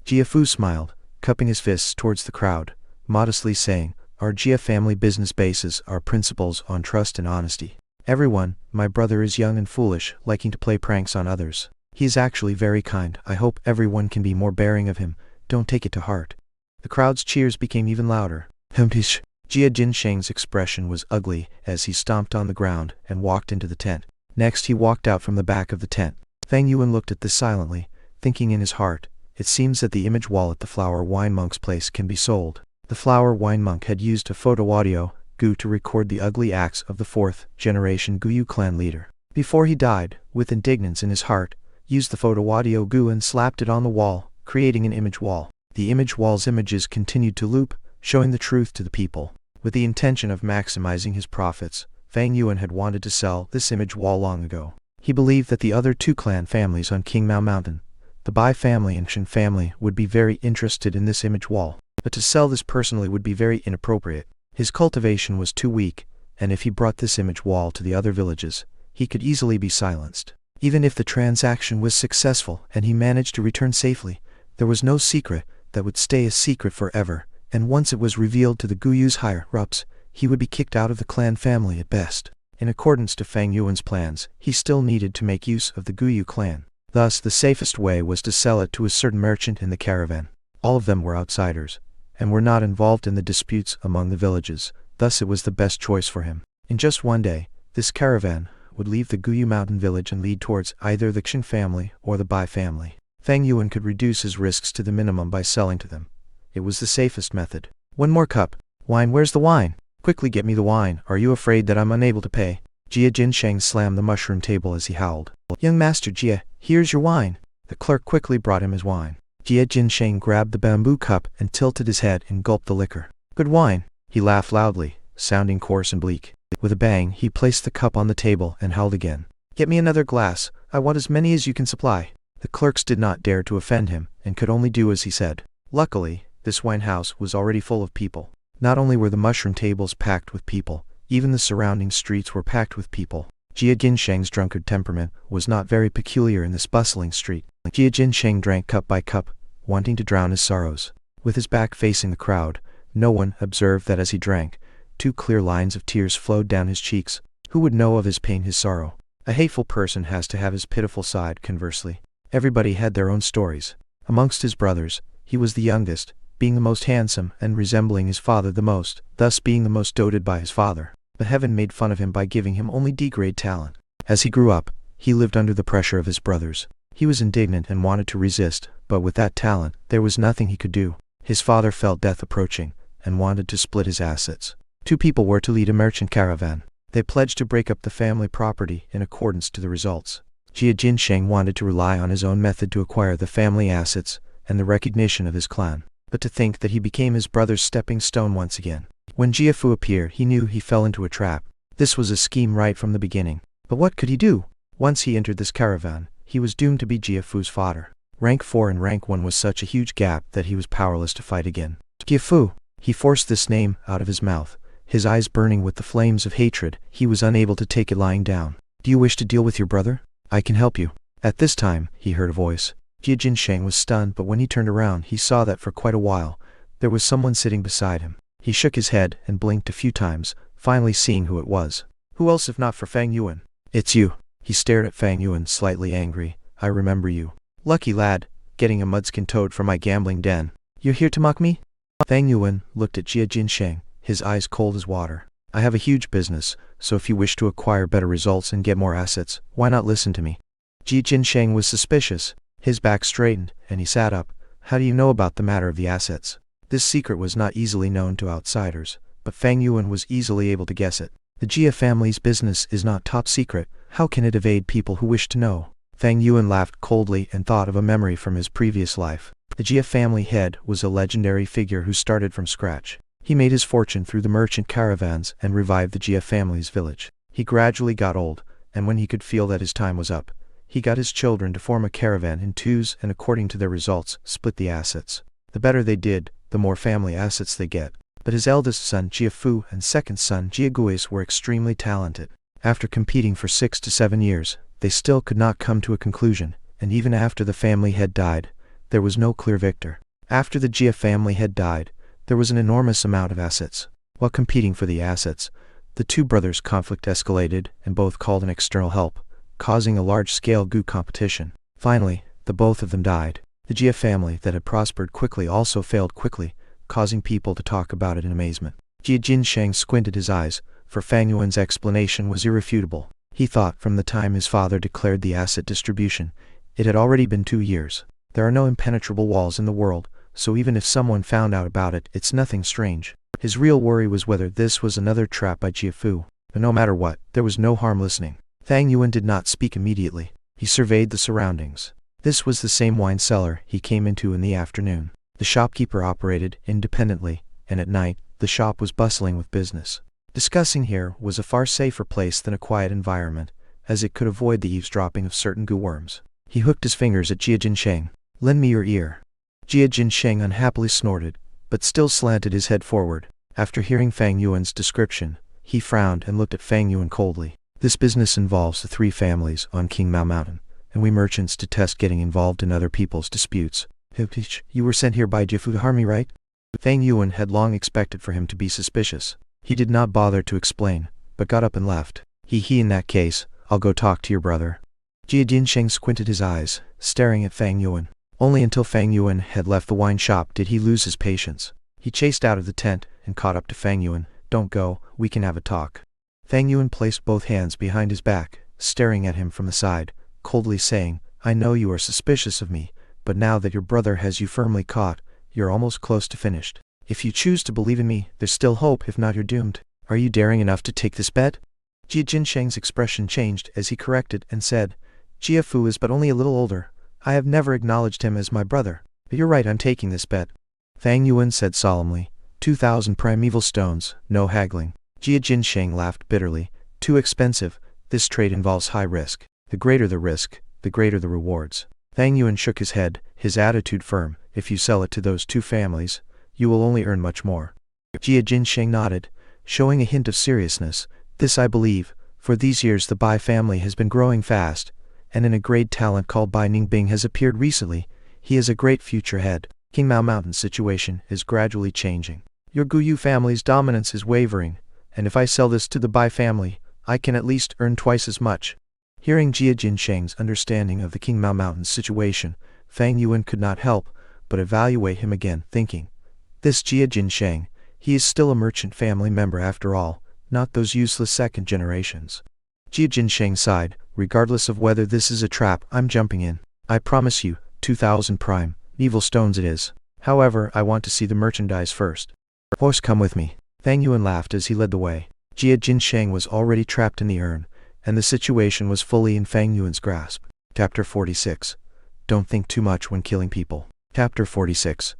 Jia Fu smiled, cupping his fists towards the crowd, modestly saying, Our Jia family business bases our principles on trust and honesty. Everyone, my brother is young and foolish, liking to play pranks on others. He is actually very kind. I hope everyone can be more bearing of him. Don't take it to heart. The crowd's cheers became even louder. Jia Jinsheng's expression was ugly as he stomped on the ground and walked into the tent. Next he walked out from the back of the tent. Fang Yuan looked at this silently, thinking in his heart, it seems that the image wall at the Flower Wine Monk's place can be sold. The Flower Wine Monk had used a photo audio Gu to record the ugly acts of the 4th generation Guyu clan leader. Before he died, with indignance in his heart, used the photo audio Gu and slapped it on the wall, creating an image wall. The image wall's images continued to loop, showing the truth to the people. With the intention of maximizing his profits, Fang Yuan had wanted to sell this image wall long ago. He believed that the other 2 clan families on King Mao Mountain, the Bai family and Shen family, would be very interested in this image wall. But to sell this personally would be very inappropriate. His cultivation was too weak, and if he brought this image wall to the other villages, he could easily be silenced. Even if the transaction was successful and he managed to return safely, there was no secret that would stay a secret forever, and once it was revealed to the Guyu's higher-ups, he would be kicked out of the clan family at best. In accordance to Fang Yuan's plans, he still needed to make use of the Guyu clan. Thus, the safest way was to sell it to a certain merchant in the caravan. All of them were outsiders, and were not involved in the disputes among the villages, thus it was the best choice for him. In just one day, this caravan would leave the Guyu mountain village and lead towards either the Xing family or the Bai family. Fang Yuan could reduce his risks to the minimum by selling to them. It was the safest method. One more cup. Wine, where's the wine? Quickly get me the wine. Are you afraid that I'm unable to pay? Jia Jinsheng slammed the mushroom table as he howled. Young Master Jia, here's your wine. The clerk quickly brought him his wine. Jia Jinsheng grabbed the bamboo cup and tilted his head and gulped the liquor. Good wine. He laughed loudly, sounding coarse and bleak. With a bang, he placed the cup on the table and howled again. Get me another glass. I want as many as you can supply. The clerks did not dare to offend him and could only do as he said. Luckily, this wine house was already full of people. Not only were the mushroom tables packed with people, even the surrounding streets were packed with people. Jia Jinsheng's drunkard temperament was not very peculiar in this bustling street. Jia Jinsheng drank cup by cup, wanting to drown his sorrows. With his back facing the crowd, no one observed that as he drank, 2 clear lines of tears flowed down his cheeks. Who would know of his pain, his sorrow? A hateful person has to have his pitiful side. Conversely, everybody had their own stories. Amongst his brothers, he was the youngest, being the most handsome and resembling his father the most, thus being the most doted by his father. But heaven made fun of him by giving him only D-grade talent. As he grew up, he lived under the pressure of his brothers. He was indignant and wanted to resist, but with that talent, there was nothing he could do. His father felt death approaching, and wanted to split his assets. Two people were to lead a merchant caravan. They pledged to break up the family property in accordance to the results. Jia Jinsheng wanted to rely on his own method to acquire the family assets and the recognition of his clan. But to think that he became his brother's stepping stone once again. When Jiafu appeared, he knew he fell into a trap. This was a scheme right from the beginning. But what could he do? Once he entered this caravan, he was doomed to be Jiafu's fodder. Rank 4 and Rank 1 was such a huge gap that he was powerless to fight again. Jiafu! He forced this name out of his mouth, his eyes burning with the flames of hatred. He was unable to take it lying down. Do you wish to deal with your brother? I can help you. At this time, he heard a voice. Jia Jinsheng was stunned, but when he turned around, he saw that for quite a while, there was someone sitting beside him. He shook his head and blinked a few times, finally seeing who it was. Who else if not for Fang Yuan? It's you. He stared at Fang Yuan, slightly angry. I remember you. Lucky lad, getting a mudskin toad from my gambling den. You're here to mock me? Fang Yuan looked at Jia Jinsheng, his eyes cold as water. I have a huge business, so if you wish to acquire better results and get more assets, why not listen to me? Jia Jinsheng was suspicious. His back straightened, and he sat up. How do you know about the matter of the assets? This secret was not easily known to outsiders, but Fang Yuan was easily able to guess it. The Jia family's business is not top secret. How can it evade people who wish to know? Fang Yuan laughed coldly and thought of a memory from his previous life. The Jia family head was a legendary figure who started from scratch. He made his fortune through the merchant caravans and revived the Jia family's village. He gradually got old, and when he could feel that his time was up, he got his children to form a caravan in twos and according to their results, split the assets. The better they did, the more family assets they get. But his eldest son Jiafu and second son Jiaguis were extremely talented. After competing for 6 to 7 years, they still could not come to a conclusion, and even after the family head died, there was no clear victor. After the Jia family head died, there was an enormous amount of assets. While competing for the assets, the two brothers' conflict escalated and both called in external help, causing a large-scale goo competition. Finally, the both of them died. The Jia family that had prospered quickly also failed quickly, causing people to talk about it in amazement. Jia Jinsheng squinted his eyes, for Fang Yuan's explanation was irrefutable. He thought from the time his father declared the asset distribution, it had already been 2 years. There are no impenetrable walls in the world, so even if someone found out about it, it's nothing strange. His real worry was whether this was another trap by Jiafu. But no matter what, there was no harm listening. Fang Yuan did not speak immediately. He surveyed the surroundings. This was the same wine cellar he came into in the afternoon. The shopkeeper operated independently, and at night, the shop was bustling with business. Discussing here was a far safer place than a quiet environment, as it could avoid the eavesdropping of certain goo worms. He hooked his fingers at Jia Jinsheng. Lend me your ear. Jia Jinsheng unhappily snorted, but still slanted his head forward. After hearing Fang Yuan's description, he frowned and looked at Fang Yuan coldly. This business involves the 3 families on King Mao Mountain, and we merchants detest getting involved in other people's disputes. You were sent here by Jiafu to harm me, right? Fang Yuan had long expected for him to be suspicious. He did not bother to explain, but got up and left. In that case, I'll go talk to your brother. Jia Jinsheng squinted his eyes, staring at Fang Yuan. Only until Fang Yuan had left the wine shop did he lose his patience. He chased out of the tent and caught up to Fang Yuan. Don't go, we can have a talk. Fang Yuan placed both hands behind his back, staring at him from the side, coldly saying, I know you are suspicious of me, but now that your brother has you firmly caught, you're almost close to finished. If you choose to believe in me, there's still hope, if not you're doomed. Are you daring enough to take this bet? Jia Jinsheng's expression changed as he corrected and said, Jiafu is but only a little older. I have never acknowledged him as my brother. But you're right, I'm taking this bet. Fang Yuan said solemnly, 2,000 primeval stones, no haggling. Jia Jinsheng laughed bitterly. Too expensive. This trade involves high risk. The greater the risk, the greater the rewards. Fang Yuan shook his head, his attitude firm. If you sell it to those 2 families, you will only earn much more. Jia Jinsheng nodded, showing a hint of seriousness. This I believe. For these years the Bai family has been growing fast, and a great talent called Bai Ningbing has appeared recently. He is a great future head. King Mao Mountain's situation is gradually changing. Your Guyu family's dominance is wavering, and if I sell this to the Bai family, I can at least earn twice as much. Hearing Jia Jinsheng's understanding of the King Mao Mountain's situation, Fang Yuan could not help but evaluate him again, thinking, This Jia Jinsheng, he is still a merchant family member after all, not those useless second generations. Jia Jinsheng sighed. Regardless of whether this is a trap, I'm jumping in. I promise you, 2,000 prime, evil stones it is. However, I want to see the merchandise first. Horse, come with me. Fang Yuan laughed as he led the way. Jia Jinsheng was already trapped in the urn, and the situation was fully in Fang Yuan's grasp. Chapter 46. Don't think too much when killing people. Chapter 46.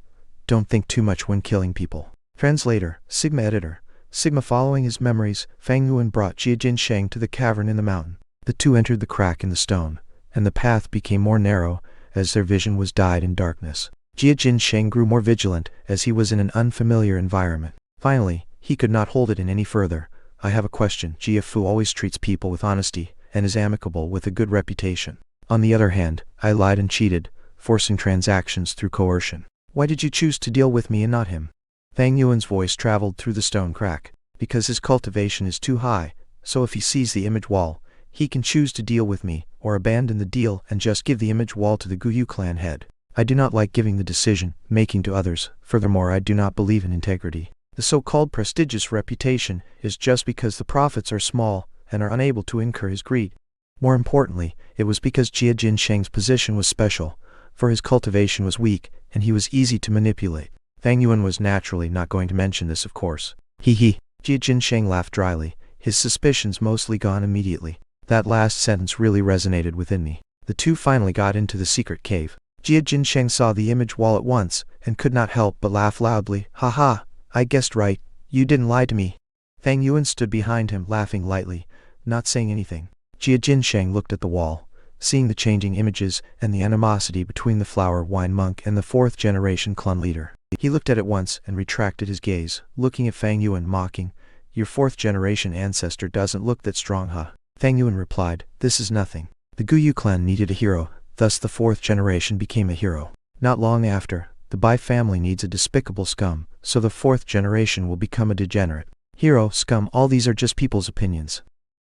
Don't think too much when killing people. Translator, Sigma Editor. Sigma. Following his memories, Fang Yuan brought Jia Jinsheng to the cavern in the mountain. The two entered the crack in the stone, and the path became more narrow as their vision was dyed in darkness. Jia Jinsheng grew more vigilant as he was in an unfamiliar environment. Finally, he could not hold it in any further. I have a question. Jia Fu always treats people with honesty and is amicable with a good reputation. On the other hand, I lied and cheated, forcing transactions through coercion. Why did you choose to deal with me and not him? Fang Yuan's voice traveled through the stone crack. Because his cultivation is too high, so if he sees the image wall, he can choose to deal with me, or abandon the deal and just give the image wall to the Guyu clan head. I do not like giving the decision-making to others. Furthermore, I do not believe in integrity. The so-called prestigious reputation is just because the profits are small and are unable to incur his greed. More importantly, it was because Jia Jinsheng's position was special, for his cultivation was weak, and he was easy to manipulate. Fang Yuan was naturally not going to mention this, of course. Hee. Jia Jinsheng laughed dryly, his suspicions mostly gone immediately. That last sentence really resonated within me. The two finally got into the secret cave. Jia Jinsheng saw the image wall at once, and could not help but laugh loudly. Ha ha, I guessed right, you didn't lie to me. Fang Yuan stood behind him, laughing lightly, not saying anything. Jia Jinsheng looked at the wall, seeing the changing images and the animosity between the flower wine monk and the fourth generation clan leader. He looked at it once and retracted his gaze, looking at Fang Yuan, mocking. Your fourth generation ancestor doesn't look that strong, huh? Fang Yuan replied, this is nothing. The Guyu clan needed a hero, thus the fourth generation became a hero. Not long after, the Bai family needs a despicable scum, so the fourth generation will become a degenerate. Hero, scum, all these are just people's opinions.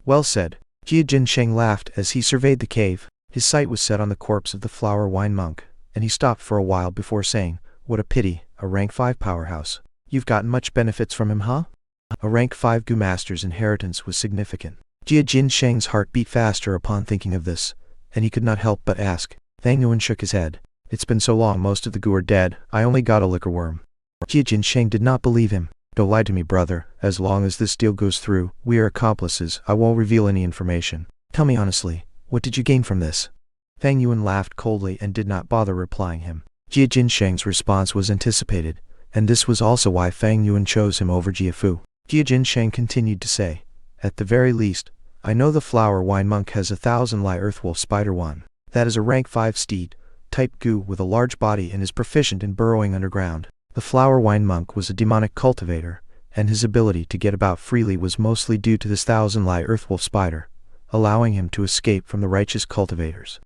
Well said. Jia Jinsheng laughed as he surveyed the cave. His sight was set on the corpse of the flower wine monk, and he stopped for a while before saying, what a pity, a rank 5 powerhouse. You've gotten much benefits from him, huh? A rank 5 Gu master's inheritance was significant. Jia Jinsheng's heart beat faster upon thinking of this, and he could not help but ask. Fang Yuan shook his head. It's been so long, most of the Gu are dead, I only got a liquor worm. Jia Jinsheng did not believe him. Don't lie to me, brother. As long as this deal goes through, we are accomplices. I won't reveal any information. Tell me honestly, what did you gain from this? Fang Yuan laughed coldly and did not bother replying him. Jia Jinsheng's response was anticipated, and this was also why Fang Yuan chose him over Jia Fu. Jia Jinsheng continued to say, at the very least, I know the flower wine monk has 1,000 Lai Earthwolf Spider 1. That is a rank 5 steed, type Gu with a large body and is proficient in burrowing underground. The flower wine monk was a demonic cultivator, and his ability to get about freely was mostly due to this 1,000 Lai Earthwolf Spider, allowing him to escape from the righteous cultivators.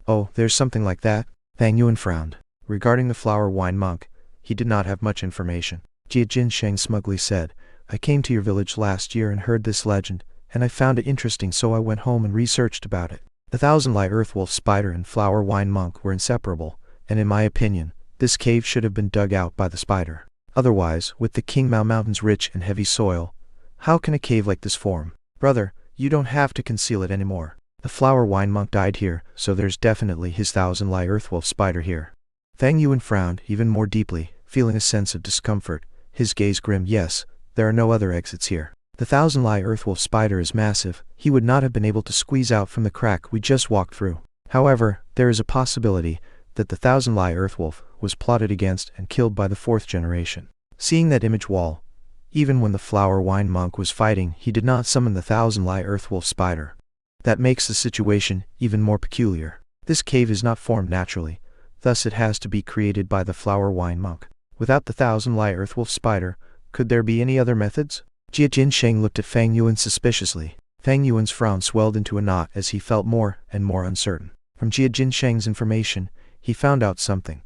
Oh, there's something like that? Fang Yuan frowned. Regarding the flower wine monk, he did not have much information. Jia Jinsheng smugly said, I came to your village last year and heard this legend, and I found it interesting, so I went home and researched about it. The 1,000 Lai Earthwolf Spider and flower wine monk were inseparable, and in my opinion, this cave should have been dug out by the spider. Otherwise, with the Qingmao Mountain's rich and heavy soil, how can a cave like this form? Brother, you don't have to conceal it anymore. The flower wine monk died here, so there's definitely his 1,000 Lai Earthwolf Spider here. Fang Yuan frowned even more deeply, feeling a sense of discomfort, his gaze grim. Yes, there are no other exits here. The 1,000 Lai Earthwolf Spider is massive, he would not have been able to squeeze out from the crack we just walked through. However, there is a possibility that the 1,000 Lai Earthwolf was plotted against and killed by the fourth generation. Seeing that image wall, even when the flower wine monk was fighting, he did not summon the 1,000 Lai Earthwolf Spider. That makes the situation even more peculiar. This cave is not formed naturally, thus it has to be created by the flower wine monk. Without the 1,000 Lai Earthwolf Spider, could there be any other methods? Jia Jinsheng looked at Fang Yuan suspiciously. Fang Yuan's frown swelled into a knot as he felt more and more uncertain. From Jia Jinsheng's information, he found out something.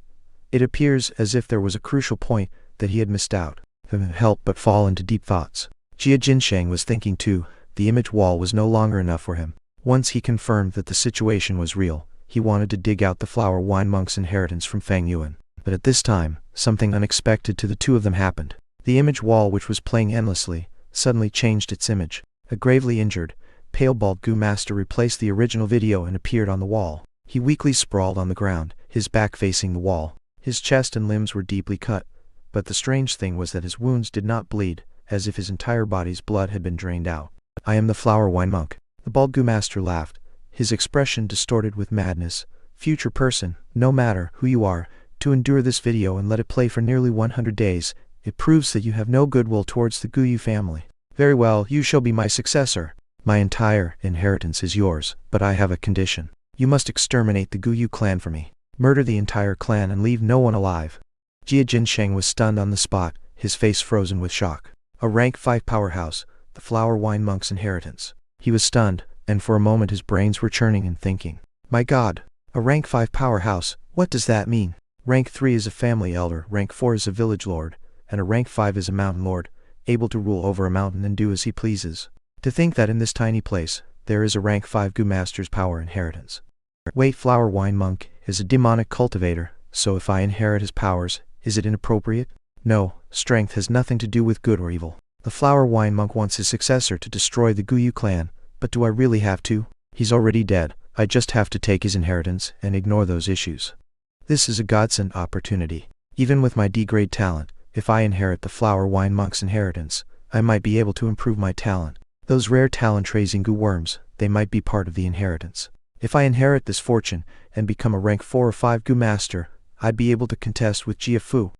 It appears as if there was a crucial point that he had missed out. He couldn't help but fall into deep thoughts. Jia Jinsheng was thinking too. The image wall was no longer enough for him. Once he confirmed that the situation was real, he wanted to dig out the flower wine monk's inheritance from Fang Yuan. But at this time, something unexpected to the two of them happened. The image wall, which was playing endlessly, suddenly changed its image. A gravely injured, pale bald goo master replaced the original video and appeared on the wall. He weakly sprawled on the ground, his back facing the wall. His chest and limbs were deeply cut, but the strange thing was that his wounds did not bleed, as if his entire body's blood had been drained out. "I am the flower wine monk." The bald goo master laughed, his expression distorted with madness. "Future person, no matter who you are, to endure this video and let it play for nearly 100 days, it proves that you have no goodwill towards the Guyu family. Very well, you shall be my successor. My entire inheritance is yours, but I have a condition. You must exterminate the Guyu clan for me. Murder the entire clan and leave no one alive." Jia Jinsheng was stunned on the spot, his face frozen with shock. A rank 5 powerhouse, the flower wine monk's inheritance. He was stunned, and for a moment his brains were churning and thinking. My God, a rank 5 powerhouse, what does that mean? Rank 3 is a family elder, rank 4 is a village lord, and a rank 5 is a mountain lord, able to rule over a mountain and do as he pleases. To think that in this tiny place, there is a rank 5 Goo Master's power inheritance. Wait, flower wine monk is a demonic cultivator, so if I inherit his powers, is it inappropriate? No, strength has nothing to do with good or evil. The flower wine monk wants his successor to destroy the Guyu clan, but do I really have to? He's already dead, I just have to take his inheritance and ignore those issues. This is a godsend opportunity. Even with my D-grade talent, if I inherit the flower wine monk's inheritance, I might be able to improve my talent. Those rare talent traits in Goo worms, they might be part of the inheritance. If I inherit this fortune and become a rank 4 or 5 Goo Master, I'd be able to contest with Jia Fu.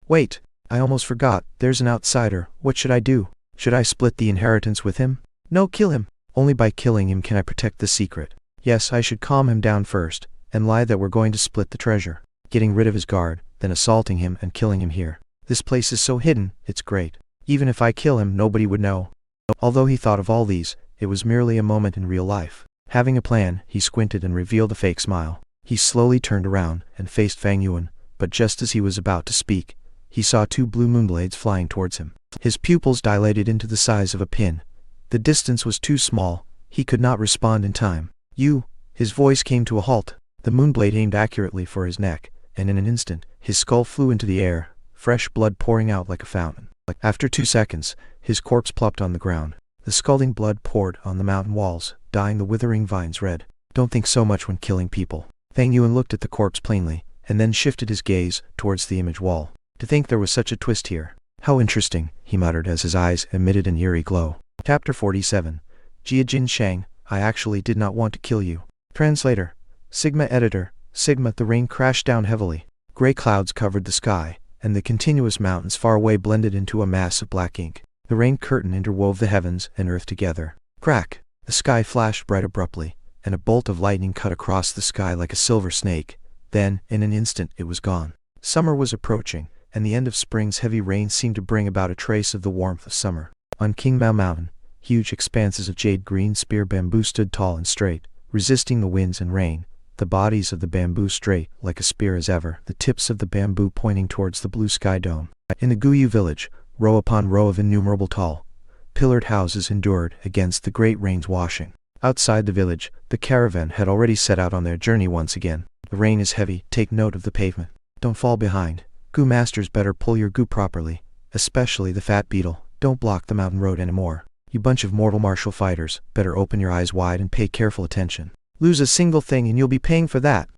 Wait, I almost forgot, there's an outsider. What should I do? Should I split the inheritance with him? No, kill him. Only by killing him can I protect the secret. Yes, I should calm him down first, and lie that we're going to split the treasure. Getting rid of his guard, then assaulting him and killing him here. This place is so hidden, it's great. Even if I kill him, nobody would know. Although he thought of all these, it was merely a moment in real life. Having a plan, he squinted and revealed a fake smile. He slowly turned around and faced Fang Yuan, but just as he was about to speak, he saw 2 blue moonblades flying towards him. His pupils dilated into the size of a pin. The distance was too small, he could not respond in time. You! His voice came to a halt. The moonblade aimed accurately for his neck, and in an instant, his skull flew into the air, fresh blood pouring out like a fountain. After 2 seconds, his corpse plopped on the ground. The scalding blood poured on the mountain walls, dyeing the withering vines red. Don't think so much when killing people. Fang Yuan looked at the corpse plainly, and then shifted his gaze towards the image wall. To think there was such a twist here. How interesting, he muttered as his eyes emitted an eerie glow. Chapter 47. Jia Jinsheng, I actually did not want to kill you. Translator. Sigma Editor. Sigma. The rain crashed down heavily. Gray clouds covered the sky, and the continuous mountains far away blended into a mass of black ink. The rain curtain interwove the heavens and earth together. Crack! The sky flashed bright abruptly, and a bolt of lightning cut across the sky like a silver snake. Then, in an instant, it was gone. Summer was approaching, and the end of spring's heavy rain seemed to bring about a trace of the warmth of summer. On Qingmao Mountain, huge expanses of jade-green spear bamboo stood tall and straight, resisting the winds and rain, the bodies of the bamboo straight like a spear as ever, the tips of the bamboo pointing towards the blue sky dome. In the Guyu village, row upon row of innumerable tall, pillared houses endured against the great rain's washing. Outside the village, the caravan had already set out on their journey once again. The rain is heavy, take note of the pavement. Don't fall behind. Goo Masters better pull your goo properly, especially the fat beetle. Don't block the mountain road anymore. You bunch of mortal martial fighters, better open your eyes wide and pay careful attention. Lose a single thing and you'll be paying for that.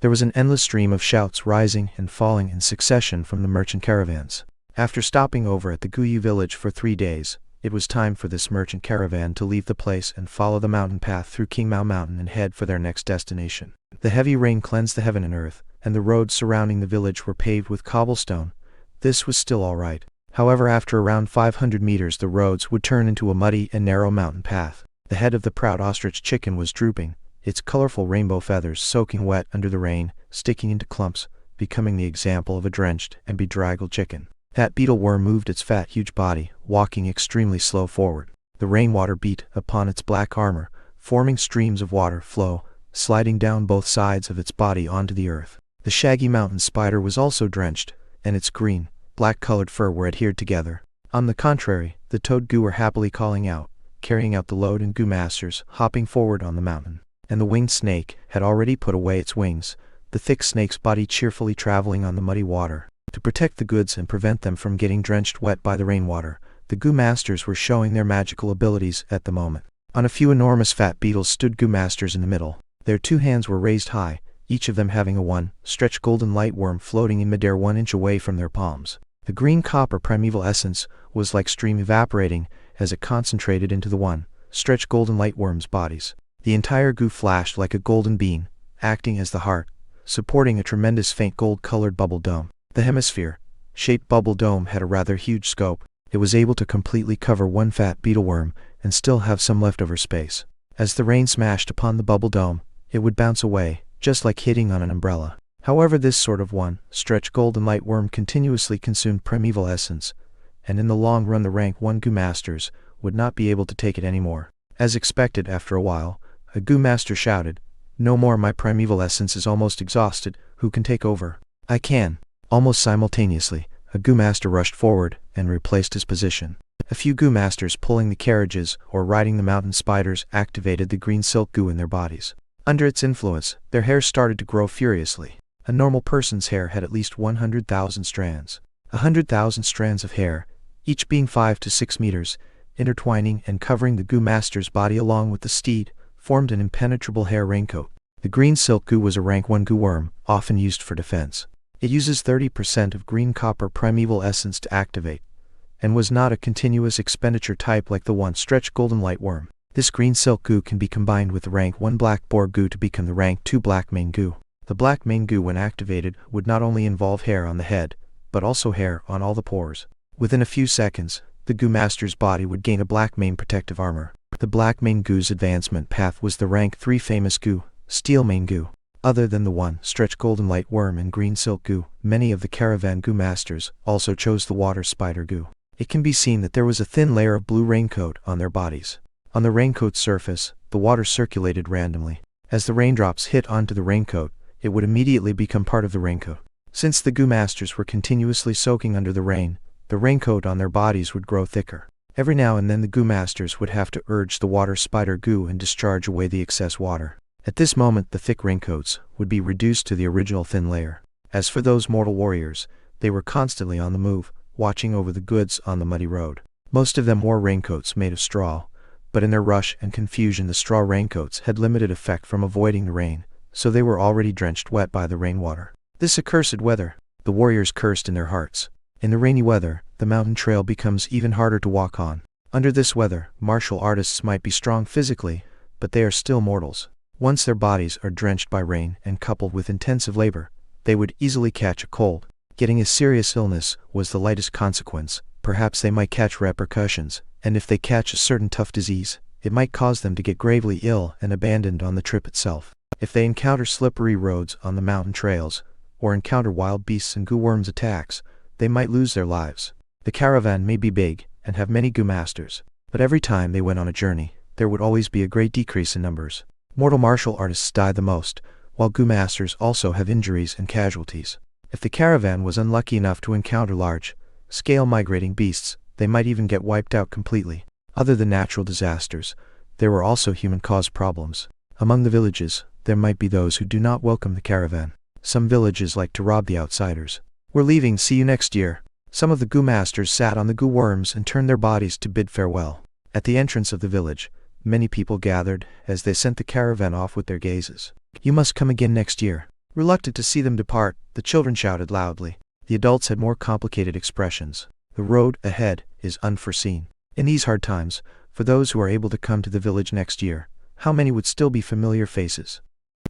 There was an endless stream of shouts rising and falling in succession from the merchant caravans. After stopping over at the Guyu village for 3 days, it was time for this merchant caravan to leave the place and follow the mountain path through Qingmao Mountain and head for their next destination. The heavy rain cleansed the heaven and earth, and the roads surrounding the village were paved with cobblestone. This was still all right. However, after around 500 meters the roads would turn into a muddy and narrow mountain path. The head of the proud ostrich chicken was drooping, its colorful rainbow feathers soaking wet under the rain, sticking into clumps, becoming the example of a drenched and bedraggled chicken. That beetle worm moved its fat, huge body, walking extremely slow forward. The rainwater beat upon its black armor, forming streams of water flow, sliding down both sides of its body onto the earth. The shaggy mountain spider was also drenched, and its green, black-colored fur were adhered together. On the contrary, the toad goo were happily calling out, carrying out the load, and Goo Masters, hopping forward on the mountain. And the winged snake had already put away its wings, the thick snake's body cheerfully traveling on the muddy water. To protect the goods and prevent them from getting drenched wet by the rainwater, the goo masters were showing their magical abilities at the moment. On a few enormous fat beetles stood goo masters in the middle. Their 2 hands were raised high, each of them having a 1-stretched golden light worm floating in midair 1 inch away from their palms. The green copper primeval essence was like steam evaporating as it concentrated into the 1-stretched golden light worm's bodies. The entire goo flashed like a golden beam, acting as the heart, supporting a tremendous faint gold-colored bubble dome. The hemisphere-shaped bubble dome had a rather huge scope. It was able to completely cover 1 fat beetle worm and still have some leftover space. As the rain smashed upon the bubble dome, it would bounce away, just like hitting on an umbrella. However, this sort of 1-stretched golden light worm continuously consumed primeval essence, and in the long run the rank 1 goo masters would not be able to take it anymore. As expected, after a while, a goo master shouted, "No more, my primeval essence is almost exhausted. Who can take over?" "I can." Almost simultaneously, a goo master rushed forward and replaced his position. A few goo masters pulling the carriages or riding the mountain spiders activated the green silk goo in their bodies. Under its influence, their hair started to grow furiously. A normal person's hair had at least 100,000 strands. 100,000 strands of hair, each being 5 to 6 meters, intertwining and covering the goo master's body along with the steed, formed an impenetrable hair raincoat. The green silk goo was a rank 1 goo worm, often used for defense. It uses 30% of green copper primeval essence to activate, and was not a continuous expenditure type like the 1-stretched golden light worm. This green silk goo can be combined with the rank 1 black boar goo to become the rank 2 black mane goo. The black mane goo, when activated, would not only involve hair on the head, but also hair on all the pores. Within a few seconds, the goo master's body would gain a black mane protective armor. The black mane goo's advancement path was the rank 3 famous goo, steel mane goo. Other than the 1-stretched golden light worm and green silk goo, many of the caravan goo masters also chose the water spider goo. It can be seen that there was a thin layer of blue raincoat on their bodies. On the raincoat's surface, the water circulated randomly. As the raindrops hit onto the raincoat, it would immediately become part of the raincoat. Since the goo masters were continuously soaking under the raincoat on their bodies would grow thicker. Every now and then the goo masters would have to urge the water spider goo and discharge away the excess water. At this moment the thick raincoats would be reduced to the original thin layer. As for those mortal warriors, they were constantly on the move, watching over the goods on the muddy road. Most of them wore raincoats made of straw, but in their rush and confusion the straw raincoats had limited effect from avoiding the rain, so they were already drenched wet by the rainwater. "This accursed weather," the warriors cursed in their hearts. In the rainy weather, the mountain trail becomes even harder to walk on. Under this weather, martial artists might be strong physically, but they are still mortals. Once their bodies are drenched by rain and coupled with intensive labor, they would easily catch a cold. Getting a serious illness was the lightest consequence. Perhaps they might catch repercussions, and if they catch a certain tough disease, it might cause them to get gravely ill and abandoned on the trip itself. If they encounter slippery roads on the mountain trails, or encounter wild beasts and goo worms' attacks, they might lose their lives. The caravan may be big and have many goo masters, but every time they went on a journey, there would always be a great decrease in numbers. Mortal martial artists die the most, while goo masters also have injuries and casualties. If the caravan was unlucky enough to encounter large-scale migrating beasts, they might even get wiped out completely. Other than natural disasters, there were also human-caused problems. Among the villages, there might be those who do not welcome the caravan. Some villages like to rob the outsiders. "We're leaving, see you next year." Some of the goo masters sat on the goo worms and turned their bodies to bid farewell. At the entrance of the village, many people gathered as they sent the caravan off with their gazes. "You must come again next year." Reluctant to see them depart, the children shouted loudly. The adults had more complicated expressions. The road ahead is unforeseen. In these hard times, for those who are able to come to the village next year, how many would still be familiar faces?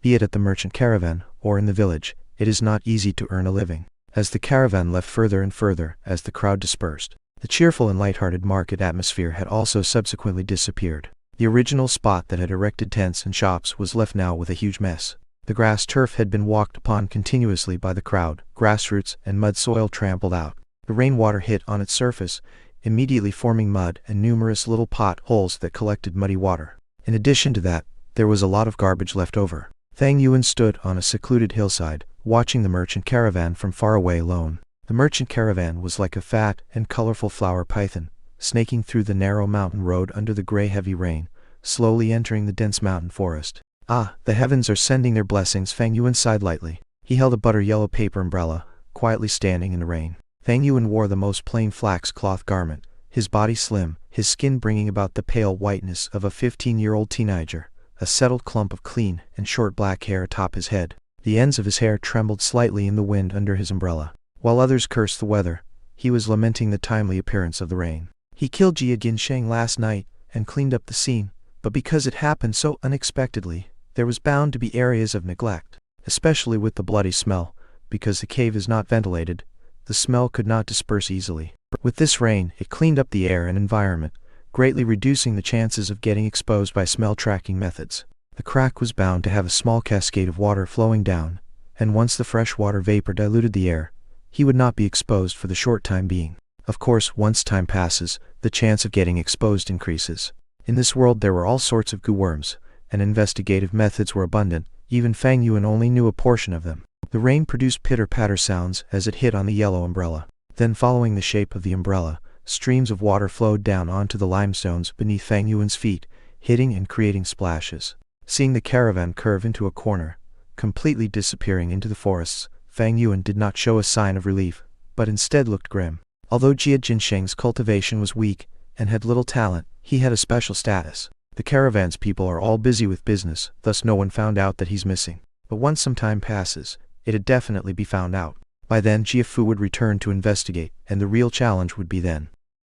Be it at the merchant caravan, or in the village, it is not easy to earn a living. As the caravan left further and further, as the crowd dispersed, the cheerful and light-hearted market atmosphere had also subsequently disappeared. The original spot that had erected tents and shops was left now with a huge mess. The grass turf had been walked upon continuously by the crowd, grass roots and mud soil trampled out. The rainwater hit on its surface, immediately forming mud and numerous little potholes that collected muddy water. In addition to that, there was a lot of garbage left over. Thang Yuan stood on a secluded hillside, watching the merchant caravan from far away alone. The merchant caravan was like a fat and colorful flower python, snaking through the narrow mountain road under the gray heavy rain, slowly entering the dense mountain forest. "Ah, the heavens are sending their blessings," Fang Yuan sighed lightly. He held a butter-yellow paper umbrella, quietly standing in the rain. Fang Yuan wore the most plain flax cloth garment, his body slim, his skin bringing about the pale whiteness of a 15-year-old teenager, a settled clump of clean and short black hair atop his head. The ends of his hair trembled slightly in the wind under his umbrella. While others cursed the weather, he was lamenting the timely appearance of the rain. He killed Jia Jinsheng last night and cleaned up the scene, but because it happened so unexpectedly, there was bound to be areas of neglect, especially with the bloody smell. Because the cave is not ventilated, the smell could not disperse easily. With this rain, it cleaned up the air and environment, greatly reducing the chances of getting exposed by smell-tracking methods. The crack was bound to have a small cascade of water flowing down, and once the fresh water vapor diluted the air, he would not be exposed for the short time being. Of course, once time passes, the chance of getting exposed increases. In this world there were all sorts of goo worms, and investigative methods were abundant. Even Fang Yuan only knew a portion of them. The rain produced pitter-patter sounds as it hit on the yellow umbrella. Then, following the shape of the umbrella, streams of water flowed down onto the limestones beneath Fang Yuan's feet, hitting and creating splashes. Seeing the caravan curve into a corner, completely disappearing into the forests, Fang Yuan did not show a sign of relief, but instead looked grim. Although Jia Jinsheng's cultivation was weak and had little talent, he had a special status. The caravan's people are all busy with business, thus no one found out that he's missing. But once some time passes, it'd definitely be found out. By then Jia Fu would return to investigate, and the real challenge would be then.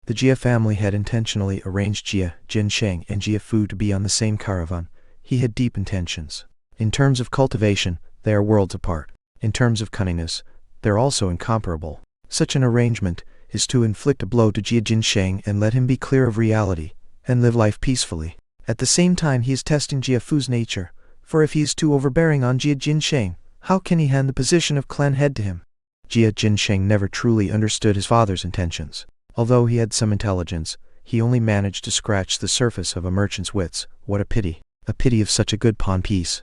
The Jia family had intentionally arranged Jia Jinsheng and Jia Fu to be on the same caravan. He had deep intentions. In terms of cultivation, they are worlds apart. In terms of cunningness, they're also incomparable. Such an arrangement is to inflict a blow to Jia Jinsheng and let him be clear of reality, and live life peacefully. At the same time he is testing Jia Fu's nature, for if he is too overbearing on Jia Jinsheng, how can he hand the position of clan head to him? Jia Jinsheng never truly understood his father's intentions. Although he had some intelligence, he only managed to scratch the surface of a merchant's wits. What a pity. A pity of such a good pawn piece.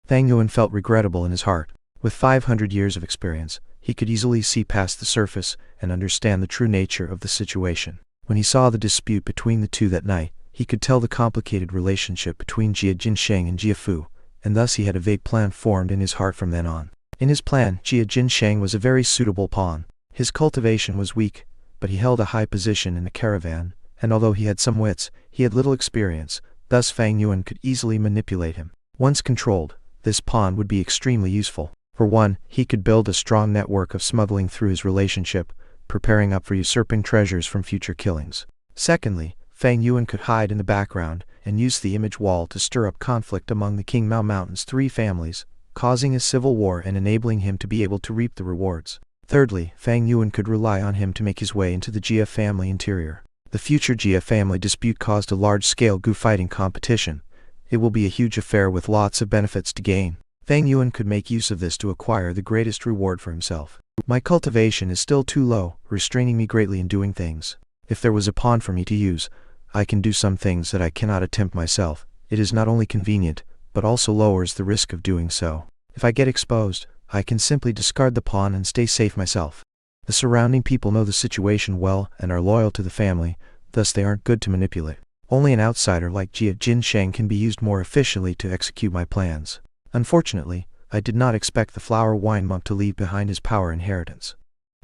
Fang Yuan felt regrettable in his heart. With 500 years of experience, he could easily see past the surface and understand the true nature of the situation. When he saw the dispute between the two that night, he could tell the complicated relationship between Jia Jinsheng and Jia Fu, and thus he had a vague plan formed in his heart from then on. In his plan, Jia Jinsheng was a very suitable pawn. His cultivation was weak, but he held a high position in the caravan, and although he had some wits, he had little experience. Thus Fang Yuan could easily manipulate him. Once controlled, this pawn would be extremely useful. For one, he could build a strong network of smuggling through his relationship, preparing up for usurping treasures from future killings. Secondly, Fang Yuan could hide in the background and use the image wall to stir up conflict among the King Mao Mountain's three families, causing a civil war and enabling him to be able to reap the rewards. Thirdly, Fang Yuan could rely on him to make his way into the Jia family interior. The future Jia family dispute caused a large-scale Gu fighting competition. It will be a huge affair with lots of benefits to gain. Fang Yuan could make use of this to acquire the greatest reward for himself. My cultivation is still too low, restraining me greatly in doing things. If there was a pawn for me to use, I can do some things that I cannot attempt myself. It is not only convenient, but also lowers the risk of doing so. If I get exposed, I can simply discard the pawn and stay safe myself. The surrounding people know the situation well and are loyal to the family, thus they aren't good to manipulate. Only an outsider like Jia Jinsheng can be used more efficiently to execute my plans. Unfortunately, I did not expect the Flower Wine Monk to leave behind his power inheritance.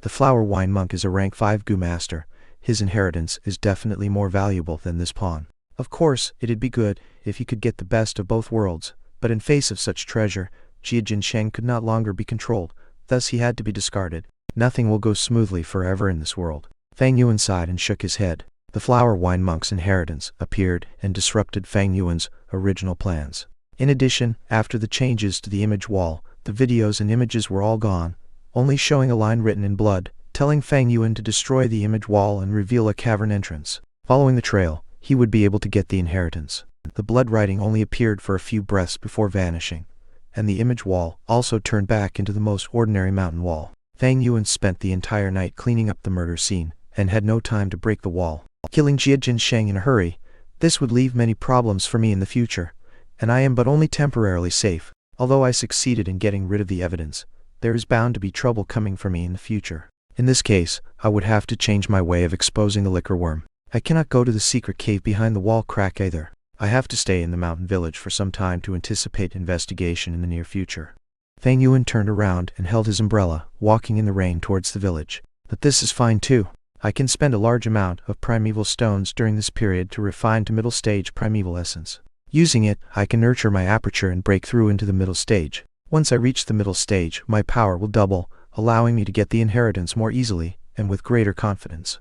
The Flower Wine Monk is a rank 5 Gu master. His inheritance is definitely more valuable than this pawn. Of course, it'd be good if he could get the best of both worlds, but in face of such treasure, Jia Jinsheng could not longer be controlled, thus he had to be discarded. Nothing will go smoothly forever in this world. Fang Yuan sighed and shook his head. The Flower Wine Monk's inheritance appeared and disrupted Fang Yuan's original plans. In addition, after the changes to the image wall, the videos and images were all gone, only showing a line written in blood, telling Fang Yuan to destroy the image wall and reveal a cavern entrance. Following the trail, he would be able to get the inheritance. The blood writing only appeared for a few breaths before vanishing, and the image wall also turned back into the most ordinary mountain wall. Fang Yuan spent the entire night cleaning up the murder scene, and had no time to break the wall. Killing Jia Jinsheng in a hurry, this would leave many problems for me in the future, and I am but only temporarily safe. Although I succeeded in getting rid of the evidence, there is bound to be trouble coming for me in the future. In this case, I would have to change my way of exposing the liquor worm. I cannot go to the secret cave behind the wall crack either. I have to stay in the mountain village for some time to anticipate investigation in the near future. Fang Yuan turned around and held his umbrella, walking in the rain towards the village. But this is fine too. I can spend a large amount of primeval stones during this period to refine to middle stage primeval essence. Using it, I can nurture my aperture and break through into the middle stage. Once I reach the middle stage, my power will double, allowing me to get the inheritance more easily and with greater confidence.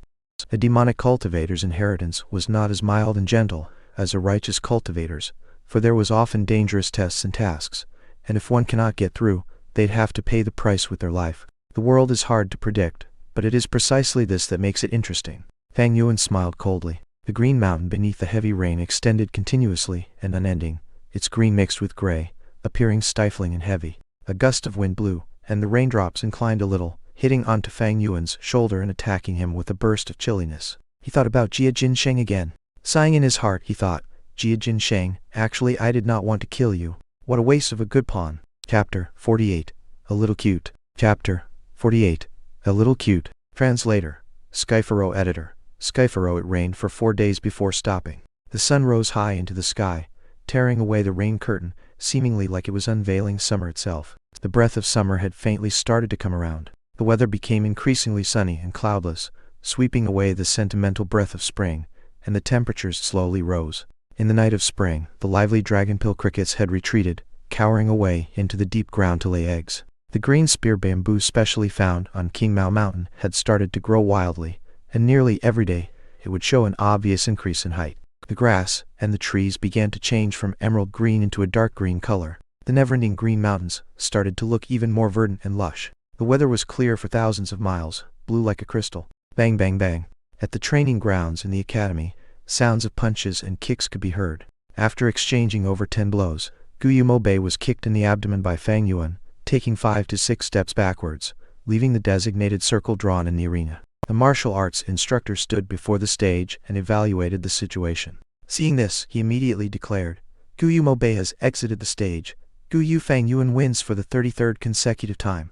A demonic cultivator's inheritance was not as mild and gentle as a righteous cultivator's, for there was often dangerous tests and tasks, and if one cannot get through, they'd have to pay the price with their life. The world is hard to predict, but it is precisely this that makes it interesting. Fang Yuan smiled coldly. The green mountain beneath the heavy rain extended continuously and unending, its green mixed with gray, appearing stifling and heavy. A gust of wind blew, and the raindrops inclined a little, hitting onto Fang Yuan's shoulder and attacking him with a burst of chilliness. He thought about Jia Jinsheng again. Sighing in his heart, he thought, Jia Jinsheng, actually I did not want to kill you. What a waste of a good pawn. Chapter 48. A Little Cute. Chapter 48. A Little Cute. Translator. Skyfaro Editor. Skyfaro. It rained for 4 days before stopping. The sun rose high into the sky, tearing away the rain curtain, seemingly like it was unveiling summer itself. The breath of summer had faintly started to come around. The weather became increasingly sunny and cloudless, sweeping away the sentimental breath of spring, and the temperatures slowly rose. In the night of spring, the lively dragonpill crickets had retreated, cowering away into the deep ground to lay eggs. The green spear bamboo specially found on King Mao Mountain had started to grow wildly, and nearly every day it would show an obvious increase in height. The grass and the trees began to change from emerald green into a dark green color. The never-ending green mountains started to look even more verdant and lush. The weather was clear for thousands of miles, blue like a crystal. Bang bang bang. At the training grounds in the academy, sounds of punches and kicks could be heard. After exchanging over 10 blows, Guyu Mobei was kicked in the abdomen by Fang Yuan, taking 5 to 6 steps backwards, leaving the designated circle drawn in the arena. The martial arts instructor stood before the stage and evaluated the situation. Seeing this, he immediately declared, Guyu Mobei has exited the stage. Guyu Fang Yuan wins for the 33rd consecutive time.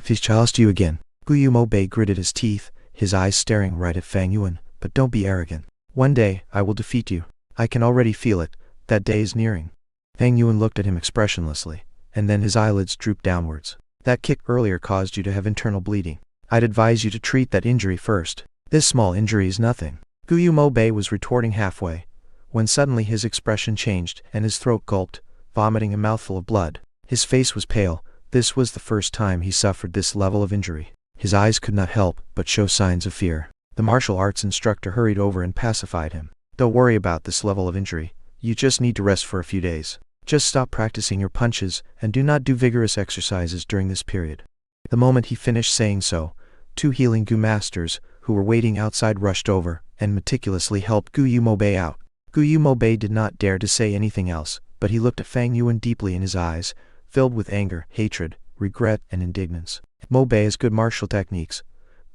He's challenged you again. Guyu Mobei gritted his teeth, his eyes staring right at Fang Yuan. But don't be arrogant. One day, I will defeat you. I can already feel it. That day is nearing. Fang Yuan looked at him expressionlessly, and then his eyelids drooped downwards. That kick earlier caused you to have internal bleeding. I'd advise you to treat that injury first. This small injury is nothing. Guyu Mobei was retorting halfway, when suddenly his expression changed and his throat gulped, vomiting a mouthful of blood. His face was pale. This was the first time he suffered this level of injury. His eyes could not help but show signs of fear. The martial arts instructor hurried over and pacified him. Don't worry about this level of injury. You just need to rest for a few days. Just stop practicing your punches and do not do vigorous exercises during this period. The moment he finished saying so, 2 healing Gu masters, who were waiting outside, rushed over and meticulously helped Guyu Mobei out. Guyu Mobei did not dare to say anything else, but he looked at Fang Yuan deeply in his eyes, filled with anger, hatred, regret, and indignance. Mobei has good martial techniques,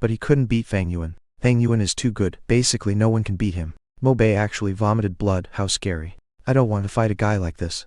but he couldn't beat Fang Yuan. Fang Yuan is too good. Basically no one can beat him. Mobei actually vomited blood. How scary. I don't want to fight a guy like this.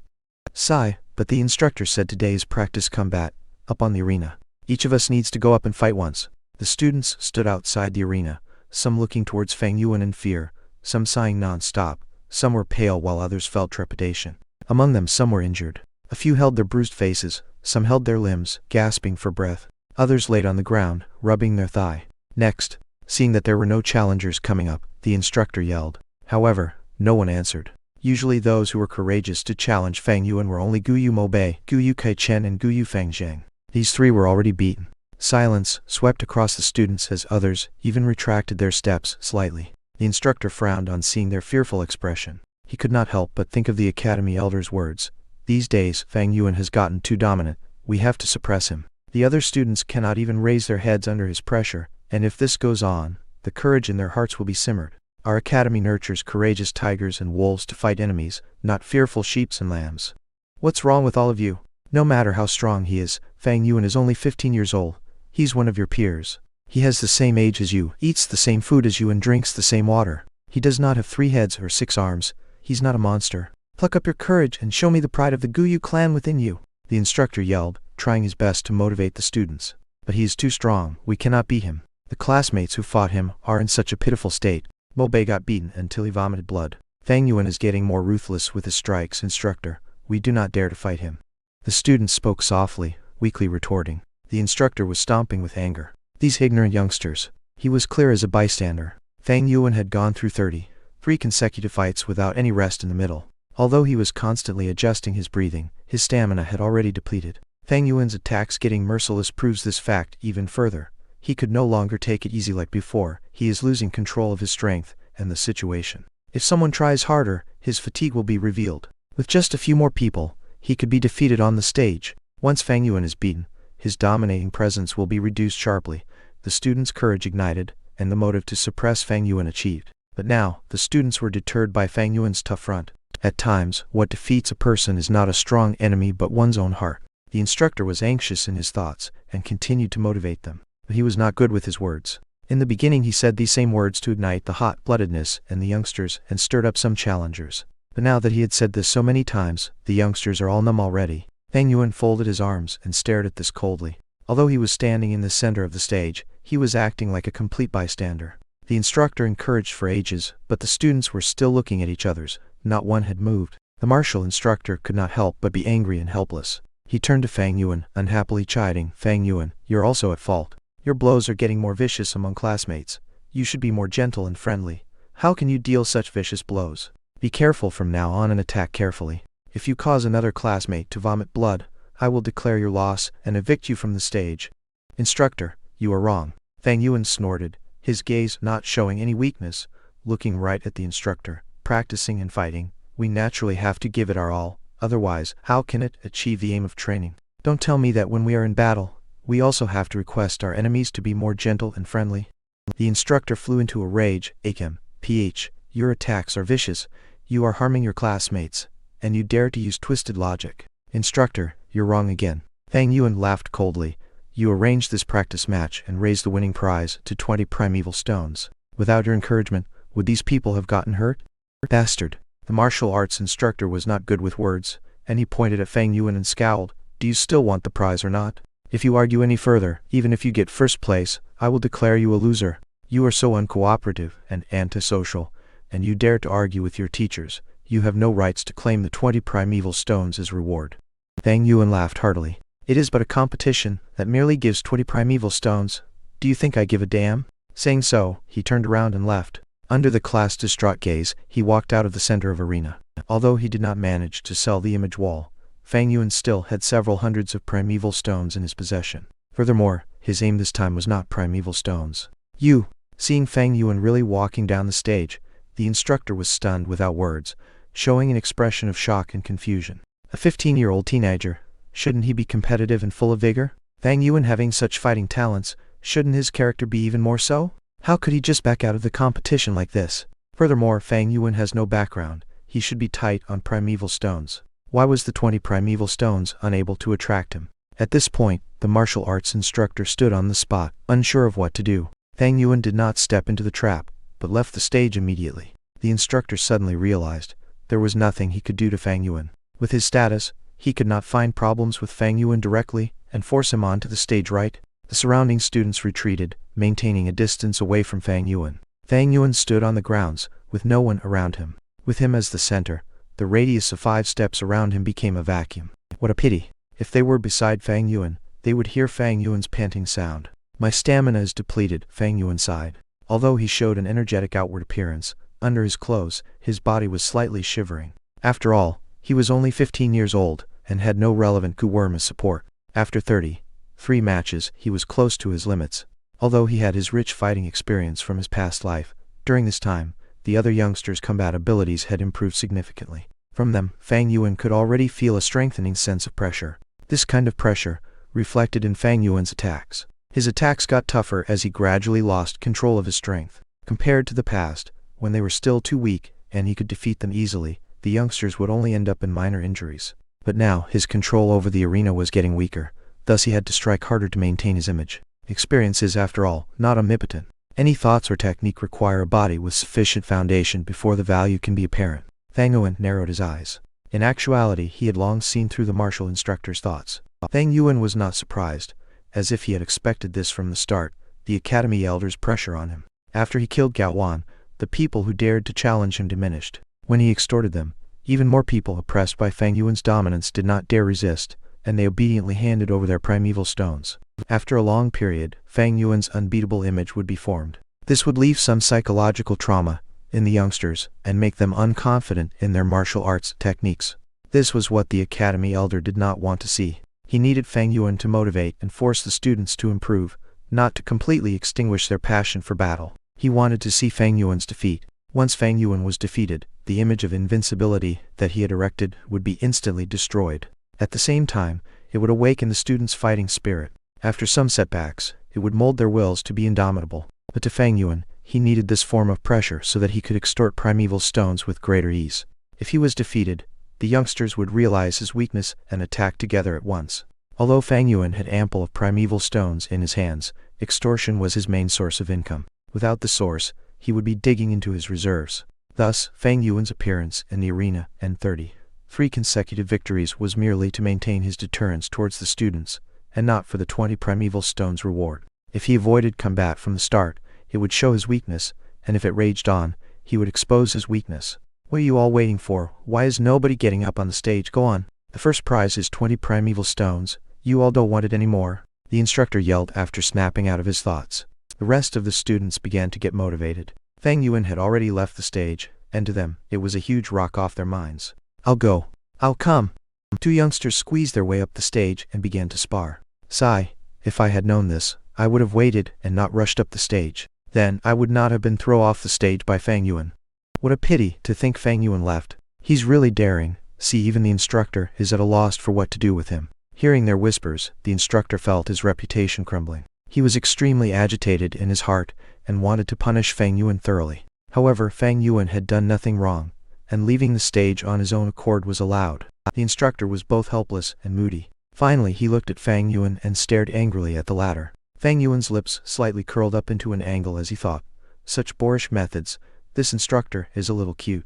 Sigh, but the instructor said today is practice combat, up on the arena. Each of us needs to go up and fight once. The students stood outside the arena, some looking towards Fang Yuan in fear, some sighing non-stop, some were pale while others felt trepidation. Among them some were injured. A few held their bruised faces, some held their limbs, gasping for breath. Others laid on the ground, rubbing their thigh. Next, seeing that there were no challengers coming up, the instructor yelled. However, no one answered. Usually those who were courageous to challenge Fang Yuan were only Guyu Mobei, Guyu Kaichen and Guyu Fangzheng. These 3 were already beaten. Silence swept across the students as others even retracted their steps slightly. The instructor frowned on seeing their fearful expression. He could not help but think of the academy elder's words. These days, Fang Yuan has gotten too dominant. We have to suppress him. The other students cannot even raise their heads under his pressure, and if this goes on, the courage in their hearts will be simmered. Our academy nurtures courageous tigers and wolves to fight enemies, not fearful sheep and lambs. What's wrong with all of you? No matter how strong he is, Fang Yuan is only 15 years old. He's one of your peers. He has the same age as you, eats the same food as you, and drinks the same water. He does not have 3 heads or 6 arms. He's not a monster. Pluck up your courage and show me the pride of the Guyu clan within you. The instructor yelled, trying his best to motivate the students. But he is too strong. We cannot beat him. The classmates who fought him are in such a pitiful state. Mobei got beaten until he vomited blood. Fang Yuan is getting more ruthless with his strikes, instructor. We do not dare to fight him. The students spoke softly, weakly retorting. The instructor was stomping with anger. These ignorant youngsters. He was clear as a bystander. Fang Yuan had gone through 33 consecutive fights without any rest in the middle. Although he was constantly adjusting his breathing, his stamina had already depleted. Fang Yuan's attacks getting merciless proves this fact even further. He could no longer take it easy like before. He is losing control of his strength and the situation. If someone tries harder, his fatigue will be revealed. With just a few more people, he could be defeated on the stage. Once Fang Yuan is beaten, his dominating presence will be reduced sharply. The students' courage ignited, and the motive to suppress Fang Yuan achieved. But now, the students were deterred by Fang Yuan's tough front. At times, what defeats a person is not a strong enemy but one's own heart. The instructor was anxious in his thoughts, and continued to motivate them. But he was not good with his words. In the beginning he said these same words to ignite the hot-bloodedness in the youngsters and stirred up some challengers. But now that he had said this so many times, the youngsters are all numb already. Fang Yuan folded his arms and stared at this coldly. Although he was standing in the center of the stage, he was acting like a complete bystander. The instructor encouraged for ages, but the students were still looking at each other. Not one had moved. The martial instructor could not help but be angry and helpless. He turned to Fang Yuan, unhappily chiding, "Fang Yuan, you're also at fault. Your blows are getting more vicious among classmates. You should be more gentle and friendly. How can you deal such vicious blows? Be careful from now on and attack carefully. If you cause another classmate to vomit blood, I will declare your loss and evict you from the stage." "Instructor, you are wrong." Fang Yuan snorted, his gaze not showing any weakness, looking right at the instructor. "Practicing and fighting, we naturally have to give it our all, otherwise, how can it achieve the aim of training? Don't tell me that when we are in battle, we also have to request our enemies to be more gentle and friendly." The instructor flew into a rage. "Akem, PH, your attacks are vicious, you are harming your classmates, and you dare to use twisted logic." "Instructor, you're wrong again." Fang Yuan laughed coldly. "You arranged this practice match and raised the winning prize to 20 primeval stones. Without your encouragement, would these people have gotten hurt? Bastard." The martial arts instructor was not good with words, and he pointed at Fang Yuan and scowled. "Do you still want the prize or not? If you argue any further, even if you get first place, I will declare you a loser. You are so uncooperative and antisocial, and you dare to argue with your teachers. You have no rights to claim the 20 primeval stones as reward." Fang Yuan laughed heartily. "It is but a competition that merely gives 20 primeval stones. Do you think I give a damn?" Saying so, he turned around and left. Under the class' distraught gaze, he walked out of the center of arena. Although he did not manage to sell the image wall, Fang Yuan still had several hundreds of primeval stones in his possession. Furthermore, his aim this time was not primeval stones. "You!" Seeing Fang Yuan really walking down the stage, the instructor was stunned without words, showing an expression of shock and confusion. A 15-year-old teenager, shouldn't he be competitive and full of vigor? Fang Yuan having such fighting talents, shouldn't his character be even more so? How could he just back out of the competition like this? Furthermore, Fang Yuan has no background. He should be tight on primeval stones. Why was the 20 primeval stones unable to attract him? At this point, the martial arts instructor stood on the spot, unsure of what to do. Fang Yuan did not step into the trap, but left the stage immediately. The instructor suddenly realized there was nothing he could do to Fang Yuan. With his status, he could not find problems with Fang Yuan directly and force him onto the stage, right? The surrounding students retreated, maintaining a distance away from Fang Yuan. Fang Yuan stood on the grounds, with no one around him. With him as the center, the radius of 5 steps around him became a vacuum. What a pity. If they were beside Fang Yuan, they would hear Fang Yuan's panting sound. "My stamina is depleted," Fang Yuan sighed. Although he showed an energetic outward appearance, under his clothes, his body was slightly shivering. After all, he was only 15 years old, and had no relevant Guwerm as support. After 33 matches, he was close to his limits. Although he had his rich fighting experience from his past life, during this time, the other youngsters' combat abilities had improved significantly. From them, Fang Yuan could already feel a strengthening sense of pressure. This kind of pressure reflected in Fang Yuan's attacks. His attacks got tougher as he gradually lost control of his strength. Compared to the past, when they were still too weak, and he could defeat them easily, the youngsters would only end up in minor injuries. But now, his control over the arena was getting weaker, thus he had to strike harder to maintain his image. Experience is, after all, not omnipotent. Any thoughts or technique require a body with sufficient foundation before the value can be apparent. Fang Yuan narrowed his eyes. In actuality, he had long seen through the martial instructor's thoughts. Fang Yuan was not surprised, as if he had expected this from the start, the academy elder's pressure on him. After he killed Gao Wan, the people who dared to challenge him diminished. When he extorted them, even more people oppressed by Fang Yuan's dominance did not dare resist, and they obediently handed over their primeval stones. After a long period, Fang Yuan's unbeatable image would be formed. This would leave some psychological trauma in the youngsters and make them unconfident in their martial arts techniques. This was what the Academy Elder did not want to see. He needed Fang Yuan to motivate and force the students to improve, not to completely extinguish their passion for battle. He wanted to see Fang Yuan's defeat. Once Fang Yuan was defeated, the image of invincibility that he had erected would be instantly destroyed. At the same time, it would awaken the students' fighting spirit. After some setbacks, it would mold their wills to be indomitable. But to Fang Yuan, he needed this form of pressure so that he could extort primeval stones with greater ease. If he was defeated, the youngsters would realize his weakness and attack together at once. Although Fang Yuan had ample of primeval stones in his hands, extortion was his main source of income. Without the source, he would be digging into his reserves. Thus, Fang Yuan's appearance in the arena and 33 consecutive victories was merely to maintain his deterrence towards the students, and not for the 20 primeval stones reward. If he avoided combat from the start, it would show his weakness, and if it raged on, he would expose his weakness. What are you all waiting for? Why is nobody getting up on the stage? Go on. The first prize is 20 primeval stones. You all don't want it anymore? The instructor yelled after snapping out of his thoughts. The rest of the students began to get motivated. Fang Yuan had already left the stage, and to them, it was a huge rock off their minds. I'll go. I'll come. Two youngsters squeezed their way up the stage and began to spar. Sigh, if I had known this, I would have waited and not rushed up the stage. Then I would not have been thrown off the stage by Fang Yuan. What a pity to think Fang Yuan left. He's really daring. See, even the instructor is at a loss for what to do with him. Hearing their whispers, the instructor felt his reputation crumbling. He was extremely agitated in his heart and wanted to punish Fang Yuan thoroughly. However, Fang Yuan had done nothing wrong, and leaving the stage on his own accord was allowed. The instructor was both helpless and moody. Finally, he looked at Fang Yuan and stared angrily at the latter. Fang Yuan's lips slightly curled up into an angle as he thought, such boorish methods, this instructor is a little cute.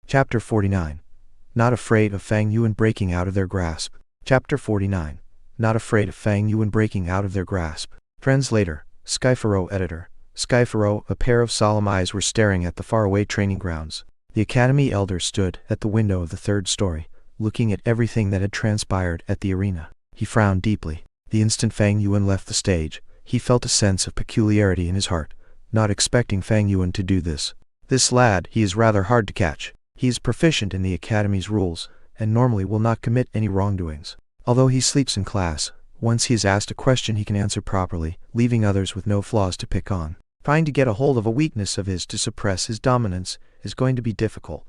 Chapter 49. Not afraid of Fang Yuan breaking out of their grasp. Chapter 49. Not afraid of Fang Yuan breaking out of their grasp. Translator, Skyfaro editor. Skyfaro, a pair of solemn eyes were staring at the faraway training grounds. The Academy Elder stood at the window of the third story, looking at everything that had transpired at the arena. He frowned deeply. The instant Fang Yuan left the stage, he felt a sense of peculiarity in his heart, not expecting Fang Yuan to do this. This lad, he is rather hard to catch. He is proficient in the Academy's rules, and normally will not commit any wrongdoings. Although he sleeps in class, once he is asked a question he can answer properly, leaving others with no flaws to pick on. Trying to get a hold of a weakness of his to suppress his dominance is going to be difficult.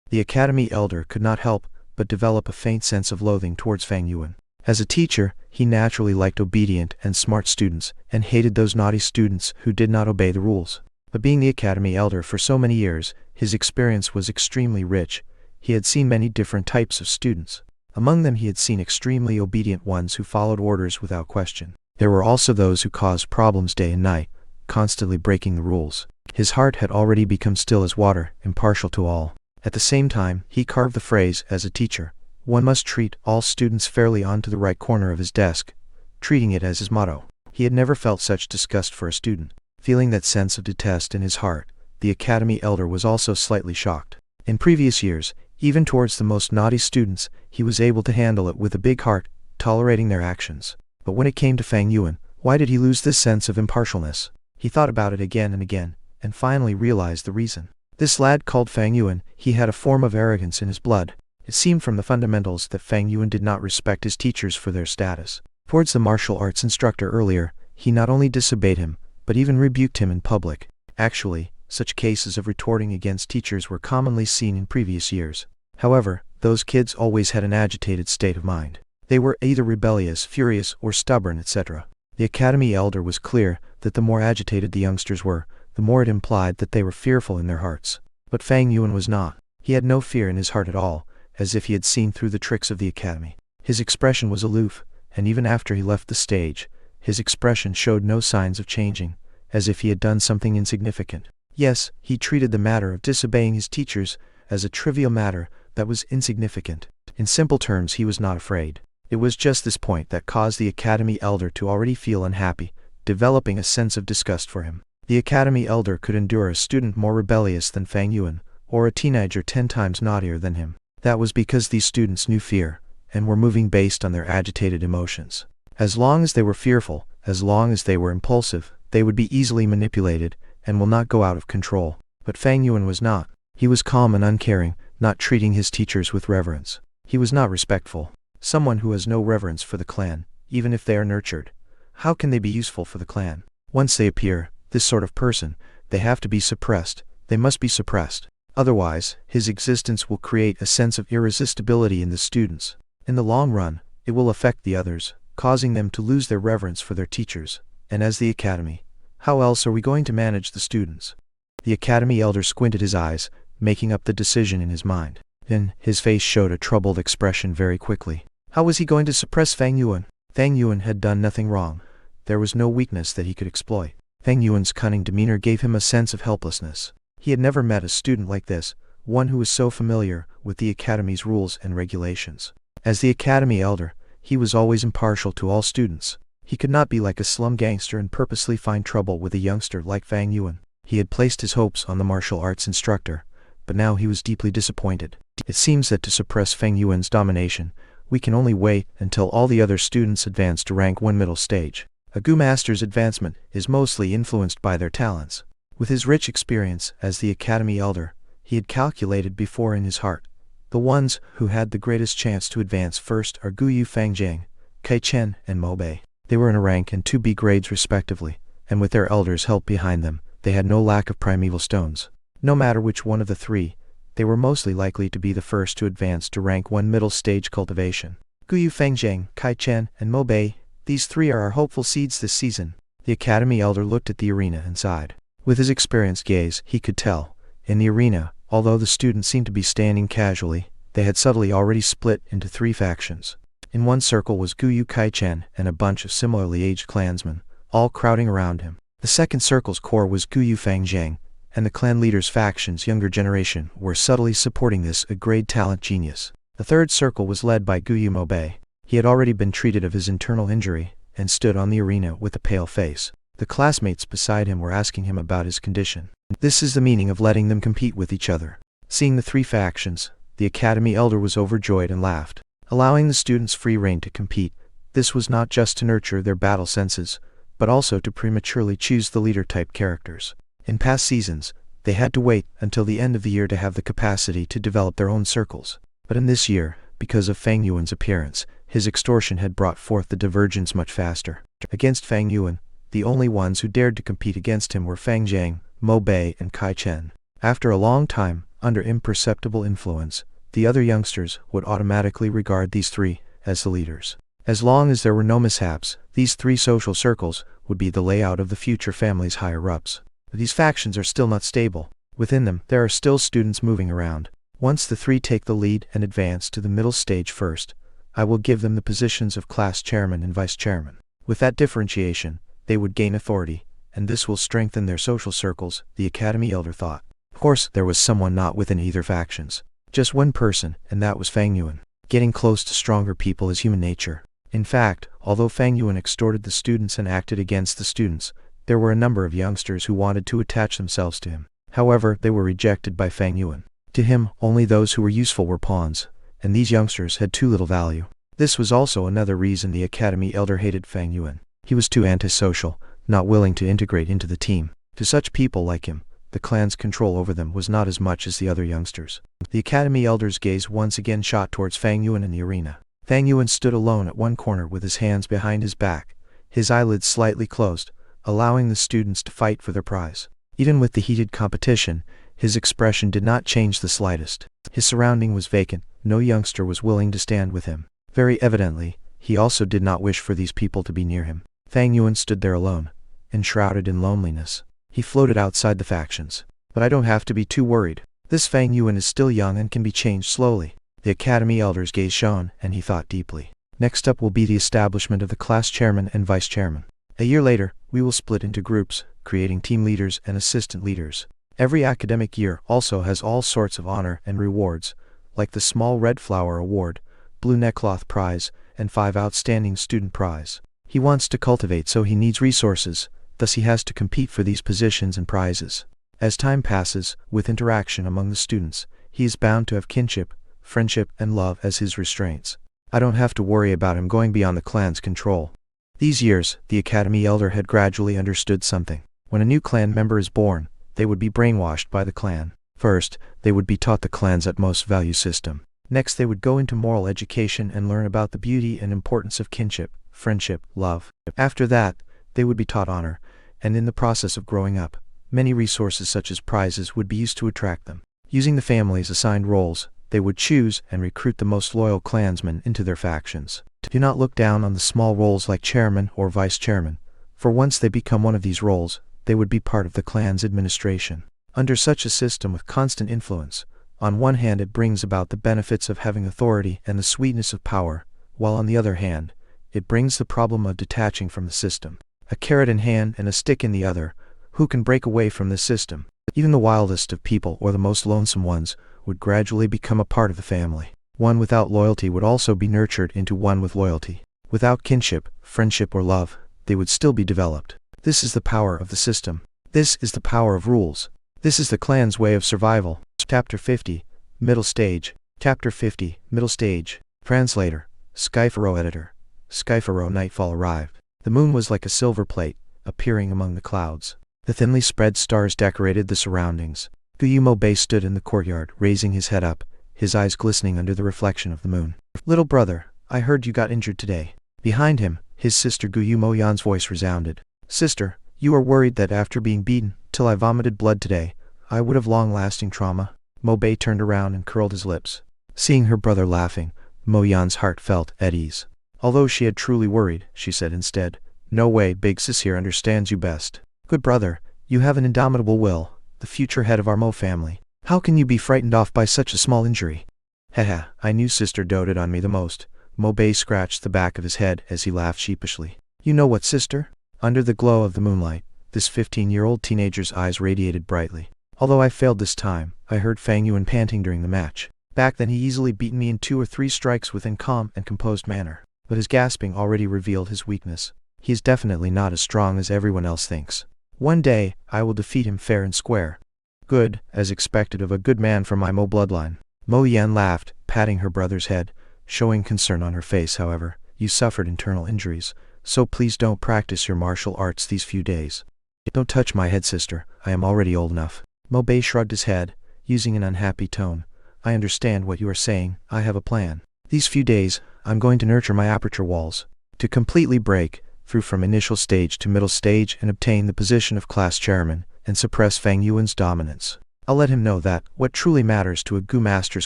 The Academy Elder could not help but develop a faint sense of loathing towards Fang Yuan. As a teacher, he naturally liked obedient and smart students, and hated those naughty students who did not obey the rules. But being the Academy Elder for so many years, his experience was extremely rich. He had seen many different types of students. Among them he had seen extremely obedient ones who followed orders without question. There were also those who caused problems day and night, constantly breaking the rules. His heart had already become still as water, impartial to all. At the same time, he carved the phrase, as a teacher, one must treat all students fairly onto the right corner of his desk, treating it as his motto. He had never felt such disgust for a student. Feeling that sense of detest in his heart, the Academy Elder was also slightly shocked. In previous years, even towards the most naughty students, he was able to handle it with a big heart, tolerating their actions. But when it came to Fang Yuan, why did he lose this sense of impartialness? He thought about it again and again, and finally realized the reason. This lad called Fang Yuan, he had a form of arrogance in his blood. It seemed from the fundamentals that Fang Yuan did not respect his teachers for their status. Towards the martial arts instructor earlier, he not only disobeyed him, but even rebuked him in public. Actually, such cases of retorting against teachers were commonly seen in previous years. However, those kids always had an agitated state of mind. They were either rebellious, furious, or stubborn, etc. The Academy Elder was clear that the more agitated the youngsters were, the more it implied that they were fearful in their hearts. But Fang Yuan was not. He had no fear in his heart at all, as if he had seen through the tricks of the Academy. His expression was aloof, and even after he left the stage, his expression showed no signs of changing, as if he had done something insignificant. Yes, he treated the matter of disobeying his teachers as a trivial matter that was insignificant. In simple terms, he was not afraid. It was just this point that caused the Academy Elder to already feel unhappy, developing a sense of disgust for him. The Academy Elder could endure a student more rebellious than Fang Yuan, or a teenager 10 times naughtier than him. That was because these students knew fear, and were moving based on their agitated emotions. As long as they were fearful, as long as they were impulsive, they would be easily manipulated, and will not go out of control. But Fang Yuan was not. He was calm and uncaring, not treating his teachers with reverence. He was not respectful. Someone who has no reverence for the clan, even if they are nurtured, how can they be useful for the clan? Once they appear, this sort of person, they have to be suppressed. They must be suppressed. Otherwise, his existence will create a sense of irresistibility in the students. In the long run, it will affect the others, causing them to lose their reverence for their teachers. And as the academy, how else are we going to manage the students? The academy elder squinted his eyes, making up the decision in his mind. Then, his face showed a troubled expression very quickly. How was he going to suppress Fang Yuan? Fang Yuan had done nothing wrong. There was no weakness that he could exploit. Fang Yuan's cunning demeanor gave him a sense of helplessness. He had never met a student like this, one who was so familiar with the academy's rules and regulations. As the academy elder, he was always impartial to all students. He could not be like a slum gangster and purposely find trouble with a youngster like Fang Yuan. He had placed his hopes on the martial arts instructor, but now he was deeply disappointed. It seems that to suppress Fang Yuan's domination, we can only wait until all the other students advance to rank 1 middle stage. A Gu master's advancement is mostly influenced by their talents. With his rich experience as the academy elder, he had calculated before in his heart. The ones who had the greatest chance to advance first are Guyu Fangjiang, Kai Chen, and Mo Bei. They were in a rank and 2B grades respectively, and with their elders' help behind them, they had no lack of primeval stones. No matter which one of the three, they were mostly likely to be the first to advance to rank 1 middle stage cultivation. Guyu Fangjiang, Kai Chen, and Mo Bei, these three are our hopeful seeds this season. The academy elder looked at the arena and sighed. With his experienced gaze, he could tell. In the arena, although the students seemed to be standing casually, they had subtly already split into 3 factions. In one circle was Guyu Kai Chen and a bunch of similarly aged clansmen, all crowding around him. The second circle's core was Guyu Fangjiang, and the clan leader's faction's younger generation were subtly supporting this A-grade talent genius. The third circle was led by Guyu Mo Bei. He had already been treated of his internal injury, and stood on the arena with a pale face. The classmates beside him were asking him about his condition. This is the meaning of letting them compete with each other. Seeing the 3 factions, the academy elder was overjoyed and laughed. Allowing the students free rein to compete, this was not just to nurture their battle senses, but also to prematurely choose the leader-type characters. In past seasons, they had to wait until the end of the year to have the capacity to develop their own circles. But in this year, because of Fang Yuan's appearance, his extortion had brought forth the divergence much faster. Against Fang Yuan, the only ones who dared to compete against him were Fang Jiang, Mo Bei, and Kai Chen. After a long time, under imperceptible influence, the other youngsters would automatically regard these 3 as the leaders. As long as there were no mishaps, these 3 social circles would be the layout of the future family's higher-ups. But these factions are still not stable. Within them, there are still students moving around. Once the 3 take the lead and advance to the middle stage first, I will give them the positions of class chairman and vice chairman. With that differentiation, they would gain authority, and this will strengthen their social circles, the academy elder thought. Of course, there was someone not within either factions. Just one person, and that was Fang Yuan. Getting close to stronger people is human nature. In fact, although Fang Yuan extorted the students and acted against the students, there were a number of youngsters who wanted to attach themselves to him. However, they were rejected by Fang Yuan. To him, only those who were useful were pawns, and these youngsters had too little value. This was also another reason the academy elder hated Fang Yuan. He was too antisocial, not willing to integrate into the team. To such people like him, the clan's control over them was not as much as the other youngsters. The academy elder's gaze once again shot towards Fang Yuan in the arena. Fang Yuan stood alone at one corner with his hands behind his back, his eyelids slightly closed, allowing the students to fight for their prize. Even with the heated competition, his expression did not change the slightest. His surrounding was vacant, no youngster was willing to stand with him. Very evidently, he also did not wish for these people to be near him. Fang Yuan stood there alone, enshrouded in loneliness. He floated outside the factions. But I don't have to be too worried. This Fang Yuan is still young and can be changed slowly. The academy elder's gaze shone, and he thought deeply. Next up will be the establishment of the class chairman and vice chairman. A year later, we will split into groups, creating team leaders and assistant leaders. Every academic year also has all sorts of honor and rewards, like the Small Red Flower Award, Blue Neckcloth Prize, and 5 Outstanding Student Prize. He wants to cultivate, so he needs resources, thus he has to compete for these positions and prizes. As time passes, with interaction among the students, he is bound to have kinship, friendship, and love as his restraints. I don't have to worry about him going beyond the clan's control. These years, the Academy Elder had gradually understood something. When a new clan member is born, they would be brainwashed by the clan. First, they would be taught the clan's utmost value system. Next, they would go into moral education and learn about the beauty and importance of kinship, friendship, love. After that, they would be taught honor, and in the process of growing up, many resources such as prizes would be used to attract them. Using the family's assigned roles, they would choose and recruit the most loyal clansmen into their factions. Do not look down on the small roles like chairman or vice chairman, for once they become one of these roles, they would be part of the clan's administration. Under such a system with constant influence, on one hand it brings about the benefits of having authority and the sweetness of power, while on the other hand, it brings the problem of detaching from the system. A carrot in hand and a stick in the other, who can break away from this system? Even the wildest of people or the most lonesome ones would gradually become a part of the family. One without loyalty would also be nurtured into one with loyalty. Without kinship, friendship or love, they would still be developed. This is the power of the system. This is the power of rules. This is the clan's way of survival. Chapter 50, Middle Stage. Chapter 50, Middle Stage. Translator, Skypharo Editor. Skypharo nightfall arrived. The moon was like a silver plate, appearing among the clouds. The thinly spread stars decorated the surroundings. Guillermo Bay stood in the courtyard, raising his head up, his eyes glistening under the reflection of the moon. Little brother, I heard you got injured today. Behind him, his sister Guillermo Yan's voice resounded. Sister, you are worried that after being beaten, till I vomited blood today, I would have long-lasting trauma. Mo Bay turned around and curled his lips. Seeing her brother laughing, Mo Yan's heart felt at ease. Although she had truly worried, she said instead, No way, Big Sis here understands you best. Good brother, you have an indomitable will, the future head of our Mo family. How can you be frightened off by such a small injury? Haha, I knew sister doted on me the most. Mo Bay scratched the back of his head as he laughed sheepishly. You know what, sister? Under the glow of the moonlight, this 15-year-old teenager's eyes radiated brightly. Although I failed this time, I heard Fang Yuan panting during the match. Back then he easily beaten me in 2 or 3 strikes within calm and composed manner. But his gasping already revealed his weakness. He is definitely not as strong as everyone else thinks. One day, I will defeat him fair and square. Good, as expected of a good man from my Mo bloodline. Mo Yan laughed, patting her brother's head, showing concern on her face. However, you suffered internal injuries, so please don't practice your martial arts these few days. Don't touch my head, sister, I am already old enough. Mo Bay shrugged his head, using an unhappy tone. I understand what you are saying, I have a plan. These few days, I'm going to nurture my aperture walls, to completely break through from initial stage to middle stage and obtain the position of class chairman, and suppress Fang Yuan's dominance. I'll let him know that what truly matters to a Gu Master's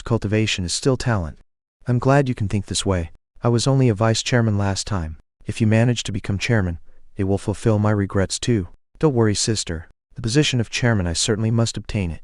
cultivation is still talent. I'm glad you can think this way. I was only a vice chairman last time. If you manage to become chairman, it will fulfill my regrets too. Don't worry, sister. The position of chairman, I certainly must obtain it.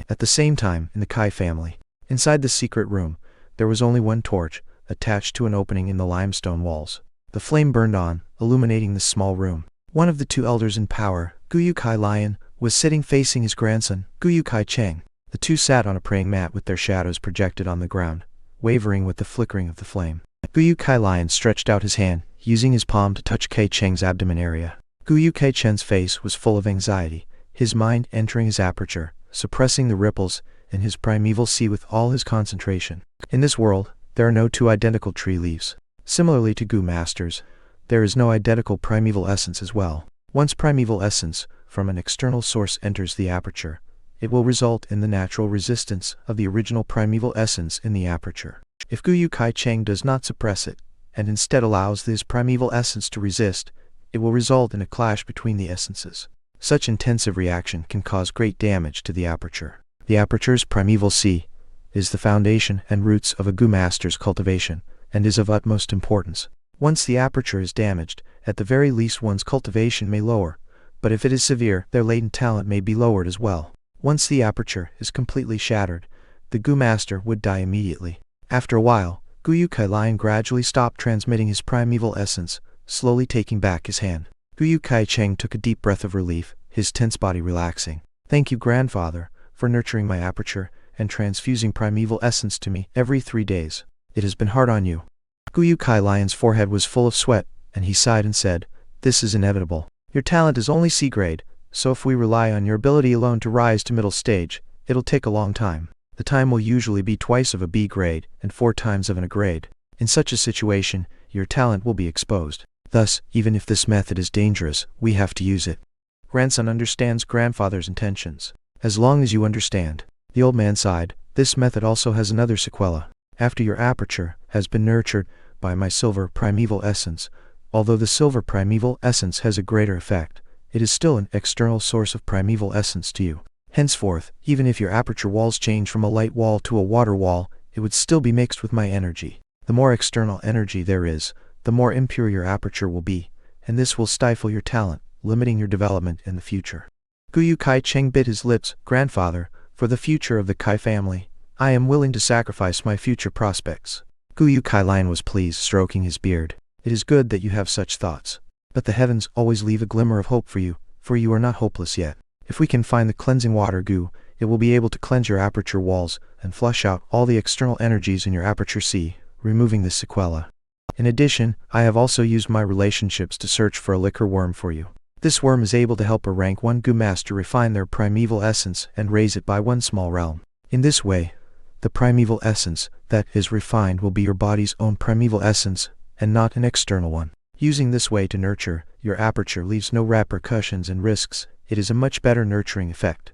At the same time, in the Kai family, inside the secret room, there was only one torch, attached to an opening in the limestone walls. The flame burned on, illuminating the small room. One of the 2 elders in power, Guyu Kai Lion, was sitting facing his grandson, Guyu Kai Cheng. The 2 sat on a praying mat with their shadows projected on the ground, wavering with the flickering of the flame. Guyu Kai Lion stretched out his hand, using his palm to touch Kai Cheng's abdomen area. Guyu Kai Chen's face was full of anxiety, his mind entering his aperture, suppressing the ripples in his primeval sea with all his concentration. In this world, there are no 2 identical tree leaves. Similarly to Gu Masters, there is no identical primeval essence as well. Once primeval essence from an external source enters the aperture, it will result in the natural resistance of the original primeval essence in the aperture. If Guyu Kai Cheng does not suppress it, and instead allows this primeval essence to resist, it will result in a clash between the essences. Such intensive reaction can cause great damage to the aperture. The aperture's primeval sea is the foundation and roots of a Gu Master's cultivation, and is of utmost importance. Once the aperture is damaged, at the very least one's cultivation may lower, but if it is severe, their latent talent may be lowered as well. Once the aperture is completely shattered, the Gu Master would die immediately. After a while, Guyu Kai Lion gradually stopped transmitting his primeval essence, slowly taking back his hand. Guyu Kai Cheng took a deep breath of relief, his tense body relaxing. Thank you, grandfather, for nurturing my aperture and transfusing primeval essence to me every 3 days. It has been hard on you. Guyu Kai Lion's forehead was full of sweat, and he sighed and said, This is inevitable. Your talent is only C grade, so if we rely on your ability alone to rise to middle stage, it'll take a long time. The time will usually be twice of a B grade and 4 times of an A grade. In such a situation, your talent will be exposed. Thus, even if this method is dangerous, we have to use it. Grandson understands grandfather's intentions. As long as you understand. The old man sighed. This method also has another sequela. After your aperture has been nurtured by my silver primeval essence, although the silver primeval essence has a greater effect, it is still an external source of primeval essence to you. Henceforth, even if your aperture walls change from a light wall to a water wall, it would still be mixed with my energy. The more external energy there is, the more impure your aperture will be, and this will stifle your talent, limiting your development in the future. Guyu Kai Cheng bit his lips. Grandfather, for the future of the Kai family, I am willing to sacrifice my future prospects. Guyu Kai Lion was pleased, stroking his beard. It is good that you have such thoughts. But the heavens always leave a glimmer of hope for you are not hopeless yet. If we can find the cleansing water Gu, it will be able to cleanse your aperture walls and flush out all the external energies in your aperture C, removing this sequela. In addition, I have also used my relationships to search for a liquor worm for you. This worm is able to help a rank 1 Gu master refine their primeval essence and raise it by one small realm. In this way, the primeval essence that is refined will be your body's own primeval essence and not an external one. Using this way to nurture, your aperture leaves no repercussions and risks. It is a much better nurturing effect.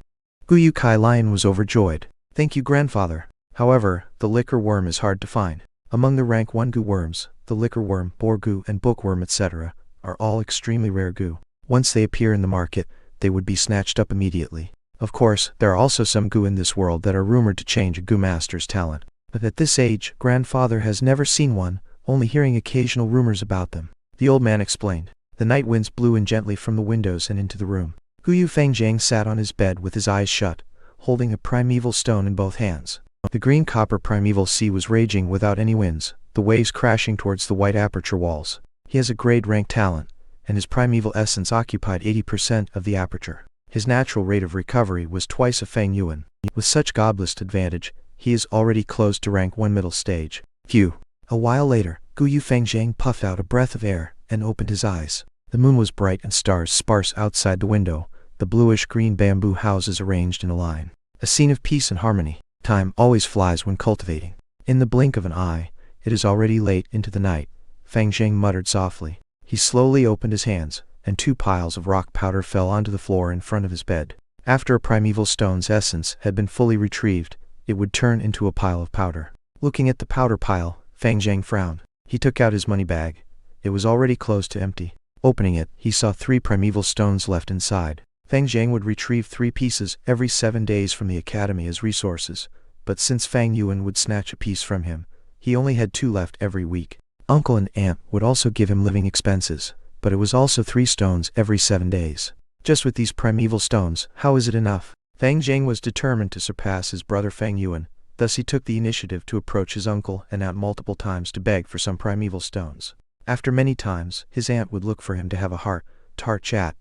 Guyu Kai Lion was overjoyed. Thank you, grandfather. However, the liquor worm is hard to find. Among the rank 1 Gu worms, the liquor worm, boar Gu, and bookworm etc. are all extremely rare Gu. Once they appear in the market, they would be snatched up immediately. Of course, there are also some Gu in this world that are rumored to change a Gu master's talent. But at this age, grandfather has never seen one, only hearing occasional rumors about them. The old man explained. The night winds blew in gently from the windows and into the room. Guyu Fengjiang sat on his bed with his eyes shut, holding a primeval stone in both hands. The green copper primeval sea was raging without any winds, the waves crashing towards the white aperture walls. He has a grade rank talent, and his primeval essence occupied 80% of the aperture. His natural rate of recovery was twice of Feng Yuan. With such godless advantage, he is already close to rank 1 middle stage. Phew. A while later, Guyu Fengjiang puffed out a breath of air and opened his eyes. The moon was bright and stars sparse outside the window, the bluish-green bamboo houses arranged in a line. A scene of peace and harmony. Time always flies when cultivating. In the blink of an eye, it is already late into the night. Fengjiang muttered softly. He slowly opened his hands, and 2 piles of rock powder fell onto the floor in front of his bed. After a primeval stone's essence had been fully retrieved, it would turn into a pile of powder. Looking at the powder pile, Fengjiang frowned. He took out his money bag. It was already close to empty. Opening it, he saw 3 primeval stones left inside. Feng Jiang would retrieve 3 pieces every 7 days from the academy as resources, but since Fang Yuan would snatch a piece from him, he only had 2 left every week. Uncle and aunt would also give him living expenses, but it was also 3 stones every 7 days. Just with these primeval stones, how is it enough? Fang Jiang was determined to surpass his brother Fang Yuan, thus he took the initiative to approach his uncle and aunt multiple times to beg for some primeval stones. After many times, his aunt would look for him to have a heart-to-heart chat,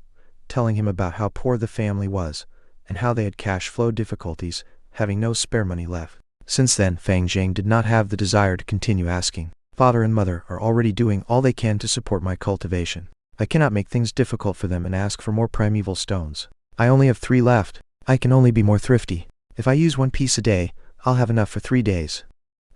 telling him about how poor the family was, and how they had cash flow difficulties, having no spare money left. Since then, Fang Jiang did not have the desire to continue asking. Father and mother are already doing all they can to support my cultivation. I cannot make things difficult for them and ask for more primeval stones. I only have 3 left. I can only be more thrifty. If I use 1 piece a day, I'll have enough for 3 days.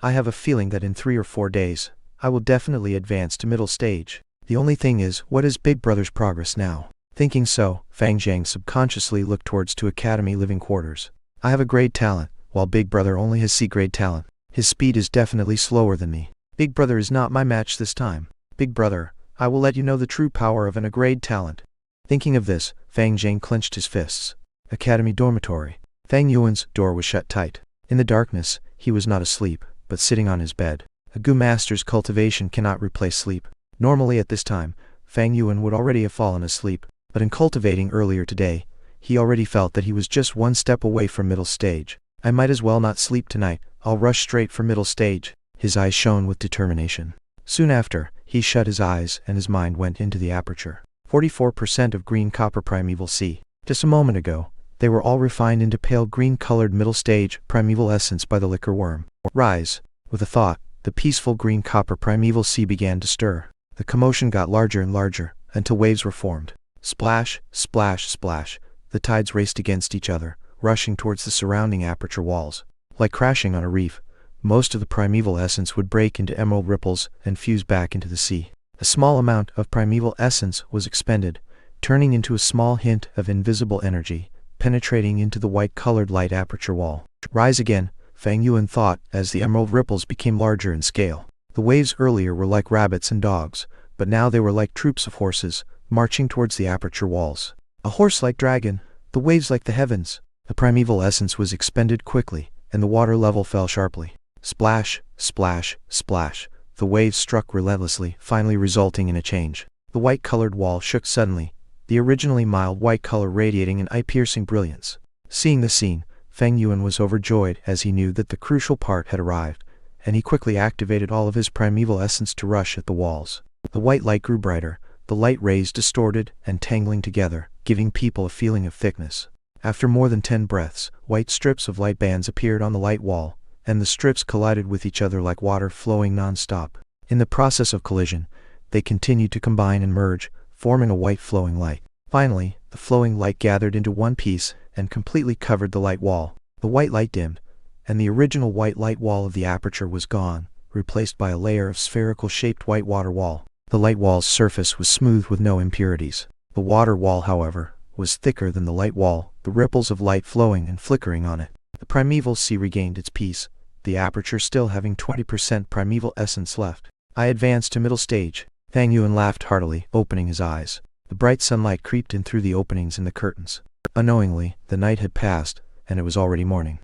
I have a feeling that in 3 or 4 days, I will definitely advance to middle stage. The only thing is, what is Big Brother's progress now? Thinking so, Fang Jiang subconsciously looked towards 2 academy living quarters. I have a grade talent, while Big Brother only has C grade talent. His speed is definitely slower than me. Big Brother is not my match this time. Big Brother, I will let you know the true power of an A-grade talent. Thinking of this, Fang Jiang clenched his fists. Academy dormitory. Fang Yuan's door was shut tight. In the darkness, he was not asleep, but sitting on his bed. A Gu master's cultivation cannot replace sleep. Normally at this time, Fang Yuan would already have fallen asleep, but in cultivating earlier today, he already felt that he was just 1 step away from middle stage. I might as well not sleep tonight, I'll rush straight for middle stage. His eyes shone with determination. Soon after, he shut his eyes and his mind went into the aperture. 44% of green copper primeval C. Just a moment ago, they were all refined into pale green-colored middle stage primeval essence by the liquor worm. Rise. With a thought, the peaceful green copper primeval sea began to stir. The commotion got larger and larger, until waves were formed. Splash, splash, splash. The tides raced against each other, rushing towards the surrounding aperture walls. Like crashing on a reef, most of the primeval essence would break into emerald ripples and fuse back into the sea. A small amount of primeval essence was expended, turning into a small hint of invisible energy, penetrating into the white-colored light aperture wall. Rise again, Fang Yuan thought as the emerald ripples became larger in scale. The waves earlier were like rabbits and dogs, but now they were like troops of horses, marching towards the aperture walls. A horse-like dragon, the waves like the heavens. The primeval essence was expended quickly, and the water level fell sharply. Splash, splash, splash. The waves struck relentlessly, finally resulting in a change. The white-colored wall shook suddenly, the originally mild white color radiating an eye-piercing brilliance. Seeing the scene, Fang Yuan was overjoyed as he knew that the crucial part had arrived, and he quickly activated all of his primeval essence to rush at the walls. The white light grew brighter, the light rays distorted and tangling together, giving people a feeling of thickness. After more than 10 breaths, white strips of light bands appeared on the light wall, and the strips collided with each other like water flowing non-stop. In the process of collision, they continued to combine and merge, forming a white flowing light. Finally, the flowing light gathered into one piece and completely covered the light wall. The white light dimmed, and the original white light wall of the aperture was gone, replaced by a layer of spherical-shaped white water wall. The light wall's surface was smooth with no impurities. The water wall, however, was thicker than the light wall, the ripples of light flowing and flickering on it. The primeval sea regained its peace, the aperture still having 20% primeval essence left. I advanced to middle stage. Fang Yuan laughed heartily, opening his eyes. The bright sunlight creeped in through the openings in the curtains. Unknowingly, the night had passed, and it was already morning.